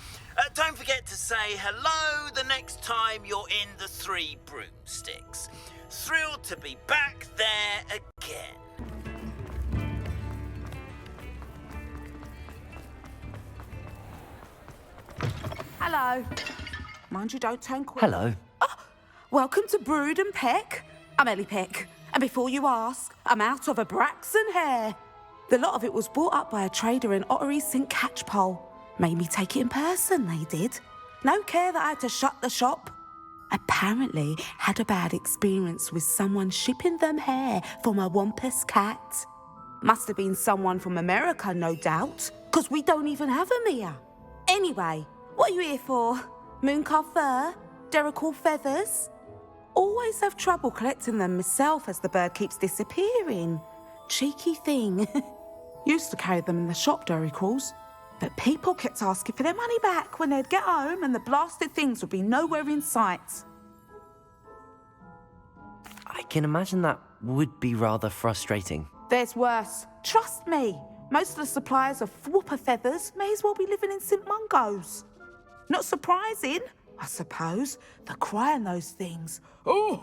Don't forget to say hello the next time you're in the Three Broomsticks. Thrilled to be back there again. Hello. Mind you don't turn quick. Hello. Welcome to Brood and Peck. I'm Ellie Peck. And before you ask, I'm out of a Braxton hair. The lot of it was bought up by a trader in Ottery St. Catchpole. Made me take it in person, they did. No care that I had to shut the shop. Apparently had a bad experience with someone shipping them hair from a Wampus cat. Must have been someone from America, no doubt, because we don't even have them here. Anyway, what are you here for? Mooncarved fur? Derrickle feathers? Always have trouble collecting them myself as the bird keeps disappearing. Cheeky thing. Used to carry them in the shop, Derricles. But people kept asking for their money back when they'd get home and the blasted things would be nowhere in sight. I can imagine that would be rather frustrating. There's worse. Trust me. Most of the suppliers of whooper feathers may as well be living in St. Mungo's. Not surprising, I suppose, the cry on those things. Oh,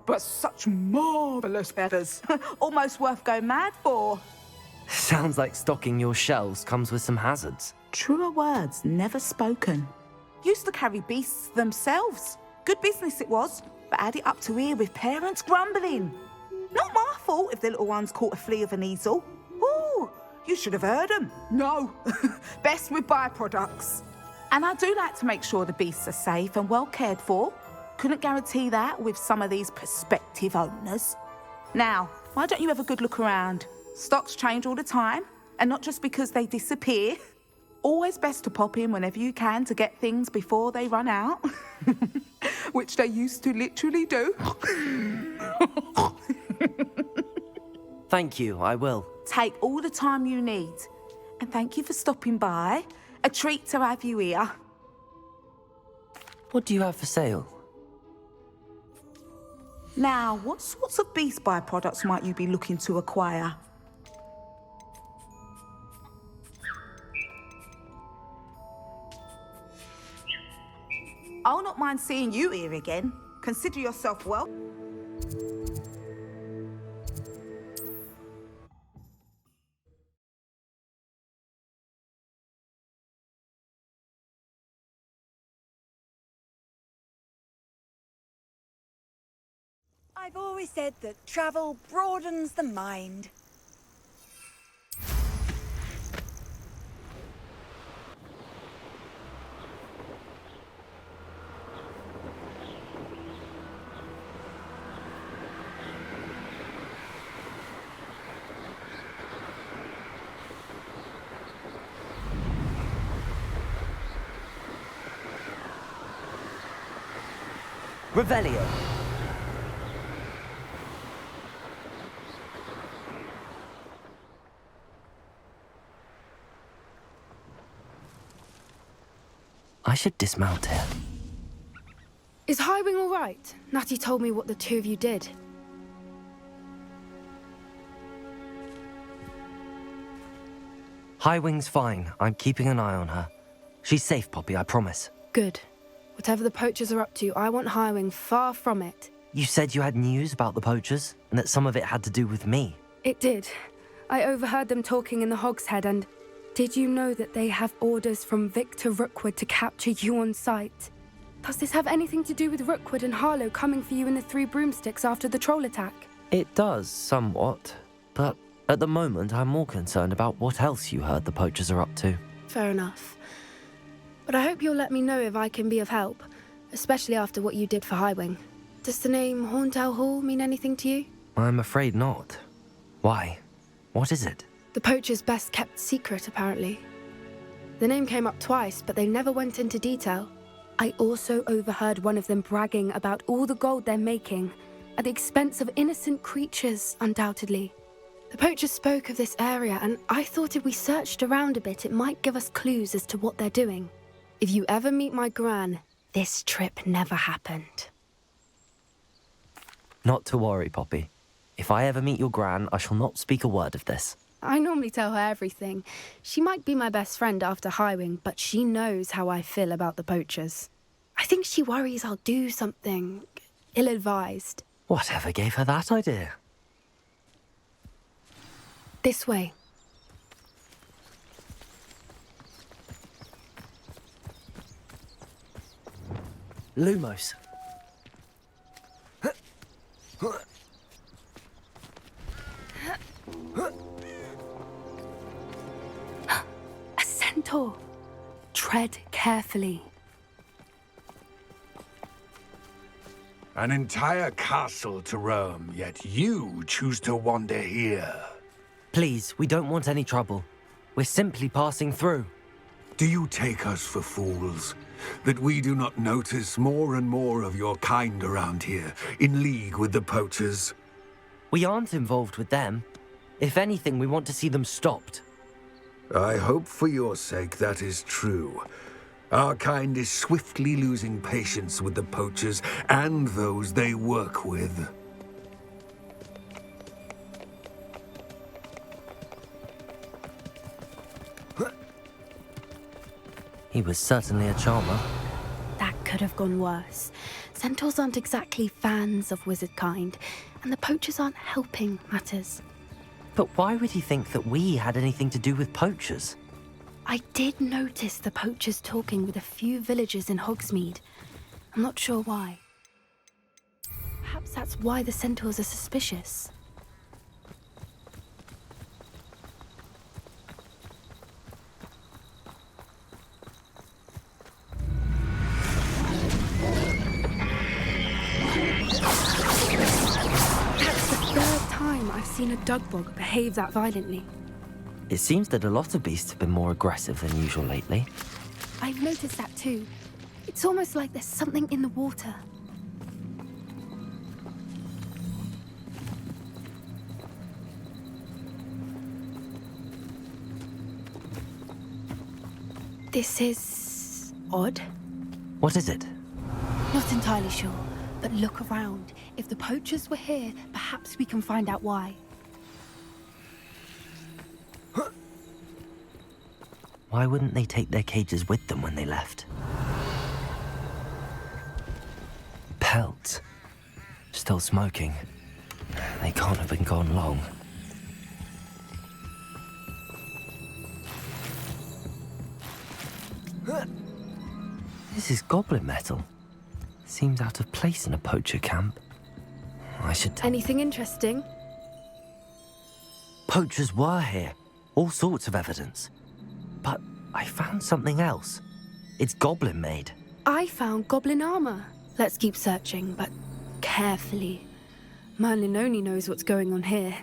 but such marvellous feathers. Almost worth going mad for. Sounds like stocking your shelves comes with some hazards. Truer words never spoken. Used to carry beasts themselves. Good business it was, but had it up to here with parents grumbling. Not my fault if the little ones caught a flea of an easel. Ooh, you should have heard them. No, best with byproducts. And I do like to make sure the beasts are safe and well cared for. Couldn't guarantee that with some of these prospective owners. Now, why don't you have a good look around? Stocks change all the time, and not just because they disappear. Always best to pop in whenever you can to get things before they run out. Which they used to literally do. Thank you, I will. Take all the time you need. And thank you for stopping by. A treat to have you here. What do you have for sale? Now, what sorts of beast byproducts might you be looking to acquire? I'll not mind seeing you here again. Consider yourself well. I've always said that travel broadens the mind. Revelio. I should dismount here. Is Highwing all right? Natty told me what the two of you did. Highwing's fine. I'm keeping an eye on her. She's safe, Poppy, I promise. Good. Whatever the poachers are up to, I want Highwing far from it. You said you had news about the poachers, and that some of it had to do with me. It did. I overheard them talking in the Hogshead, and did you know that they have orders from Victor Rookwood to capture you on sight? Does this have anything to do with Rookwood and Harlow coming for you in the Three Broomsticks after the troll attack? It does, somewhat. But at the moment, I'm more concerned about what else you heard the poachers are up to. Fair enough. But I hope you'll let me know if I can be of help, especially after what you did for Highwing. Does the name Horntail Hall mean anything to you? I'm afraid not. Why? What is it? The poacher's best kept secret, apparently. The name came up twice, but they never went into detail. I also overheard one of them bragging about all the gold they're making, at the expense of innocent creatures, undoubtedly. The poacher spoke of this area, and I thought if we searched around a bit, it might give us clues as to what they're doing. If you ever meet my gran, this trip never happened. Not to worry, Poppy. If I ever meet your gran, I shall not speak a word of this. I normally tell her everything. She might be my best friend after Highwing, but she knows how I feel about the poachers. I think she worries I'll do something ill-advised. Whatever gave her that idea? This way. Lumos. A centaur. Tread carefully. An entire castle to roam, yet you choose to wander here. Please, we don't want any trouble. We're simply passing through. Do you take us for fools? That we do not notice more and more of your kind around here, in league with the poachers? We aren't involved with them. If anything, we want to see them stopped. I hope for your sake that is true. Our kind is swiftly losing patience with the poachers and those they work with. He was certainly a charmer. That could have gone worse. Centaurs aren't exactly fans of wizard kind, and the poachers aren't helping matters. But why would he think that we had anything to do with poachers? I did notice the poachers talking with a few villagers in Hogsmeade. I'm not sure why. Perhaps that's why the centaurs are suspicious. I've seen a dugbog behave that violently. It seems that a lot of beasts have been more aggressive than usual lately. I've noticed that too. It's almost like there's something in the water. This is odd. What is it? Not entirely sure, but look around. If the poachers were here, perhaps we can find out why. Why wouldn't they take their cages with them when they left? Pelts. Still smoking. They can't have been gone long. This is goblin metal. Seems out of place in a poacher camp. I should... Anything interesting? Poachers were here. All sorts of evidence. But I found something else. It's goblin made. I found goblin armor. Let's keep searching, but carefully. Merlin only knows what's going on here.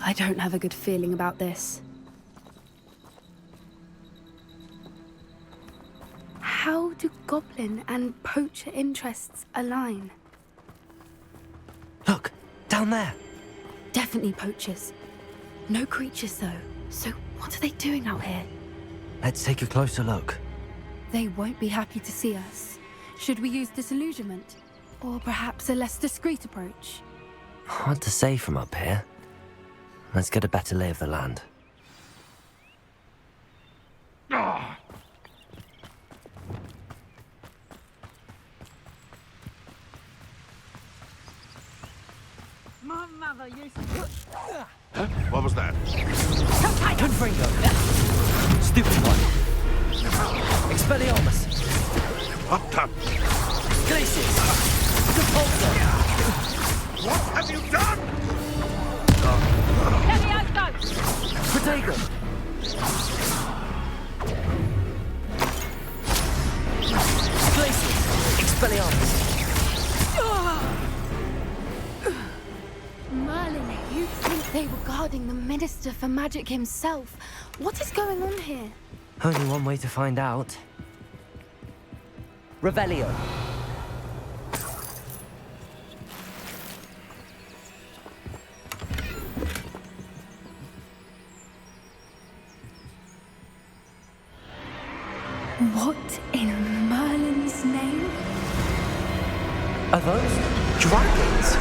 I don't have a good feeling about this. How do goblin and poacher interests align? Look, down there. Definitely poachers. No creatures, though. So what are they doing out here? Let's take a closer look. They won't be happy to see us. Should we use disillusionment? Or perhaps a less discreet approach? Hard to say from up here. Let's get a better lay of the land. My mother used to... Huh? What was that? Confringo! Stupid one! Expelliarmus! What? Glacius! Compulsor! What have you done? Levioso! Protego! Glacius! Expelliarmus! Merlin, you think they were guarding the Minister for Magic himself? What is going on here? Only one way to find out. Revelio. What in Merlin's name? Are those? Dragons?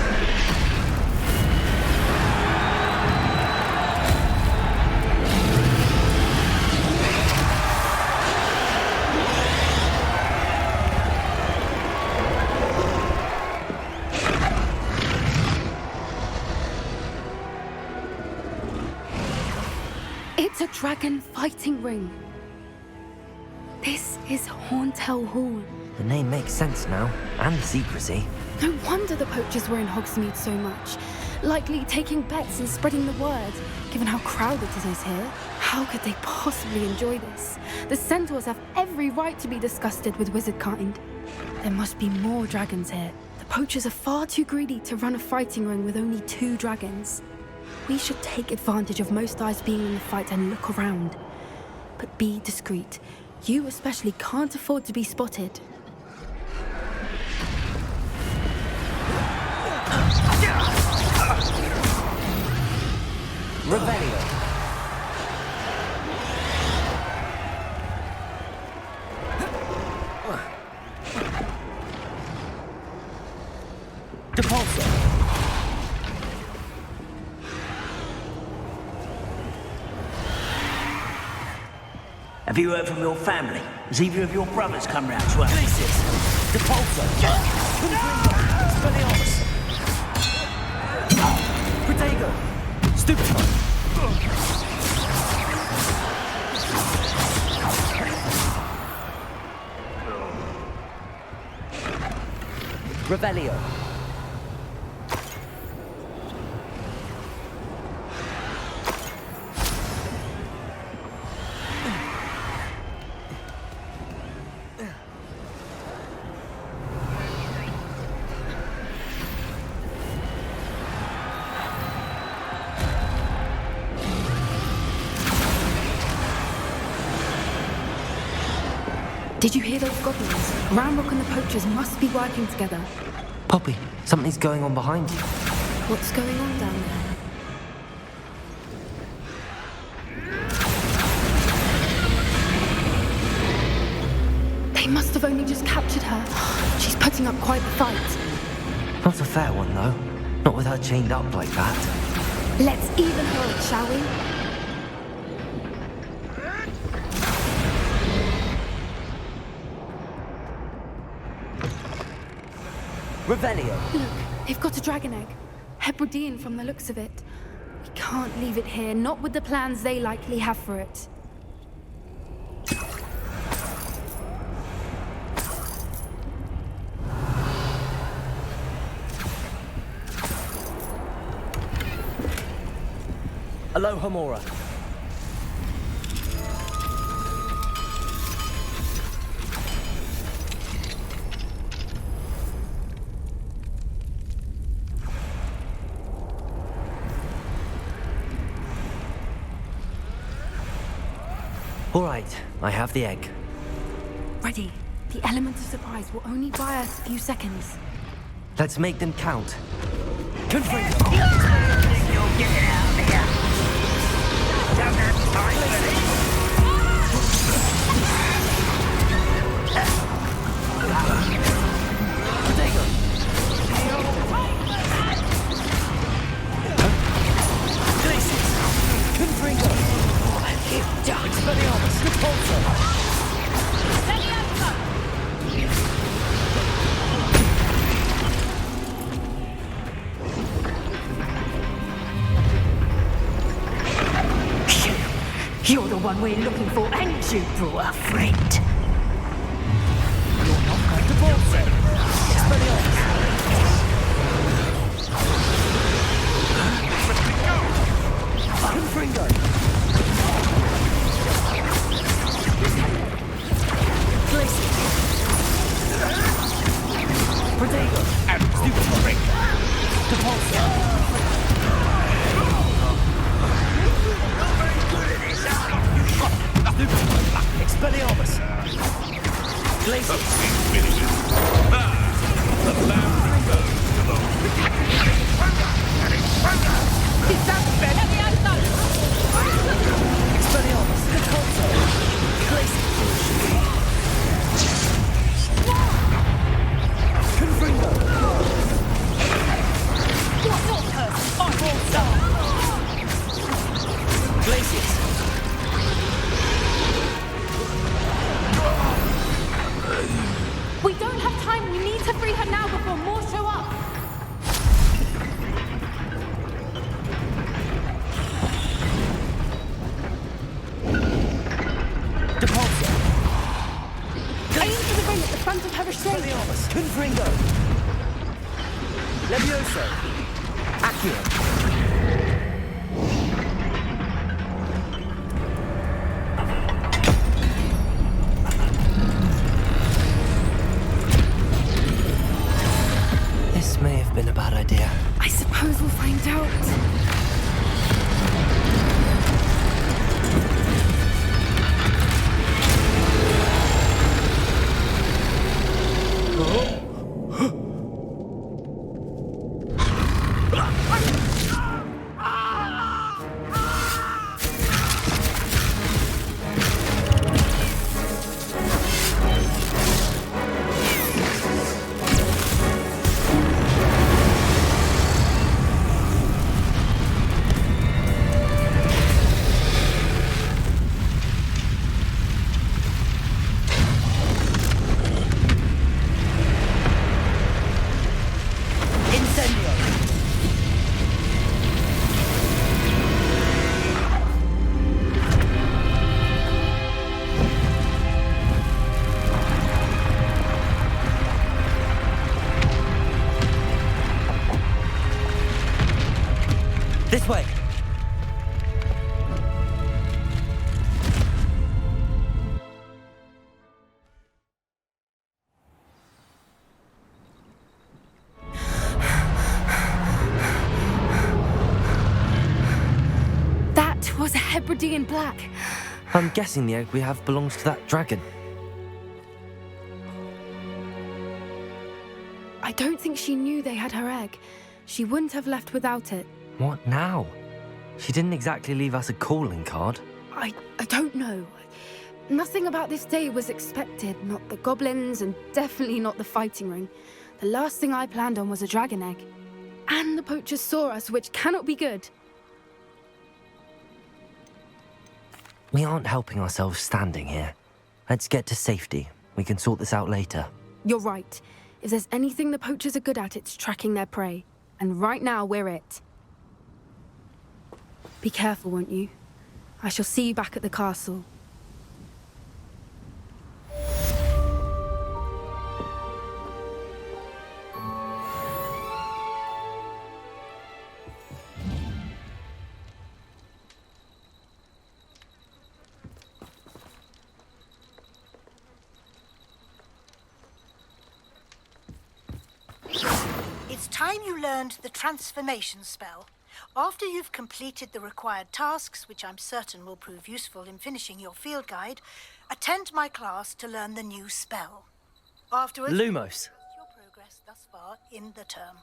It's a dragon fighting ring. This is Horntail Hall. The name makes sense now, and the secrecy. No wonder the poachers were in Hogsmeade so much. Likely taking bets and spreading the word, given how crowded it is here. How could they possibly enjoy this? The centaurs have every right to be disgusted with wizard kind. There must be more dragons here. The poachers are far too greedy to run a fighting ring with only 2 dragons. We should take advantage of most eyes being in the fight and look around. But be discreet. You especially can't afford to be spotted. Revelio. Depulso. Have you heard from your family? Has either of your brothers come round to us? Glacius. Depulso. Expelliarmus. Protego. Stupefy. Revelio. Did you hear those goblins? Ranrock and the poachers must be working together. Poppy, something's going on behind you. What's going on down there? They must have only just captured her. She's putting up quite the fight. Not a fair one, though. Not with her chained up like that. Let's even her it, shall we? Revelio. Look, they've got a dragon egg. Hebridean from the looks of it. We can't leave it here, not with the plans they likely have for it. Aloha Mora. All right, I have the egg. Ready. The element of surprise will only buy us a few seconds. Let's make them count. Confringo! You'll get it out of here! Don't have time for this! Protego! Glacius! Confringo! Expelliarmus! Repulsor! You're the one we're looking for, and you brought a friend. You're not going to Repulsor! Expelliarmus! Confringo! Protego! And Stupid Break! Depulso! Expelliarmus! Glacius! Levioso! Accio! This may have been a bad idea. I suppose we'll find out. This way! That was a Hebridean black. I'm guessing the egg we have belongs to that dragon. I don't think she knew they had her egg. She wouldn't have left without it. What now? She didn't exactly leave us a calling card. I don't know. Nothing about this day was expected. Not the goblins, and definitely not the fighting ring. The last thing I planned on was a dragon egg. And the poachers saw us, which cannot be good. We aren't helping ourselves standing here. Let's get to safety. We can sort this out later. You're right. If there's anything the poachers are good at, it's tracking their prey. And right now, we're it. Be careful, won't you? I shall see you back at the castle. It's time you learned the transformation spell. After you've completed the required tasks, which I'm certain will prove useful in finishing your field guide, attend my class to learn the new spell. Afterwards, Lumos. your progress thus far in the term.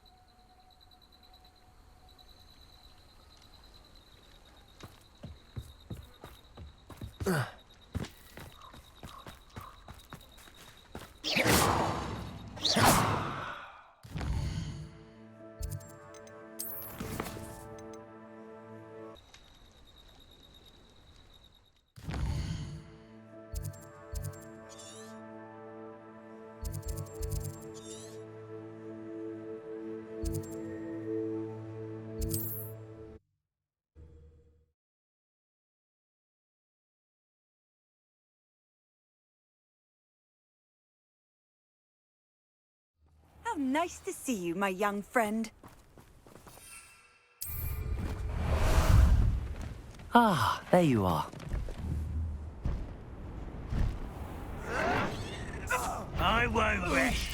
How nice to see you, my young friend. Ah, there you are. I won't rest.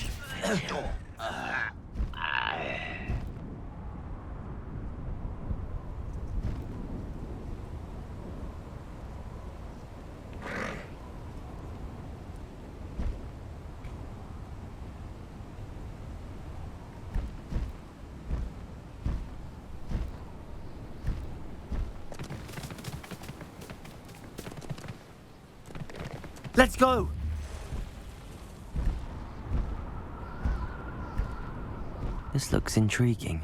Let's go! This looks intriguing.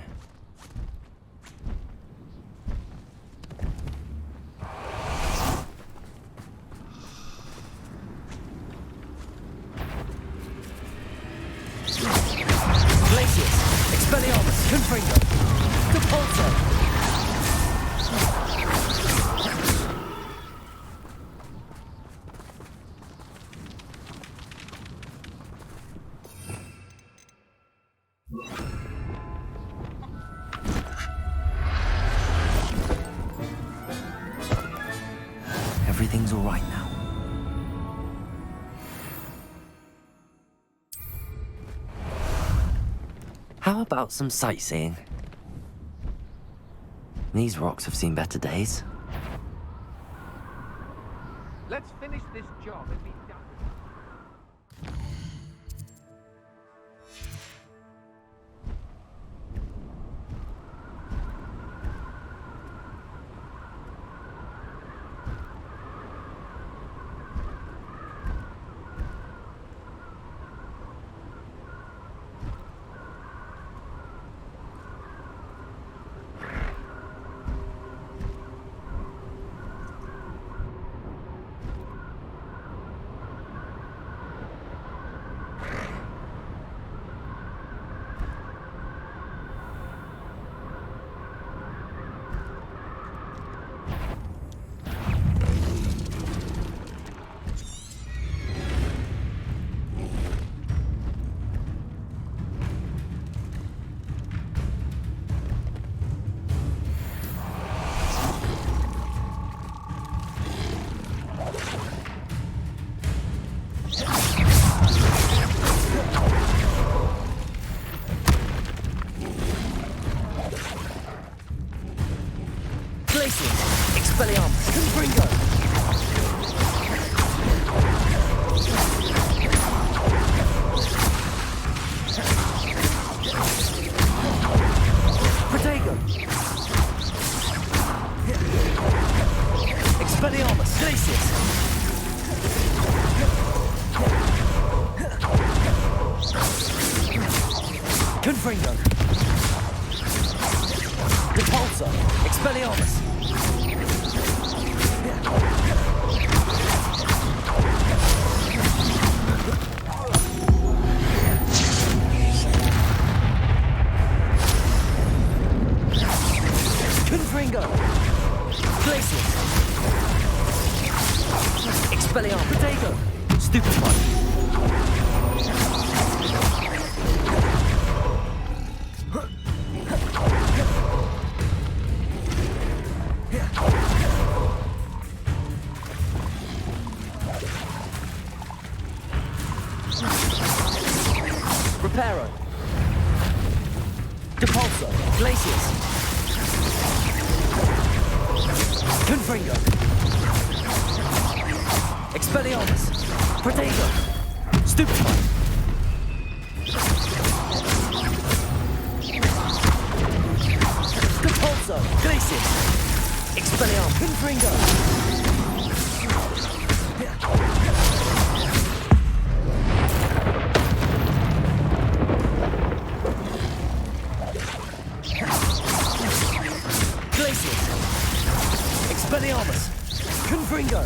Glacius! Expelliarmus! Confringo! Depulso! Everything's all right now. How about some sightseeing? These rocks have seen better days. Let's finish this job and be done. Expelliarmus! Confringo! Protego! Expelliarmus! Glacius! Confringo! Repulsor! Expelliarmus! Confringo! Glacius! Expelliarmus! Protego! Stupefy! Reparo! Depulso! Glacius! Confringo! Expelliarmus! Protego! Stupefy! Depulso! Glacius! Expelliarmus! Confringo! Glacius! Expelliarmus! Confringo!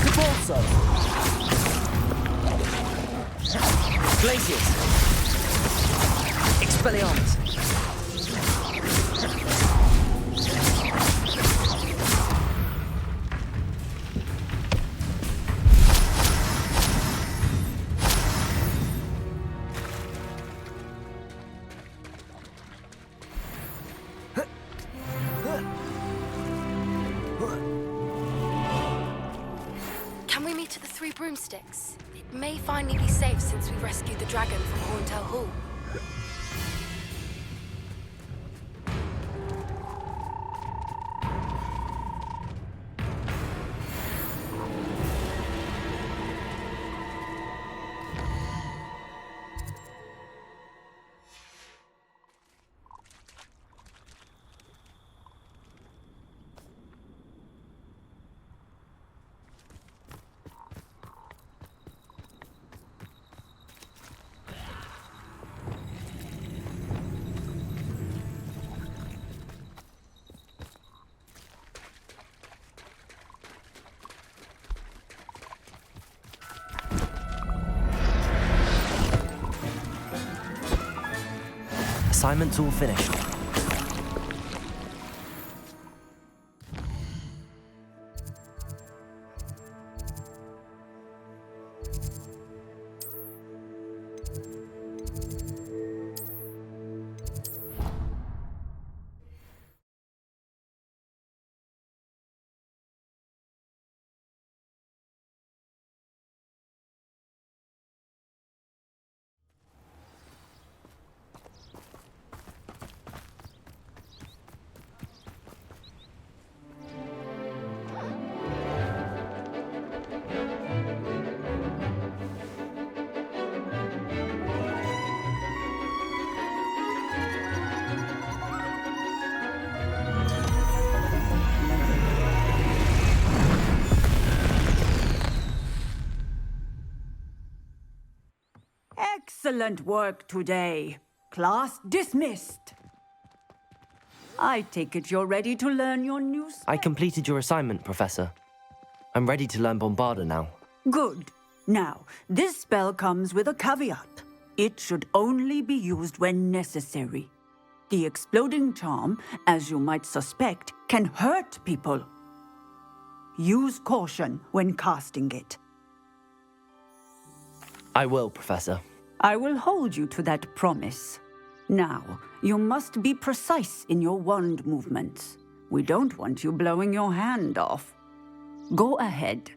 Depulso! Glacius! Expelliarmus! Can we meet at the Three Broomsticks? It may finally be safe since we rescued the dragon from Horntail Hall. Assignment's all finished. Excellent work today. Class dismissed. I take it you're ready to learn your new spell. I completed your assignment, Professor. I'm ready to learn Bombarda now. Good. Now, this spell comes with a caveat. It should only be used when necessary. The exploding charm, as you might suspect, can hurt people. Use caution when casting it. I will, Professor. I will hold you to that promise. Now, you must be precise in your wand movements. We don't want you blowing your hand off. Go ahead.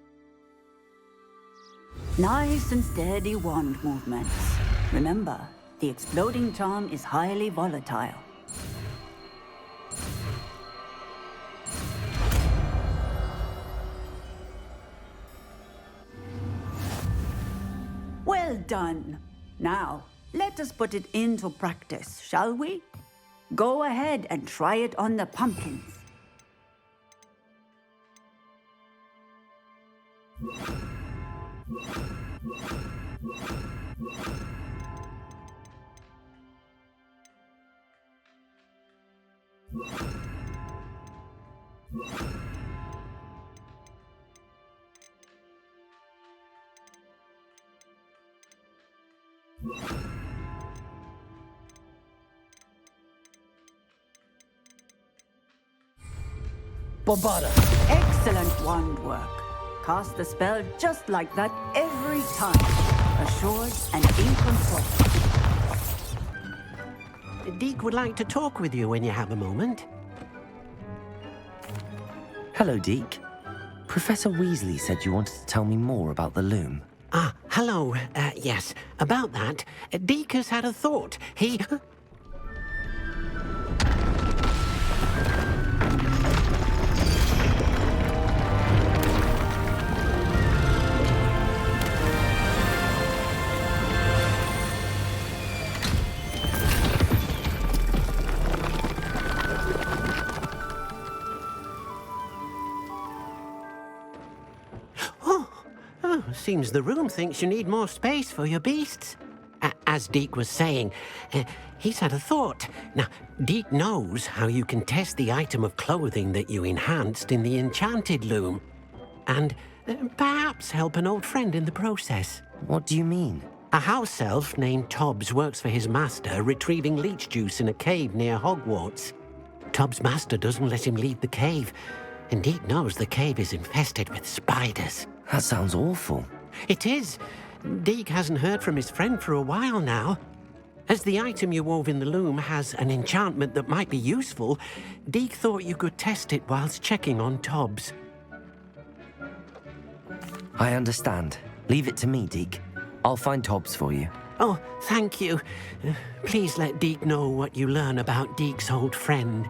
Nice and steady wand movements. Remember, the exploding charm is highly volatile. Well done. Now, let us put it into practice, shall we? Go ahead and try it on the pumpkins. Bombarda! Excellent wand work. Cast the spell just like that every time. Assured and in control. Deke would like to talk with you when you have a moment. Hello, Deke. Professor Weasley said you wanted to tell me more about the loom. Ah, hello. Yes, about that. Deke has had a thought. He... Seems the room thinks you need more space for your beasts. As Deke was saying, he's had a thought. Now, Deke knows how you can test the item of clothing that you enhanced in the enchanted loom. And perhaps help an old friend in the process. What do you mean? A house elf named Tobbs works for his master, retrieving leech juice in a cave near Hogwarts. Tobbs' master doesn't let him leave the cave, and Deke knows the cave is infested with spiders. That sounds awful. It is. Deke hasn't heard from his friend for a while now. As the item you wove in the loom has an enchantment that might be useful, Deke thought you could test it whilst checking on Tobbs. I understand. Leave it to me, Deke. I'll find Tobbs for you. Oh, thank you. Please let Deke know what you learn about Deke's old friend.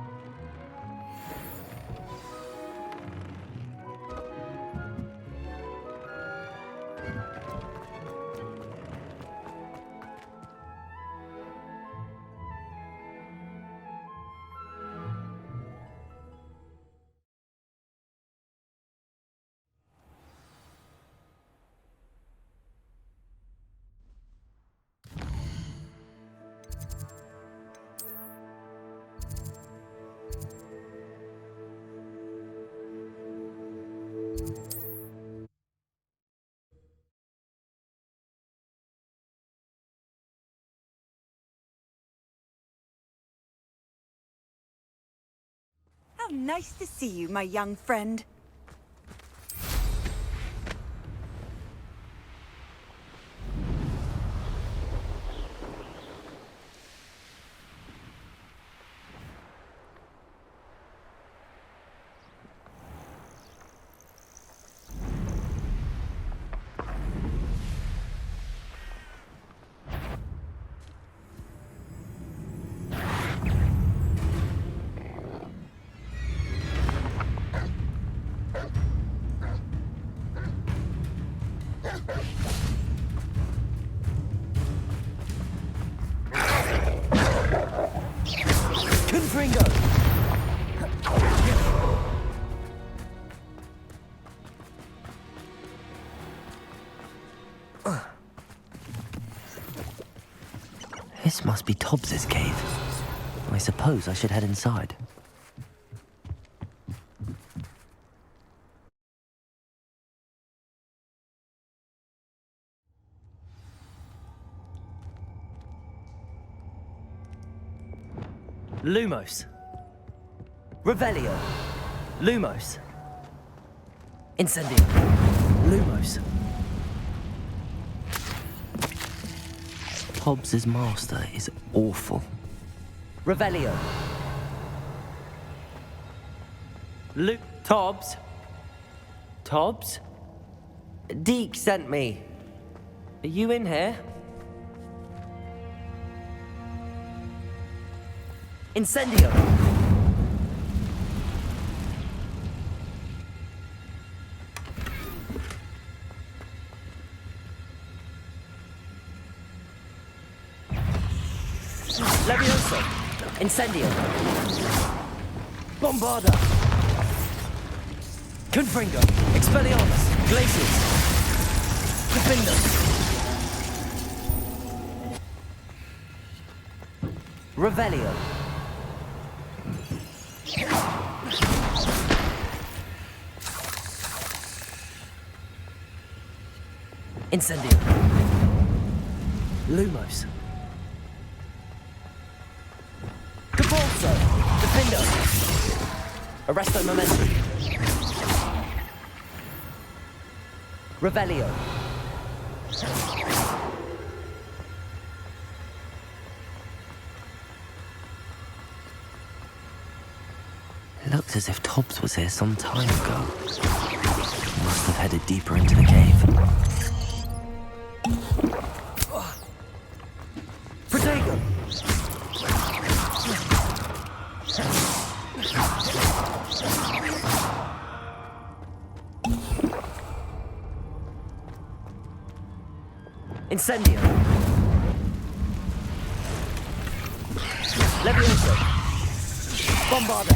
How nice to see you, my young friend. This must be Tobbs's cave. I suppose I should head inside. Lumos. Revelio. Lumos. Incendio. Lumos. Tobbs's master is awful. Revelio. Tobbs? Tobbs? Deke sent me. Are you in here? Incendio! Levioso! Incendio! Bombarda! Confringo! Expelliarmus! Glacius! Defender! Revelio! Incendio! Lumos! Capulso! Defender! Arresto Momentum! Revelio! It looks as if Tobbs was here some time ago. He must have headed deeper into the cave. Protego! Incendio! Levioso! Bombarda!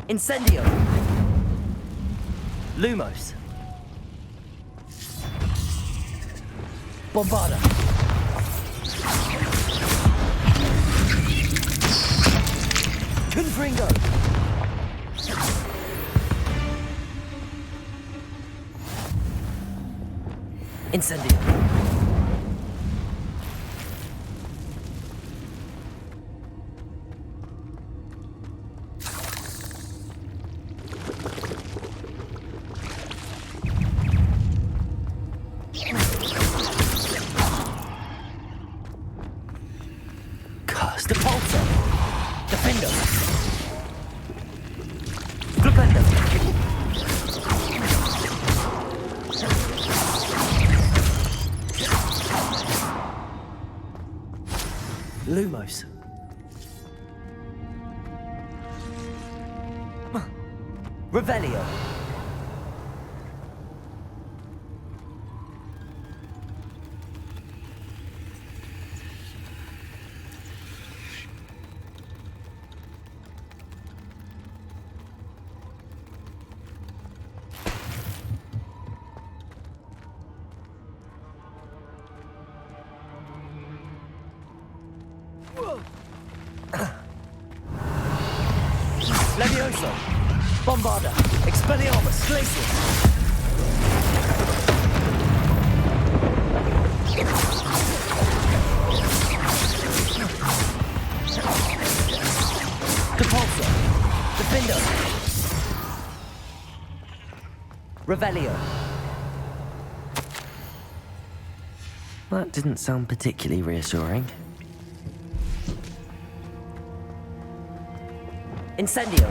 Incendio! Lumos! Bombarda! Confringo! Incendio! Cursed Repulsor! Defender! Flipendo! Lumos. Revelio. Levioso! Bombarda! Expelliarmus! Glacius! Capulso! Defender! Revelio! That didn't sound particularly reassuring. Incendio!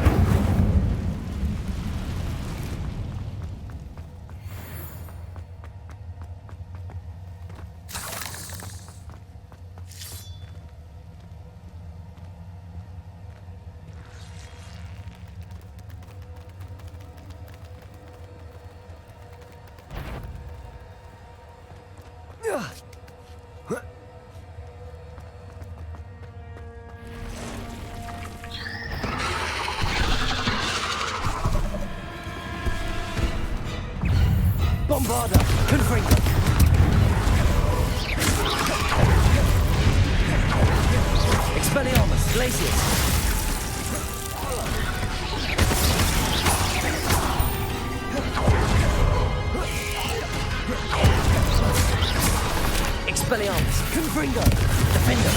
Bombarda! Confringo! Expelliarmus! Glacius! Expelliarmus! Confringo! Defendo!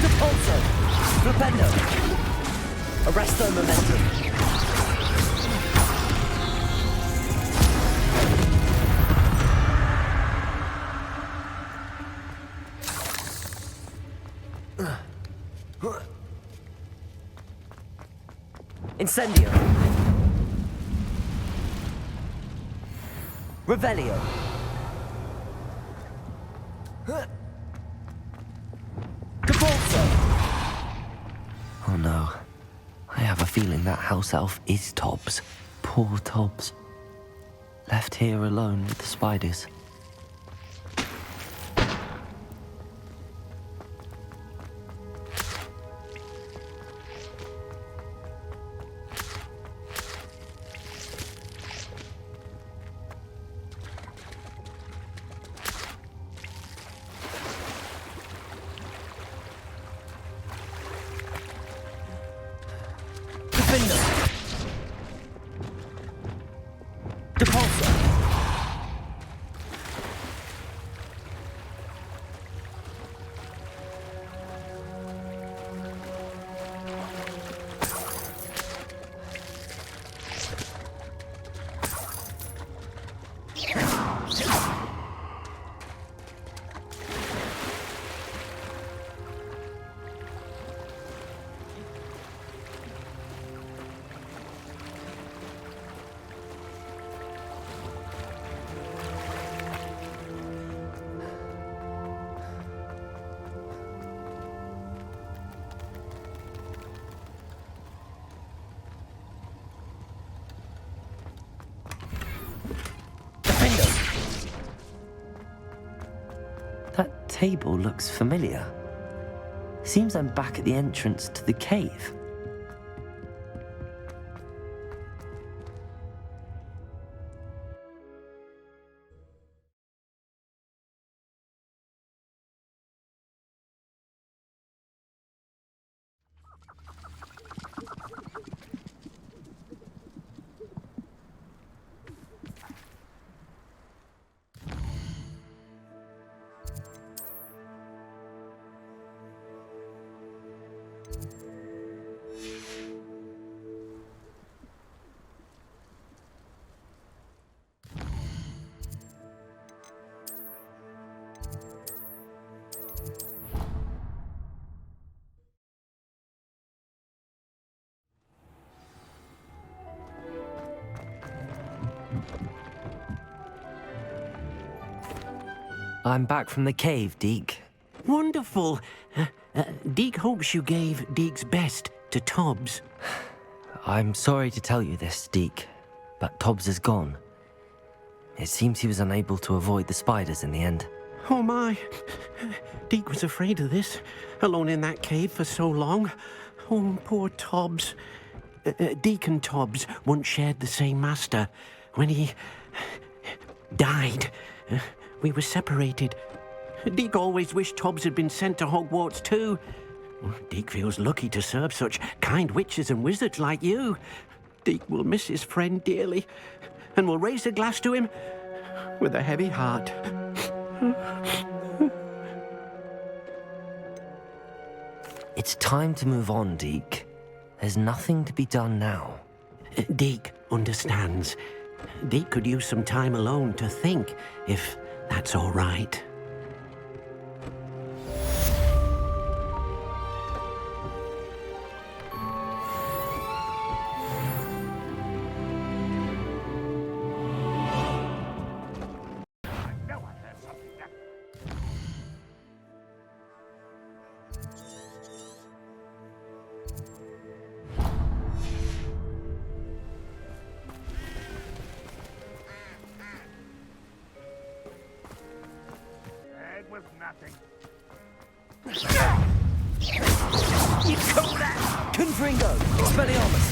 Depulso! Flipendo! Arresto Momentum! Incendio! Revelio! Depulso! Oh no. I have a feeling that house elf is Tobbs. Poor Tobbs. Left here alone with the spiders. That table looks familiar. Seems I'm back at the entrance to the cave. I'm back from the cave, Deke. Wonderful. Deke hopes you gave Deke's best to Tobbs. I'm sorry to tell you this, Deke, but Tobbs is gone. It seems he was unable to avoid the spiders in the end. Oh my. Deke was afraid of this, alone in that cave for so long. Oh, poor Tobbs. Deke and Tobbs once shared the same master. When he died, we were separated. Deke always wished Tobbs had been sent to Hogwarts too. Deke feels lucky to serve such kind witches and wizards like you. Deke will miss his friend dearly, and will raise a glass to him with a heavy heart. It's time to move on, Deke. There's nothing to be done now. Deke understands. Deke could use some time alone to think, if that's all right. You call that? Confringo! Expelliarmus!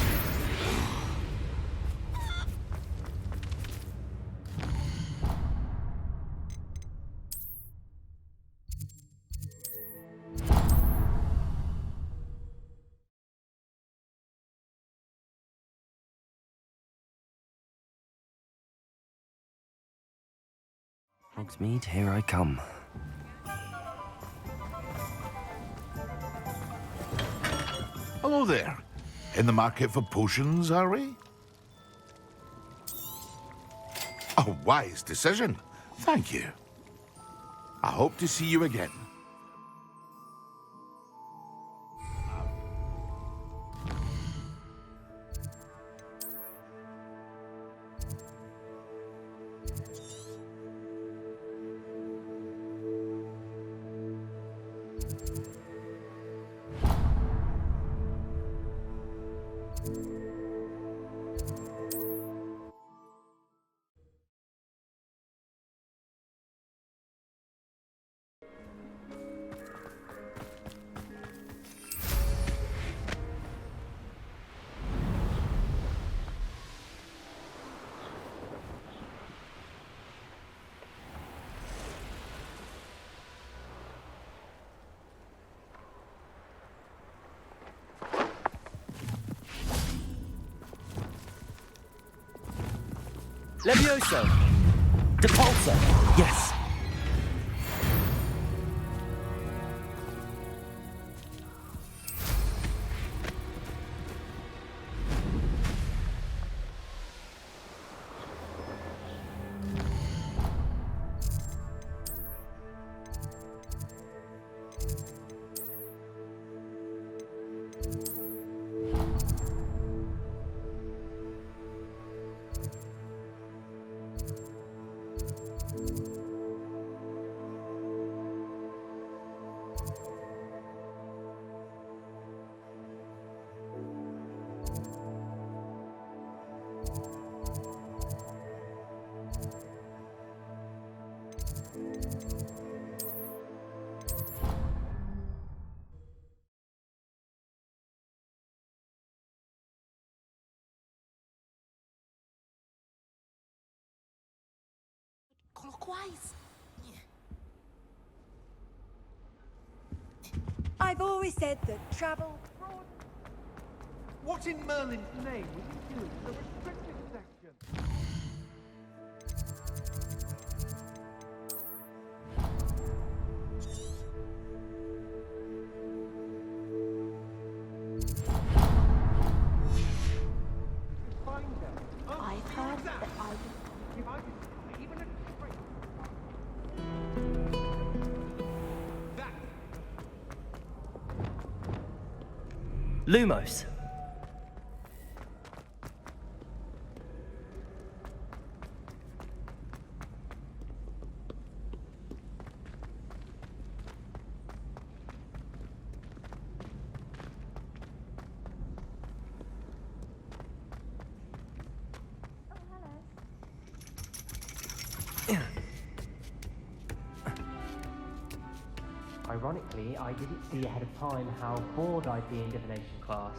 Hogsmeade, here I come. Hello there. In the market for potions, are we? A wise decision. Thank you. I hope to see you again. Levioso! Depulsor! Yes! Clockwise. I've always said that travel... What in Merlin's name will you do in the restricted section? I've heard that I was... Even a Lumos! Ironically, I didn't see ahead of time how bored I'd be in divination class.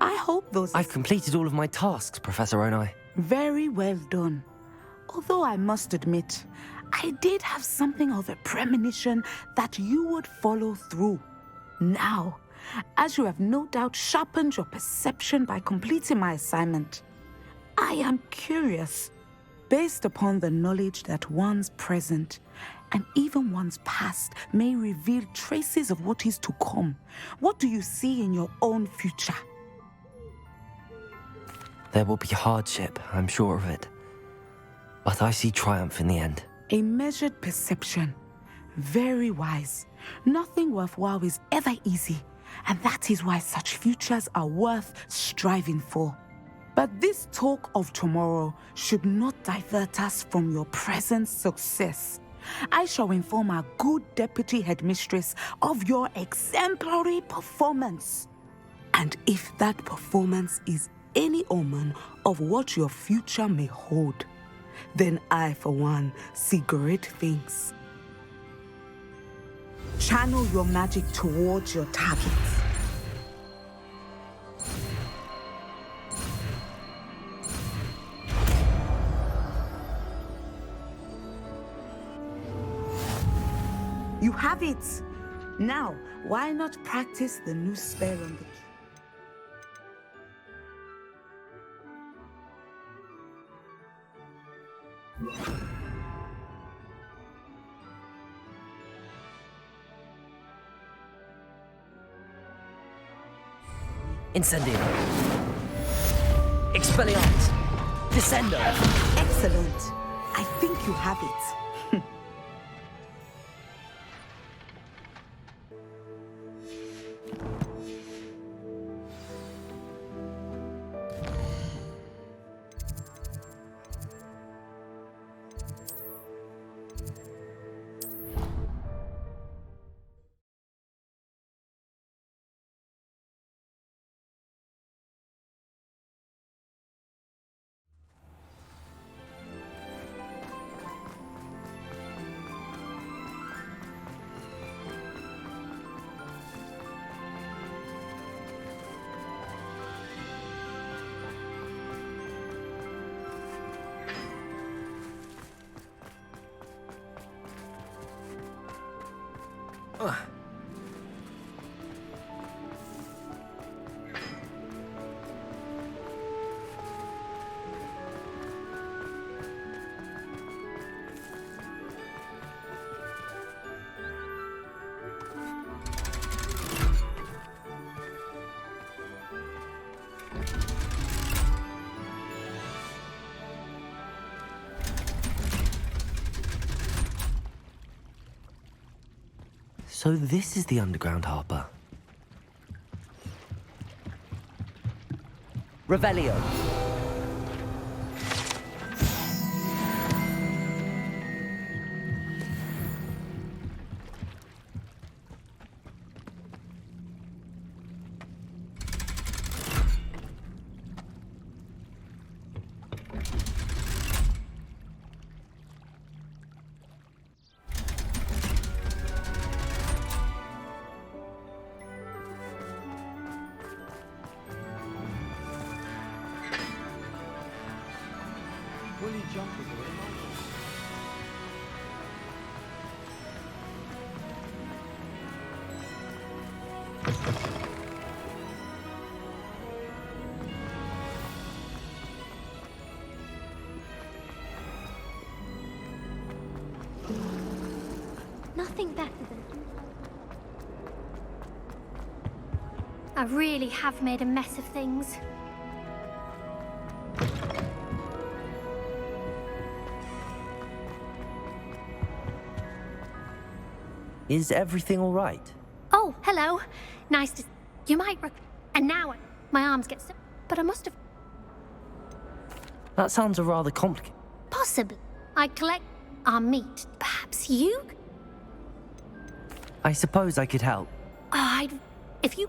I hope those... I've completed all of my tasks, Professor Onai. Very well done. Although I must admit, I did have something of a premonition that you would follow through. Now, as you have no doubt sharpened your perception by completing my assignment, I am curious. based upon the knowledge that one's present and even one's past may reveal traces of what is to come. What do you see in your own future? There will be hardship, I'm sure of it. But I see triumph in the end. A measured perception. Very wise. Nothing worthwhile is ever easy, and that is why such futures are worth striving for. But this talk of tomorrow should not divert us from your present success. I shall inform our good deputy headmistress of your exemplary performance. And if that performance is any omen of what your future may hold, then I, for one, see great things. Channel your magic towards your targets. You have it! Now, why not practice the new spell on the... Incendio. Expelliarmus. Descendo. Excellent. I think you have it. So this is the underground harbour. Revelio. Willie jumpers are among us. Nothing better than... I really have made a mess of things. Is everything all right? Oh, hello. Nice to... You might... And now my arms get so... But I must have... That sounds a rather complicated... Possibly. I collect our meat. Perhaps you? I suppose I could help. I'd... If you...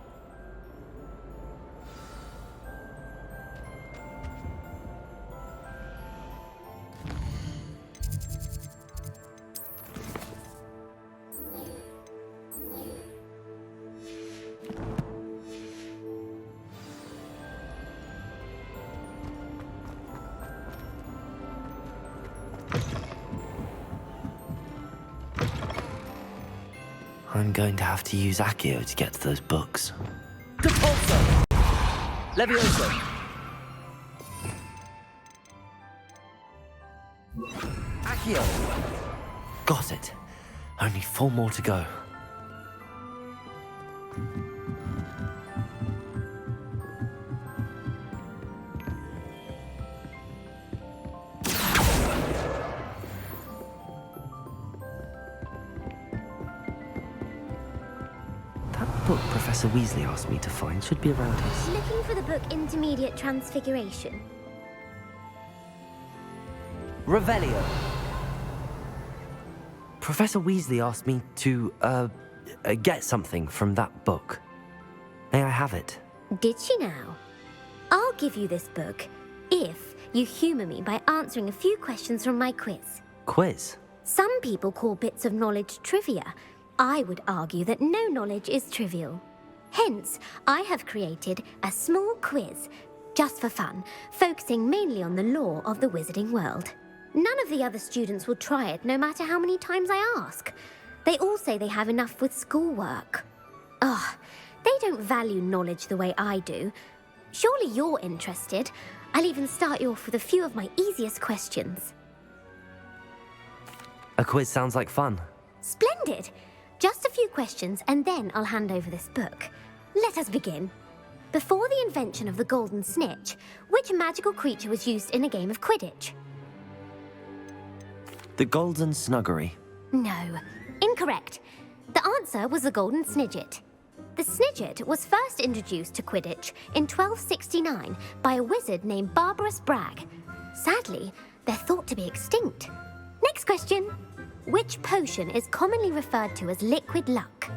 I'm going to have to use Accio to get to those books. Depulso! Levioso! Accio! Got it. Only 4 more to go. That book Professor Weasley asked me to find should be around here. Looking for the book Intermediate Transfiguration. Revelio. Professor Weasley asked me to, get something from that book. May I have it? Did she now? I'll give you this book if you humour me by answering a few questions from my quiz. Quiz? Some people call bits of knowledge trivia. I would argue that no knowledge is trivial. Hence, I have created a small quiz, just for fun, focusing mainly on the lore of the wizarding world. None of the other students will try it, no matter how many times I ask. They all say they have enough with schoolwork. Ugh, they don't value knowledge the way I do. Surely you're interested. I'll even start you off with a few of my easiest questions. A quiz sounds like fun. Splendid! Just a few questions, and then I'll hand over this book. Let us begin. Before the invention of the golden snitch, which magical creature was used in a game of Quidditch? The Golden Snuggery. No, incorrect. The answer was the golden snidget. The snidget was first introduced to Quidditch in 1269 by a wizard named Barbarous Bragg. Sadly, they're thought to be extinct. Next question. Which potion is commonly referred to as liquid luck?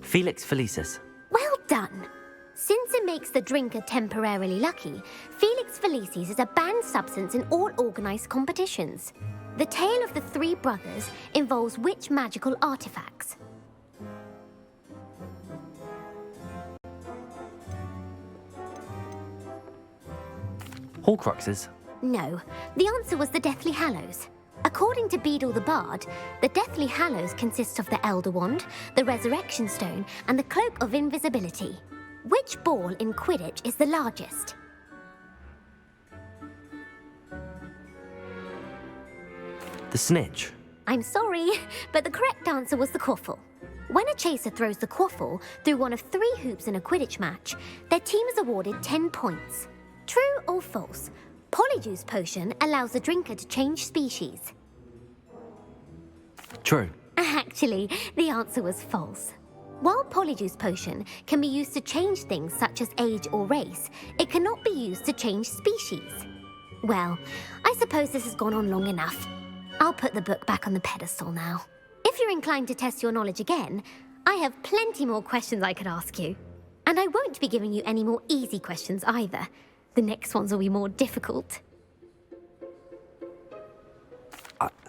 Felix Felicis. Well done. Since it makes the drinker temporarily lucky, Felix Felicis is a banned substance in all organised competitions. The tale of the 3 brothers involves which magical artifacts? Horcruxes. No, the answer was the Deathly Hallows. According to Beadle the Bard, the Deathly Hallows consist of the Elder Wand, the Resurrection Stone, and the Cloak of Invisibility. Which ball in Quidditch is the largest? The snitch. I'm sorry, but the correct answer was the quaffle. When a chaser throws the quaffle through one of 3 hoops in a Quidditch match, their team is awarded 10 points. True or false? Polyjuice Potion allows the drinker to change species. True. Actually, the answer was false. While Polyjuice Potion can be used to change things such as age or race, it cannot be used to change species. Well, I suppose this has gone on long enough. I'll put the book back on the pedestal now. If you're inclined to test your knowledge again, I have plenty more questions I could ask you. And I won't be giving you any more easy questions either. The next ones will be more difficult.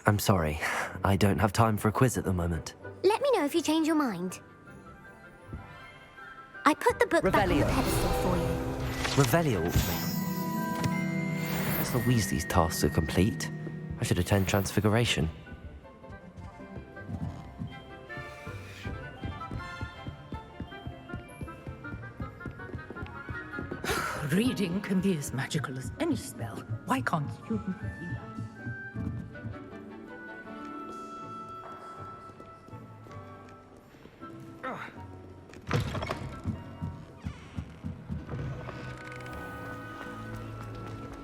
I'm sorry. I don't have time for a quiz at the moment. Let me know if you change your mind. I put the book back on the Revelio. pedestal for you. Revelio. Professor Weasley's tasks are complete. I should attend Transfiguration. Reading can be as magical as any spell. Why can't students see that?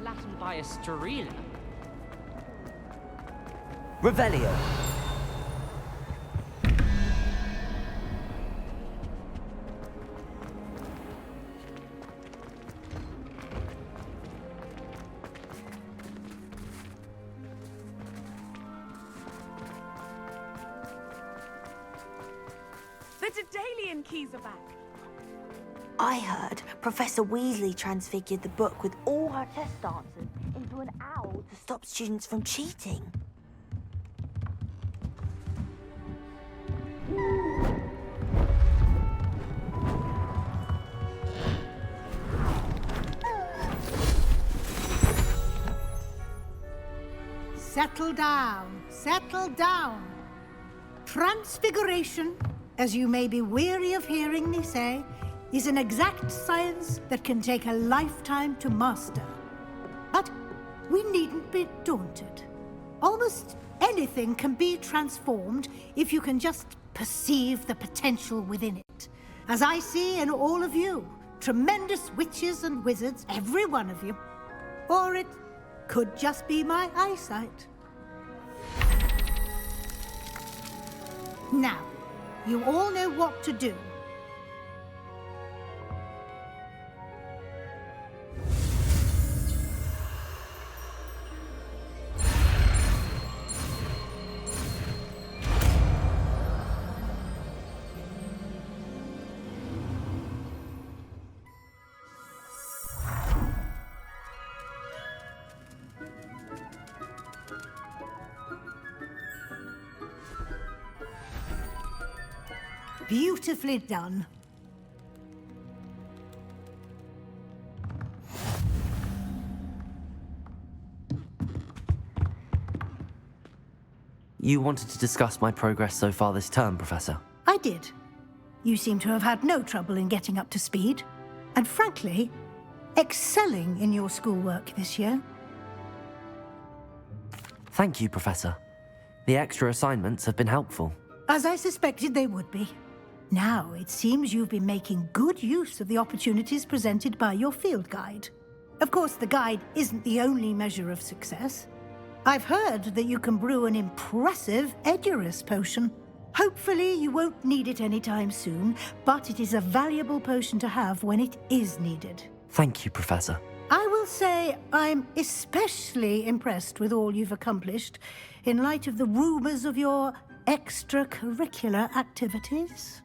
Latin by a Strela. Revelio. The Daedalian keys are back. I heard Professor Weasley transfigured the book with all her test answers into an owl to stop students from cheating. Settle down, settle down. Transfiguration, as you may be weary of hearing me say, is an exact science that can take a lifetime to master. But we needn't be daunted. Almost anything can be transformed if you can just perceive the potential within it. As I see in all of you, tremendous witches and wizards, every one of you. Or it could just be my eyesight. Now, you all know what to do. Beautifully done. You wanted to discuss my progress so far this term, Professor? I did. You seem to have had no trouble in getting up to speed, and frankly, excelling in your schoolwork this year. Thank you, Professor. The extra assignments have been helpful. As I suspected they would be. Now, it seems you've been making good use of the opportunities presented by your field guide. Of course, the guide isn't the only measure of success. I've heard that you can brew an impressive Edurus potion. Hopefully, you won't need it anytime soon, but it is a valuable potion to have when it is needed. Thank you, Professor. I will say I'm especially impressed with all you've accomplished in light of the rumors of your extracurricular activities.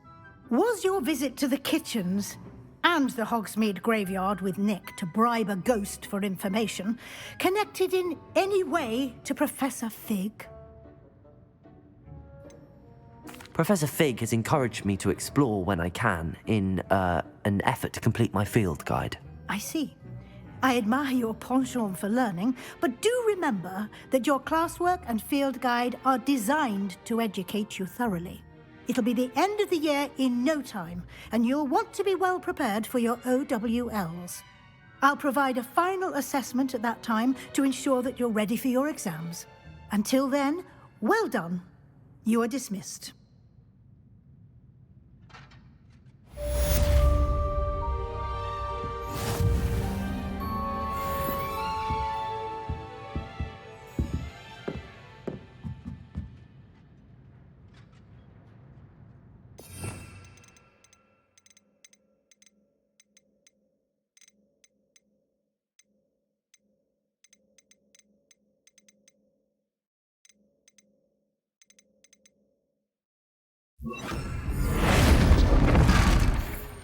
Was your visit to the kitchens and the Hogsmeade graveyard with Nick to bribe a ghost for information connected in any way to Professor Fig? Professor Fig has encouraged me to explore when I can in an effort to complete my field guide. I see. I admire your penchant for learning, but do remember that your classwork and field guide are designed to educate you thoroughly. It'll be the end of the year in no time, and you'll want to be well prepared for your OWLs. I'll provide a final assessment at that time to ensure that you're ready for your exams. Until then, well done. You are dismissed.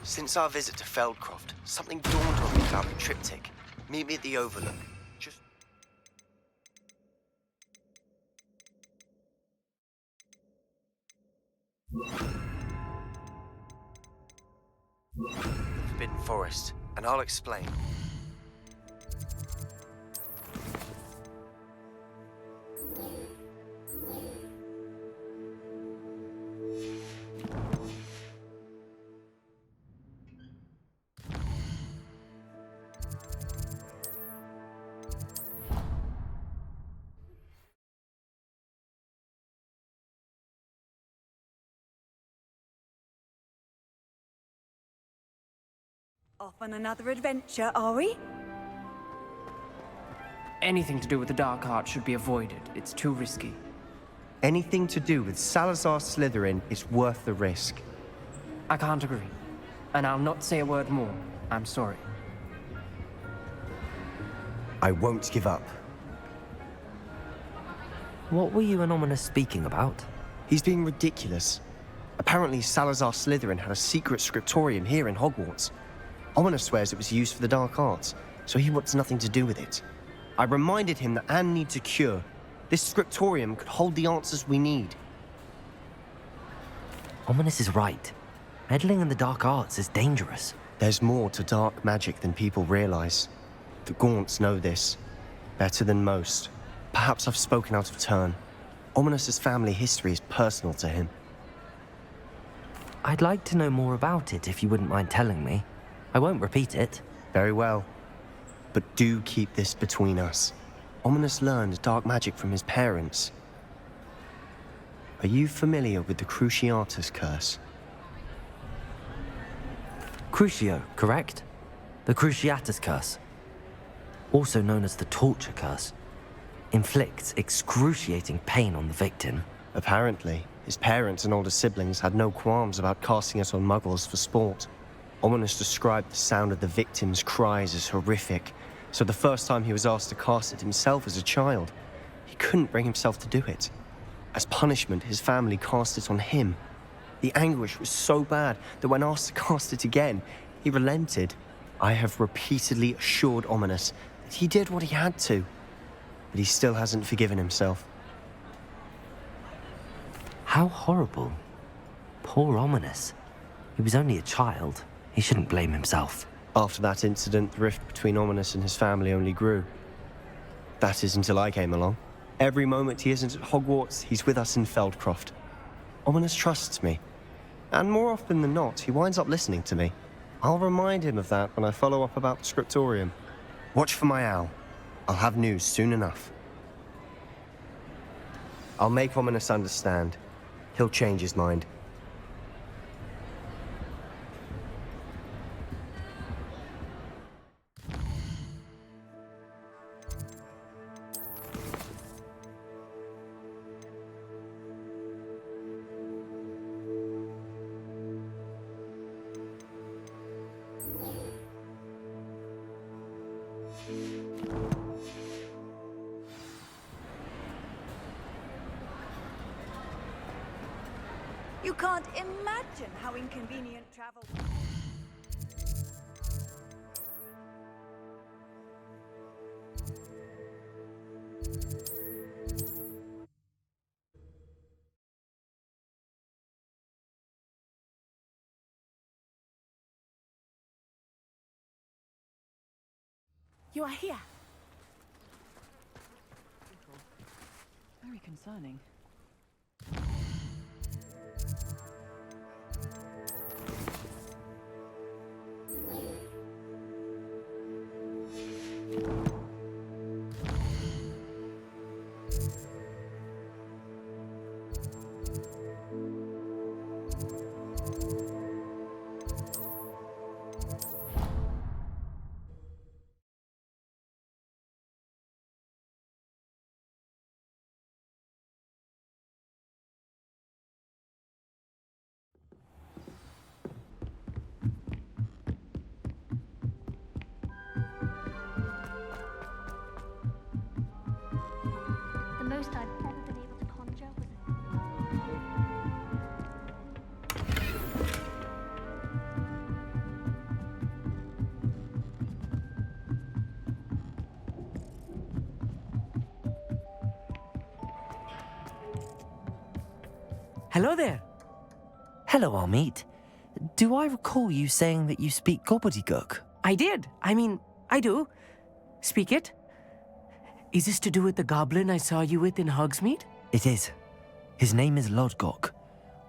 Since our visit to Feldcroft, something dawned on me about the triptych. Meet me at the Overlook. Just... The Forbidden Forest, and I'll explain. Off on another adventure, are we? Anything to do with the Dark Art should be avoided. It's too risky. Anything to do with Salazar Slytherin is worth the risk. I can't agree. And I'll not say a word more. I'm sorry. I won't give up. What were you and Ominous speaking about? He's being ridiculous. Apparently Salazar Slytherin had a secret scriptorium here in Hogwarts. Ominous swears it was used for the Dark Arts, so he wants nothing to do with it. I reminded him that Anne needs a cure. This scriptorium could hold the answers we need. Ominous is right. Meddling in the Dark Arts is dangerous. There's more to dark magic than people realize. The Gaunts know this. Better than most. Perhaps I've spoken out of turn. Ominous's family history is personal to him. I'd like to know more about it if you wouldn't mind telling me. I won't repeat it. Very well. But do keep this between us. Ominous learned dark magic from his parents. Are you familiar with the Cruciatus curse? Crucio, correct? The Cruciatus curse. Also known as the torture curse. Inflicts excruciating pain on the victim. Apparently, his parents and older siblings had no qualms about casting it on muggles for sport. Ominous described the sound of the victim's cries as horrific, so the first time he was asked to cast it himself as a child, he couldn't bring himself to do it. As punishment, his family cast it on him. The anguish was so bad that when asked to cast it again, he relented. I have repeatedly assured Ominous that he did what he had to, but he still hasn't forgiven himself. How horrible. Poor Ominous. He was only a child. He shouldn't blame himself. After that incident, the rift between Ominous and his family only grew. That is until I came along. Every moment he isn't at Hogwarts, he's with us in Feldcroft. Ominous trusts me. And more often than not, he winds up listening to me. I'll remind him of that when I follow up about the scriptorium. Watch for my owl. I'll have news soon enough. I'll make Ominous understand. He'll change his mind. You can't imagine how inconvenient travel. You are here. Very concerning. The most I've ever been able to conjure was Hello there. Hello, Amit. Do I recall you saying that you speak gobbledygook? I did. I do. Speak it. Is this to do with the goblin I saw you with in Hogsmeade? It is. His name is Lodgok.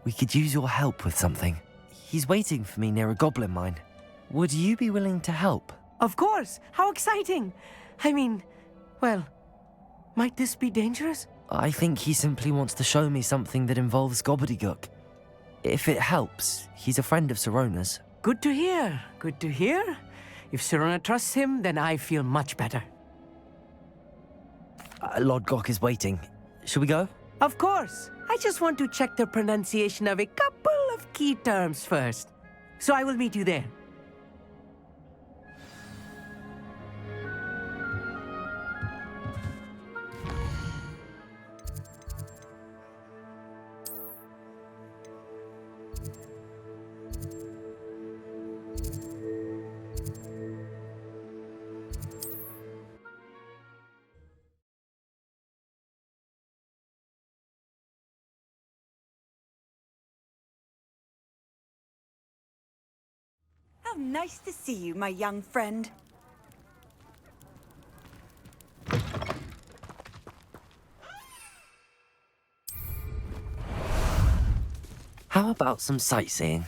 We could use your help with something. He's waiting for me near a goblin mine. Would you be willing to help? Of course. How exciting. Well, might this be dangerous? I think he simply wants to show me something that involves gobbledygook. If it helps, he's a friend of Sirona's. Good to hear. Good to hear. If Sirona trusts him, then I feel much better. Lodgok is waiting. Shall we go? Of course. I just want to check the pronunciation of a couple of key terms first. So I will meet you there. How nice to see you, my young friend. How about some sightseeing?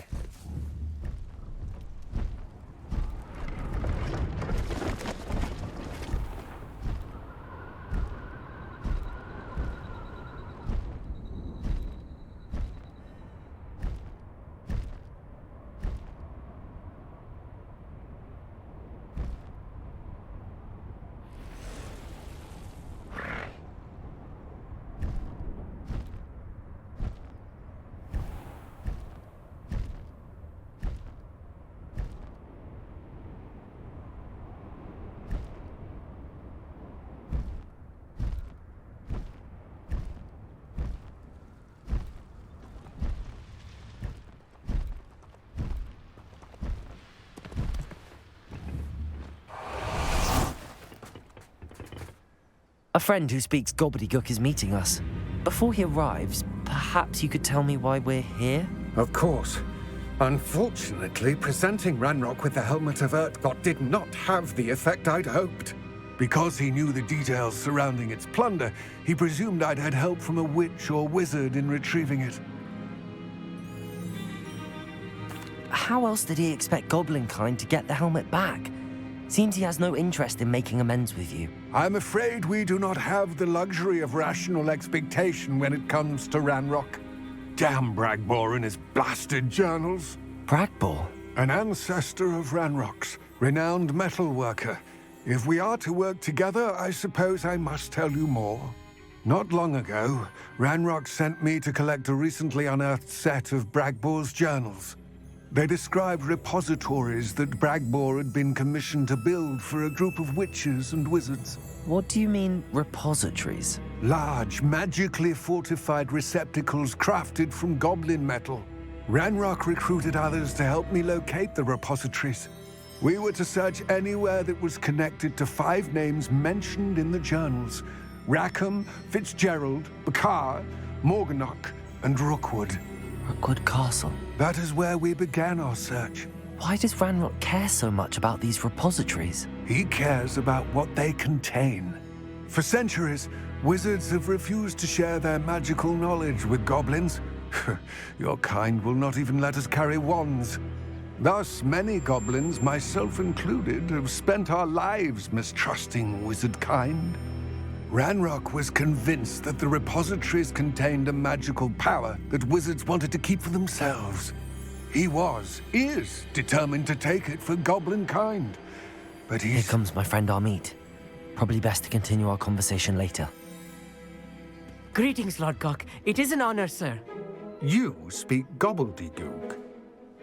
A friend who speaks gobbledygook is meeting us. Before he arrives, perhaps you could tell me why we're here? Of course. Unfortunately, presenting Ranrock with the Helmet of Urtkot did not have the effect I'd hoped. Because he knew the details surrounding its plunder, he presumed I'd had help from a witch or wizard in retrieving it. How else did he expect Goblinkind to get the helmet back? Seems he has no interest in making amends with you. I'm afraid we do not have the luxury of rational expectation when it comes to Ranrock. Damn Bragbor and his blasted journals. Bragbor? An ancestor of Ranrock's, renowned metal worker. If we are to work together, I suppose I must tell you more. Not long ago, Ranrock sent me to collect a recently unearthed set of Bragbor's journals. They described repositories that Bragbor had been commissioned to build for a group of witches and wizards. What do you mean, repositories? Large, magically fortified receptacles crafted from goblin metal. Ranrock recruited others to help me locate the repositories. We were to search anywhere that was connected to 5 names mentioned in the journals: Rackham, Fitzgerald, Bakar, Morganach, and Rookwood. Rookwood Castle? That is where we began our search. Why does Ranrock care so much about these repositories? He cares about what they contain. For centuries, wizards have refused to share their magical knowledge with goblins. Your kind will not even let us carry wands. Thus, many goblins, myself included, have spent our lives mistrusting wizard kind. Ranrock was convinced that the repositories contained a magical power that wizards wanted to keep for themselves. He is determined to take it for goblin kind. But Here comes my friend Amit. Probably best to continue our conversation later. Greetings, Lord Gok. It is an honor, sir. You speak gobbledygook.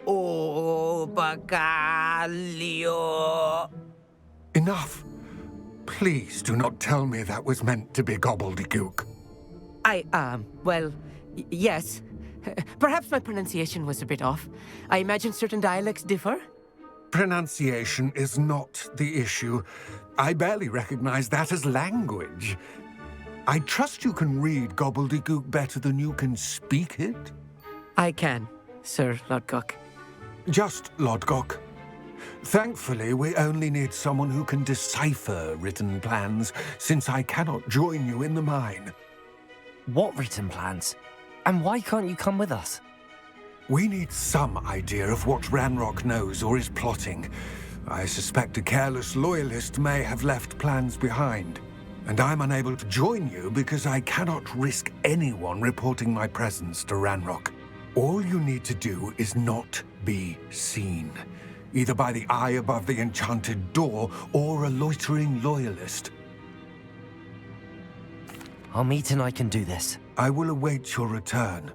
Oh, Bagalio. Enough. Please do not tell me that was meant to be gobbledygook. Yes. Perhaps my pronunciation was a bit off. I imagine certain dialects differ. Pronunciation is not the issue. I barely recognize that as language. I trust you can read gobbledygook better than you can speak it? I can, Sir Lodgok. Just Lodgok. Thankfully, we only need someone who can decipher written plans, since I cannot join you in the mine. What written plans? And why can't you come with us? We need some idea of what Ranrock knows or is plotting. I suspect a careless loyalist may have left plans behind. And I'm unable to join you because I cannot risk anyone reporting my presence to Ranrock. All you need to do is not be seen, either by the eye above the enchanted door or a loitering loyalist. Amit and I can do this. I will await your return.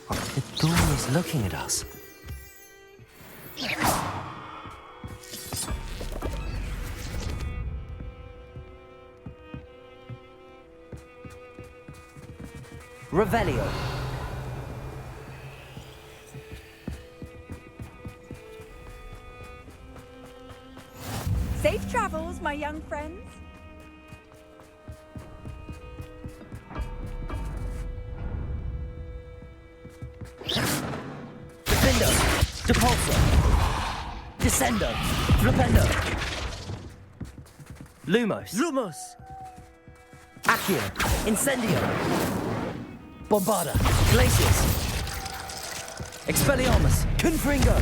The door is looking at us. Revelio. Safe travels, my young friends. Defender! Depulsor! Descender! Flipendo! Lumos! Lumos! Accio! Incendio! Bombarda! Glacius! Expelliarmus! Confringo!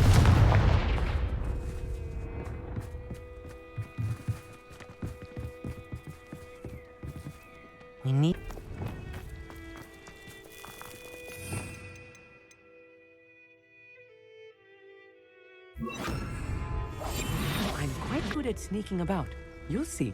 We need... I'm quite good at sneaking about. You'll see.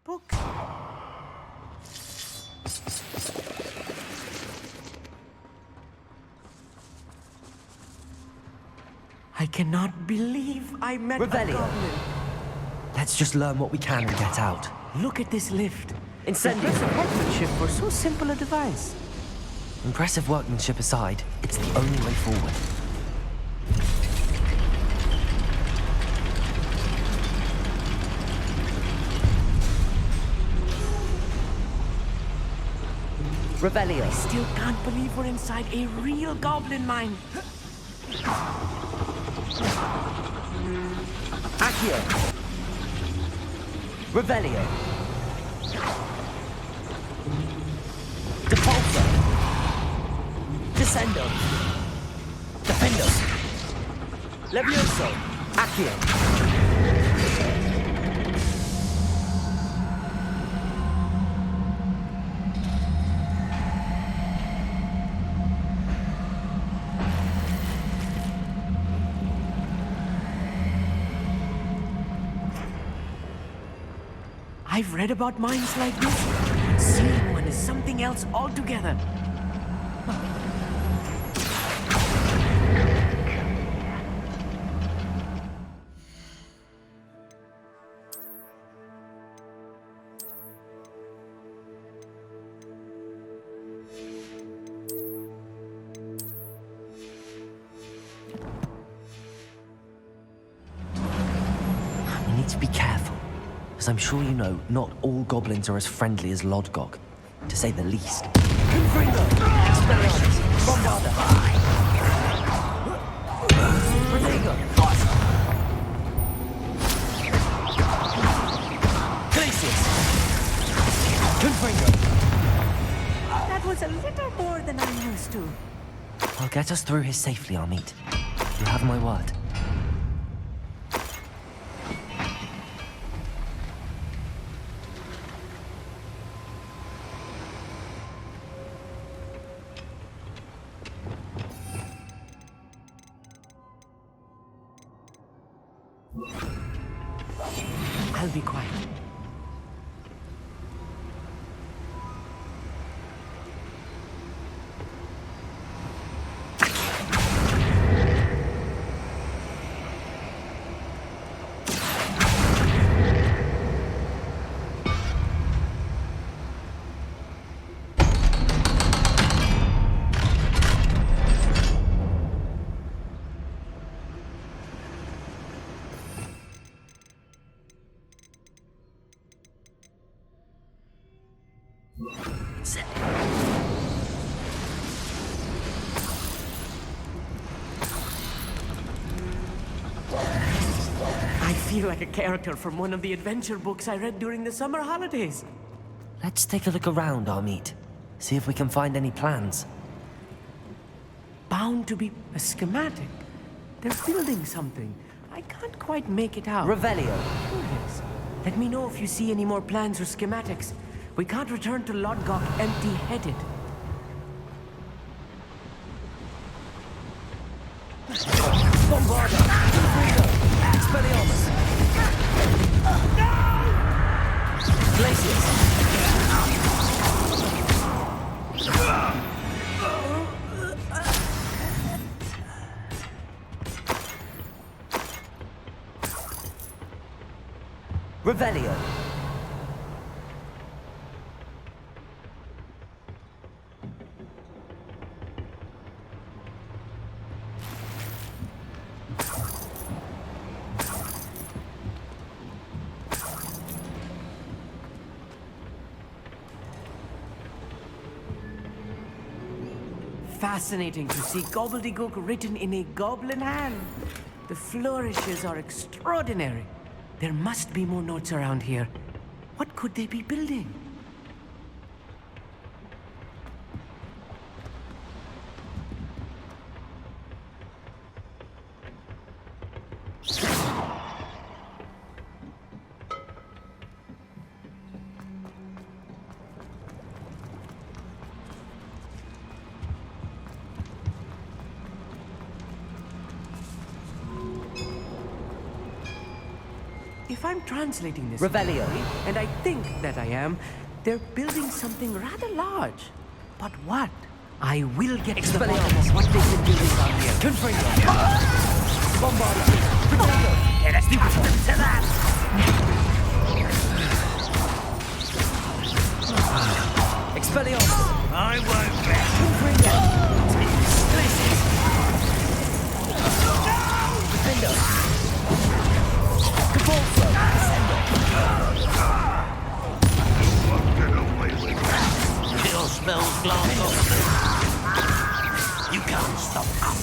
Book. I cannot believe I met a Revelio. goblin. Let's just learn what we can and get out. Look at this lift. Incendio. Impressive workmanship for so simple a device. Impressive workmanship aside, it's the only way forward. Revelio. I still can't believe we're inside a real goblin mine. Accio. Revelio. Depulso. Descendo. Defendo. Levioso. Accio. I've read about mines like this. Seeing one is something else altogether. We need to be careful. As I'm sure you know, not all goblins are as friendly as Lodgok, to say the least. Confringo! Expelliarmus! Bombarda! Protego! Glacius! Confringo! That was a little more than I'm used to. I'll get us through here safely, Armit. You have my word. I'll be quiet. I feel like a character from one of the adventure books I read during the summer holidays. Let's take a look around, Armit. See if we can find any plans. Bound to be a schematic. They're building something. I can't quite make it out. Revelio. Yes. Let me know if you see any more plans or schematics. We can't return to Lodgok empty-headed. Bombarda! Confringo! Expelliarmus! Glacius! Revelio! fascinating to see gobbledygook written in a goblin hand. The flourishes are extraordinary. There must be more notes around here. What could they be building? If I'm translating this Revelio. correctly, and I think that I am, they're building something rather large. But what? I will get to the bottom of what they've been building down here. Confringo. Bombardier. Potato. Get us to that! Expelliarmus. I won't bet. Confringo. Defender. Capulso. Still smells glass off. You can't stop us.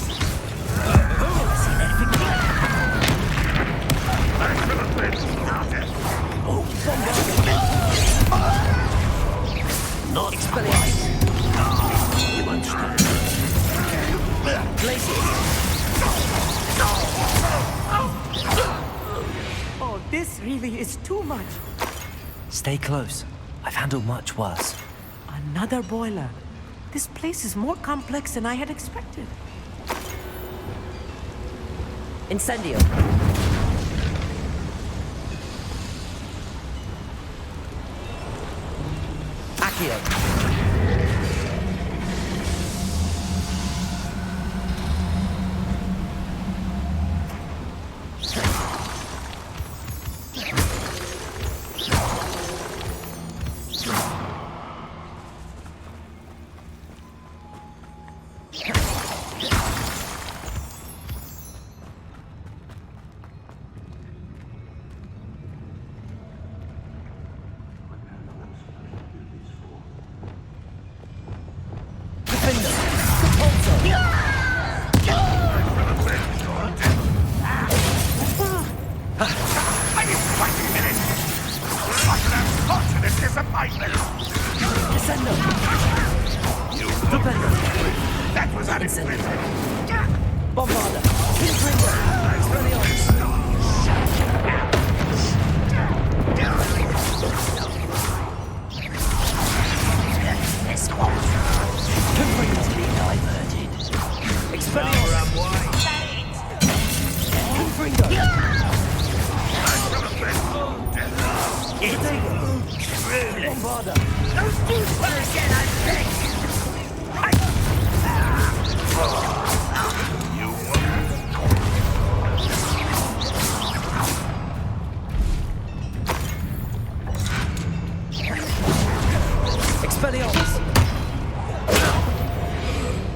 Seen anything like Oh, not Expelliarmus. You won't stop. Glaciers. Oh, this really is too much. Stay close. I've handled much worse. Another boiler. This place is more complex than I had expected. Incendio. Accio. That was unexpected. Bombarda. Confringo. Expelliarmus. this one. Confringo to be diverted. Expelliarmus. Confringo. Truly. Bombarda. Don't do that again, I beg you. Expelliarmus.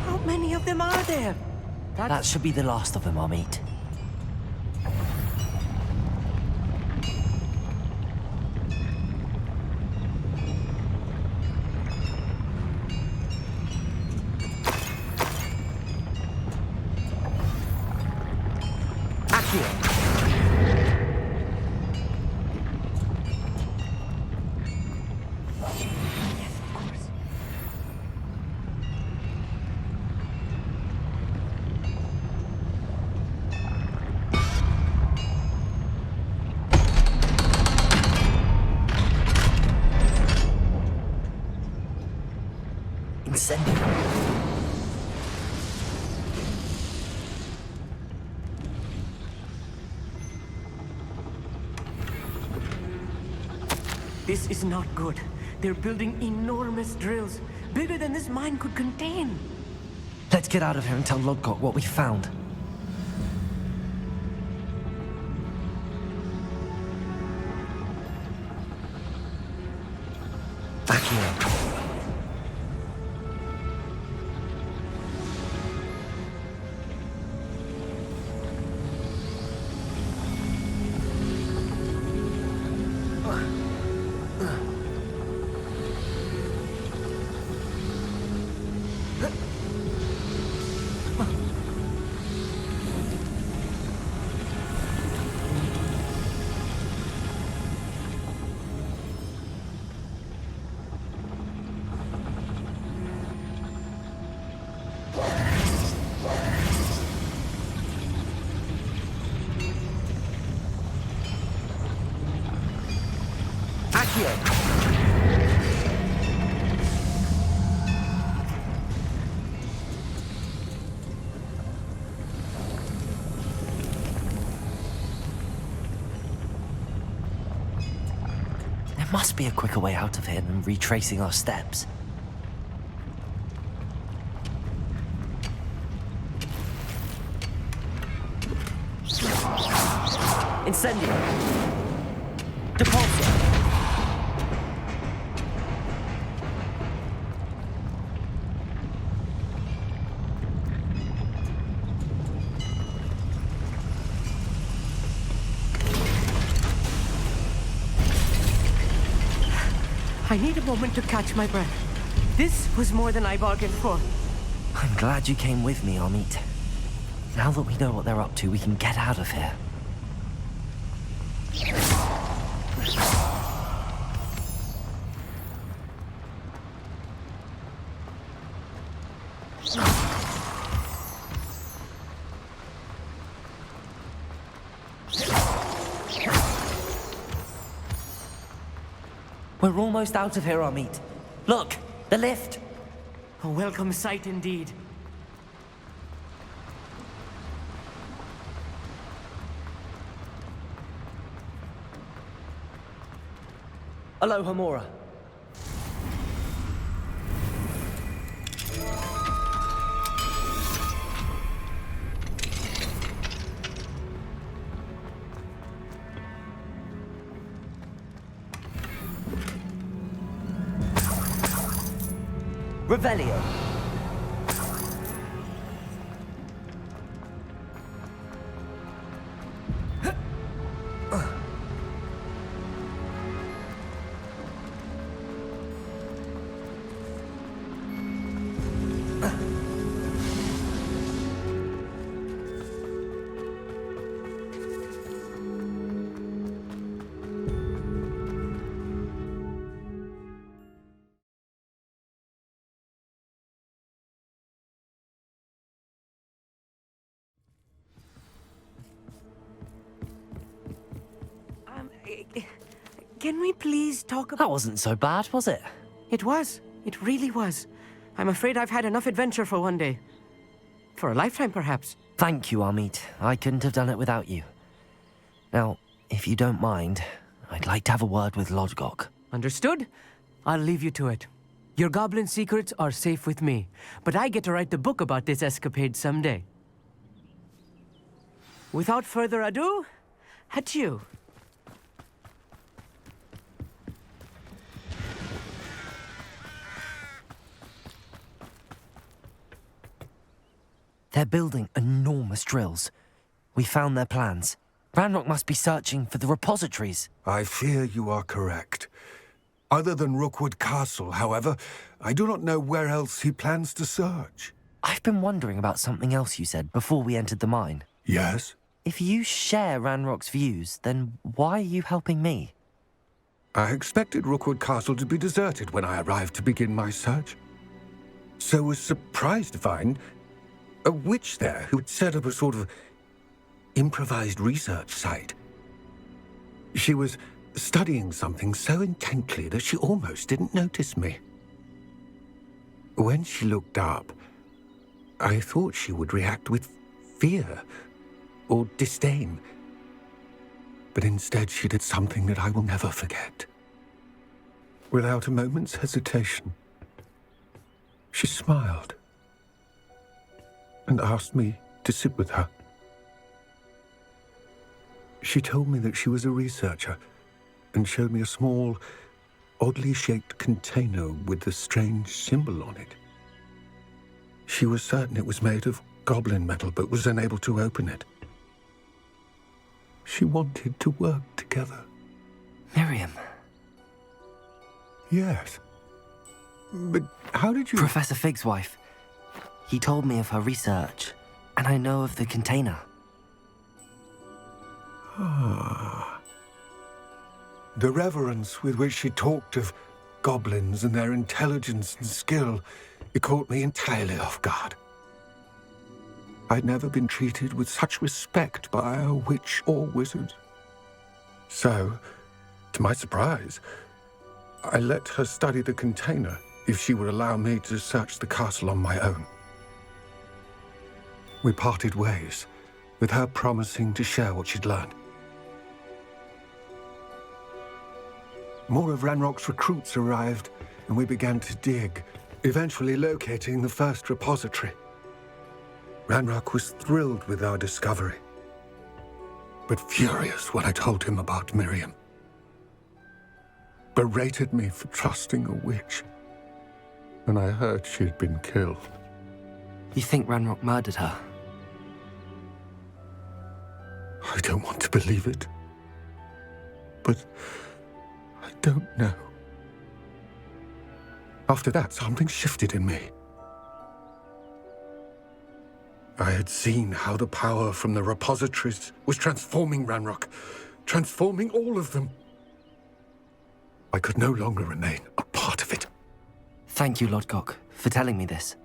How many of them are there? That should be the last of them I'll meet. Incendio. This is not good. They're building enormous drills, bigger than this mine could contain. Let's get out of here and tell Lodgok what we found. Accio. Accio! There must be a quicker way out of here than retracing our steps. Incendio! Depulsor! I need a moment to catch my breath. This was more than I bargained for. I'm glad you came with me, Amit. Now that we know what they're up to, we can get out of here. We're almost out of here, Amit. Look, the lift. A welcome sight indeed. Aloha, Mora. Revelio. Can we please talk about... That wasn't so bad, was it? It was. It really was. I'm afraid I've had enough adventure for one day. For a lifetime, perhaps. Thank you, Amit. I couldn't have done it without you. Now, if you don't mind, I'd like to have a word with Lodgok. Understood? I'll leave you to it. Your goblin secrets are safe with me, but I get to write the book about this escapade someday. Without further ado, adieu. They're building enormous drills. We found their plans. Ranrock must be searching for the repositories. I fear you are correct. Other than Rookwood Castle, however, I do not know where else he plans to search. I've been wondering about something else you said before we entered the mine. Yes? If you share Ranrock's views, then why are you helping me? I expected Rookwood Castle to be deserted when I arrived to begin my search. So was surprised to find a witch there who had set up a sort of improvised research site. She was studying something so intently that she almost didn't notice me. When she looked up, I thought she would react with fear or disdain. But instead she did something that I will never forget. Without a moment's hesitation, she smiled and asked me to sit with her. She told me that she was a researcher and showed me a small, oddly shaped container with a strange symbol on it. She was certain it was made of goblin metal, but was unable to open it. She wanted to work together. Miriam. Yes. But how did you... Professor Fig's wife. He told me of her research, and I know of the container. Ah. The reverence with which she talked of goblins and their intelligence and skill, it caught me entirely off guard. I'd never been treated with such respect by a witch or wizard. So, to my surprise, I let her study the container if she would allow me to search the castle on my own. We parted ways, with her promising to share what she'd learned. More of Ranrock's recruits arrived, and we began to dig, eventually locating the first repository. Ranrock was thrilled with our discovery, but furious when I told him about Miriam. Berated me for trusting a witch, and I heard she'd been killed. You think Ranrock murdered her? I don't want to believe it, but I don't know. After that, something shifted in me. I had seen how the power from the repositories was transforming Ranrock, transforming all of them. I could no longer remain a part of it. Thank you, Lodgok, for telling me this.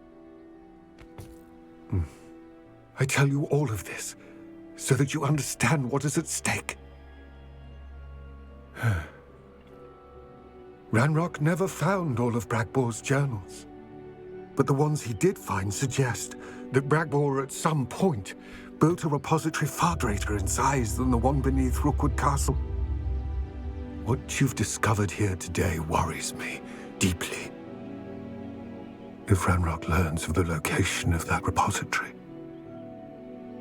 I tell you all of this so that you understand what is at stake. Ranrock never found all of Bragbor's journals, but the ones he did find suggest that Bragbor at some point built a repository far greater in size than the one beneath Rookwood Castle. What you've discovered here today worries me deeply. If Ranrock learns of the location of that repository,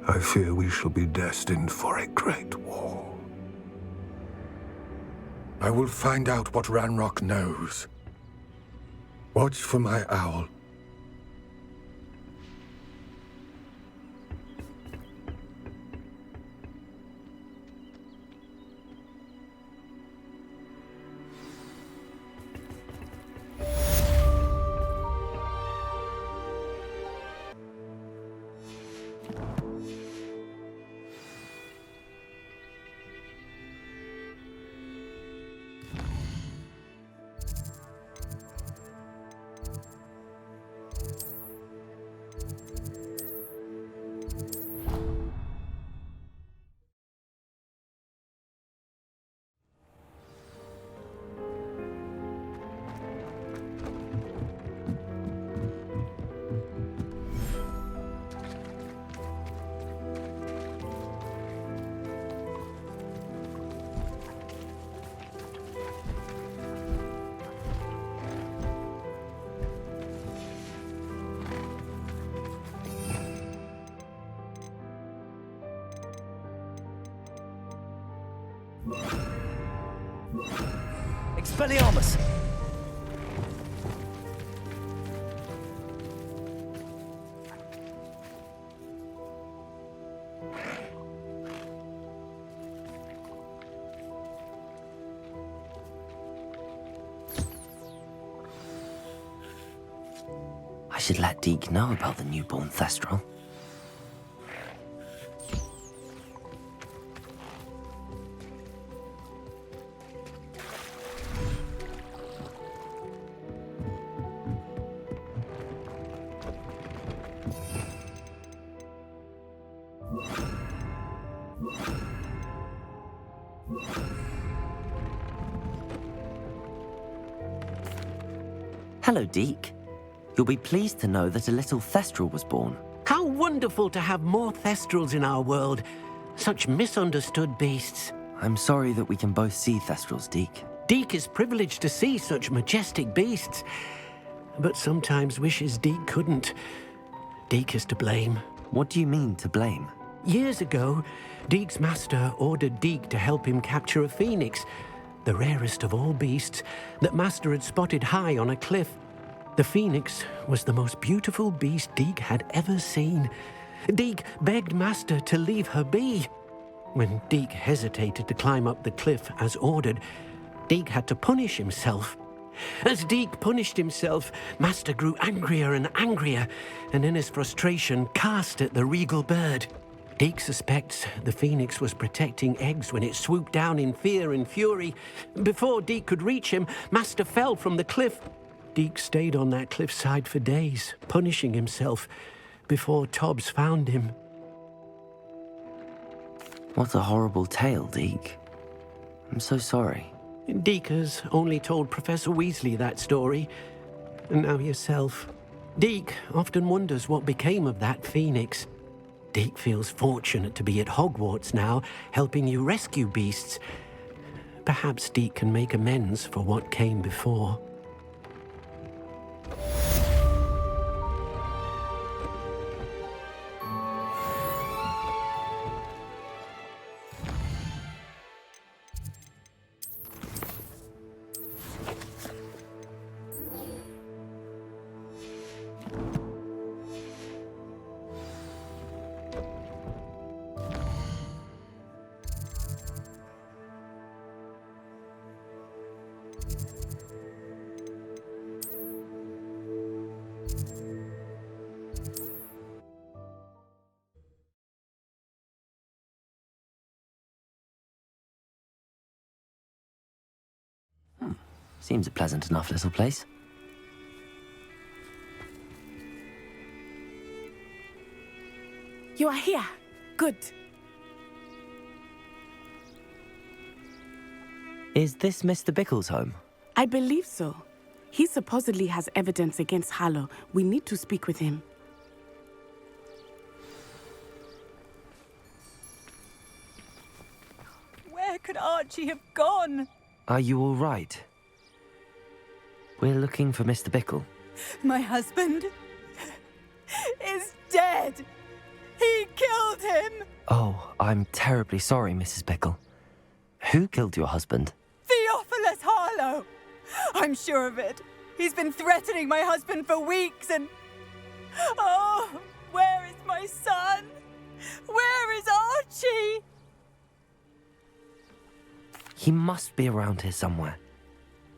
I fear we shall be destined for a great war. I will find out what Ranrock knows. Watch for my owl. Expelliarmus! I should let Deke know about the newborn Thestral. Hello, Deke. You'll be pleased to know that a little Thestral was born. How wonderful to have more Thestrals in our world. Such misunderstood beasts. I'm sorry that we can both see Thestrals, Deke. Deke is privileged to see such majestic beasts, but sometimes wishes Deke couldn't. Deke is to blame. What do you mean, to blame? Years ago, Deke's master ordered Deke to help him capture a phoenix, the rarest of all beasts, that Master had spotted high on a cliff. The phoenix was the most beautiful beast Deke had ever seen. Deke begged Master to leave her be. When Deke hesitated to climb up the cliff as ordered, Deke had to punish himself. As Deke punished himself, Master grew angrier and angrier, and in his frustration cast at the regal bird. Deke suspects the phoenix was protecting eggs when it swooped down in fear and fury. Before Deke could reach him, Master fell from the cliff. Deke stayed on that cliffside for days, punishing himself, before Tobbs found him. What a horrible tale, Deke. I'm so sorry. Deke has only told Professor Weasley that story, and now yourself. Deke often wonders what became of that phoenix. Deke feels fortunate to be at Hogwarts now, helping you rescue beasts. Perhaps Deke can make amends for what came before. Seems a pleasant enough little place. You are here. Good. Is this Mr. Bickle's home? I believe so. He supposedly has evidence against Harlow. We need to speak with him. Where could Archie have gone? Are you all right? We're looking for Mr. Bickle. My husband is dead. He killed him. Oh, I'm terribly sorry, Mrs. Bickle. Who killed your husband? Theophilus Harlow. I'm sure of it. He's been threatening my husband for weeks and... Oh, where is my son? Where is Archie? He must be around here somewhere.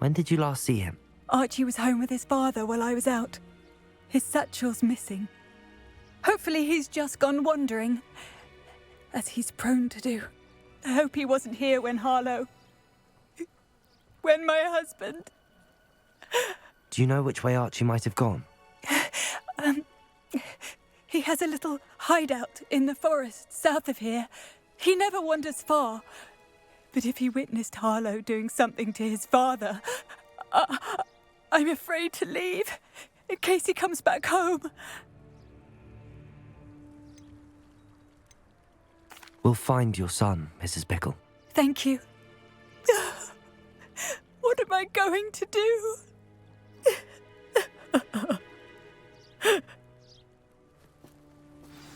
When did you last see him? Archie was home with his father while I was out. His satchel's missing. Hopefully he's just gone wandering, as he's prone to do. I hope he wasn't here when Harlow... when my husband... Do you know which way Archie might have gone? He has a little hideout in the forest south of here. He never wanders far. But if he witnessed Harlow doing something to his father, I'm afraid to leave, in case he comes back home. We'll find your son, Mrs. Bickle. Thank you. What am I going to do?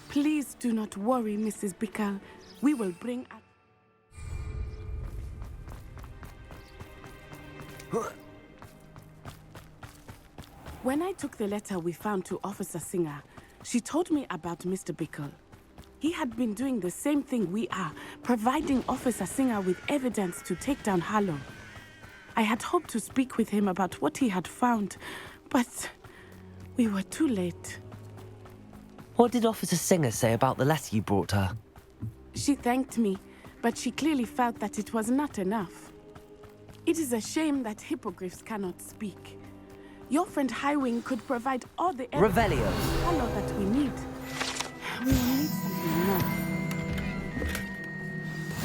Please do not worry, Mrs. Bickle. We will bring... When I took the letter we found to Officer Singer, she told me about Mr. Bickle. He had been doing the same thing we are, providing Officer Singer with evidence to take down Harlow. I had hoped to speak with him about what he had found, but we were too late. What did Officer Singer say about the letter you brought her? She thanked me, but she clearly felt that it was not enough. It is a shame that hippogriffs cannot speak. Your friend Highwing could provide all the Revelio. Harlow that we need. We will need something more.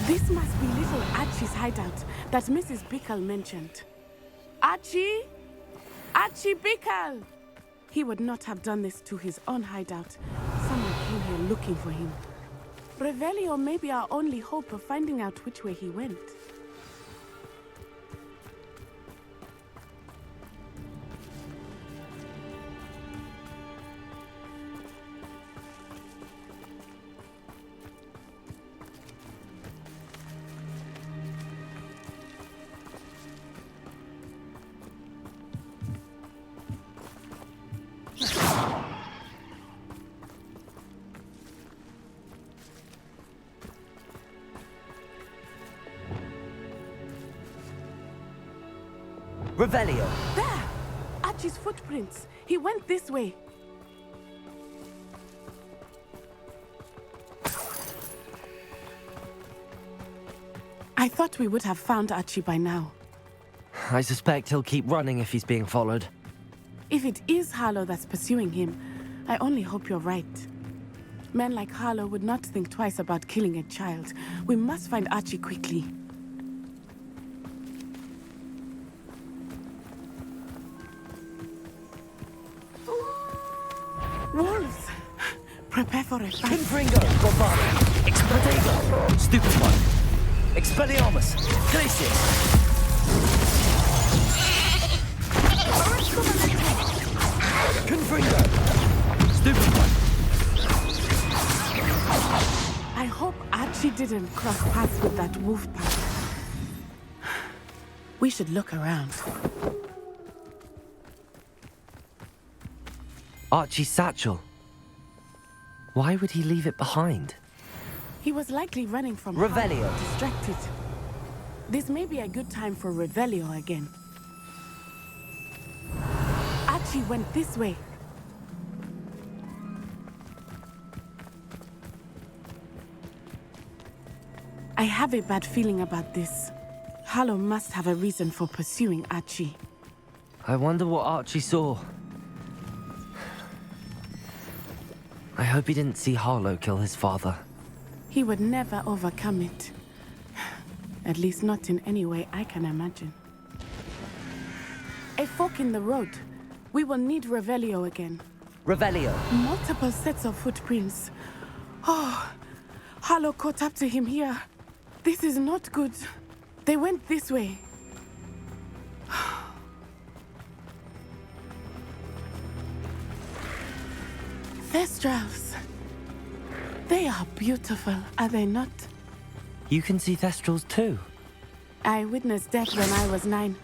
This must be little Archie's hideout that Mrs. Bickle mentioned. Archie? Archie Bickle! He would not have done this to his own hideout. Someone came here looking for him. Revelio may be our only hope of finding out which way he went. Revelio. There! Archie's footprints. He went this way. I thought we would have found Archie by now. I suspect he'll keep running if he's being followed. If it is Harlow that's pursuing him, I only hope you're right. Men like Harlow would not think twice about killing a child. We must find Archie quickly. Prepare for a fight. Confringo! Bombarda! Expedego! Stupid one! Expelliarmus! Glacius! Confringo! Stupid one! I hope Archie didn't cross paths with that wolf pack. We should look around. Archie's satchel. Why would he leave it behind? He was likely running from Revelio. harm, distracted. This may be a good time for Revelio again. Archie went this way. I have a bad feeling about this. Harlow must have a reason for pursuing Archie. I wonder what Archie saw. I hope he didn't see Harlow kill his father. He would never overcome it. At least not in any way I can imagine. A fork in the road. We will need Revelio again. Revelio. Multiple sets of footprints. Oh, Harlow caught up to him here. This is not good. They went this way. Thestrals. They are beautiful, are they not? You can see Thestrals too. I witnessed death when I was 9.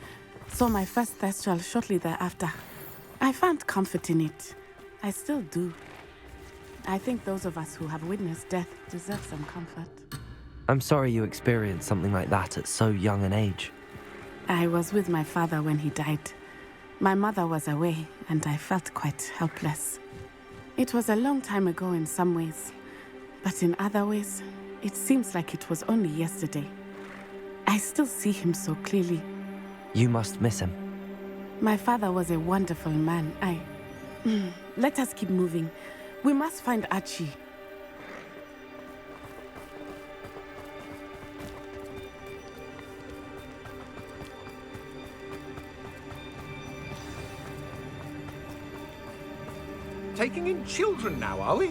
Saw my first Thestral shortly thereafter. I found comfort in it. I still do. I think those of us who have witnessed death deserve some comfort. I'm sorry you experienced something like that at so young an age. I was with my father when he died. My mother was away, and I felt quite helpless. It was a long time ago in some ways, but in other ways, it seems like it was only yesterday. I still see him so clearly. You must miss him. My father was a wonderful man. Let us keep moving. We must find Archie. Taking in children now, are we?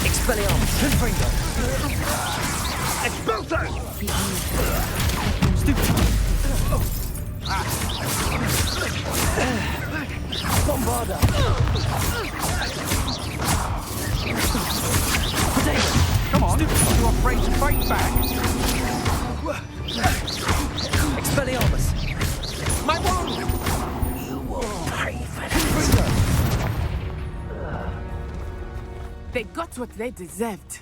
Expelliarmus! Confringo! Expulso! Stupid! Bombarda! Come on, you're afraid to fight back? Expelliarmus! My wound! You will pay for this! They got what they deserved.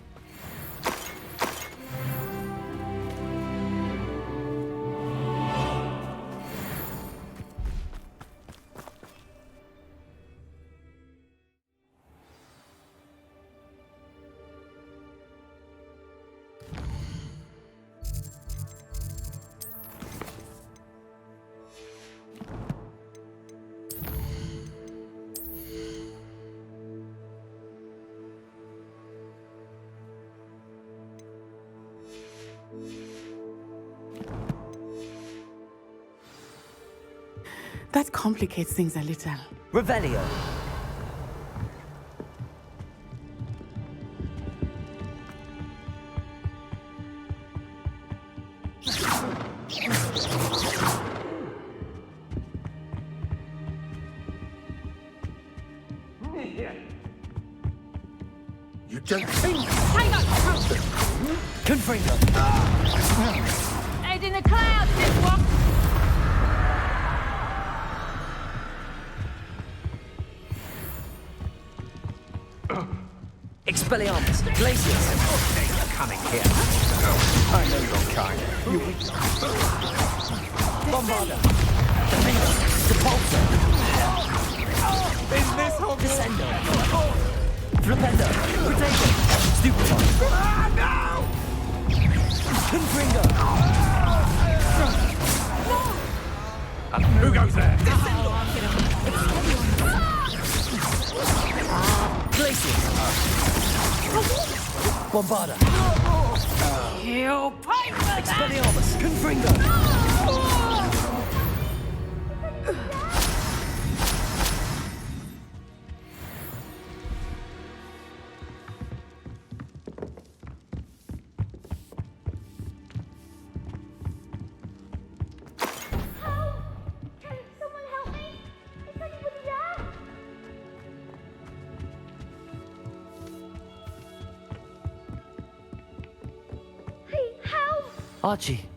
That complicates things a little. Revelio. You don't think? Hang on! Confringo. Head in the clouds, this one! Expelliarmus! Glacius! You're coming here. I know your kind. You Bombarda! Domingo! Sepulchre! Is this Hogwarts? Descendo! Flipendo! Potato! Stupid one! No! Confringo! Who goes there? Glacius! Bombarda! You pay for that! Expelliarmus! Confringo! Archie.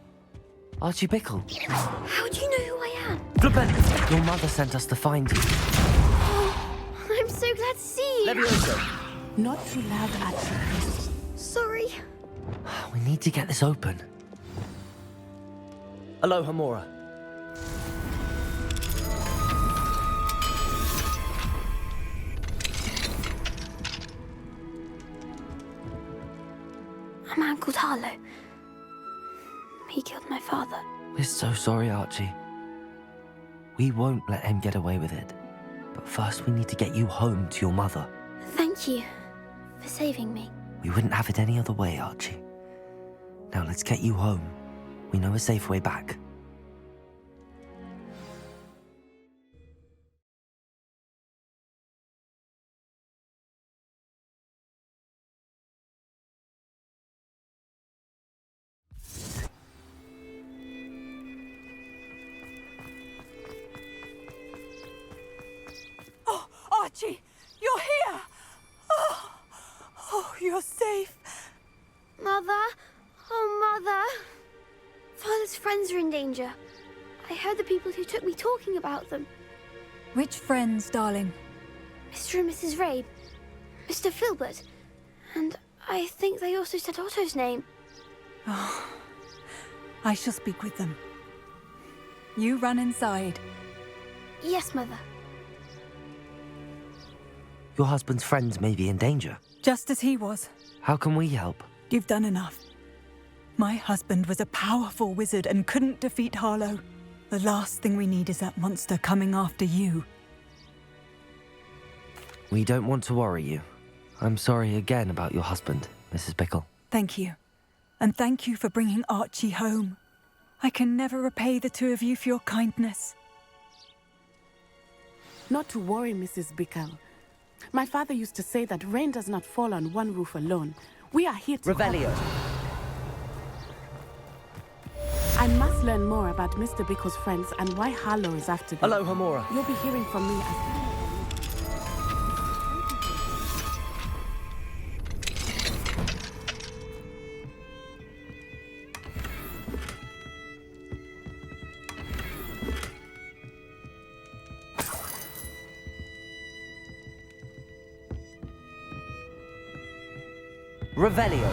Archie Bickle. How do you know who I am? Flippin'! Your mother sent us to find you. I'm so glad to see you. Not too loud, Archie. Sorry. We need to get this open. Aloha, Mora. A man called Harlow. He killed my father. We're so sorry, Archie. We won't let him get away with it. But first we need to get you home to your mother. Thank you for saving me. We wouldn't have it any other way, Archie. Now let's get you home. We know a safe way back. Oh, Archie, you're here! Oh, you're safe. Mother? Oh, Mother. Father's friends are in danger. I heard the people who took me talking about them. Which friends, darling? Mr. and Mrs. Rabe, Mr. Filbert, and I think they also said Otto's name. Oh, I shall speak with them. You run inside. Yes, Mother. Your husband's friends may be in danger. Just as he was. How can we help? You've done enough. My husband was a powerful wizard and couldn't defeat Harlow. The last thing we need is that monster coming after you. We don't want to worry you. I'm sorry again about your husband, Mrs. Bickle. Thank you. And thank you for bringing Archie home. I can never repay the two of you for your kindness. Not to worry, Mrs. Bickle. My father used to say that rain does not fall on one roof alone. We are here to Revelio. I must learn more about Mr. Bickle's friends and why Harlow is after them. Aloha, Mora. You'll be hearing from me as... Revelio.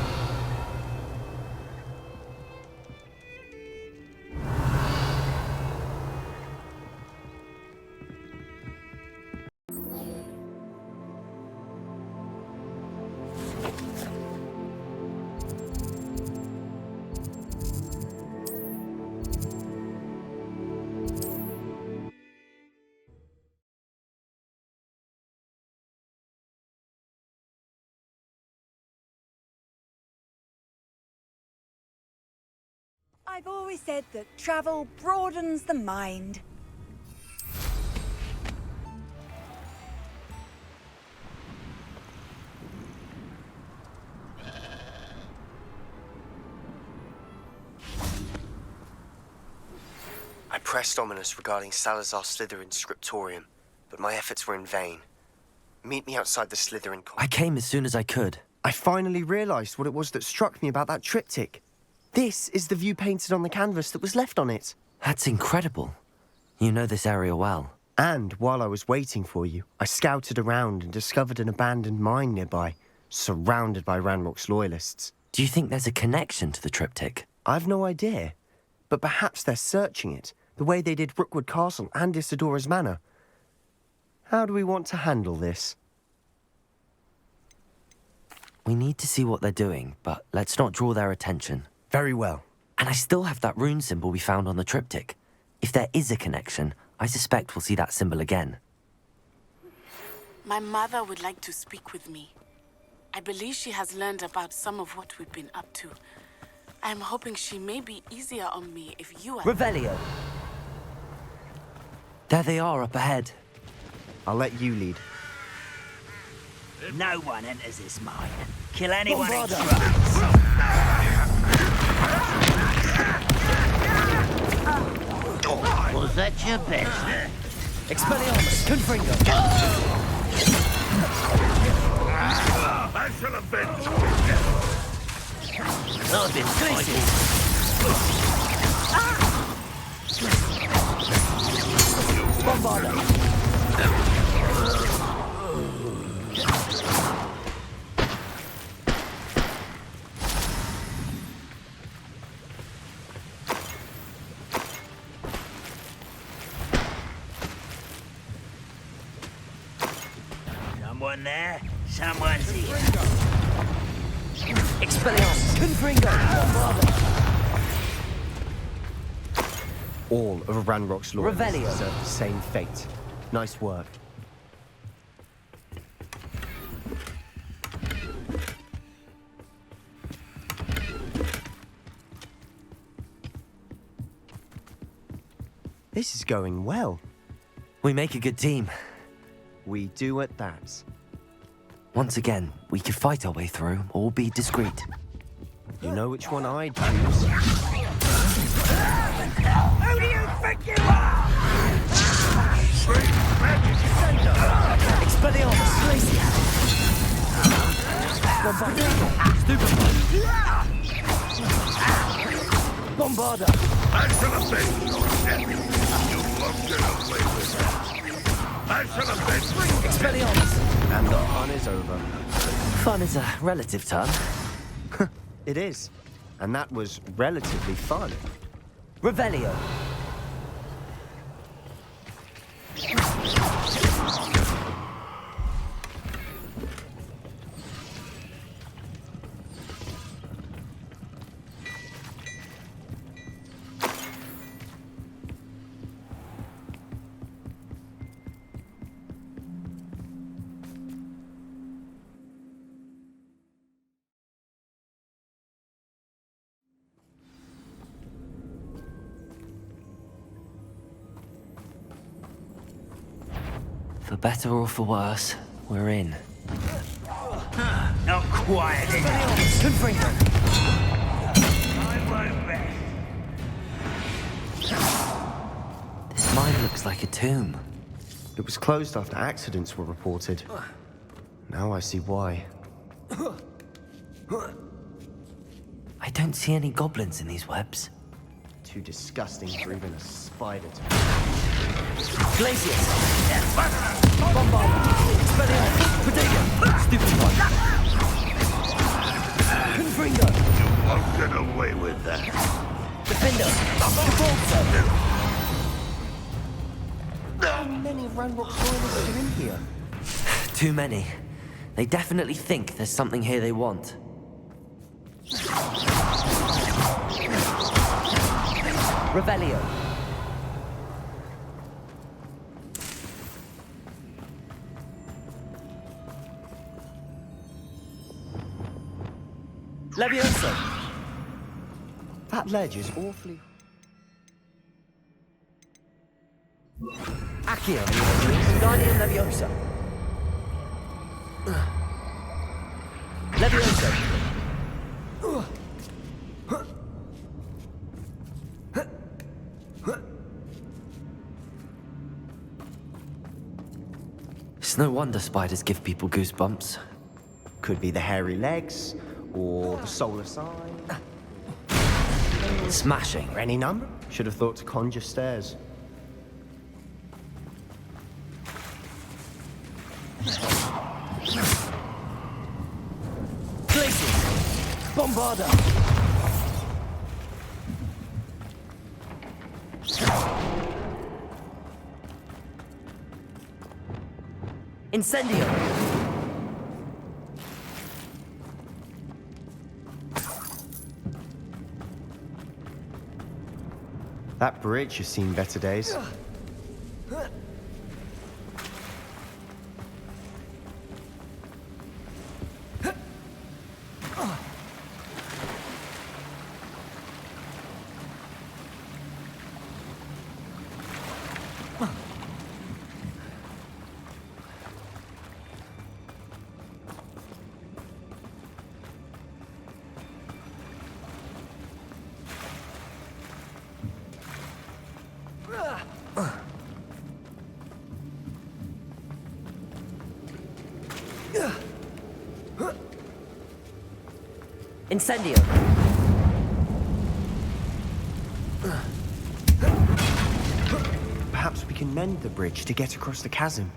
I've always said that travel broadens the mind. I pressed Ominous regarding Salazar Slytherin's scriptorium, but my efforts were in vain. Meet me outside the Slytherin college. I came as soon as I could. I finally realized what it was that struck me about that triptych. This is the view painted on the canvas that was left on it. That's incredible. You know this area well. And while I was waiting for you, I scouted around and discovered an abandoned mine nearby, surrounded by Ranrock's loyalists. Do you think there's a connection to the triptych? I've no idea, but perhaps they're searching it, the way they did Rookwood Castle and Isidora's Manor. How do we want to handle this? We need to see what they're doing, but let's not draw their attention. Very well. And I still have that rune symbol we found on the triptych. If there is a connection, I suspect we'll see that symbol again. My mother would like to speak with me. I believe she has learned about some of what we've been up to. I am hoping she may be easier on me if you are... Revelio! There they are up ahead. I'll let you lead. No one enters this mine. Kill anyone in Was that your best? Expelliarmus, Confringo! I shall avenge you. I've been fighting. Someone there? Someone's here. Expelliarmus! Confringo! All of Ranrock's loyalists Revelio. deserve the same fate. Nice work. This is going well. We make a good team. We do at that. Once again, we could fight our way through or be discreet. You know which one I'd choose. Who do you think you are? Expelliarmus! Glacier! Bombarda! I shall avenge your death. You won't get away with that. I shall avenge your Expelliarmus! And the fun is over. Fun is a relative term. It is. And that was relatively fun. Revelio! For better or for worse, we're in. Not quiet enough. Confringo! I won't rest. This mine looks like a tomb. It was closed after accidents were reported. Now I see why. I don't see any goblins in these webs. Too disgusting for even a spider to... Glacius! Bombard! Expelliarmus! Prodigo! Stupid one! Confringo! You won't get away with that. Defender! How many Ranrock's loyalists are in here? Too many. They definitely think there's something here they want. Revelio. Leviosa. That ledge is awfully... Accio. Guardian Leviosa. Leviosa. It's no wonder spiders give people goosebumps. Could be the hairy legs, or the solar sign. Smashing. Or any number. Should have thought to conjure stairs. Glacius. Bombarda. Incendio. That bridge has seen better days. Incendio. Perhaps we can mend the bridge to get across the chasm.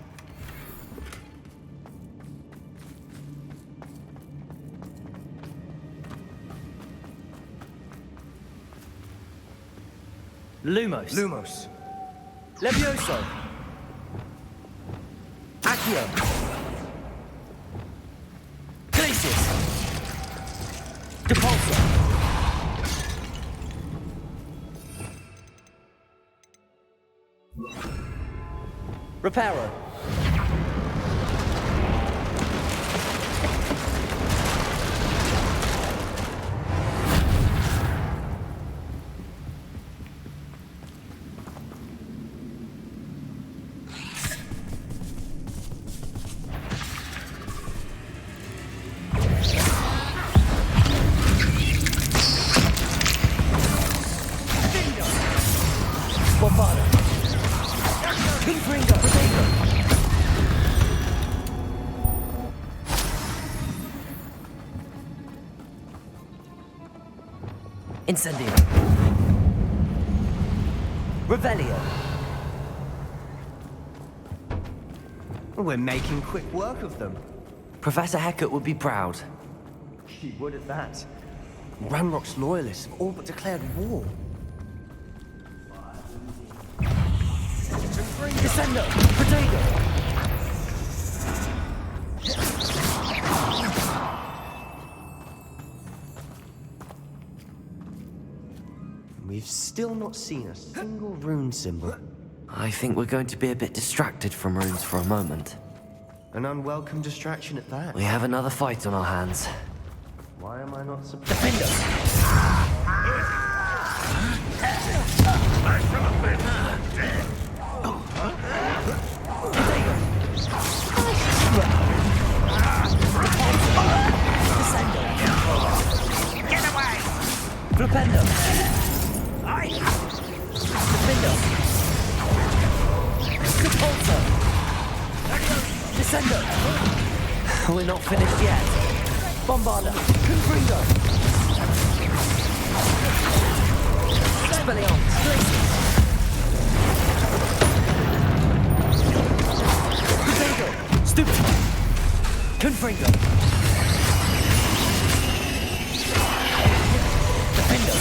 Lumos. Lumos. Levioso. Accio. Glacius. Depulso. Reparo. Bombarda. Confringo. Protego. Incendio. Revelio. We're making quick work of them. Professor Hecat would be proud. She would at that. Ranrock's loyalists have all but declared war. Descendo. Protego. We've still not seen a single rune symbol. I think we're going to be a bit distracted from runes for a moment. An unwelcome distraction at that. We have another fight on our hands. Why am I not surprised? Defender! I shall have been dead. Get away! Flipendo! Defendo! Depulso! Descendo! We're not finished yet. Bombarda! Confringo! Expelliarmus! Protego! Stupid! Confringo! Defendo!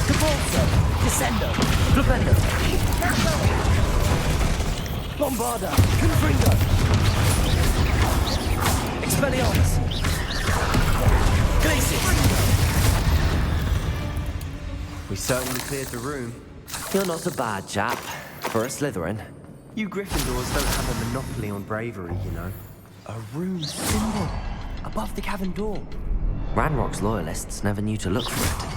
Depulso! Descendo! Flipendo! Bombarda! Confringo! Expelliarmus! Glacius! We certainly cleared the room. You're not a bad chap, for a Slytherin. You Gryffindors don't have a monopoly on bravery, you know. A rune symbol above the cavern door. Ranrock's loyalists never knew to look for it.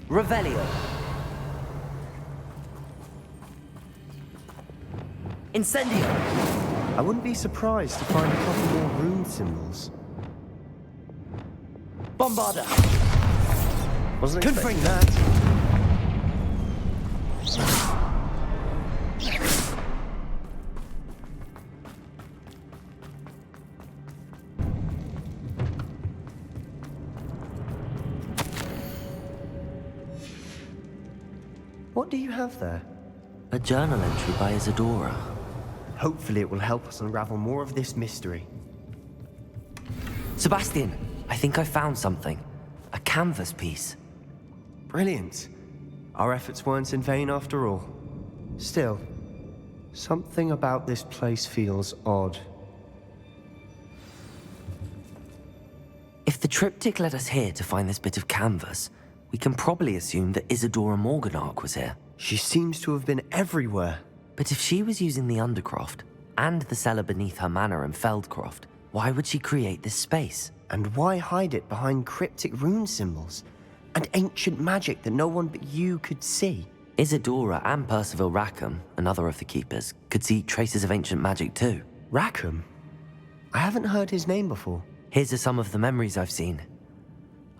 Revelio. Incendio. I wouldn't be surprised to find a couple more rune symbols. Bombarda. Wasn't expecting Confringo. that. What do you have there? A journal entry by Isadora. Hopefully it will help us unravel more of this mystery. Sebastian, I think I found something. A canvas piece. Brilliant. Our efforts weren't in vain after all. Still, something about this place feels odd. If the triptych led us here to find this bit of canvas, we can probably assume that Isadora Morganach was here. She seems to have been everywhere. But if she was using the Undercroft, and the cellar beneath her manor in Feldcroft, why would she create this space? And why hide it behind cryptic rune symbols? And ancient magic that no one but you could see? Isadora and Percival Rackham, another of the Keepers, could see traces of ancient magic too. Rackham? I haven't heard his name before. Here's some of the memories I've seen.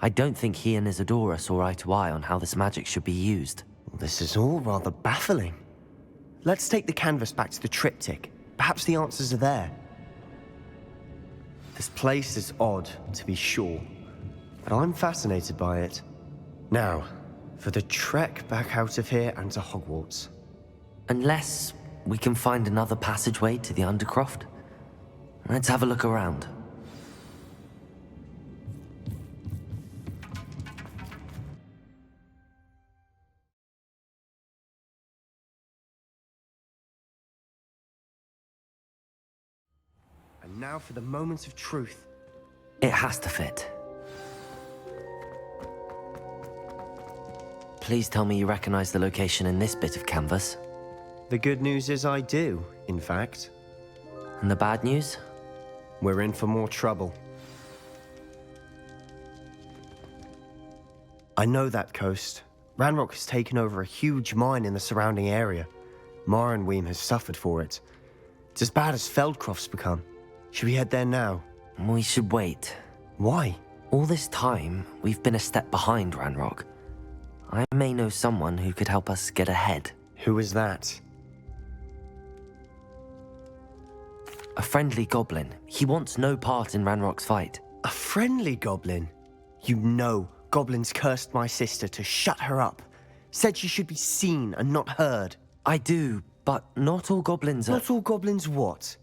I don't think he and Isadora saw eye to eye on how this magic should be used. This is all rather baffling. Let's take the canvas back to the triptych. Perhaps the answers are there. This place is odd, to be sure, but I'm fascinated by it. Now, for the trek back out of here and to Hogwarts. Unless we can find another passageway to the Undercroft. Let's have a look around. And now for the moment of truth. It has to fit. Please tell me you recognize the location in this bit of canvas. The good news is I do, in fact. And the bad news? We're in for more trouble. I know that coast. Ranrock has taken over a huge mine in the surrounding area. Mornweem has suffered for it. It's as bad as Feldcroft's become. Should we head there now? We should wait. Why? All this time, we've been a step behind Ranrock. I may know someone who could help us get ahead. Who is that? A friendly goblin. He wants no part in Ranrock's fight. A friendly goblin? You know, goblins cursed my sister to shut her up. Said she should be seen and not heard. I do, but not all goblins are... Not all goblins what?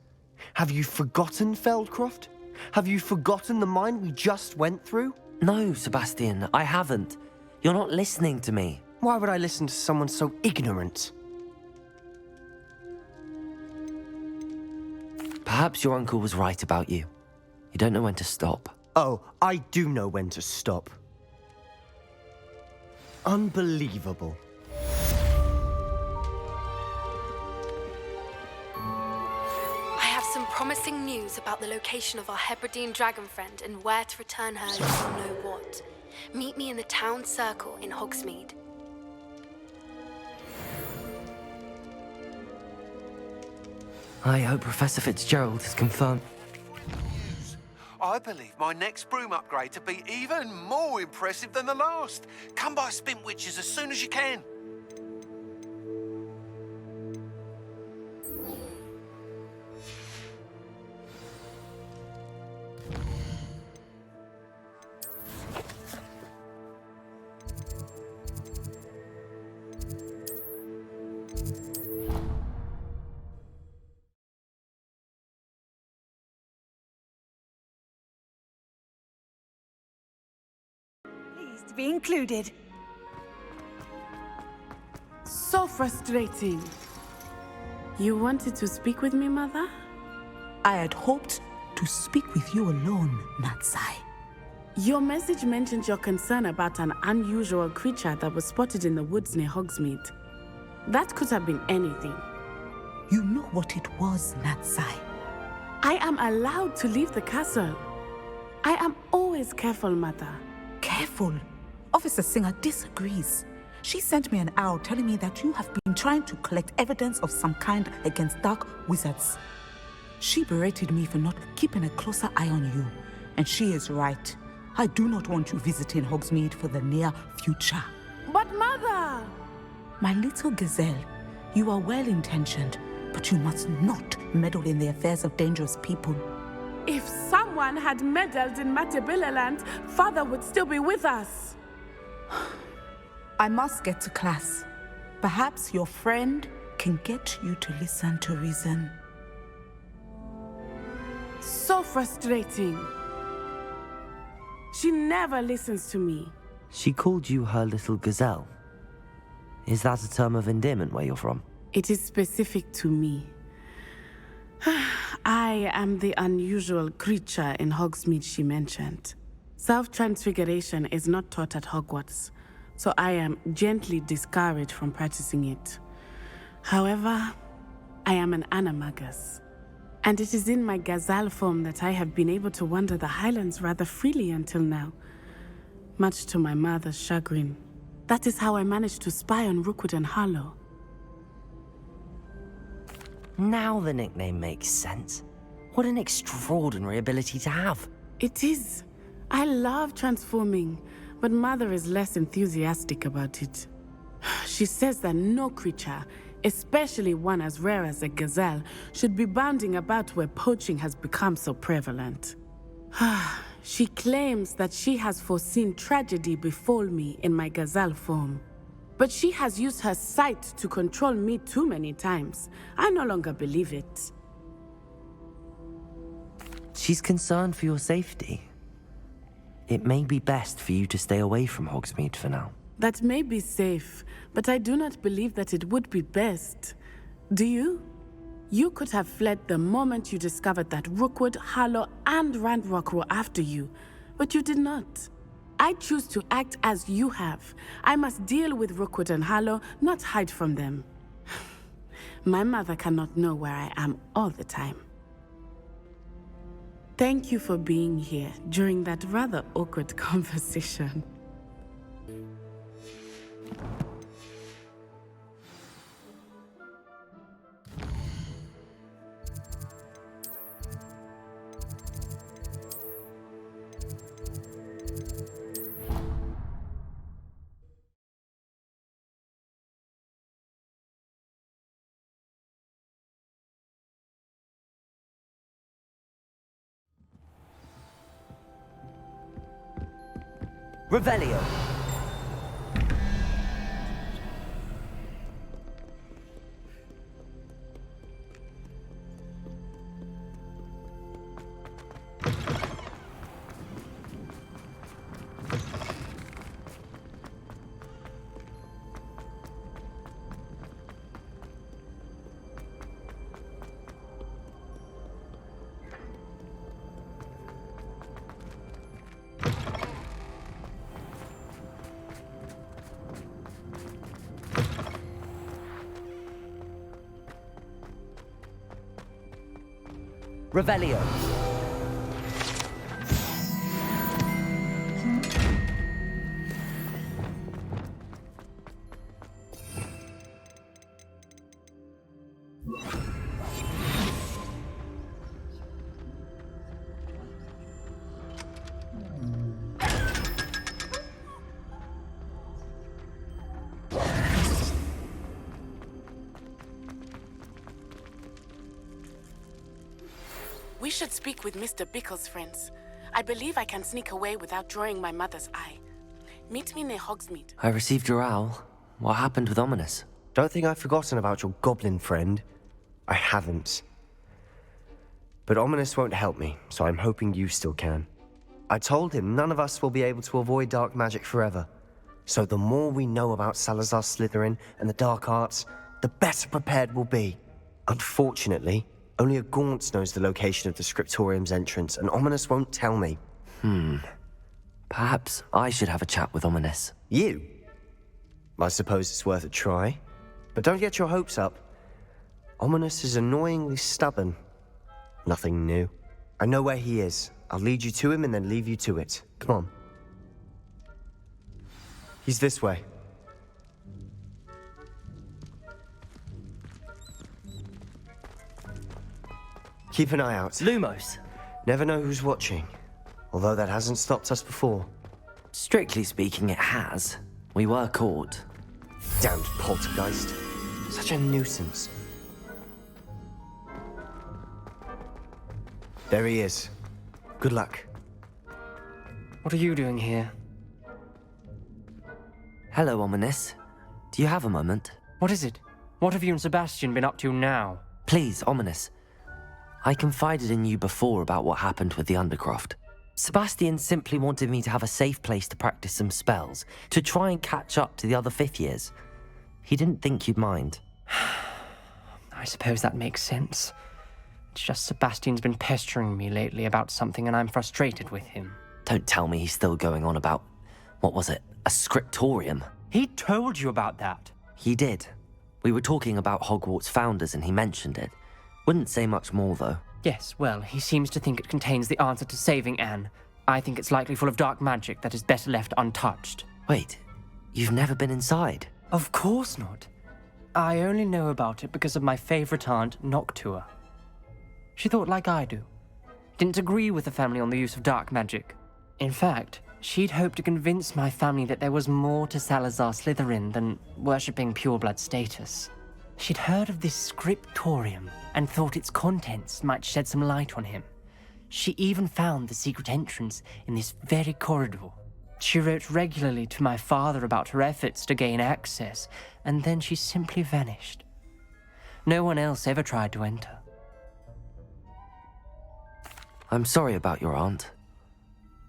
Have you forgotten Feldcroft? Have you forgotten the mine we just went through? No, Sebastian, I haven't. You're not listening to me. Why would I listen to someone so ignorant? Perhaps your uncle was right about you. You don't know when to stop. Oh, I do know when to stop. Unbelievable. I have some promising news about the location of our Hebridean dragon friend and where to return her if you know what. Meet me in the town circle in Hogsmeade. I hope Professor Fitzgerald has confirmed... I believe my next broom upgrade to be even more impressive than the last. Come by Spintwitches as soon as you can. To be included. So frustrating. You wanted to speak with me, Mother? I had hoped to speak with you alone, Natsai. Your message mentioned your concern about an unusual creature that was spotted in the woods near Hogsmeade. That could have been anything. You know what it was, Natsai. I am allowed to leave the castle. I am always careful, Mother. Careful? Officer Singer disagrees. She sent me an owl telling me that you have been trying to collect evidence of some kind against dark wizards. She berated me for not keeping a closer eye on you, and she is right. I do not want you visiting Hogsmeade for the near future. But Mother! My little gazelle, you are well-intentioned, but you must not meddle in the affairs of dangerous people. If someone had meddled in Matabeleland, Father would still be with us. I must get to class. Perhaps your friend can get you to listen to reason. So frustrating. She never listens to me. She called you her little gazelle. Is that a term of endearment where you're from? It is specific to me. I am the unusual creature in Hogsmeade she mentioned. Self-transfiguration is not taught at Hogwarts, so I am gently discouraged from practicing it. However, I am an animagus, and it is in my gazelle form that I have been able to wander the Highlands rather freely until now, much to my mother's chagrin. That is how I managed to spy on Rookwood and Harlow. Now the nickname makes sense. What an extraordinary ability to have. It is. I love transforming, but Mother is less enthusiastic about it. She says that no creature, especially one as rare as a gazelle, should be bounding about where poaching has become so prevalent. She claims that she has foreseen tragedy befall me in my gazelle form. But she has used her sight to control me too many times. I no longer believe it. She's concerned for your safety. It may be best for you to stay away from Hogsmeade for now. That may be safe, but I do not believe that it would be best. Do you? You could have fled the moment you discovered that Rookwood, Harlow, and Ranrock were after you, but you did not. I choose to act as you have. I must deal with Rookwood and Harlow, not hide from them. My mother cannot know where I am all the time. Thank you for being here during that rather awkward conversation. Revelio. Revelio. We should speak with Mr. Bickle's friends. I believe I can sneak away without drawing my mother's eye. Meet me near Hogsmeade. I received your owl. What happened with Ominous? Don't think I've forgotten about your goblin friend. I haven't. But Ominous won't help me, so I'm hoping you still can. I told him none of us will be able to avoid dark magic forever. So the more we know about Salazar Slytherin and the dark arts, the better prepared we'll be. Unfortunately, only a Gaunt knows the location of the Scriptorium's entrance, and Ominous won't tell me. Perhaps I should have a chat with Ominous. You? I suppose it's worth a try. But don't get your hopes up. Ominous is annoyingly stubborn. Nothing new. I know where he is. I'll lead you to him and then leave you to it. Come on. He's this way. Keep an eye out. Lumos. Never know who's watching. Although that hasn't stopped us before. Strictly speaking, it has. We were caught. Damned poltergeist. Such a nuisance. There he is. Good luck. What are you doing here? Hello, Ominous. Do you have a moment? What is it? What have you and Sebastian been up to now? Please, Ominous. I confided in you before about what happened with the Undercroft. Sebastian simply wanted me to have a safe place to practice some spells, to try and catch up to the other fifth years. He didn't think you'd mind. I suppose that makes sense. It's just Sebastian's been pestering me lately about something and I'm frustrated with him. Don't tell me he's still going on about, what was it, a scriptorium? He told you about that? He did. We were talking about Hogwarts founders and he mentioned it. Wouldn't say much more, though. Yes, well, he seems to think it contains the answer to saving Anne. I think it's likely full of dark magic that is better left untouched. Wait, you've never been inside? Of course not. I only know about it because of my favorite aunt, Noctua. She thought like I do. Didn't agree with the family on the use of dark magic. In fact, she'd hoped to convince my family that there was more to Salazar Slytherin than worshipping pureblood status. She'd heard of this scriptorium and thought its contents might shed some light on him. She even found the secret entrance in this very corridor. She wrote regularly to my father about her efforts to gain access, and then she simply vanished. No one else ever tried to enter. I'm sorry about your aunt.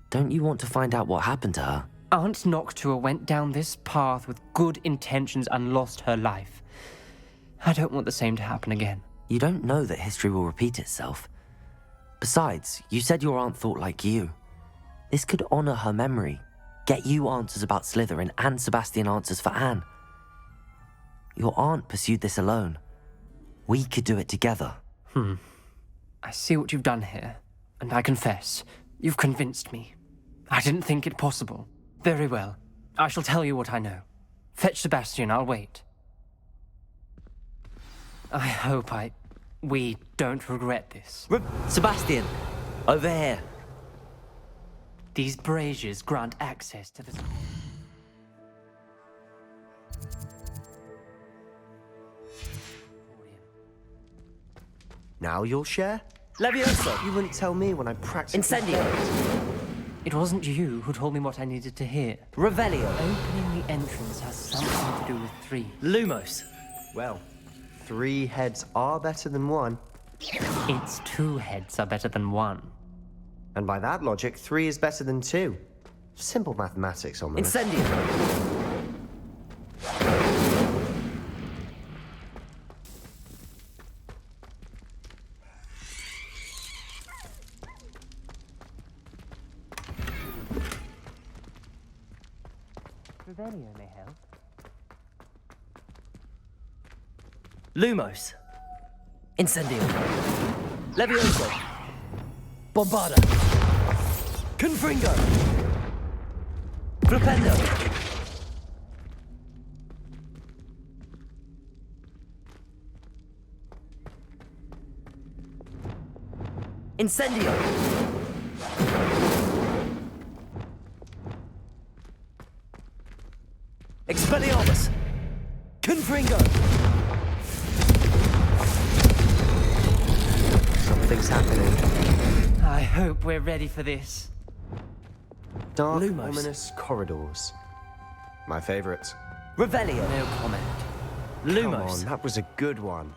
Don't you want to find out what happened to her? Aunt Noctua went down this path with good intentions and lost her life. I don't want the same to happen again. You don't know that history will repeat itself. Besides, you said your aunt thought like you. This could honor her memory, get you answers about Slytherin, and Sebastian answers for Anne. Your aunt pursued this alone. We could do it together. I see what you've done here, and I confess, you've convinced me. I didn't think it possible. Very well. I shall tell you what I know. Fetch Sebastian, I'll wait. I hope we don't regret this. Sebastian! Over here. These braziers grant access to the... Now you'll share? Levioso! You wouldn't tell me when I practiced... Incendio! It wasn't you who told me what I needed to hear. Revelio! Opening the entrance has something to do with 3. Lumos! Well, 3 heads are better than 1. It's 2 heads are better than 1. And by that logic, 3 is better than 2. Simple mathematics, Ominous. Incendio! Revelio may help. Lumos! Incendio! Levioso! Bombarda! Confringo! Flipendo! Incendio! Expelliarmus! Confringo! Something's happening. I hope we're ready for this. Dark, Lumos. ominous corridors. My favorite. Revelio! No comment. Come Lumos! on, that was a good one.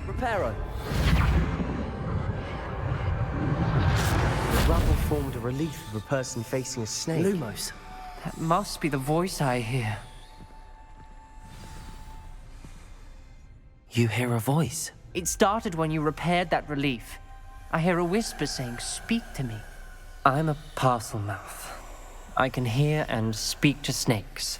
Reparo! The rubble formed a relief of a person facing a snake. Lumos! That must be the voice I hear. You hear a voice? It started when you repaired that relief. I hear a whisper saying, "Speak to me." I'm a parcel mouth. I can hear and speak to snakes.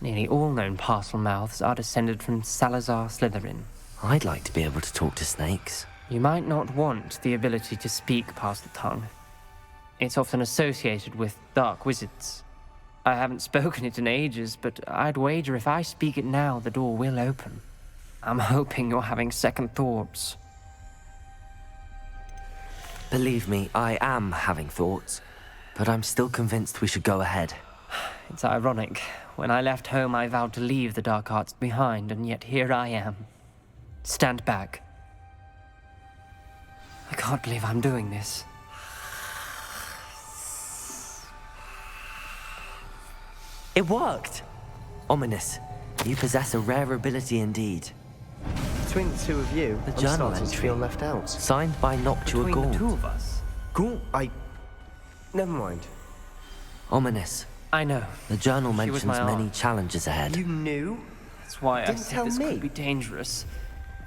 Nearly all known parcel mouths are descended from Salazar Slytherin. I'd like to be able to talk to snakes. You might not want the ability to speak past the tongue. It's often associated with dark wizards. I haven't spoken it in ages, but I'd wager if I speak it now, the door will open. I'm hoping you're having second thoughts. Believe me, I am having thoughts, but I'm still convinced we should go ahead. It's ironic. When I left home, I vowed to leave the dark arts behind, and yet here I am. Stand back. I can't believe I'm doing this. It worked! Ominous, you possess a rare ability indeed. Between the 2 of you, The I'm journal starting to entry. feel left out. Signed by Noctua Between Gaunt. the 2 of us. Cool. Never mind. Ominous, I know. the journal She was mentions my many aunt. challenges ahead. You knew? That's why I Didn't said tell this me. could be dangerous.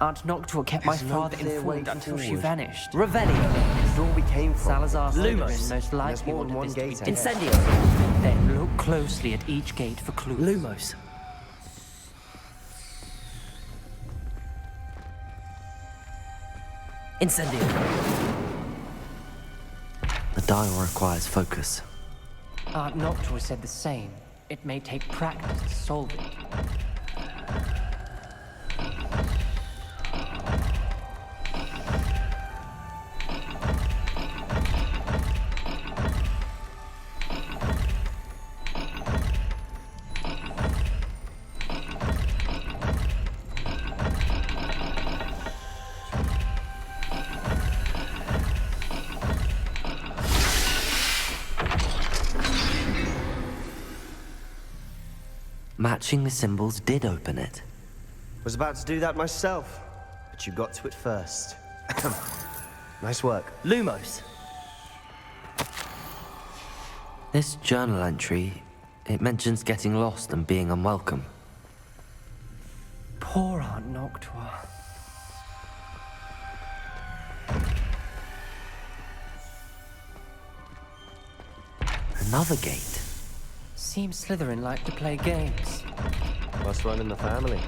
Aunt Noctua kept my There's no father clear way informed until she forward. vanished. Revelio! It's all we came from. Salazar Slytherin Lumos. most likely more than wanted one this to be gate done. ahead. Incendio! Then look closely at each gate for clues. Lumos! Incendio! The dial requires focus. Aunt Noctua said the same. It may take practice to solve it. Matching the symbols did open it. Was about to do that myself, but you got to it first. Nice work. Lumos! This journal entry, it mentions getting lost and being unwelcome. Poor Aunt Noctua. Another gate. Seems Slytherin like to play games. Must run in the family.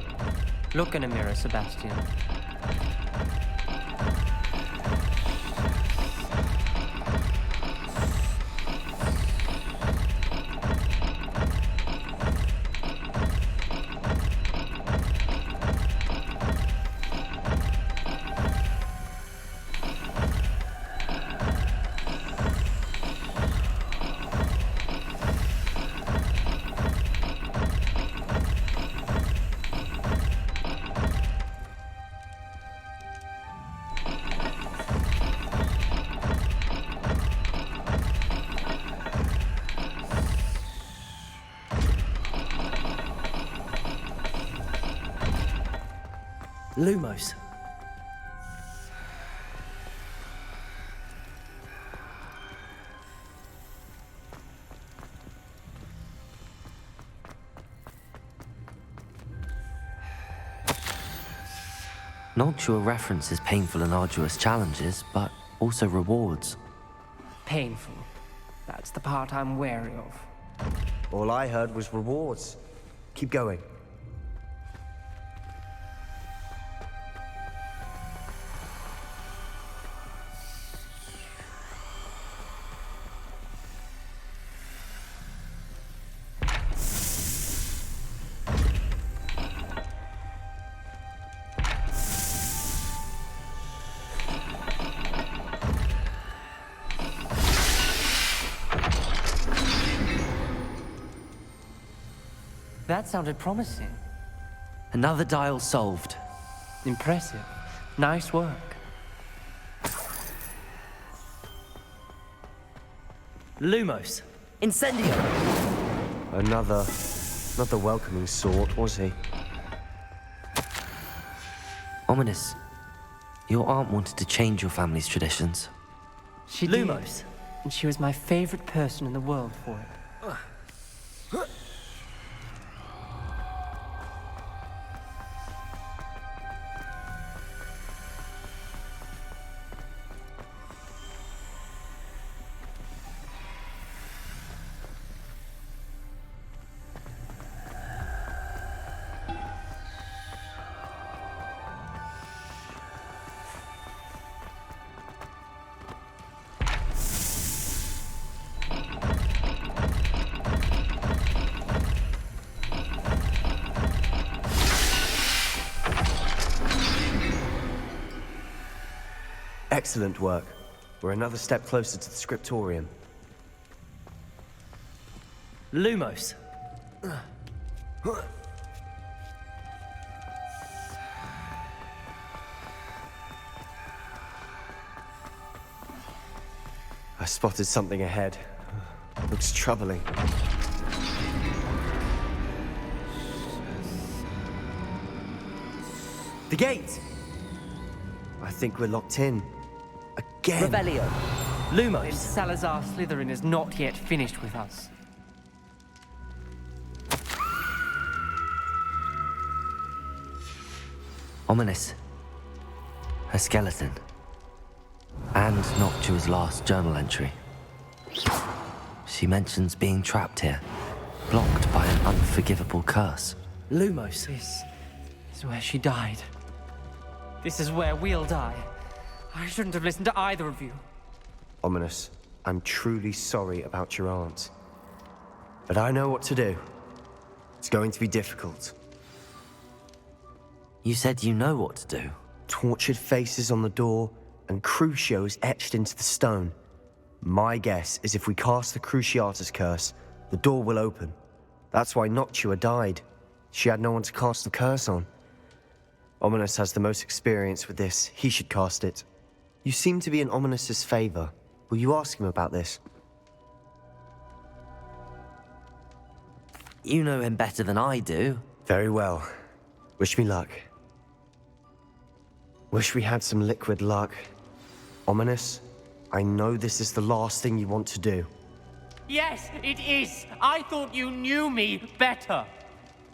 Look in a mirror, Sebastian. Lumos. Noctua references painful and arduous challenges, but also rewards. Painful. That's the part I'm wary of. All I heard was rewards. Keep going. That sounded promising. Another dial solved. Impressive. Nice work. Lumos. Incendio! Another... not the welcoming sort, was he? Ominous. Your aunt wanted to change your family's traditions. She Lumos. did, and she was my favorite person in the world for it. Excellent work. We're another step closer to the scriptorium. Lumos. I spotted something ahead. Looks troubling. The gate! I think we're locked in. Again! Revelio. Lumos. Then Salazar Slytherin is not yet finished with us. Ominous. Her skeleton. And Noctua's last journal entry. She mentions being trapped here, blocked by an unforgivable curse. Lumos. This is where she died. This is where we'll die. I shouldn't have listened to either of you. Ominous, I'm truly sorry about your aunt. But I know what to do. It's going to be difficult. You said you know what to do. Tortured faces on the door and Crucios etched into the stone. My guess is if we cast the Cruciatus curse, the door will open. That's why Noctua died. She had no one to cast the curse on. Ominous has the most experience with this. He should cast it. You seem to be in Ominous's favor. Will you ask him about this? You know him better than I do. Very well. Wish me luck. Wish we had some liquid luck. Ominous, I know this is the last thing you want to do. Yes, it is. I thought you knew me better.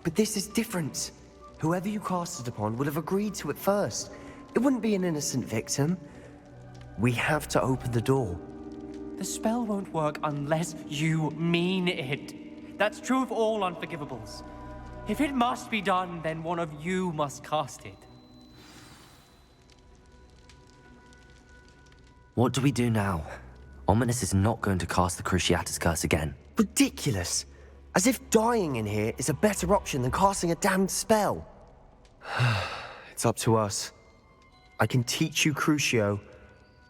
But this is different. Whoever you cast it upon would have agreed to it first. It wouldn't be an innocent victim. We have to open the door. The spell won't work unless you mean it. That's true of all unforgivables. If it must be done, then one of you must cast it. What do we do now? Ominous is not going to cast the Cruciatus Curse again. Ridiculous. As if dying in here is a better option than casting a damned spell. It's up to us. I can teach you Crucio,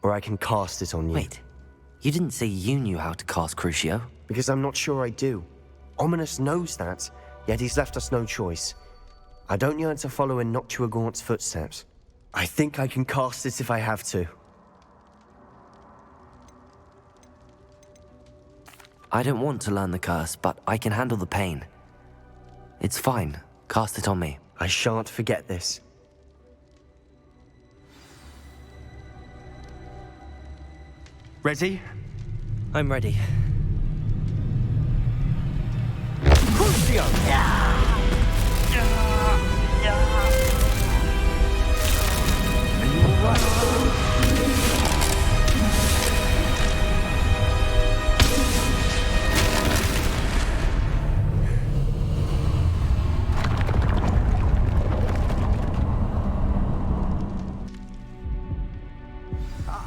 or I can cast it on you. Wait, you didn't say you knew how to cast Crucio? Because I'm not sure I do. Ominous knows that, yet he's left us no choice. I don't yearn to follow in Noctuagaunt's footsteps. I think I can cast it if I have to. I don't want to learn the curse, but I can handle the pain. It's fine. Cast it on me. I shan't forget this. Ready? I'm ready. Crucio! Are you alright?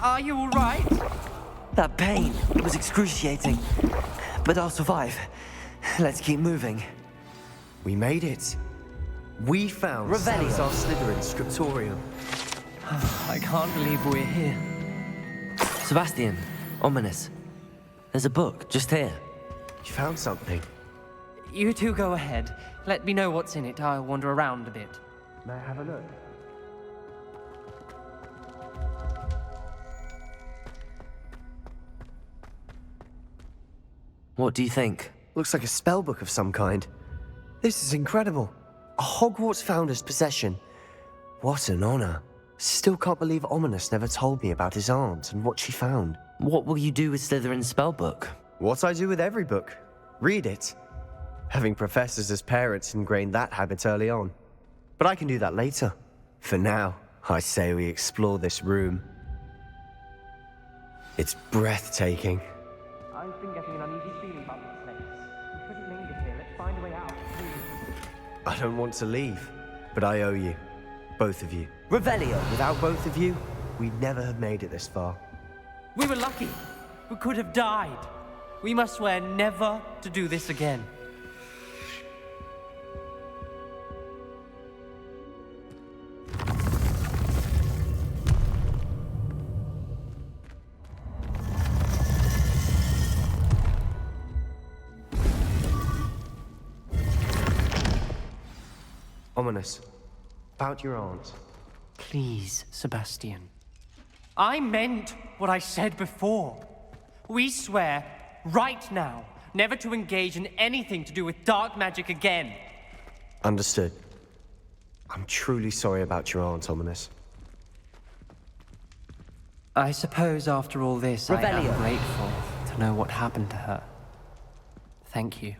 Are you all right? That pain, it was excruciating. But I'll survive. Let's keep moving. We made it. We found Revelio. Salazar Slytherin's scriptorium. I can't believe we're here. Sebastian, Ominous. There's a book, just here. You found something. You two go ahead. Let me know what's in it. I'll wander around a bit. May I have a look? What do you think? Looks like a spellbook of some kind. This is incredible. A Hogwarts founder's possession. What an honor. Still can't believe Ominous never told me about his aunt and what she found. What will you do with Slytherin's spellbook? What I do with every book. Read it. Having professors as parents ingrained that habit early on. But I can do that later. For now, I say we explore this room. It's breathtaking. I've been getting an uneasy feeling about this place. We couldn't linger here. Let's find a way out, please. I don't want to leave, but I owe you. Both of you. Revelio! Without both of you, we'd never have made it this far. We were lucky. We could have died. We must swear never to do this again. Ominous. About your aunt. Please, Sebastian. I meant what I said before. We swear, right now, never to engage in anything to do with dark magic again. Understood. I'm truly sorry about your aunt, Ominous. I suppose after all this, I Revelio. am grateful to know what happened to her. Thank you.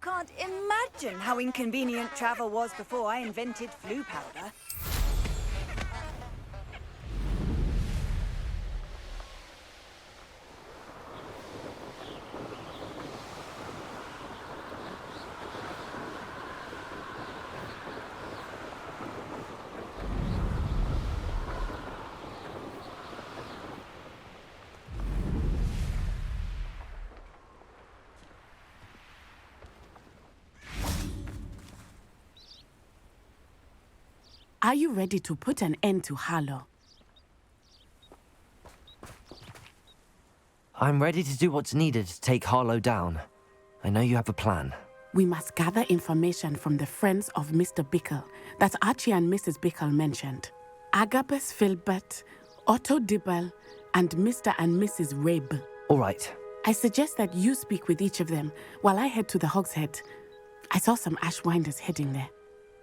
can't imagine how inconvenient travel was before I invented flu powder. Are you ready to put an end to Harlow? I'm ready to do what's needed to take Harlow down. I know you have a plan. We must gather information from the friends of Mr. Bickle that Archie and Mrs. Bickle mentioned. Agabus Filbert, Otto Dibble, and Mr. and Mrs. Rabe. All right. I suggest that you speak with each of them while I head to the Hog's Head. I saw some Ashwinders heading there.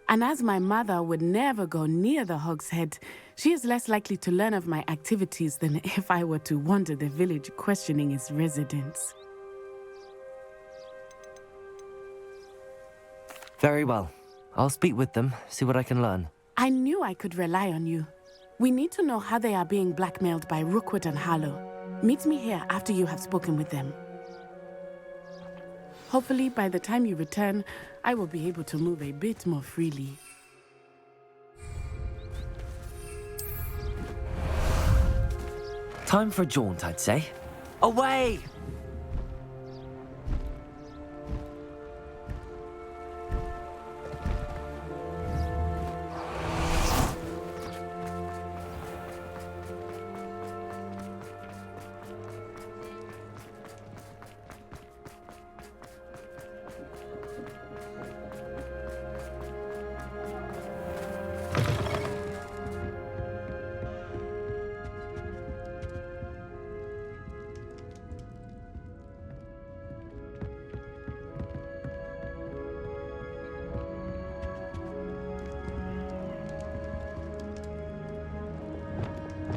And as my mother would never go near the Hog's Head, she is less likely to learn of my activities than if I were to wander the village questioning its residents. Very well. I'll speak with them, see what I can learn. I knew I could rely on you. We need to know how they are being blackmailed by Rookwood and Harlow. Meet me here after you have spoken with them. Hopefully, by the time you return, I will be able to move a bit more freely. Time for a jaunt, I'd say. Away!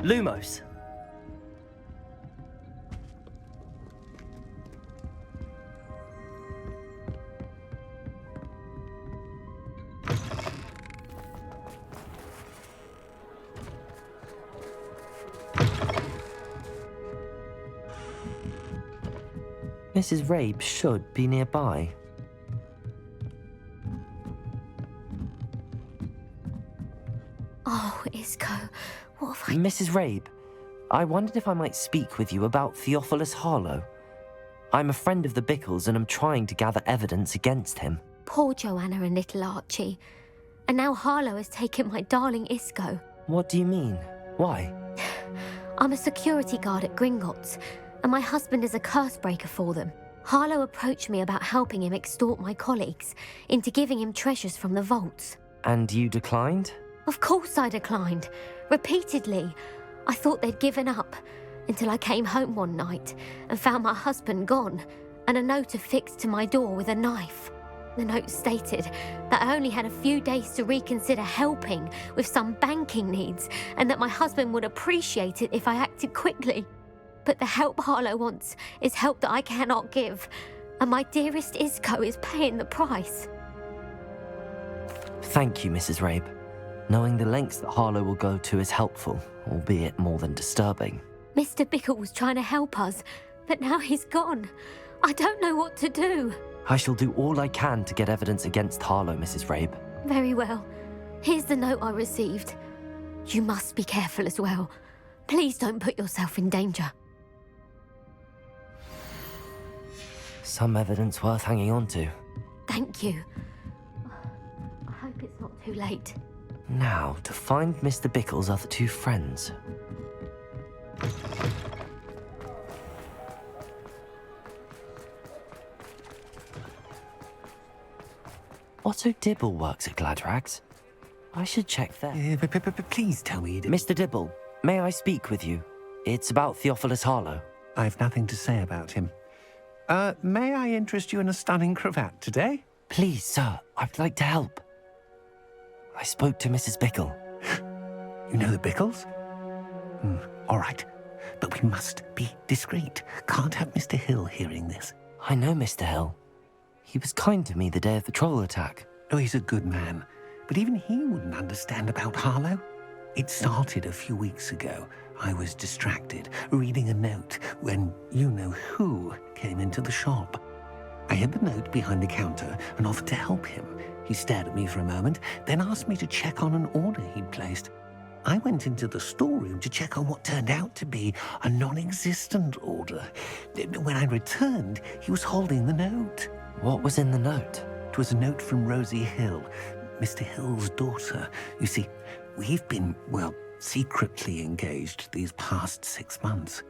Lumos. Mrs. Rabe should be nearby. Oh, Isco, what have I... Mrs. Rabe, I wondered if I might speak with you about Theophilus Harlow. I'm a friend of the Bickles and I'm trying to gather evidence against him. Poor Joanna and little Archie. And now Harlow has taken my darling Isco. What do you mean? Why? I'm a security guard at Gringotts, and my husband is a curse breaker for them. Harlow approached me about helping him extort my colleagues into giving him treasures from the vaults. And you declined? Of course I declined. Repeatedly. I thought they'd given up, until I came home one night and found my husband gone, and a note affixed to my door with a knife. The note stated that I only had a few days to reconsider helping with some banking needs, and that my husband would appreciate it if I acted quickly. But the help Harlow wants is help that I cannot give, and my dearest Isco is paying the price. Thank you, Mrs. Rabe. Knowing the lengths that Harlow will go to is helpful, albeit more than disturbing. Mr. Bickle was trying to help us, but now he's gone. I don't know what to do. I shall do all I can to get evidence against Harlow, Mrs. Rabe. Very well. Here's the note I received. You must be careful as well. Please don't put yourself in danger. Some evidence worth hanging on to. Thank you. I hope it's not too late. Now, to find Mr. Bickle's other two friends. Otto Dibble works at Gladrags. I should check there. Please tell me... Mr. Dibble, may I speak with you? It's about Theophilus Harlow. I've nothing to say about him. May I interest you in a stunning cravat today? Please, sir. I'd like to help. I spoke to Mrs. Bickle. You know the Bickles? All right. But we must be discreet. Can't have Mr. Hill hearing this. I know Mr. Hill. He was kind to me the day of the troll attack. Oh, he's a good man. But even he wouldn't understand about Harlow. It started a few weeks ago. I was distracted, reading a note, when you-know-who came into the shop. I hid the note behind the counter and offered to help him. He stared at me for a moment, then asked me to check on an order he'd placed. I went into the storeroom to check on what turned out to be a non-existent order. When I returned, he was holding the note. What was in the note? It was a note from Rosie Hill, Mr. Hill's daughter. You see, we've been, well, secretly engaged these past 6 months.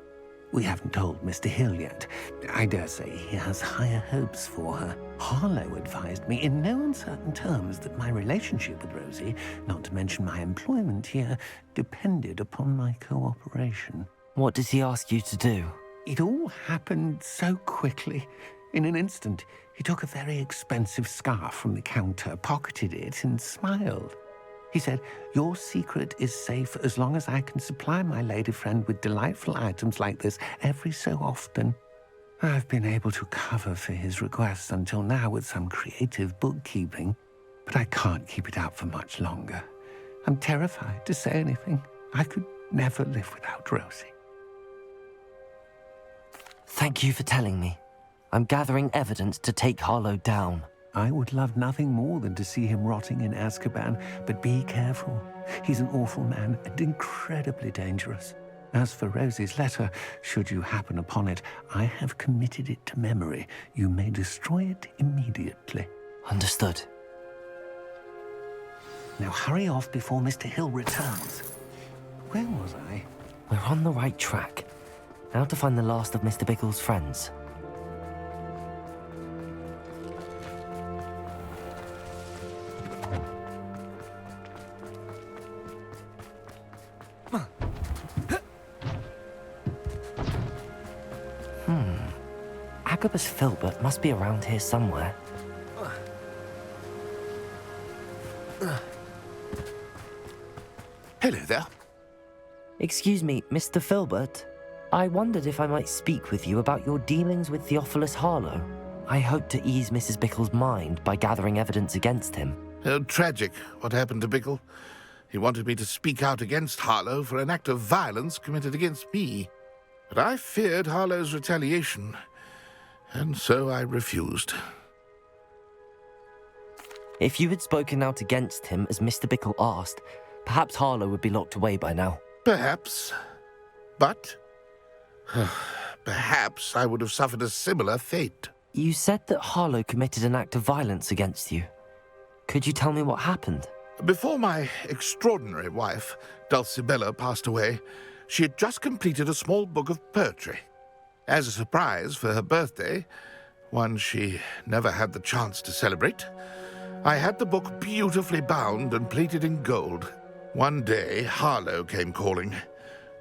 We haven't told Mr. Hill yet. I dare say he has higher hopes for her. Harlow advised me in no uncertain terms that my relationship with Rosie, not to mention my employment here, depended upon my cooperation. What did he ask you to do? It all happened so quickly. In an instant, he took a very expensive scarf from the counter, pocketed it, and smiled. He said, "Your secret is safe as long as I can supply my lady friend with delightful items like this every so often." I've been able to cover for his requests until now with some creative bookkeeping, but I can't keep it up for much longer. I'm terrified to say anything. I could never live without Rosie. Thank you for telling me. I'm gathering evidence to take Harlow down. I would love nothing more than to see him rotting in Azkaban, but be careful. He's an awful man and incredibly dangerous. As for Rosie's letter, should you happen upon it, I have committed it to memory. You may destroy it immediately. Understood. Now hurry off before Mr. Hill returns. Where was I? We're on the right track. Now to find the last of Mr. Bickle's friends. Agabus Filbert must be around here somewhere. Hello there. Excuse me, Mr. Filbert. I wondered if I might speak with you about your dealings with Theophilus Harlow. I hope to ease Mrs. Bickle's mind by gathering evidence against him. Tragic, what happened to Bickle. He wanted me to speak out against Harlow for an act of violence committed against me. But I feared Harlow's retaliation, and so I refused. If you had spoken out against him as Mr. Bickle asked, perhaps Harlow would be locked away by now. Perhaps. But perhaps I would have suffered a similar fate. You said that Harlow committed an act of violence against you. Could you tell me what happened? Before my extraordinary wife, Dulcibella, passed away, she had just completed a small book of poetry. As a surprise for her birthday, one she never had the chance to celebrate, I had the book beautifully bound and plated in gold. One day, Harlow came calling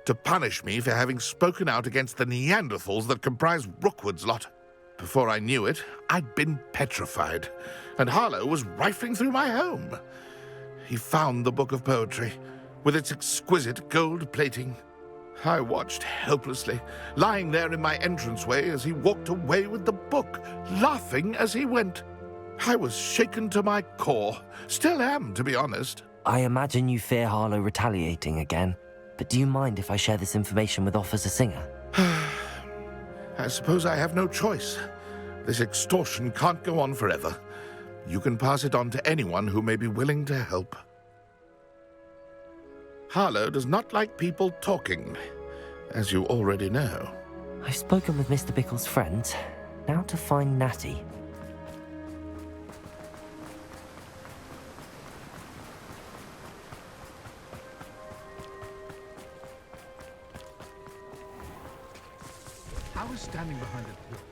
to punish me for having spoken out against the Neanderthals that comprise Rookwood's lot. Before I knew it, I'd been petrified, and Harlow was rifling through my home. He found the book of poetry, with its exquisite gold plating. I watched helplessly, lying there in my entranceway as he walked away with the book, laughing as he went. I was shaken to my core. Still am, to be honest. I imagine you fear Harlow retaliating again, but do you mind if I share this information with Officer Singer? I suppose I have no choice. This extortion can't go on forever. You can pass it on to anyone who may be willing to help. Harlow does not like people talking, as you already know. I've spoken with Mr. Bickle's friends. Now to find Natty. I was standing behind a pillar.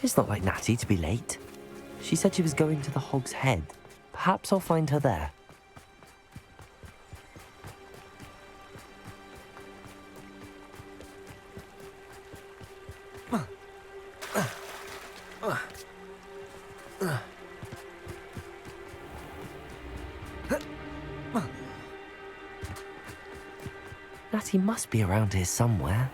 It's not like Natty to be late. She said she was going to the Hog's Head. Perhaps I'll find her there. Natty must be around here somewhere.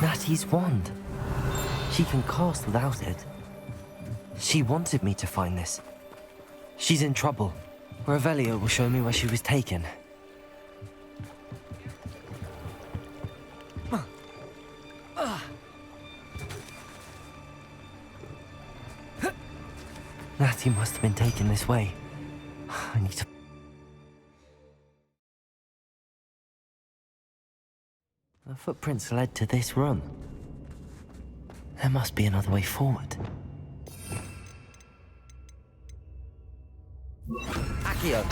Natty's wand. She can cast without it. She wanted me to find this. She's in trouble. Revelio will show me where she was taken. Natty must have been taken this way. I need to... The footprints led to this room. There must be another way forward. Accio!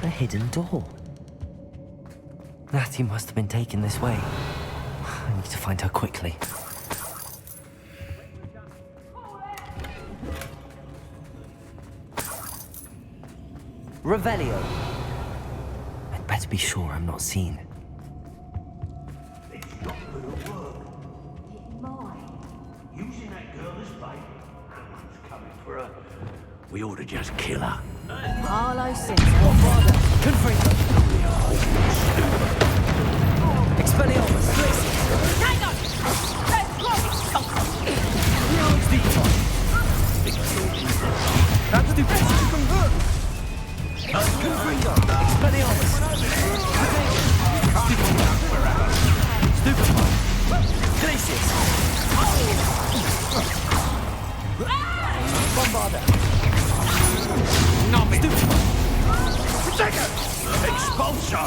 A hidden door. Natty must have been taken this way. I need to find her quickly. Revelio. I'd better be sure I'm not seen. It's not gonna work. Using that girl as bait. Someone's coming for her. We ought to just kill her. Harlow sings what brother? Confringo! Expelliarmus! Hang on! Let's go! That's the best you can hurt! Confringo! Expelliarmus! Stupefy! Glacius! Bombarder! Not me! Protector! Expulso!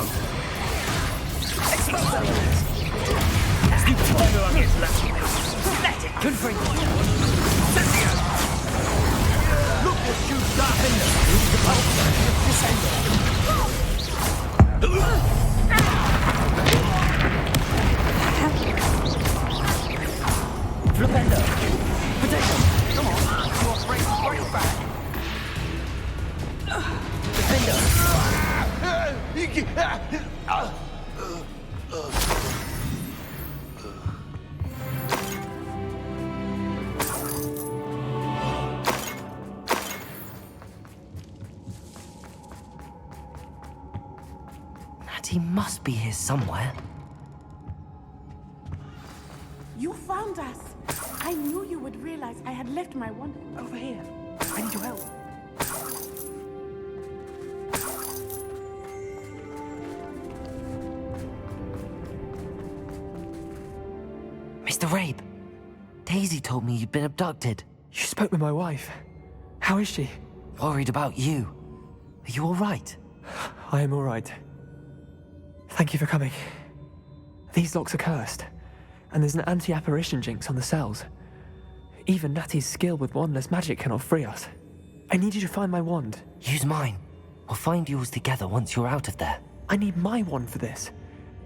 Expulso! Everyone gets lucky. Let it! Confringo! Sentio! Look what you've done! Descender! Flipendo! Potato! Come on! You are break back! Defender! Natty must be here somewhere. You found us. I knew you would realize I had left my wand over here. I need your help. Mr. Rabe, Daisy told me you'd been abducted. You spoke with my wife. How is she? Worried about you. Are you all right? I am all right. Thank you for coming. These locks are cursed, and there's an anti-apparition jinx on the cells. Even Natty's skill with wandless magic cannot free us. I need you to find my wand. Use mine. We'll find yours together once you're out of there. I need my wand for this.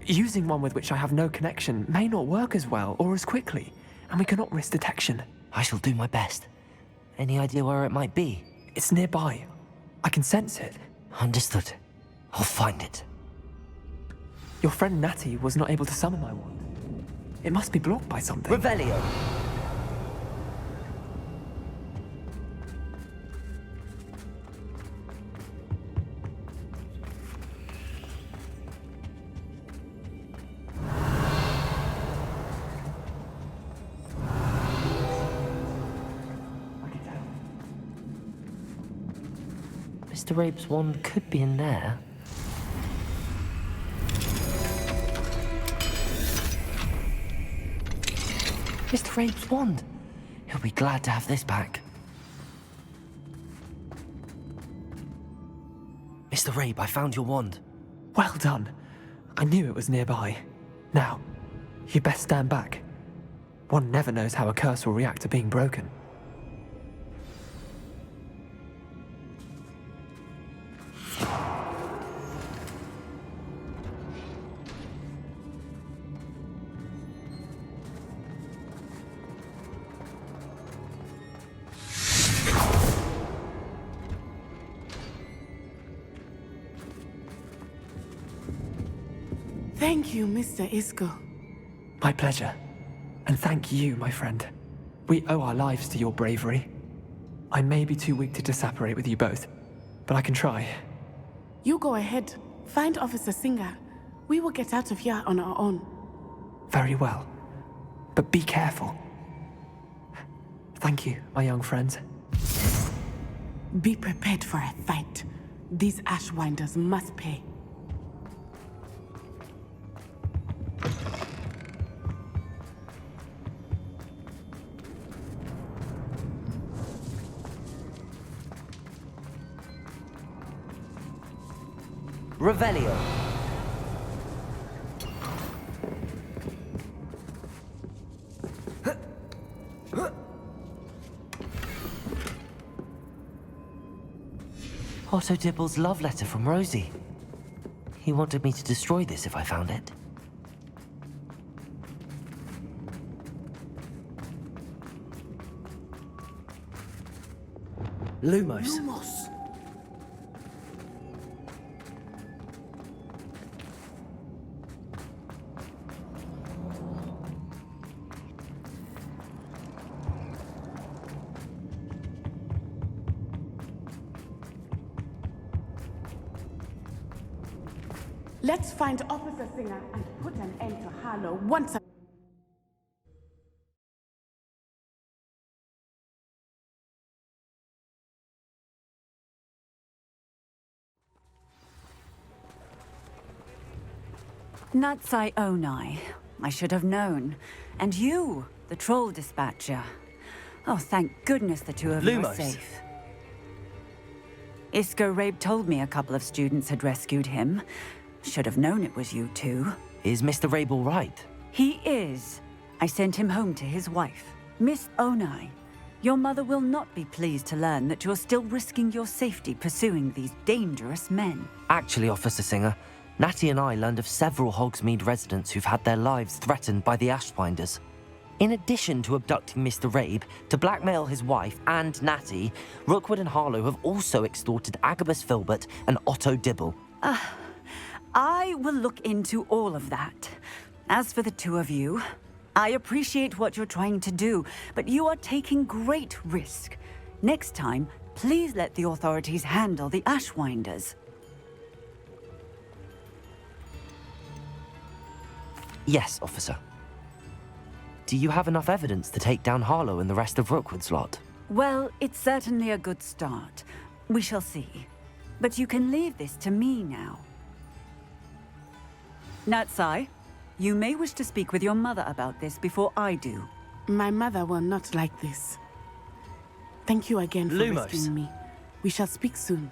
Using one with which I have no connection may not work as well or as quickly, and we cannot risk detection. I shall do my best. Any idea where it might be? It's nearby. I can sense it. Understood. I'll find it. Your friend Natty was not able to summon my wand. It must be blocked by something. Revelio! Mr. Rabe's wand could be in there. Mr. Rabe's wand. He'll be glad to have this back. Mr. Rabe, I found your wand. Well done. I knew it was nearby. Now, you best stand back. One never knows how a curse will react to being broken. Thank you, Mr. Isco. My pleasure. And thank you, my friend. We owe our lives to your bravery. I may be too weak to disapparate with you both, but I can try. You go ahead. Find Officer Singer. We will get out of here on our own. Very well. But be careful. Thank you, my young friends. Be prepared for a fight. These Ashwinders must pay. Revelio. Otto Dibble's love letter from Rosie. He wanted me to destroy this if I found it. Lumos. Let's find Officer Singer and put an end to Harlow once. Natsai Onai. I should have known. And you, the troll dispatcher. Oh, thank goodness the two of you are Lumos. safe. Isco Rabe told me a couple of students had rescued him. Should have known it was you two. Is Mr. Rabe all right? He is. I sent him home to his wife. Miss Onai, your mother will not be pleased to learn that you're still risking your safety pursuing these dangerous men. Actually, Officer Singer, Natty and I learned of several Hogsmeade residents who've had their lives threatened by the Ashwinders. In addition to abducting Mr. Rabe to blackmail his wife and Natty, Rookwood and Harlow have also extorted Agabus Filbert and Otto Dibble. I will look into all of that. As for the two of you, I appreciate what you're trying to do, but you are taking great risk. Next time, please let the authorities handle the Ashwinders. Yes, officer. Do you have enough evidence to take down Harlow and the rest of Rookwood's lot? Well, it's certainly a good start. We shall see. But you can leave this to me now. Natsai, you may wish to speak with your mother about this before I do. My mother will not like this. Thank you again for Lumos. rescuing me. We shall speak soon.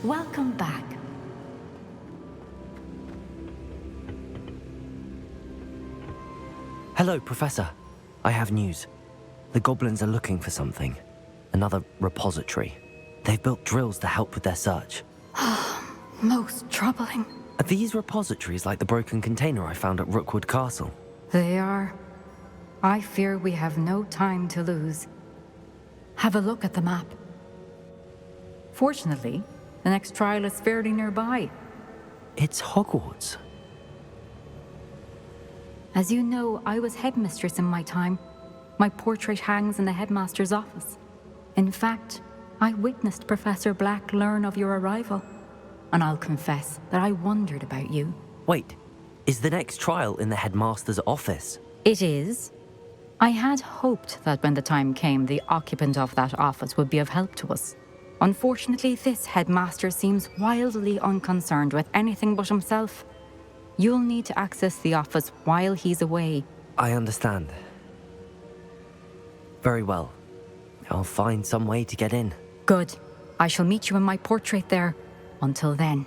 Welcome back. Hello, Professor. I have news. The goblins are looking for something. Another repository. They've built drills to help with their search. Most troubling. Are these repositories like the broken container I found at Rookwood Castle? They are. I fear we have no time to lose. Have a look at the map. Fortunately, the next trial is fairly nearby. It's Hogwarts. As you know, I was headmistress in my time. My portrait hangs in the headmaster's office. In fact, I witnessed Professor Black learn of your arrival. And I'll confess that I wondered about you. Wait, is the next trial in the headmaster's office? It is. I had hoped that when the time came, the occupant of that office would be of help to us. Unfortunately, this headmaster seems wildly unconcerned with anything but himself. You'll need to access the office while he's away. I understand. Very well. I'll find some way to get in. Good. I shall meet you in my portrait there. Until then.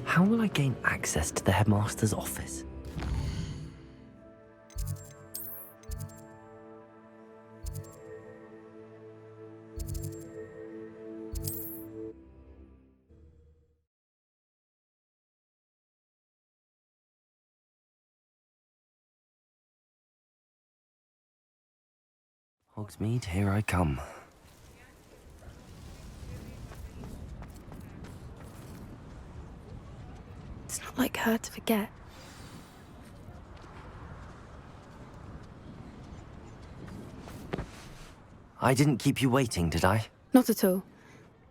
How will I gain access to the headmaster's office? Hogsmeade, here I come. It's not like her to forget. I didn't keep you waiting, did I? Not at all.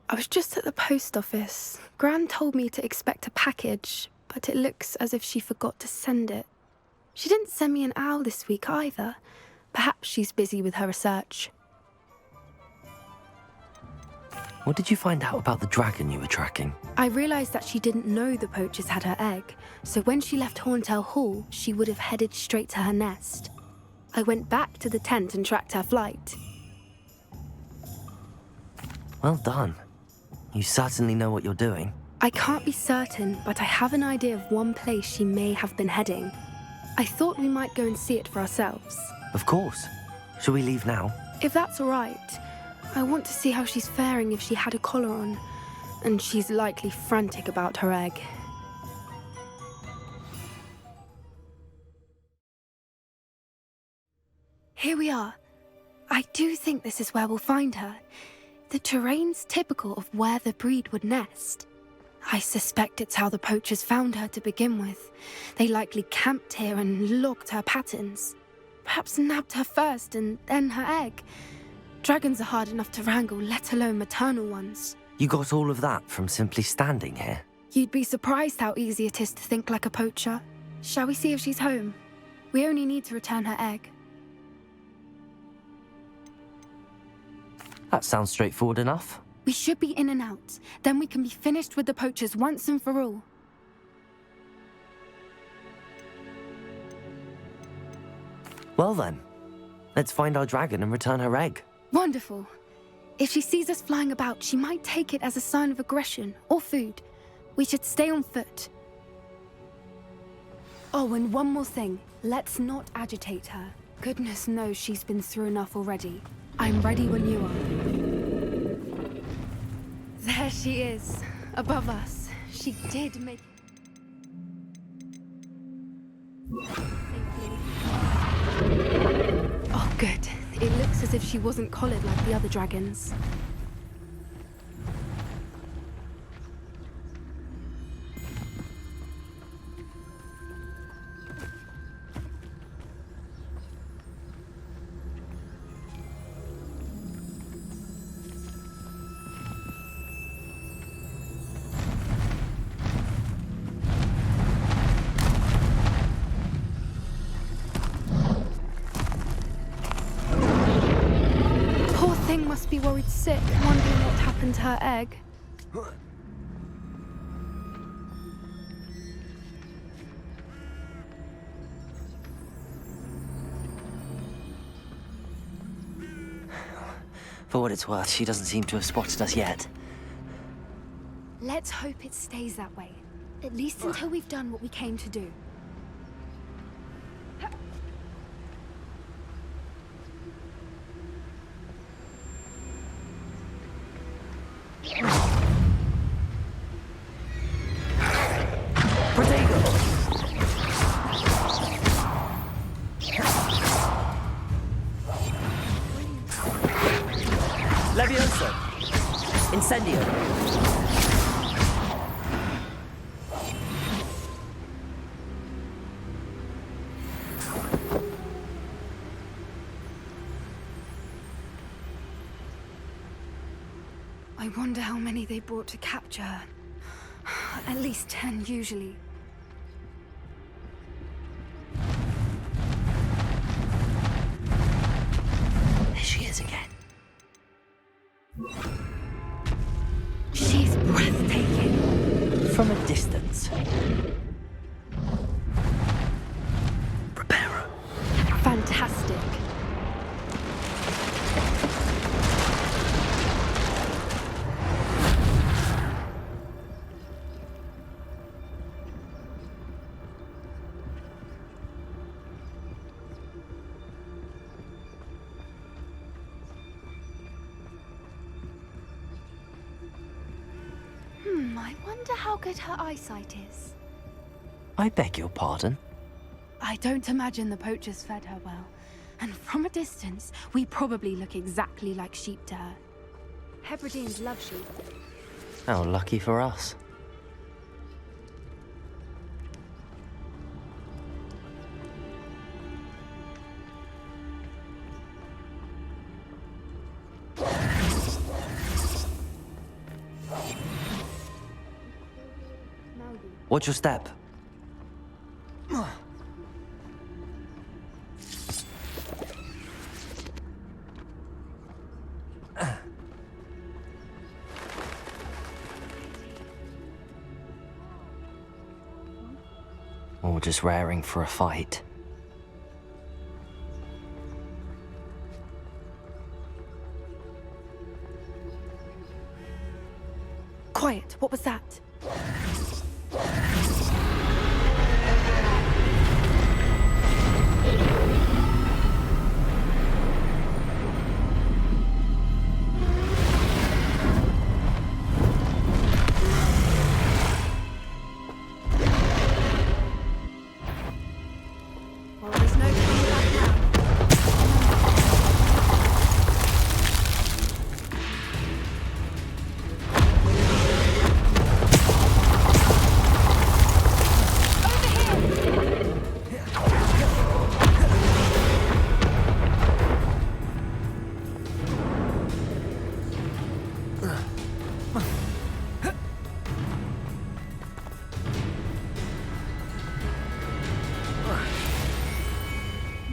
I was just at the post office. Gran told me to expect a package, but it looks as if she forgot to send it. She didn't send me an owl this week either. Perhaps she's busy with her research. What did you find out about the dragon you were tracking? I realised that she didn't know the poachers had her egg, so when she left Horntail Hall, she would have headed straight to her nest. I went back to the tent and tracked her flight. Well done. You certainly know what you're doing. I can't be certain, but I have an idea of one place she may have been heading. I thought we might go and see it for ourselves. Of course. Shall we leave now? If that's all right. I want to see how she's faring if she had a collar on, and she's likely frantic about her egg. Here we are. I do think this is where we'll find her. The terrain's typical of where the breed would nest. I suspect it's how the poachers found her to begin with. They likely camped here and logged her patterns. Perhaps nabbed her first and then her egg. Dragons are hard enough to wrangle, let alone maternal ones. You got all of that from simply standing here? You'd be surprised how easy it is to think like a poacher. Shall we see if she's home? We only need to return her egg. That sounds straightforward enough. We should be in and out. Then we can be finished with the poachers once and for all. Well then, let's find our dragon and return her egg. Wonderful. If she sees us flying about, she might take it as a sign of aggression or food. We should stay on foot. Oh, and one more thing. Let's not agitate her. Goodness knows she's been through enough already. I'm ready when you are. There she is, above us. She did make... Oh, good. It looks as if she wasn't collared like the other dragons. Must be worried sick, wondering what happened to her egg. For what it's worth, she doesn't seem to have spotted us yet. Let's hope it stays that way. At least until we've done what we came to do. Levioso! Incendio! I wonder how many they brought to capture her. At least 10 usually. There she is again. She's breathtaking. From a distance. Fantastic. I wonder how good her eyesight is. I beg your pardon? I don't imagine the poachers fed her well. And from a distance, we probably look exactly like sheep to her. Hebrideans love sheep. How lucky for us. Watch your step. Or just raring for a fight. Quiet, what was that?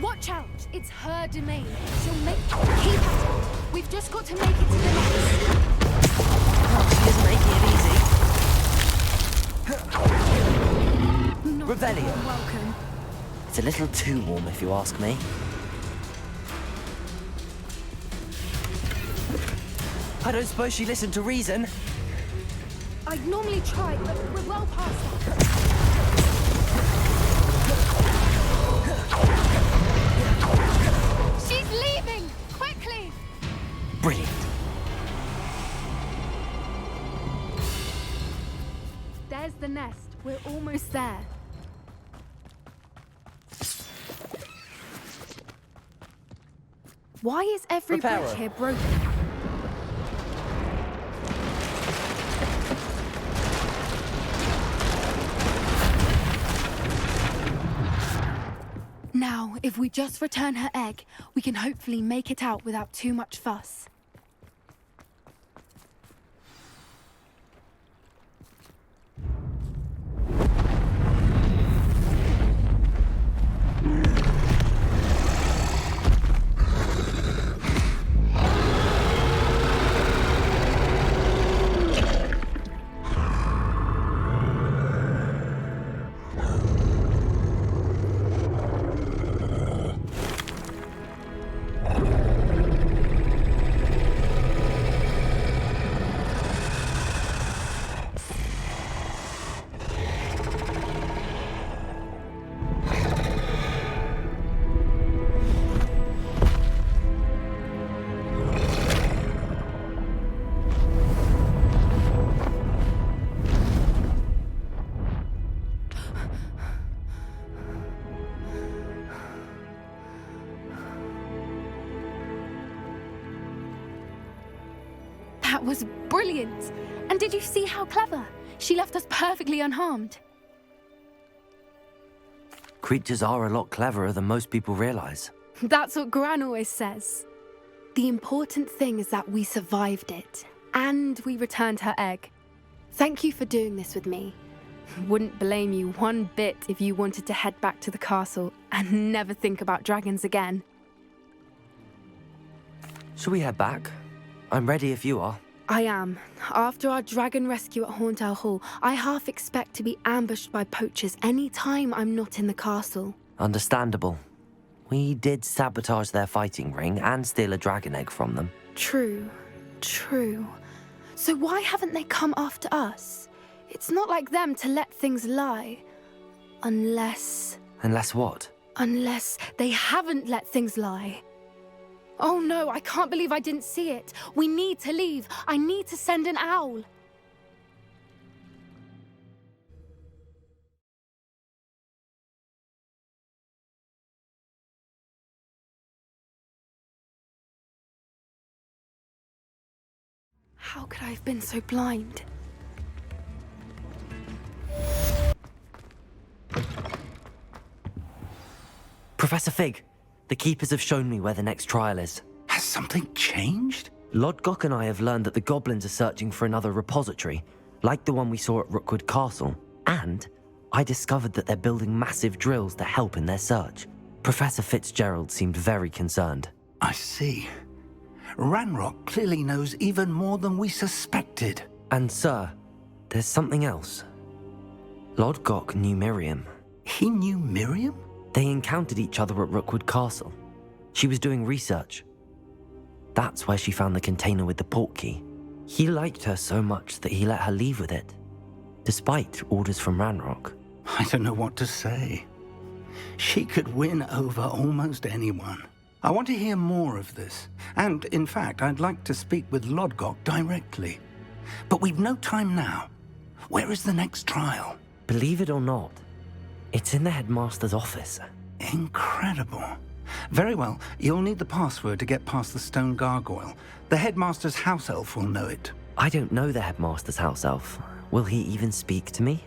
Watch out! It's her domain. She'll make... Keep at it! We've just got to make it to the next. She isn't making it easy. Not Revelio. welcome. It's a little too warm, if you ask me. I don't suppose she listened to reason. I'd normally try, but we're well past that. She's leaving! Quickly! Brilliant. There's the nest. We're almost there. Why is every Reparo. bridge here broken? Now, if we just return her egg, we can hopefully make it out without too much fuss. That was brilliant. And did you see how clever? She left us perfectly unharmed. Creatures are a lot cleverer than most people realize. That's what Gran always says. The important thing is that we survived it, and we returned her egg. Thank you for doing this with me. Wouldn't blame you one bit if you wanted to head back to the castle and never think about dragons again. Shall we head back? I'm ready if you are. I am. After our dragon rescue at Hauntel Hall, I half expect to be ambushed by poachers any time I'm not in the castle. Understandable. We did sabotage their fighting ring and steal a dragon egg from them. True. So why haven't they come after us? It's not like them to let things lie. Unless what? Unless they haven't let things lie. Oh no, I can't believe I didn't see it. We need to leave. I need to send an owl. How could I have been so blind? Professor Fig, the Keepers have shown me where the next trial is. Has something changed? Lodgok and I have learned that the goblins are searching for another repository, like the one we saw at Rookwood Castle. And I discovered that they're building massive drills to help in their search. Professor Fitzgerald seemed very concerned. I see. Ranrock clearly knows even more than we suspected. And sir, there's something else. Lodgok knew Miriam. He knew Miriam? They encountered each other at Rookwood Castle. She was doing research. That's where she found the container with the portkey. He liked her so much that he let her leave with it, despite orders from Ranrock. I don't know what to say. She could win over almost anyone. I want to hear more of this. And, in fact, I'd like to speak with Lodgok directly. But we've no time now. Where is the next trial? Believe it or not, it's in the headmaster's office. Incredible. Very well. You'll need the password to get past the stone gargoyle. The headmaster's house elf will know it. I don't know the headmaster's house elf. Will he even speak to me?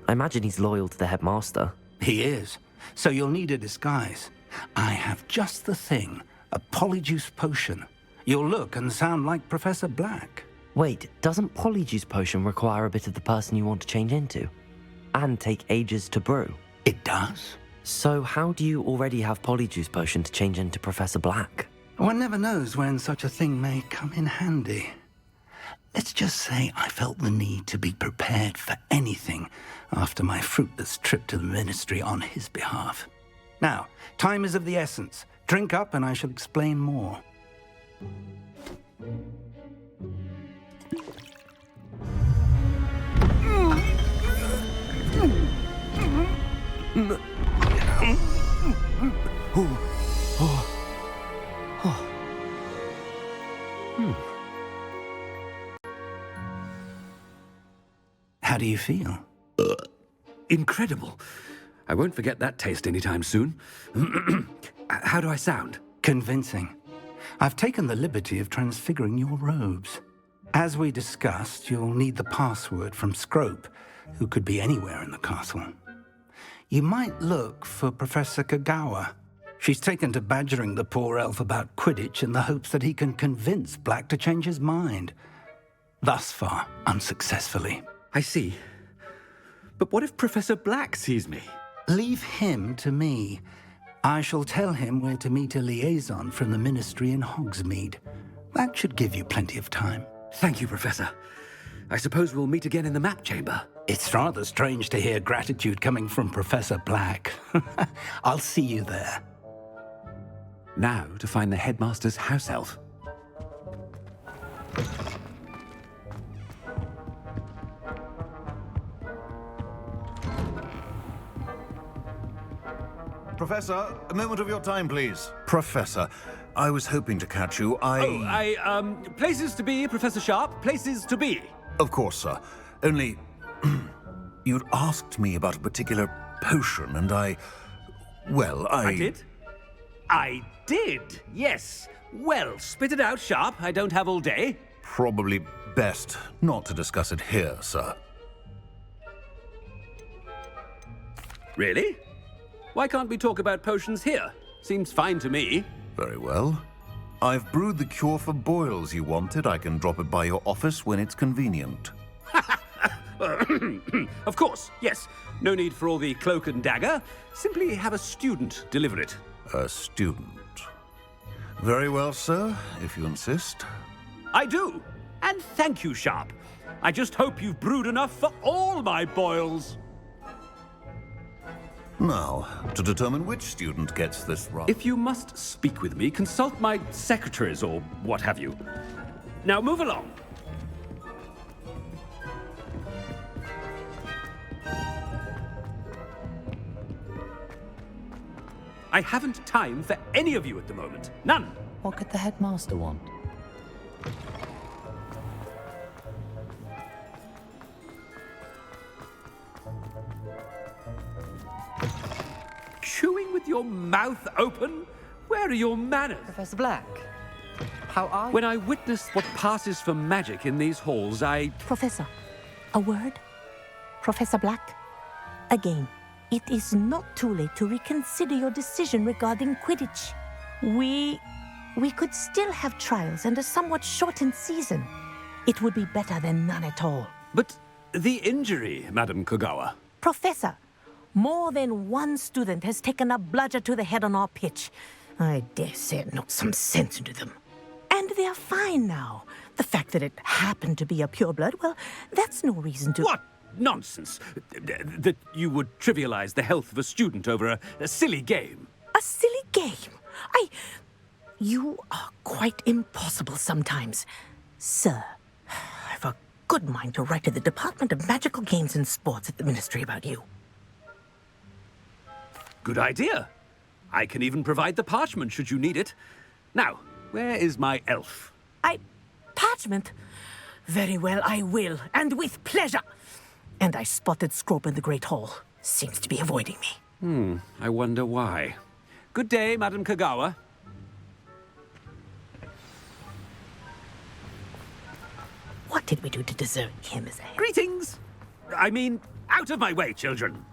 I imagine he's loyal to the headmaster. He is. So you'll need a disguise. I have just the thing. A polyjuice potion. You'll look and sound like Professor Black. Wait, doesn't polyjuice potion require a bit of the person you want to change into? And take ages to brew? It does. So how do you already have polyjuice potion to change into Professor Black? One never knows when such a thing may come in handy. Let's just say I felt the need to be prepared for anything after my fruitless trip to the ministry on his behalf. Now, time is of the essence. Drink up and I shall explain more. How do you feel? Incredible. I won't forget that taste anytime soon. How do I sound? Convincing. I've taken the liberty of transfiguring your robes. As we discussed, you'll need the password from Scrope, who could be anywhere in the castle. You might look for Professor Kagawa. She's taken to badgering the poor elf about Quidditch in the hopes that he can convince Black to change his mind. Thus far, unsuccessfully. I see. But what if Professor Black sees me? Leave him to me. I shall tell him where to meet a liaison from the ministry in Hogsmeade. That should give you plenty of time. Thank you, Professor. I suppose we'll meet again in the map chamber. It's rather strange to hear gratitude coming from Professor Black. I'll see you there. Now to find the headmaster's house elf. Professor, a moment of your time, please. Professor, I was hoping to catch you. Places to be, Professor Sharp. Places to be. Of course, sir. Only, you'd asked me about a particular potion, and I did? I did, yes. Well, spit it out, Sharp. I don't have all day. probably best not to discuss it here, sir. Really? Why can't we talk about potions here? Seems fine to me. Very well. I've brewed the cure for boils you wanted. I can drop it by your office when it's convenient. Of course, yes. No need for all the cloak and dagger. Simply have a student deliver it. A student. Very well, sir, if you insist. I do. And thank you, Sharp. I just hope you've brewed enough for all my boils. Now, to determine which student gets this right. If you must speak with me, consult my secretaries or what have you. Now move along. I haven't time for any of you at the moment. None. What could the headmaster want? Chewing with your mouth open? Where are your manners? Professor Black, how are you? When I witness what passes for magic in these halls, Professor, a word? Professor Black? Again, it is not too late to reconsider your decision regarding Quidditch. We could still have trials and a somewhat shortened season. It would be better than none at all. But the injury, Madam Kogawa. Professor, more than one student has taken a bludger to the head on our pitch. I dare say it knocked some sense into them. And they're fine now. The fact that it happened to be a pureblood, well, that's no reason to... What nonsense! That you would trivialize the health of a student over a silly game. A silly game? You are quite impossible sometimes. Sir, I've a good mind to write to the Department of Magical Games and Sports at the Ministry about you. Good idea. I can even provide the parchment should you need it. Now, where is my elf? Parchment? Very well, I will, and with pleasure. And I spotted Scrope in the Great Hall. Seems to be avoiding me. I wonder why. Good day, Madam Kogawa. What did we do to deserve him as a head? Greetings! I mean, out of my way, children.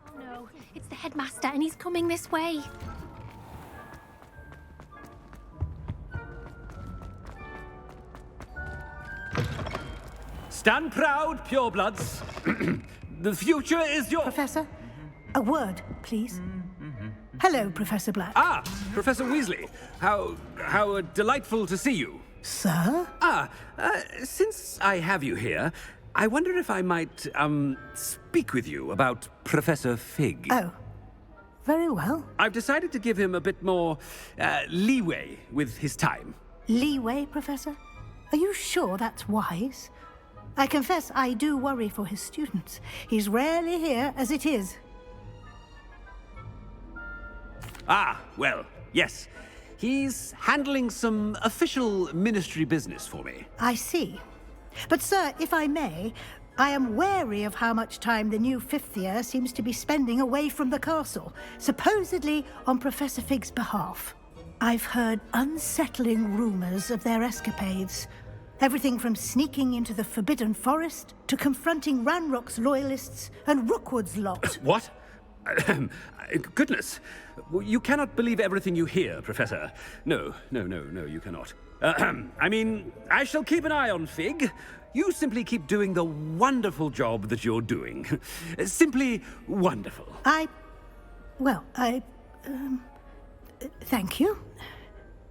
Oh no, it's the headmaster and he's coming this way. Stand proud, purebloods. The future is yours. Professor, a word, please. Hello, Professor Black. Ah, Professor Weasley. How delightful to see you. Sir? Since I have you here, I wonder if I might, speak with you about Professor Fig. Oh, very well. I've decided to give him a bit more, leeway with his time. Leeway, Professor? Are you sure that's wise? I confess I do worry for his students. He's rarely here as it is. Ah, well, yes. He's handling some official ministry business for me. I see. But, sir, if I may, I am wary of how much time the new fifth year seems to be spending away from the castle, supposedly on Professor Fig's behalf. I've heard unsettling rumors of their escapades. Everything from sneaking into the Forbidden Forest to confronting Ranrock's loyalists and Rookwood's lot. What? Goodness. You cannot believe everything you hear, Professor. No, you cannot. I mean, I shall keep an eye on Fig. You simply keep doing the wonderful job that you're doing. Simply wonderful. Thank you.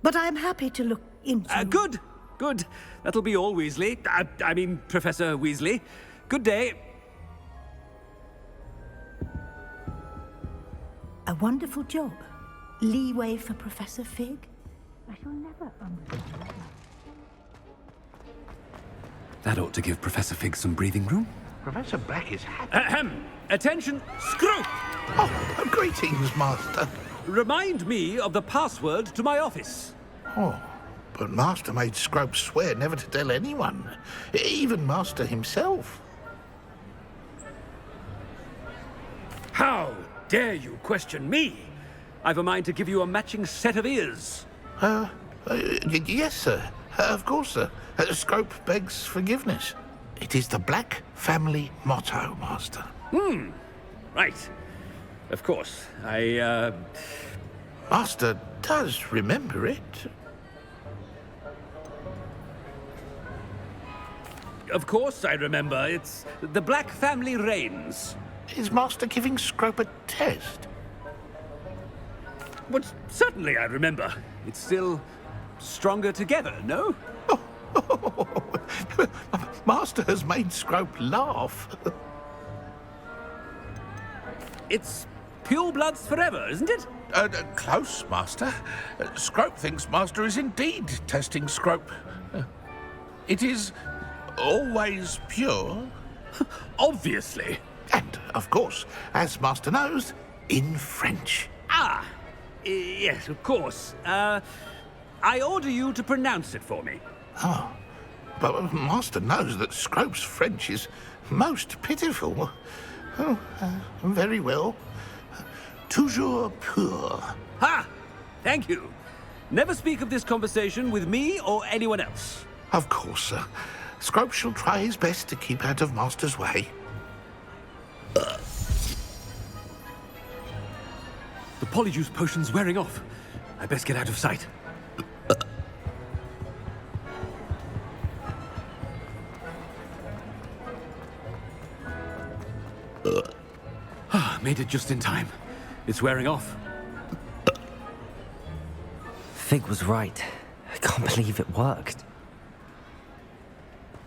But I'm happy to look into... Good. That'll be all, Weasley. I mean, Professor Weasley. Good day. A wonderful job. Leeway for Professor Fig? I shall never understand that. That ought to give Professor Fig some breathing room. Professor Black is happy. Attention, Scrope! Oh, greetings, Master. Remind me of the password to my office. Oh, but Master made Scrope swear never to tell anyone, even Master himself. How dare you question me? I've a mind to give you a matching set of ears. Yes, sir. Of course, sir. Scrope begs forgiveness. It is the Black family motto, Master. Right. Of course. Master does remember it. Of course I remember. It's the Black family reigns. Is Master giving Scrope a test? But certainly I remember. It's still stronger together, no? Master has made Scrope laugh. It's pure bloods forever, isn't it? Close, Master. Scrope thinks Master is indeed testing Scrope. It is always pure. Obviously. And, of course, as Master knows, in French. Ah! Yes, of course. I order you to pronounce it for me. Oh, but Master knows that Scrope's French is most pitiful. Oh, very well. Toujours pur. Ha! Thank you. Never speak of this conversation with me or anyone else. Of course, sir. Scrope shall try his best to keep out of Master's way. The polyjuice potion's wearing off. I best get out of sight. Made it just in time. It's wearing off. Fig was right. I can't believe it worked.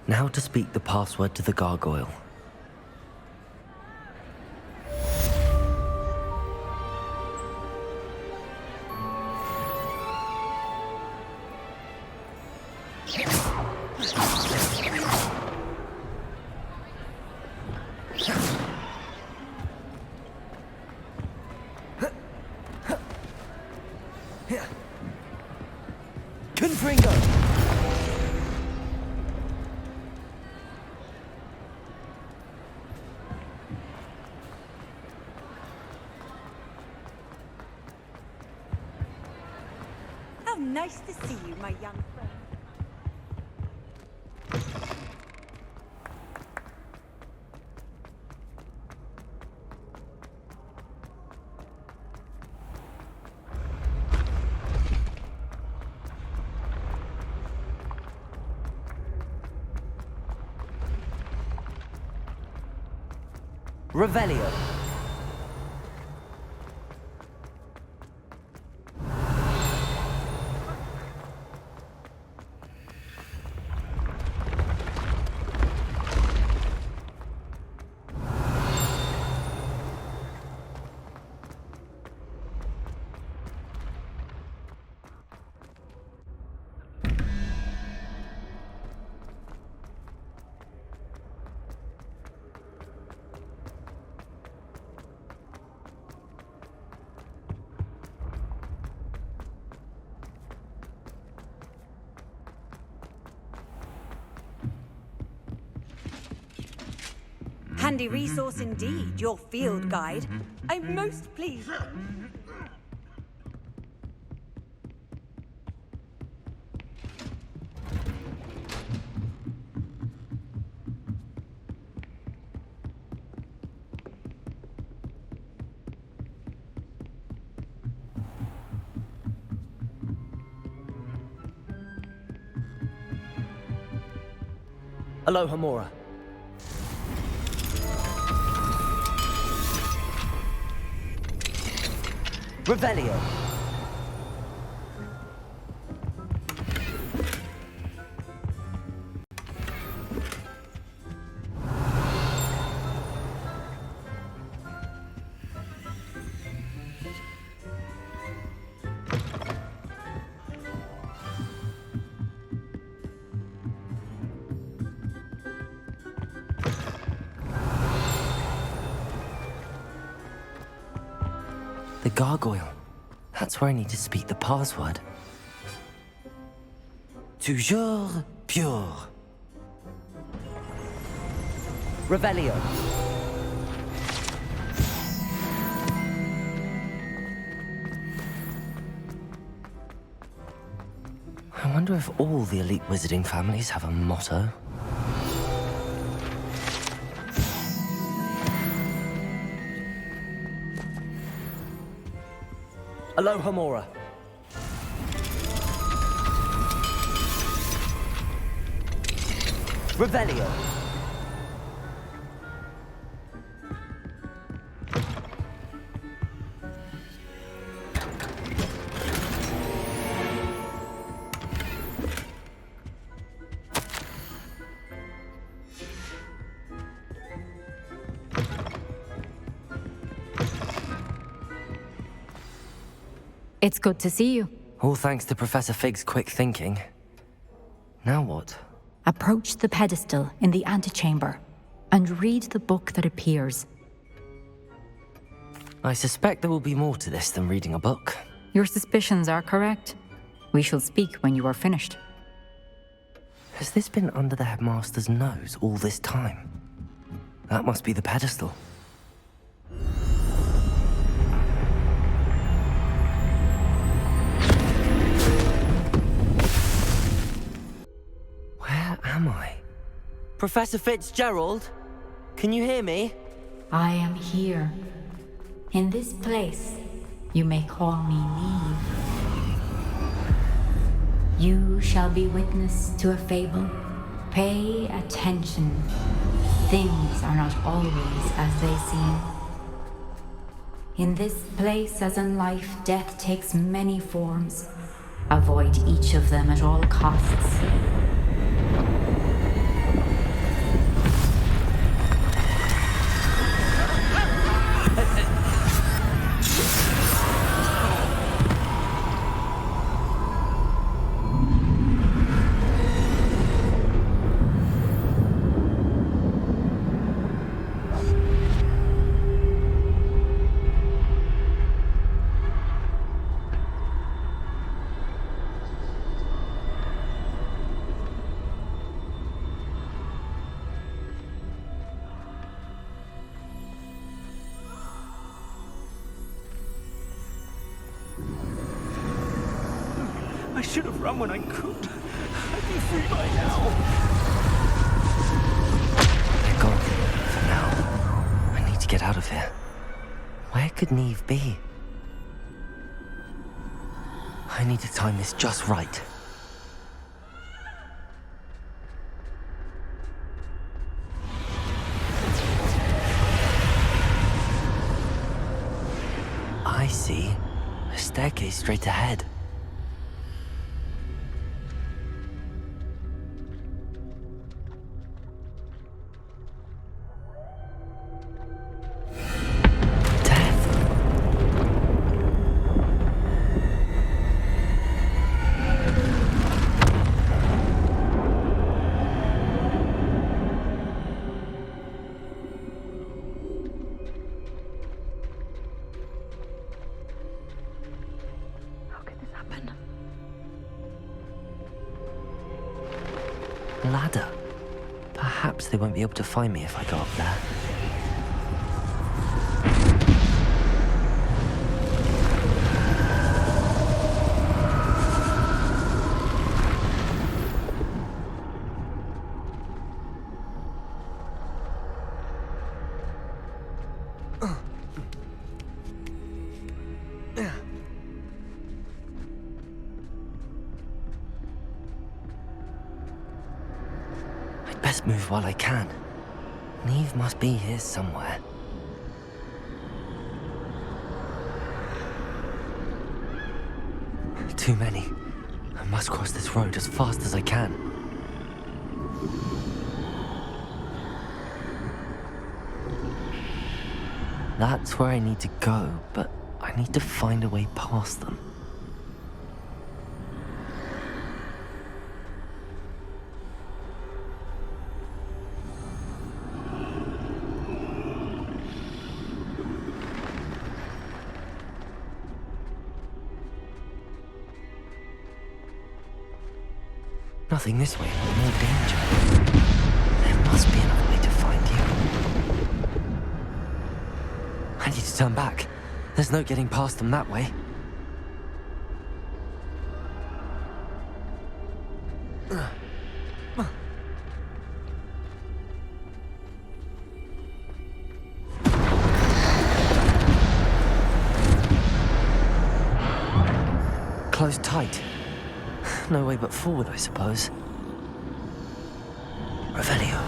Now to speak the password to the gargoyle. How nice to see you, my young friend. Revelio. Handy resource indeed, your field guide. I'm most pleased. Aloha Mora. Revelio. The gargoyle. That's where I need to speak the password. Toujours pure. Revelio. wonder if all the elite wizarding families have a motto. Aloha Mora. Revelio. It's good to see you. All thanks to Professor Fig's quick thinking. Now what? Approach the pedestal in the antechamber and read the book that appears. I suspect there will be more to this than reading a book. Your suspicions are correct. We shall speak when you are finished. Has this been under the headmaster's nose all this time? That must be the pedestal. Where am I? Professor Fitzgerald? Can you hear me? I am here. In this place, you may call me Neve. You shall be witness to a fable. Pay attention. Things are not always as they seem. In this place, as in life, death takes many forms. Avoid each of them at all costs. I should have run when I could. I'd be free by now. They're gone. For now. I need to get out of here. Where could Neve be? I need to time this just right. I see. A staircase straight ahead. Ladder. Perhaps they won't be able to find me if I go up there. Best move while I can. Neve must be here somewhere. Too many. I must cross this road as fast as I can. That's where I need to go, but I need to find a way past them. Nothing this way, more danger. There must be another way to find you. I need to turn back. There's no getting past them that way. closed tight. No way but forward, I suppose. Revelio.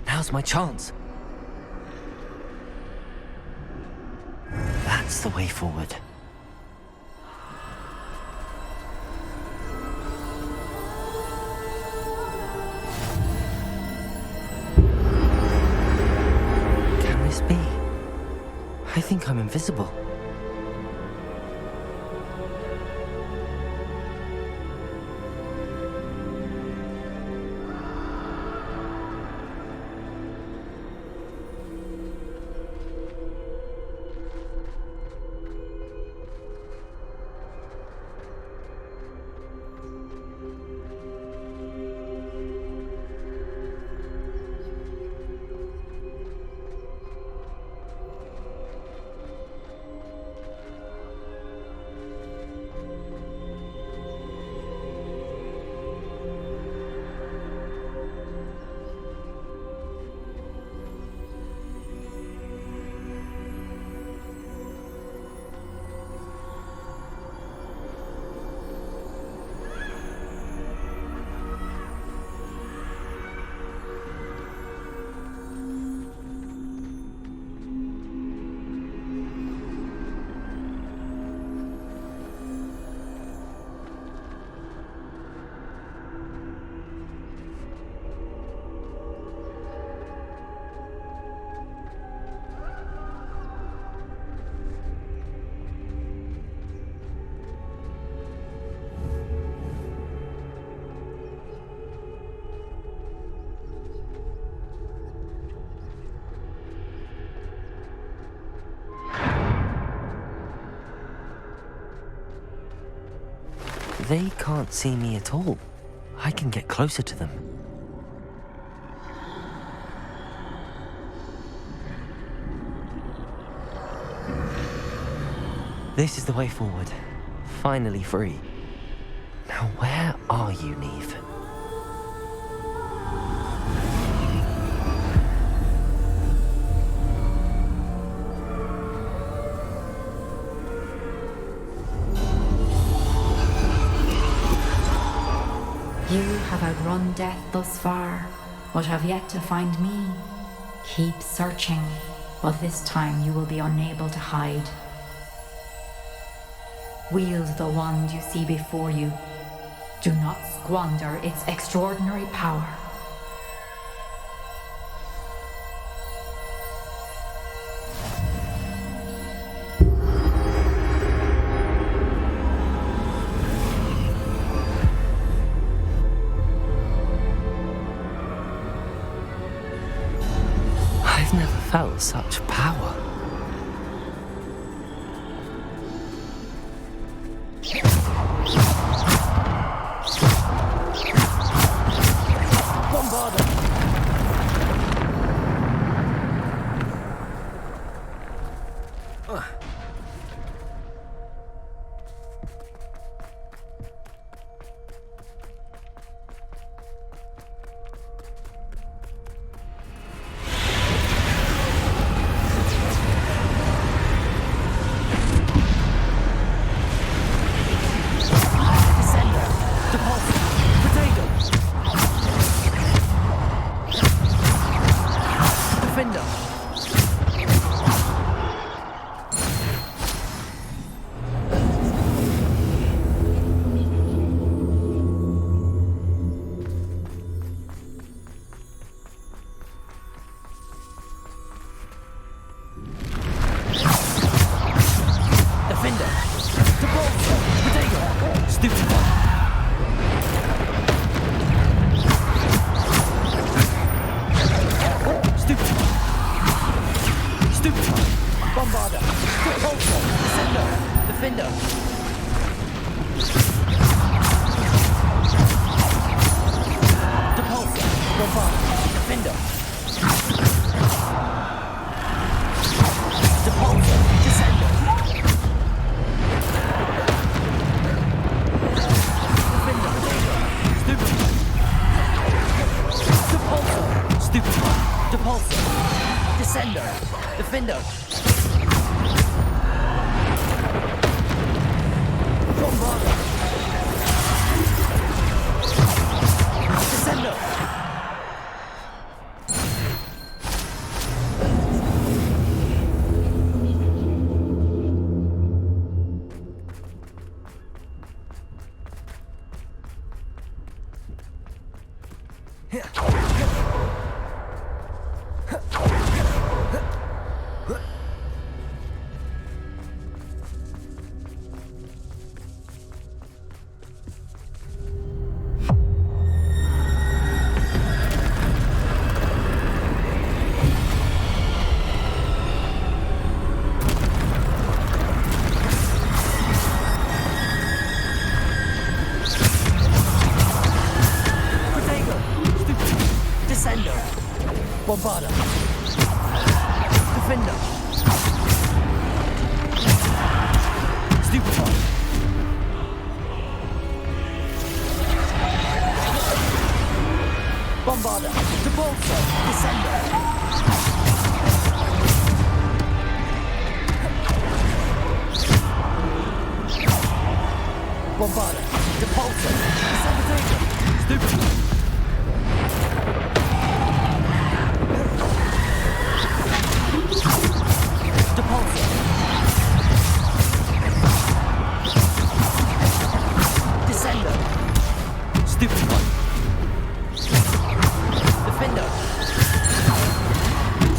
Now's my chance. That's the way forward. Can this be? I think I'm invisible. They can't see me at all. I can get closer to them. This is the way forward. Finally free. Now where are you, Neve? You have outrun death thus far, but have yet to find me. Keep searching, but this time you will be unable to hide. Wield the wand you see before you. Do not squander its extraordinary power. I've never felt such power. Bombard. Defender. Depulsor. Descender. Defender. Stupefy. Depulsor. Stupefy. Depulsor. Descender. Defender. Bombarder. Descender. Descender. Bombarder. Defender. Stupefy. Bombarder. Depulsor. Descender. Bombarder. Depulsor. Descender. Stupefy. Depulsor. Descender. Stupefy. Defender.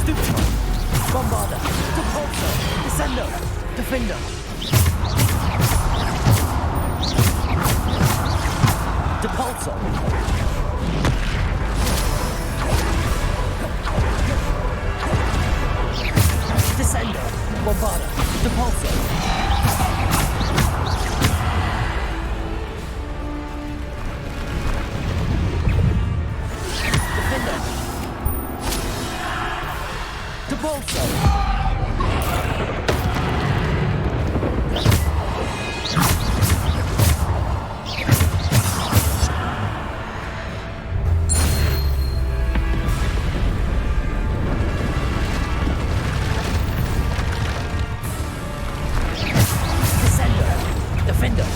Stupefy. Bombarder. Depulsor. Descender. Defender. Depulsor. Descender. Bombarder. Depulsor. Defender. Depulsor. Defender.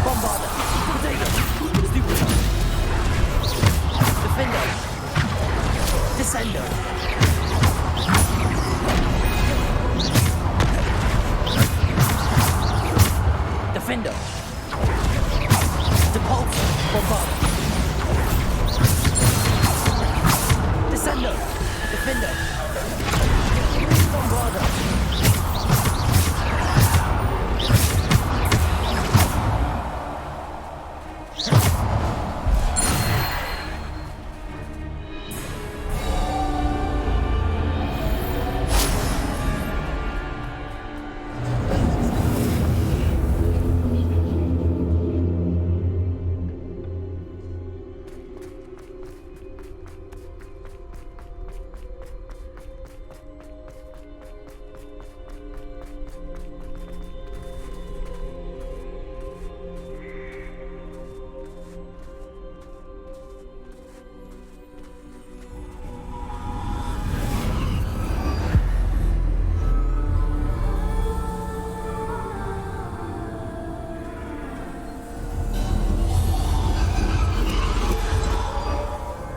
Bombarder. Potato. Stupefy. Defender. Descender. Defender. Depulsor. Bombarder. Descender. Defender. Bombarder.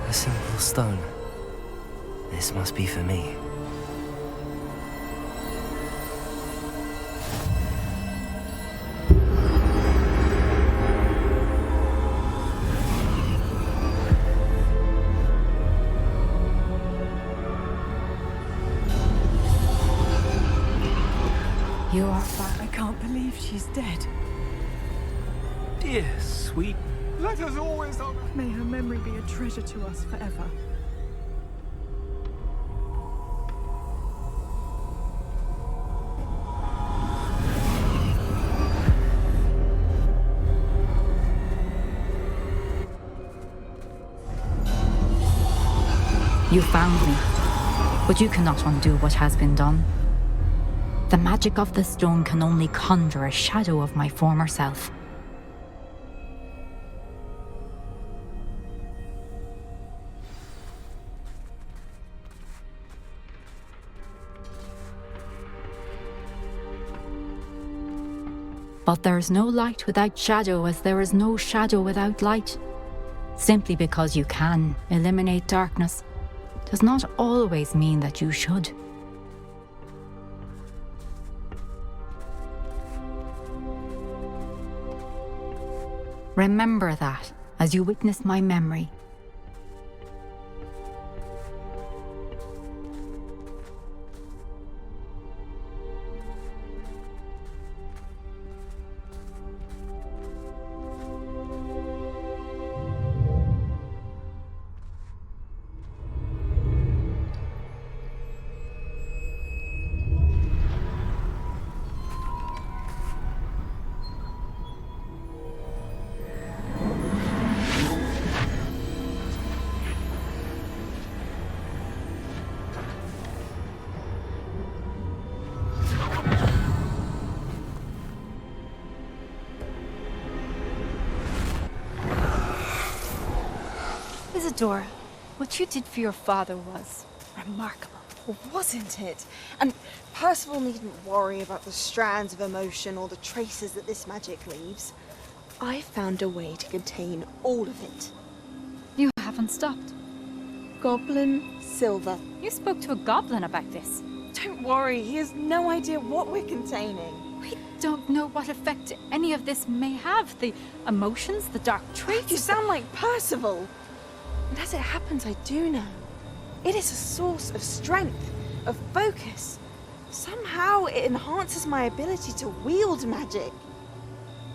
A simple stone. This must be for me. You are fine. I can't believe she's dead. Dear, sweet. Let us always honor. May her memory be a treasure to us forever. You found me, but you cannot undo what has been done. The magic of the stone can only conjure a shadow of my former self. But there is no light without shadow, as there is no shadow without light. Simply because you can eliminate darkness does not always mean that you should. Remember that as you witness my memory. Isadora, what you did for your father was remarkable. Wasn't it? And Percival needn't worry about the strands of emotion or the traces that this magic leaves. I found a way to contain all of it. You haven't stopped. Goblin Silver. You spoke to a goblin about this. Don't worry, he has no idea what we're containing. We don't know what effect any of this may have. The emotions, the dark traits. You sound like Percival. And as it happens, I do know. It is a source of strength, of focus. Somehow it enhances my ability to wield magic.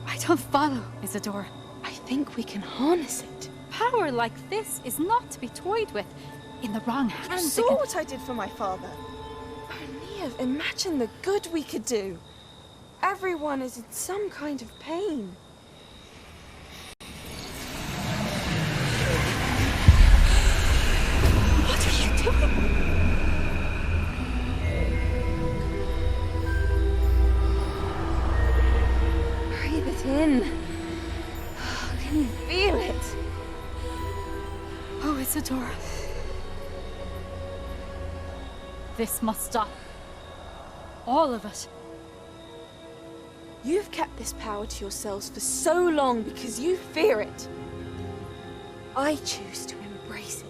I don't follow, Isadora. I think we can harness it. Power like this is not to be toyed with. In the wrong hands. You saw what I did for my father. Oh, Neve, imagine the good we could do. Everyone is in some kind of pain. What are you doing? Breathe it in. Can you feel it? Oh, Isadora. This must stop. All of it. You've kept this power to yourselves for so long because you fear it. I choose to embrace it.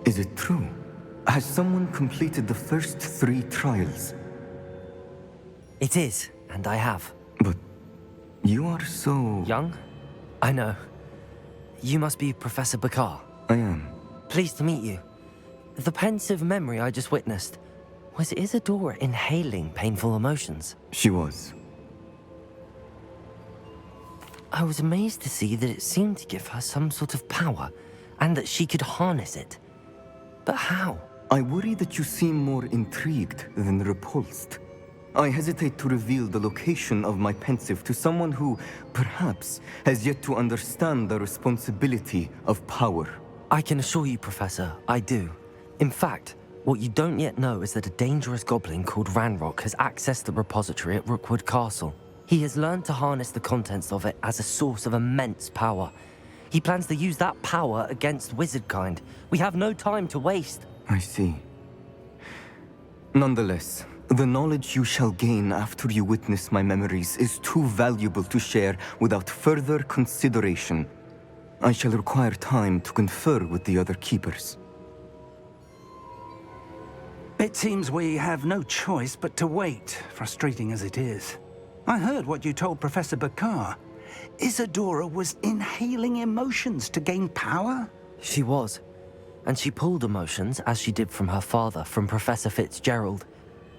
Is it true? Has someone completed the first 3 trials? It is, and I have. But you are so... Young? I know. You must be Professor Bakar. I am. Pleased to meet you. The pensive memory I just witnessed, was Isadora inhaling painful emotions? She was. I was amazed to see that it seemed to give her some sort of power, and that she could harness it. But how? I worry that you seem more intrigued than repulsed. I hesitate to reveal the location of my pensive to someone who, perhaps, has yet to understand the responsibility of power. I can assure you, Professor, I do. In fact, what you don't yet know is that a dangerous goblin called Ranrock has accessed the repository at Rookwood Castle. He has learned to harness the contents of it as a source of immense power. He plans to use that power against wizardkind. We have no time to waste. I see. Nonetheless, the knowledge you shall gain after you witness my memories is too valuable to share without further consideration. I shall require time to confer with the other keepers. It seems we have no choice but to wait, frustrating as it is. I heard what you told Professor Bakar. Isadora was inhaling emotions to gain power? She was. And she pulled emotions, as she did from her father, from Professor Fitzgerald,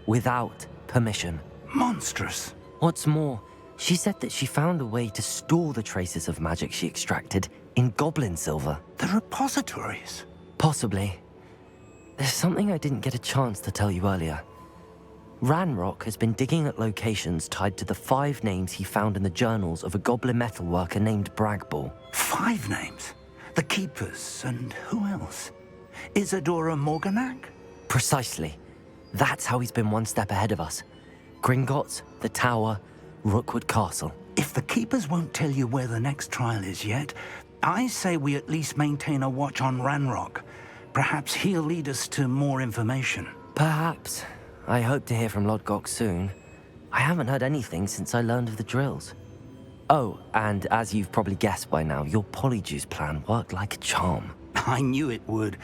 without permission. Monstrous. What's more, she said that she found a way to store the traces of magic she extracted in goblin silver. The repositories? Possibly. There's something I didn't get a chance to tell you earlier. Ranrock has been digging at locations tied to the 5 names he found in the journals of a goblin metalworker named Bragball. 5 names? The Keepers, and who else? Isadora Morganac? Precisely. That's how he's been one step ahead of us. Gringotts, the Tower, Rookwood Castle. If the Keepers won't tell you where the next trial is yet, I say we at least maintain a watch on Ranrock. Perhaps he'll lead us to more information. Perhaps. I hope to hear from Lodgok soon. I haven't heard anything since I learned of the drills. Oh, and as you've probably guessed by now, your polyjuice plan worked like a charm. I knew it would.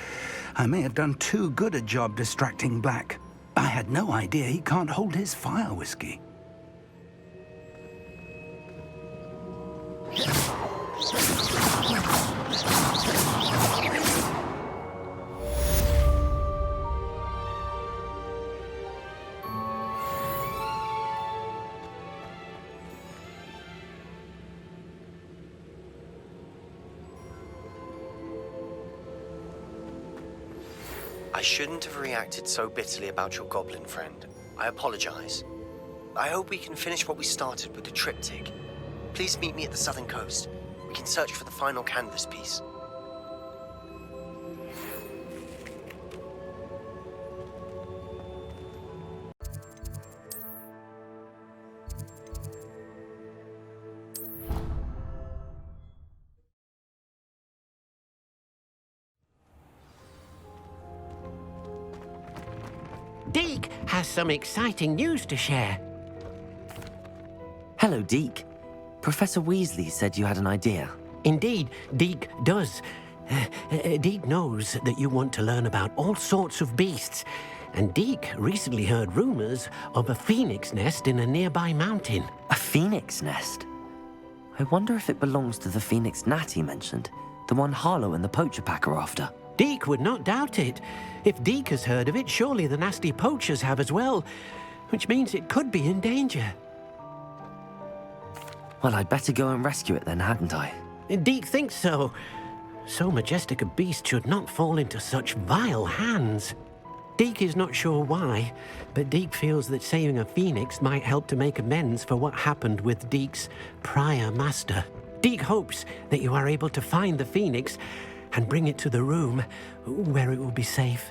I may have done too good a job distracting Black. I had no idea he can't hold his fire whiskey. I shouldn't have reacted so bitterly about your goblin friend. I apologize. I hope we can finish what we started with the triptych. Please meet me at the southern coast. We can search for the final canvas piece. Deke has some exciting news to share. Hello, Deke. Professor Weasley said you had an idea. Indeed, Deke does. Deke knows that you want to learn about all sorts of beasts, and Deke recently heard rumors of a phoenix nest in a nearby mountain. A phoenix nest? I wonder if it belongs to the phoenix gnat he mentioned, the one Harlow and the poacher pack are after. Deke would not doubt it. If Deke has heard of it, surely the nasty poachers have as well, which means it could be in danger. Well, I'd better go and rescue it then, hadn't I? Deke thinks so. So majestic a beast should not fall into such vile hands. Deke is not sure why, but Deke feels that saving a phoenix might help to make amends for what happened with Deke's prior master. Deke hopes that you are able to find the phoenix and bring it to the room where it will be safe.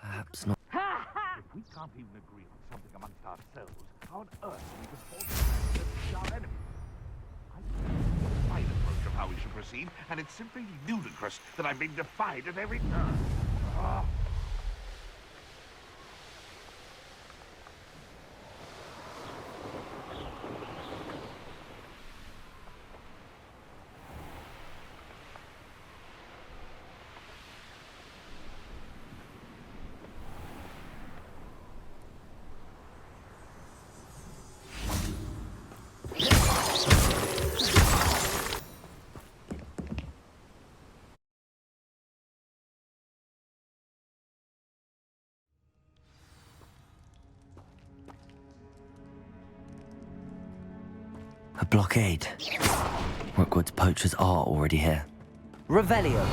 Perhaps not. If we can't even agree on something amongst ourselves, how on earth are we supposed to our enemy? Fine approach of how we should proceed, and it's simply ludicrous that I'm being defied at every turn. Ah. A blockade. Rookwood's poachers are already here. Revelio!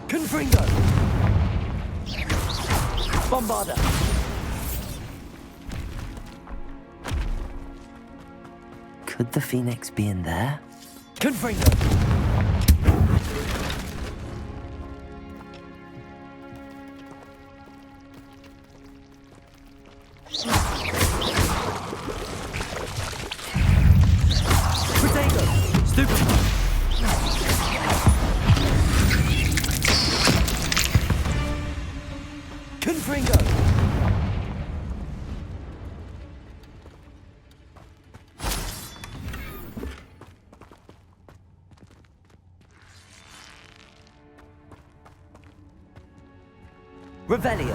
Confringo! Bombarda! Could the Phoenix be in there? Confringo! Protego! Stupefy! Confringo! Revelio.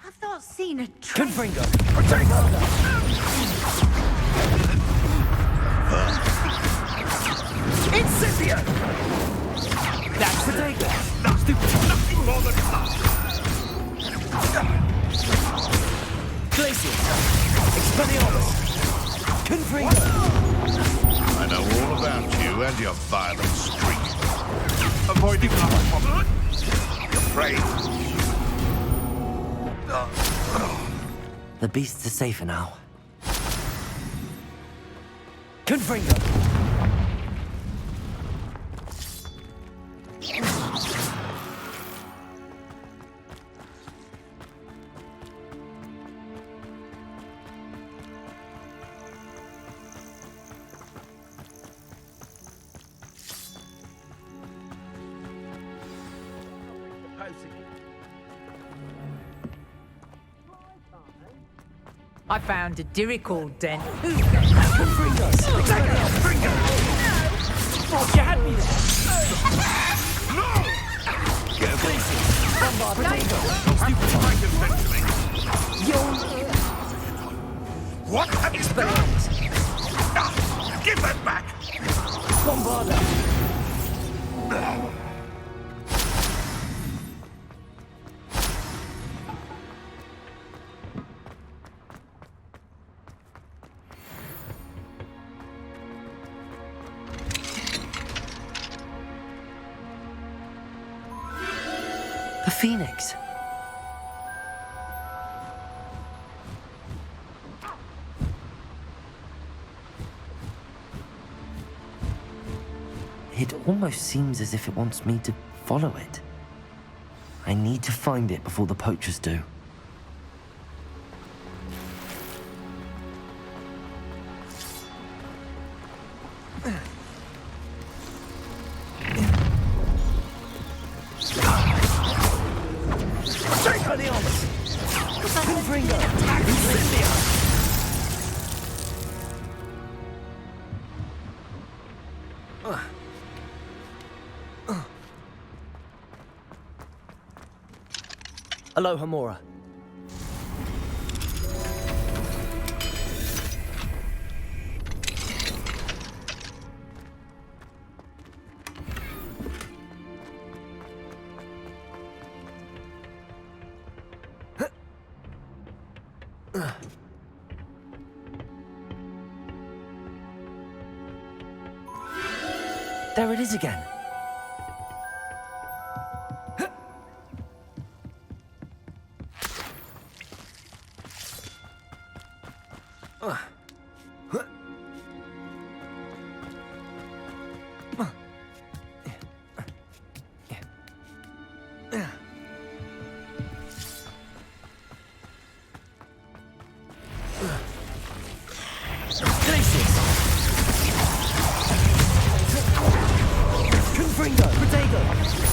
I've not seen a Confringo! Incipio! That's Protego! Nothing more than Glacius! Expelliarmus! Confringo! I know all about you and your violent streak. Avoiding the afraid. The beasts are safer now. Confringo! I found a Dirical den. Confringo! Confringo! Oh, you had me there. What have you done? Give that back! Bombarda! A phoenix. It almost seems as if it wants me to follow it. I need to find it before the poachers do. Aloha, Mora. There it is again.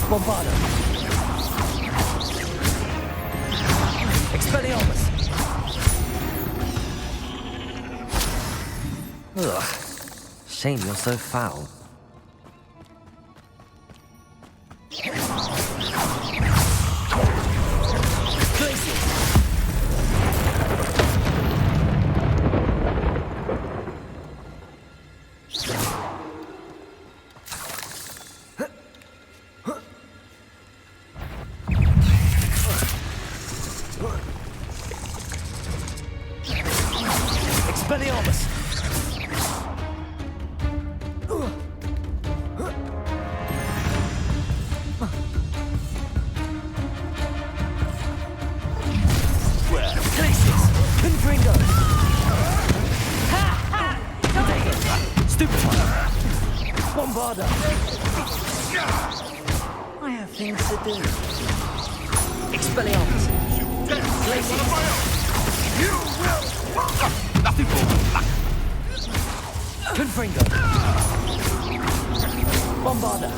Bombardo. Expelliarmus. Ugh. Shame you're so foul. I have things to do. Expelliarmus. You will. Nothing more than luck. Confringo. Bombarda.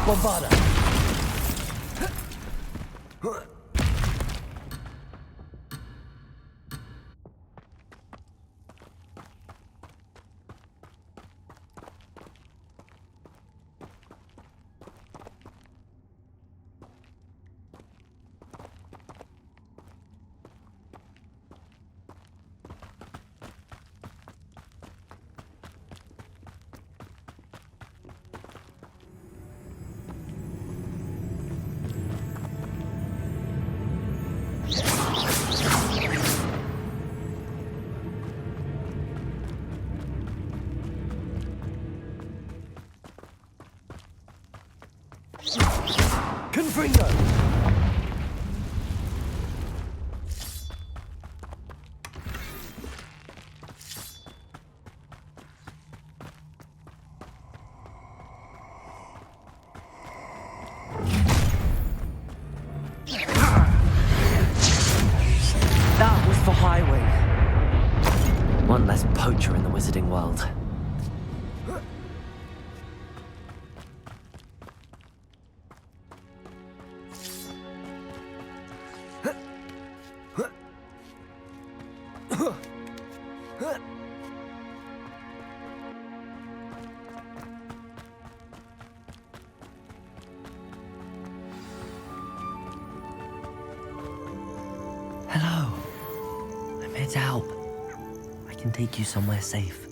Bombarda. Confringo! That was for Highway. One less poacher in the wizarding world. Hello. I'm here to help. I can take you somewhere safe.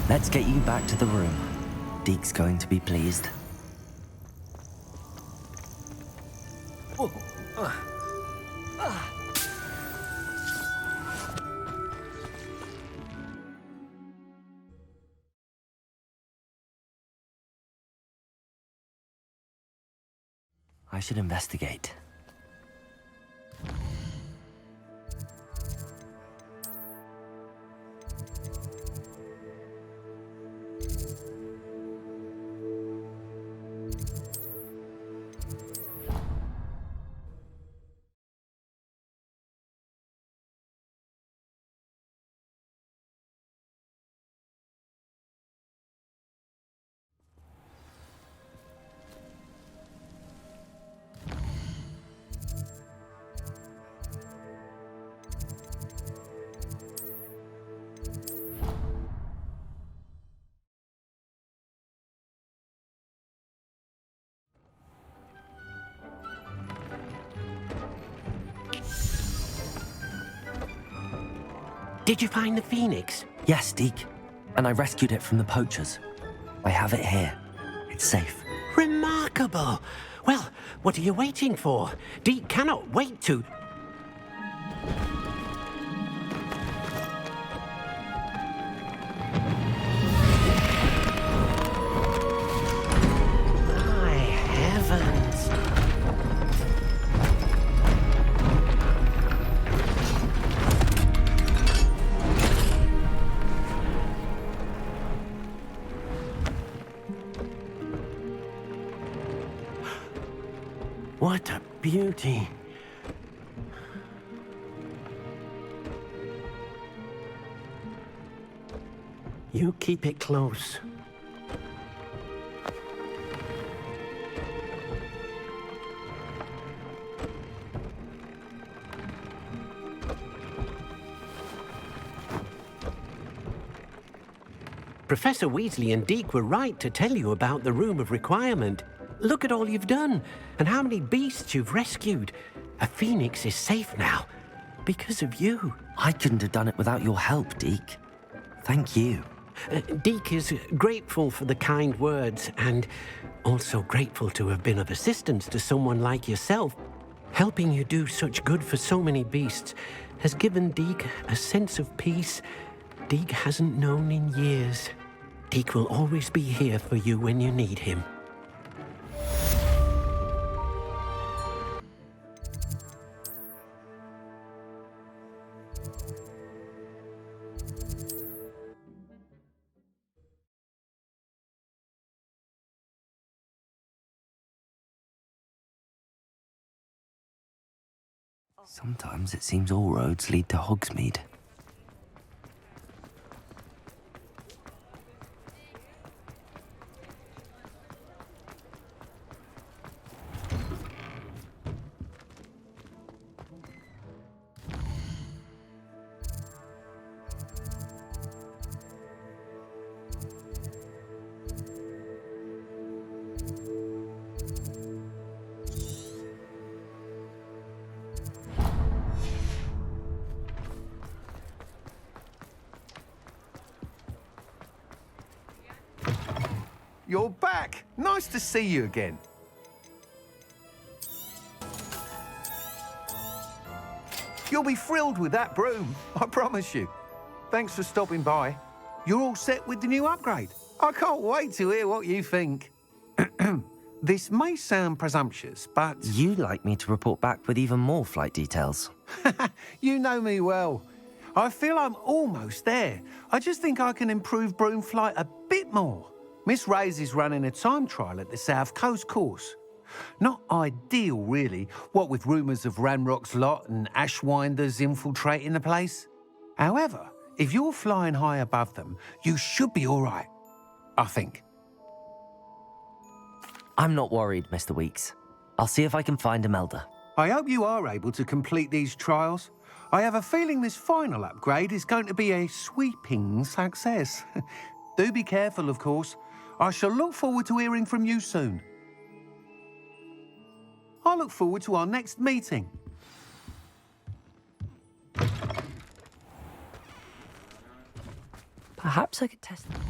Let's get you back to the room. Deke's going to be pleased. I should investigate. Did you find the phoenix? Yes, Deke. And I rescued it from the poachers. I have it here. It's safe. Remarkable. Well, what are you waiting for? Deke cannot wait to... My heavens. What a beauty. You keep it close. Professor Weasley and Deke were right to tell you about the Room of Requirement. Look at all you've done, and how many beasts you've rescued. A phoenix is safe now, because of you. I couldn't have done it without your help, Deke. Thank you. Deke is grateful for the kind words, and also grateful to have been of assistance to someone like yourself. Helping you do such good for so many beasts has given Deke a sense of peace Deke hasn't known in years. Deke will always be here for you when you need him. Sometimes it seems all roads lead to Hogsmeade. You're back. Nice to see you again. You'll be thrilled with that broom, I promise you. Thanks for stopping by. You're all set with the new upgrade. I can't wait to hear what you think. This may sound presumptuous, but... You'd like me to report back with even more flight details. You know me well. I feel I'm almost there. I just think I can improve broom flight a bit more. Miss Ray's is running a time trial at the South Coast course. Not ideal, really, what with rumours of Ranrock's lot and Ashwinders infiltrating the place. However, if you're flying high above them, you should be all right, I think. I'm not worried, Mr. Weeks. I'll see if I can find Imelda. I hope you are able to complete these trials. I have a feeling this final upgrade is going to be a sweeping success. Do be careful, of course. I shall look forward to hearing from you soon. I look forward to our next meeting. Perhaps I could test them.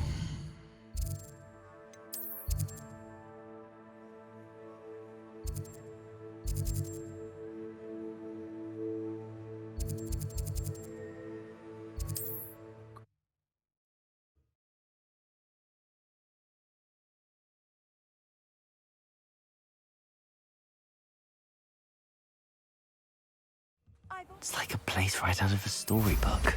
It's like a place right out of a storybook.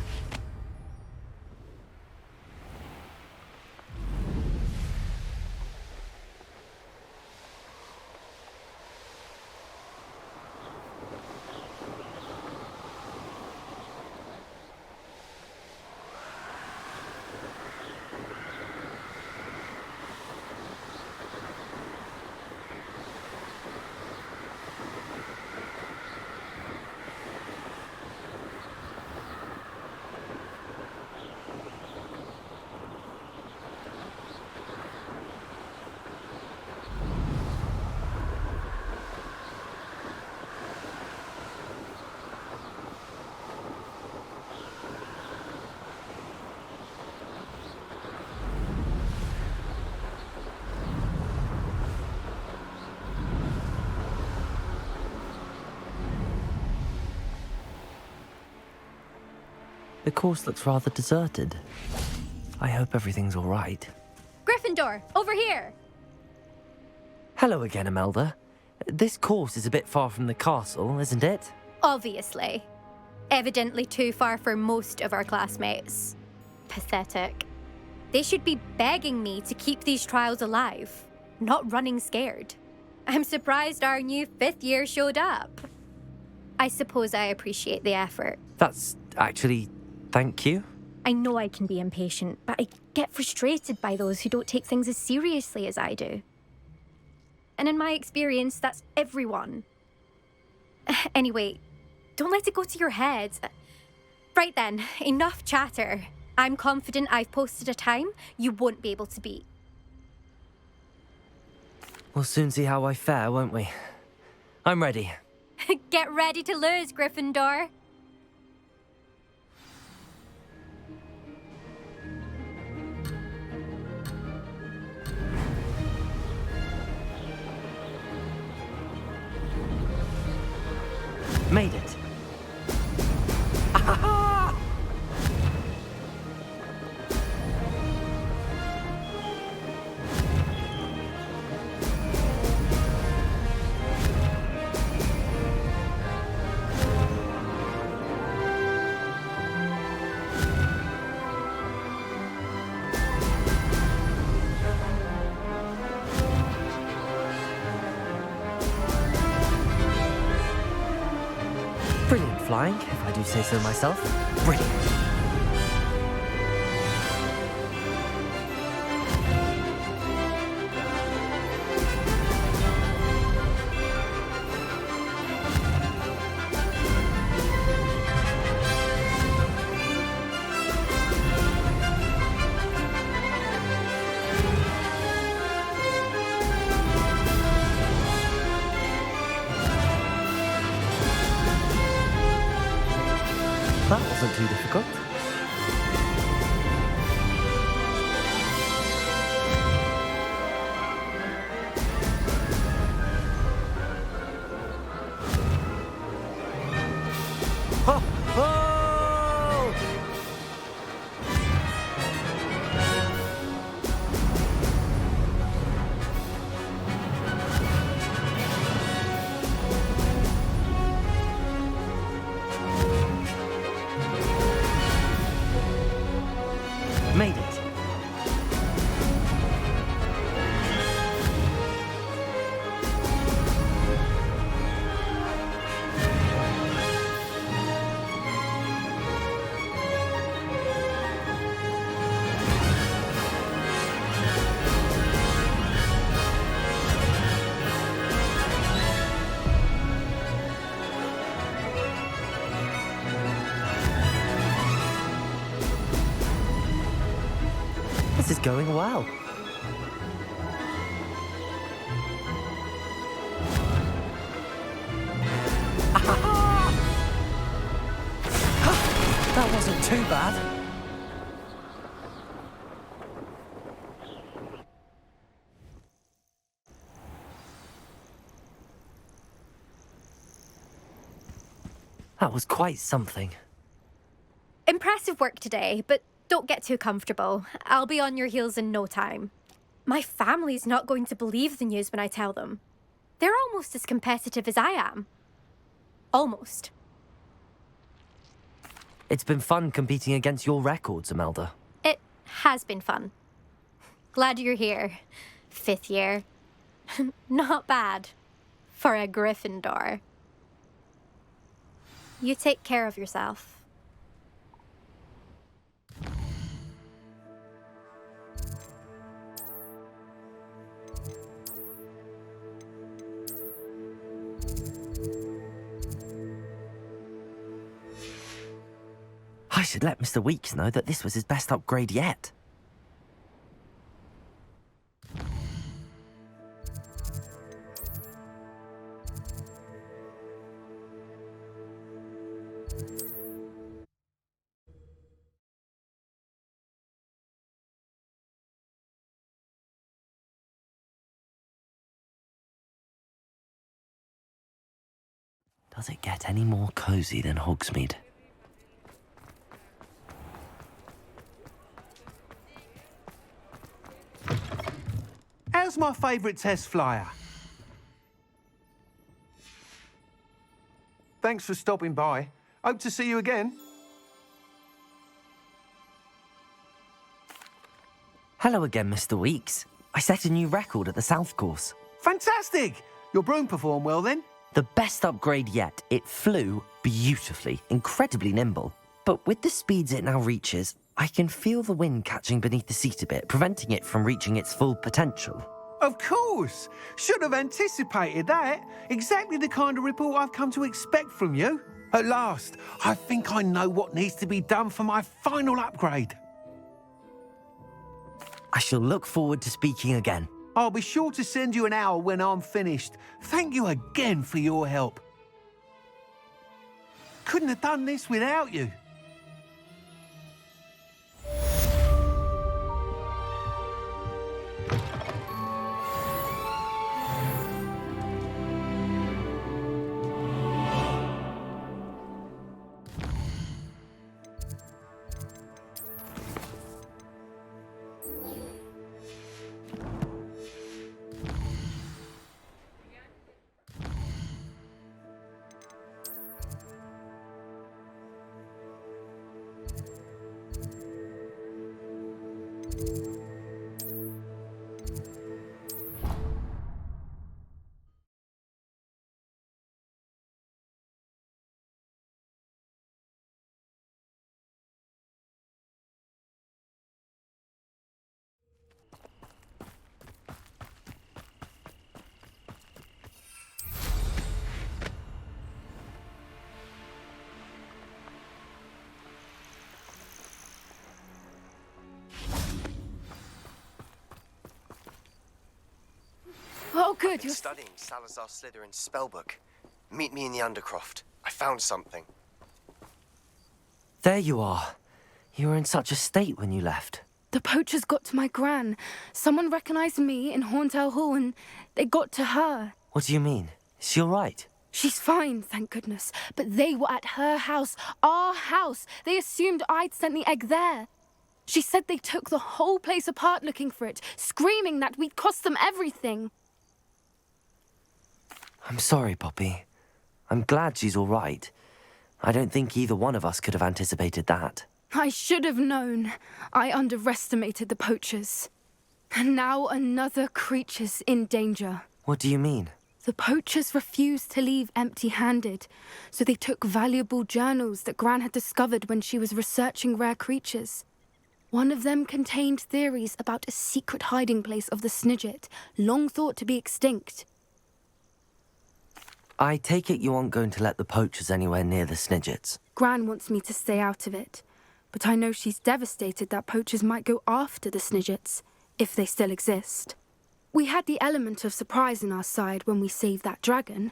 The course looks rather deserted. I hope everything's all right. Gryffindor, over here! Hello again, Imelda. This course is a bit far from the castle, isn't it? Obviously. Evidently too far for most of our classmates. Pathetic. They should be begging me to keep these trials alive, not running scared. I'm surprised our new 5th year showed up. I suppose I appreciate the effort. That's actually... thank you. I know I can be impatient, but I get frustrated by those who don't take things as seriously as I do. And in my experience, that's everyone. Anyway, don't let it go to your head. Right then, enough chatter. I'm confident I've posted a time you won't be able to beat. We'll soon see how I fare, won't we? I'm ready. Get ready to lose, Gryffindor. Made it. Brilliant flying, if I do say so myself. Brilliant. That wasn't too difficult. Ho! Ho! Made it. This is going well. That wasn't too bad. That was quite something. Impressive work today, but don't get too comfortable. I'll be on your heels in no time. My family's not going to believe the news when I tell them. They're almost as competitive as I am. Almost. It's been fun competing against your records, Imelda. It has been fun. Glad you're here. 5th year. Not bad. For a Gryffindor. You take care of yourself. I should let Mr. Weeks know that this was his best upgrade yet. Does it get any more cozy than Hogsmeade? What's my favourite test flyer? Thanks for stopping by. Hope to see you again. Hello again, Mr. Weeks. I set a new record at the South Course. Fantastic! Your broom performed well then? The best upgrade yet. It flew beautifully, incredibly nimble. But with the speeds it now reaches, I can feel the wind catching beneath the seat a bit, preventing it from reaching its full potential. Of course! Should have anticipated that. Exactly the kind of report I've come to expect from you. At last, I think I know what needs to be done for my final upgrade. I shall look forward to speaking again. I'll be sure to send you an hour when I'm finished. Thank you again for your help. Couldn't have done this without you. Oh, good. I've been studying Salazar Slytherin's spellbook. Meet me in the Undercroft. I found something. There you are. You were in such a state when you left. The poachers got to my gran. Someone recognized me in Horntail Hall and they got to her. What do you mean? Is she all right? She's fine, thank goodness. But they were at her house, our house. They assumed I'd sent the egg there. She said they took the whole place apart looking for it, screaming that we'd cost them everything. I'm sorry, Poppy. I'm glad she's all right. I don't think either one of us could have anticipated that. I should have known. I underestimated the poachers. And now another creature's in danger. What do you mean? The poachers refused to leave empty-handed, so they took valuable journals that Gran had discovered when she was researching rare creatures. One of them contained theories about a secret hiding place of the Snidget, long thought to be extinct. I take it you aren't going to let the poachers anywhere near the Snidgets. Gran wants me to stay out of it, but I know she's devastated that poachers might go after the Snidgets, if they still exist. We had the element of surprise on our side when we saved that dragon,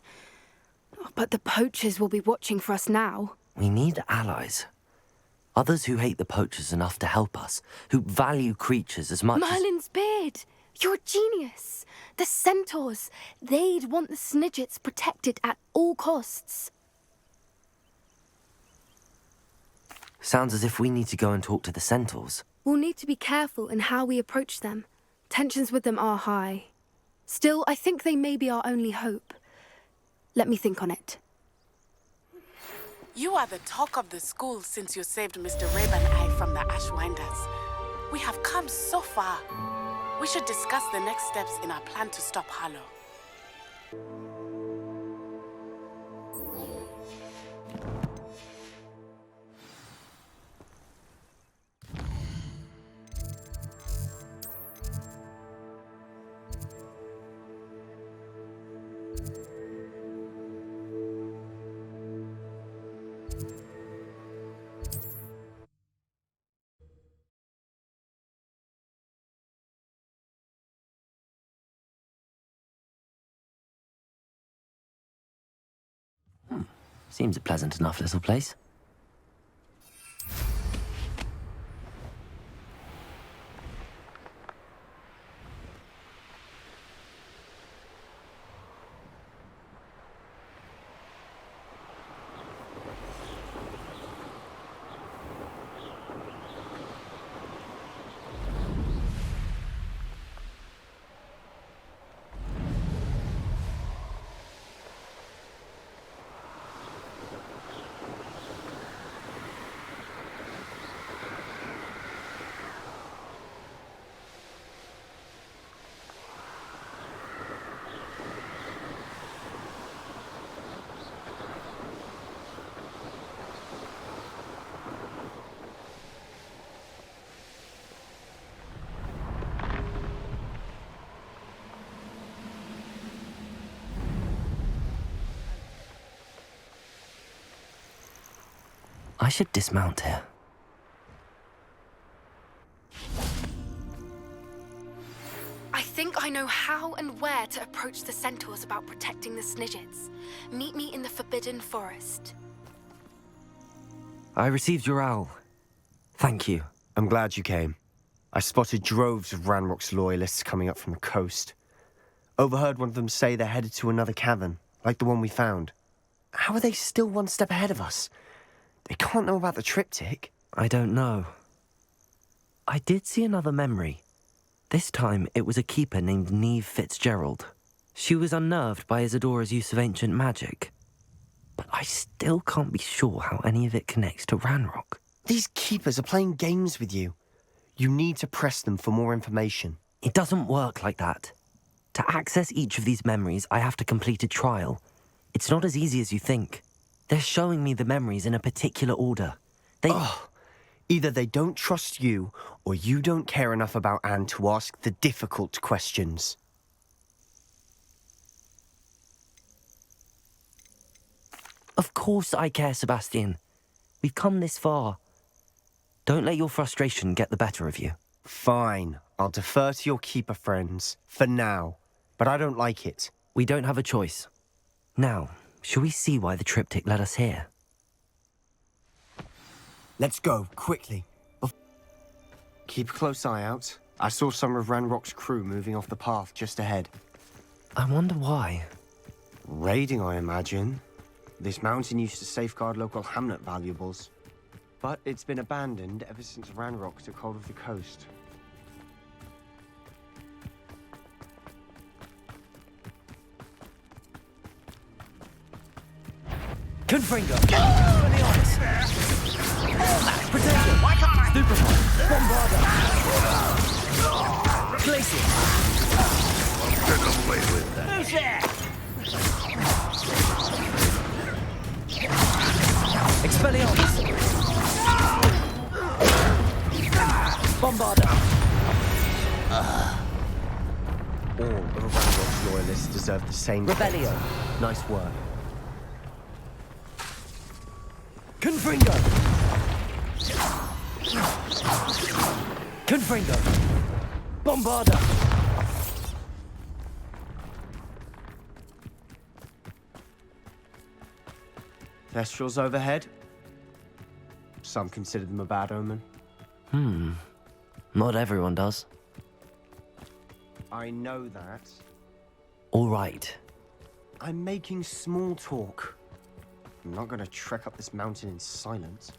but the poachers will be watching for us now. We need allies. Others who hate the poachers enough to help us, who value creatures as much Merlin's beard! You're a genius! The centaurs! They'd want the Snidgets protected at all costs. Sounds as if we need to go and talk to the centaurs. We'll need to be careful in how we approach them. Tensions with them are high. Still, I think they may be our only hope. Let me think on it. You are the talk of the school since you saved Mr. Raveneye from the Ashwinders. We have come so far. We should discuss the next steps in our plan to stop Harlow. Seems a pleasant enough little place. I should dismount here. I think I know how and where to approach the centaurs about protecting the Snidgets. Meet me in the Forbidden Forest. I received your owl. Thank you. I'm glad you came. I spotted droves of Ranrock's loyalists coming up from the coast. Overheard one of them say they're headed to another cavern, like the one we found. How are they still one step ahead of us? They can't know about the triptych. I don't know. I did see another memory. This time, it was a keeper named Neve Fitzgerald. She was unnerved by Isadora's use of ancient magic. But I still can't be sure how any of it connects to Ranrock. These keepers are playing games with you. You need to press them for more information. It doesn't work like that. To access each of these memories, I have to complete a trial. It's not as easy as you think. They're showing me the memories in a particular order. Either they don't trust you, or you don't care enough about Anne to ask the difficult questions. Of course I care, Sebastian. We've come this far. Don't let your frustration get the better of you. Fine. I'll defer to your keeper friends, for now. But I don't like it. We don't have a choice. Now, shall we see why the triptych led us here? Let's go, quickly. Keep a close eye out. I saw some of Ranrock's crew moving off the path just ahead. I wonder why. Raiding, I imagine. This mountain used to safeguard local hamlet valuables. But it's been abandoned ever since Ranrock took hold of the coast. Confringo! Protector! Why can't I? Stupefy! Bombarda! Glacier! Get away with that. Who's there? Expelliarmus! Bombarda! All of Ranrock's loyalists deserve the same Rebellio! fate. Nice work. Confringo! Confringo! Bombarda! Thestrals overhead. Some consider them a bad omen. Not everyone does. I know that. All right. I'm making small talk. I'm not gonna trek up this mountain in silence.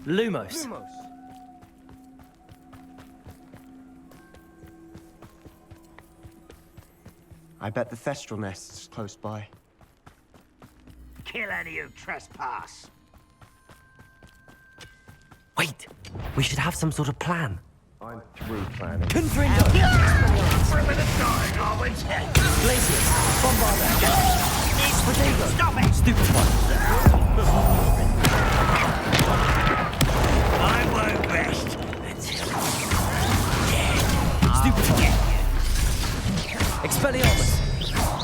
Lumos! I bet the Thestral nest's close by. Kill any who trespass. Wait! We should have some sort of plan. I'm through planning. Confringo! We're a bit of dying, are we? Glacier! Bombarda! Protego! Stop it! Stupefy! I won't rest until Stupefy! Expelliarmus!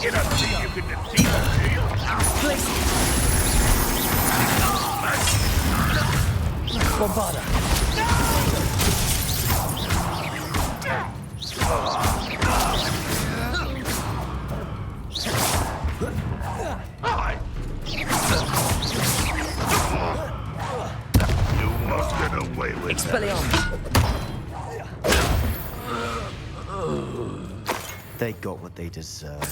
you don't think you can defeat them, do you? Glacier! Bombarda! You must get away with Expelliarmus! They got what they deserve.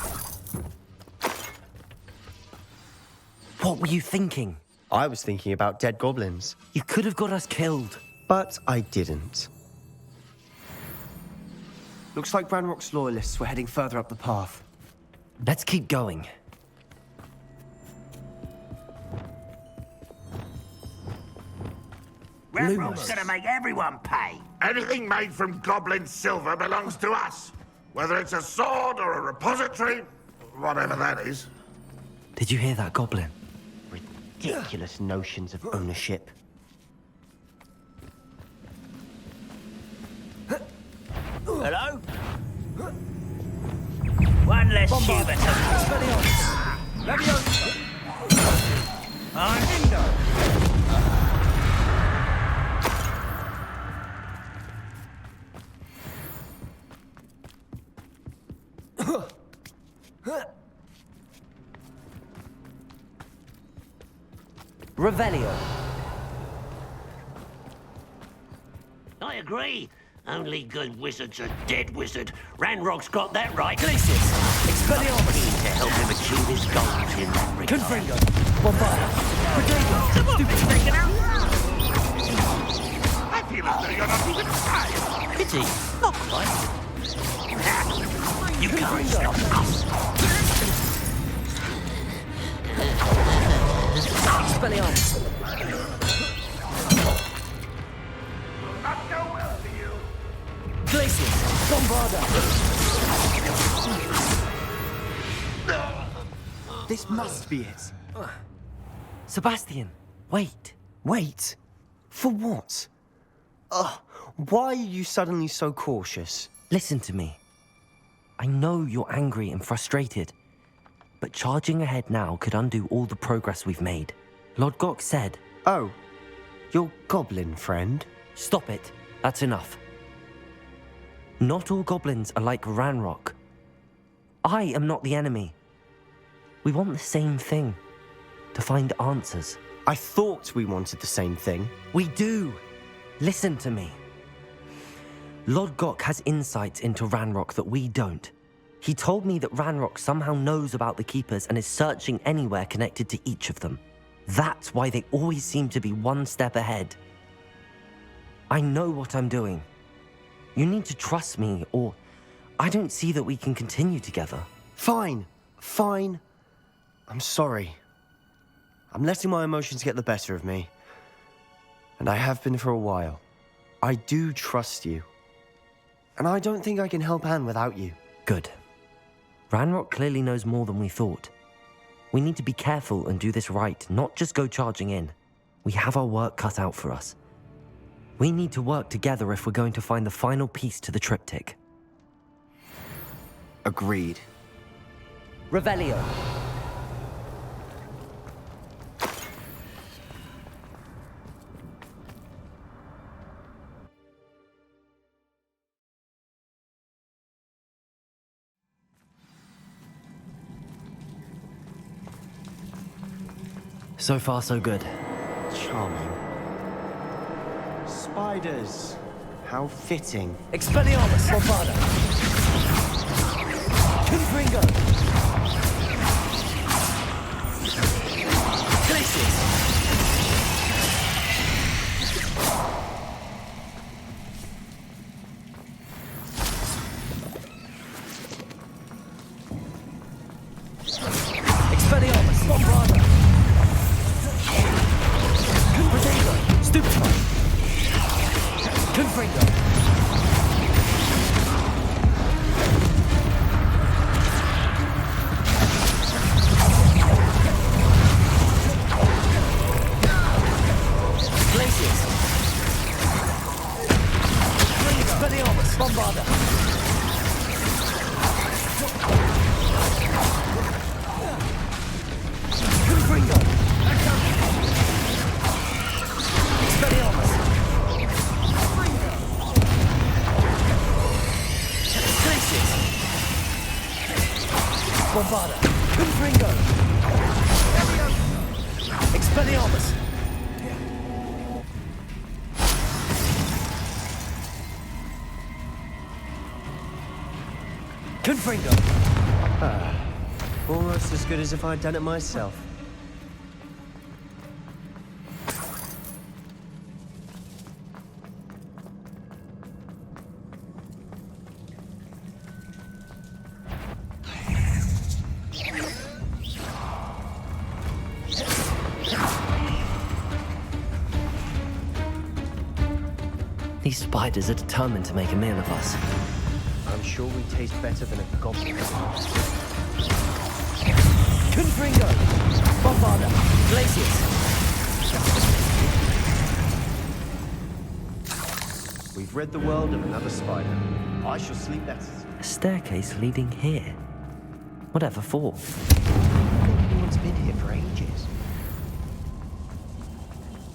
What were you thinking? I was thinking about dead goblins. You could have got us killed. But I didn't. Looks like Ranrock's loyalists were heading further up the path. Let's keep going. Ranrock's gonna make everyone pay. Anything made from goblin silver belongs to us. Whether it's a sword or a repository, whatever that is. Did you hear that, Goblin? Ridiculous notions of ownership. Hello? One less human. I'm Revelio. I agree. Only good wizards are dead wizard. Ranrock's got that right. Glacius. Expelliarmus. Keen to help him achieve his goals in that regard. Confringo. Bombarda. Protego. Stupid freaking out. I feel as though you're not even trying. Pity. Not quite. You can't stop us. Expelliarmus. Not go well for you. Glacius. Bombarda. This must be it. Sebastian, wait. Wait? For what? Why are you suddenly so cautious? Listen to me. I know you're angry and frustrated, but charging ahead now could undo all the progress we've made. Lodgok said... Oh, your goblin friend? Stop it. That's enough. Not all goblins are like Ranrock. I am not the enemy. We want the same thing. To find answers. I thought we wanted the same thing. We do. Listen to me. Lodgok has insights into Ranrock that we don't. He told me that Ranrock somehow knows about the Keepers and is searching anywhere connected to each of them. That's why they always seem to be one step ahead. I know what I'm doing. You need to trust me, or I don't see that we can continue together. Fine. Fine. I'm sorry. I'm letting my emotions get the better of me. And I have been for a while. I do trust you. And I don't think I can help Anne without you. Good. Ranrock clearly knows more than we thought. We need to be careful and do this right, not just go charging in. We have our work cut out for us. We need to work together if we're going to find the final piece to the triptych. Agreed. Revelio. So far, so good. Charming. Spiders. How fitting. Expelliarmus, Bombarda. Confringo. Glacius. Expelliarmus, Bombarda. Protego. Stupefy. Confringo. Glacius. Expelliarmus, Bombarda. Confringo. Expelliarmus. Glacius. Bombarda. Confringo. Expelliarmus. Confringo. Almost as good as if I'd done it myself. These spiders are determined to make a meal of us. I'm sure we taste better than a goblin. Confringo! Bombarda! Glacius! We've You've rid the world of another spider. I shall sleep better. A staircase leading here. Whatever for? I think anyone's been here for ages.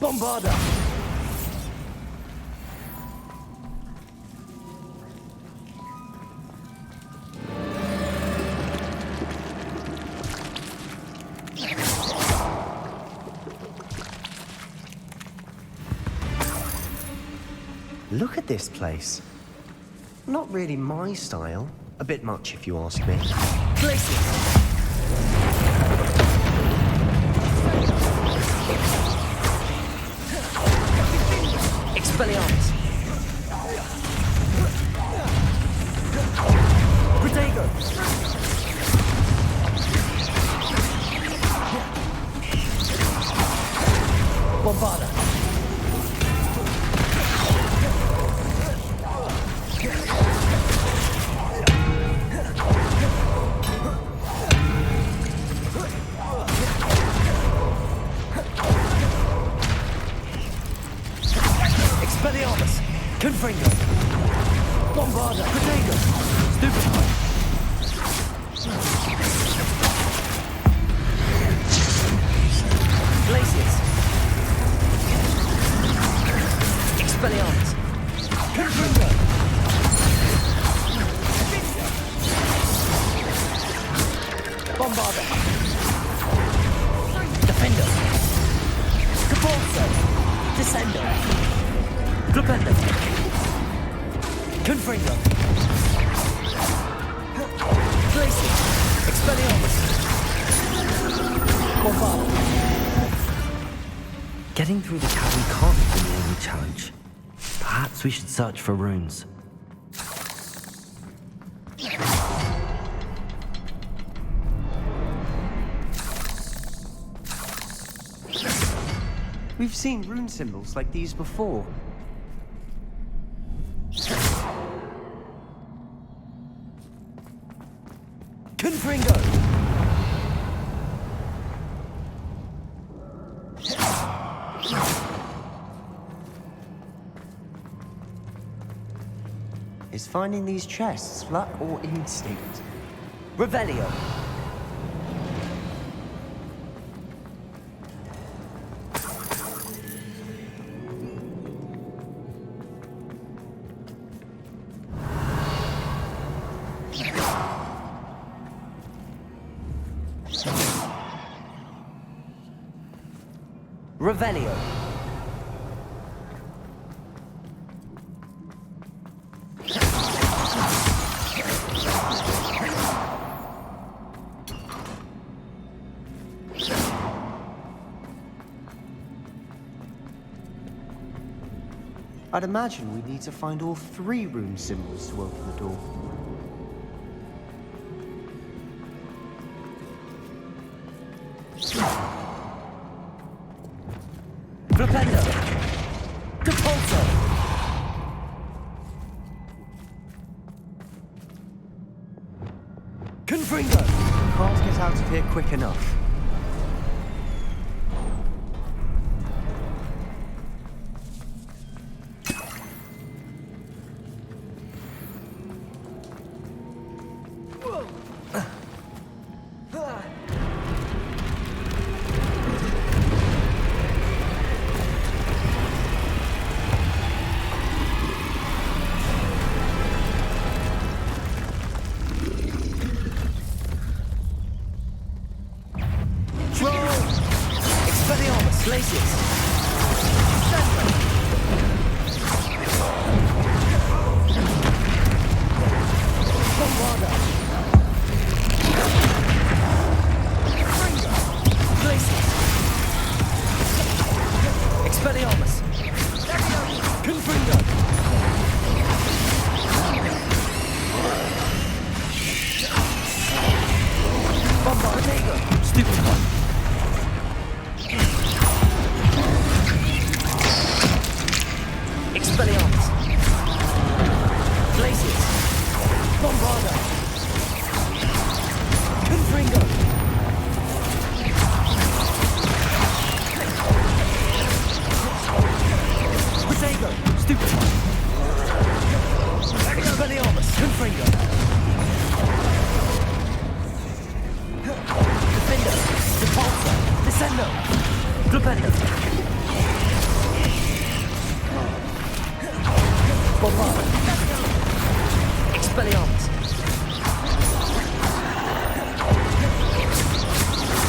Bombarda! Look at this place. Not really my style. A bit much, if you ask me. Expelliarmus! Protego! Bombarda! Expelliarmus! Confringo! Bombarda! Protego! Stupefy! Glacius! Expelliarmus! Confringo! Bombarda! Defendo! Capozzo! Descendo! Flipendo! Confringo! Glacius! Expelliarmus! Bombarda! Getting through the cavern can't be the only challenge. Perhaps we should search for runes. We've seen rune symbols like these before. Confringo! Is finding these chests luck or instinct? Revelio! Revelio! I'd imagine we need to find all 3 rune symbols to open the door. Flipendo! Capozzo! Confringo! Can't get out of here quick enough. Expelliarmus! Glacius! Bombarda! Glacius! Expelliarmus! Confringo! Bombarda! Stupefy! Expelliarmus! Glacius! Bombarda! Confringo! Protego! Stupefy! Expelliarmus! Confringo! Defender! Repulsor! Descendo! Flipendo! Bombard! Expelliarmus!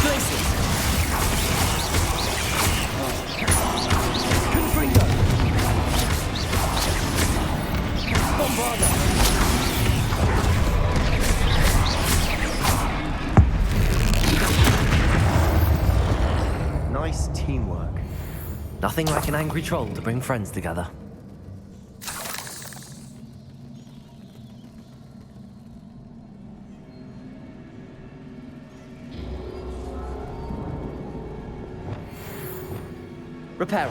Glacius! Confringo! Bombarda! Nice teamwork. Nothing like an angry troll to bring friends together. Reparo.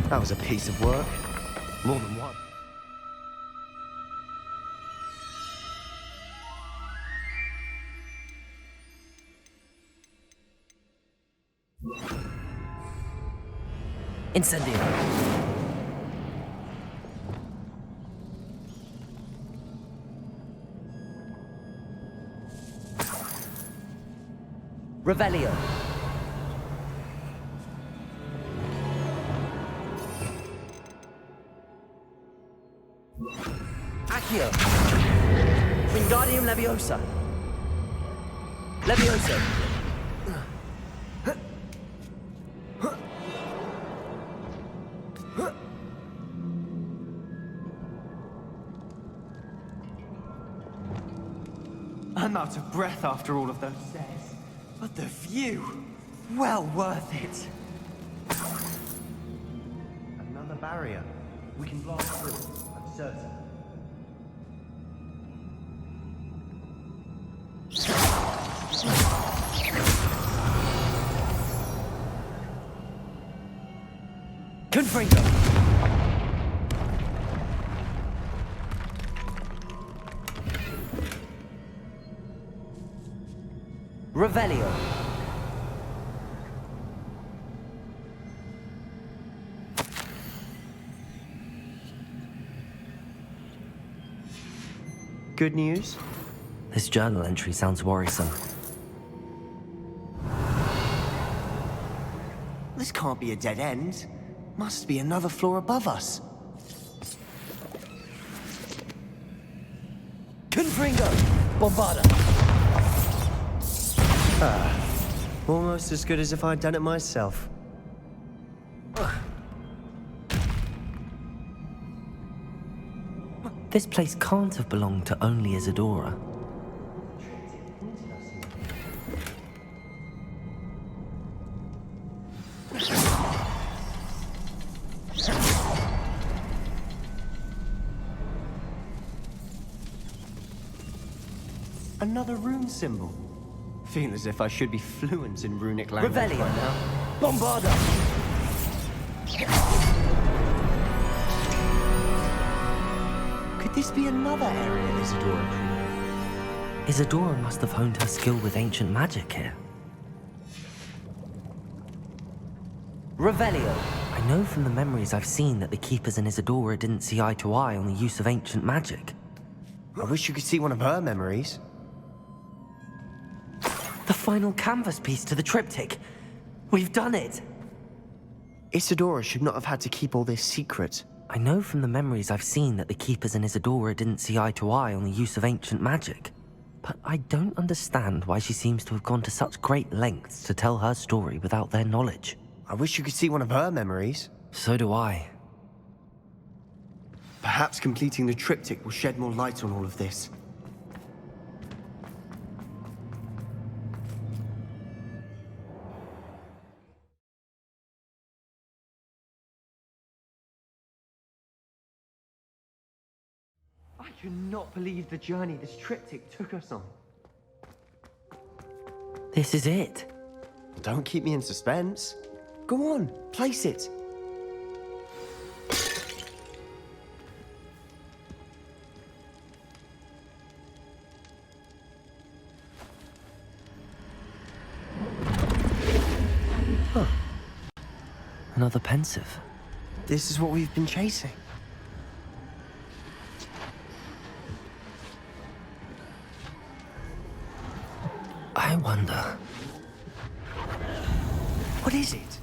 That was a piece of work. More than one. Incendio. Revelio. Accio. Wingardium Leviosa. Levioso. I'm out of breath after all of those stairs. But the view, well worth it. Another barrier. We can blast through, I'm certain. Confringo. Revelio. Good news? This journal entry sounds worrisome. This can't be a dead end. Must be another floor above us. Confringo. Bombarda. Almost as good as if I'd done it myself. This place can't have belonged to only Isadora. Another rune symbol. Feel as if I should be fluent in runic language Revelio. by now. Bombarda. Could this be another area Isadora created? Isadora must have honed her skill with ancient magic here. Revelio. I know from the memories I've seen that the Keepers and Isadora didn't see eye to eye on the use of ancient magic. I wish you could see one of her memories. The final canvas piece to the triptych. We've done it! Isadora should not have had to keep all this secret. I know from the memories I've seen that the Keepers and Isadora didn't see eye to eye on the use of ancient magic. But I don't understand why she seems to have gone to such great lengths to tell her story without their knowledge. I wish you could see one of her memories. So do I. Perhaps completing the triptych will shed more light on all of this. I cannot believe the journey this triptych took us on. This is it. Don't keep me in suspense. Go on, place it. Another pensive. This is what we've been chasing. I wonder... What is it?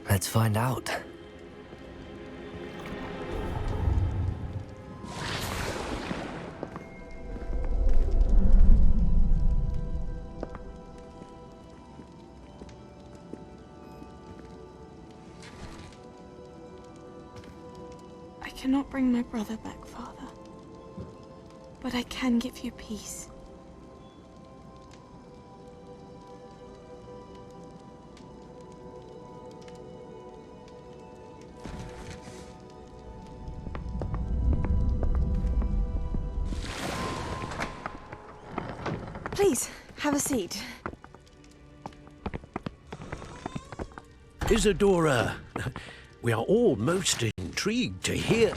Let's find out. I cannot bring my brother back, Father. But I can give you peace. Please, have a seat. Isadora, we are all most intrigued to hear.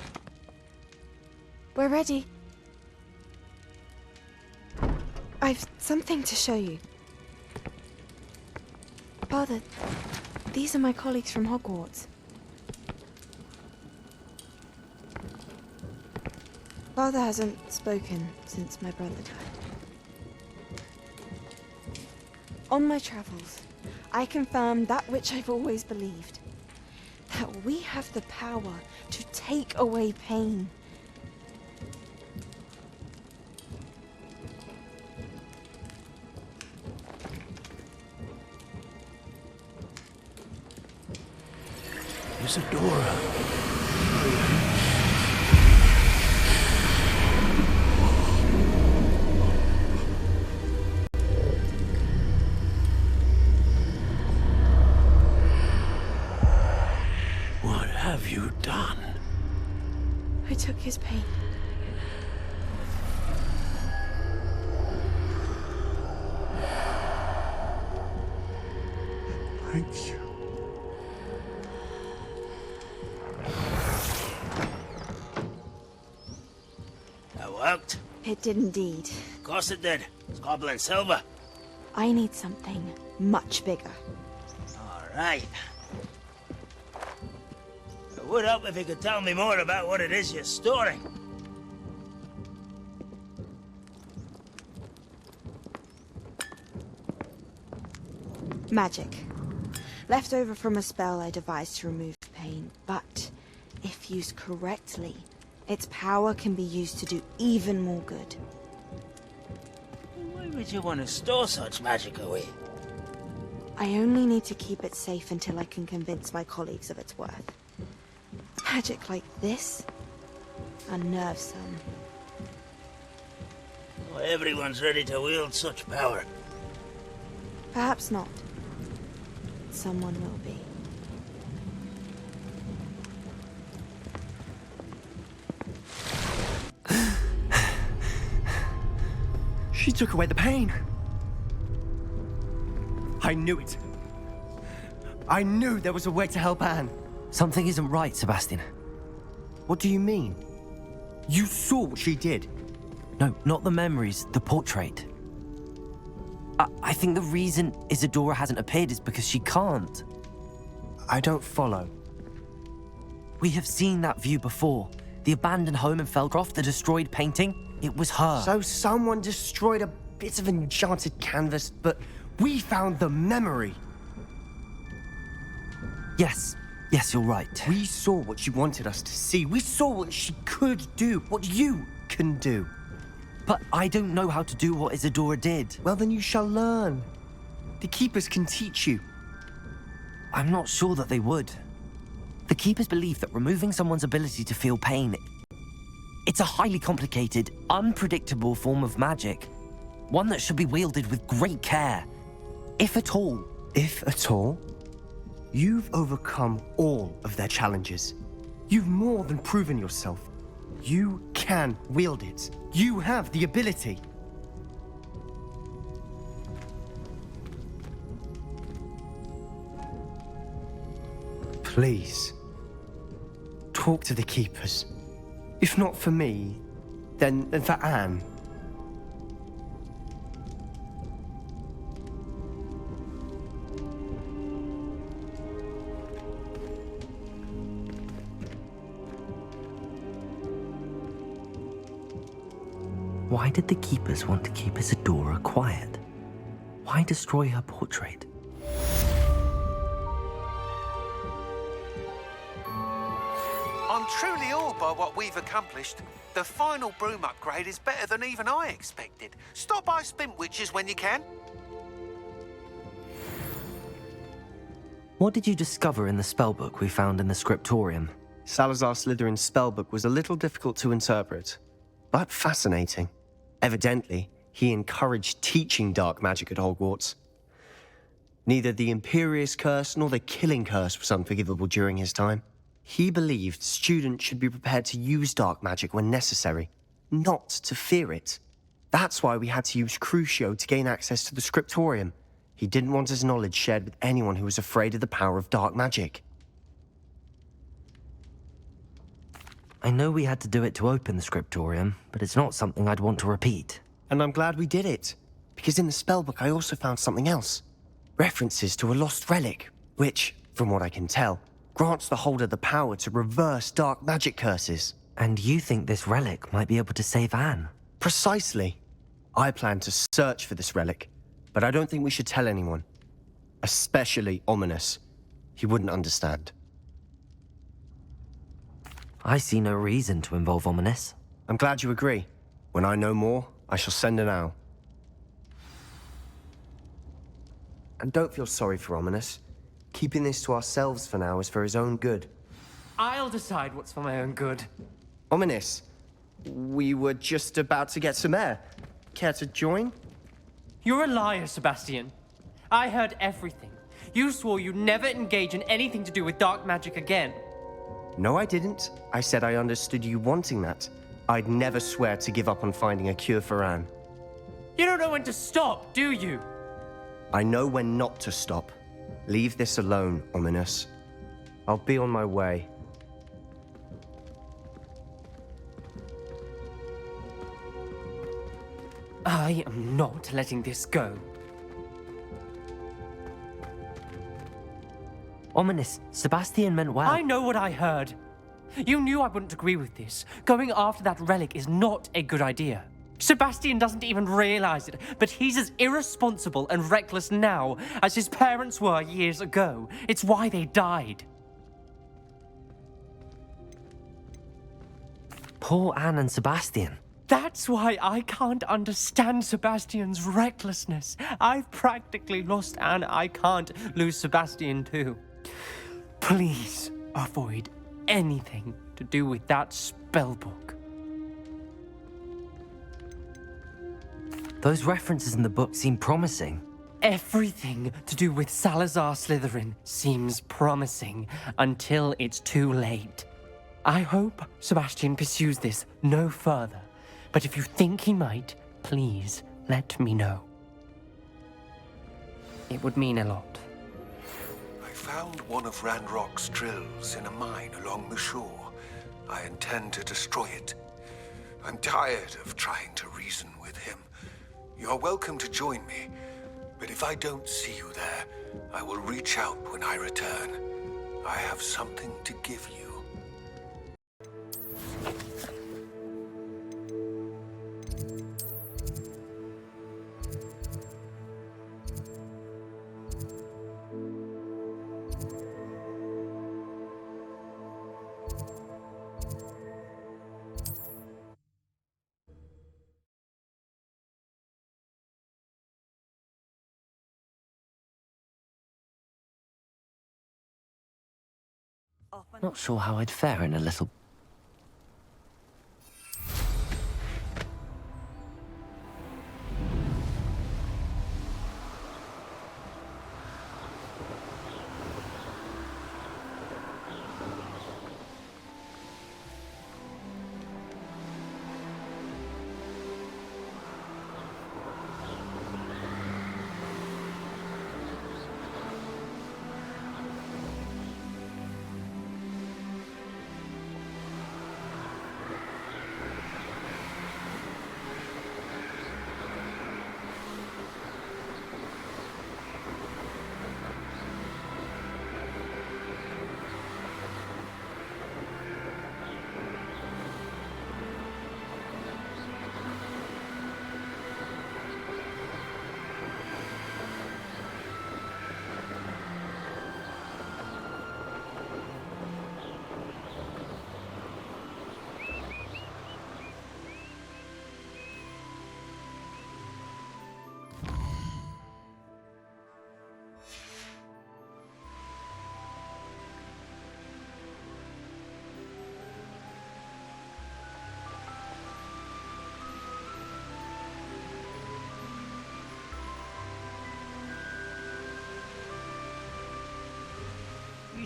We're ready. I've something to show you. Father, these are my colleagues from Hogwarts. Father hasn't spoken since my brother died. On my travels, I confirmed that which I've always believed. That we have the power to take away pain. Isadora. What have you done? I took his pain. Thank you. That worked? It did indeed. Of course it did. It's goblin silver. I need something much bigger. All right. It would help if you could tell me more about what it is you're storing. Magic. Left over from a spell I devised to remove pain, but if used correctly, its power can be used to do even more good. Why would you want to store such magic away? I only need to keep it safe until I can convince my colleagues of its worth. Magic like this unnerves some. Not everyone's ready to wield such power. Perhaps not. Someone will be. She took away the pain. I knew it. I knew there was a way to help Anne. Something isn't right, Sebastian. What do you mean? You saw what she did. No, not the memories, the portrait. I think the reason Isadora hasn't appeared is because she can't. I don't follow. We have seen that view before. The abandoned home in Felcroft, the destroyed painting. It was her. So someone destroyed a bit of enchanted canvas, but we found the memory. Yes, you're right. We saw what she wanted us to see. We saw what she could do, what you can do. But I don't know how to do what Isadora did. Well, then you shall learn. The Keepers can teach you. I'm not sure that they would. The Keepers believe that removing someone's ability to feel pain, it's a highly complicated, unpredictable form of magic. One that should be wielded with great care. If at all. If at all? You've overcome all of their challenges. You've more than proven yourself. You can wield it. You have the ability. Please, talk to the Keepers. If not for me, then for Anne. Why did the Keepers want to keep Isadora quiet? Why destroy her portrait? I'm truly awed by what we've accomplished. The final broom upgrade is better than even I expected. Stop by Spintwitches when you can. What did you discover in the spellbook we found in the scriptorium? Salazar Slytherin's spellbook was a little difficult to interpret, but fascinating. Evidently, he encouraged teaching dark magic at Hogwarts. Neither the Imperious Curse nor the Killing Curse was unforgivable during his time. He believed students should be prepared to use dark magic when necessary, not to fear it. That's why we had to use Crucio to gain access to the scriptorium. He didn't want his knowledge shared with anyone who was afraid of the power of dark magic. I know we had to do it to open the scriptorium, but it's not something I'd want to repeat. And I'm glad we did it, because in the spellbook I also found something else. References to a lost relic, which, from what I can tell, grants the holder the power to reverse dark magic curses. And you think this relic might be able to save Anne? Precisely. I plan to search for this relic, but I don't think we should tell anyone. Especially Ominous. He wouldn't understand. I see no reason to involve Ominous. I'm glad you agree. When I know more, I shall send an owl. And don't feel sorry for Ominous. Keeping this to ourselves for now is for his own good. I'll decide what's for my own good. Ominous, we were just about to get some air. Care to join? You're a liar, Sebastian. I heard everything. You swore you'd never engage in anything to do with dark magic again. No, I didn't. I said I understood you wanting that. I'd never swear to give up on finding a cure for Anne. You don't know when to stop, do you? I know when not to stop. Leave this alone, Ominous. I'll be on my way. I am not letting this go. Ominous, Sebastian meant well. I know what I heard. You knew I wouldn't agree with this. Going after that relic is not a good idea. Sebastian doesn't even realize it, but he's as irresponsible and reckless now as his parents were years ago. It's why they died. Poor Anne and Sebastian. That's why I can't understand Sebastian's recklessness. I've practically lost Anne. I can't lose Sebastian too. Please avoid anything to do with that spellbook. Those references in the book seem promising. Everything to do with Salazar Slytherin seems promising until it's too late. I hope Sebastian pursues this no further, but if you think he might, please let me know. It would mean a lot. I found one of Ranrock's drills in a mine along the shore. I intend to destroy it. I'm tired of trying to reason with him. You're welcome to join me, but if I don't see you there, I will reach out when I return. I have something to give you. Not sure how I'd fare in a little...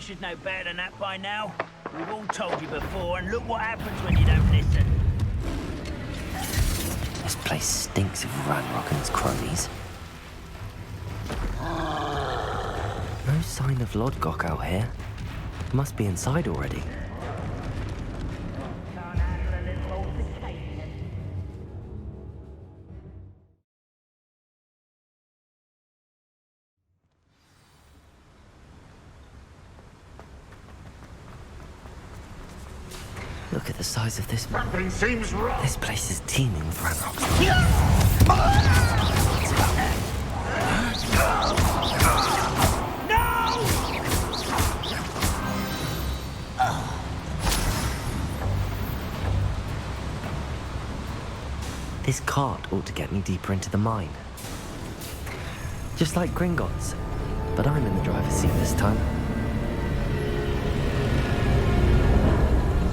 you should know better than that by now. We've all told you before, and look what happens when you don't listen. This place stinks of Ranrock and his cronies. No sign of Lodgok out here. Must be inside already. Look at the size of this. Something seems wrong. This place is teeming with Ranrock. This cart ought to get me deeper into the mine. Just like Gringotts, but I'm in the driver's seat this time.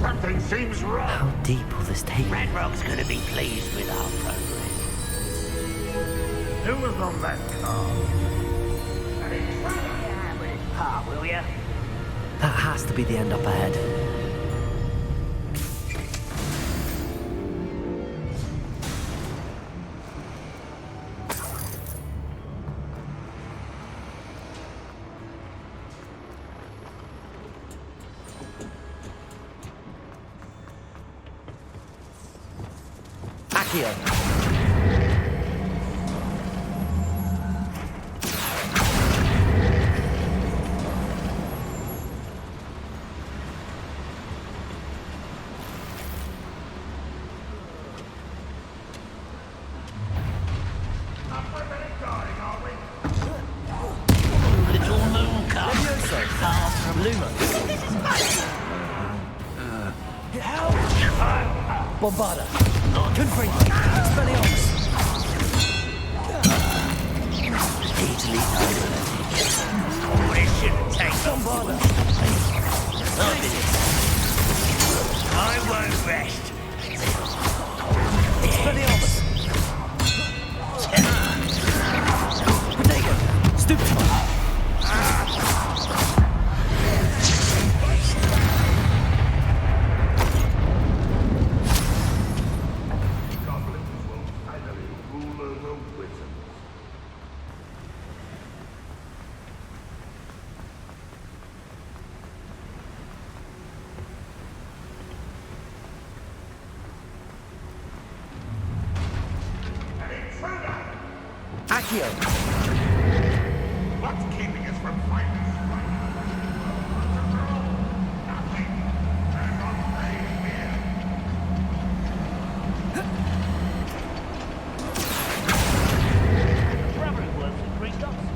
Something seems wrong. How deep will this take me? Ranrock's gonna be pleased with our progress. Who was on that car? Car, will ya? That has to be the end up ahead. Accio. Little moon car. Cars from Luma. Bombarda. Confringo. Expelliarmus. Easily done. This shouldn't take Bombarda. I won't rest. Expelliarmus. Bodega. Stupefy. Accio. What's keeping us from finding this right? Nothing. And on The brother who works with Gringotts.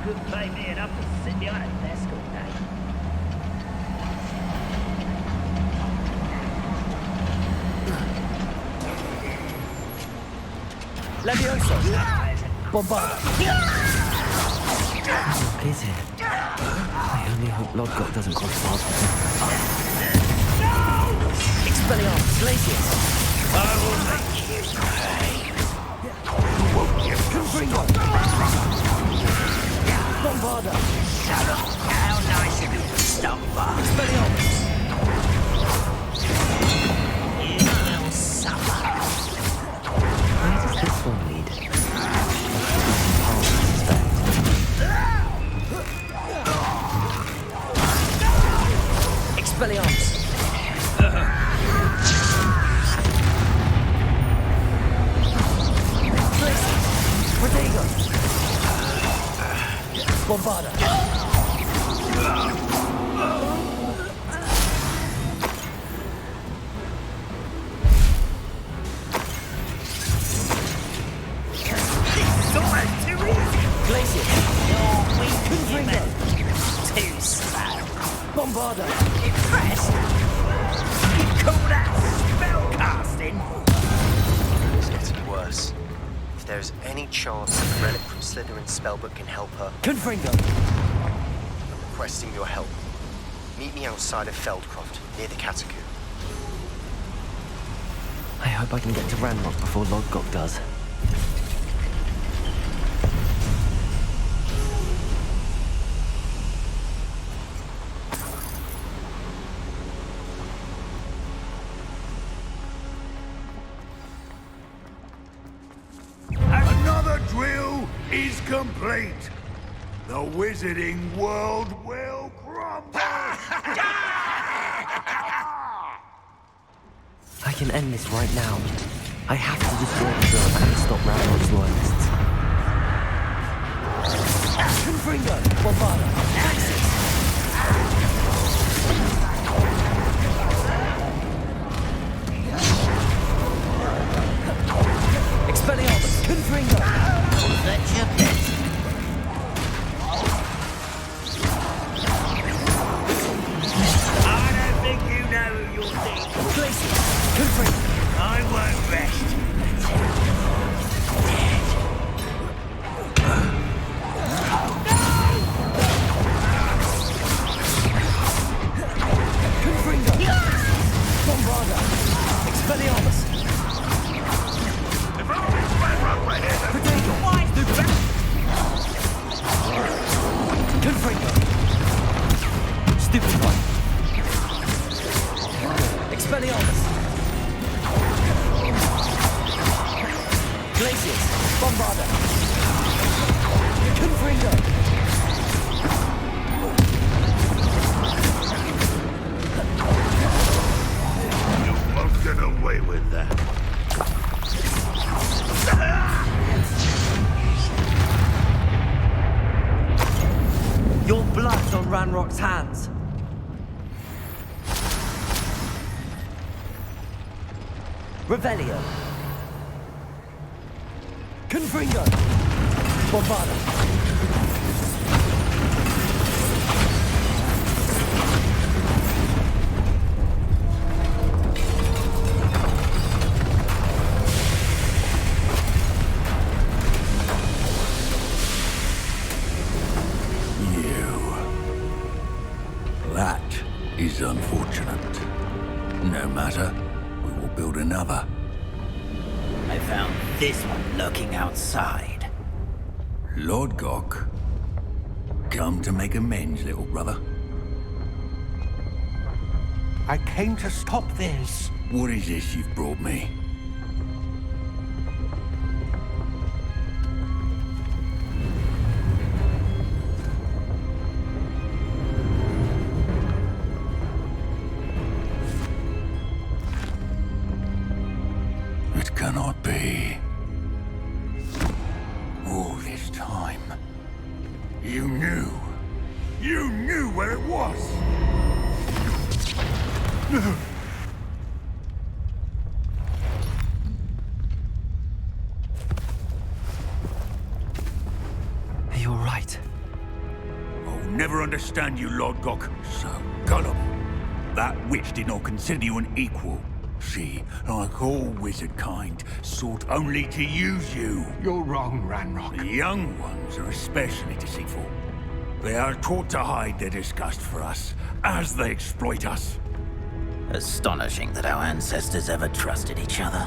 Couldn't pay me enough to sit behind a desk all day. Levioso. Bombarda. What is it? I only hope Lodgok doesn't cross paths with him. Expelliarmus. Glacius. I will make you pay. Confringo. Bombarda. How nice of you to stop by. Expelliarmus. You will suffer. Where does this one lead? Expelliarmus. Rodrigo. Bombarda. Glacier. You're weak, Confringo. too slow. Bombarda. Impressed? You call that spellcasting? It's getting worse. If there's any chance that the relic from Slytherin's spellbook can help her, Confringo. I'm requesting your help. Meet me outside of Feldcroft, near the Catacomb. I hope I can get to Ranrock before Lodgok does. is complete. The wizarding world will crumble. I can end this right now. I have to destroy the drone and stop Ranrock's loyalists. Confringo! Bombarda! Axis! Expelliarmus! Confringo! That's your best. I don't think you know who you're dealing with. Glacius! Confringo! I won't rest. Confringo! Bombarda! Expelliarmus! If only Ranrock were here to... Potato! Confringo! Stupid one! Expelliarmus! Glacius! Bombarda! Confringo! You won't get away with that. Your blood's on Ranrock's hands. Revelio. Confringo. Bombarda. That is unfortunate. No matter, we will build another. I found this one lurking outside. Lord Gok, come to make amends, little brother. I came to stop this. What is this you've brought me? It cannot be. All this time, you knew. You knew where it was. Are you all right? I'll never understand you, Lord Gok. So gullible. That witch did not consider you an equal. She, like all wizard kind, sought only to use you. You're wrong, Ranrock. The young ones are especially deceitful. They are taught to hide their disgust for us, as they exploit us. Astonishing that our ancestors ever trusted each other.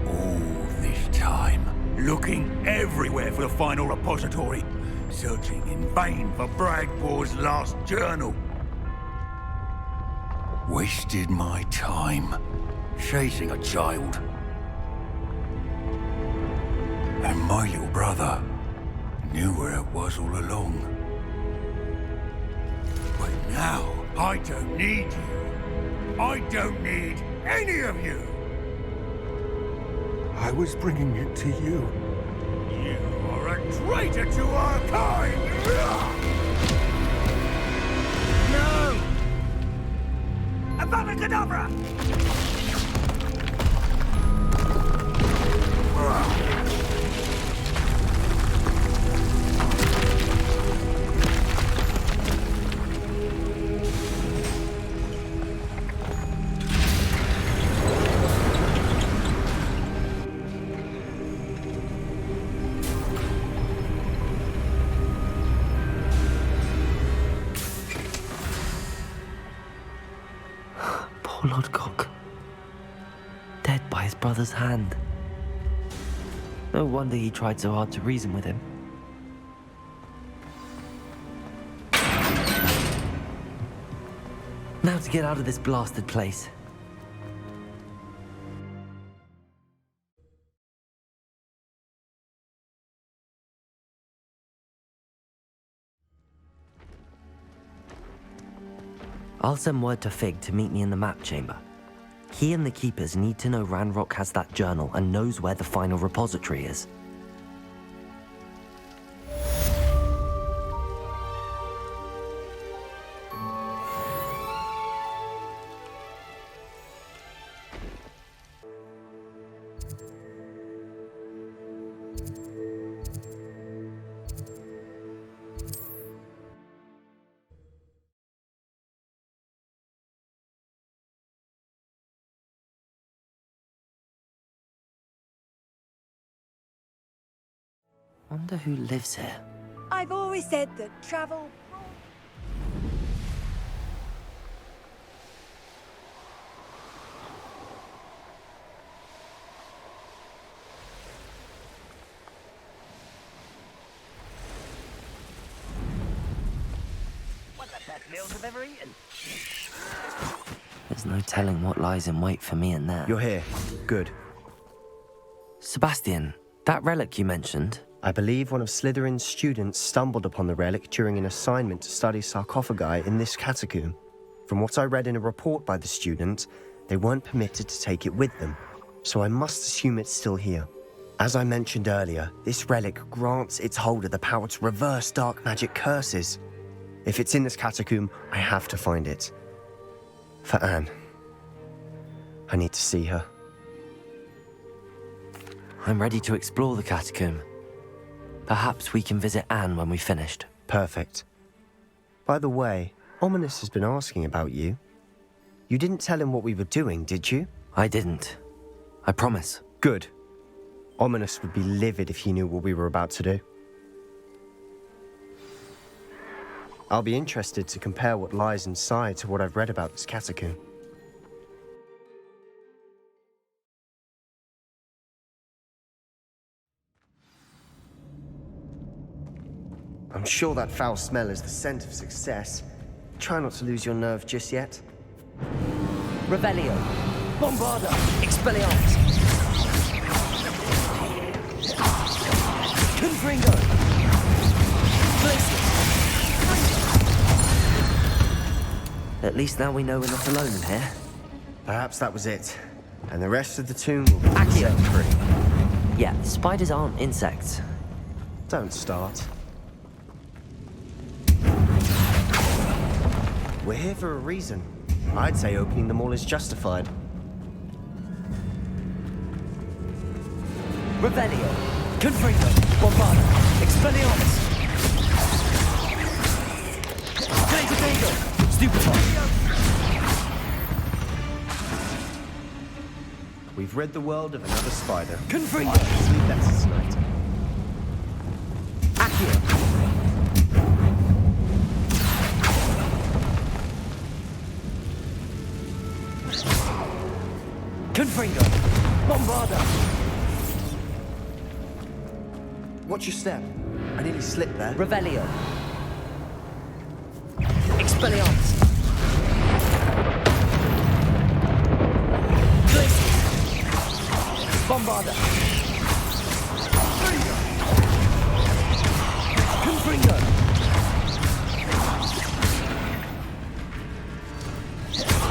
All this time, looking everywhere for the final repository, searching in vain for Bragpor's last journal. Wasted my time chasing a child. And my little brother knew where it was all along. But now, I don't need you. I don't need any of you. I was bringing it to you. You are a traitor to our kind! No! Avada Kedavra! Poor Lord Gok. Dead by his brother's hand. No wonder he tried so hard to reason with him. Now to get out of this blasted place. I'll send word to Fig to meet me in the map chamber. He and the Keepers need to know Ranrock has that journal and knows where the final repository is. Wonder who lives here. I've always said that travel... One of the best meals I've ever eaten. There's no telling what lies in wait for me in there. You're here. Good. Sebastian, that relic you mentioned... I believe one of Slytherin's students stumbled upon the relic during an assignment to study sarcophagi in this catacomb. From what I read in a report by the student, they weren't permitted to take it with them, so I must assume it's still here. As I mentioned earlier, this relic grants its holder the power to reverse dark magic curses. If it's in this catacomb, I have to find it. For Anne. I need to see her. I'm ready to explore the catacomb. Perhaps we can visit Anne when we've finished. Perfect. By the way, Ominous has been asking about you. You didn't tell him what we were doing, did you? I didn't. I promise. Good. Ominous would be livid if he knew what we were about to do. I'll be interested to compare what lies inside to what I've read about this catacomb. I'm sure that foul smell is the scent of success. Try not to lose your nerve just yet. Revelio. Bombarda. Expelliarmus. Confringo. Glacius. At least now we know we're not alone in here. Perhaps that was it. And the rest of the tomb will be Accio. set free. Yeah, spiders aren't insects. Don't start. We're here for a reason. I'd say opening them all is justified. Revelio. Confringo. Bombarda. Expelliarmus. Glacius. Stupefy. We've read the world of another spider. Confringo. Sleep better tonight. Accio. Confringo. Bombarda. Watch your step. I nearly slipped there. Revelio. Expelliarmus. Glacius. Bombarda. Confringo.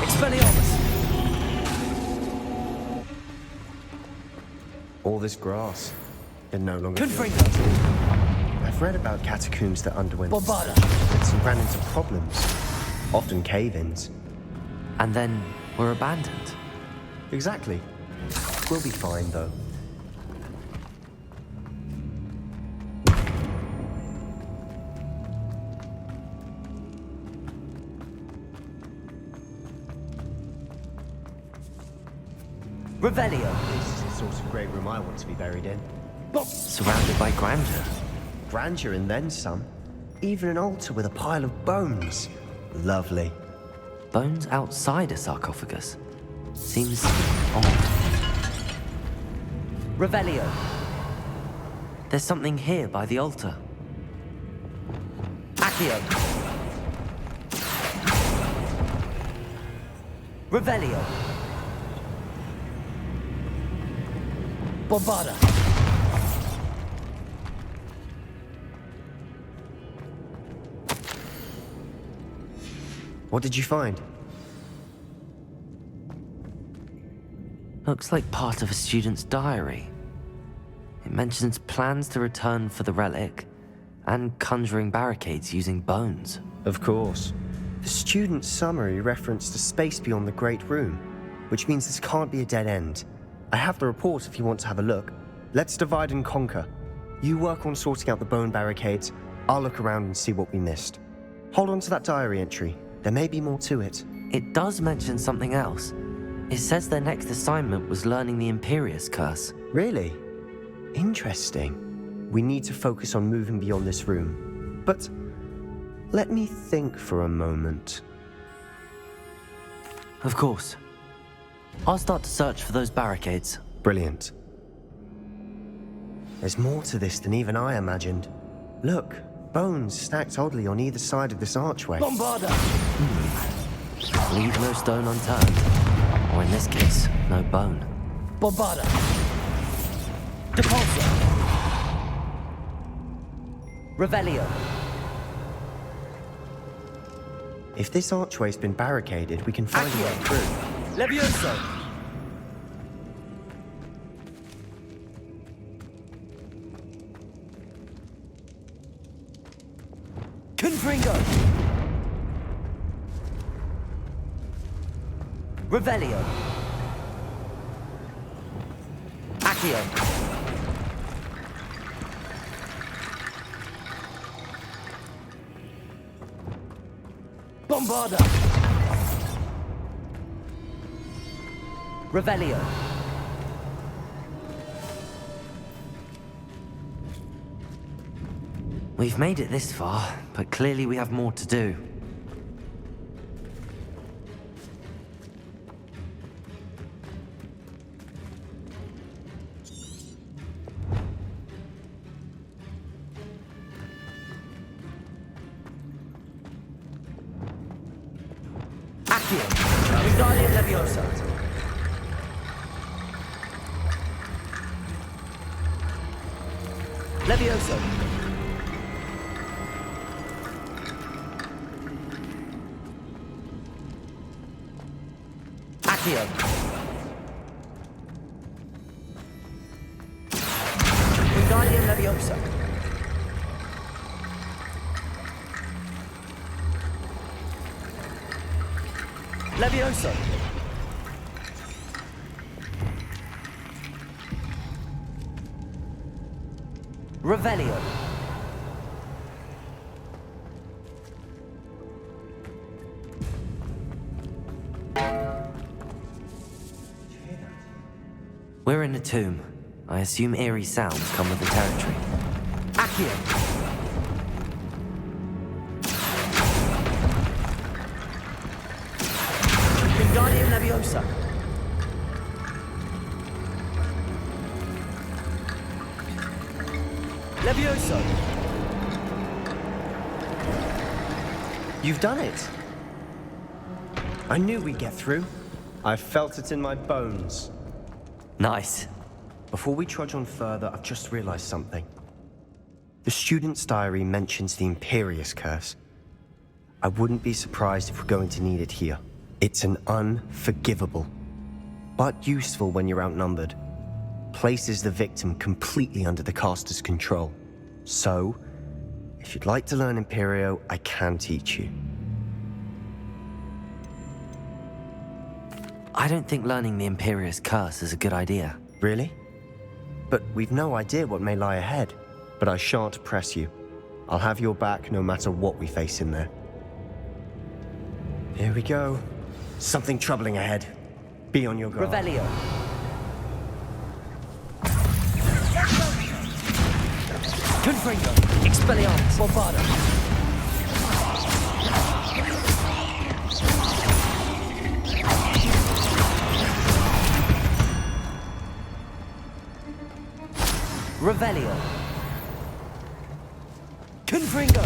Expelliarmus. All this grass. It no longer Confringo. I've read about catacombs that underwent Bombarda. and ran into problems. Often cave-ins. And then we're abandoned. Exactly. We'll be fine, though. Revelio. This is the sort of great room I want to be buried in. Surrounded by grandeur. Grandeur and then some. Even an altar with a pile of bones. Lovely. Bones outside a sarcophagus. Seems odd. Revelio. There's something here by the altar. Accio. Revelio. Bombarda. What did you find? Looks like part of a student's diary. It mentions plans to return for the relic and conjuring barricades using bones. Of course. The student's summary referenced a space beyond the Great Room, which means this can't be a dead end. I have the report if you want to have a look. Let's divide and conquer. You work on sorting out the bone barricades. I'll look around and see what we missed. Hold on to that diary entry. There may be more to it. It does mention something else. It says their next assignment was learning the Imperius Curse. Really? Interesting. We need to focus on moving beyond this room. But let me think for a moment. Of course. I'll start to search for those barricades. Brilliant. There's more to this than even I imagined. Look, bones stacked oddly on either side of this archway. Bombarda! Leave no stone unturned. Or in this case, no bone. Bombarda! Depulso! Revelio! If this archway's been barricaded, we can find a way through. Levioso! Confringo! Revelio! Accio! Bombarda! Revelio! We've made it this far, but clearly we have more to do. Accio! Wingardium Leviosa! Levioso! Accio! Wingardium Leviosa! Levioso! Revelio! We're in a tomb. I assume eerie sounds come with the territory. Accio! Wingardium Leviosa! Levioso! You've done it! I knew we'd get through. I felt it in my bones. Nice. Before we trudge on further, I've just realized something. The student's diary mentions the Imperius Curse. I wouldn't be surprised if we're going to need it here. It's an unforgivable, but useful when you're outnumbered. Places the victim completely under the caster's control. So, if you'd like to learn Imperio, I can teach you. I don't think learning the Imperius Curse is a good idea. Really? But we've no idea what may lie ahead. But I shan't press you. I'll have your back no matter what we face in there. Here we go. Something troubling ahead. Be on your guard. Revelio! Confringo! Expelliarmus! Bombarda! Revelio! Confringo!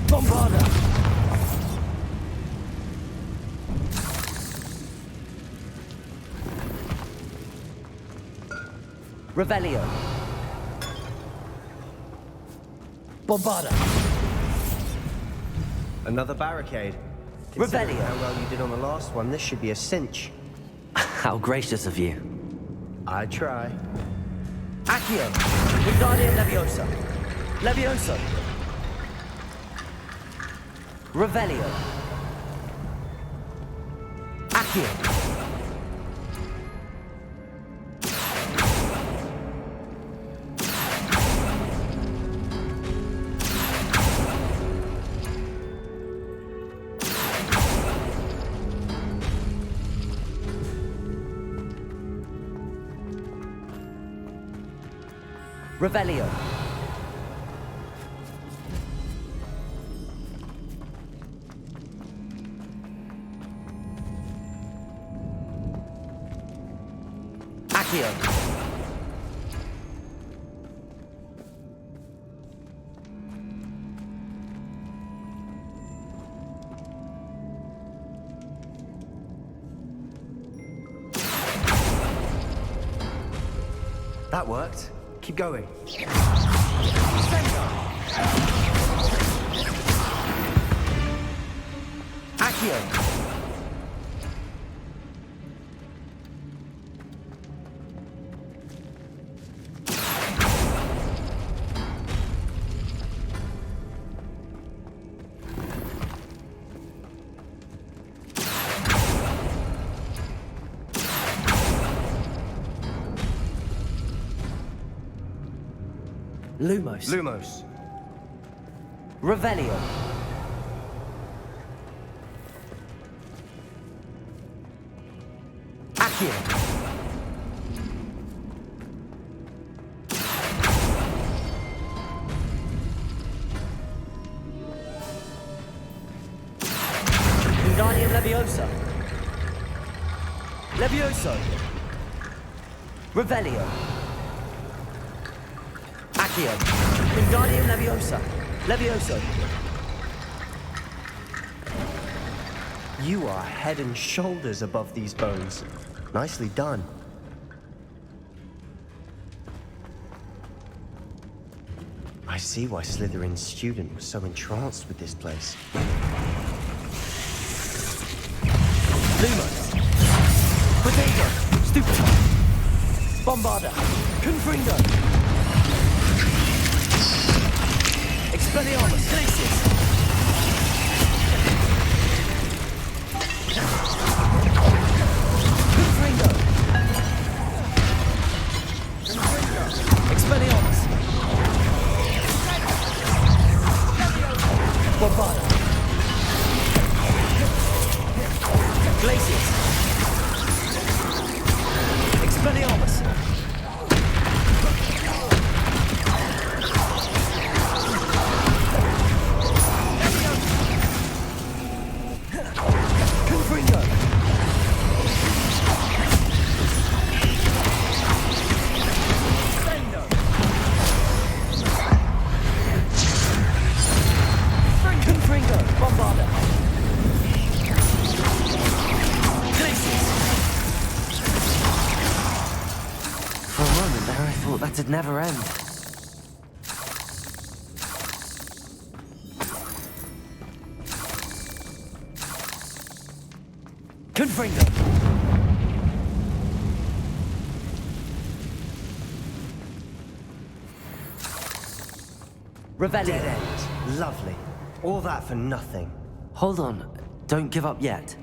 Bombarda! Revelio! Bombarda! Another barricade. Revelio. Considering how well you did on the last one, this should be a cinch. How gracious of you. I try. Accio! Wingardium Leviosa! Levioso! Revelio! Accio! Revelio. Accio. That worked. Keep going. Accio. Lumos. Lumos. Revelio. Accio. Wingardium Leviosa. Levioso. Revelio. Accio. Wingardium Leviosa. Levioso. You are head and shoulders above these bones. Nicely done. I see why Slytherin's student was so entranced with this place. Lumos. Potato. Stupefy. Bombarda. Confringo. Expelliarmus. Glacius. Confringo. Expelliarmus. Bombarda. Glacius. Expelliarmus. Confringo. Confringo. Bombarda. For a moment there, I thought that'd never end. Confringo. Revelio. Dead end. Lovely. All that for nothing. Hold on. Don't give up yet.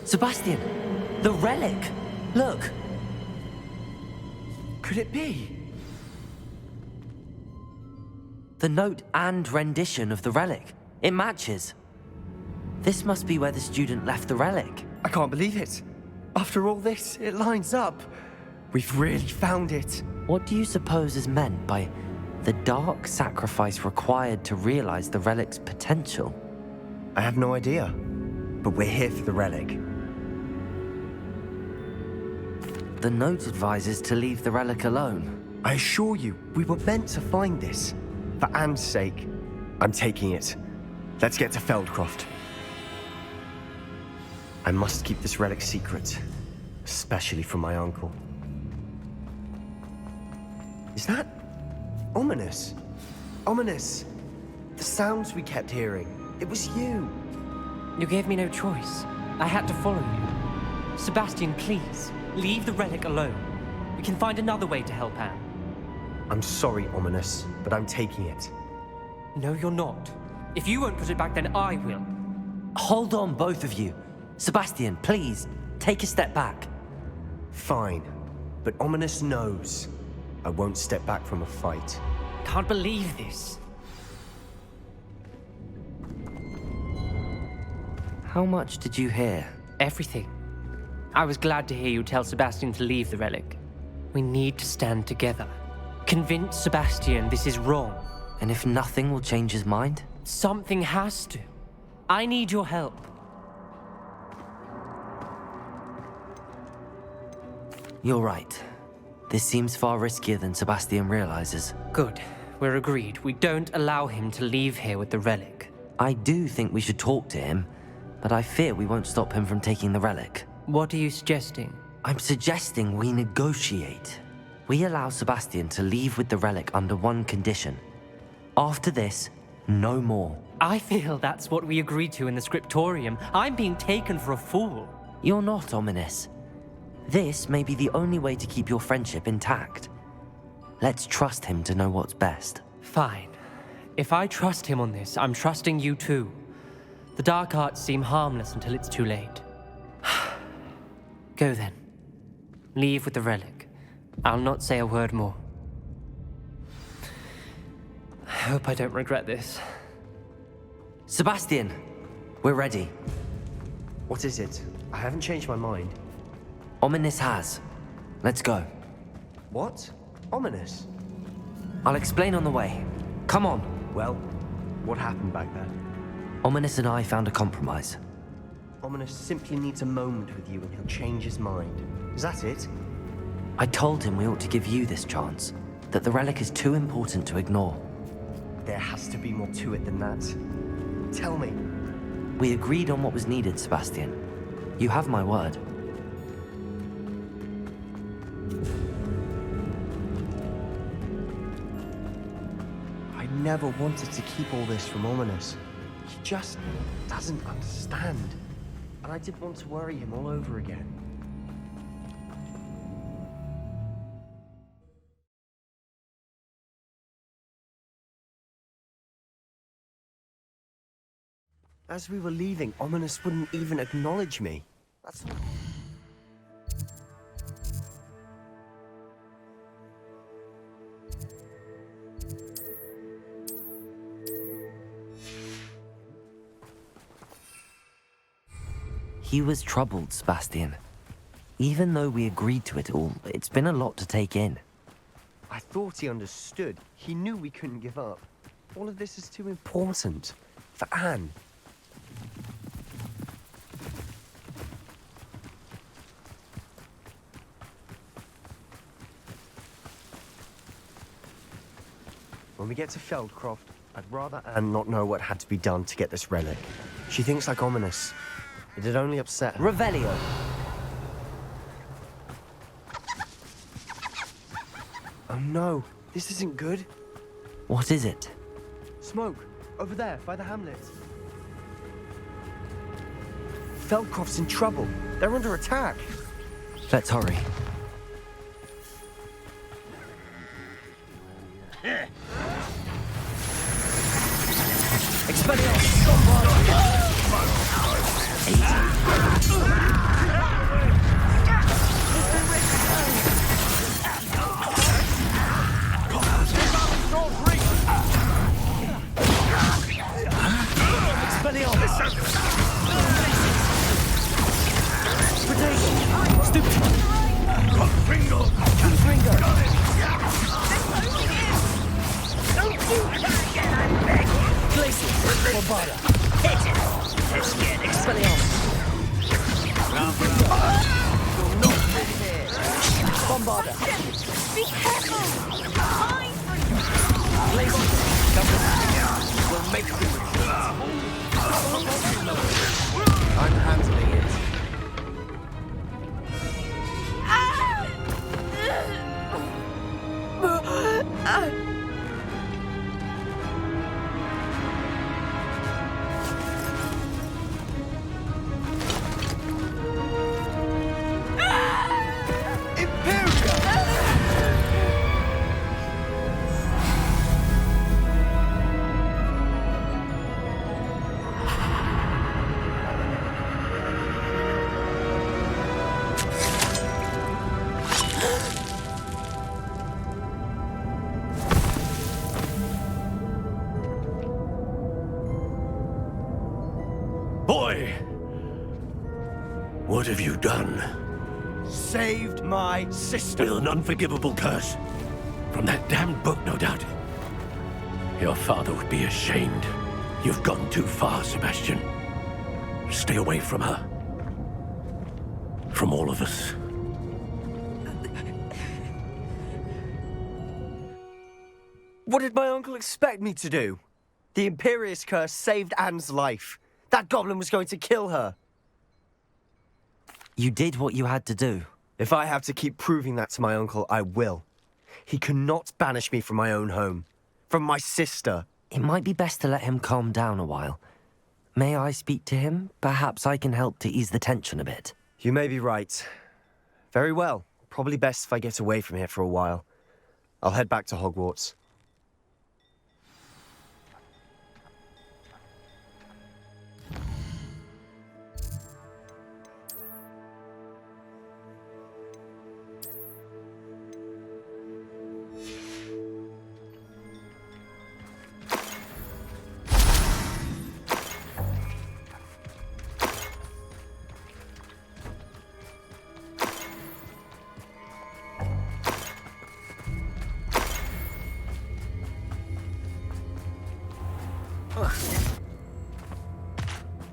Sebastian! The relic! Look! Could it be? The note and rendition of the relic. It matches. This must be where the student left the relic. I can't believe it. After all this, it lines up. We've really found it. What do you suppose is meant by the dark sacrifice required to realize the relic's potential? I have no idea. But we're here for the relic. The note advises to leave the relic alone. I assure you, we were meant to find this. For Anne's sake. I'm taking it. Let's get to Feldcroft. I must keep this relic secret. Especially from my uncle. Is that ominous? Ominous! The sounds we kept hearing. It was you. You gave me no choice. I had to follow you. Sebastian, please, leave the relic alone. We can find another way to help Anne. I'm sorry, Ominous, but I'm taking it. No, you're not. If you won't put it back, then I will. Hold on, both of you. Sebastian, please, take a step back. Fine, but Ominous knows I won't step back from a fight. Can't believe this. How much did you hear? Everything. I was glad to hear you tell Sebastian to leave the relic. We need to stand together. Convince Sebastian this is wrong. And if nothing will change his mind? Something has to. I need your help. You're right. This seems far riskier than Sebastian realizes. Good. We're agreed. We don't allow him to leave here with the relic. I do think we should talk to him, but I fear we won't stop him from taking the relic. What are you suggesting? I'm suggesting we negotiate. We allow Sebastian to leave with the relic under one condition. After this, no more. I feel that's what we agreed to in the scriptorium. I'm being taken for a fool. You're not, Ominous. This may be the only way to keep your friendship intact. Let's trust him to know what's best. Fine. If I trust him on this, I'm trusting you too. The dark arts seem harmless until it's too late. Go then. Leave with the relic. I'll not say a word more. I hope I don't regret this. Sebastian, we're ready. What is it? I haven't changed my mind. Ominous has. Let's go. What? Ominous? I'll explain on the way. Come on. Well, what happened back there? Ominous and I found a compromise. Ominous simply needs a moment with you and he'll change his mind. Is that it? I told him we ought to give you this chance, that the relic is too important to ignore. There has to be more to it than that. Tell me. We agreed on what was needed, Sebastian. You have my word. I never wanted to keep all this from Ominous. He just doesn't understand. And I didn't want to worry him all over again. As we were leaving, Ominous wouldn't even acknowledge me. That's not... He was troubled, Sebastian. Even though we agreed to it all, it's been a lot to take in. I thought he understood. He knew we couldn't give up. All of this is too important. For Anne. When we get to Feldcroft, I'd rather Anne not know what had to be done to get this relic. She thinks like Ominous. It'd only upset her. Revelio! Oh no, this isn't good. What is it? Smoke, over there, by the hamlet. Feldcroft's in trouble. They're under attack. Let's hurry. I'm handling it. What have you done? Saved my sister. With an unforgivable curse. From that damned book, no doubt. Your father would be ashamed. You've gone too far, Sebastian. Stay away from her. From all of us. What did my uncle expect me to do? The Imperious curse saved Anne's life. That goblin was going to kill her. You did what you had to do. If I have to keep proving that to my uncle, I will. He cannot banish me from my own home. From my sister. It might be best to let him calm down a while. May I speak to him? Perhaps I can help to ease the tension a bit. You may be right. Very well. Probably best if I get away from here for a while. I'll head back to Hogwarts.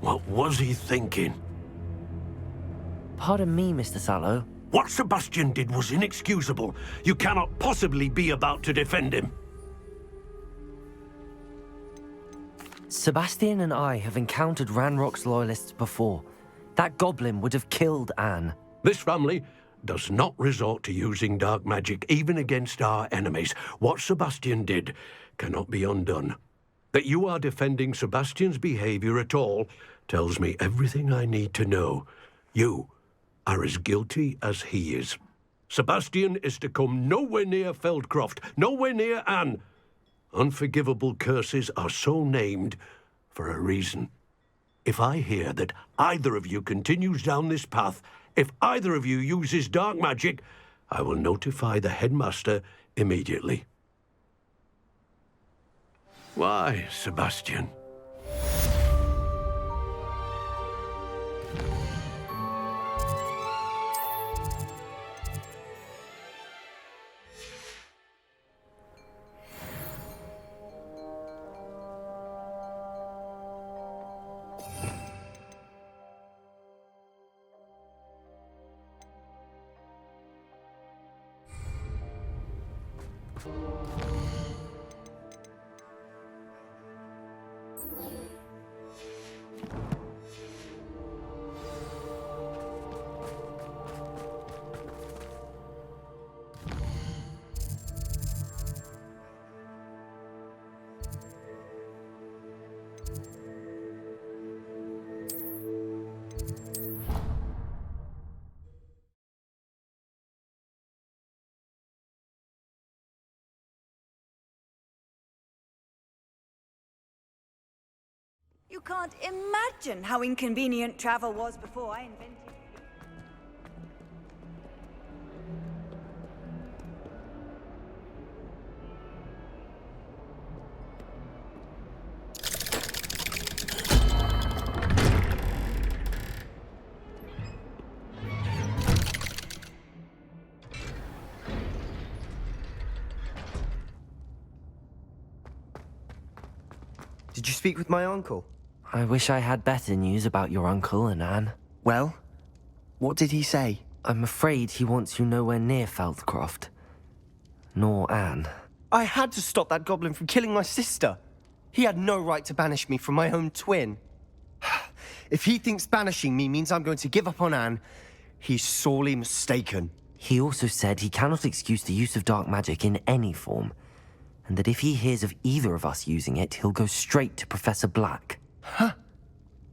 What was he thinking? Pardon me, Mr. Sallow. What Sebastian did was inexcusable. You cannot possibly be about to defend him. Sebastian and I have encountered Ranrock's loyalists before. That goblin would have killed Anne. This family does not resort to using dark magic even against our enemies. What Sebastian did cannot be undone. That you are defending Sebastian's behavior at all tells me everything I need to know. You are as guilty as he is. Sebastian is to come nowhere near Feldcroft, nowhere near Anne. Unforgivable curses are so named for a reason. If I hear that either of you continues down this path, if either of you uses dark magic, I will notify the headmaster immediately. Why, Sebastian? You can't imagine how inconvenient travel was before I invented it. Did you speak with my uncle? I wish I had better news about your uncle and Anne. Well, what did he say? I'm afraid he wants you nowhere near Feldcroft. Nor Anne. I had to stop that goblin from killing my sister. He had no right to banish me from my own twin. If he thinks banishing me means I'm going to give up on Anne, he's sorely mistaken. He also said he cannot excuse the use of dark magic in any form, and that if he hears of either of us using it, he'll go straight to Professor Black. Huh?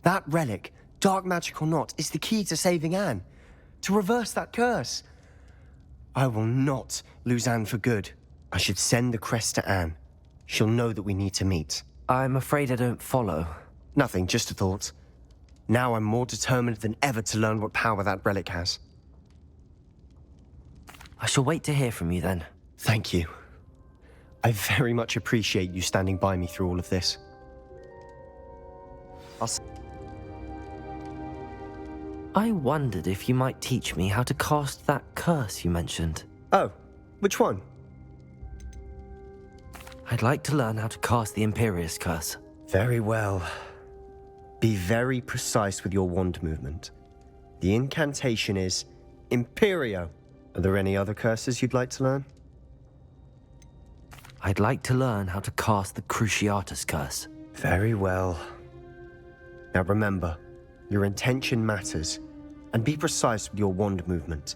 That relic, dark magic or not, is the key to saving Anne. To reverse that curse. I will not lose Anne for good. I should send the crest to Anne. She'll know that we need to meet. I'm afraid I don't follow. Nothing, just a thought. Now I'm more determined than ever to learn what power that relic has. I shall wait to hear from you then. Thank you. I very much appreciate you standing by me through all of this. I wondered if you might teach me how to cast that curse you mentioned. Oh, which one? I'd like to learn how to cast the Imperious Curse. Very well. Be very precise with your wand movement. The incantation is Imperio. Are there any other curses you'd like to learn? I'd like to learn how to cast the Cruciatus Curse. Very well. Now remember, your intention matters, and be precise with your wand movement.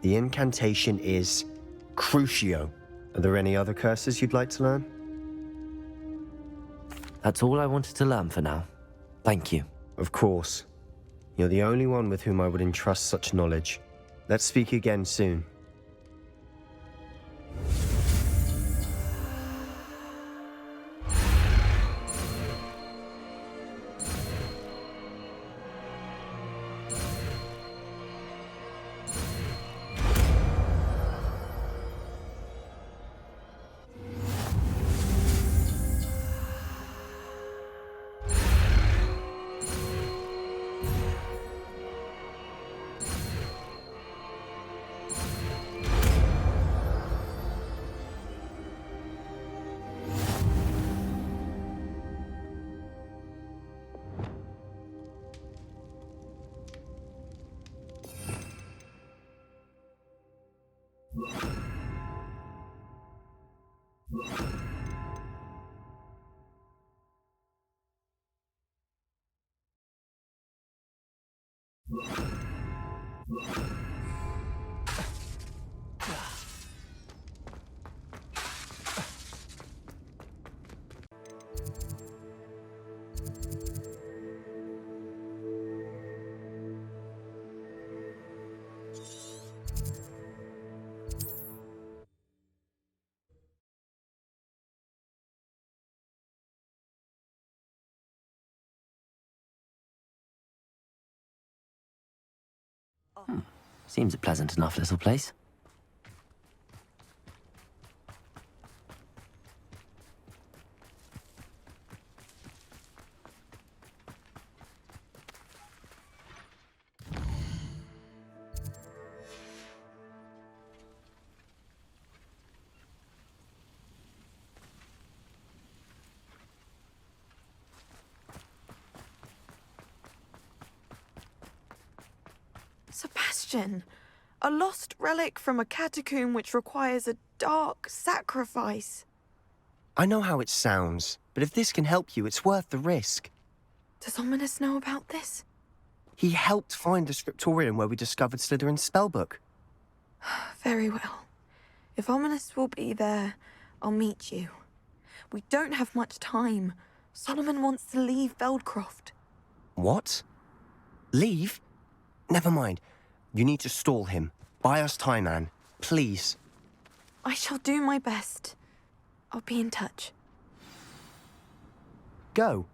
The incantation is Crucio. Are there any other curses you'd like to learn? That's all I wanted to learn for now. Thank you. Of course. You're the only one with whom I would entrust such knowledge. Let's speak again soon. Seems a pleasant enough little place. Sebastian, a lost relic from a catacomb which requires a dark sacrifice. I know how it sounds, but if this can help you, it's worth the risk. Does Ominous know about this? He helped find the scriptorium where we discovered Slytherin's spellbook. Very well. If Ominous will be there, I'll meet you. We don't have much time. Solomon wants to leave Feldcroft. What? Leave? Never mind. You need to stall him. Buy us time, Anne. Please. I shall do my best. I'll be in touch. Go.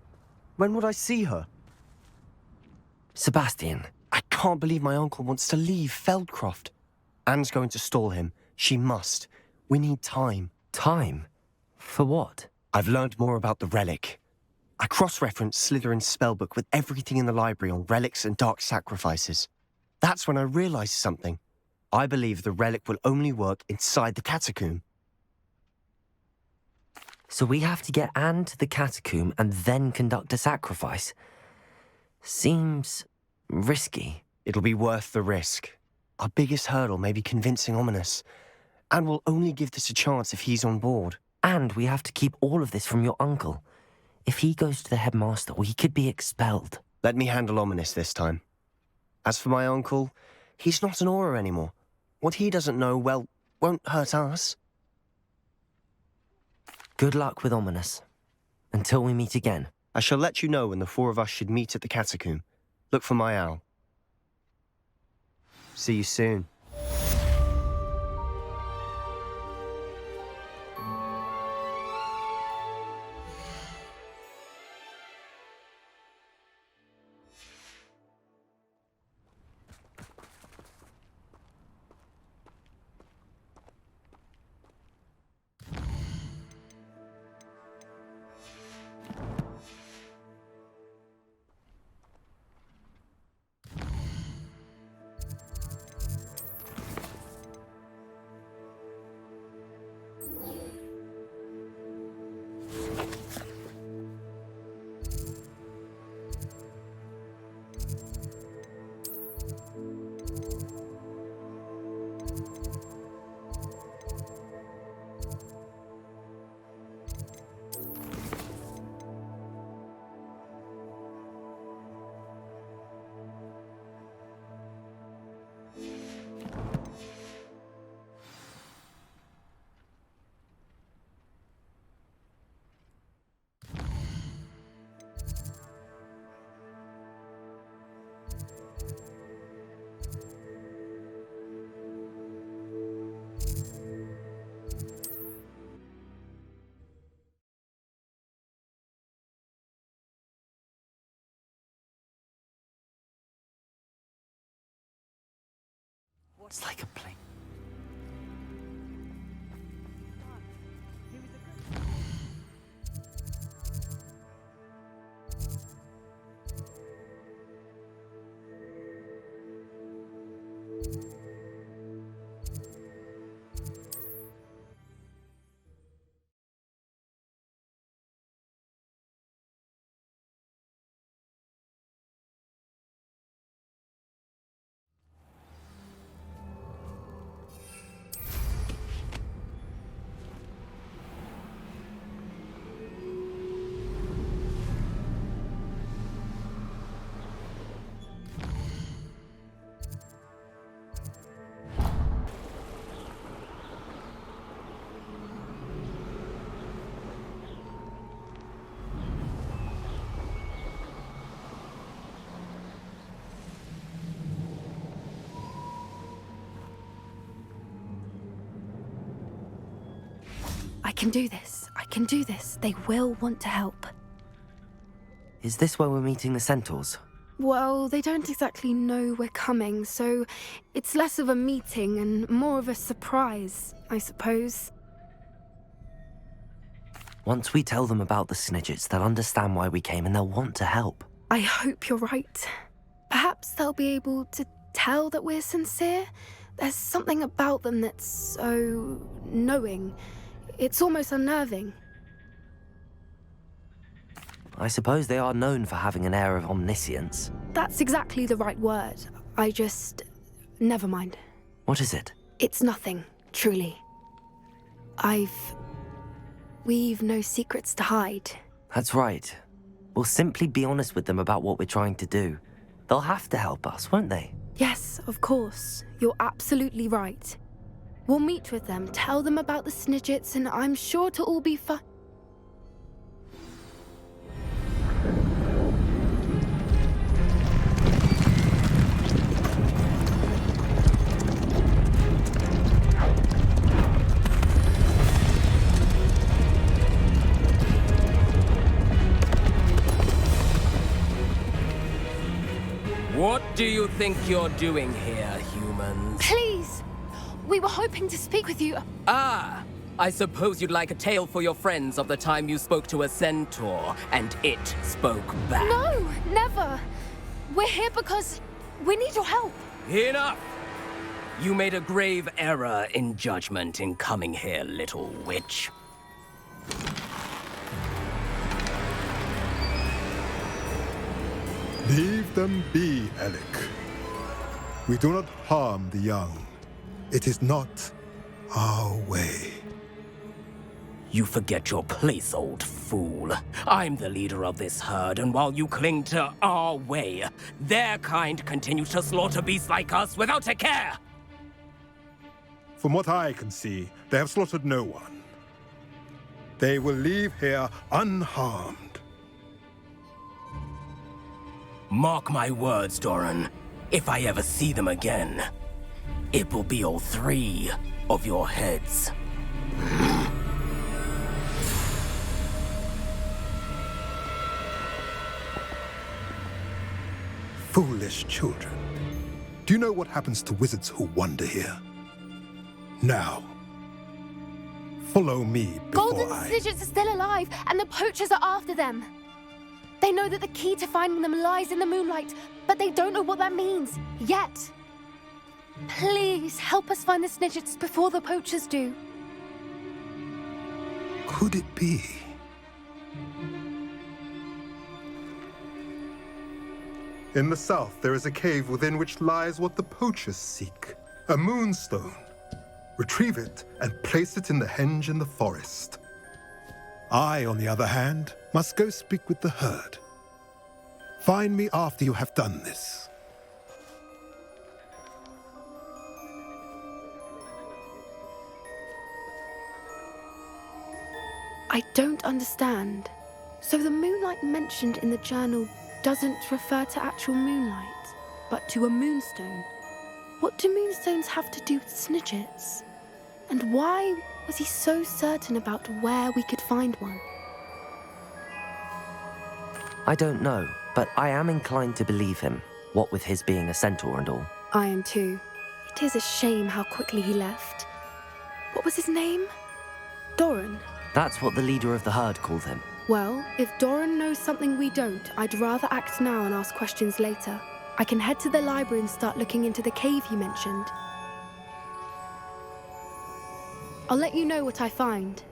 When would I see her? Sebastian. I can't believe my uncle wants to leave Feldcroft. Anne's going to stall him. She must. We need time. Time? For what? I've learned more about the relic. I cross-referenced Slytherin's spellbook with everything in the library on relics and dark sacrifices. That's when I realized something. I believe the relic will only work inside the catacomb. So we have to get Anne to the catacomb and then conduct a sacrifice? Seems risky. It'll be worth the risk. Our biggest hurdle may be convincing Ominous. And we'll only give this a chance if he's on board. And we have to keep all of this from your uncle. If he goes to the headmaster, we could be expelled. Let me handle Ominous this time. As for my uncle, he's not an Auror anymore. What he doesn't know, well, won't hurt us. Good luck with Ominous. Until we meet again. I shall let you know when the four of us should meet at the catacomb. Look for my owl. See you soon. It's like a plane. I can do this. I can do this. They will want to help. Is this where we're meeting the centaurs? Well, they don't exactly know we're coming, so it's less of a meeting and more of a surprise, I suppose. Once we tell them about the Snidgets, they'll understand why we came and they'll want to help. I hope you're right. Perhaps they'll be able to tell that we're sincere. There's something about them that's so knowing. It's almost unnerving. I suppose they are known for having an air of omniscience. That's exactly the right word. I just... never mind. What is it? It's nothing, truly. We've no secrets to hide. That's right. We'll simply be honest with them about what we're trying to do. They'll have to help us, won't they? Yes, of course. You're absolutely right. We'll meet with them, tell them about the Snidgets, and I'm sure to all be fine. What do you think you're doing here, humans? Please! We were hoping to speak with you. Ah! I suppose you'd like a tale for your friends of the time you spoke to a centaur, and it spoke back. No! Never! We're here because we need your help. Enough! You made a grave error in judgment in coming here, little witch. Leave them be, Alec. We do not harm the young. It is not our way. You forget your place, old fool. I'm the leader of this herd, and while you cling to our way, their kind continues to slaughter beasts like us without a care! From what I can see, they have slaughtered no one. They will leave here unharmed. Mark my words, Doran. If I ever see them again, it will be all 3 of your heads. Foolish children. Do you know what happens to wizards who wander here? Now, follow me before Golden Snidgets are still alive, and the poachers are after them. They know that the key to finding them lies in the moonlight, but they don't know what that means, yet. Please, help us find the Snidgets before the poachers do. could it be? In the south, there is a cave within which lies what the poachers seek. A moonstone. Retrieve it and place it in the henge in the forest. I, on the other hand, must go speak with the herd. Find me after you have done this. I don't understand. So the moonlight mentioned in the journal doesn't refer to actual moonlight, but to a moonstone. What do moonstones have to do with Snidgets? And why was he so certain about where we could find one? I don't know, but I am inclined to believe him, what with his being a centaur and all. I am too. It is a shame how quickly he left. What was his name? Doran. That's what the leader of the herd called him. Well, if Doran knows something we don't, I'd rather act now and ask questions later. I can head to the library and start looking into the cave you mentioned. I'll let you know what I find.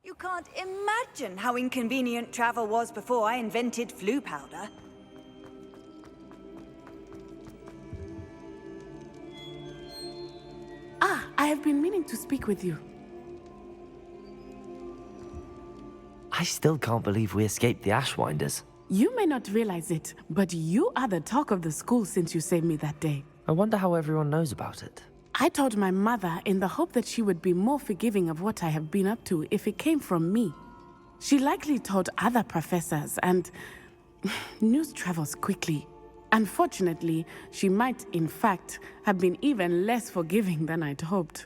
You can't imagine how inconvenient travel was before I invented flu powder. Ah, I have been meaning to speak with you. I still can't believe we escaped the Ashwinders. You may not realize it, but you are the talk of the school since you saved me that day. I wonder how everyone knows about it. I told my mother in the hope that she would be more forgiving of what I have been up to if it came from me. She likely told other professors, and news travels quickly. Unfortunately, she might, in fact, have been even less forgiving than I'd hoped.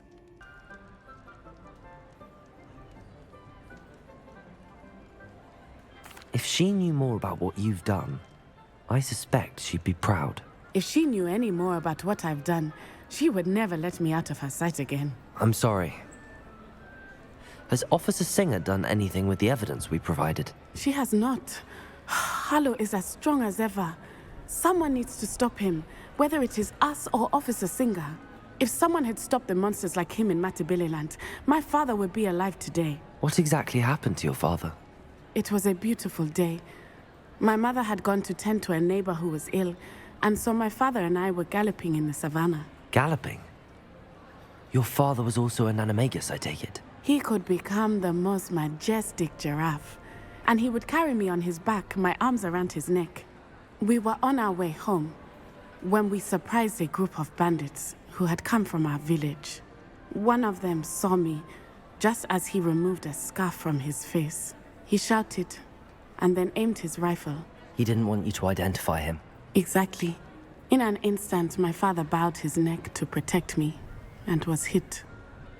If she knew more about what you've done, I suspect she'd be proud. If she knew any more about what I've done, she would never let me out of her sight again. I'm sorry. Has Officer Singer done anything with the evidence we provided? She has not. Harlow is as strong as ever. Someone needs to stop him, whether it is us or Officer Singer. If someone had stopped the monsters like him in Matabeleland, my father would be alive today. What exactly happened to your father? It was a beautiful day. My mother had gone to tend to a neighbor who was ill, and so my father and I were galloping in the savannah. Galloping? Your father was also an animagus, I take it? He could become the most majestic giraffe, and he would carry me on his back, my arms around his neck. We were on our way home when we surprised a group of bandits who had come from our village. One of them saw me just as he removed a scarf from his face. He shouted and then aimed his rifle. He didn't want you to identify him. Exactly. In an instant, my father bowed his neck to protect me and was hit.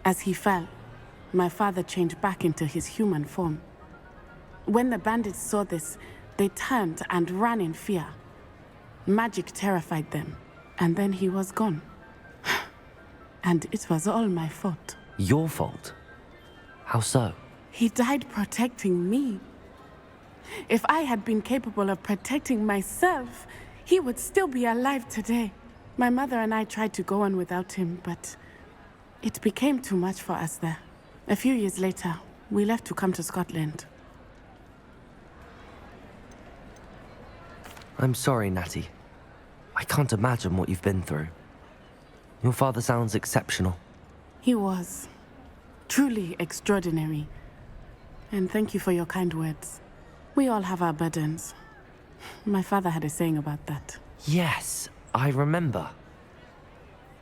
As he fell, my father changed back into his human form. When the bandits saw this, they turned and ran in fear. Magic terrified them, and then he was gone. And it was all my fault. Your fault? How so? He died protecting me. If I had been capable of protecting myself, he would still be alive today. My mother and I tried to go on without him, but it became too much for us there. A few years later, we left to come to Scotland. I'm sorry, Natty. I can't imagine what you've been through. Your father sounds exceptional. He was truly extraordinary. And thank you for your kind words. We all have our burdens. My father had a saying about that. Yes, I remember.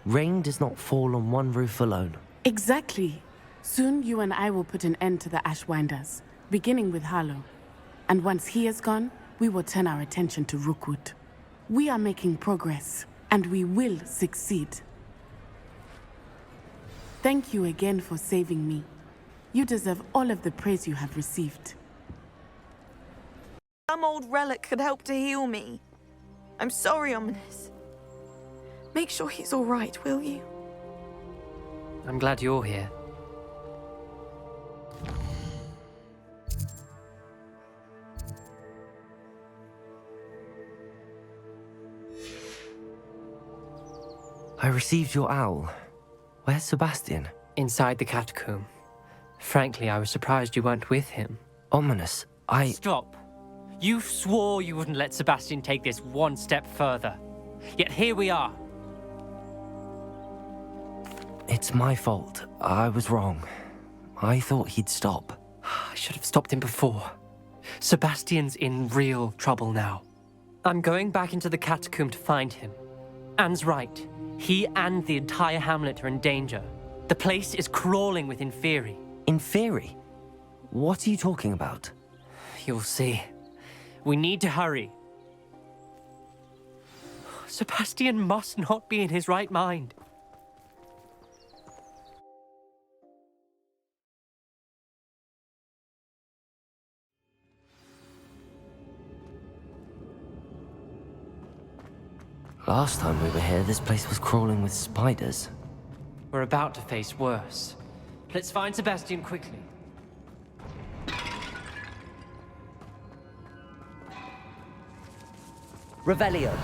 Rain does not fall on one roof alone. Exactly. Soon you and I will put an end to the Ashwinders, beginning with Harlow. And once he is gone, we will turn our attention to Rookwood. We are making progress, and we will succeed. Thank you again for saving me. You deserve all of the praise you have received. Some old relic could help to heal me. I'm sorry, Ominous. Make sure he's all right, will you? I'm glad you're here. I received your owl. Where's Sebastian? Inside the catacomb. Frankly, I was surprised you weren't with him. Ominous, Stop. You swore you wouldn't let Sebastian take this one step further. Yet here we are. It's my fault. I was wrong. I thought he'd stop. I should have stopped him before. Sebastian's in real trouble now. I'm going back into the catacomb to find him. Anne's right. He and the entire hamlet are in danger. The place is crawling with Inferi. Inferi? What are you talking about? You'll see. We need to hurry. Sebastian must not be in his right mind. Last time we were here, this place was crawling with spiders. We're about to face worse. Let's find Sebastian quickly. Revelio.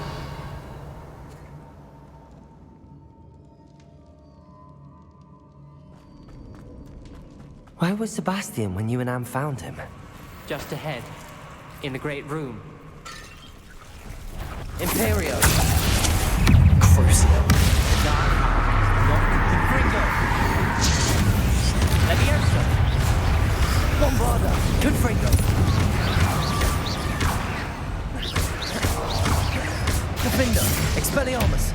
Where was Sebastian when you and Anne found him? Just ahead, in the Great Room. Imperio! Crucio. Confringo. Levioso. Bombarda. Confringo. Defender. Expelliarmus.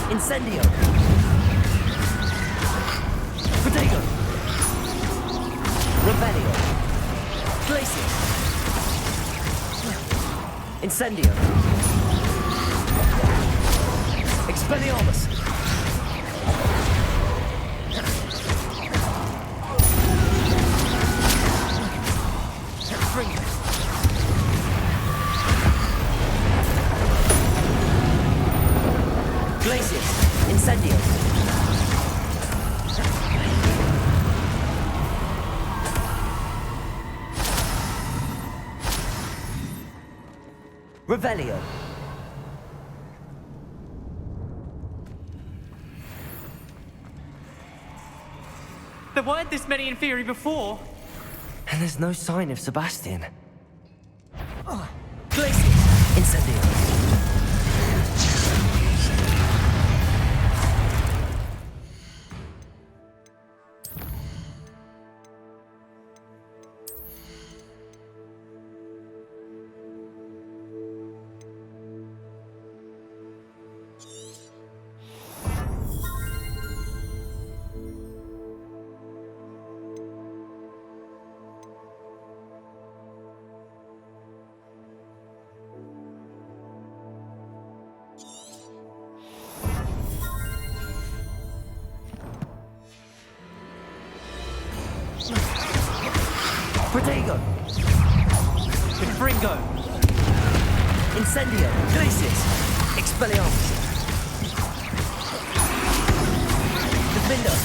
Incendio. Protego. Revelio. Glacius. Incendio. Expelliarmus. Fringo. Glacius. Incendio. Revelio. There weren't this many Inferi before. And there's no sign of Sebastian. Glacius. Incendio. Protego. Confringo. Incendio. Glacius. Expelliarmus. Defender.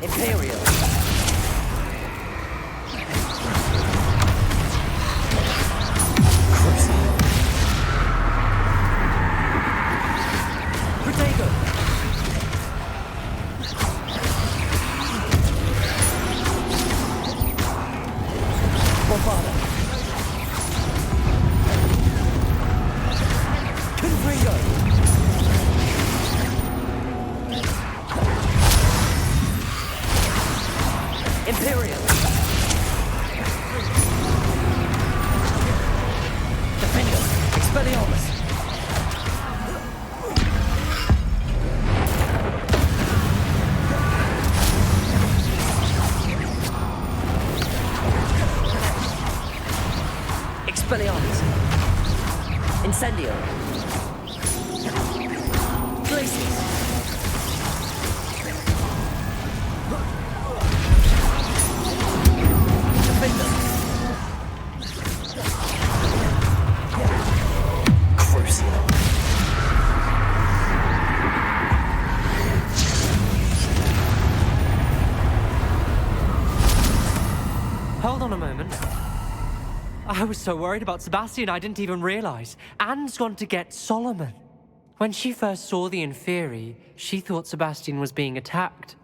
Imperio. Confringo! Imperial! Defender! Expelliarmus! Expelliarmus! Incendio! Glacius! Defender! Crucial! Hold on a moment. I was so worried about Sebastian I didn't even realize. Anne's gone to get Solomon. When she first saw the Inferi, she thought Sebastian was being attacked.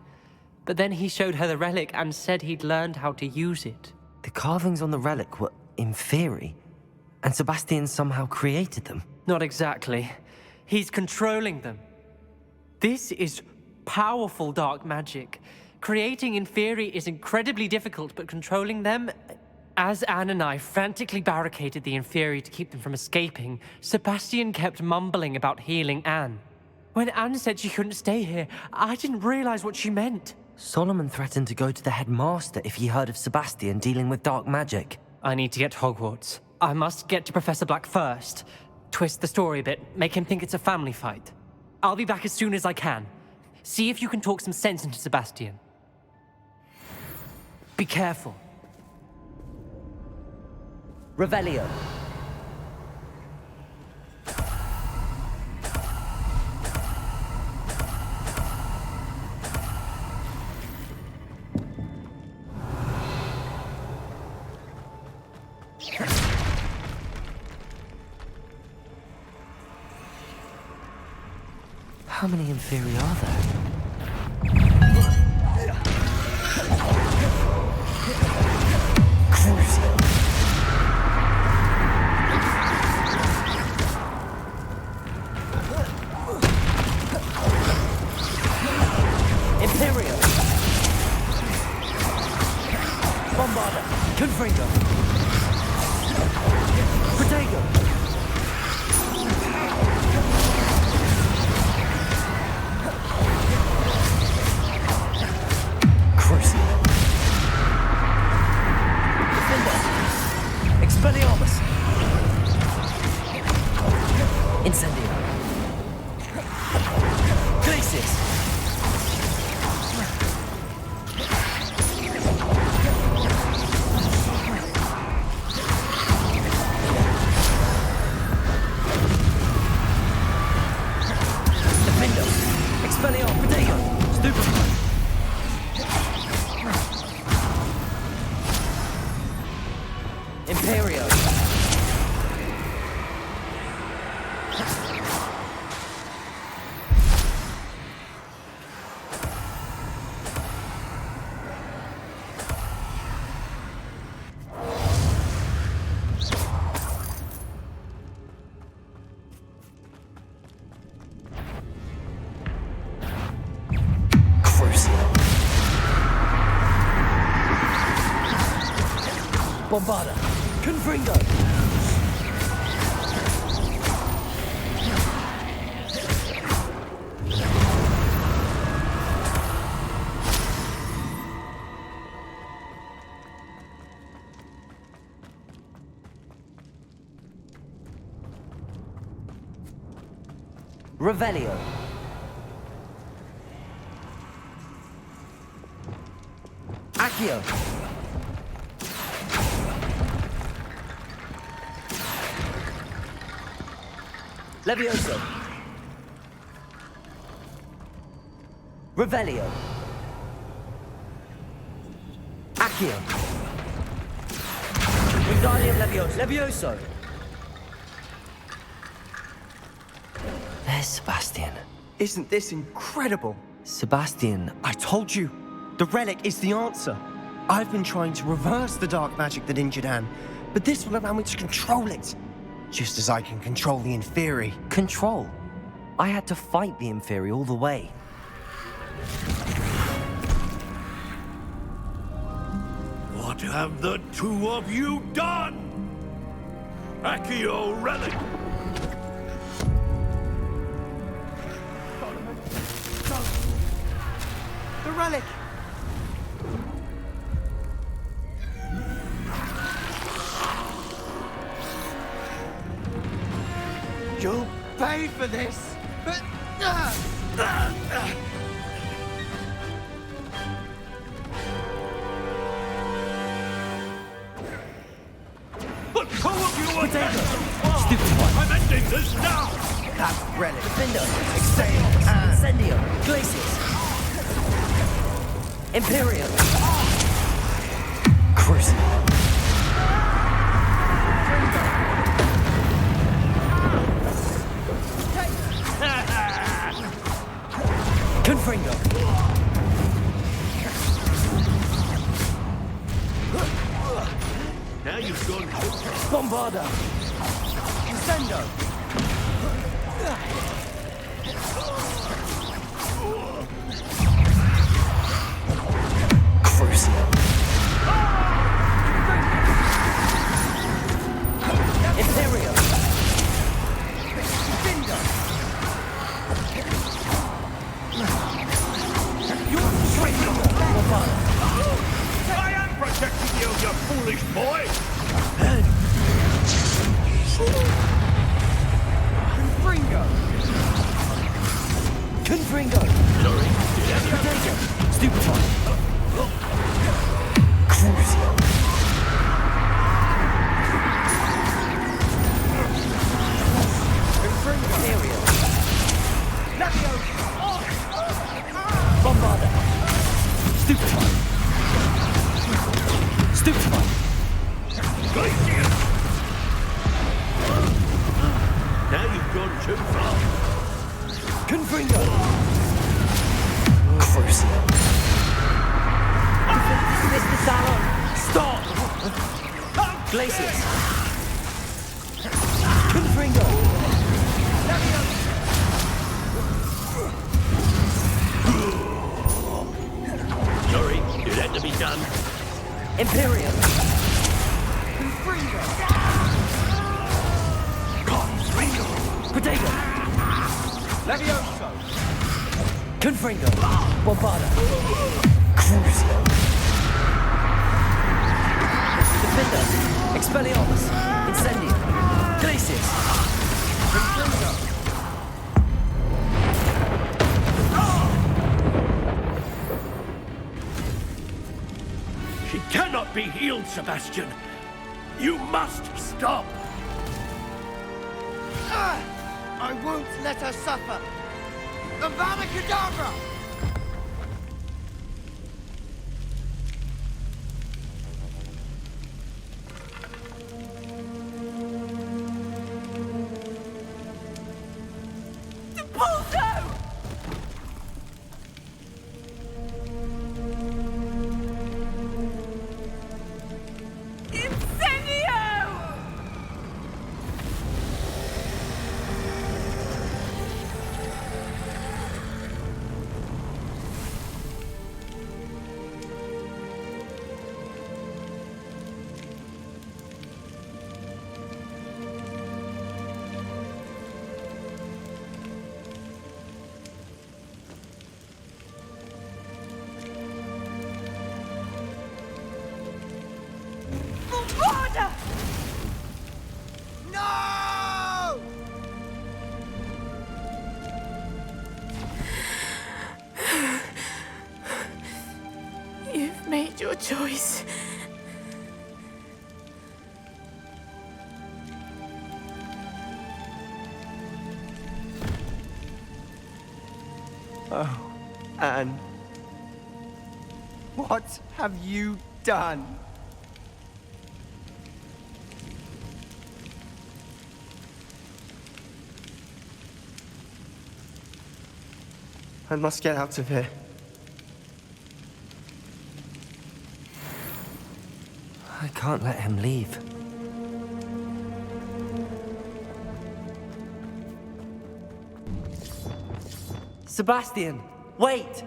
But then he showed her the relic and said he'd learned how to use it. The carvings on the relic were Inferi, and Sebastian somehow created them. Not exactly. He's controlling them. This is powerful dark magic. Creating Inferi is incredibly difficult, but controlling them... As Anne and I frantically barricaded the Inferi to keep them from escaping, Sebastian kept mumbling about healing Anne. When Anne said she couldn't stay here, I didn't realize what she meant. Solomon threatened to go to the headmaster if he heard of Sebastian dealing with dark magic. I need to get to Hogwarts. I must get to Professor Black first. Twist the story a bit, make him think it's a family fight. I'll be back as soon as I can. See if you can talk some sense into Sebastian. Be careful. Revelio. How many Inferi are there? Crucial. Imperial. Bombarda. Confringo. Protego. Crucial. Defender. Expelliarmus. Incendio. Glacius. Defender. Expelliarmus. Protego. Stupefy. Imperio. Crucial. Bombarda. Confringo. Revelio. Accio. Levioso. Revelio. Accio. Wingardium Levioso. Levioso. There's Sebastian. Isn't this incredible? Sebastian. I told you. The relic is the answer. I've been trying to reverse the dark magic that injured Anne, but this will allow me to control it. Just as I can control the Inferi. Control? I had to fight the Inferi all the way. What have the two of you done? Accio Relic! The relic! You'll pay for this! But who of you are Stupid one. I'm ending this now! That relic. Defender. Incendio. Glacius. Imperium. Crucible. Confringo. Now you've gone Bombarda. Incendio. Crucible. Imperium. I am protecting you, you foolish boy! Confringo. Potato. Stupefy. Crucial. Imperial. Bombarda. Stupefy. Stupefy. Now you've gone too far. Confringo. Crucial. Mr. Salon. Stop. Glacius. Confringo. Sorry, it had to be done. Imperium. Potato. Levioso. Confringo. Bombarda. Crucial. Defender. Expelliarmus. Incendio. Glacius. Confringo. She cannot be healed, Sebastian. You must stop. I won't let her suffer! Avada Kedavra! No! You've made your choice. Oh, Anne. What have you done? I must get out of here. I can't let him leave. Sebastian, wait!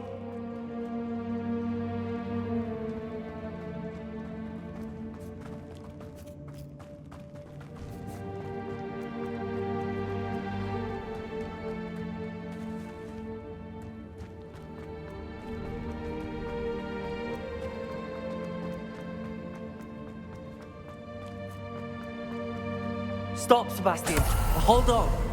Stop, Sebastian! Hold on!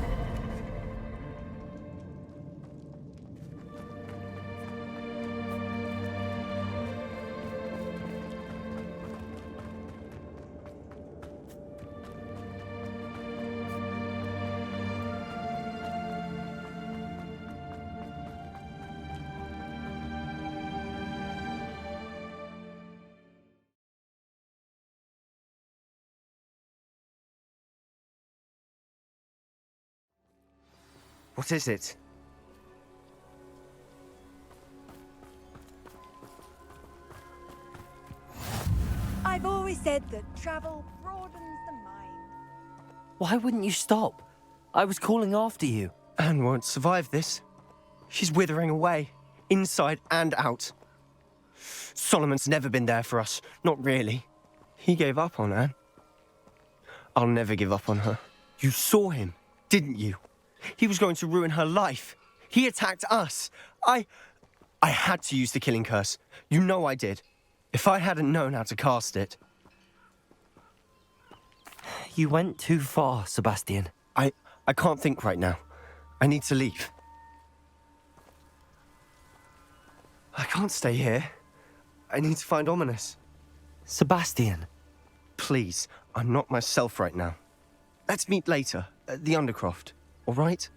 What is it? I've always said that travel broadens the mind. Why wouldn't you stop? I was calling after you. Anne won't survive this. She's withering away, inside and out. Solomon's never been there for us, not really. He gave up on Anne. I'll never give up on her. You saw him, didn't you? He was going to ruin her life. He attacked us. I had to use the killing curse. You know I did. If I hadn't known how to cast it... You went too far, Sebastian. I can't think right now. I need to leave. I can't stay here. I need to find Ominous. Sebastian. Please, I'm not myself right now. Let's meet later, at the Undercroft, all right?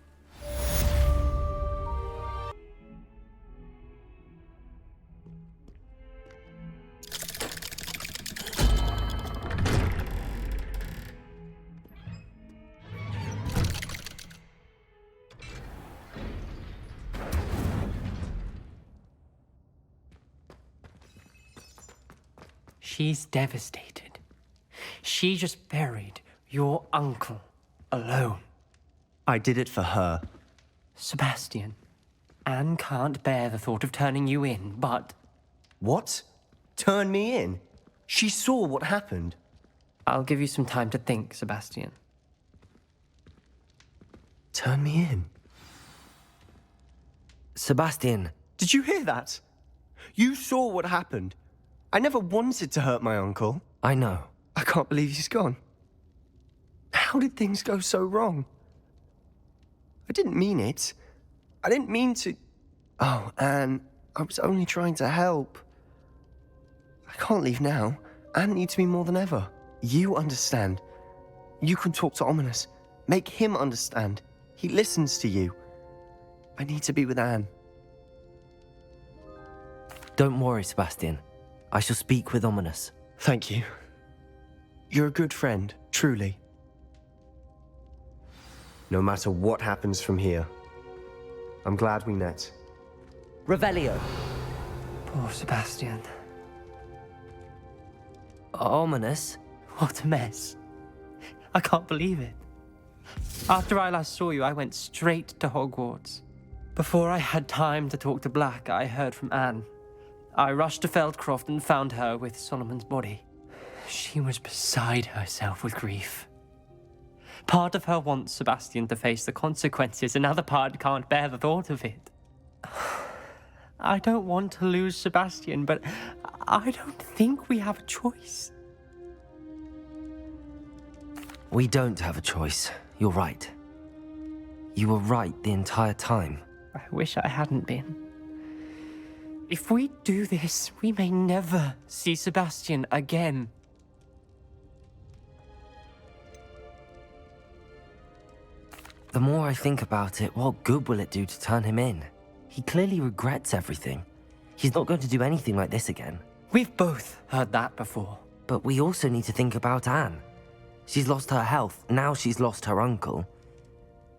She's devastated. She just buried your uncle alone. I did it for her. Sebastian, Anne can't bear the thought of turning you in, but... What? Turn me in? She saw what happened. I'll give you some time to think, Sebastian. Turn me in? Sebastian. Did you hear that? You saw what happened. I never wanted to hurt my uncle. I know. I can't believe he's gone. How did things go so wrong? I didn't mean it. I didn't mean to... Oh, Anne, I was only trying to help. I can't leave now. Anne needs me more than ever. You understand. You can talk to Ominous. Make him understand. He listens to you. I need to be with Anne. Don't worry, Sebastian. I shall speak with Ominous. Thank you. You're a good friend, truly. No matter what happens from here, I'm glad we met. Revelio. Poor Sebastian. Ominous? What a mess. I can't believe it. After I last saw you, I went straight to Hogwarts. Before I had time to talk to Black, I heard from Anne. I rushed to Feldcroft and found her with Solomon's body. She was beside herself with grief. Part of her wants Sebastian to face the consequences, another part can't bear the thought of it. I don't want to lose Sebastian, but I don't think we have a choice. We don't have a choice. You're right. You were right the entire time. I wish I hadn't been. If we do this, we may never see Sebastian again. The more I think about it, what good will it do to turn him in? He clearly regrets everything. He's not going to do anything like this again. We've both heard that before. But we also need to think about Anne. She's lost her health, now she's lost her uncle.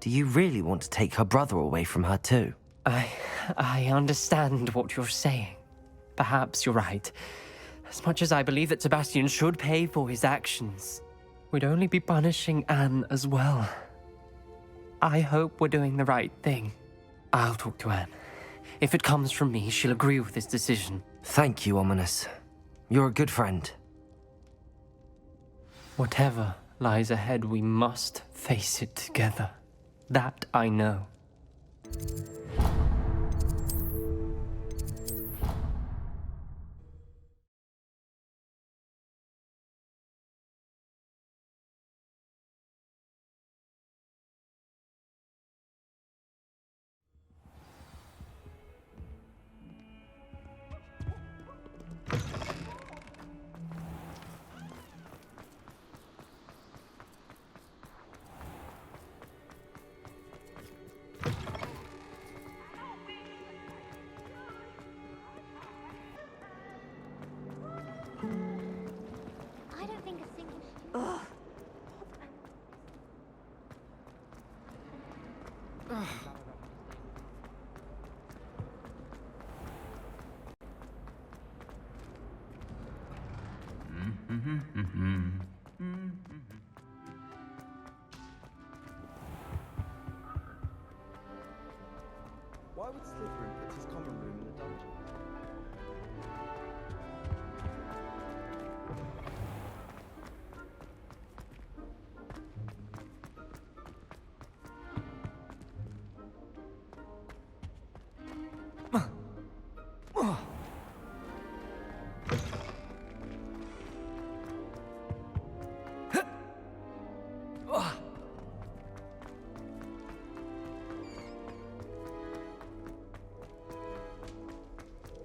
Do you really want to take her brother away from her too? I understand what you're saying. Perhaps you're right. As much as I believe that Sebastian should pay for his actions, we'd only be punishing Anne as well. I hope we're doing the right thing. I'll talk to Anne. If it comes from me, she'll agree with this decision. Thank you, Ominous. You're a good friend. Whatever lies ahead, we must face it together. That I know. I don't think a single... Ugh. Why would Slytherin put his common room in a dungeon?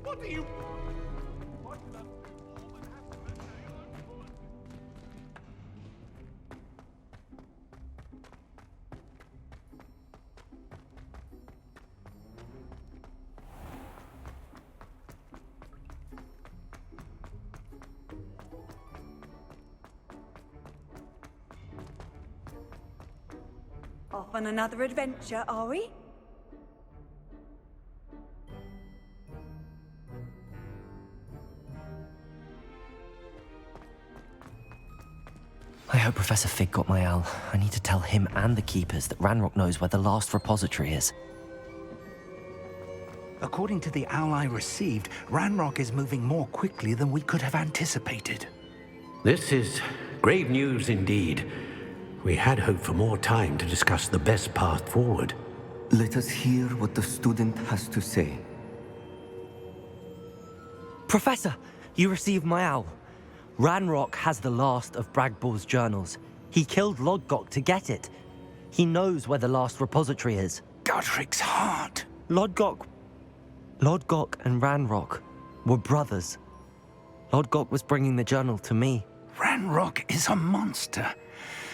What do you... Off on another adventure, are we? I hope Professor Fig got my owl. I need to tell him and the Keepers that Ranrock knows where the last repository is. According to the owl I received, Ranrock is moving more quickly than we could have anticipated. This is grave news indeed. We had hoped for more time to discuss the best path forward. Let us hear what the student has to say. Professor, you received my owl. Ranrock has the last of Bragbor's journals. He killed Lodgok to get it. He knows where the last repository is. Godric's heart. Lodgok and Ranrock were brothers. Lodgok was bringing the journal to me. Ranrock is a monster.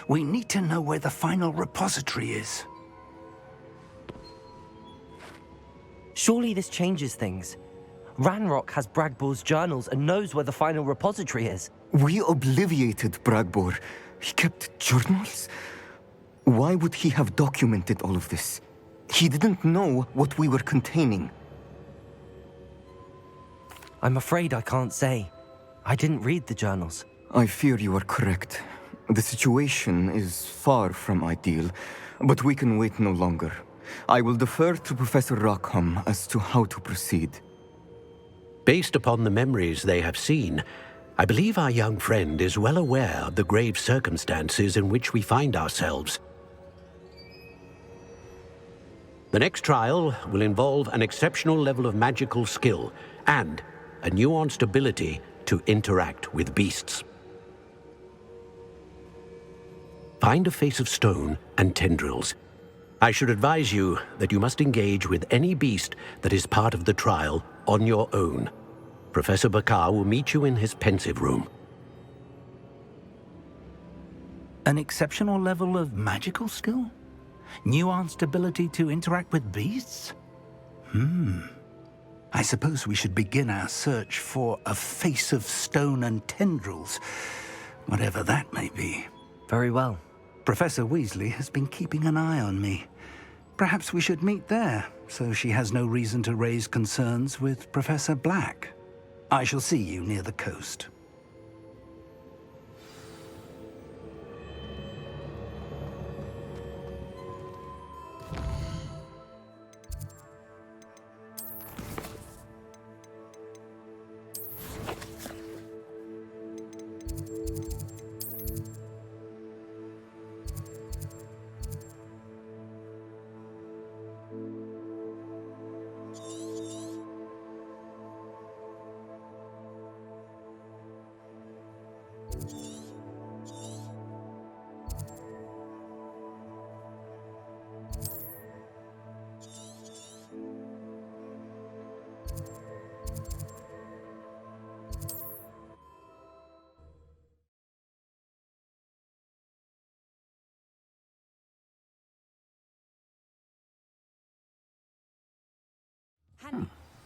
We need to know where the final repository is. Surely this changes things. Ranrock has Bragbor's journals and knows where the final repository is. We obliviated Bragbor. He kept journals? Why would he have documented all of this? He didn't know what we were containing. I'm afraid I can't say. I didn't read the journals. I fear you are correct. The situation is far from ideal, but we can wait no longer. I will defer to Professor Rockham as to how to proceed. Based upon the memories they have seen, I believe our young friend is well aware of the grave circumstances in which we find ourselves. The next trial will involve an exceptional level of magical skill and a nuanced ability to interact with beasts. Find a face of stone and tendrils. I should advise you that you must engage with any beast that is part of the trial on your own. Professor Bakar will meet you in his pensive room. An exceptional level of magical skill? Nuanced ability to interact with beasts? I suppose we should begin our search for a face of stone and tendrils, whatever that may be. Very well. Professor Weasley has been keeping an eye on me. Perhaps we should meet there, so she has no reason to raise concerns with Professor Black. I shall see you near the coast.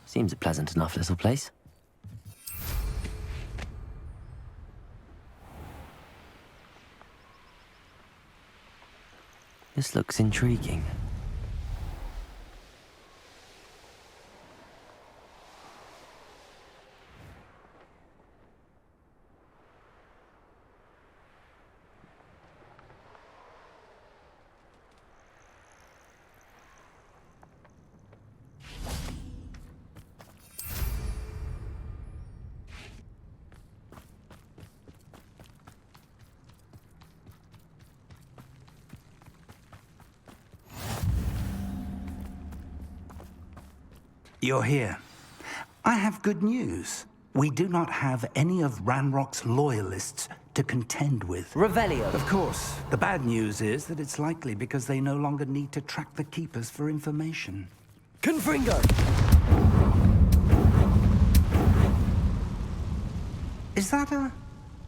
Seems a pleasant enough little place. This looks intriguing. You're here. I have good news. We do not have any of Ranrock's loyalists to contend with. Revelio. Of course. The bad news is that it's likely because they no longer need to track the Keepers for information. Confringo! Is that a...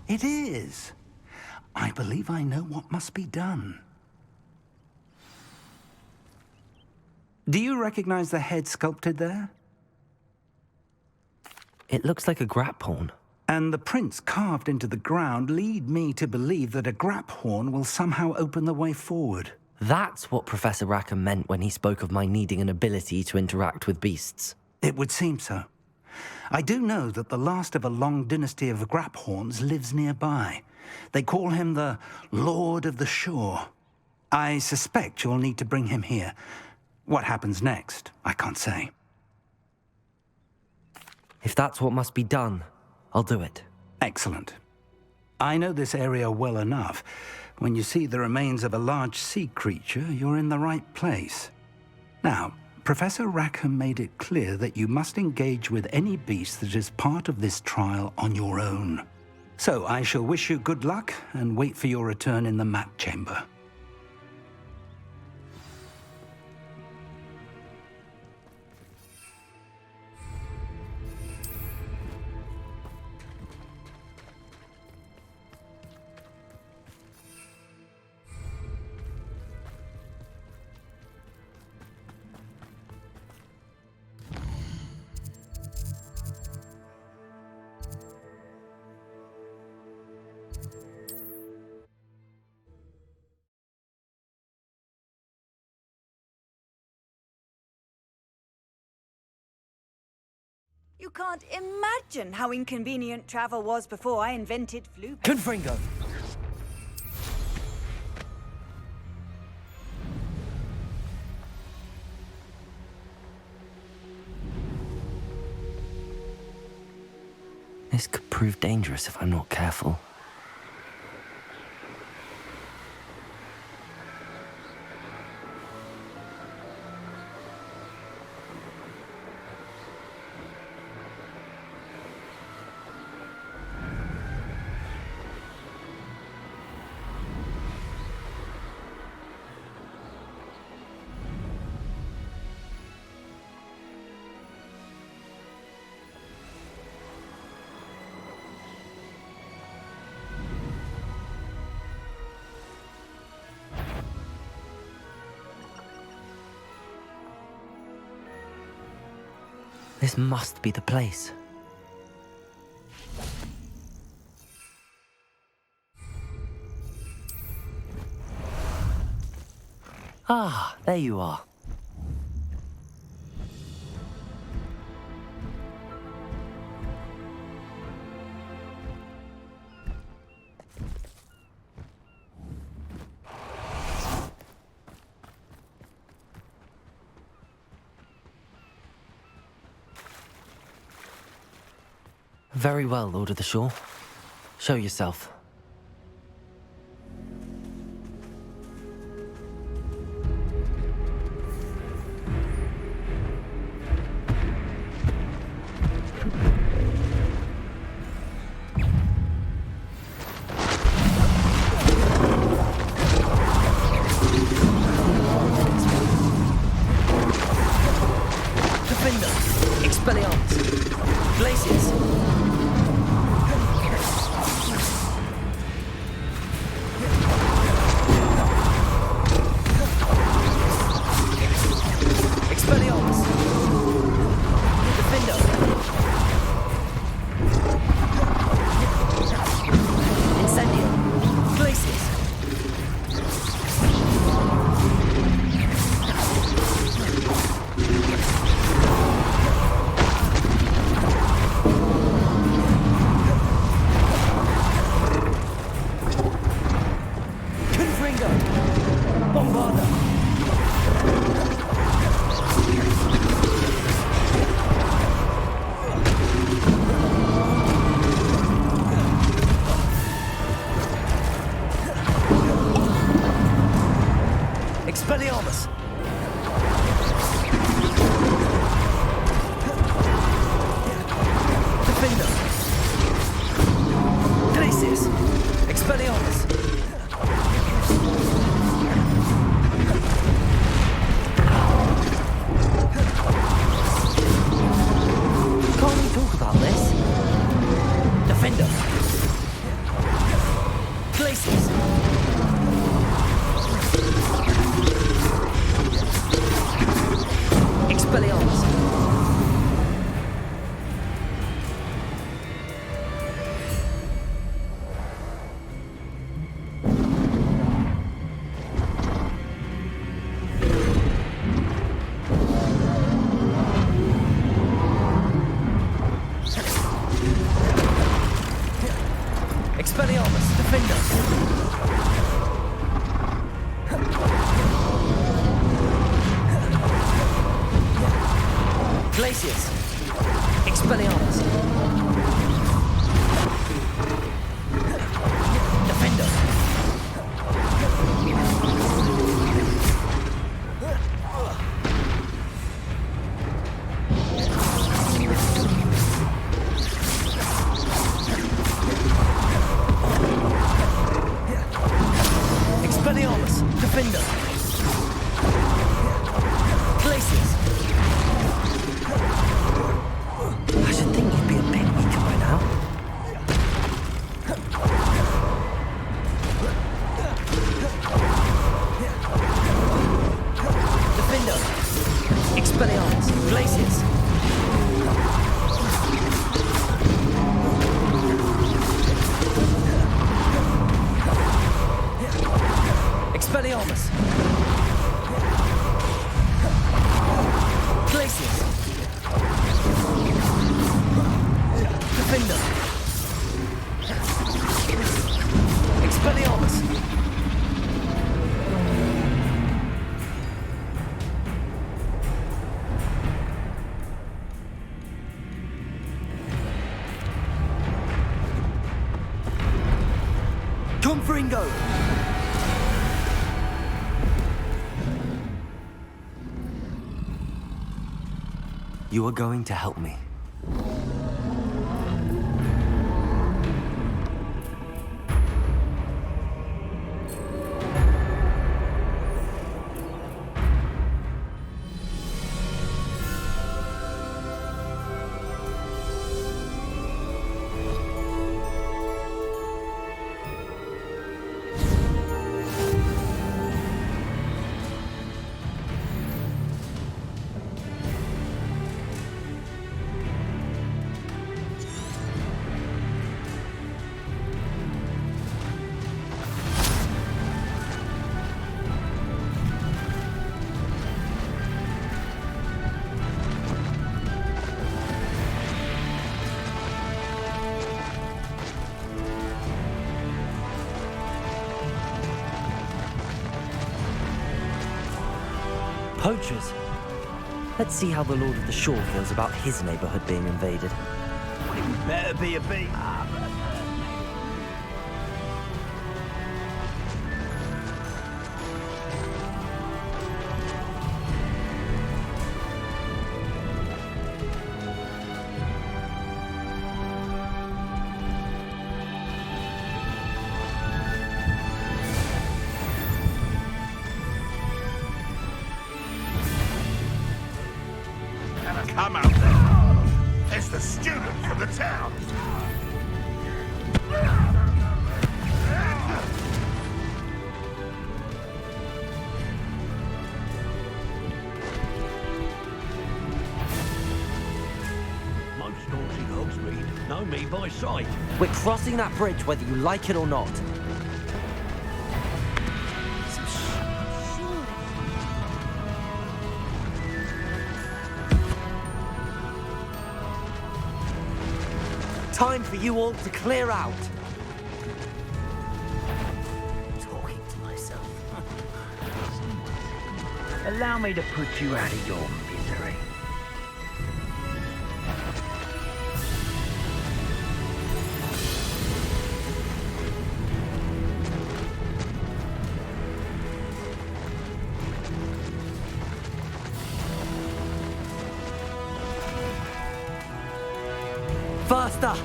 It is. I believe I know what must be done. Do you recognize the head sculpted there? It looks like a grap horn. And the prints carved into the ground lead me to believe that a grap horn will somehow open the way forward. That's what Professor Rackham meant when he spoke of my needing an ability to interact with beasts. It would seem so. I do know that the last of a long dynasty of grap horns lives nearby. They call him the Lord of the Shore. I suspect you'll need to bring him here. What happens next, I can't say. If that's what must be done, I'll do it. Excellent. I know this area well enough. When you see the remains of a large sea creature, you're in the right place. Now, Professor Rackham made it clear that you must engage with any beast that is part of this trial on your own. So I shall wish you good luck and wait for your return in the map chamber. You can't imagine how inconvenient travel was before I invented Floo. Confringo! This could prove dangerous if I'm not careful. This must be the place. Ah, there you are. Very well, Lord of the Shore. Show yourself. Defender! Expelliarmus! Glaciers! Expelliarmus! Glacius! Expelliarmus! Defender! Expelliarmus! Defender! Glacius! I should think you'd be a bit weaker by now. Defender! Expelliarmus! Glacius! Expelliarmus! Glacius! Defender! Expelliarmus! Confringo! You are going to help me. Poachers? Let's see how the Lord of the Shore feels about his neighborhood being invaded. Better be a beat. Come out there. It's the student from the town. Most orcs in Hogsmeade know me by sight. We're crossing that bridge whether you like it or not. Time for you all to clear out. Talking to myself. Allow me to put you out of your misery. Faster!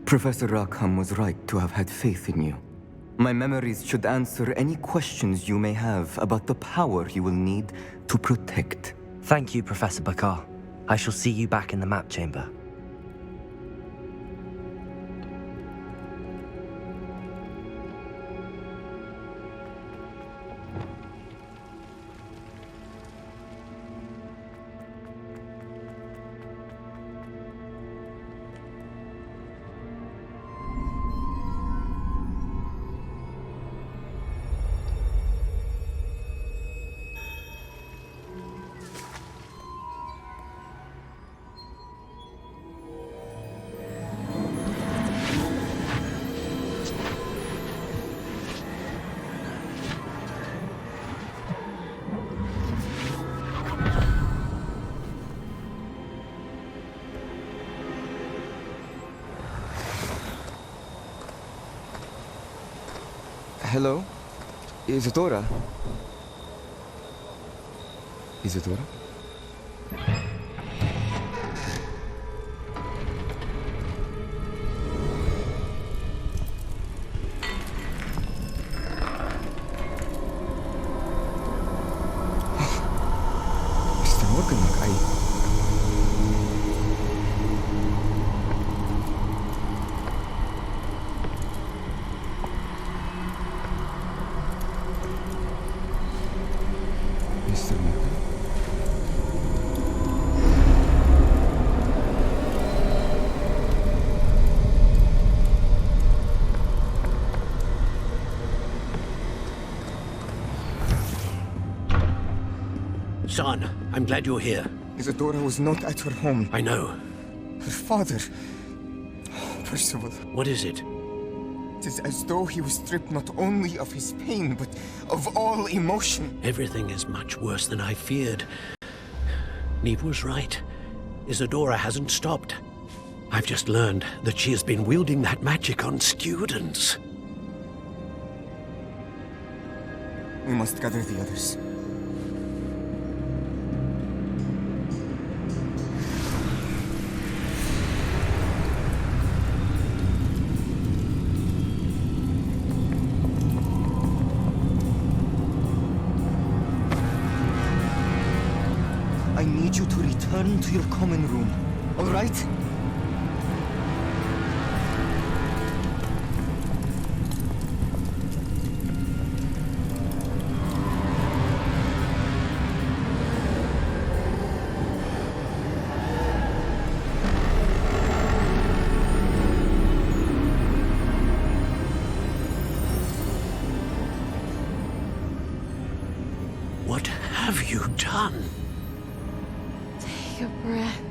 Professor Rackham was right to have had faith in you. My memories should answer any questions you may have about the power you will need to protect. Thank you, Professor Bakar. I shall see you back in the map chamber. Hello? Isadora? Isadora? Mr. Morganlock, Mr. Morgan? Son, I'm glad you're here. Isadora was not at her home. I know. Her father... Percival. What is it? It is as though he was stripped not only of his pain, but of all emotion. Everything is much worse than I feared. Neve was right. Isadora hasn't stopped. I've just learned that she has been wielding that magic on students. We must gather the others. I need you to return to your common room, all right? What have you done? Take a breath.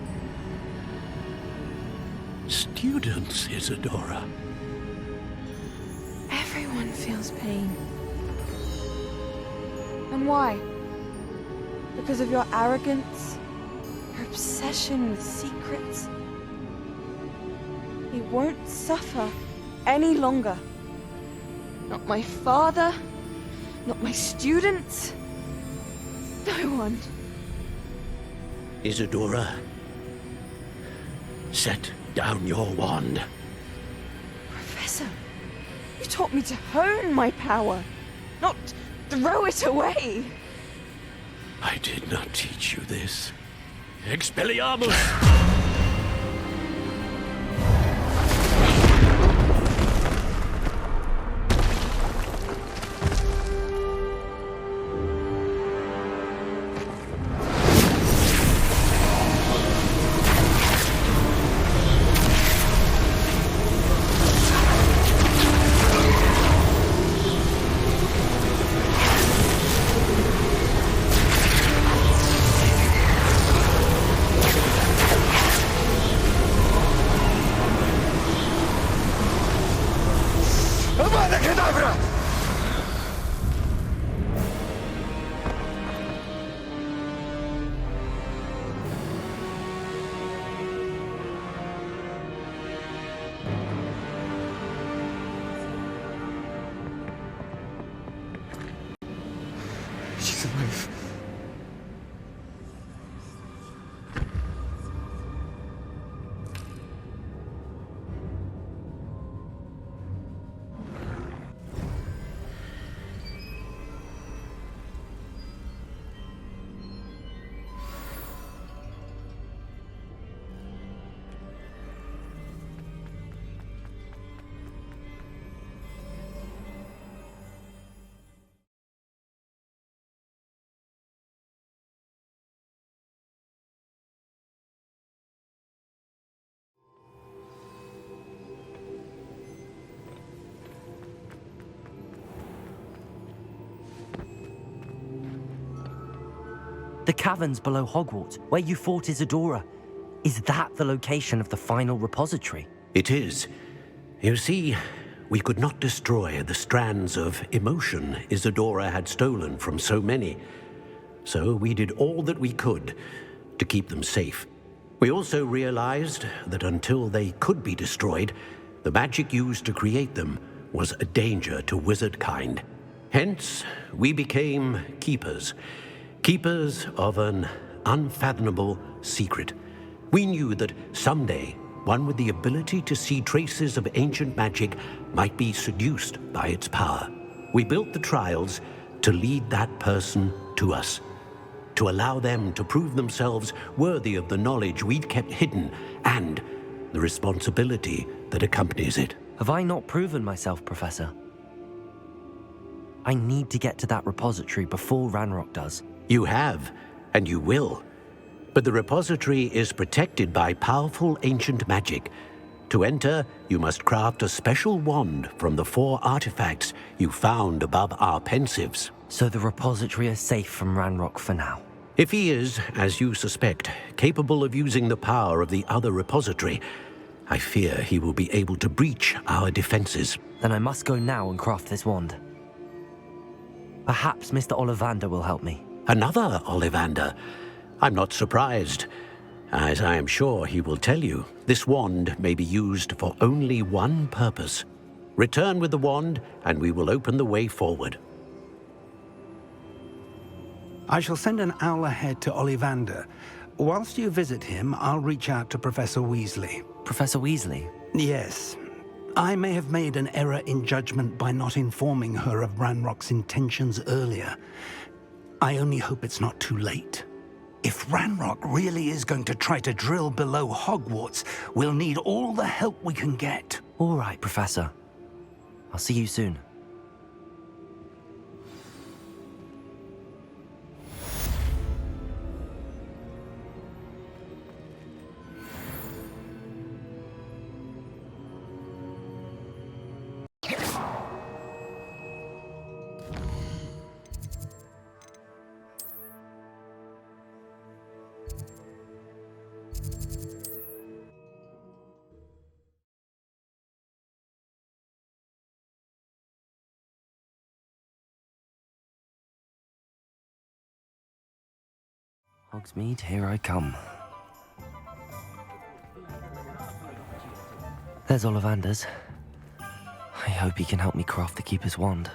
Students, Isadora. Everyone feels pain. And why? Because of your arrogance? Your obsession with secrets? He won't suffer any longer. Not my father, not my students, no one. Isadora, set down your wand. Professor, you taught me to hone my power, not throw it away. I did not teach you this. Expelliarmus! The caverns below Hogwarts, where you fought Isadora. Is that the location of the final repository? It is. You see, we could not destroy the strands of emotion Isadora had stolen from so many. So we did all that we could to keep them safe. We also realized that until they could be destroyed, the magic used to create them was a danger to wizard kind. Hence, we became keepers. Keepers of an unfathomable secret. We knew that someday, one with the ability to see traces of ancient magic might be seduced by its power. We built the trials to lead that person to us, to allow them to prove themselves worthy of the knowledge we'd kept hidden and the responsibility that accompanies it. Have I not proven myself, Professor? I need to get to that repository before Ranrock does. You have, and you will. But the repository is protected by powerful ancient magic. To enter, you must craft a special wand from the 4 artifacts you found above our pensives. So the repository is safe from Ranrock for now? If he is, as you suspect, capable of using the power of the other repository, I fear he will be able to breach our defenses. Then I must go now and craft this wand. Perhaps Mr. Ollivander will help me. Another Ollivander? I'm not surprised. As I am sure he will tell you, this wand may be used for only one purpose. Return with the wand, and we will open the way forward. I shall send an owl ahead to Ollivander. Whilst you visit him, I'll reach out to Professor Weasley. Professor Weasley? Yes. I may have made an error in judgment by not informing her of Ranrock's intentions earlier. I only hope it's not too late. If Ranrock really is going to try to drill below Hogwarts, we'll need all the help we can get. All right, Professor. I'll see you soon. Hogsmeade, here I come. There's Ollivander's. I hope he can help me craft the Keeper's wand.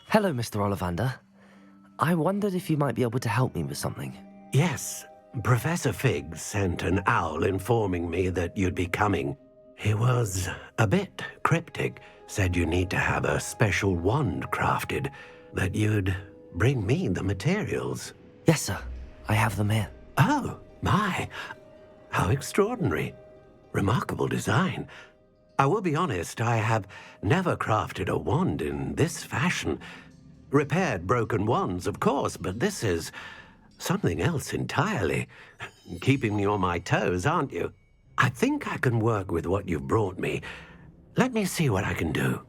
Hello, Mr. Ollivander. I wondered if you might be able to help me with something. Yes, Professor Fig sent an owl informing me that you'd be coming. He was a bit cryptic, said you need to have a special wand crafted, that you'd bring me the materials. Yes, sir. I have them here. Oh, my. How extraordinary. Remarkable design. I will be honest, I have never crafted a wand in this fashion. Repaired broken wands, of course, but this is something else entirely. Keeping me on my toes, aren't you? I think I can work with what you've brought me. Let me see what I can do.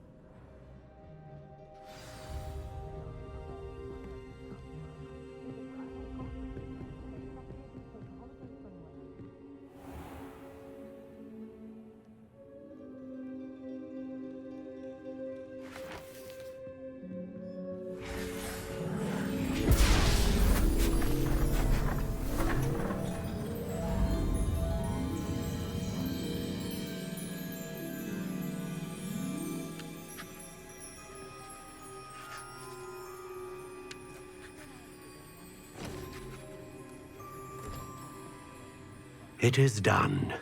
It is done.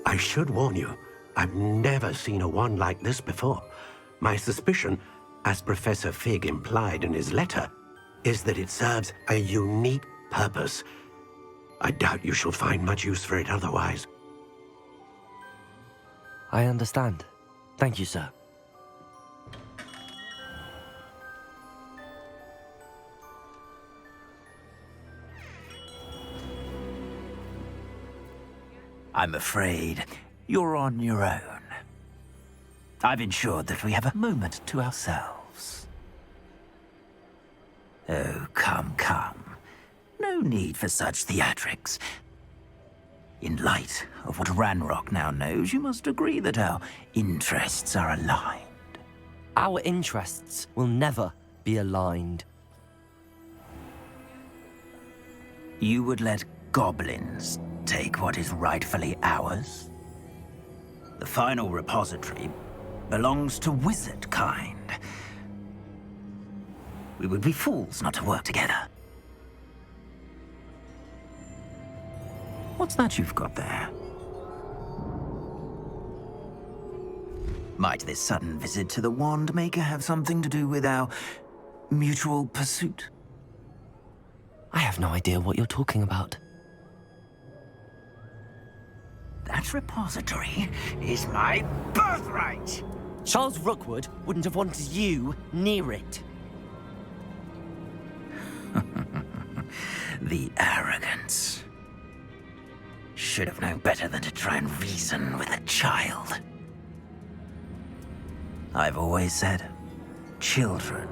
I should warn you, I've never seen a wand like this before. My suspicion, as Professor Fig implied in his letter, is that it serves a unique purpose. I doubt you shall find much use for it otherwise. I understand. Thank you, sir. I'm afraid you're on your own. I've ensured that we have a moment to ourselves. Oh, come, come. No need for such theatrics. In light of what Ranrock now knows, you must agree that our interests are aligned. Our interests will never be aligned. You would let goblins take what is rightfully ours? The final repository belongs to wizard kind. We would be fools not to work together. What's that you've got there? Might this sudden visit to the Wand Maker have something to do with our mutual pursuit? I have no idea what you're talking about. That repository is my birthright! Charles Rookwood wouldn't have wanted you near it. The arrogance. Should have known better than to try and reason with a child. I've always said, children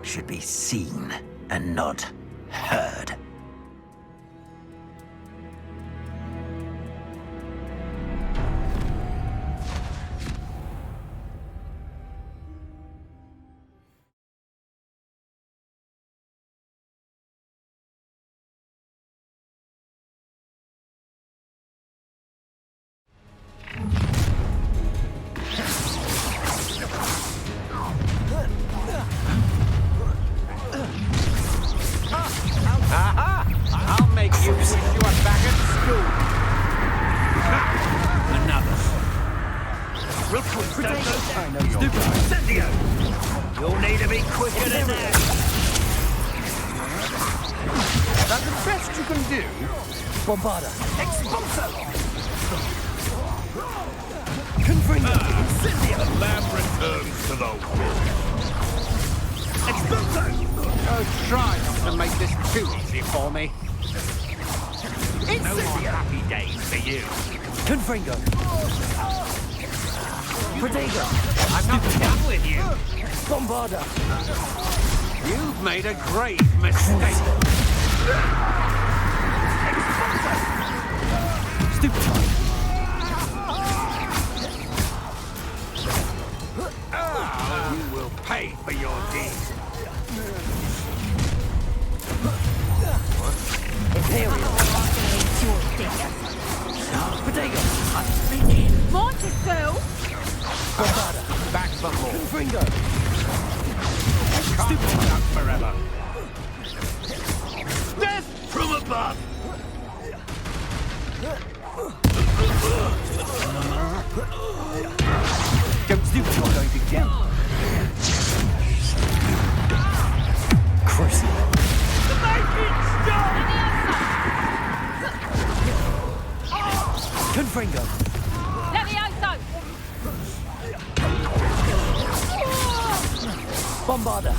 should be seen and not heard. I'll make you wish you were back at school. Another. Rookwood, don't go down. I know you're Incendio! You'll need to be quicker than that. That's the best you can do? Bombarda. Expulso! Confringo. Incendio! The lamb returns to the wolf. Expulso! Oh, try not to make this too easy for me. No more happy days for you. Confringo. Protego. I'm not done with you. Bombarda. You've made a grave mistake. Stupefy. You will pay for your deeds. Imperial. Protego. Mortisu! Bombarda. Back for more. Confringo. Stupid up forever. Death From above. Don't stupid you're going to get. Crucible. Confringo. Levioso! Bombarda.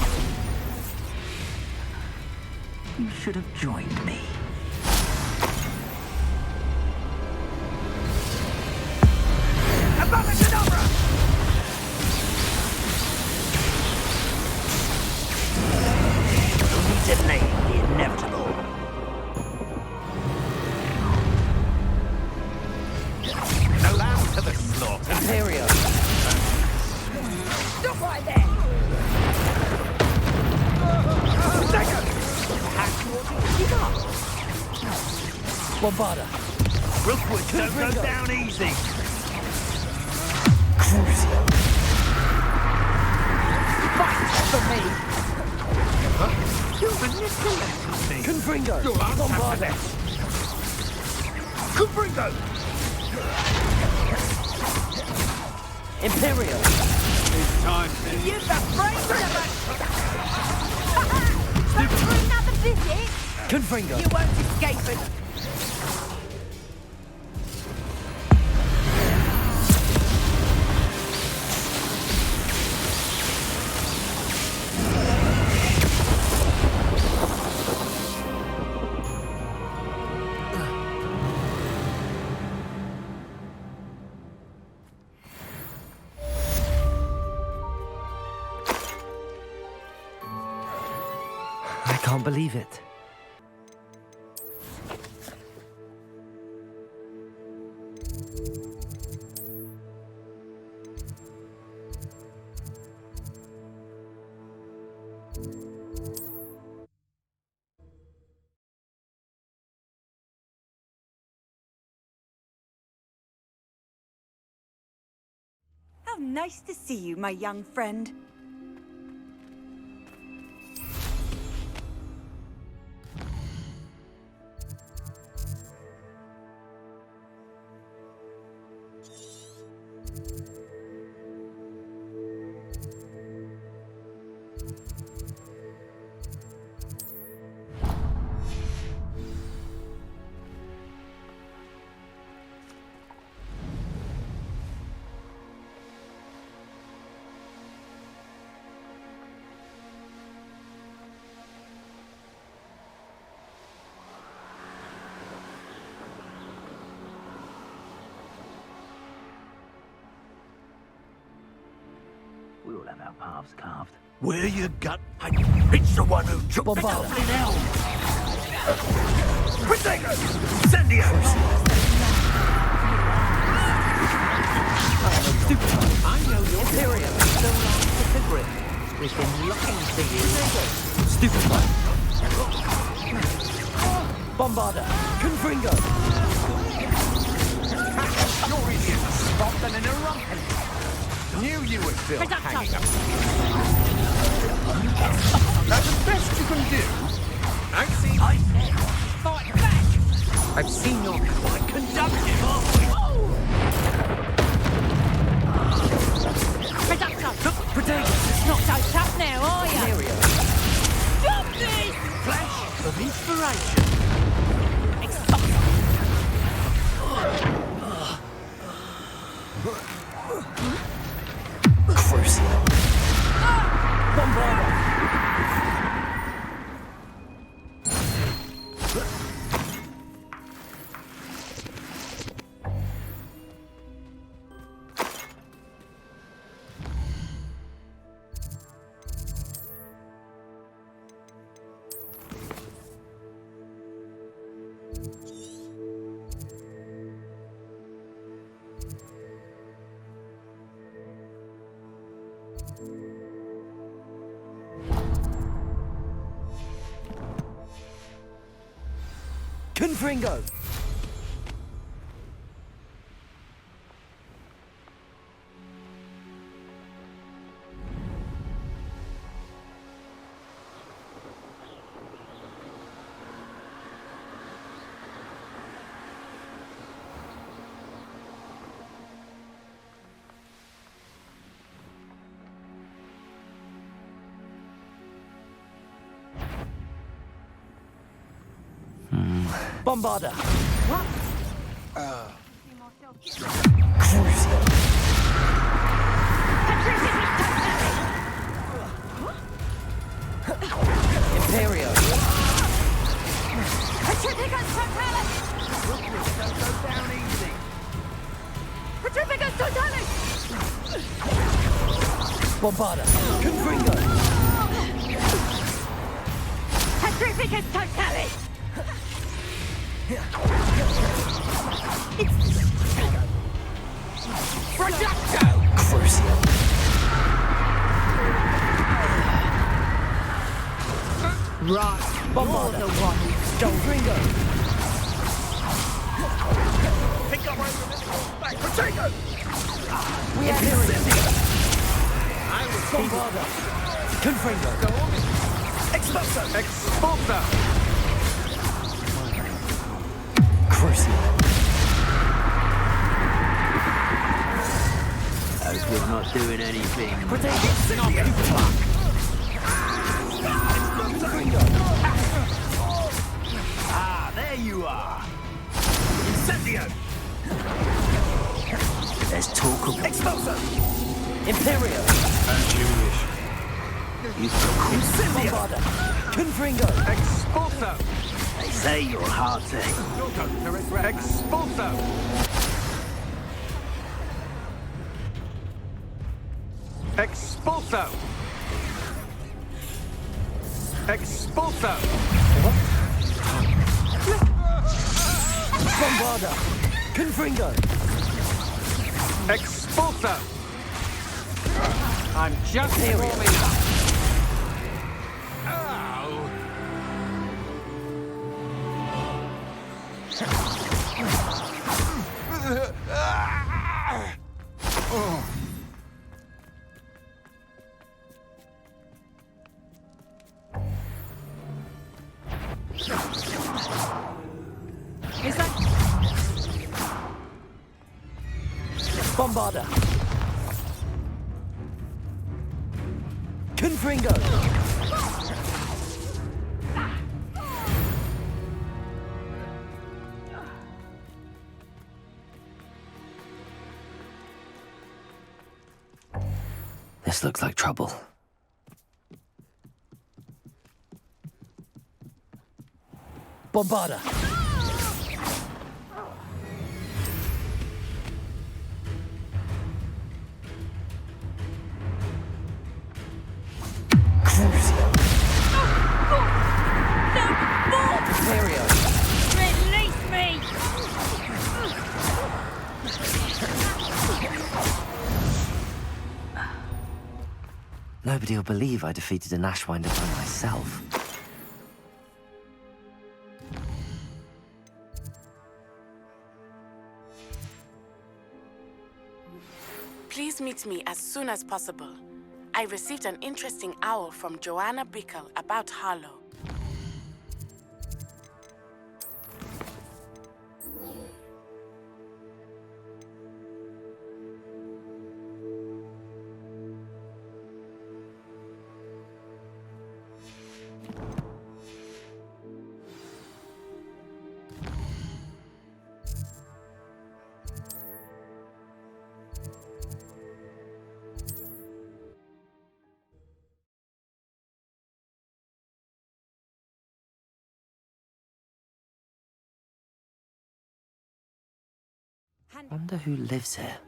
You should have joined me. Abracadabra! You'll need to delay the inevitable. No lamb to the slaughter. Imperio. Stop right there! Bombarda. Rookwood, don't go down easy. Crucible. Fight for me! You manipulated me. Confringo. You're Bombarda. Confringo! Imperial. It's time to... Use the brain Time for another visit? Confringo. You won't escape it. can't believe it. How nice to see you, my young friend. We all have our paths carved. Where you got? It's the one who took the Goblin Elm. Protego! Incendios! I know your Imperium is still lying to the grip. We've been looking for you. Stupefy! Bombarder! Confringo! You're easier to spot than in a rocket. Knew you were still hanging up. That's the best you can do. I've seen... Fight back! I've seen your quite conductive, aren't we? Reductor! It's not so tough now, are you? Stop this! Flash of inspiration. Crucial. Bombarder! Confringo! Bombarder! What? Crucial! Imperio! Petrificus Totalis! Don't go down easy. Petrificus Totalis! Bombarder! Confringo! Petrificus Totalis! Projecto! Crucial! Right. Bombarder! You're the one who stole Confringo! Pick up where the back. Protego! We have Imperio! I was Bombarder! Confringo! Go on. Expulso! Expulso! Crucial! Hope you're not doing anything. Protego! Ah, there you are. Incendio! There's talk of Expulso! Imperio! As you wish. Incendio! Bombarder! Confringo! Expulso! They say you're hearty. Expulso! Expulso! Expulso! Bombarda! Confringo! Expulso! I'm just warming up. Is that... Bombarda! Confringo! This looks like trouble. Bombarda! Release me! Nobody will believe I defeated an Ashwinder by myself. Please meet me as soon as possible. I received an interesting owl from Joanna Bickle about Harlow. Wonder who lives here.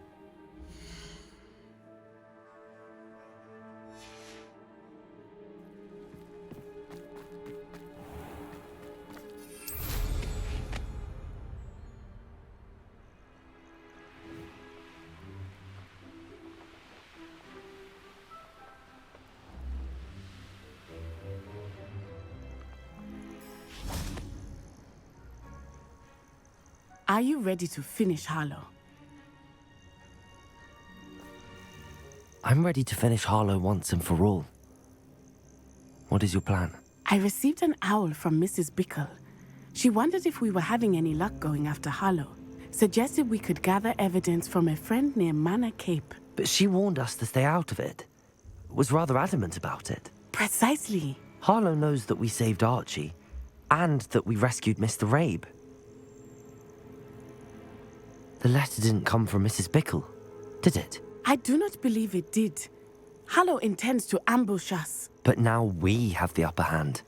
Are you ready to finish Harlow? I'm ready to finish Harlow once and for all. What is your plan? I received an owl from Mrs. Bickle. She wondered if we were having any luck going after Harlow. Suggested we could gather evidence from a friend near Manor Cape. But she warned us to stay out of it. Was rather adamant about it. Precisely. Harlow knows that we saved Archie, and that we rescued Mr. Rabe. The letter didn't come from Mrs. Bickle, did it? I do not believe it did. Harlow intends to ambush us. But now we have the upper hand.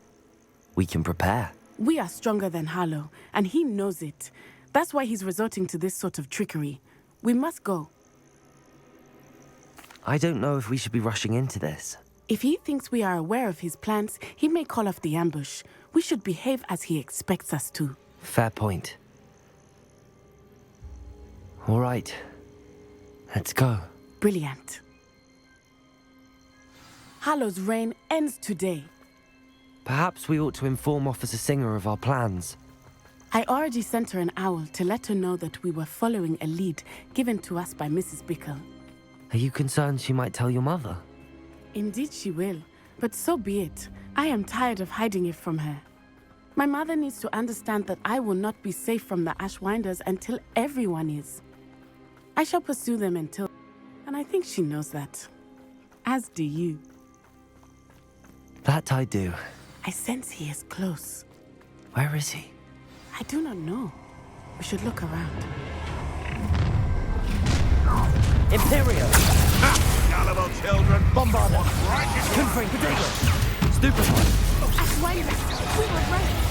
We can prepare. We are stronger than Harlow, and he knows it. That's why he's resorting to this sort of trickery. We must go. I don't know if we should be rushing into this. If he thinks we are aware of his plans, he may call off the ambush. We should behave as he expects us to. Fair point. All right. Let's go. Brilliant. Harlow's reign ends today. Perhaps we ought to inform Officer Singer of our plans. I already sent her an owl to let her know that we were following a lead given to us by Mrs. Bickle. Are you concerned she might tell your mother? Indeed she will, but so be it. I am tired of hiding it from her. My mother needs to understand that I will not be safe from the Ashwinders until everyone is. I shall pursue them until... And I think she knows that. As do you. That I do. I sense he is close. Where is he? I do not know. We should look around. Imperio! Gullible children! Bombarda! Right Confring Potato! Stupefy! Ashwinders! We were right!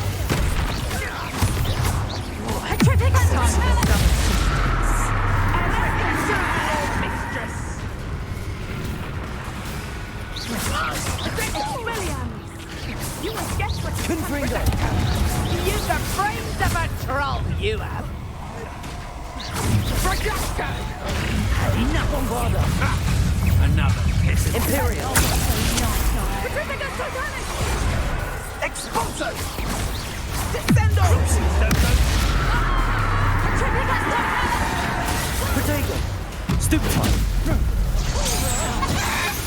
You will get what you Confringo! You use the brains of a troll, you have. Fragacco! Enough, Bombarda! Another piss. Imperial! Petrificus Titanis! Expulso! Descendo! Protego! Stupefy!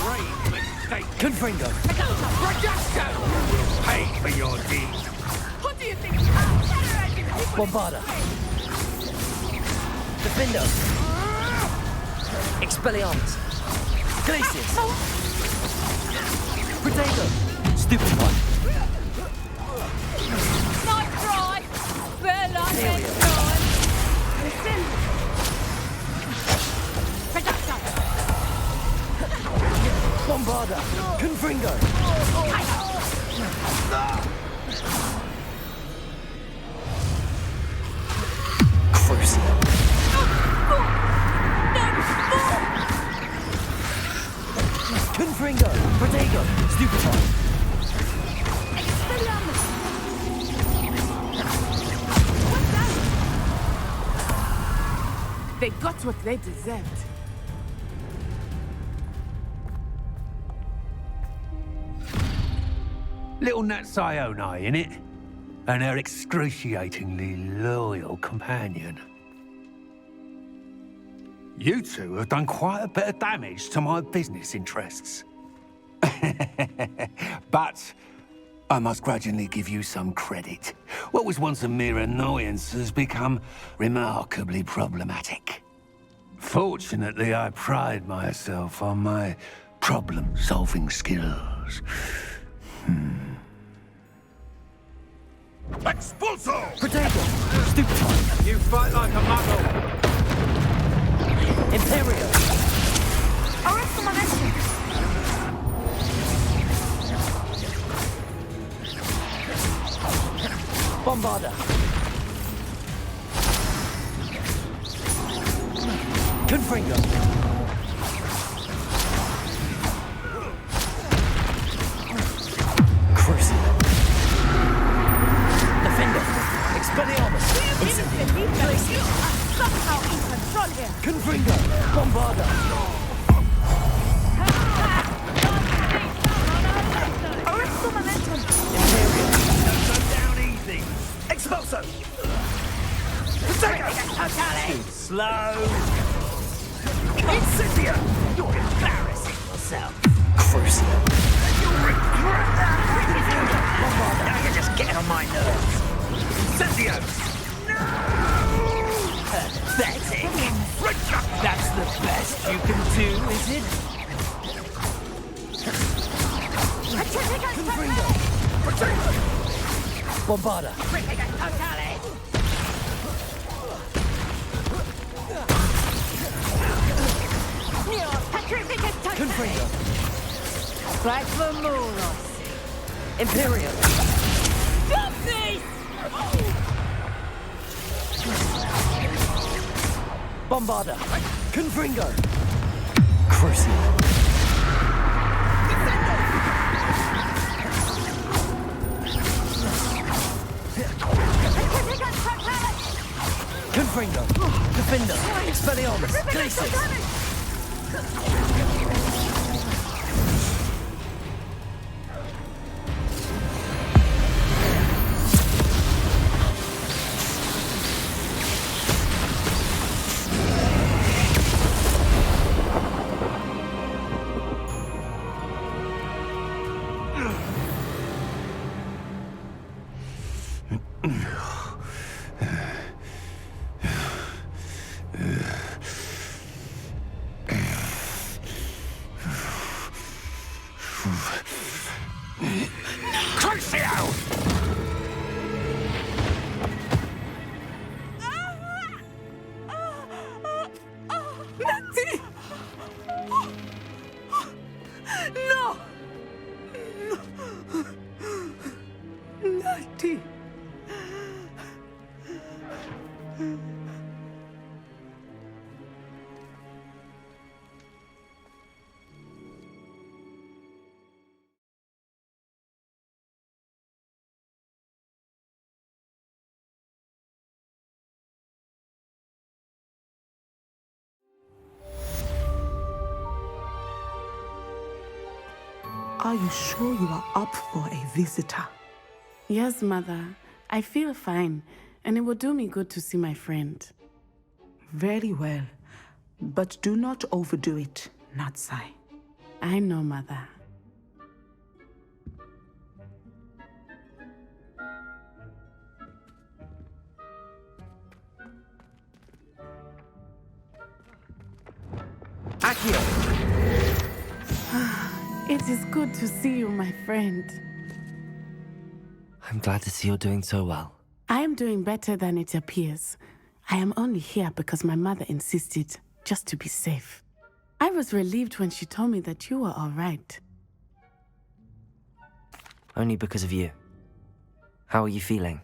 Great mistake. Confringo! Fragacco! You will pay for your deed. What do you think? Bombarda! Defendo! Expelliarmus! Glacius! Protego! Stupefy! Nice try! Well, I next time! Listen! Fragacco! Bombarda! Confringo! Crucial! Confringo! Protego! Stupefy! They got what they deserved. Little Nat Sione, innit? And her excruciatingly loyal companion. You two have done quite a bit of damage to my business interests. But I must grudgingly give you some credit. What was once a mere annoyance has become remarkably problematic. Fortunately, I pride myself on my problem-solving skills. Expulso! Protego! Stupefy! You fight like a muggle. Imperial! Arrest the momentum! Bombarda! Confringo! Crucial! Defender! Expelliarmus! You are somehow in control here! Confringo! Bombarda! Arrest the momentum! Imperial! Don't go down easy. Expulso! Protego! Totale! Slow. Incendio! You're embarrassing yourself. Crucial! You'll regret that! Now you're just getting on my nerves. Incendio! No! Pathetic. That's the best you can do, is it? Confringo! Bombarda! Totale! Confringo! Like the Moros! Imperial! Stop this! Bombarda! Confringo! Crucial! Confringo! Defender! Expelliarmus! Glacius! Are you sure you are up for a visitor? Yes, Mother. I feel fine, and it will do me good to see my friend. Very well. But do not overdo it, Natsai. I know, Mother. It is good to see you, my friend. I'm glad to see you're doing so well. I am doing better than it appears. I am only here because my mother insisted, just to be safe. I was relieved when she told me that you were all right. Only because of you. How are you feeling?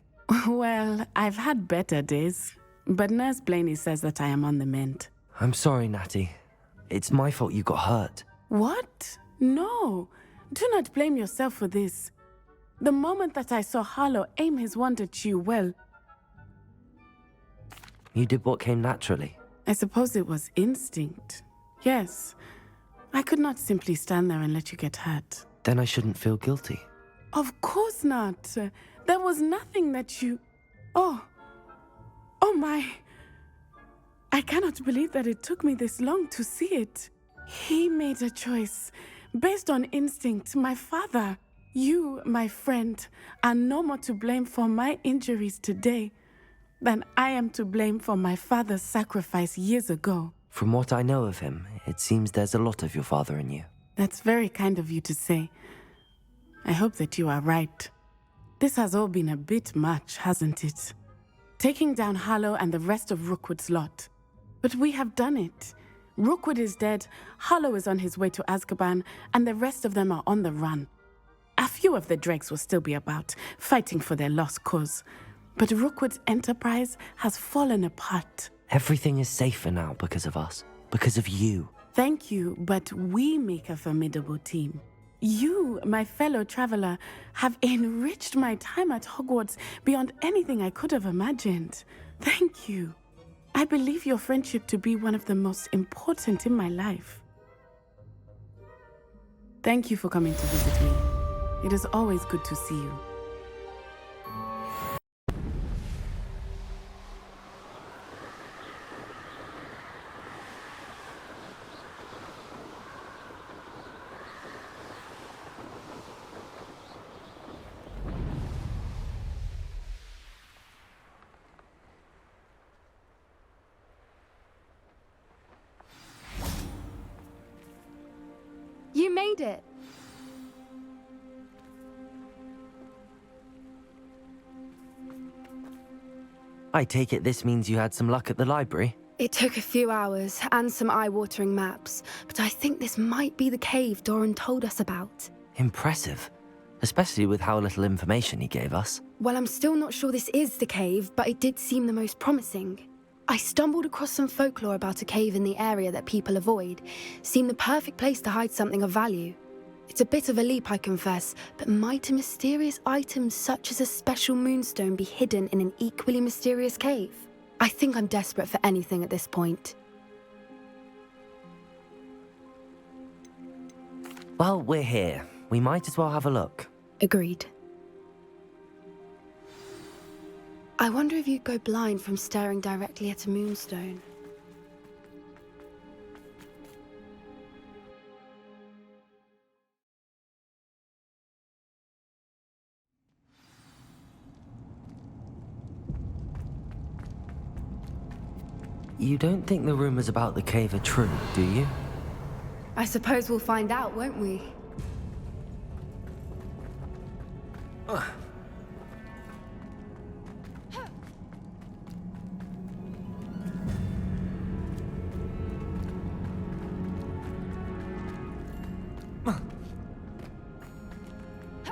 Well, I've had better days, but Nurse Blaney says that I am on the mend. I'm sorry, Natty. It's my fault you got hurt. What? No. Do not blame yourself for this. The moment that I saw Harlow aim his wand at you, well... You did what came naturally. I suppose it was instinct. Yes. I could not simply stand there and let you get hurt. Then I shouldn't feel guilty. Of course not. There was nothing that you... Oh my... I cannot believe that it took me this long to see it. He made a choice based on instinct. My father, you, my friend, are no more to blame for my injuries today than I am to blame for my father's sacrifice years ago. From what I know of him, it seems there's a lot of your father in you. That's very kind of you to say. I hope that you are right. This has all been a bit much, hasn't it? Taking down Harlow and the rest of Rookwood's lot. But we have done it. Rookwood is dead, Harlow is on his way to Azkaban, and the rest of them are on the run. A few of the dregs will still be about, fighting for their lost cause. But Rookwood's enterprise has fallen apart. Everything is safer now because of us. Because of you. Thank you, but we make a formidable team. You, my fellow traveler, have enriched my time at Hogwarts beyond anything I could have imagined. Thank you. I believe your friendship to be one of the most important in my life. Thank you for coming to visit me. It is always good to see you. You made it. I take it this means you had some luck at the library? It took a few hours and some eye-watering maps, but I think this might be the cave Doran told us about. Impressive. Especially with how little information he gave us. Well, I'm still not sure this is the cave, but it did seem the most promising. I stumbled across some folklore about a cave in the area that people avoid. Seemed the perfect place to hide something of value. It's a bit of a leap, I confess, but might a mysterious item such as a special moonstone be hidden in an equally mysterious cave? I think I'm desperate for anything at this point. Well, we're here. We might as well have a look. Agreed. I wonder if you'd go blind from staring directly at a moonstone. You don't think the rumors about the cave are true, do you? I suppose we'll find out, won't we?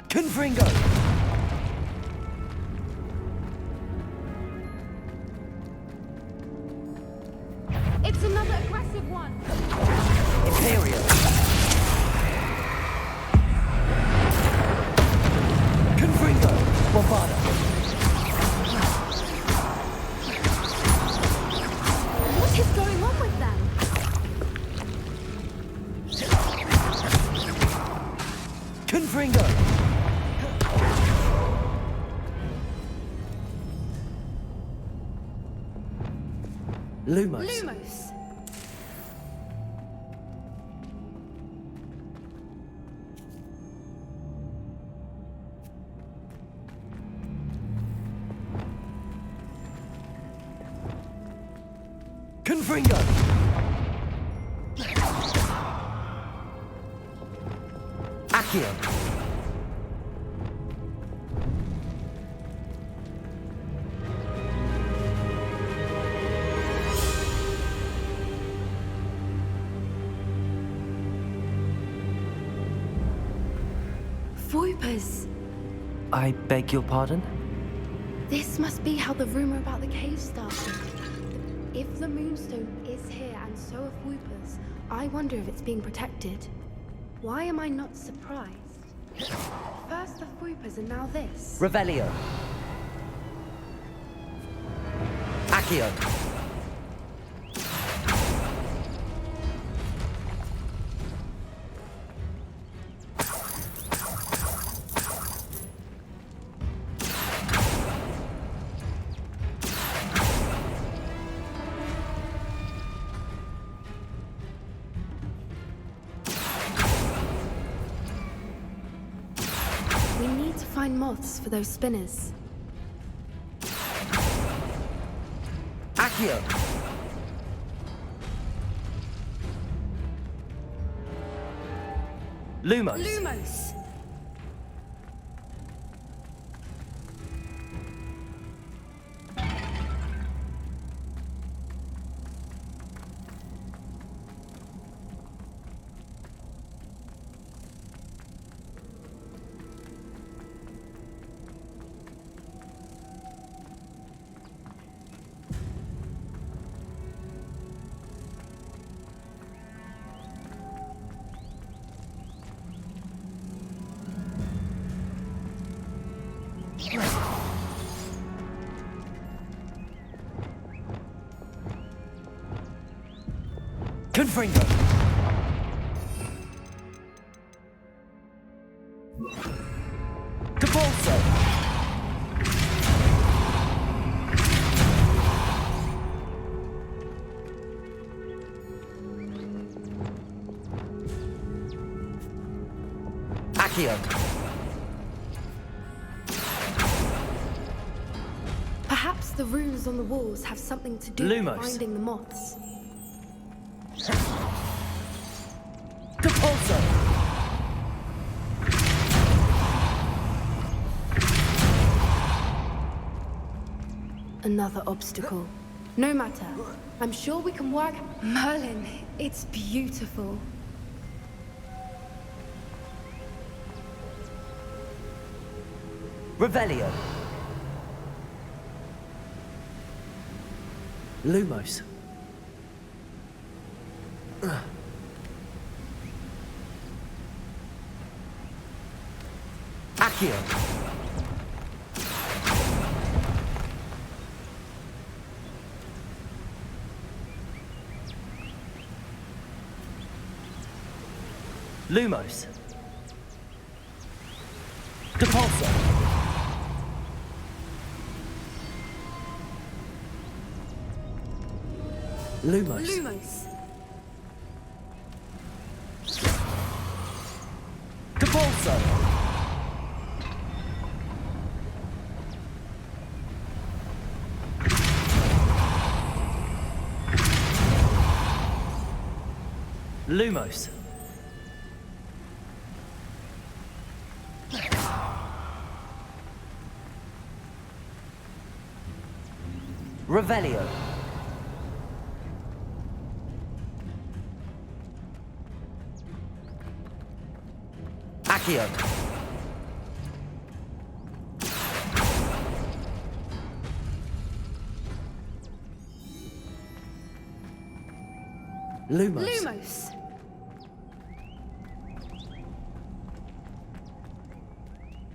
Confringo! It's another aggressive one! Imperial! Confringo! Bombarda! What is going on with them? Confringo! Lumos. Lumos! Confringo! Accio! Voipers! I beg your pardon? This must be how the rumor about the cave started. If the Moonstone is here and so are Voipers, I wonder if it's being protected. Why am I not surprised? First the Voipers and now this. Revelio. Accio. We need to find moths for those spinners. Accio. Lumos. Lumos! Confringo. Capulso. Accio. Perhaps the runes on the walls have something to do Lumos. with finding the moths. Capulso. Another obstacle. No matter. I'm sure we can work. Merlin, it's beautiful. Revelio. Lumos. Accio. Lumos. Depulso. Lumos. Lumos. Depulso. Lumos. Revelio. Accio. Lumos. Lumos.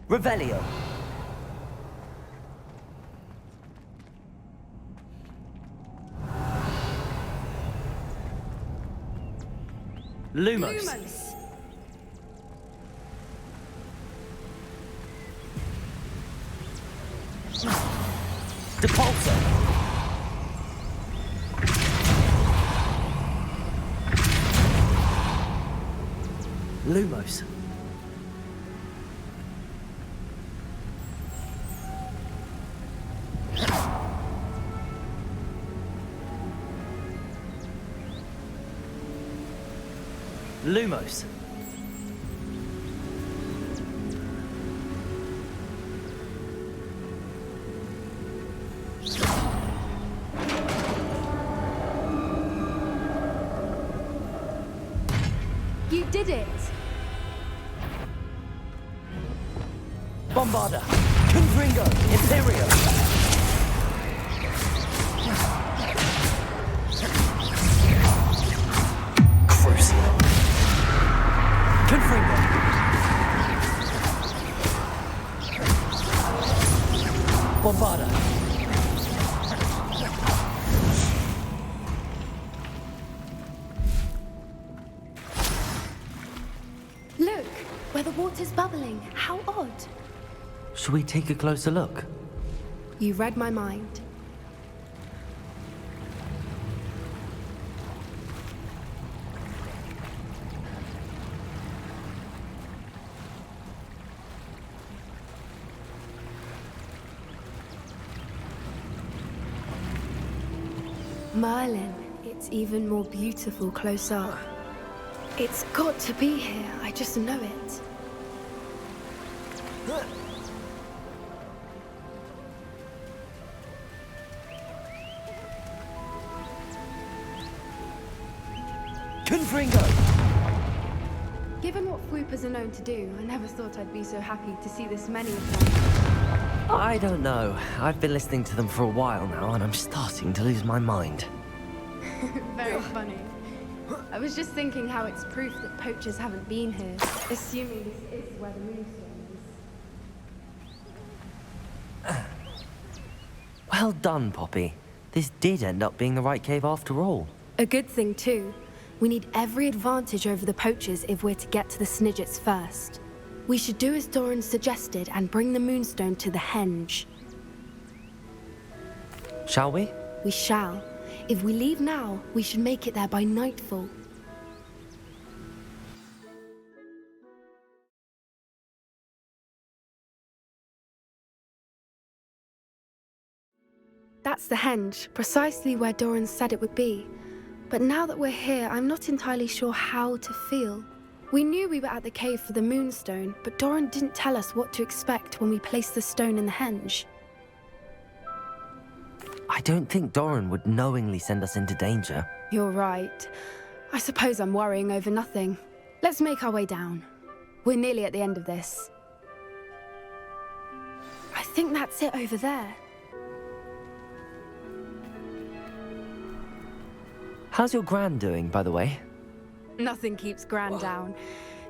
Revelio. Lumos. Lumos. Depulsor! Lumos. Lumos. You did it! Bombarda! Confringo! Imperium! Crucial! Confringo! Bombarda! Look, where the water's bubbling. How odd. Should we take a closer look? You read my mind. Merlin, it's even more beautiful close up. It's got to be here, I just know it. Confringo! Given what Floopers are known to do, I never thought I'd be so happy to see this many of them. I don't know. I've been listening to them for a while now, and I'm starting to lose my mind. Very funny. I was just thinking how it's proof that poachers haven't been here, assuming this is where the moonstone is. Well done, Poppy. This did end up being the right cave after all. A good thing, too. We need every advantage over the poachers if we're to get to the Snidgets first. We should do as Doran suggested and bring the moonstone to the henge. Shall we? We shall. If we leave now, we should make it there by nightfall. That's the henge, precisely where Doran said it would be. But now that we're here, I'm not entirely sure how to feel. We knew we were at the cave for the moonstone, but Doran didn't tell us what to expect when we placed the stone in the henge. I don't think Doran would knowingly send us into danger. You're right. I suppose I'm worrying over nothing. Let's make our way down. We're nearly at the end of this. I think that's it over there. How's your Gran doing, by the way? Nothing keeps Gran down.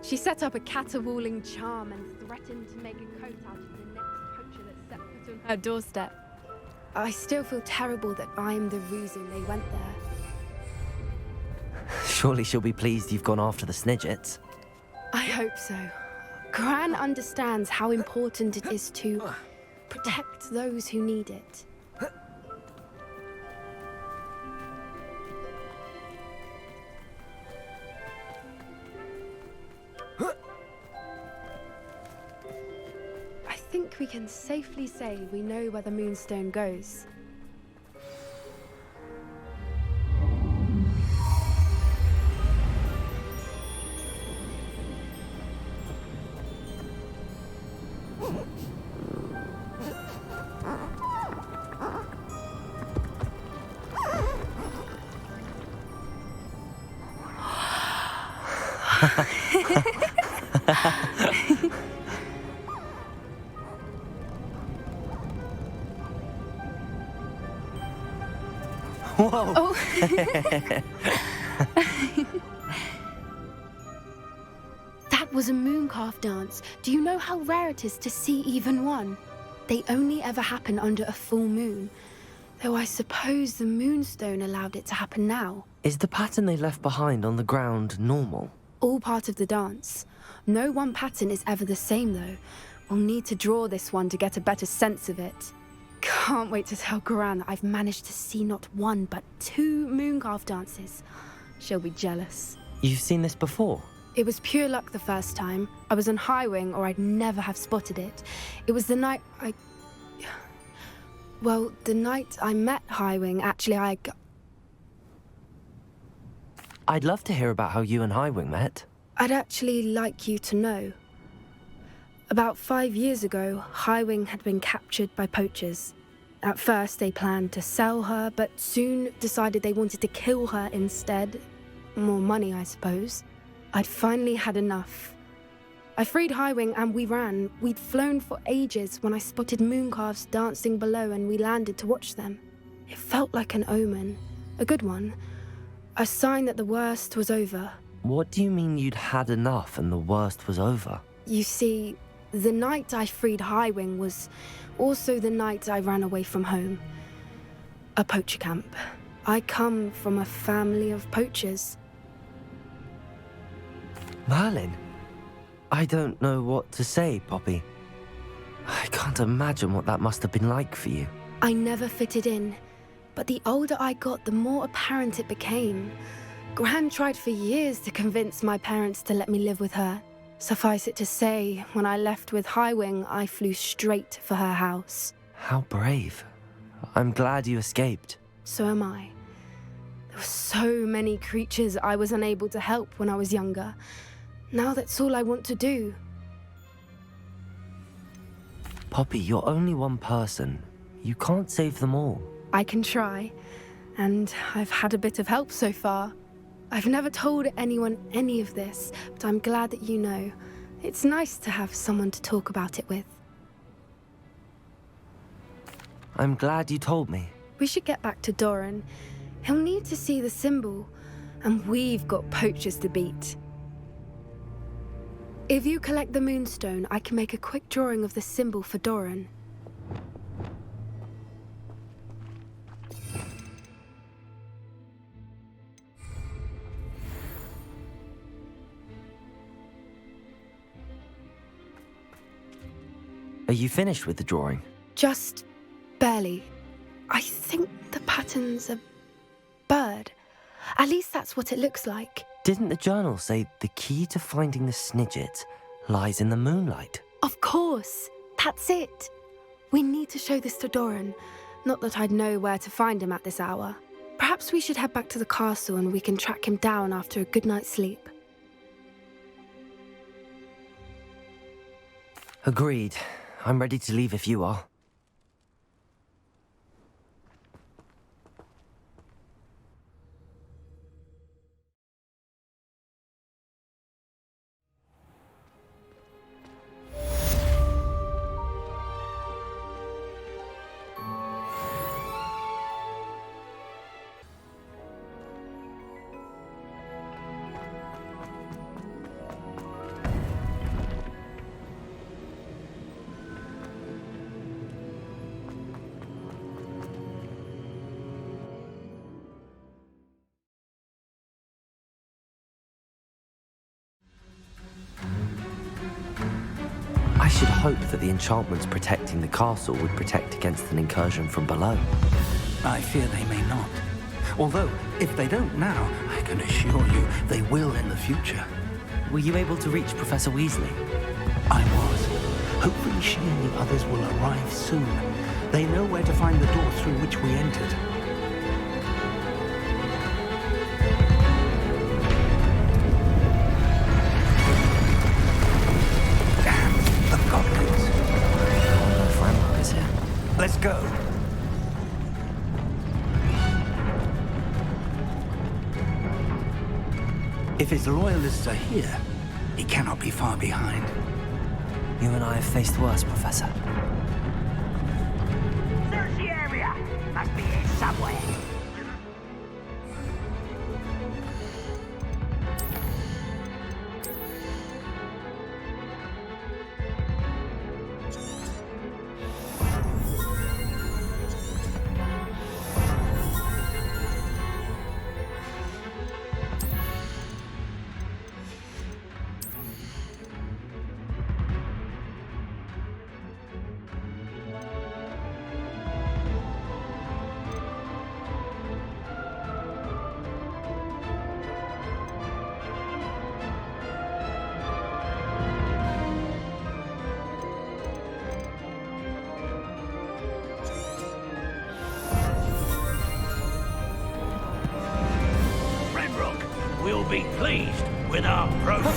She set up a caterwauling charm and threatened to make a coat out of the next poacher that set foot on her doorstep. I still feel terrible that I'm the reason they went there. Surely she'll be pleased you've gone after the Snidgets. I hope so. Gran understands how important it is to protect those who need it. I think we can safely say we know where the moonstone goes. Whoa! Oh. That was a mooncalf dance. Do you know how rare it is to see even one? They only ever happen under a full moon. Though I suppose the moonstone allowed it to happen now. Is the pattern they left behind on the ground normal? All part of the dance. No one pattern is ever the same, though. We'll need to draw this one to get a better sense of it. can't wait to tell Gran that I've managed to see not one but 2 Mooncarve dances. She'll be jealous. You've seen this before? It was pure luck the first time. I was on Highwing, or I'd never have spotted it. It was the night Well, the night I met Highwing, actually, I'd love to hear about how you and Highwing met. I'd actually like you to know. About 5 years ago, Highwing had been captured by poachers. At first, they planned to sell her, but soon decided they wanted to kill her instead. More money, I suppose. I'd finally had enough. I freed Highwing and we ran. We'd flown for ages when I spotted Mooncarves dancing below and we landed to watch them. It felt like an omen. A good one. A sign that the worst was over. What do you mean you'd had enough and the worst was over? You see, the night I freed Highwing was also the night I ran away from home. A poacher camp. I come from a family of poachers. Merlin? I don't know what to say, Poppy. I can't imagine what that must have been like for you. I never fitted in, but the older I got, the more apparent it became. Gran tried for years to convince my parents to let me live with her. Suffice it to say, when I left with Highwing, I flew straight for her house. How brave. I'm glad you escaped. So am I. There were so many creatures I was unable to help when I was younger. Now that's all I want to do. Poppy, you're only one person. You can't save them all. I can try, and I've had a bit of help so far. I've never told anyone any of this, but I'm glad that you know. It's nice to have someone to talk about it with. I'm glad you told me. We should get back to Doran. He'll need to see the symbol, and we've got poachers to beat. If you collect the Moonstone, I can make a quick drawing of the symbol for Doran. Are you finished with the drawing? Just barely. I think the pattern's a bird. At least that's what it looks like. Didn't the journal say the key to finding the Snidget lies in the moonlight? Of course. That's it. We need to show this to Doran. Not that I'd know where to find him at this hour. Perhaps we should head back to the castle and we can track him down after a good night's sleep. Agreed. I'm ready to leave if you are. I should hope that the enchantments protecting the castle would protect against an incursion from below. I fear they may not. Although, if they don't now, I can assure you they will in the future. Were you able to reach Professor Weasley? I was. Hopefully she and the others will arrive soon. They know where to find the door through which we entered. Let's go. If his loyalists are here, he cannot be far behind. You and I have faced worse, Professor. Search the area! Must be here somewhere. be pleased with our progress.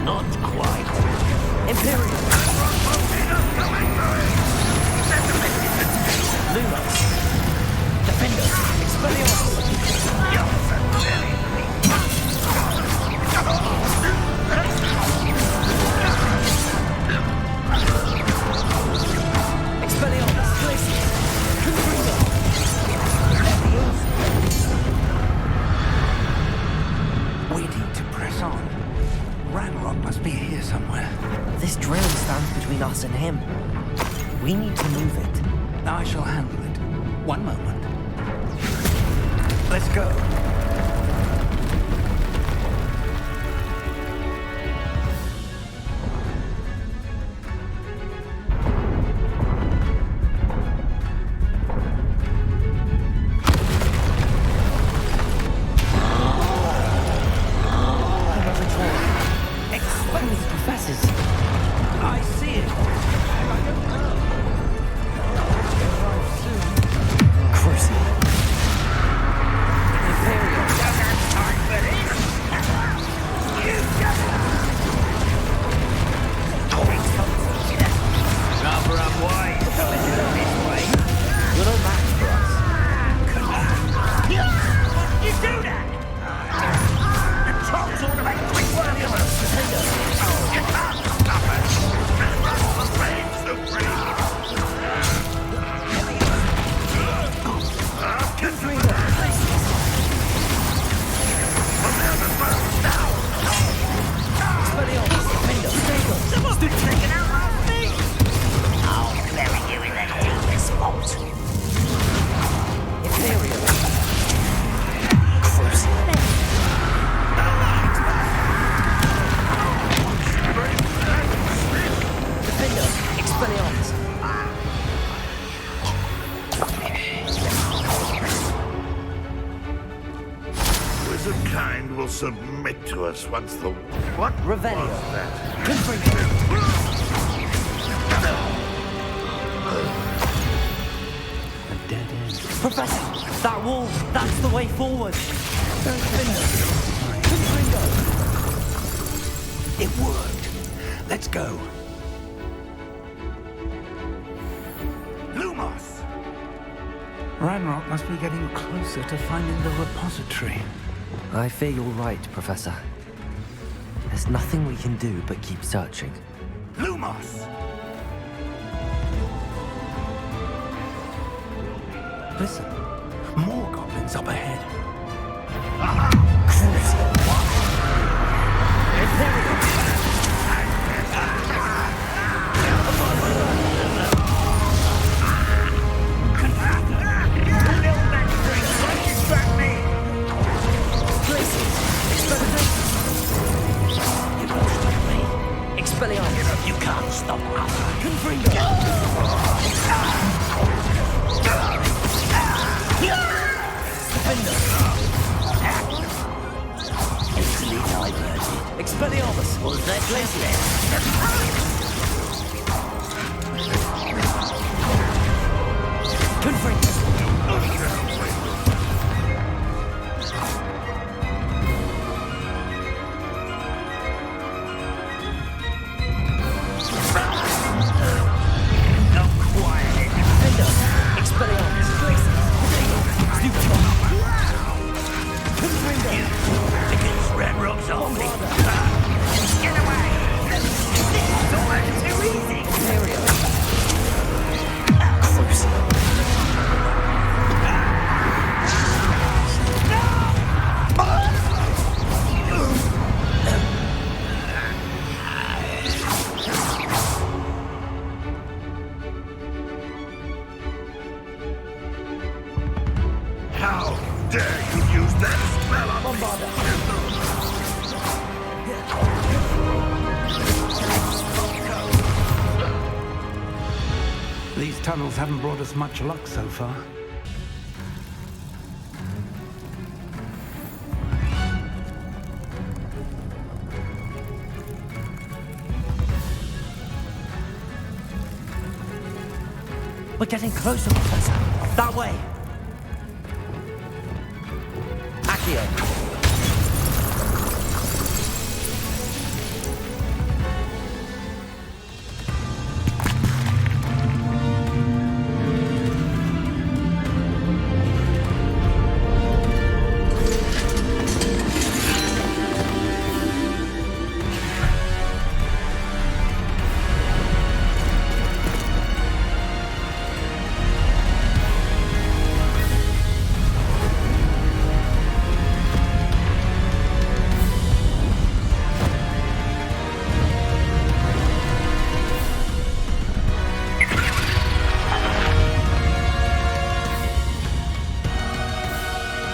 Not quite. Imperial! Lumos! Defenders! Expelliarmus! Expelliarmus! Glacius! Confringo! We need to press on. Ranrock must be here somewhere. This drill stands between us and him. We need to move it. I shall handle it. One moment. Let's go. Expose professors! I see it. Crucial. Wizard kind will submit to us once the... What? Revelio. Was that? A dead end. Professor, that wall, that's the way forward. It worked. Let's go. Lumos! Ranrock must be getting closer to finding the repository. I fear you're right, Professor. There's nothing we can do but keep searching. Lumos! Listen, more goblins up ahead. Expelliarmus! You can't stop us. Confringo! Easily diverted. Expelliarmus! Was that Glacius? How dare you use that spell on me? These tunnels haven't brought us much luck so far. We're getting closer, Professor. That way. Accio.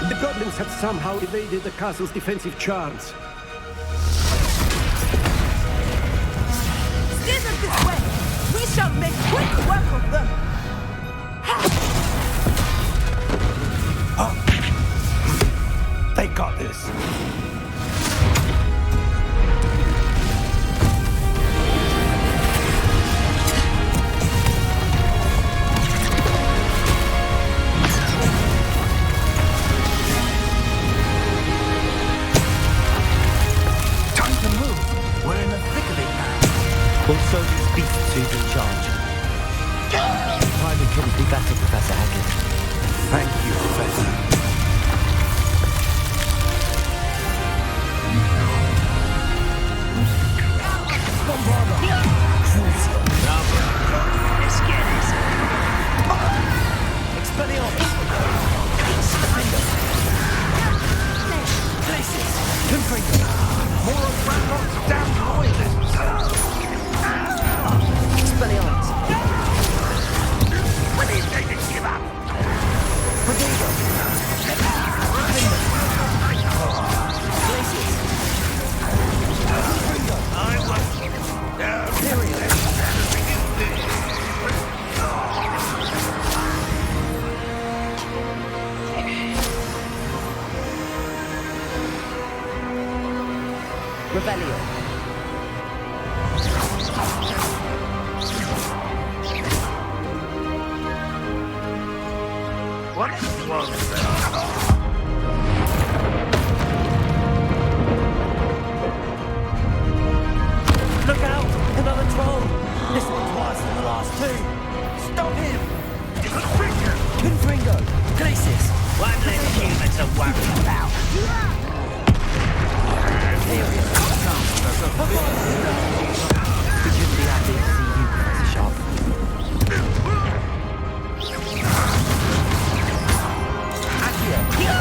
The goblins have somehow evaded the castle's defensive charms. Steer them this way! We shall make quick work of them! They got this. Also, these beasts who's in charge. Timing couldn't be better, Professor Haggard. Thank you, Professor. Revelio. What was that? Look out! Another troll! This one's worse than the last two! Stop him! Confringo! Glacis! One less human to worry about. We shouldn't be happy to see you, Professor Sharp. Accio!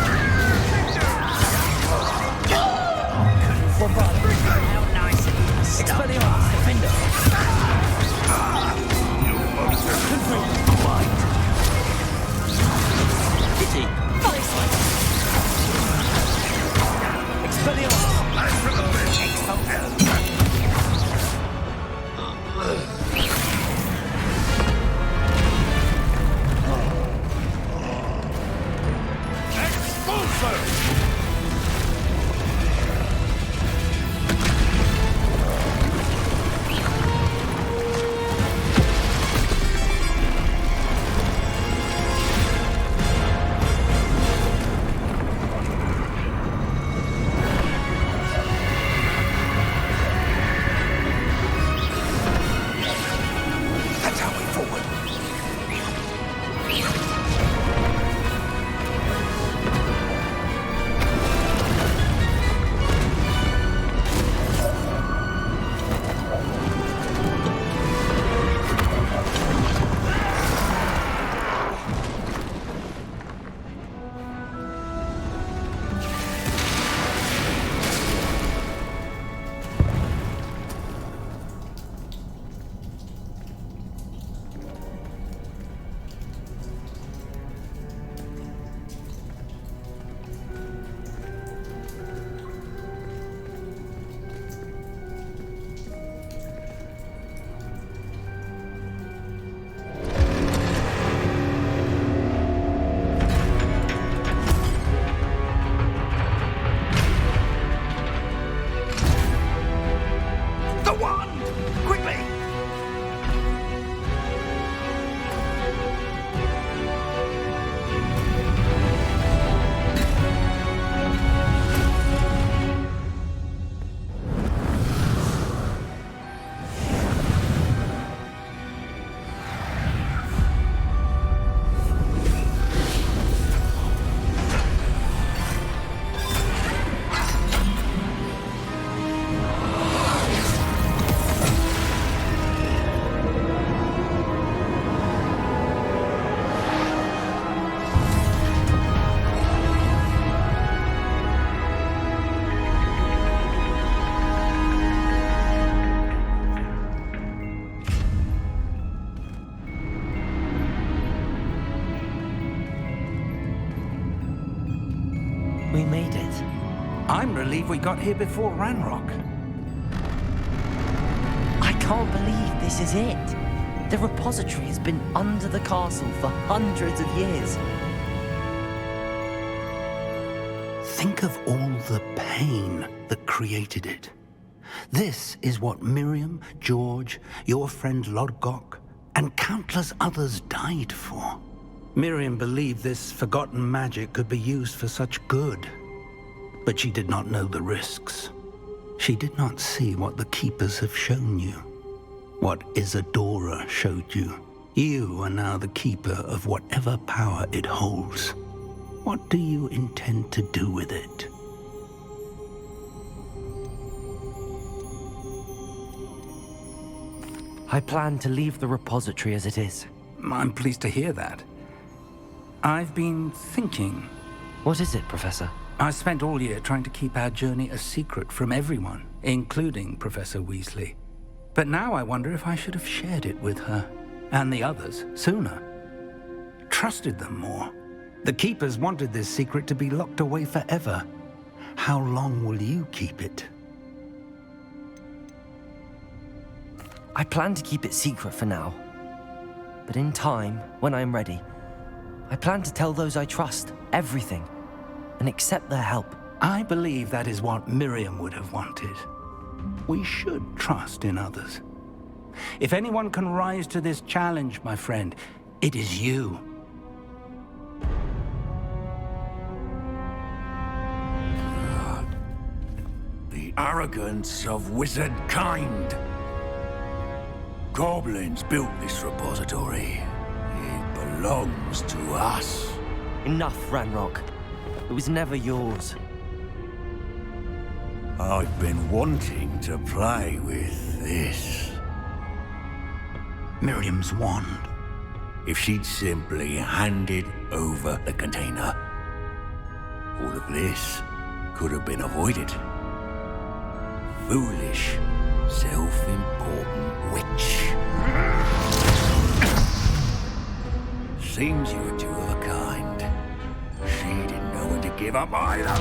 believe we got here before Ranrock. I can't believe this is it. The repository has been under the castle for hundreds of years. Think of all the pain that created it. This is what Miriam, George, your friend Lodgok, and countless others died for. Miriam believed this forgotten magic could be used for such good. But she did not know the risks. She did not see what the Keepers have shown you. What Isadora showed you. You are now the Keeper of whatever power it holds. What do you intend to do with it? I plan to leave the repository as it is. I'm pleased to hear that. I've been thinking. What is it, Professor? I spent all year trying to keep our journey a secret from everyone, including Professor Weasley. But now I wonder if I should have shared it with her, and the others, sooner. Trusted them more. The Keepers wanted this secret to be locked away forever. How long will you keep it? I plan to keep it secret for now. But in time, when I am ready, I plan to tell those I trust everything and accept their help. I believe that is what Miriam would have wanted. We should trust in others. If anyone can rise to this challenge, my friend, it is you. The arrogance of wizard kind. Goblins built this repository. It belongs to us. Enough, Ranrock. It was never yours. I've been wanting to play with this. Miriam's wand. If she'd simply handed over the container, all of this could have been avoided. Foolish, self-important witch. Seems you were two of a kind. She didn't know when to give up either.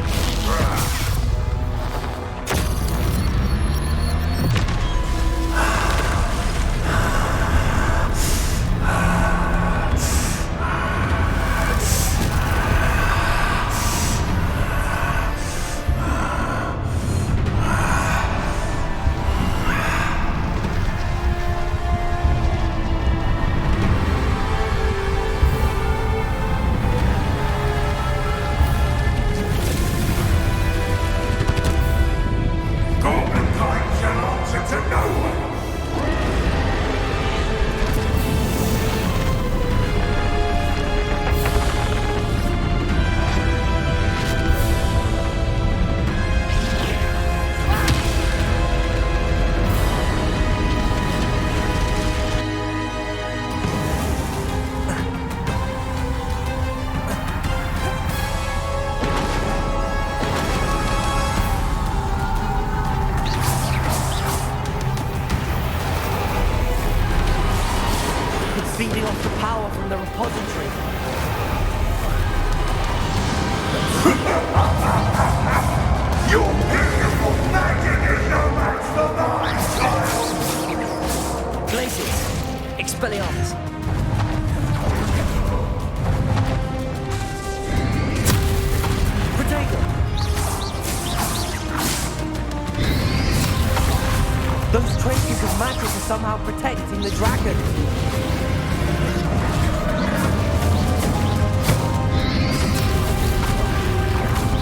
Feeding off the power from the repository. Your beautiful magic is no match for mine, child! Glacius, Expelliarmus. Protego. Those traces of magic are somehow protecting the dragon.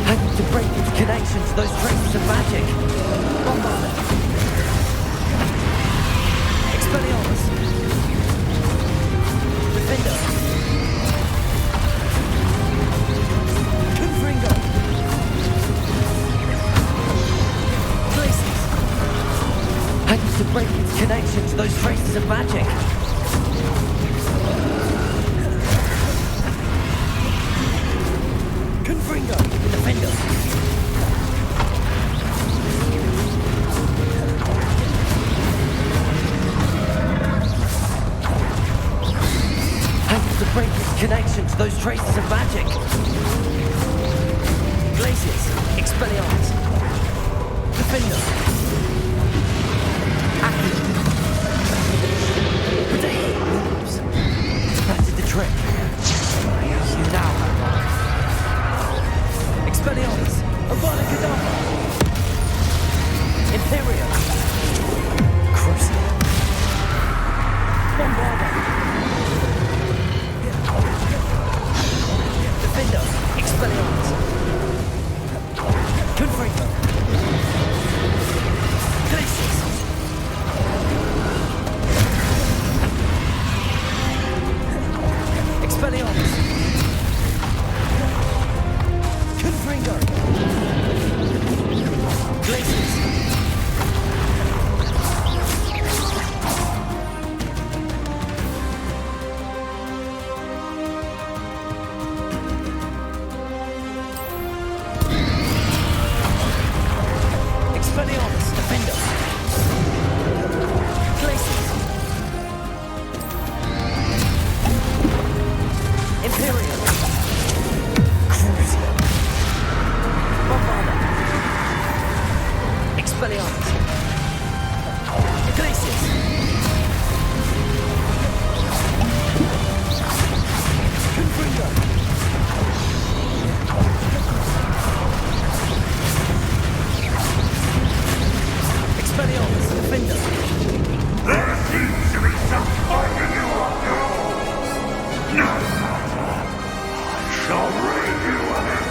I need to break its connection to those traces of magic. One moment. Expelliarmus. Defender. Confringo. Glacius. I need to break its connection to those traces of magic. Confringo. Defender. I need to break its connection to those traces of magic. Glacius. Expelliarmus. Imperium! Crucible! Bombarda! Defender! Expelliarmus! Confringo! Glacius! Expelliarmus! Confringo! Glacius! Expelliarmus! Defender! Glacius! Imperium! Crucio! Bombarda! Expelliarmus! Glacius! Confringo! Expelliarmus! Defender! There seems to be some fighting you up there. No matter. I shall rid you of it.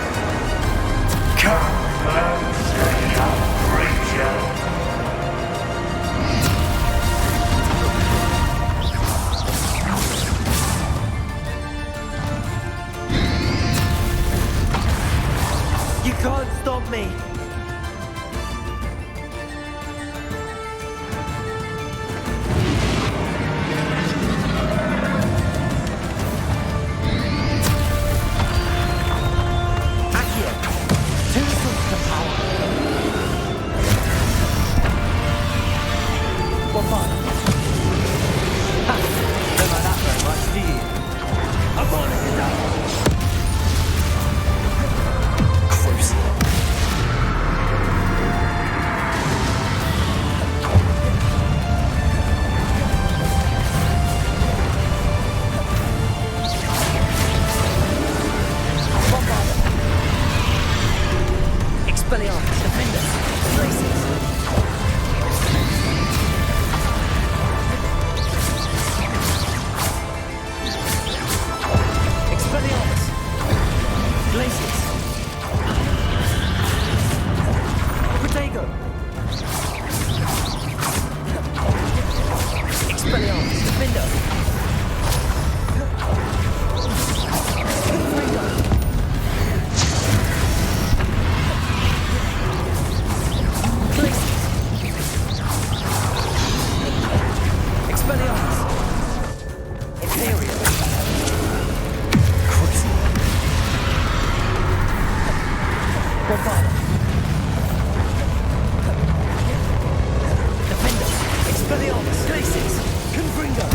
Come and see how creature. You can't stop me! Accio! Two sources of power! Bombarda! Ha! Don't like that very much, do you? I'm on it now! Crucible! Bombarda! Expelliarmus! Defender! Glacius! Expelliarmus! Glacius! Protego! Expelliarmus! Defender! Confringo! Glacius! Expelliarmus! Imperium! Crucible! Bombarda! Defender! Expelliarmus! Glacius! Confringo!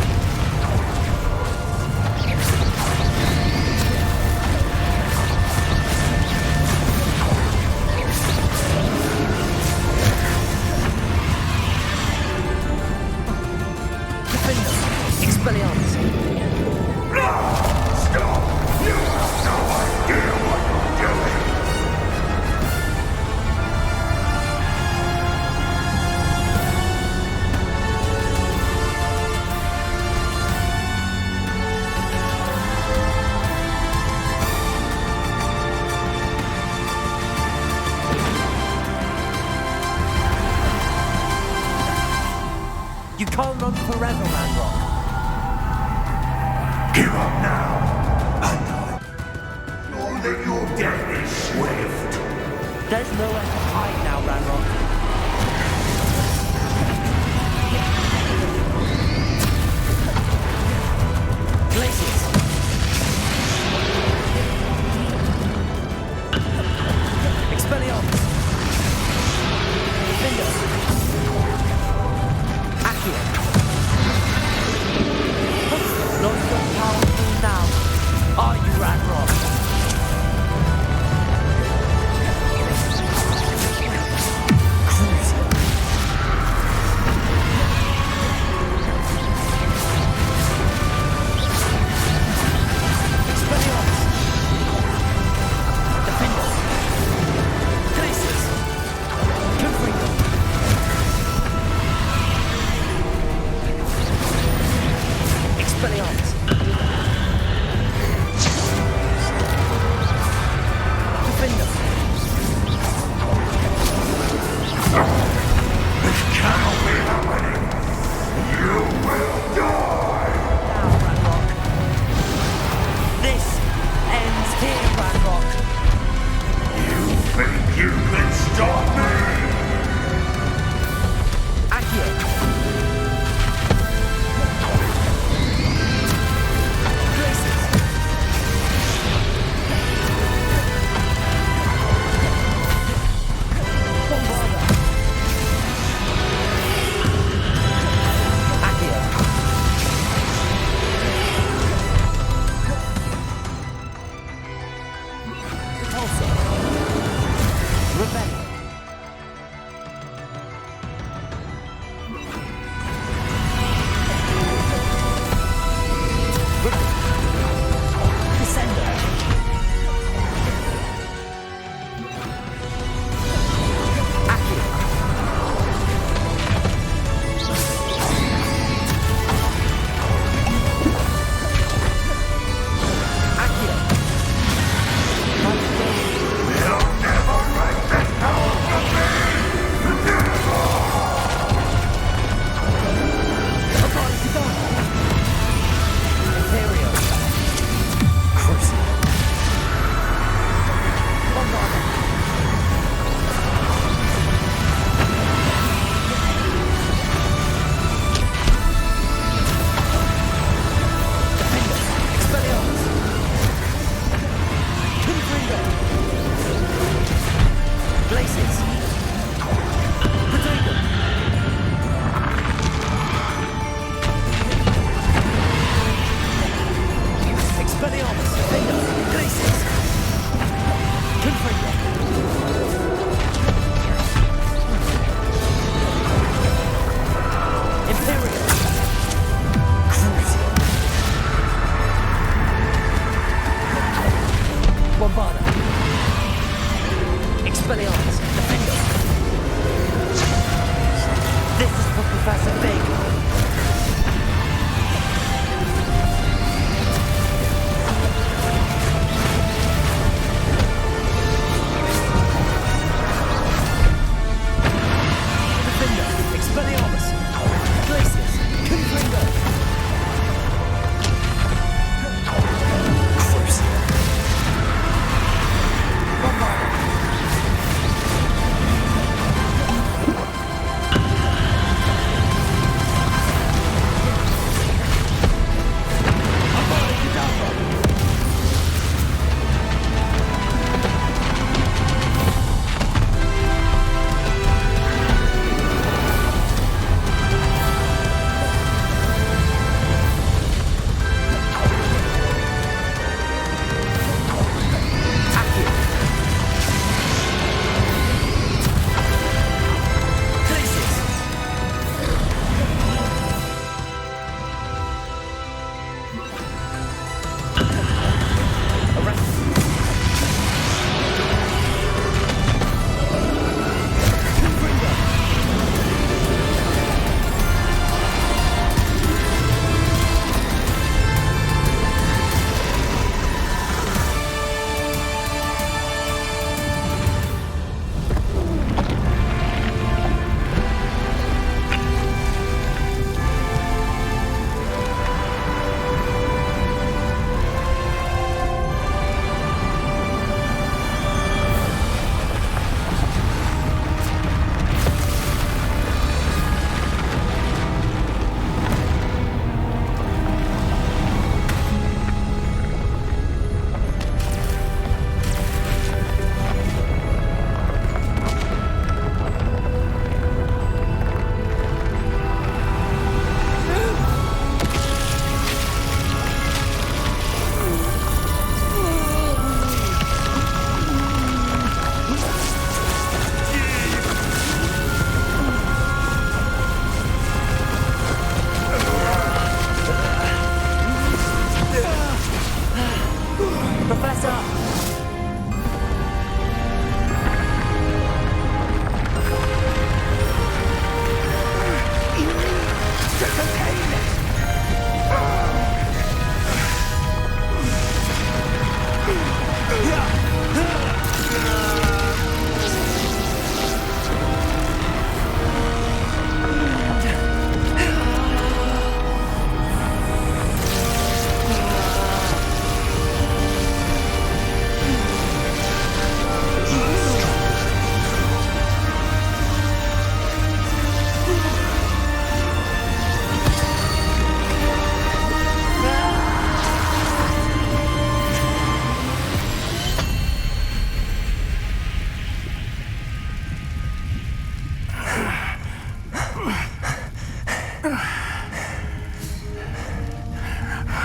Defender! Expelliarmus! Stop! You have no idea what you're doing. You can't run forever, Ranrock. Give up now. Know that your death is swift. There's nowhere to hide now, Ranrock. Glacius! Expelliarmus! Defender! Accio! Not so powerful now. Are you, Ranrock? cannot be happening! You will die! Now, Ranrock. This ends here, Ranrock. You think you can stop me? Accio.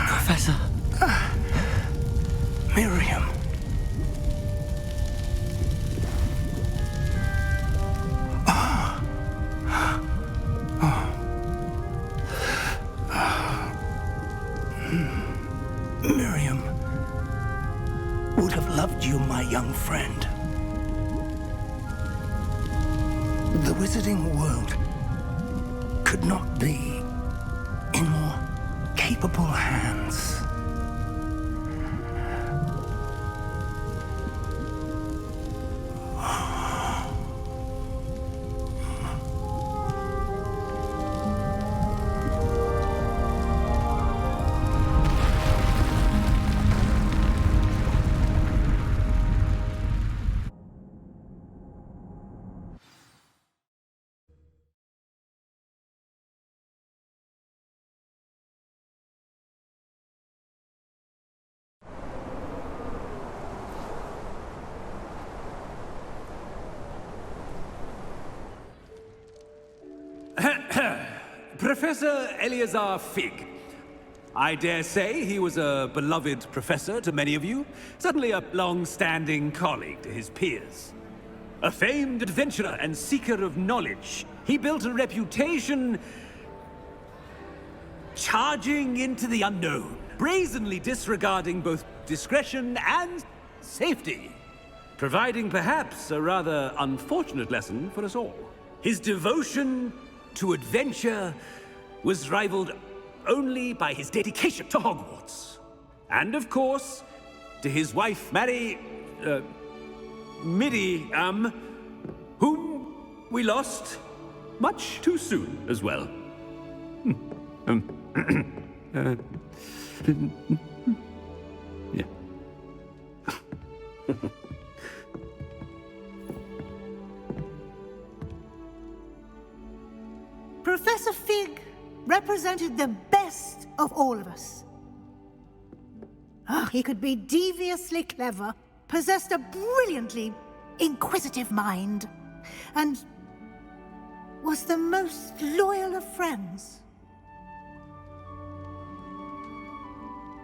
Professor. Miriam. Miriam would have loved you, my young friend. The wizarding world could not be in more capable hands. Professor Eleazar Fig. I dare say he was a beloved professor to many of you, certainly a long-standing colleague to his peers. A famed adventurer and seeker of knowledge, he built a reputation charging into the unknown, brazenly disregarding both discretion and safety, providing perhaps a rather unfortunate lesson for us all. His devotion to adventure was rivaled only by his dedication to Hogwarts. And of course, to his wife, Midi, whom we lost much too soon as well. Yeah. Professor Fig represented the best of all of us. He could be deviously clever, possessed a brilliantly inquisitive mind, and was the most loyal of friends.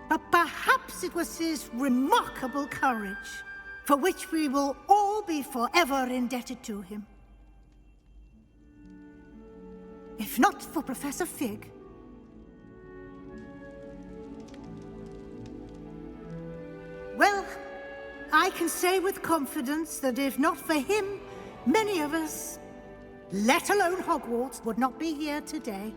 But perhaps it was his remarkable courage, for which we will all be forever indebted to him. If not for Professor Fig, well, I can say with confidence that if not for him, many of us, let alone Hogwarts, would not be here today.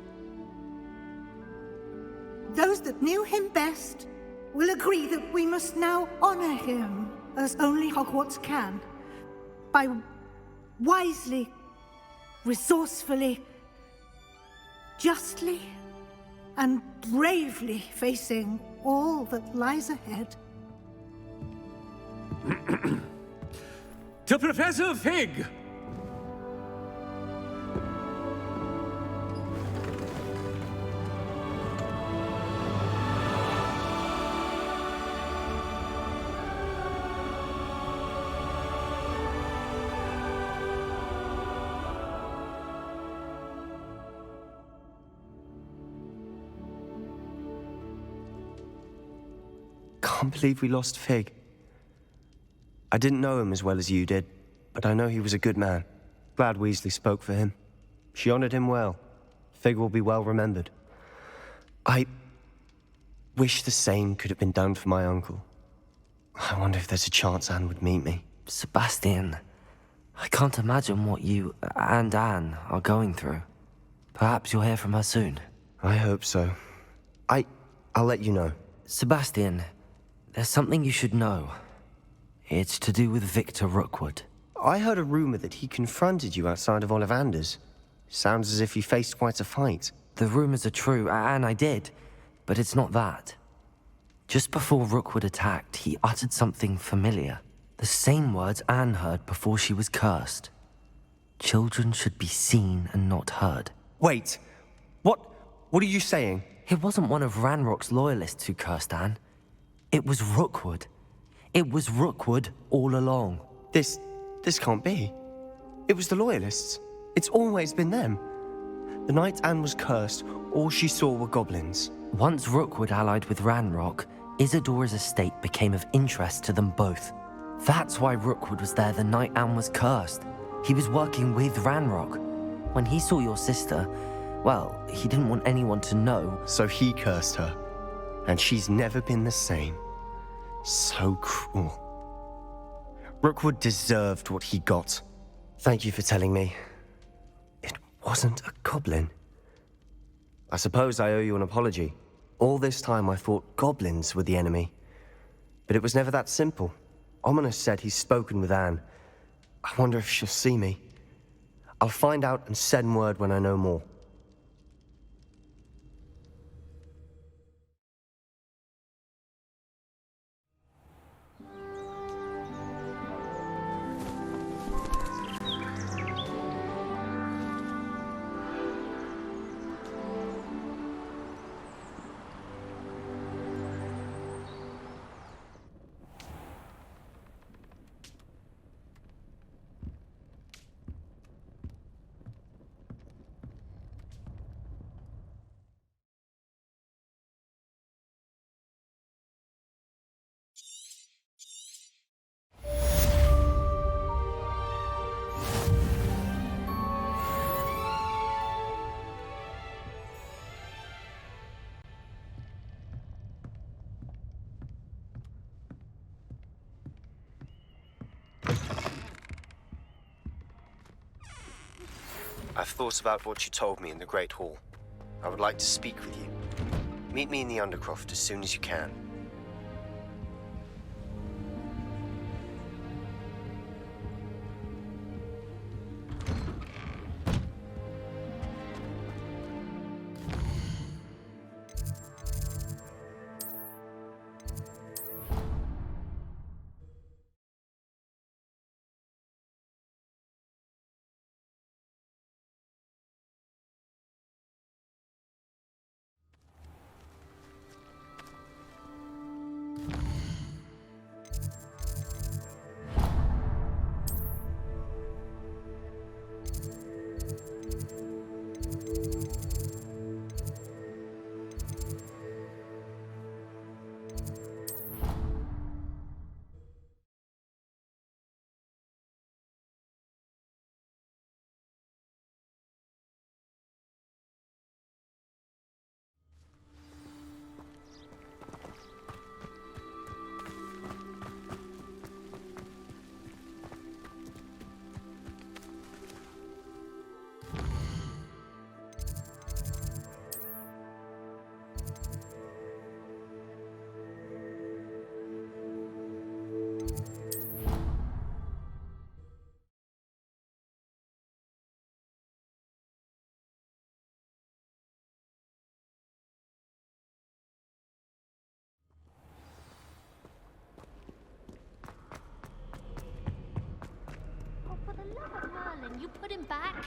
Those that knew him best will agree that we must now honor him as only Hogwarts can, by wisely, resourcefully, justly and bravely facing all that lies ahead. To Professor Fig! Can't believe we lost Fig. I didn't know him as well as you did, but I know he was a good man. Glad Weasley spoke for him. She honored him well. Fig will be well remembered. I wish the same could have been done for my uncle. I wonder if there's a chance Anne would meet me. Sebastian, I can't imagine what you and Anne are going through. Perhaps you'll hear from her soon. I hope so. I'll let you know. Sebastian, there's something you should know. It's to do with Victor Rookwood. I heard a rumor that he confronted you outside of Ollivander's. Sounds as if he faced quite a fight. The rumors are true, and I did, but it's not that. Just before Rookwood attacked, he uttered something familiar. The same words Anne heard before she was cursed. Children should be seen and not heard. Wait, what are you saying? It wasn't one of Ranrock's loyalists who cursed Anne. It was Rookwood. It was Rookwood all along. This can't be. It was the Loyalists. It's always been them. The night Anne was cursed, all she saw were goblins. Once Rookwood allied with Ranrock, Isadora's estate became of interest to them both. That's why Rookwood was there the night Anne was cursed. He was working with Ranrock. When he saw your sister, well, he didn't want anyone to know. So he cursed her. And she's never been the same. So cruel. Rookwood deserved what he got. Thank you for telling me. It wasn't a goblin. I suppose I owe you an apology. All this time I thought goblins were the enemy. But it was never that simple. Ominous said he's spoken with Anne. I wonder if she'll see me. I'll find out and send word when I know more. I've thought about what you told me in the Great Hall. I would like to speak with you. Meet me in the Undercroft as soon as you can. You put him back?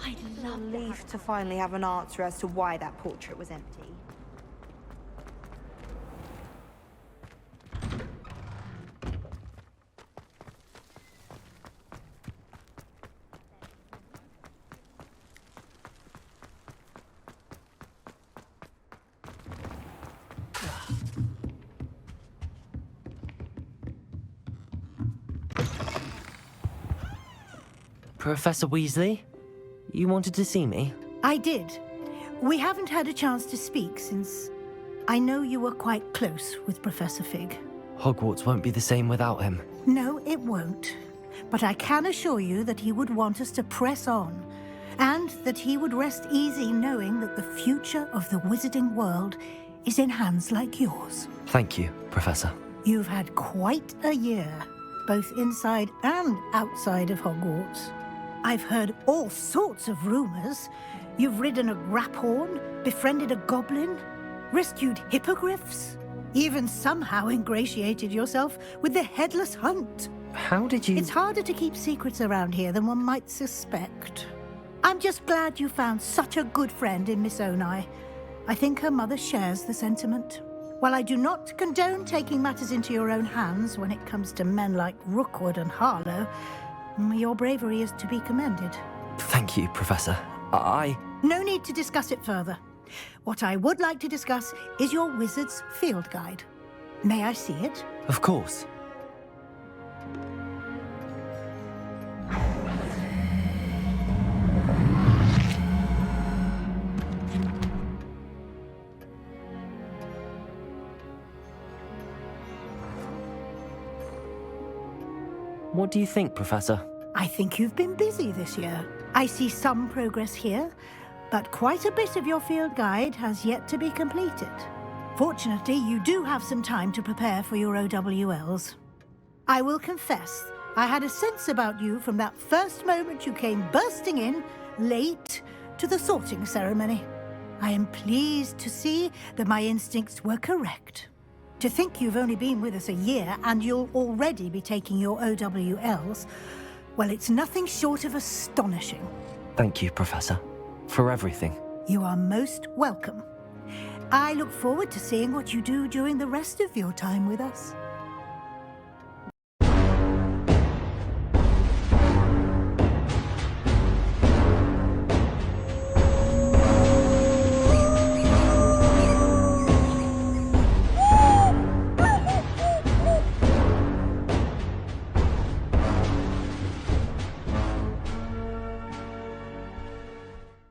I'd love relief to finally have an answer as to why that portrait was empty. Professor Weasley? You wanted to see me? I did. We haven't had a chance to speak since I know you were quite close with Professor Fig. Hogwarts won't be the same without him. No, it won't. But I can assure you that he would want us to press on, and that he would rest easy knowing that the future of the wizarding world is in hands like yours. Thank you, Professor. You've had quite a year, both inside and outside of Hogwarts. I've heard all sorts of rumors. You've ridden a graphorn, befriended a goblin, rescued hippogriffs, even somehow ingratiated yourself with the headless hunt. How did you... It's harder to keep secrets around here than one might suspect. I'm just glad you found such a good friend in Miss Onai. I think her mother shares the sentiment. While I do not condone taking matters into your own hands when it comes to men like Rookwood and Harlow, your bravery is to be commended. Thank you, Professor. No need to discuss it further. What I would like to discuss is your wizard's field guide. May I see it? Of course. What do you think, Professor? I think you've been busy this year. I see some progress here, but quite a bit of your field guide has yet to be completed. Fortunately, you do have some time to prepare for your OWLs. I will confess, I had a sense about you from that first moment you came bursting in, late, to the sorting ceremony. I am pleased to see that my instincts were correct. To think you've only been with us a year and you'll already be taking your OWLs, well, it's nothing short of astonishing. Thank you, Professor, for everything. You are most welcome. I look forward to seeing what you do during the rest of your time with us.